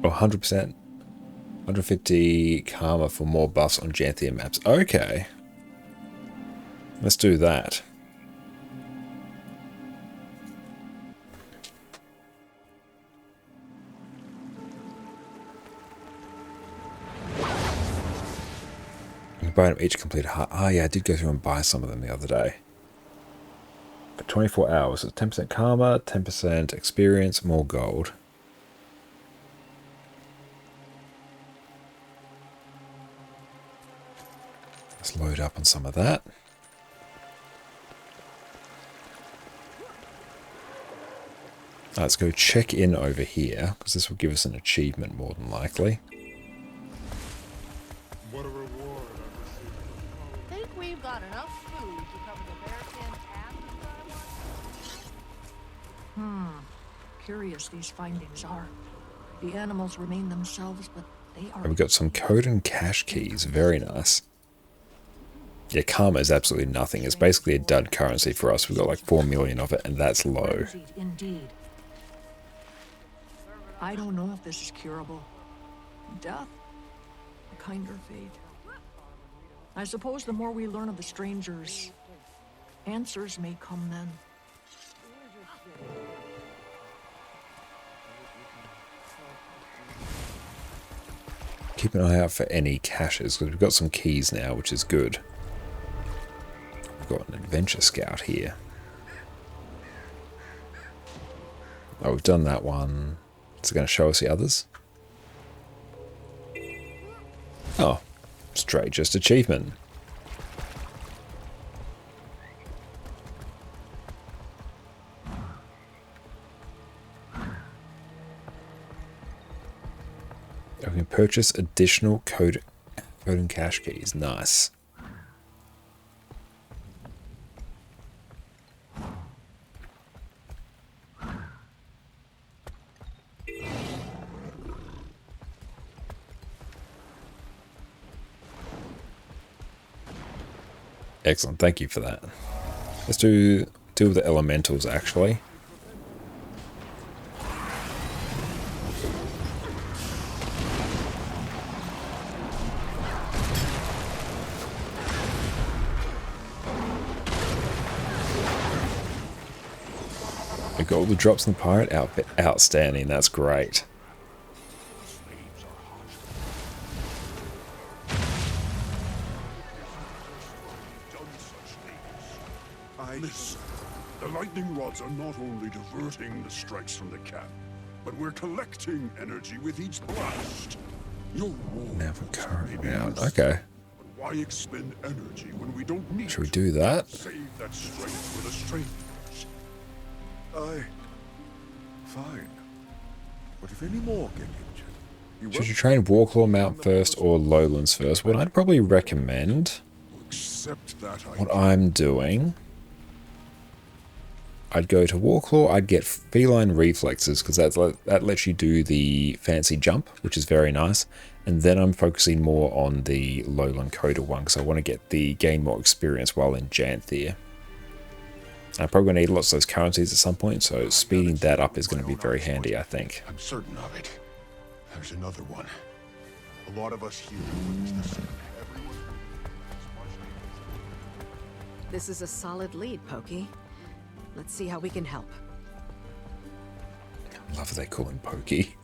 Oh, 100%. 150 karma for more buffs on Janthir maps. Okay. Let's do that. Buy them each complete heart. Oh yeah, I did go through and buy some of them the other day. For 24 hours, it's 10% karma, 10% experience, more gold. Let's load up on some of that. Let's go check in over here, because this will give us an achievement more than likely. What a reward I Think we've got enough food to cover the bear tent and Curious these findings are. The animals remain themselves, but they are... And we've got some code and cache keys. Very nice. Yeah, karma is absolutely nothing. It's basically a dud currency for us. We've got like 4 million of it, and that's low. Indeed. I don't know if this is curable. Death? A kinder fate. I suppose the more we learn of the strangers, answers may come then. Keep an eye out for any caches, because we've got some keys now, which is good. We've got an adventure scout here. Oh, we've done that one. Is it going to show us the others? Oh, strangest achievement. We can purchase additional code and cache keys. Nice. Excellent, thank you for that. Let's deal with the elementals actually. We got all the drops in the pirate outfit. Outstanding, that's great. Listen, the lightning rods are not only diverting the strikes from the cap, but we're collecting energy with each blast. Your war Now for current out. Okay. But why expend energy when we don't need Should we do that? Save that strength for the strangers. Fine. But if any more get injured, Should you train Warclaw Mount first or Lowlands first? What I'd probably recommend, what I'm doing, I'd go to Warclaw, I'd get feline reflexes, because that lets you do the fancy jump, which is very nice. And then I'm focusing more on the Lowland Coda one, because I want to gain more experience while in Janthir. I'm probably going to need lots of those currencies at some point, so speeding that up is going to be very handy, I think. I'm certain of it. There's another one. A lot of us here witnessed this. This is a solid lead, Pokey. Let's see how we can help. I love that they call him Pokey.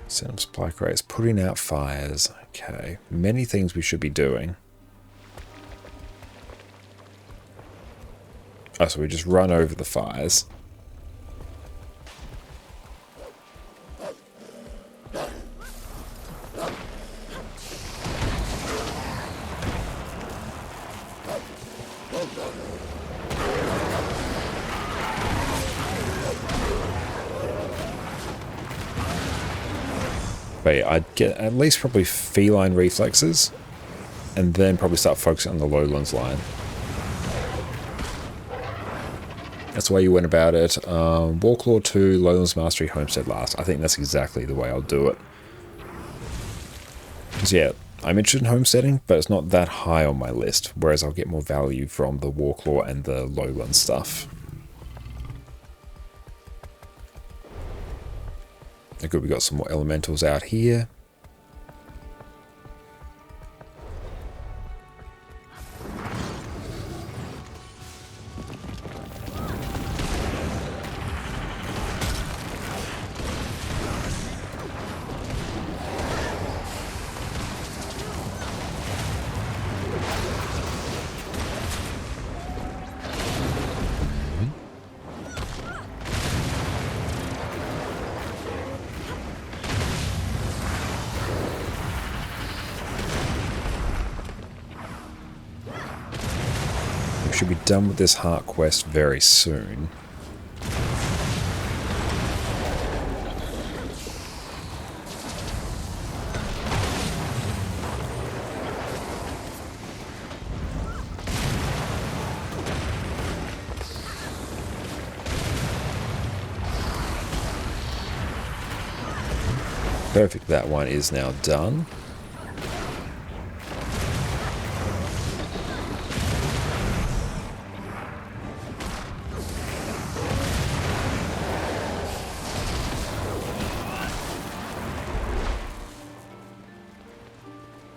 Set up supply crates, putting out fires. Okay, many things we should be doing. Oh, so we just run over the fires. But yeah, I'd get at least probably feline reflexes, and then probably start focusing on the Lowlands line. That's the way you went about it. Warclaw 2, Lowlands Mastery, Homestead last. I think that's exactly the way I'll do it. Because yeah, I'm interested in homesteading, but it's not that high on my list, whereas I'll get more value from the Warclaw and the Lowlands stuff. Okay, we got some more elementals out here. should be done with this heart quest very soon. Perfect, that one is now done.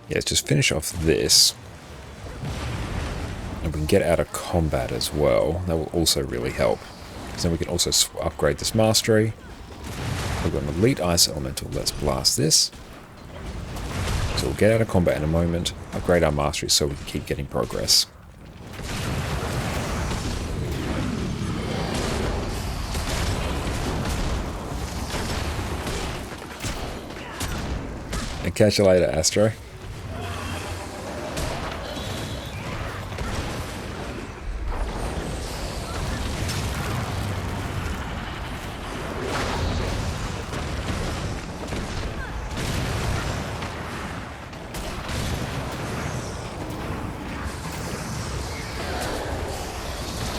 Yeah, let's just finish off this. And we can get out of combat as well. That will also really help. So then we can also upgrade this mastery. We've got an elite ice elemental. Let's blast this. So we'll get out of combat in a moment, upgrade our mastery so we can keep getting progress. And catch you later, Astro.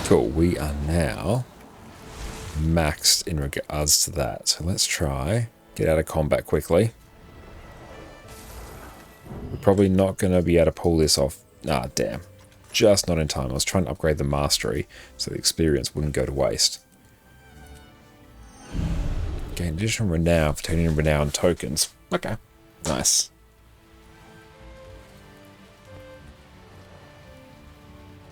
Cool, we are now maxed in regards to that. So let's try get out of combat quickly. We're probably not going to be able to pull this off. Ah, damn. Just not in time. I was trying to upgrade the mastery so the experience wouldn't go to waste. Gain additional renown for turning in renown tokens. Okay, nice.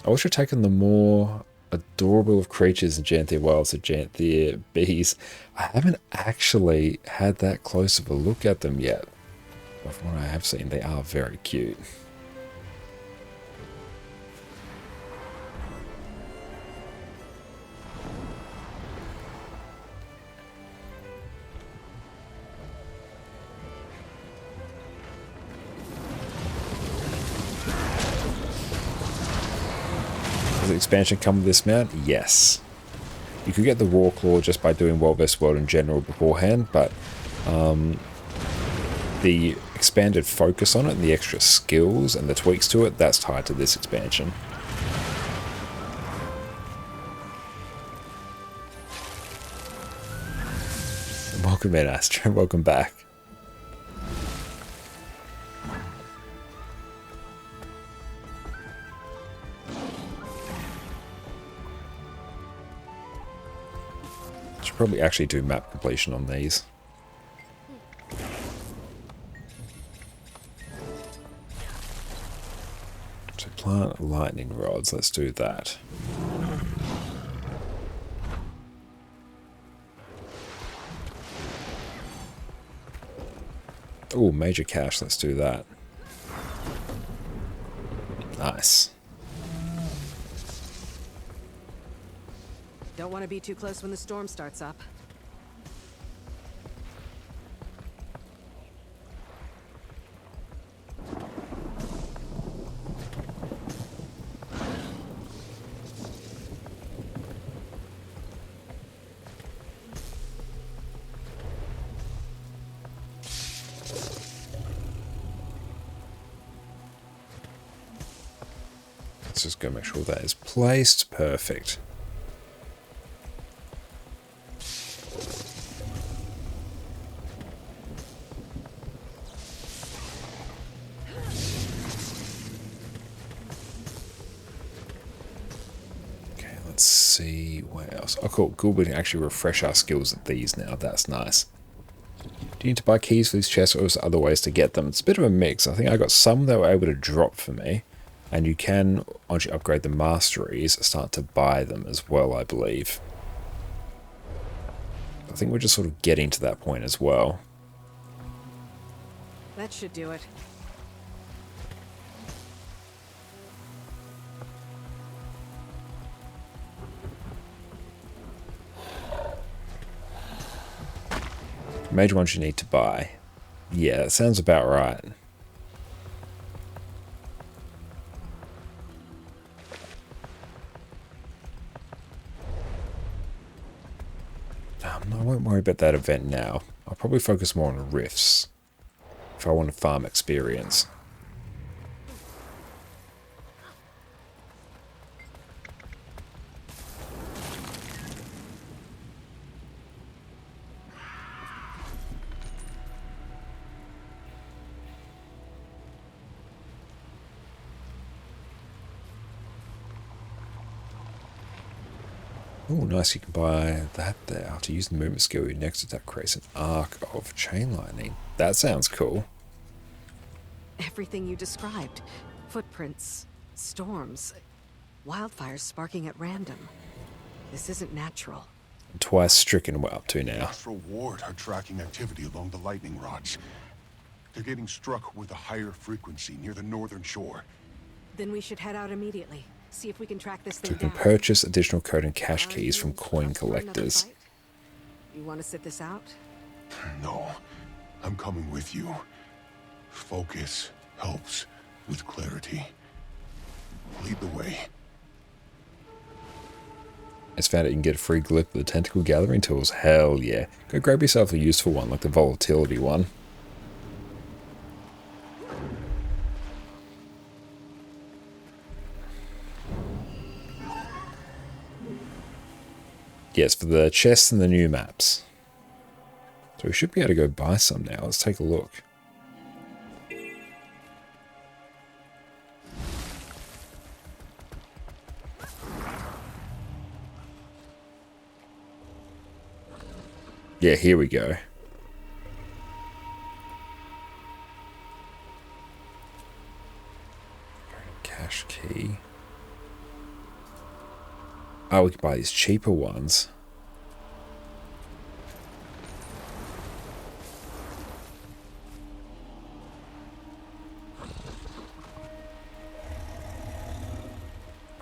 I wish I'd taken the more adorable of creatures in Janthir Wilds, the Janthir bees. I haven't actually had that close of a look at them yet. But from what I have seen, they are very cute. Does the expansion come with this mount? Yes. You could get the Raw Claw just by doing Wild vs. World in general beforehand, but the expanded focus on it and the extra skills and the tweaks to it, that's tied to this expansion. Welcome in, Astro. Welcome back. Should probably actually do map completion on these. So plant lightning rods, let's do that. Oh, major cache, let's do that. Nice. Don't want to be too close when the storm starts up. Let's just go make sure that is placed. Perfect. Okay, let's see where else. Oh, cool. Cool. We can actually refresh our skills at these now. That's nice. Do you need to buy keys for these chests, or is there other ways to get them? It's a bit of a mix. I think I got some that were able to drop for me. And you can, once you upgrade the masteries, start to buy them as well, I believe. I think we're just sort of getting to that point as well. That should do it. Major ones you need to buy. Yeah, that sounds about right. I won't worry about that event now. I'll probably focus more on rifts if I want to farm experience. Oh, nice, you can buy that there. After using the movement skill, your next attack creates an arc of chain lightning. That sounds cool. Everything you described. Footprints, storms, wildfires sparking at random. This isn't natural. And twice stricken we're up to now. Astral Ward are tracking activity along the lightning rods. They're getting struck with a higher frequency near the northern shore. Then we should head out immediately. See if we can track this So thing we can down. purchase additional code and cash keys from coin collectors. You want to sit this out? No, I'm coming with you. Focus helps with clarity. Lead the way. It's found out you can get a free glip of the tentacle gathering tools. Hell yeah. Go grab yourself a useful one like the volatility one. Yes, for the chests and the new maps. So we should be able to go buy some now. Let's take a look. Yeah, here we go. Cash key. Oh, we can buy these cheaper ones.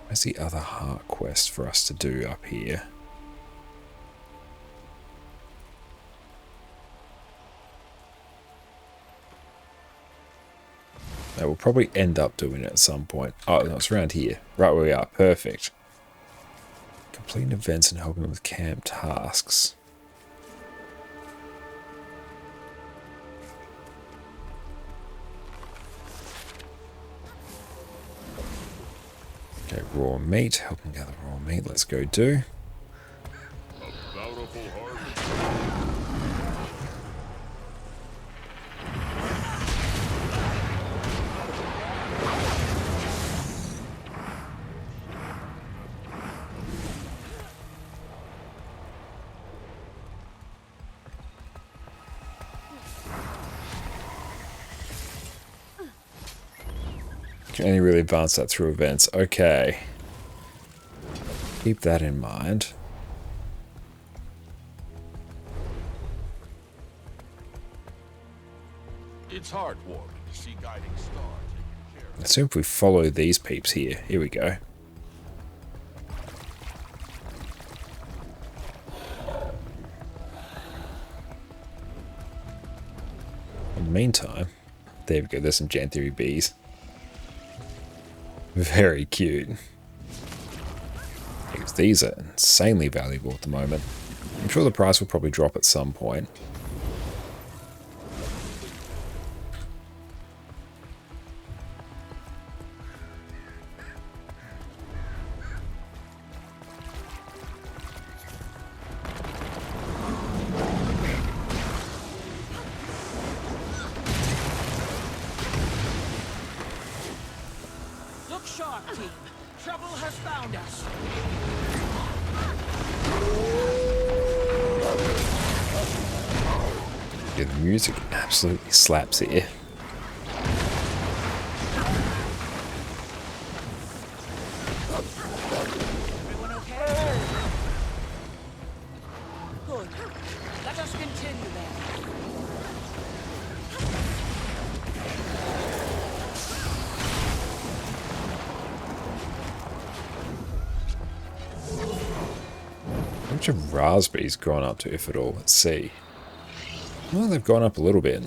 Where's the other heart quest for us to do up here? That will probably end up doing it at some point. Oh, no, it's around here. Right where we are. Perfect. Completing events and helping with camp tasks. Okay, raw meat. Helping gather raw meat. Let's go do. A bountiful harvest. Can only really advance that through events. Okay. Keep that in mind. It's heartwarming to see guiding stars taking care of. Let's see if we follow these peeps here. Here we go. In the meantime, there we go. There's some Janthir bees. Very cute. Because these are insanely valuable at the moment. I'm sure the price will probably drop at some point. Look sharp, team. Trouble has found us. Yeah, the music absolutely slaps here. Everyone okay? Good. Let us continue then. How much have raspberries gone up to, if at all? Let's see. Well, they've gone up a little bit.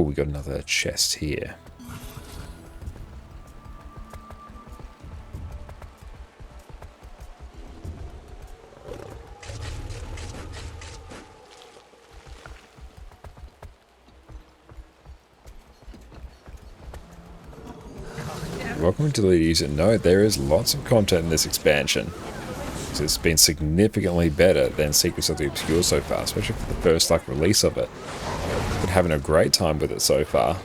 Oh, we got another chest here. Welcome to the user. No, there is lots of content in this expansion. So it's been significantly better than Secrets of the Obscure so far, especially for the first release of it. Been having a great time with it so far.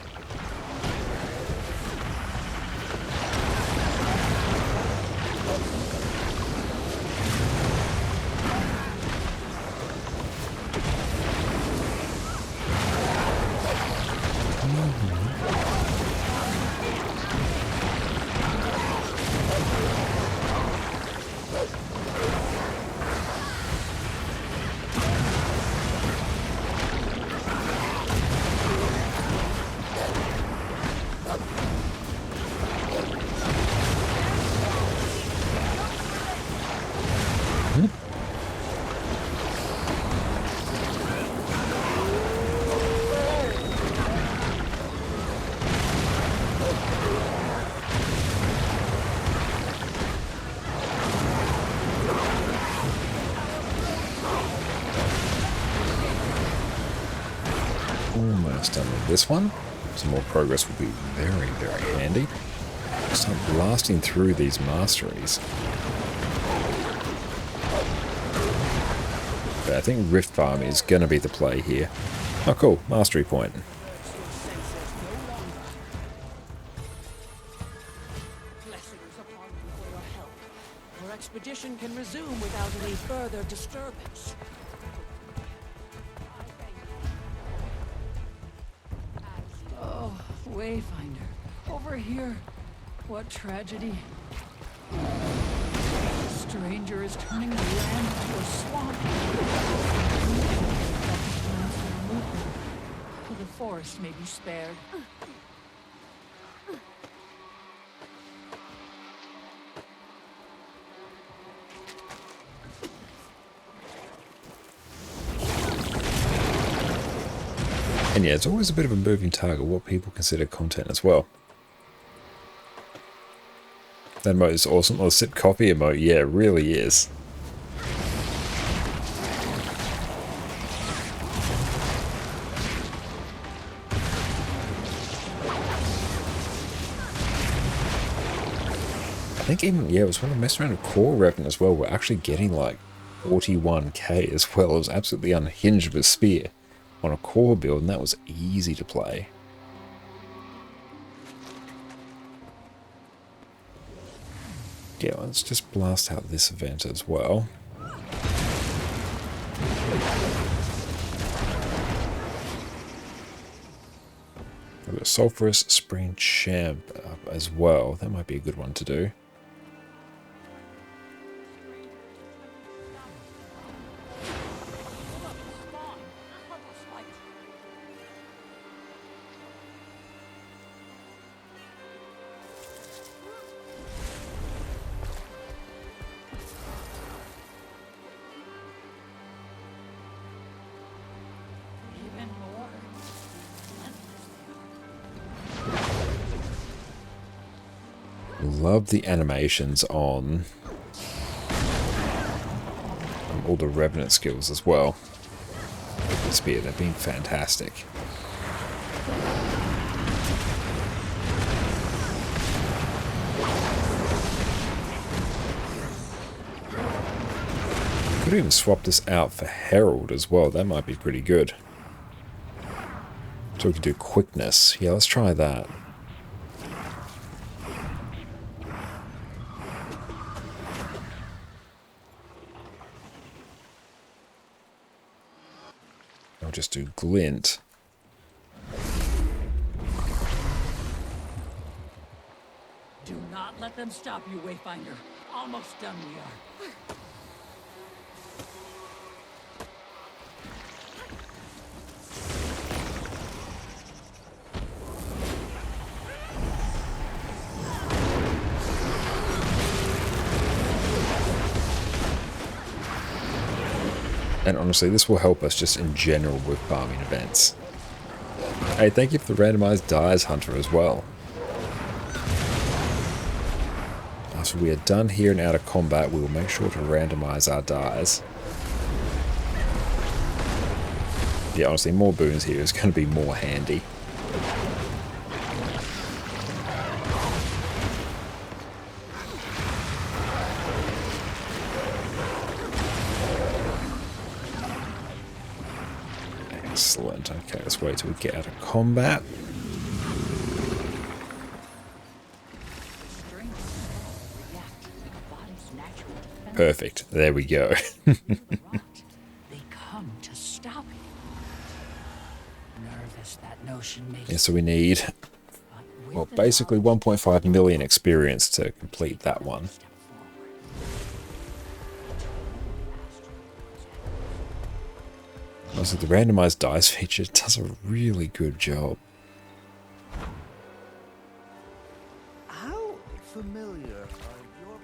Almost done with this one. Some more progress will be very, very handy. Start blasting through these masteries. But I think Rift Farm is going to be the play here. Oh cool, mastery point. Our expedition can resume without any further disturbance. Oh, Wayfinder, over here. What tragedy. The stranger is turning the land into a swamp. The forest may be spared. And yeah, it's always a bit of a moving target what people consider content as well. That emote is awesome. Or the sip coffee emote, yeah, it really is. I think even, yeah, it was when I messed around with core revenue as well, we're actually getting like 41k as well. It was absolutely unhinged with Spear on a core build, and that was easy to play. Yeah, let's just blast out this event as well. We've got Sulphurous Spring Champ up as well. That might be a good one to do. Love the animations on all the Revenant skills as well. The Spear, they've been fantastic. Could even swap this out for Herald as well. That might be pretty good. So we can do quickness. Yeah, let's try that. I'll just do glint. Do not let them stop you, Wayfinder. Almost done we are. And honestly, this will help us just in general with farming events. Hey, thank you for the randomized dies, Hunter, as well. After we are done here and out of combat, we will make sure to randomize our dies. Yeah, honestly, more boons here is going to be more handy. Excellent. Okay, let's wait till we get out of combat. Perfect. There we go. They come to stop you. Nervous that notion makes Yeah, so we need, well, basically 1.5 million experience to complete that one. Also, the randomized dice feature does a really good job. How familiar are your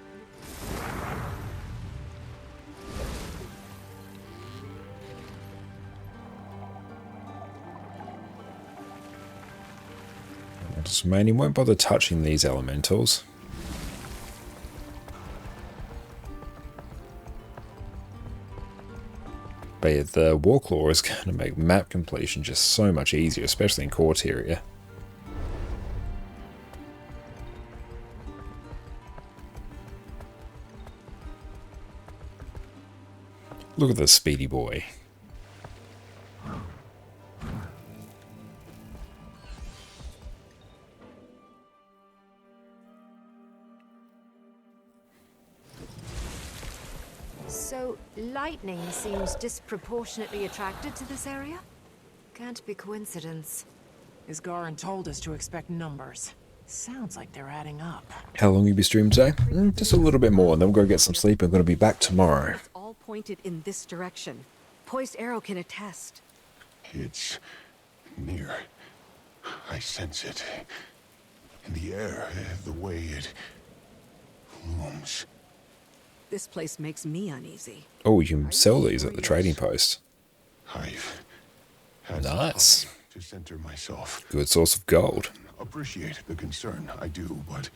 So mainly won't bother touching these elementals. But yeah, the Warclaw is going to make map completion just so much easier, especially in Corteria. Look at this speedy boy. So, lightning seems disproportionately attracted to this area? Can't be coincidence. Isgarin told us to expect numbers. Sounds like they're adding up. How long you be streaming today? Just a little bit more, and then we'll go get some sleep. I'm going to be back tomorrow. All pointed in this direction. Poised Arrow can attest. It's near. I sense it. In the air, the way it looms. This place makes me uneasy. Oh, you can sell these at the trading post. I've had Nice. to center myself. Good source of gold. Appreciate the concern, I do, but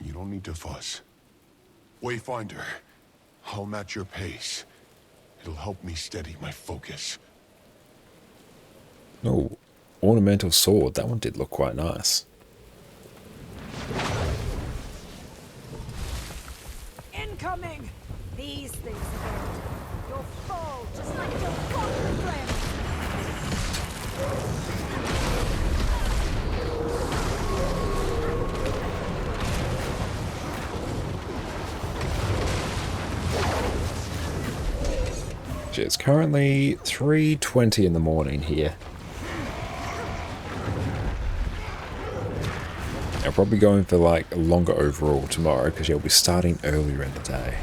you don't need to fuss. Wayfinder, I'll match your pace. It'll help me steady my focus. Oh, ornamental sword. That one did look quite nice. Incoming! These things again. You'll fall just like your father planned. It's currently 3:20 in the morning here. I'm probably going for like a longer overall tomorrow because you'll be starting earlier in the day.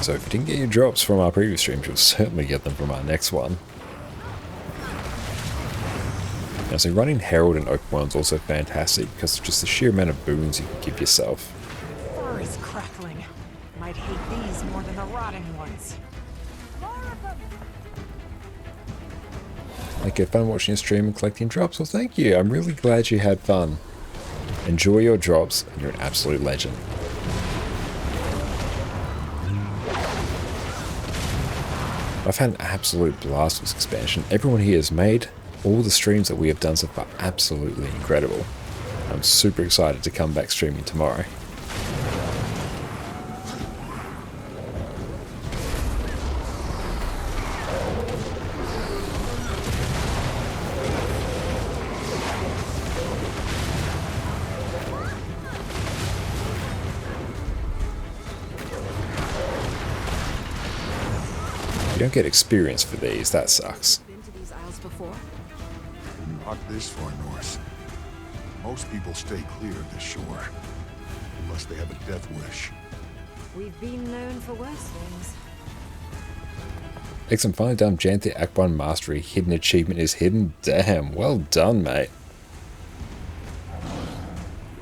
So if you didn't get your drops from our previous streams, you'll certainly get them from our next one. Now, so running Herald and Open World is also fantastic because of just the sheer amount of boons you can give yourself. Fur is crackling. Might hate these more than the rotting ones. Like, have fun watching your stream and collecting drops? Well, thank you. I'm really glad you had fun. Enjoy your drops, and you're an absolute legend. I've had an absolute blast with this expansion. Everyone here has made all the streams that we have done so far absolutely incredible. I'm super excited to come back streaming tomorrow. You don't get experience for these, that sucks. Been to these isles before? Not this far north. Most people stay clear of the shore. Unless they have a death wish. We've been known for worse things. Excellent, finally done Janthir Act 1 Mastery. Hidden achievement is hidden. Damn, well done, mate.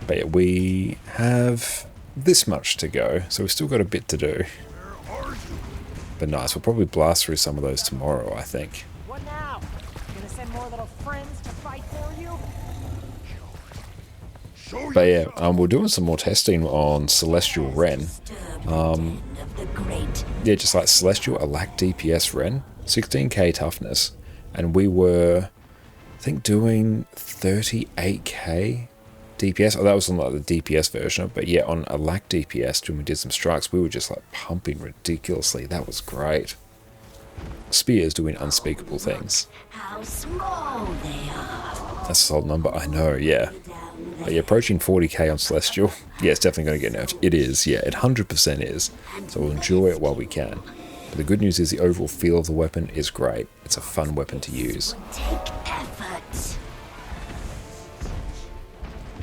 But yeah, we have this much to go, so we've still got a bit to do. But nice, we'll probably blast through some of those tomorrow, I think. What now? Gonna send more little friends to fight for you? But yeah, we're doing some more testing on Celestial Ren. Yeah, just like Celestial, a lack DPS Ren, 16k toughness. And we were, I think, doing 38k DPS. Oh, that was on like the DPS version. But yeah, on a lack DPS, when we did some strikes, we were just like pumping ridiculously. That was great. Spears doing unspeakable things. How small they are. That's a solid number, I know, yeah. But yeah, approaching 40k on Celestial. Yeah, it's definitely going to get nerfed. It is, yeah, it 100% is. So we'll enjoy it while we can. But the good news is the overall feel of the weapon is great. It's a fun weapon to use. Take effort.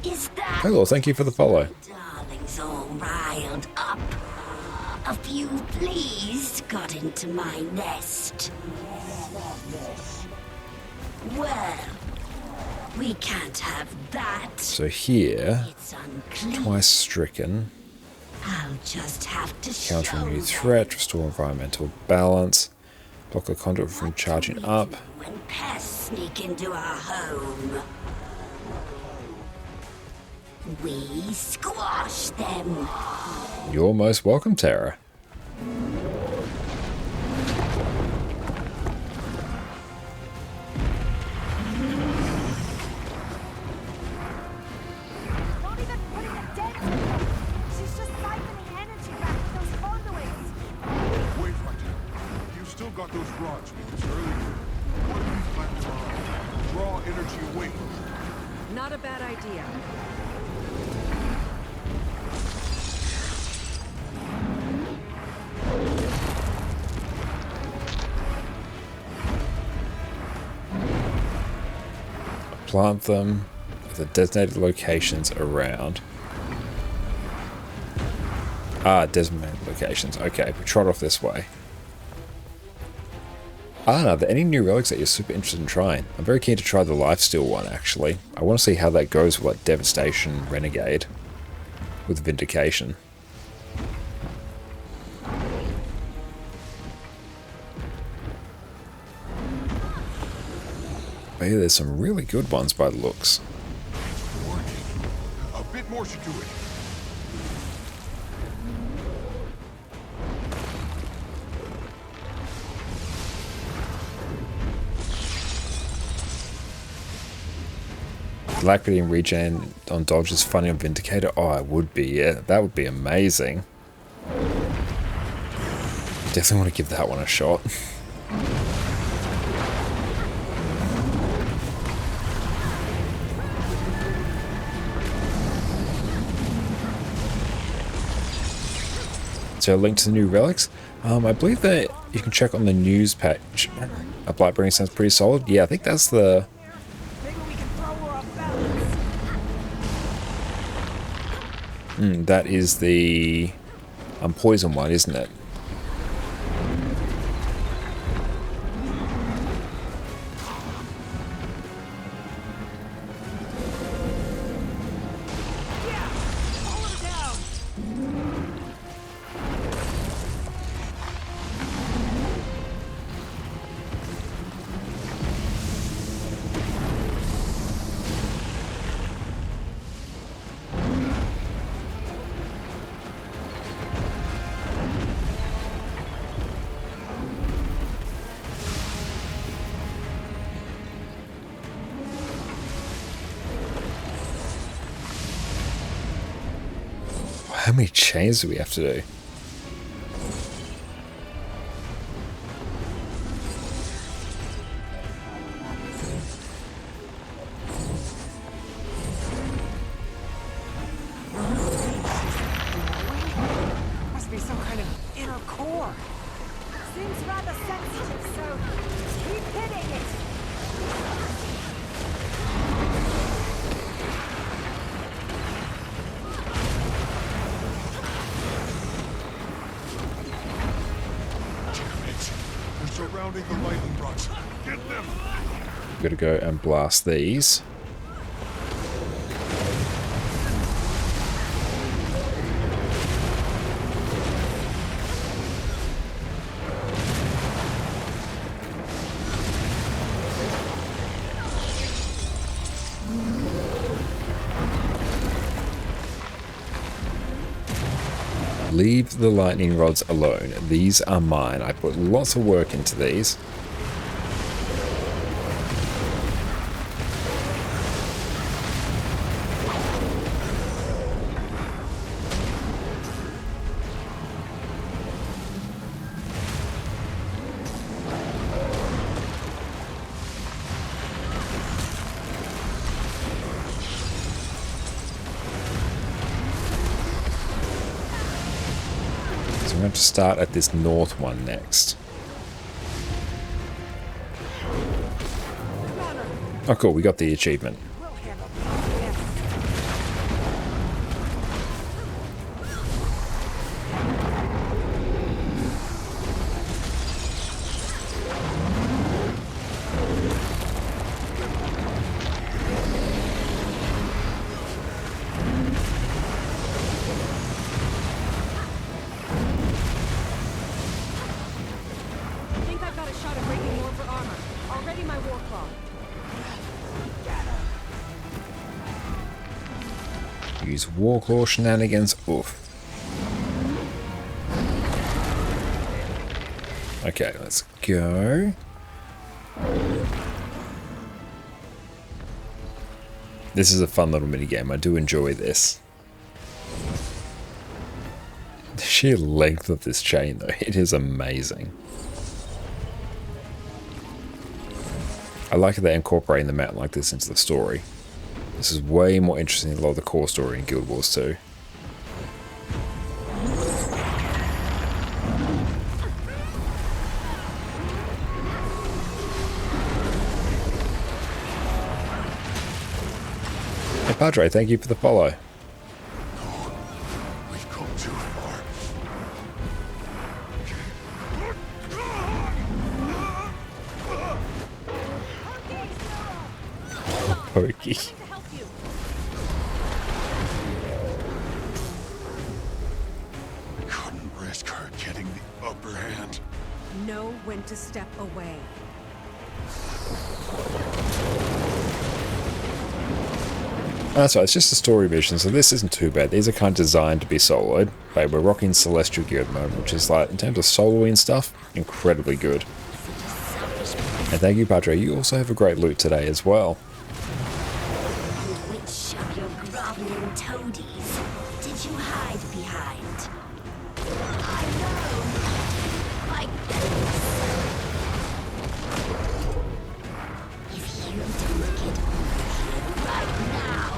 Is that Hello, thank you for the follow. darlings all riled up? A few fleas got into my nest. Well, we can't have that. So here, It's unclean. twice stricken. I'll just have to Counter a show new them threat, restore environmental balance, block a conduit from charging up. when pests sneak into our home. We squash them. You're most welcome, Tara. Not even putting a dent in her. She's just siphoning energy back to those conduits. Wait right there. You still got those rods we used earlier. What do you plan to draw energy away? Not a bad idea. Plant them at the designated locations around. Ah, designated locations. Okay, we trot off this way. Are there any new relics that you're super interested in trying? I'm very keen to try the lifesteal one, actually. I want to see how that goes with like Devastation Renegade with Vindication. Oh yeah, there's some really good ones by the looks. A bit more should do it. Alacrity and regen on dodge is funny on Vindicator. Oh, it would be, yeah. That would be amazing. Definitely want to give that one a shot. So a link to the new relics. I believe that you can check on the news page. A Blightbringer sounds pretty solid. Yeah, I think that's the... that is the poison one, isn't it? How many chains do we have to do? Must be some kind of inner core. Seems rather sensitive, so keep hitting it. They're surrounding the lightning rods. Get them! We've got to go and blast these. Leave the lightning rods alone. These are mine. I put lots of work into these. I'm going to start at this north one next. Oh cool, we got the achievement. Use Warclaw shenanigans. Oof. Okay, let's go. This is a fun little minigame. I do enjoy this. The sheer length of this chain, though, it is amazing. I like how they're incorporating the map like this into the story. This is way more interesting than a lot of the core story in Guild Wars 2. Hey Padre, thank you for the follow. We've come too far. Pokey. Couldn't risk her getting the upper hand. Know when to step away. That's right, it's just a story mission, so this isn't too bad. These are kind of designed to be soloed. But we're rocking Celestial Gear at the moment, which is like, in terms of soloing stuff, incredibly good. And thank you, Padre. You also have a great loot today as well. Which of your groveling toadies did you hide behind? I know. My goodness. If you don't get over here right now,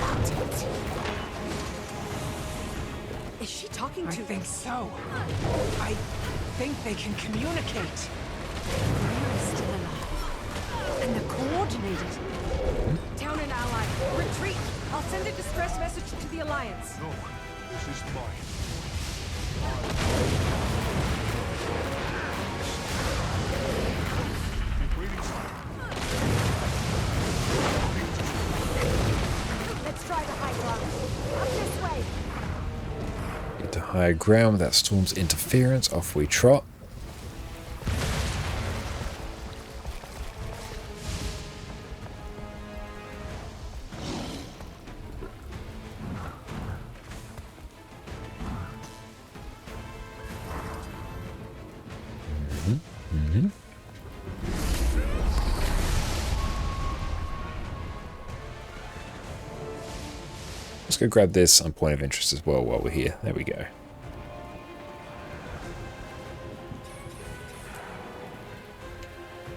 I'll tell you all about it. Is she talking to I think so. I think they can communicate. We're still alive. And they're coordinated. Town and ally, retreat! I'll send a distress message to the Alliance. No, this is mine. Let's try the high ground. Up this way. Get to higher ground without Storm's interference. Off we trot. Let's go grab this on point of interest as well while we're here. There we go.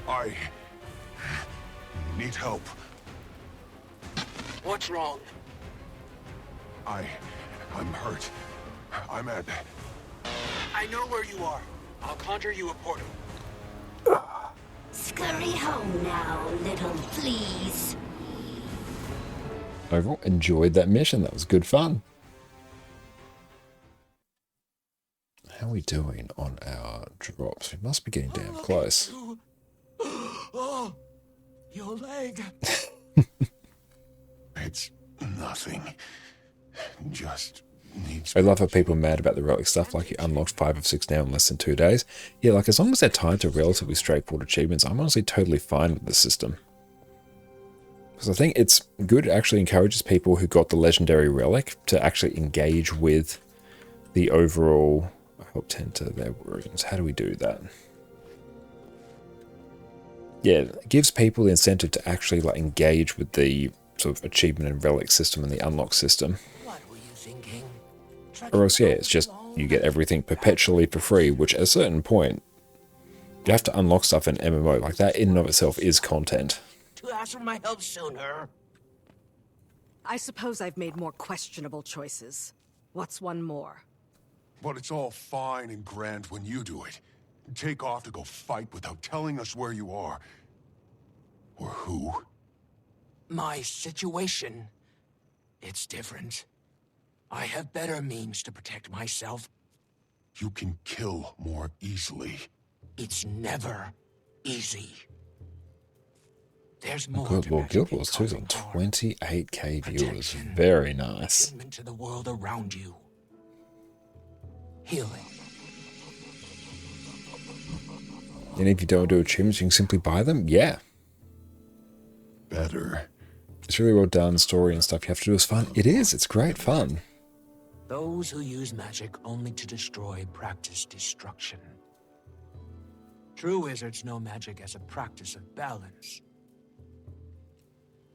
I need help. What's wrong? I'm hurt. I'm at... I know where you are. I'll conjure you a portal. Scurry home now, little fleas. Overall, enjoyed that mission. That was good fun. How are we doing on our drops? We must be getting damn close. Oh, your leg. It's nothing. Just needs... I love how people are mad about the relic stuff, like you unlocked 5 of 6 now in less than 2 days. Yeah, like as long as they're tied to relatively straightforward achievements, I'm honestly totally fine with the system. Because I think it's good, it actually encourages people who got the legendary relic to actually engage with the overall help enter their wounds. How do we do that? Yeah, it gives people the incentive to actually like engage with the sort of achievement and relic system and the unlock system. Or else, yeah, it's just you get everything perpetually for free, which at a certain point, you have to unlock stuff in MMO. Like that in and of itself is content. To ask for my help sooner. I suppose I've made more questionable choices. What's one more? But it's all fine and grand when you do it. Take off to go fight without telling us where you are. Or who. My situation, it's different. I have better means to protect myself. You can kill more easily. It's never easy. There's more Good Lord, Guild Wars 2's on 28k viewers. Very nice. To the world around you. Healing. And if you don't do achievements, you can simply buy them? Yeah. Better. It's really well done, story and stuff you have to do is fun. It is, it's great fun. Those who use magic only to destroy practice destruction. True wizards know magic as a practice of balance.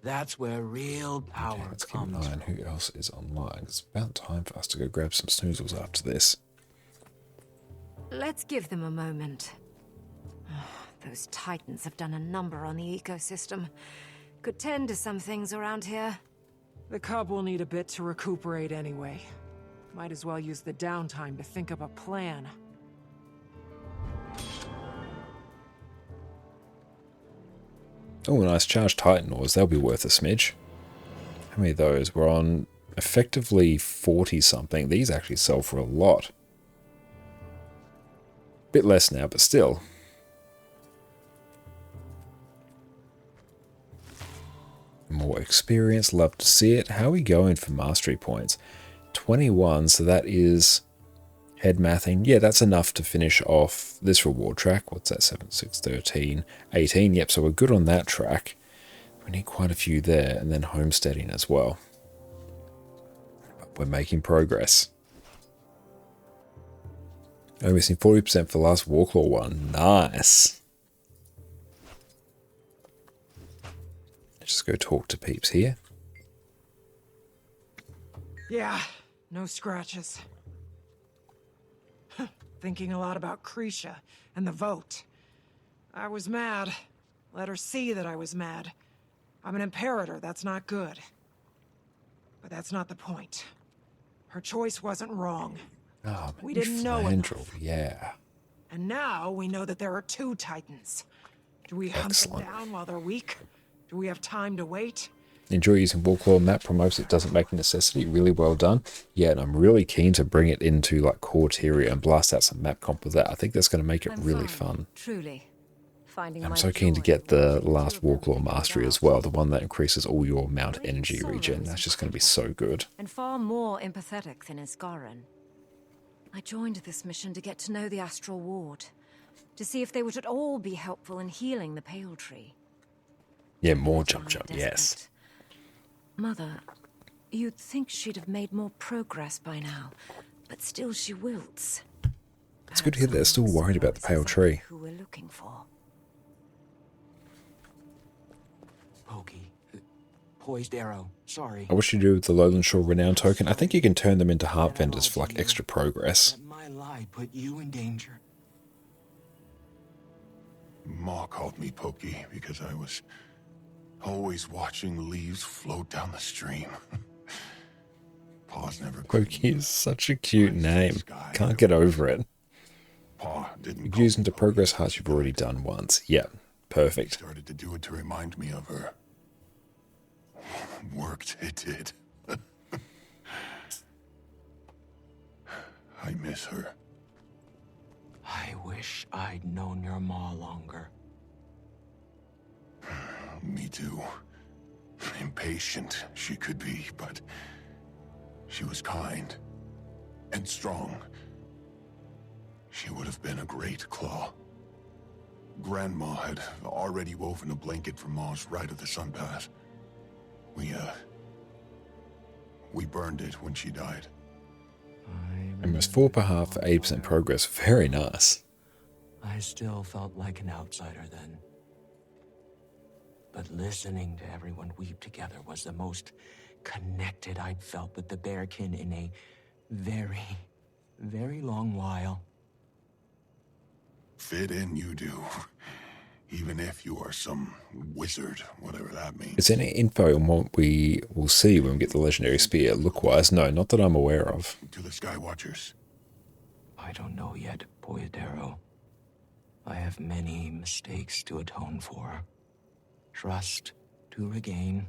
That's where real power Okay, let's keep an comes eye on who else is online. It's about time for us to go grab some snoozles after this. Let's give them a moment. Those titans have done a number on the ecosystem. Could tend to some things around here. The cub will need a bit to recuperate anyway. Might as well use the downtime to think up a plan. Oh, nice charged Titan ores. They'll be worth a smidge. How many of those? We're on effectively 40 something. These actually sell for a lot. Bit less now, but still. More experience, love to see it. How are we going for mastery points? 21, so that is head mathing. Yeah, that's enough to finish off this reward track. What's that? 7, 6, 13, 18. Yep, so we're good on that track. We need quite a few there, and then homesteading as well. But we're making progress. Oh, missing 40% for the last Warclaw one. Nice. Let's just go talk to peeps here. Yeah, no scratches. Thinking a lot about Krisha and the vote. I was mad. Let her see that I was mad. I'm an Imperator, that's not good. But that's not the point. Her choice wasn't wrong. Oh, We didn't know enough. Yeah. And now we know that there are 2 Titans. Do we hunt them down while they're weak? Do we have time to wait? Enjoy using Warclaw. Map promotes it doesn't make a necessity. Really well done. Yeah, and I'm really keen to bring it into like core Tyria and blast out some map comp with that. I think that's going to make it really fun. Truly. Finding I'm so keen to get the last Warclaw mastery as well, the one that increases all your mount energy regen. That's just going to be so good. And far more empathetic than Isgaran. I joined this mission to get to know the Astral Ward. To see if they would at all be helpful in healing the Pale Tree. Yeah, more jump, yes. Mother, you'd think she'd have made more progress by now, but still she wilts. It's good to hear they're still worried about the Pale Tree. Who we're looking for. Pokey. Poised arrow. Sorry. I wish you do with the Lowland Shore Renown token. I think you can turn them into heart vendors for like extra progress. My lie put you in danger. Ma called me Pokey because I was always watching leaves float down the stream. Pa's never. Pokey is such a cute name. Can't get over it. Pa didn't. You can use them to progress hearts you've already done once. Yeah, perfect. Started to do it to remind me of her. Worked, it did. I miss her. I wish I'd known your ma longer. Me too. Impatient she could be, but she was kind and strong. She would have been a great claw. Grandma had already woven a blanket for Ma's right of the sun path. We burned it when she died. Almost 4 per half for 80% progress. Very nice. I still felt like an outsider then. But listening to everyone weep together was the most connected I'd felt with the Bearkin in a very, very long while. Fit in you do. Even if you are some wizard, whatever that means. Is there any info on what we will see when we get the legendary spear? Look-wise, no, not that I'm aware of. To the Skywatchers. I don't know yet, Boyadero. I have many mistakes to atone for. Trust to regain.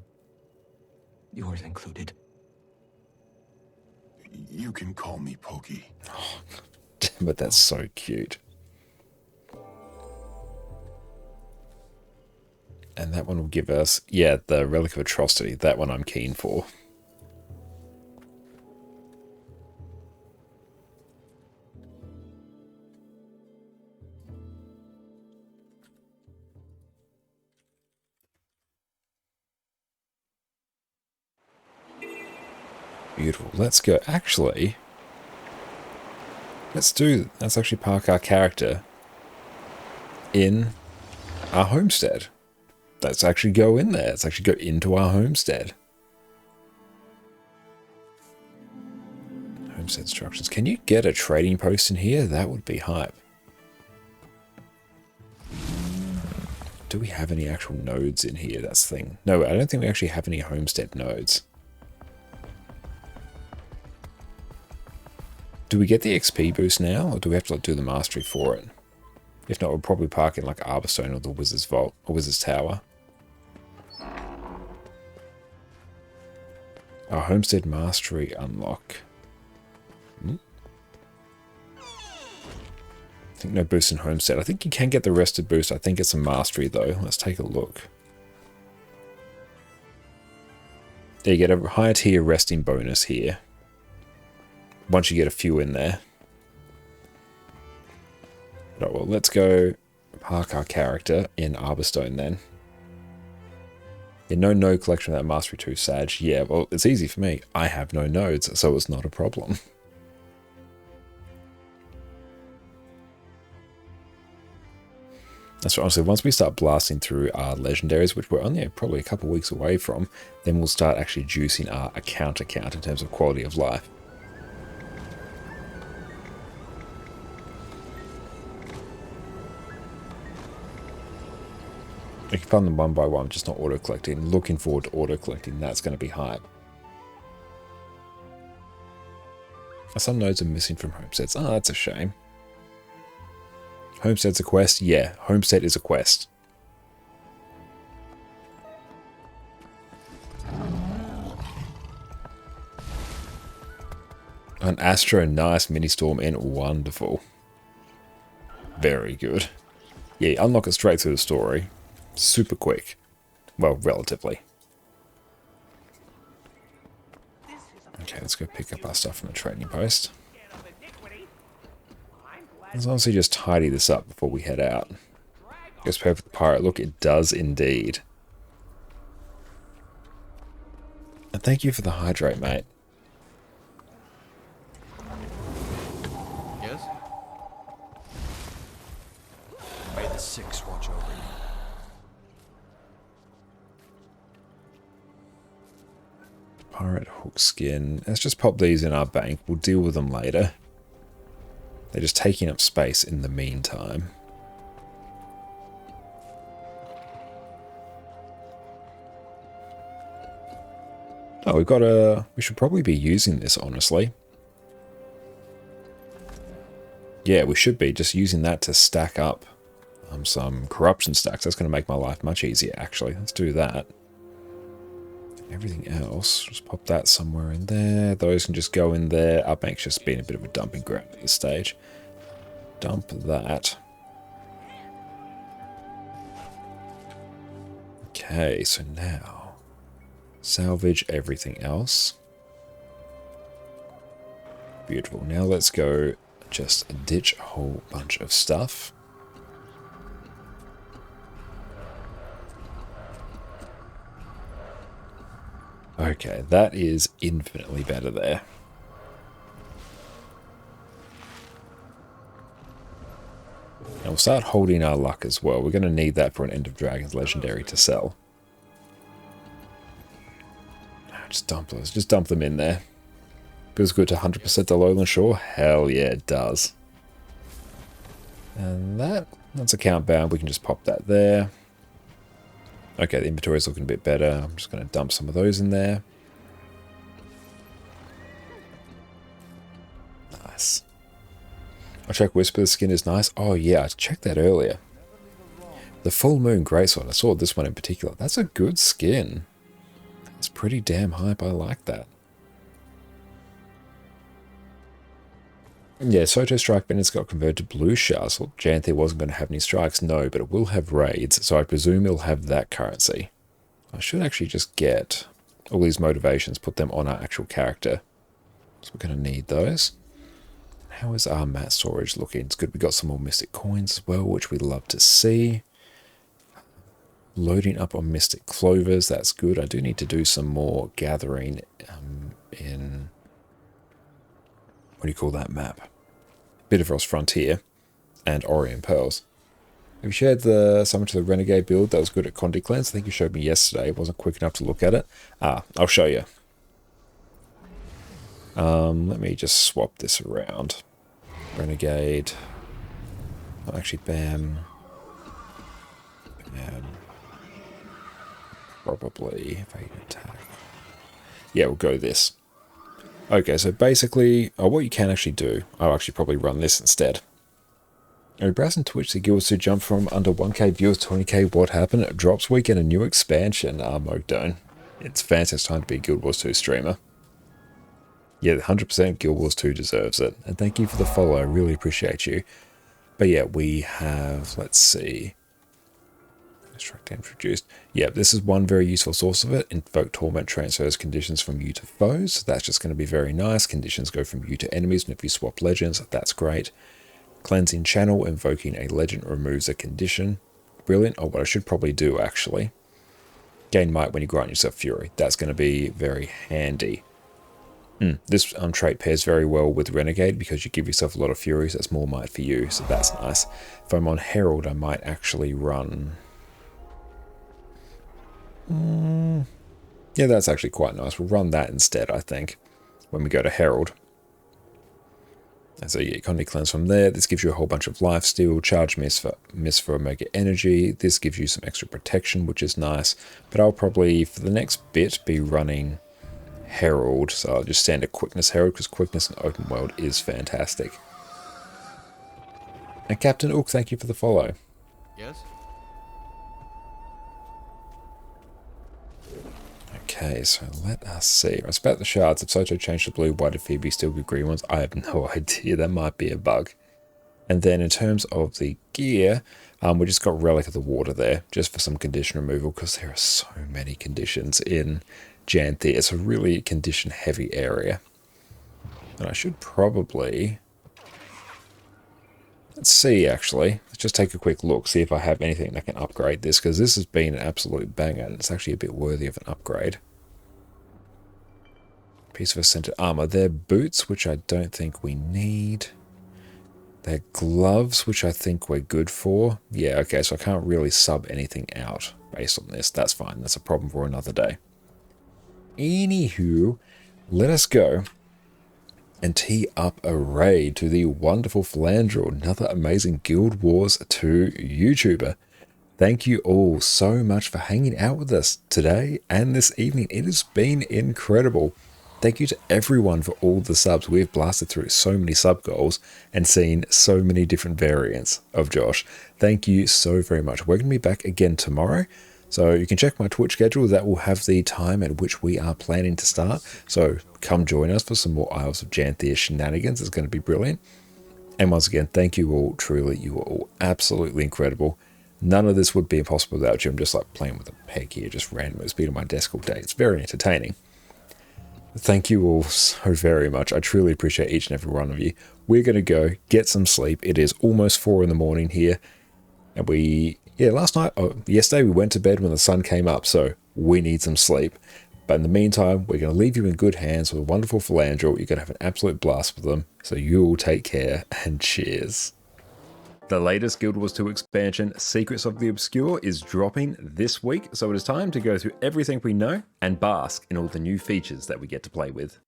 Yours included. You can call me Pokey. Oh, damn it, that's so cute. And that one will give us, yeah, the Relic of Atrocity. That one I'm keen for. Beautiful. Let's go. Actually, let's actually park our character in our homestead. Let's actually go in there. Let's actually go into our homestead. Homestead instructions. Can you get a trading post in here? That would be hype. Do we have any actual nodes in here? That's the thing. No, I don't think we actually have any homestead nodes. Do we get the XP boost now, or do we have to do the mastery for it? If not, we'll probably park in like Arborstone or the Wizard's Vault or Wizard's Tower. Our homestead mastery unlock. I think no boost in homestead. I think you can get the rested boost. I think it's a mastery though. Let's take a look. There, you get a higher tier resting bonus here. Once you get a few in there. Right, well, let's go park our character in Arborstone then. Yeah, no node collection without Mastery 2 Sag. Yeah, well, it's easy for me. I have no nodes, so it's not a problem. That's right, honestly, once we start blasting through our legendaries, which we're only probably a couple weeks away from, then we'll start actually juicing our account in terms of quality of life. You can find them one by one, just not auto-collecting. Looking forward to auto-collecting, that's going to be hype. Some nodes are missing from homesteads. Oh, that's a shame. Homestead's a quest? Yeah, Homestead is a quest. An Astro, nice. Mini-storm in, wonderful. Very good. Yeah, unlock it straight through the story. Super quick. Well, relatively. Okay, let's go pick up our stuff from the trading post. Let's honestly just tidy this up before we head out. Goes perfect pirate. Look, it does indeed. And thank you for the hydrate, mate. Yes? May the Six watch over you. Pirate hook skin. Let's just pop these in our bank. We'll deal with them later. They're just taking up space in the meantime. Oh, we've got a... We should probably be using this, honestly. Yeah, we should be just using that to stack up some corruption stacks. That's going to make my life much easier, actually. Let's do that. Everything else, just pop that somewhere in there. Those can just go in there. Our bank's just been a bit of a dumping ground at this stage. Dump that. Okay, so now salvage everything else. Beautiful. Now let's go just ditch a whole bunch of stuff. Okay, that is infinitely better there. And we'll start holding our luck as well. We're going to need that for an End of Dragons Legendary to sell. Just dump those. Just dump them in there. Feels good to 100% the Lowland Shore? Hell yeah, it does. And that's account bound. We can just pop that there. Okay, the inventory is looking a bit better. I'm just going to dump some of those in there. Nice. I'll check Whisper. The skin is nice. Oh yeah, I checked that earlier. The Full Moon Greatsword. I saw this one in particular. That's a good skin. It's pretty damn hype. I like that. Yeah, Soto Strike Bandits got converted to Blue Shards. Well, Janthir wasn't going to have any strikes, no, but it will have raids, so I presume it'll have that currency. I should actually just get all these motivations, put them on our actual character. So we're going to need those. How is our mat storage looking? It's good. We got some more Mystic Coins as well, which we love to see. Loading up on Mystic Clovers, that's good. I do need to do some more gathering in... What do you call that map? Bitterfrost Frontier and Orient Pearls. Have you shared the summon to the Renegade build that was good at Condi Cleanse? I think you showed me yesterday. It wasn't quick enough to look at it. I'll show you. Let me just swap this around. Renegade. Oh, actually, bam. Bam. Probably if I can attack. Yeah, we'll go this. Okay, so basically, what you can actually do, I'll actually probably run this instead. Are you browsing Twitch? The guilds to jump from under 1k viewers to 20k. What happened? It drops week and a new expansion. Mogdone. It's fancy. It's time to be a Guild Wars 2 streamer. Yeah, 100% Guild Wars 2 deserves it. And thank you for the follow. I really appreciate you. But yeah, we have, let's see. Extract introduced. Yeah, this is one very useful source of it. Invoke Torment transfers conditions from you to foes. So that's just going to be very nice. Conditions go from you to enemies. And if you swap legends, that's great. Cleansing Channel, invoking a legend removes a condition. Brilliant. Oh, what I should probably do, actually. Gain Might when you grant yourself Fury. That's going to be very handy. This trait pairs very well with Renegade because you give yourself a lot of Fury, so that's more Might for you. So that's nice. If I'm on Herald, I might actually run... Yeah, that's actually quite nice. We'll run that instead, I think, when we go to Herald. And so yeah, Condi Cleanse from there. This gives you a whole bunch of lifesteal, charge miss for Omega Energy. This gives you some extra protection, which is nice. But I'll probably, for the next bit, be running Herald. So I'll just stand a Quickness Herald, because Quickness in open world is fantastic. And Captain Ook, thank you for the follow. Yes? Okay, so let us see. It's about the shards. If Soto changed to blue, why did Phoebe still give green ones? I have no idea. That might be a bug. And then in terms of the gear, we just got Relic of the Water there, just for some condition removal, because there are so many conditions in Janthir. It's a really condition-heavy area. And I should probably... Let's see, actually. Let's just take a quick look, see if I have anything that can upgrade this, because this has been an absolute banger, and it's actually a bit worthy of an upgrade. Piece of Ascended Armor. They're boots, which I don't think we need. They're gloves, which I think we're good for. Yeah, okay, so I can't really sub anything out based on this. That's fine. That's a problem for another day. Anywho, let us go and tee up a raid to the wonderful Flandrel, another amazing Guild Wars 2 YouTuber. Thank you all so much for hanging out with us today and this evening. It has been incredible. Thank you to everyone for all the subs. We've blasted through so many sub goals and seen so many different variants of Josh. Thank you so very much. We're going to be back again tomorrow. So you can check my Twitch schedule. That will have the time at which we are planning to start. So come join us for some more Isles of Janthir shenanigans. It's going to be brilliant. And once again, thank you all. Truly, you are all absolutely incredible. None of this would be possible without you. I'm just like playing with a peg here, just randomly. It's been on my desk all day. It's very entertaining. Thank you all so very much. I truly appreciate each and every one of you. We're going to go get some sleep. It is almost 4 in the morning here. And yesterday we went to bed when the sun came up, so we need some sleep. But in the meantime, we're going to leave you in good hands with a wonderful Philandrel. You're going to have an absolute blast with them. So you all take care and cheers. The latest Guild Wars 2 expansion, Secrets of the Obscure, is dropping this week, so it is time to go through everything we know and bask in all the new features that we get to play with.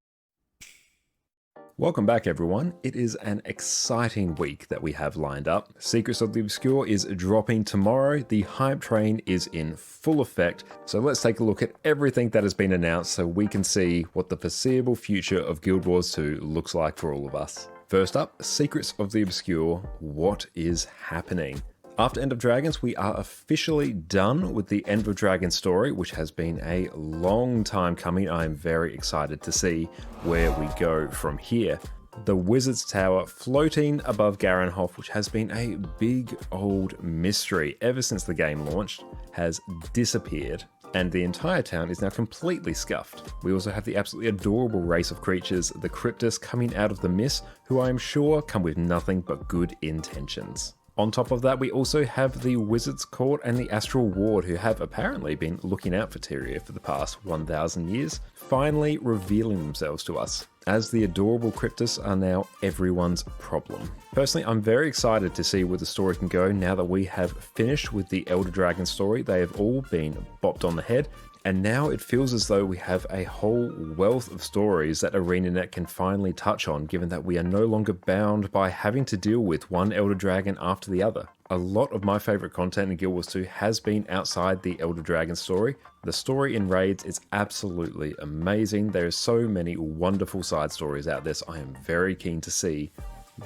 Welcome back everyone, it is an exciting week that we have lined up. Secrets of the Obscure is dropping tomorrow, the hype train is in full effect, so let's take a look at everything that has been announced so we can see what the foreseeable future of Guild Wars 2 looks like for all of us. First up, Secrets of the Obscure, what is happening? After End of Dragons, we are officially done with the End of Dragons story, which has been a long time coming. I am very excited to see where we go from here. The Wizard's Tower floating above Garanhof, which has been a big old mystery ever since the game launched, has disappeared. And the entire town is now completely scuffed. We also have the absolutely adorable race of creatures, the Cryptus, coming out of the mist, who I am sure come with nothing but good intentions. On top of that, we also have the Wizard's Court and the Astral Ward, who have apparently been looking out for Tyria for the past 1,000 years, finally revealing themselves to us, as the adorable Cryptus are now everyone's problem. Personally, I'm very excited to see where the story can go now that we have finished with the Elder Dragon story. They have all been bopped on the head, and now it feels as though we have a whole wealth of stories that ArenaNet can finally touch on, given that we are no longer bound by having to deal with one Elder Dragon after the other. A lot of my favourite content in Guild Wars 2 has been outside the Elder Dragon story. The story in Raids is absolutely amazing. There are so many wonderful side stories out there, so I am very keen to see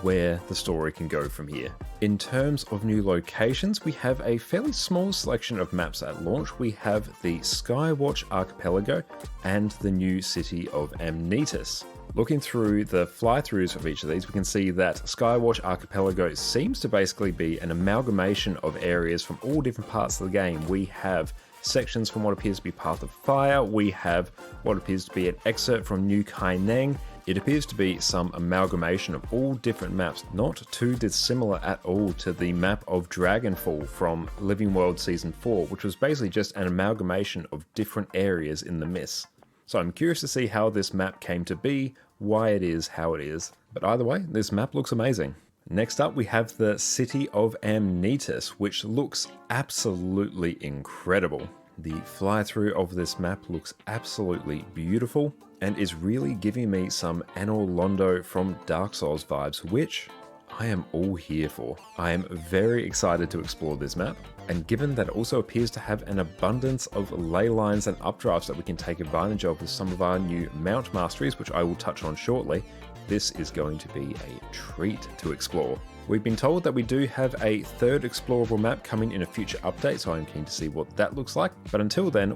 where the story can go from here. In terms of new locations, we have a fairly small selection of maps at launch. We have the Skywatch Archipelago and the new city of Amnetis. Looking through the fly-throughs of each of these, we can see that Skywatch Archipelago seems to basically be an amalgamation of areas from all different parts of the game. We have sections from what appears to be Path of Fire, we have what appears to be an excerpt from New Kaineng. It appears to be some amalgamation of all different maps, not too dissimilar at all to the map of Dragonfall from Living World Season 4, which was basically just an amalgamation of different areas in the Mist. So I'm curious to see how this map came to be, why it is how it is, but either way, this map looks amazing. Next up, we have the City of Amnetis, which looks absolutely incredible. The fly-through of this map looks absolutely beautiful and is really giving me some Anor Londo from Dark Souls vibes, which I am all here for. I am very excited to explore this map, and given that it also appears to have an abundance of ley lines and updrafts that we can take advantage of with some of our new mount masteries, which I will touch on shortly, this is going to be a treat to explore. We've been told that we do have a third explorable map coming in a future update, so I'm keen to see what that looks like. But until then,